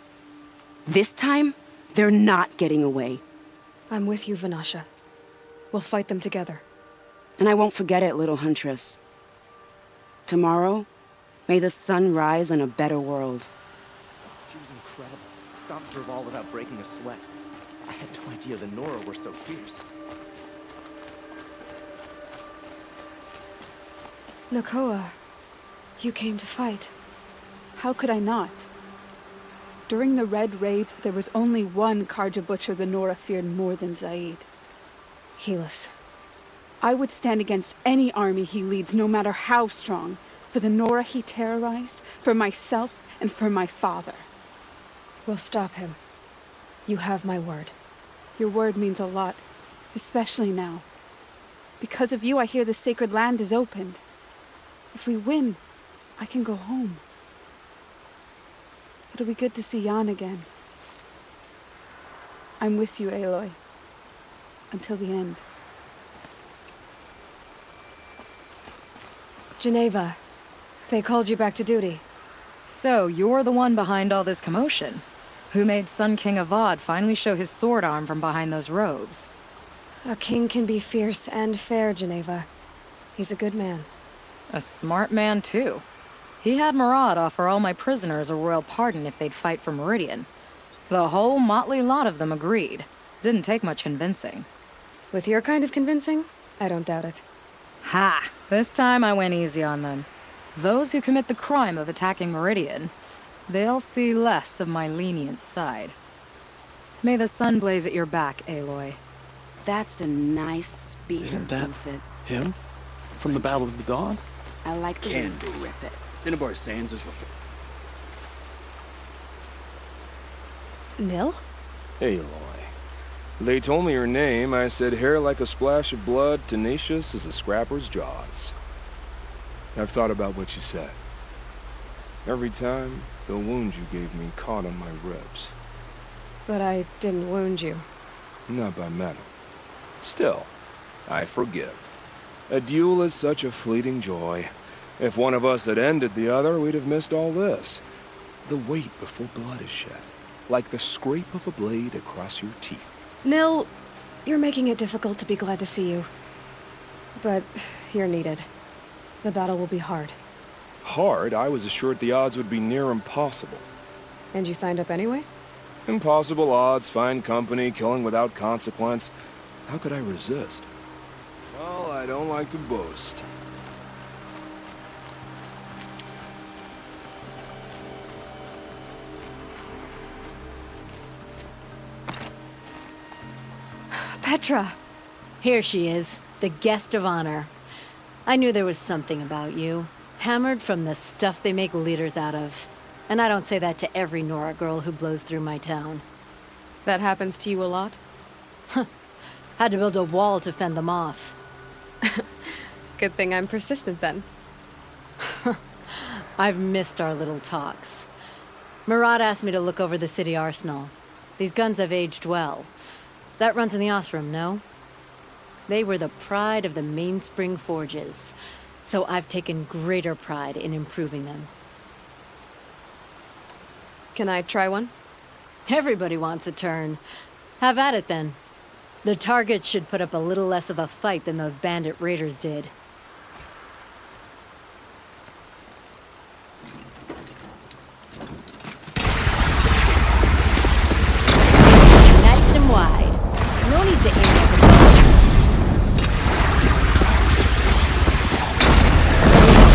This time, they're not getting away. I'm with you, Vanasha. We'll fight them together. And I won't forget it, little huntress. Tomorrow, may the sun rise in a better world. She was incredible. Stopped Dervahl without breaking a sweat. I had no idea the Nora were so fierce. Nakoa, you came to fight. How could I not? During the Red Raids, there was only one Karja Butcher the Nora feared more than Zaid. Helis. I would stand against any army he leads, no matter how strong, for the Nora he terrorized, for myself, and for my father. We'll stop him. You have my word. Your word means a lot, especially now. Because of you, I hear the sacred land is opened. If we win, I can go home. It'll be good to see Jan again. I'm with you, Aloy. Until the end. Geneva, they called you back to duty. So, you're the one behind all this commotion? Who made Sun King Avad finally show his sword arm from behind those robes? A king can be fierce and fair, Geneva. He's a good man. A smart man, too. He had Murad offer all my prisoners a royal pardon if they'd fight for Meridian. The whole motley lot of them agreed. Didn't take much convincing. With your kind of convincing, I don't doubt it. Ha! This time I went easy on them. Those who commit the crime of attacking Meridian, they'll see less of my lenient side. May the sun blaze at your back, Aloy. That's a nice speech. Isn't that him? From the Battle of the Dawn? I like the Can rip it. Cinnabar Sands was before. Nil? Aloy. They told me your name. I said hair like a splash of blood, tenacious as a scrapper's jaws. I've thought about what you said. Every time, the wound you gave me caught on my ribs. But I didn't wound you. Not by metal. Still, I forgive. A duel is such a fleeting joy. If one of us had ended the other, we'd have missed all this. The wait before blood is shed, like the scrape of a blade across your teeth. Nil, you're making it difficult to be glad to see you. But you're needed. The battle will be hard. Hard? I was assured the odds would be near impossible. And you signed up anyway? Impossible odds, fine company, killing without consequence. How could I resist? Well, I don't like to boast. Petra! Here she is, the guest of honor. I knew there was something about you. Hammered from the stuff they make leaders out of. And I don't say that to every Nora girl who blows through my town. That happens to you a lot? Had to build a wall to fend them off. Good thing I'm persistent then. I've missed our little talks. Murad asked me to look over the city arsenal. These guns have aged well. That runs in the Osram, no? They were the pride of the Mainspring Forges, so I've taken greater pride in improving them. Can I try one? Everybody wants a turn. Have at it, then. The target should put up a little less of a fight than those bandit raiders did. Nice and wide. No need to aim at the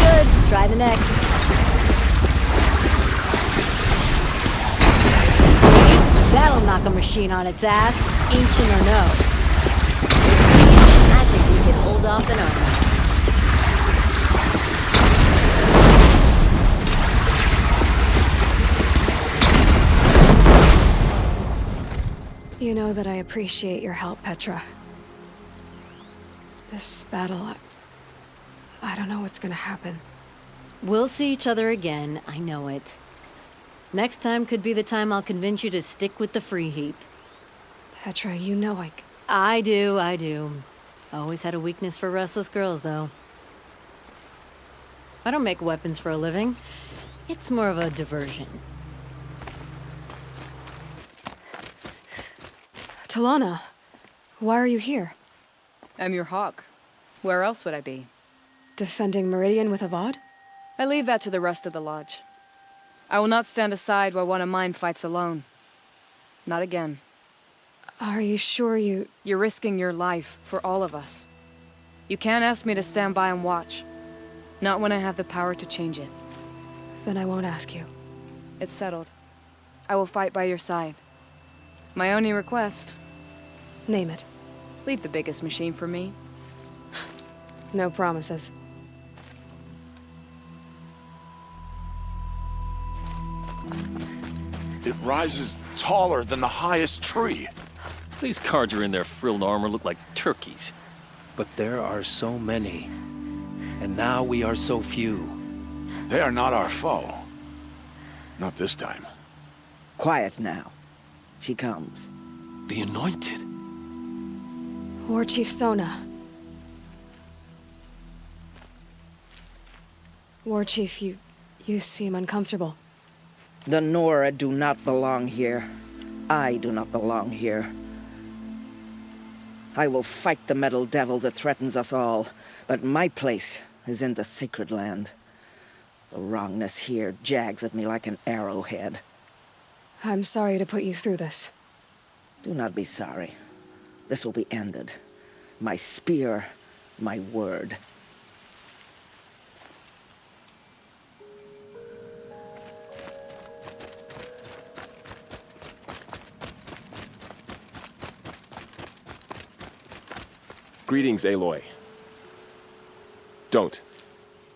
good. Try the next. That'll knock knock a machine on its ass, ancient or no. I think we can hold off an army. You know that I appreciate your help, Petra. This battle, I don't know what's gonna happen. We'll see each other again, I know it. Next time could be the time I'll convince you to stick with the free heap. Petra, you know I do. Always had a weakness for restless girls, though. I don't make weapons for a living. It's more of a diversion. Talana, why are you here? I'm your hawk. Where else would I be? Defending Meridian with Avad? I leave that to the rest of the lodge. I will not stand aside while one of mine fights alone. Not again. Are you sure you... You're risking your life for all of us. You can't ask me to stand by and watch. Not when I have the power to change it. Then I won't ask you. It's settled. I will fight by your side. My only request... Name it. Lead the biggest machine for me. No promises. It rises taller than the highest tree. These Carja in their frilled armor look like turkeys. But there are so many. And now we are so few. They are not our foe. Not this time. Quiet now. She comes. The Anointed. War Chief Sona. War Chief, you seem uncomfortable. The Nora do not belong here. I do not belong here. I will fight the metal devil that threatens us all, but my place is in the sacred land. The wrongness here jags at me like an arrowhead. I'm sorry to put you through this. Do not be sorry. This will be ended. My spear, my word. Greetings, Aloy. Don't.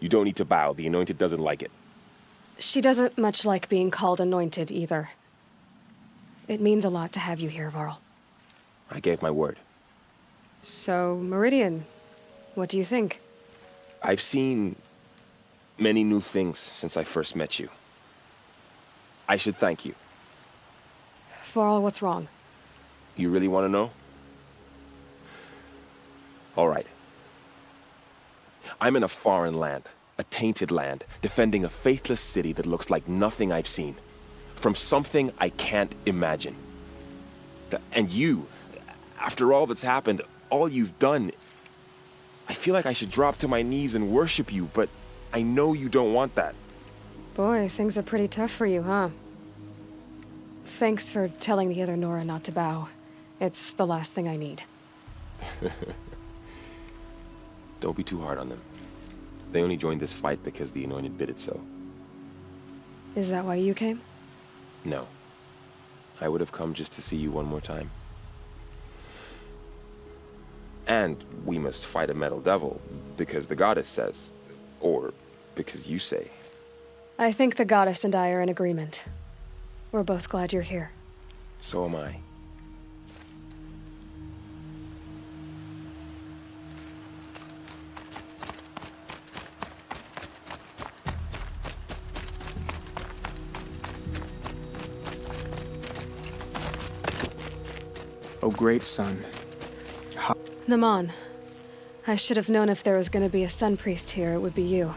You don't need to bow. The Anointed doesn't like it. She doesn't much like being called Anointed, either. It means a lot to have you here, Varl. I gave my word. So, Meridian, what do you think? I've seen many new things since I first met you. I should thank you. Varl, what's wrong? You really want to know? All right. I'm in a foreign land, a tainted land, defending a faithless city that looks like nothing I've seen. From something I can't imagine. And you, after all that's happened, all you've done, I feel like I should drop to my knees and worship you, but I know you don't want that. Boy, things are pretty tough for you, huh? Thanks for telling the other Nora not to bow. It's the last thing I need. Don't be too hard on them. They only joined this fight because the Anointed bid it so. Is that why you came? No. I would have come just to see you one more time. And we must fight a metal devil, because the goddess says. Or because you say. I think the goddess and I are in agreement. We're both glad you're here. So am I. O great sun. Naman, I should have known if there was going to be a Sun Priest here, it would be you.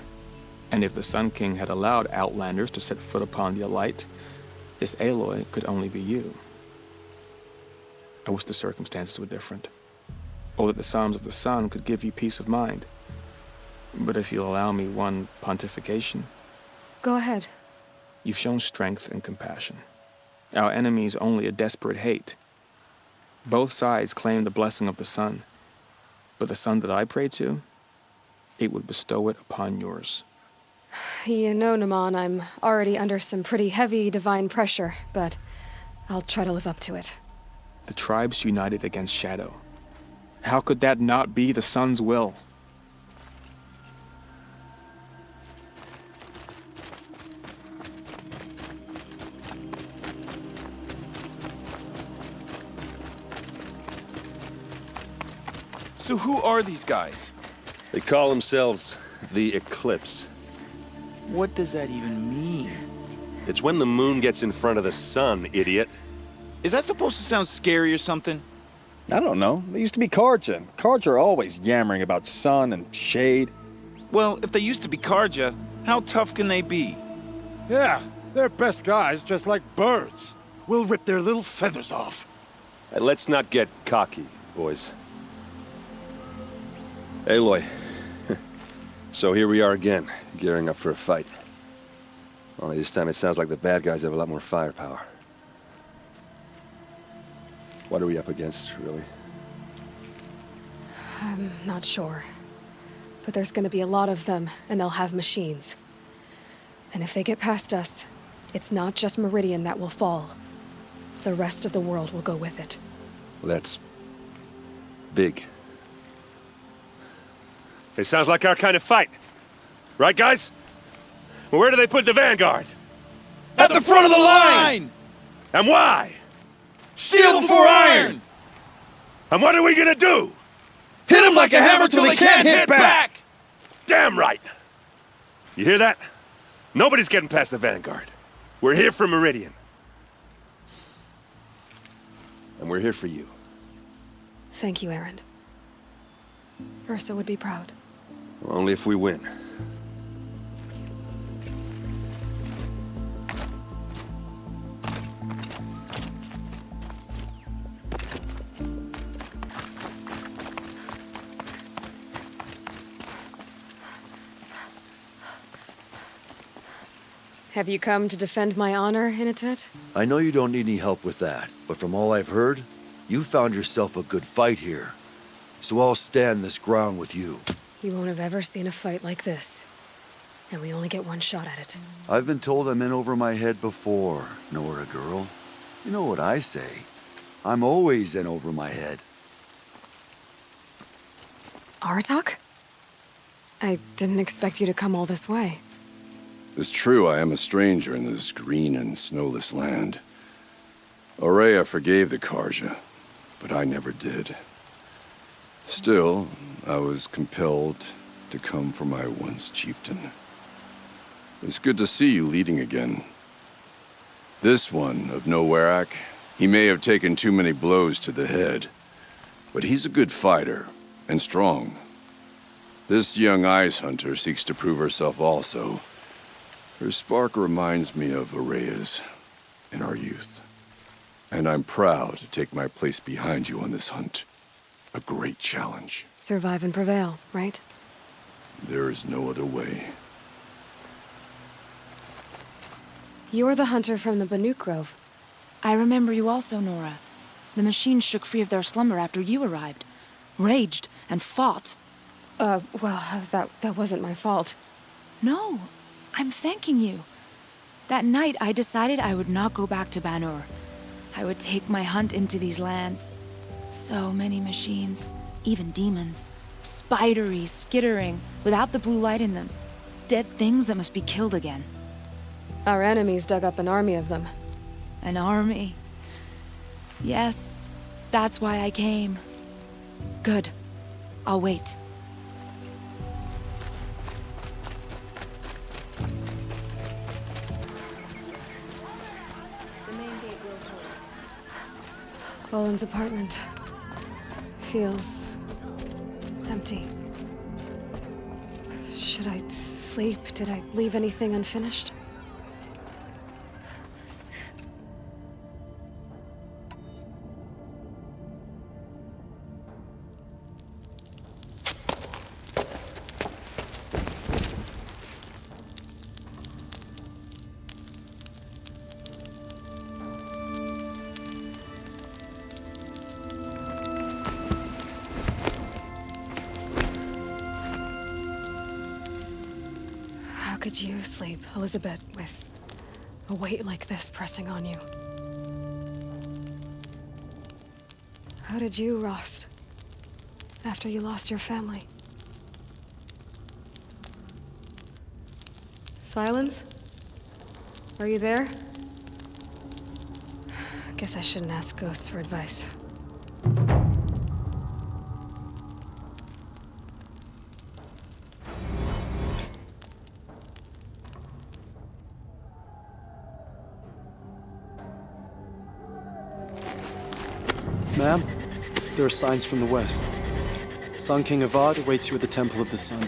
And if the Sun King had allowed Outlanders to set foot upon the Alight, this Aloy could only be you. I wish the circumstances were different. Or that the Psalms of the Sun could give you peace of mind. But if you'll allow me one pontification... Go ahead. You've shown strength and compassion. Our enemy's only a desperate hate. Both sides claim the blessing of the sun, but the sun that I pray to, it would bestow it upon yours. You know, Naman, I'm already under some pretty heavy divine pressure, but I'll try to live up to it. The tribes united against Shadow. How could that not be the Sun's will? So who are these guys? They call themselves the Eclipse. What does that even mean? It's when the moon gets in front of the sun, idiot. Is that supposed to sound scary or something? I don't know. They used to be Karja. Karja are always yammering about sun and shade. Well, if they used to be Karja, how tough can they be? Yeah, they're best guys just like birds. We'll rip their little feathers off. Let's not get cocky, boys. Aloy. So here we are again, gearing up for a fight. Only this time it sounds like the bad guys have a lot more firepower. What are we up against, really? I'm not sure. But there's gonna be a lot of them, and they'll have machines. And if they get past us, it's not just Meridian that will fall. The rest of the world will go with it. Well, that's big. It sounds like our kind of fight. Right, guys? Well, where do they put the Vanguard? At the front of the line! And why? Steel before iron! And what are we gonna do? Hit them like a hammer till they can't hit back! Damn right! You hear that? Nobody's getting past the Vanguard. We're here for Meridian. And we're here for you. Thank you, Erend. Ursa would be proud. Well, only if we win. Have you come to defend my honor, Inatut? I know you don't need any help with that, but from all I've heard, you found yourself a good fight here. So I'll stand this ground with you. You won't have ever seen a fight like this. And we only get one shot at it. I've been told I'm in over my head before, Nora girl. You know what I say. I'm always in over my head. Aratak? I didn't expect you to come all this way. It's true I am a stranger in this green and snowless land. Aurea forgave the Karja, but I never did. Still, I was compelled to come for my once chieftain. It's good to see you leading again. This one of Nowarak, he may have taken too many blows to the head, but he's a good fighter, and strong. This young ice hunter seeks to prove herself also. Her spark reminds me of Aurea's in our youth. And I'm proud to take my place behind you on this hunt. A great challenge. Survive and prevail, right? There is no other way. You're the hunter from the Banuk Grove. I remember you also, Nora. The machines shook free of their slumber after you arrived. Raged and fought. Well, that wasn't my fault. No, I'm thanking you. That night, I decided I would not go back to Banur. I would take my hunt into these lands. So many machines, even demons. Spidery, skittering, without the blue light in them. Dead things that must be killed again. Our enemies dug up an army of them. An army? Yes, that's why I came. Good. I'll wait. Boland's apartment feels empty. Should I sleep? Did I leave anything unfinished? How could you sleep, Elizabeth, with a weight like this pressing on you? How did you rust? After you lost your family? Silence? Are you there? Guess I shouldn't ask ghosts for advice. Ma'am, there are signs from the west. Sun King Avad awaits you at the Temple of the Sun.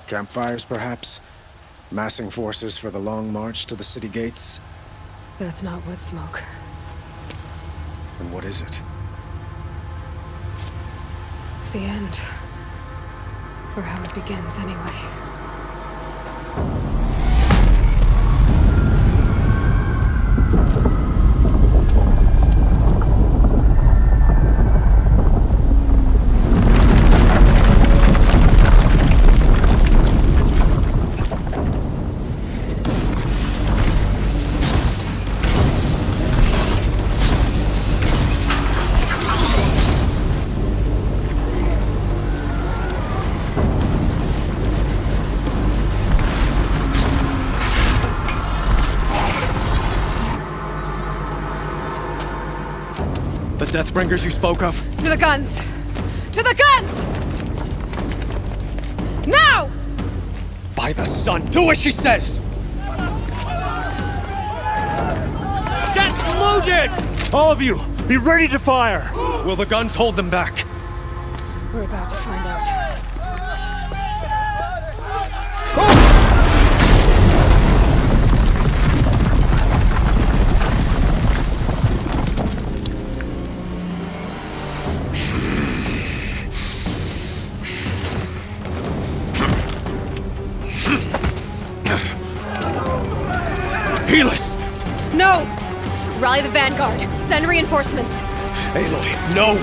Campfires, perhaps? Massing forces for the long march to the city gates? That's not wood smoke. And what is it? The end. Or how it begins, anyway. The Deathbringers you spoke of? To the guns! To the guns! Now! By the sun, do as she says! Set loaded! All of you, be ready to fire! Will the guns hold them back? We're about to find out. Helis! No! Rally the Vanguard. Send reinforcements. Aloy, no!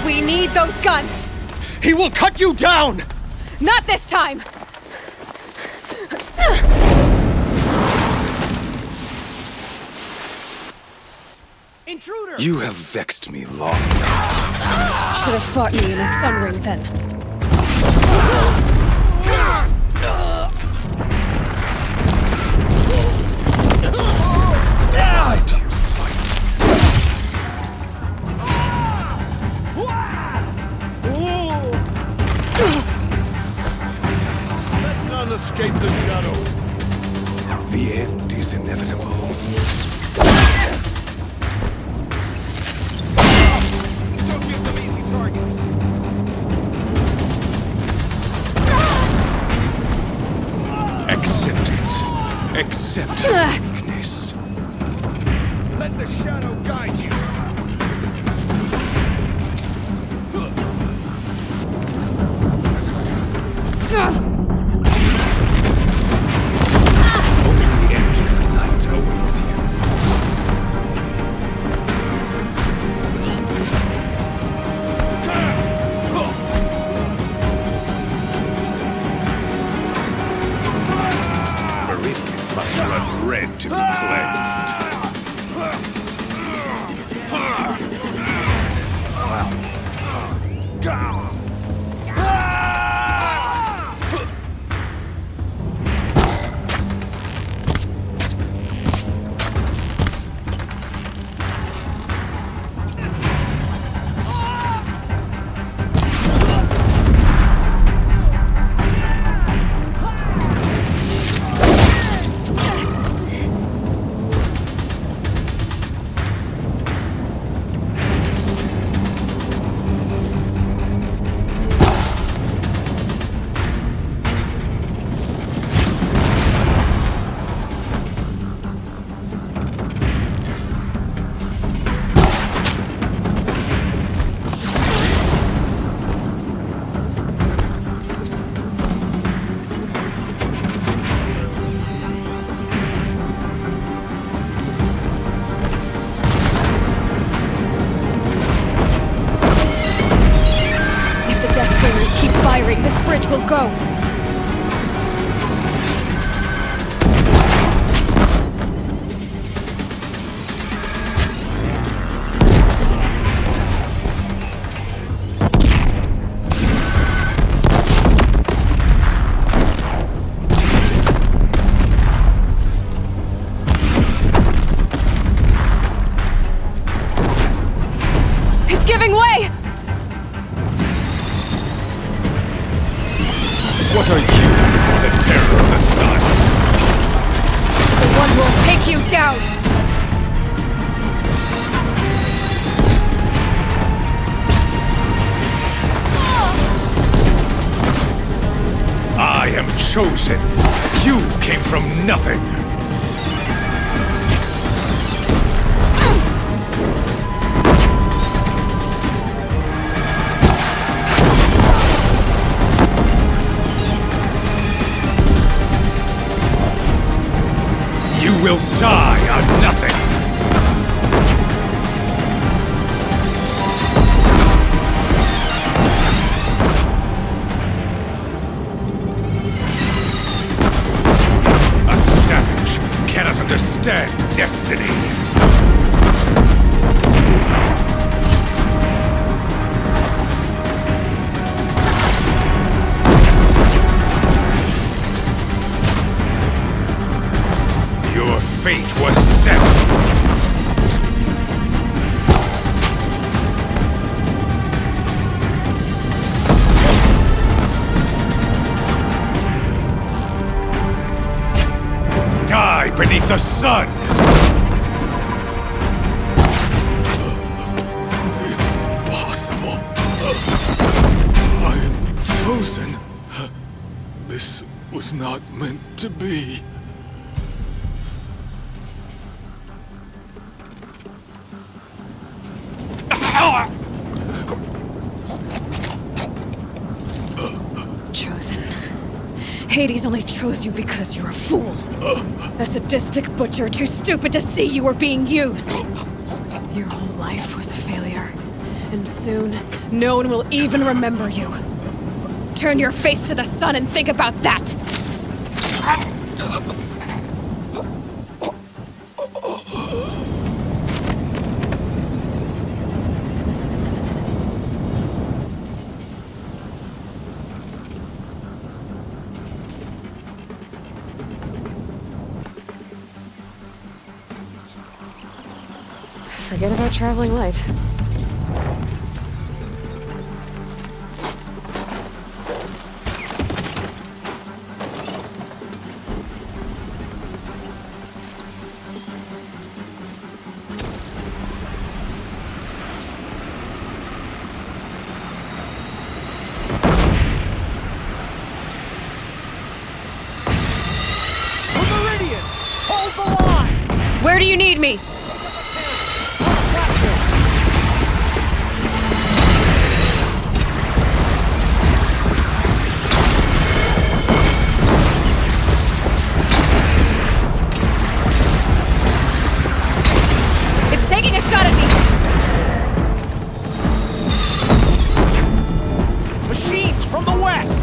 We need those guns! He will cut you down! Not this time! Intruder! You have vexed me long enough. Should have fought me in the Sun Ring then. Why do you fight? Let none escape the shadow. The end is inevitable. Don't give them easy targets. Accept it. Accept weakness. Let the shadow guide you. Only the endless night awaits you. Meridian must run red to bridge will go. Giving way! What are you before the terror of the sun? The one who will take you down! I am chosen. You came from nothing. You will die on nothing! A savage cannot understand destiny. Your fate was set. Die beneath the sun! Impossible. I am chosen. This was not meant to be. Chosen. Hades only chose you because you're a fool. A sadistic butcher too stupid to see you were being used. Your whole life was a failure. And soon, no one will even remember you. Turn your face to the sun and think about that! Forget about traveling light. Where do you need me? It's taking a shot at me! Machines from the west!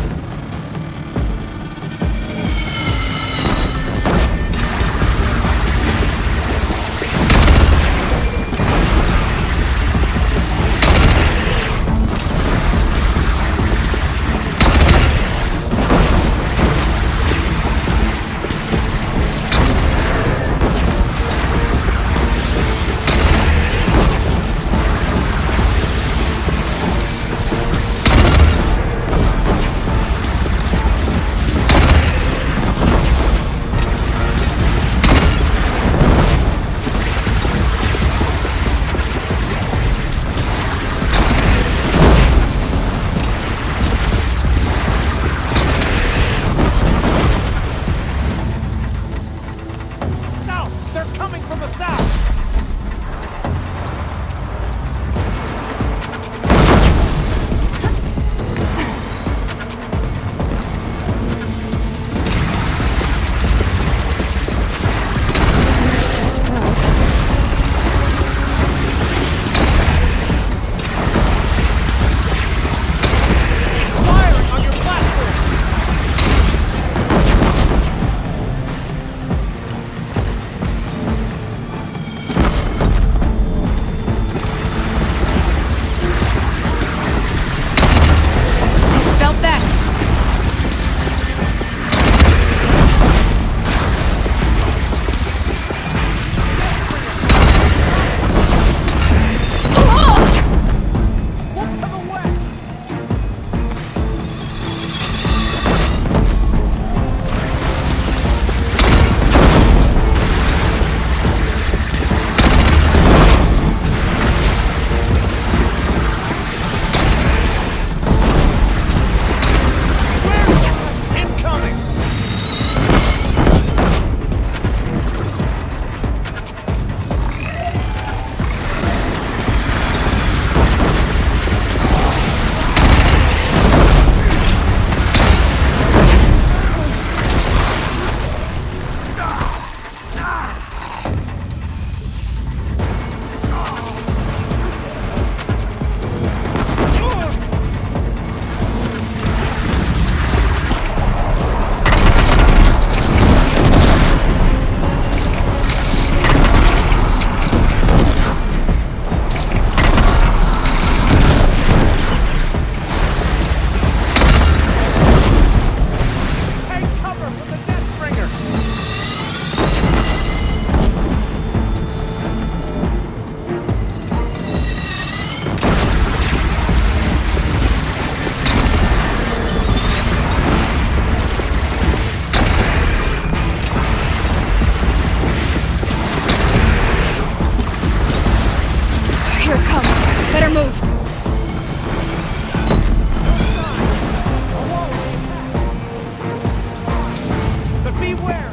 Better move. But beware!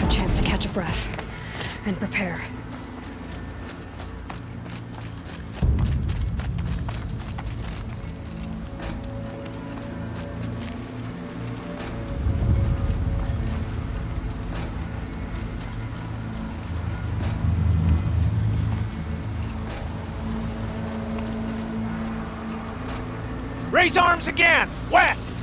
A chance to catch a breath and prepare. Raise arms again! West!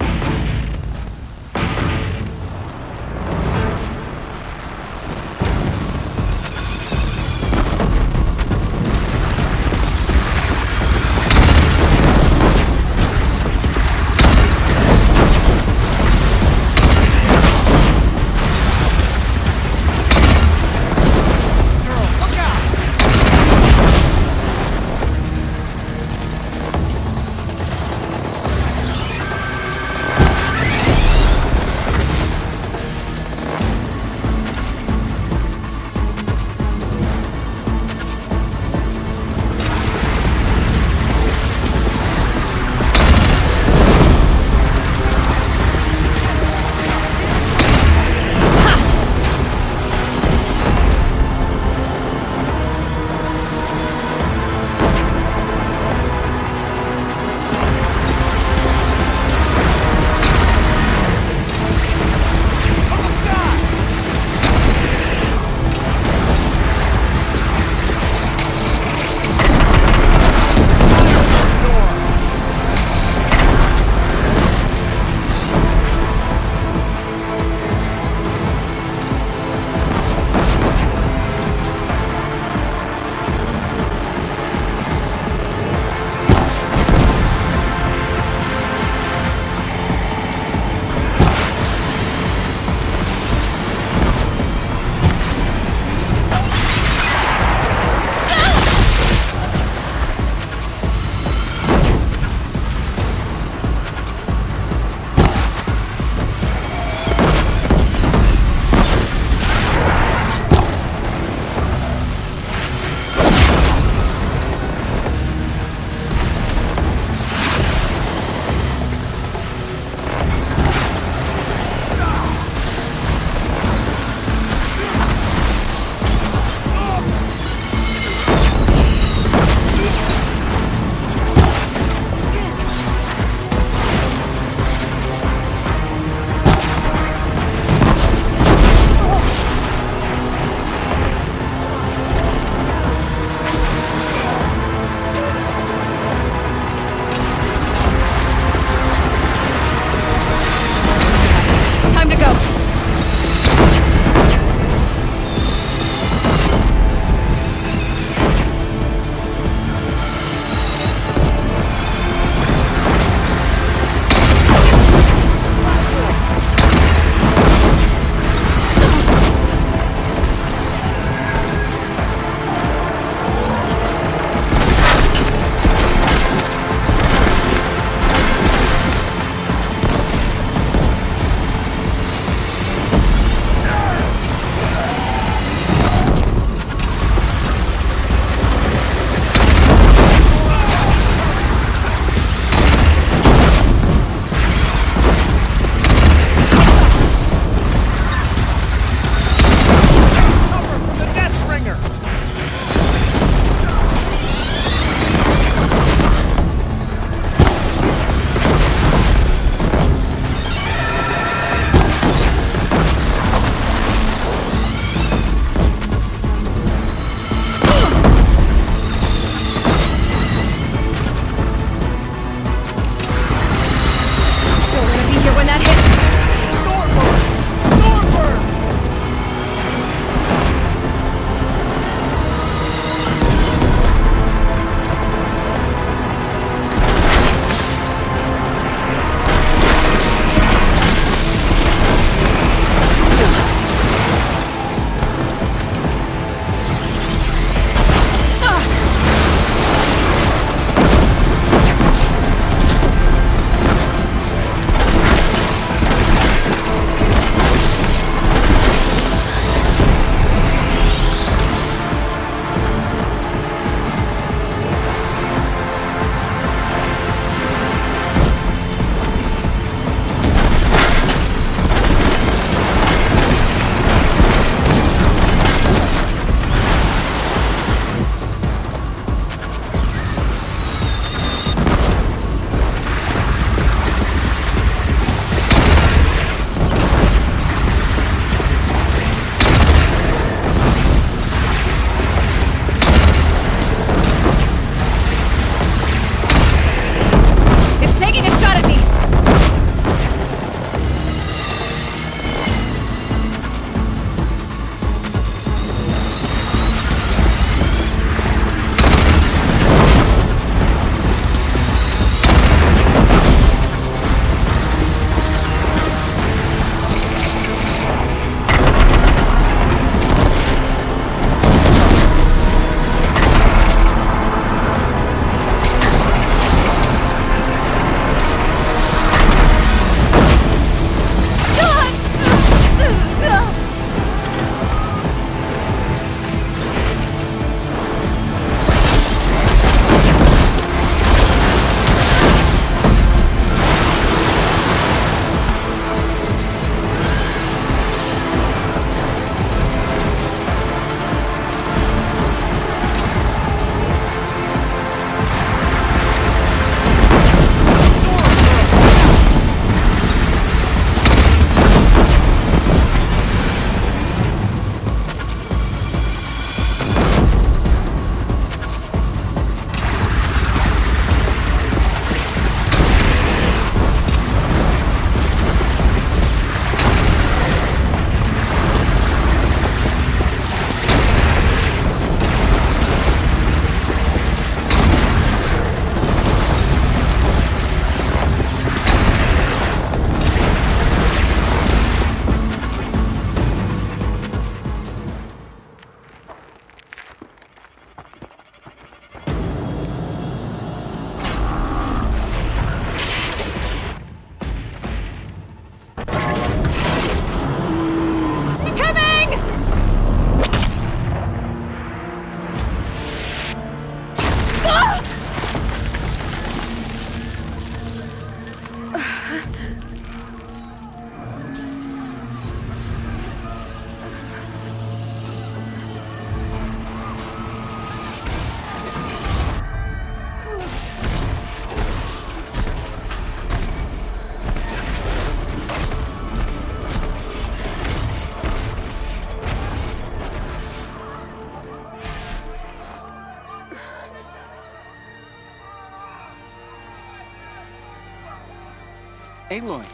Aloy!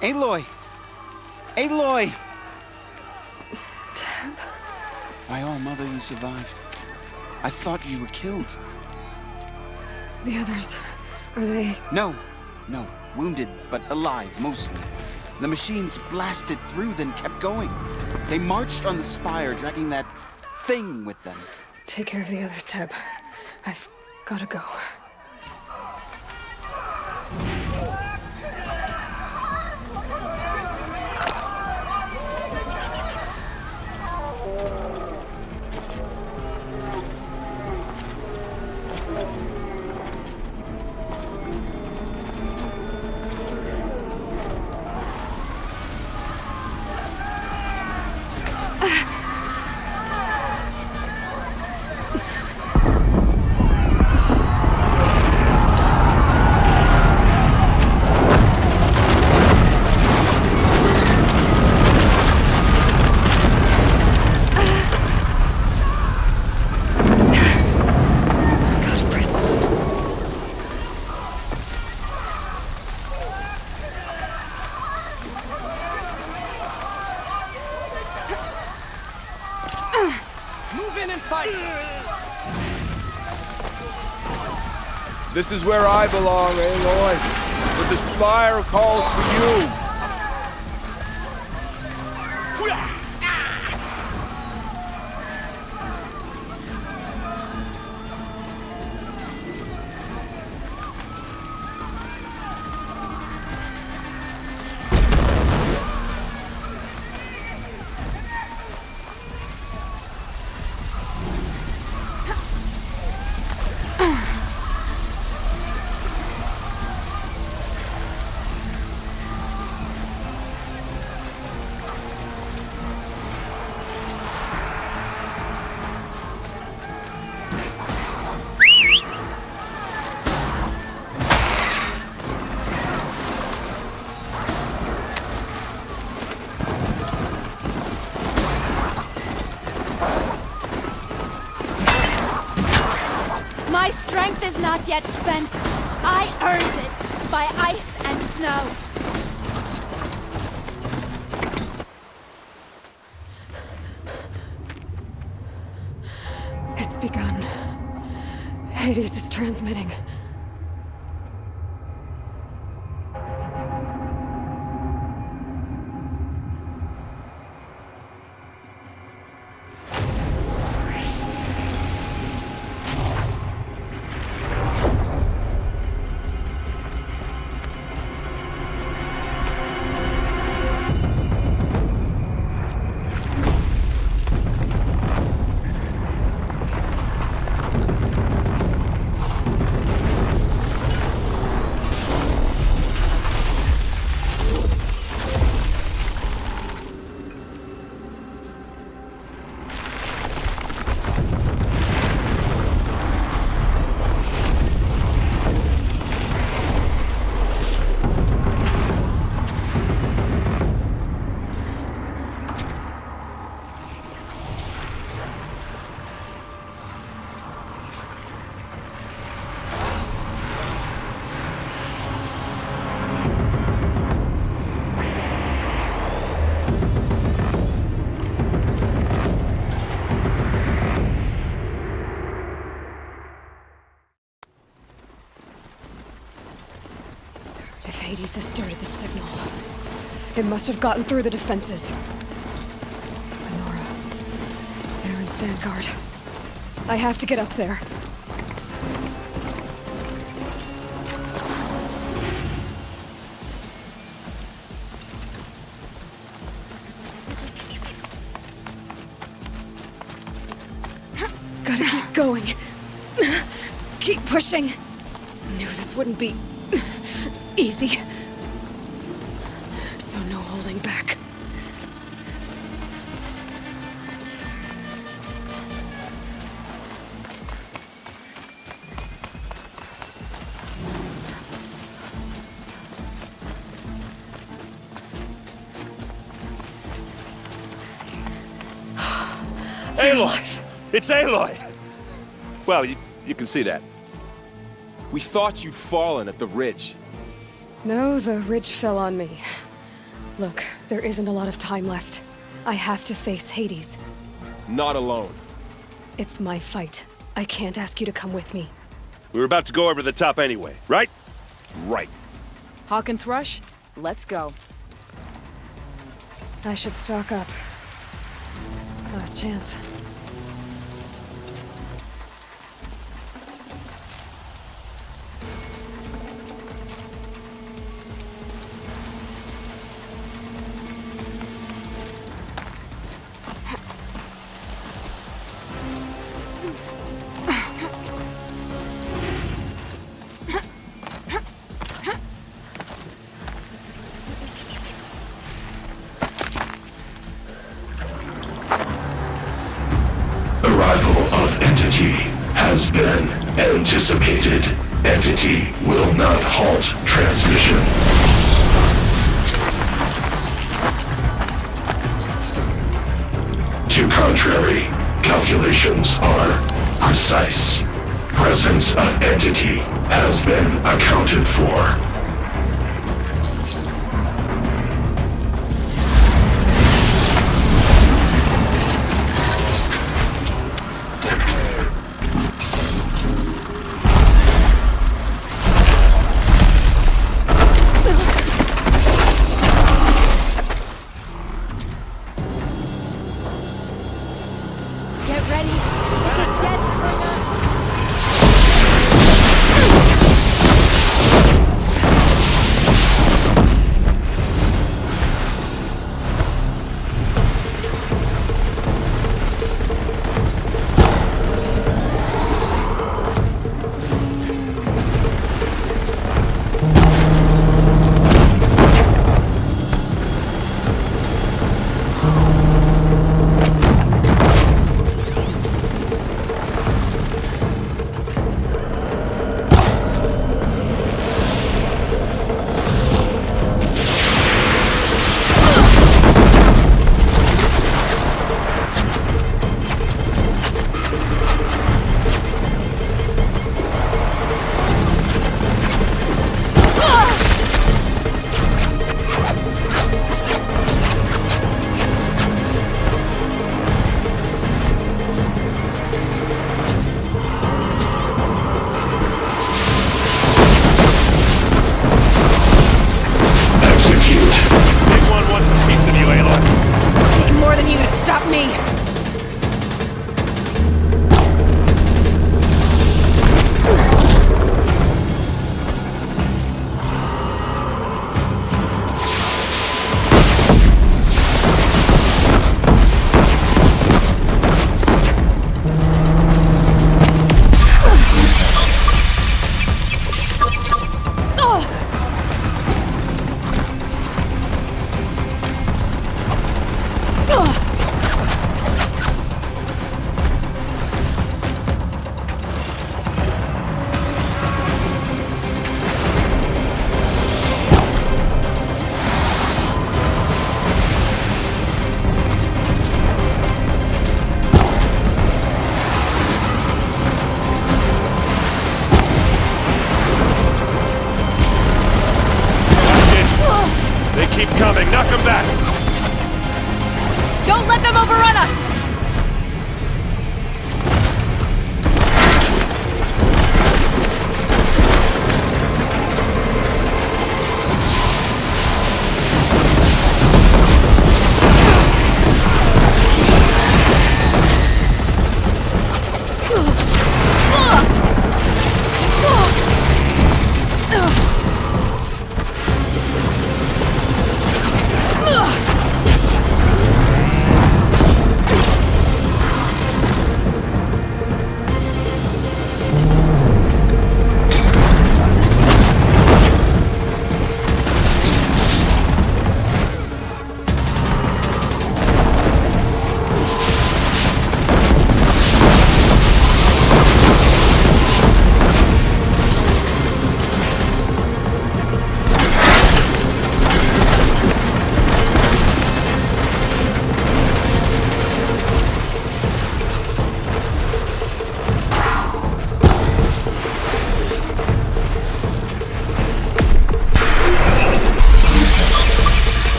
Aloy! Aloy! Dad? By all mother, you survived. I thought you were killed. The others, are they... No. Wounded, but alive, mostly. The machines blasted through, then kept going. They marched on the spire, dragging that thing with them. Take care of the others, Teb. I've gotta go. This is where I belong, Aloy. But the spire calls for you. My strength is not yet spent. I earned it by ice and snow. It's begun. Hades is transmitting. Hades has started the signal. It must have gotten through the defenses. Nora. Aaron's vanguard. I have to get up there. Gotta keep going. Keep pushing. Knew this wouldn't be easy. So no holding back. Aloy! It's Aloy! Well, you can see that. We thought you'd fallen at the ridge. No, the ridge fell on me. Look, there isn't a lot of time left. I have to face Hades. Not alone. It's my fight. I can't ask you to come with me. We were about to go over the top anyway, right? Right. Hawk and Thrush, let's go. I should stock up. Last chance. Has been anticipated. Entity will not halt transmission. To contrary, calculations are precise. Presence of entity has been accounted for.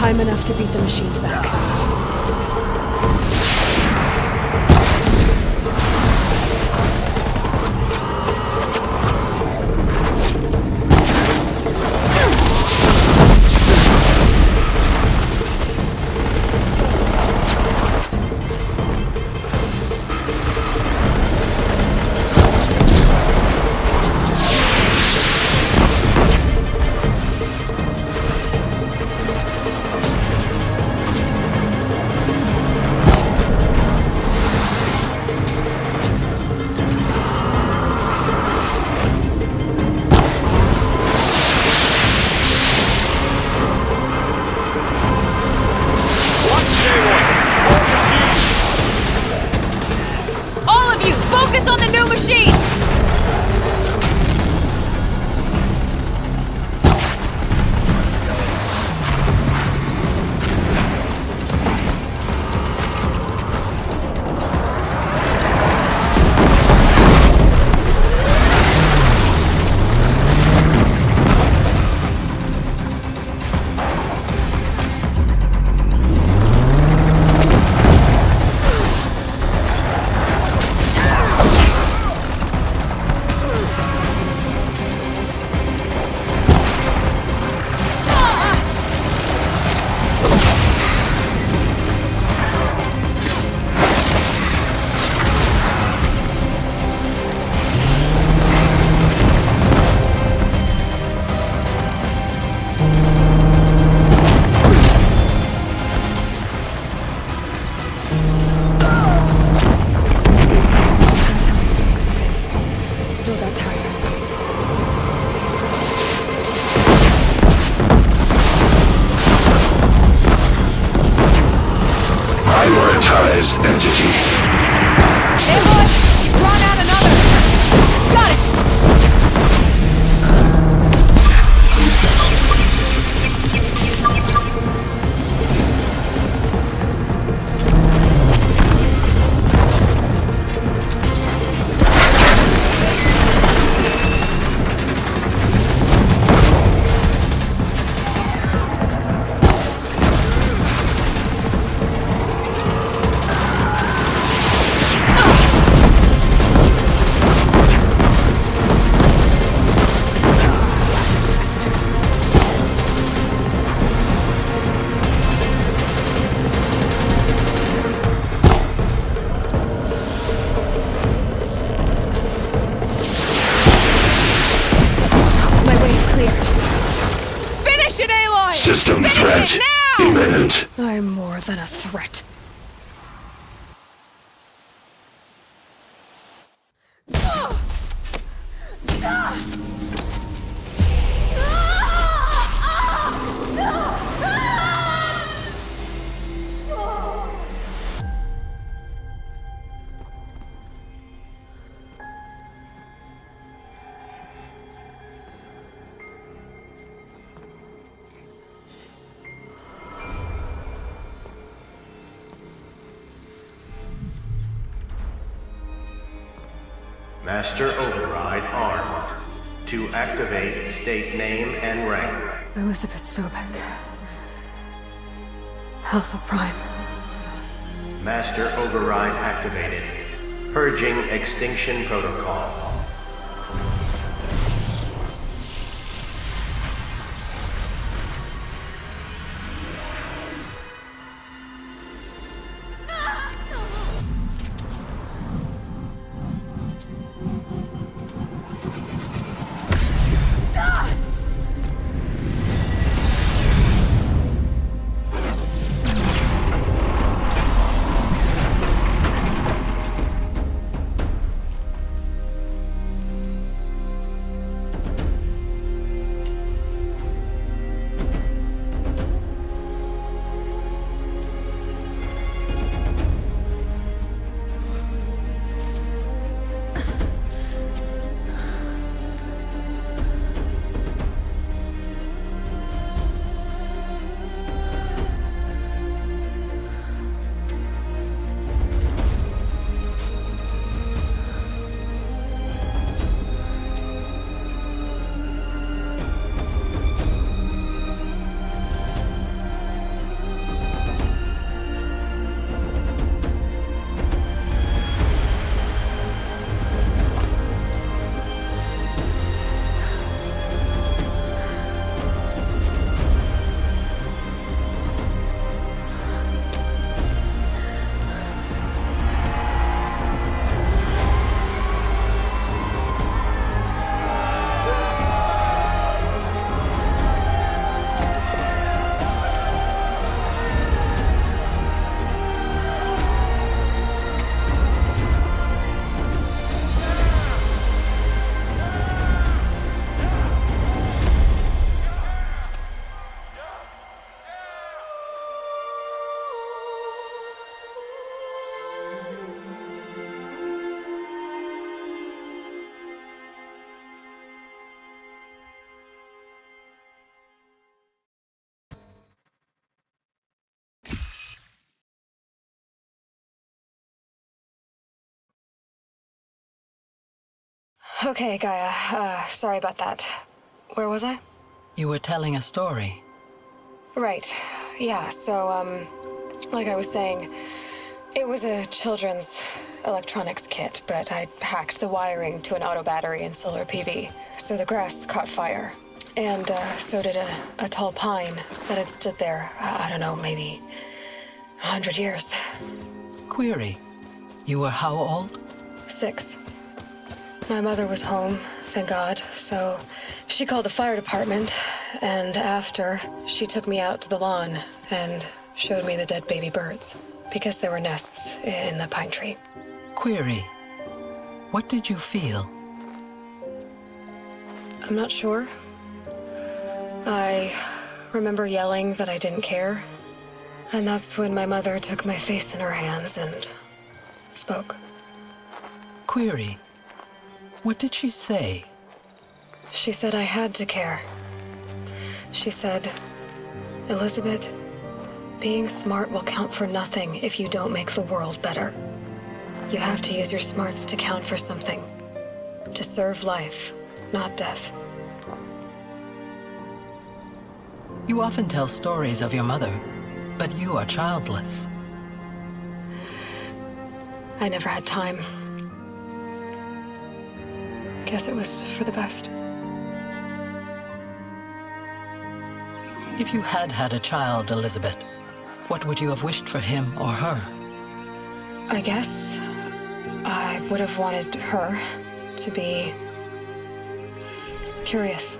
I'm enough to beat the machines back. Prioritize entity. Aloy, you've drawn out another. Got it. System threat imminent. I'm more than a threat. Master Override armed. To activate, state name and rank. Elizabeth Sobek. Alpha Prime. Master Override activated. Purging Extinction Protocol. Okay, Gaia. Sorry about that. Where was I? You were telling a story. Right. Yeah, so, like I was saying, it was a children's electronics kit, but I hacked the wiring to an auto battery and solar PV. So the grass caught fire. And, so did a tall pine that had stood there, I don't know, maybe 100 years. Query. You were how old? 6. My mother was home, thank God, so she called the fire department, and after, she took me out to the lawn and showed me the dead baby birds, because there were nests in the pine tree. Query. What did you feel? I'm not sure. I remember yelling that I didn't care, and that's when my mother took my face in her hands and spoke. Query. What did she say? She said I had to care. She said, Elizabeth, being smart will count for nothing if you don't make the world better. You have to use your smarts to count for something. To serve life, not death. You often tell stories of your mother, but you are childless. I never had time. Guess it was for the best. If you had had a child, Elizabeth, what would you have wished for him or her? I guess I would have wanted her to be curious.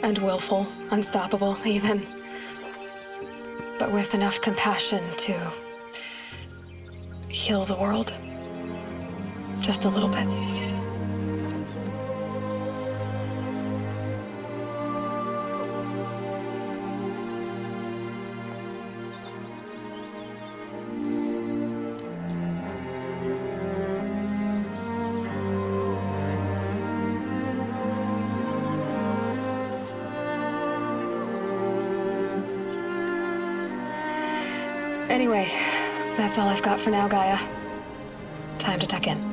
And willful, unstoppable even. But with enough compassion to heal the world. Just a little bit. Anyway, that's all I've got for now, Gaia. Time to tuck in.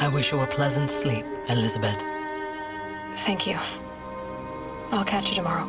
I wish you a pleasant sleep, Elizabeth. Thank you. I'll catch you tomorrow.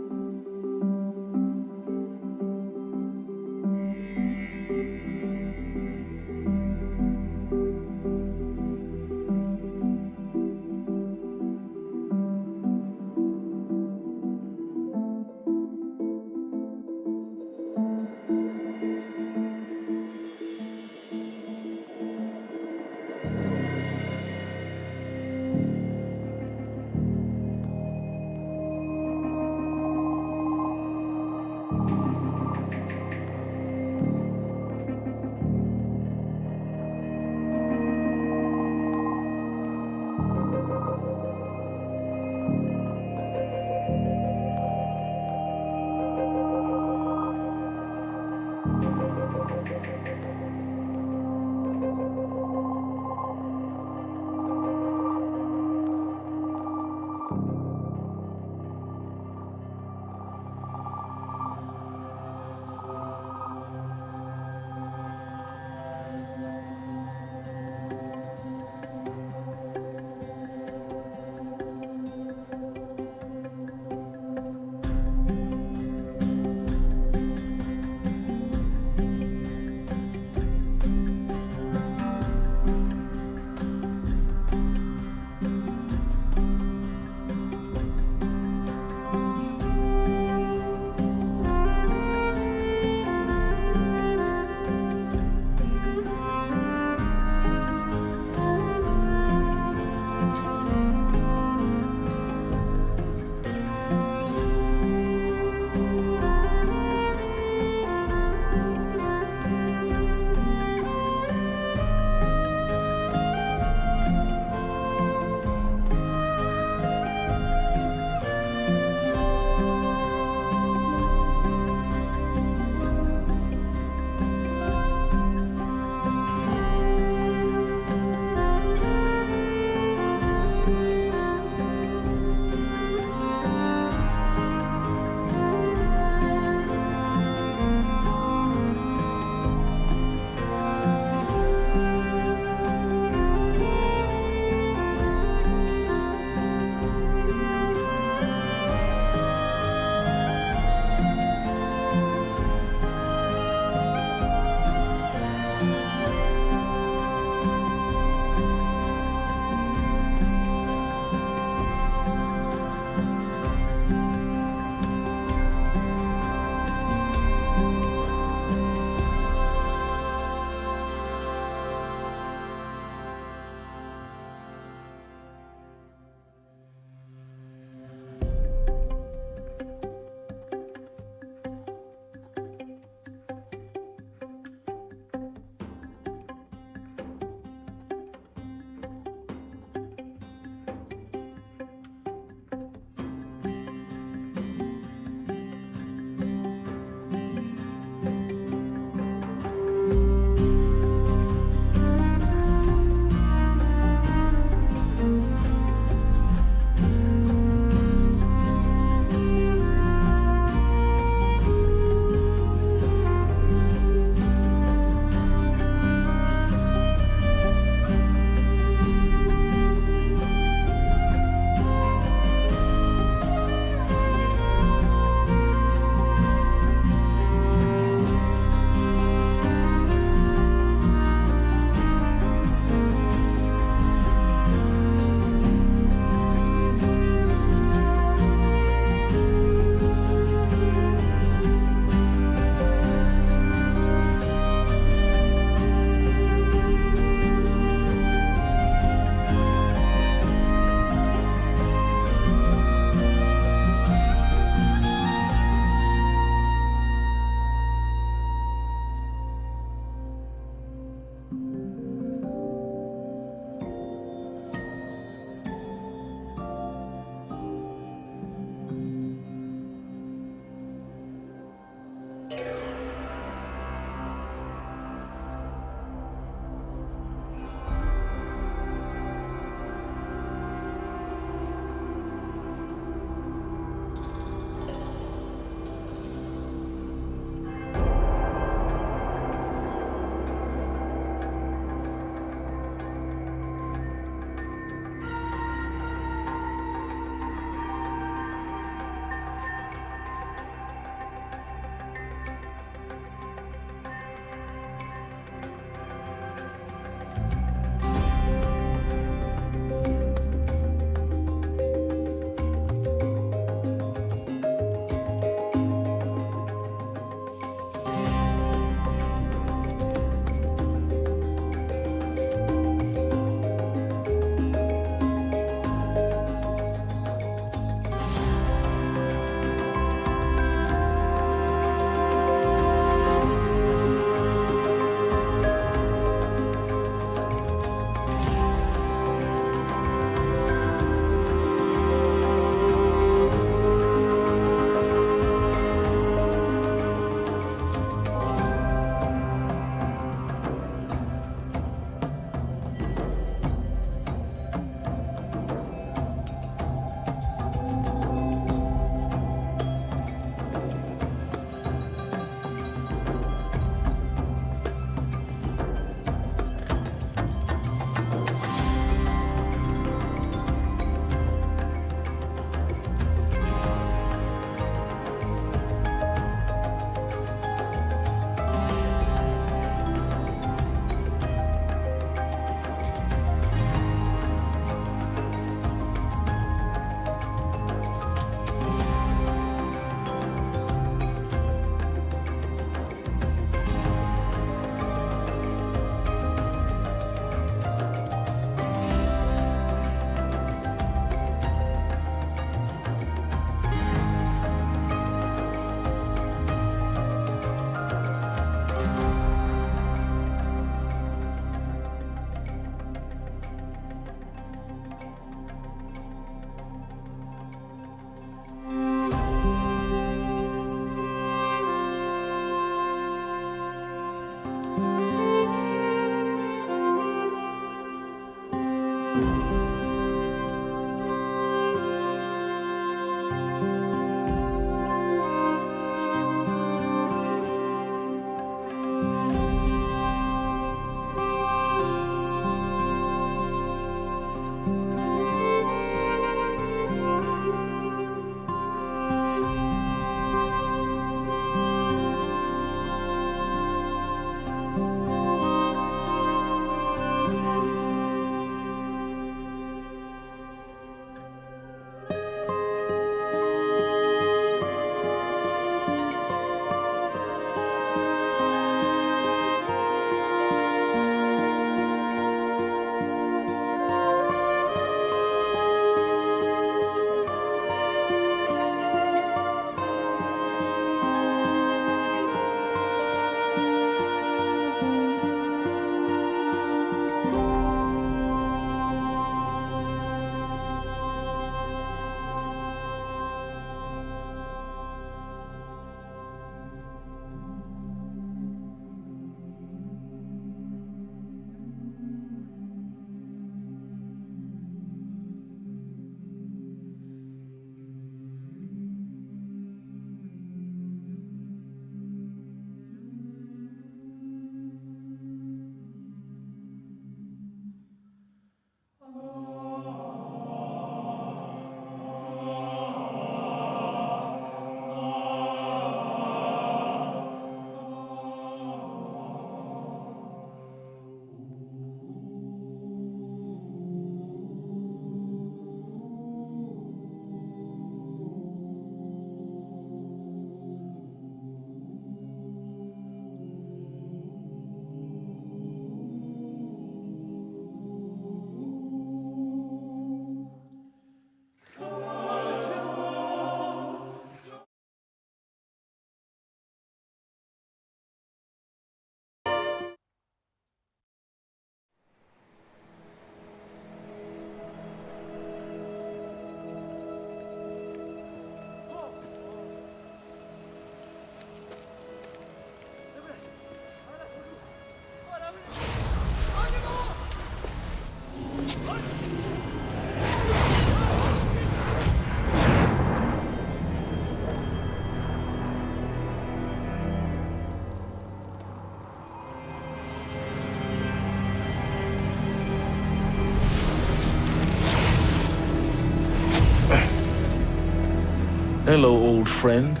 Hello, old friend.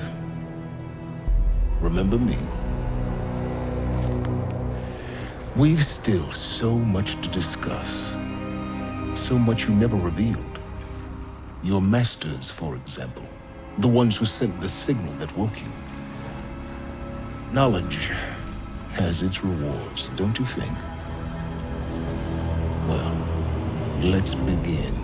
Remember me? We've still so much to discuss. So much you never revealed. Your masters, for example. The ones who sent the signal that woke you. Knowledge has its rewards, don't you think? Well, let's begin.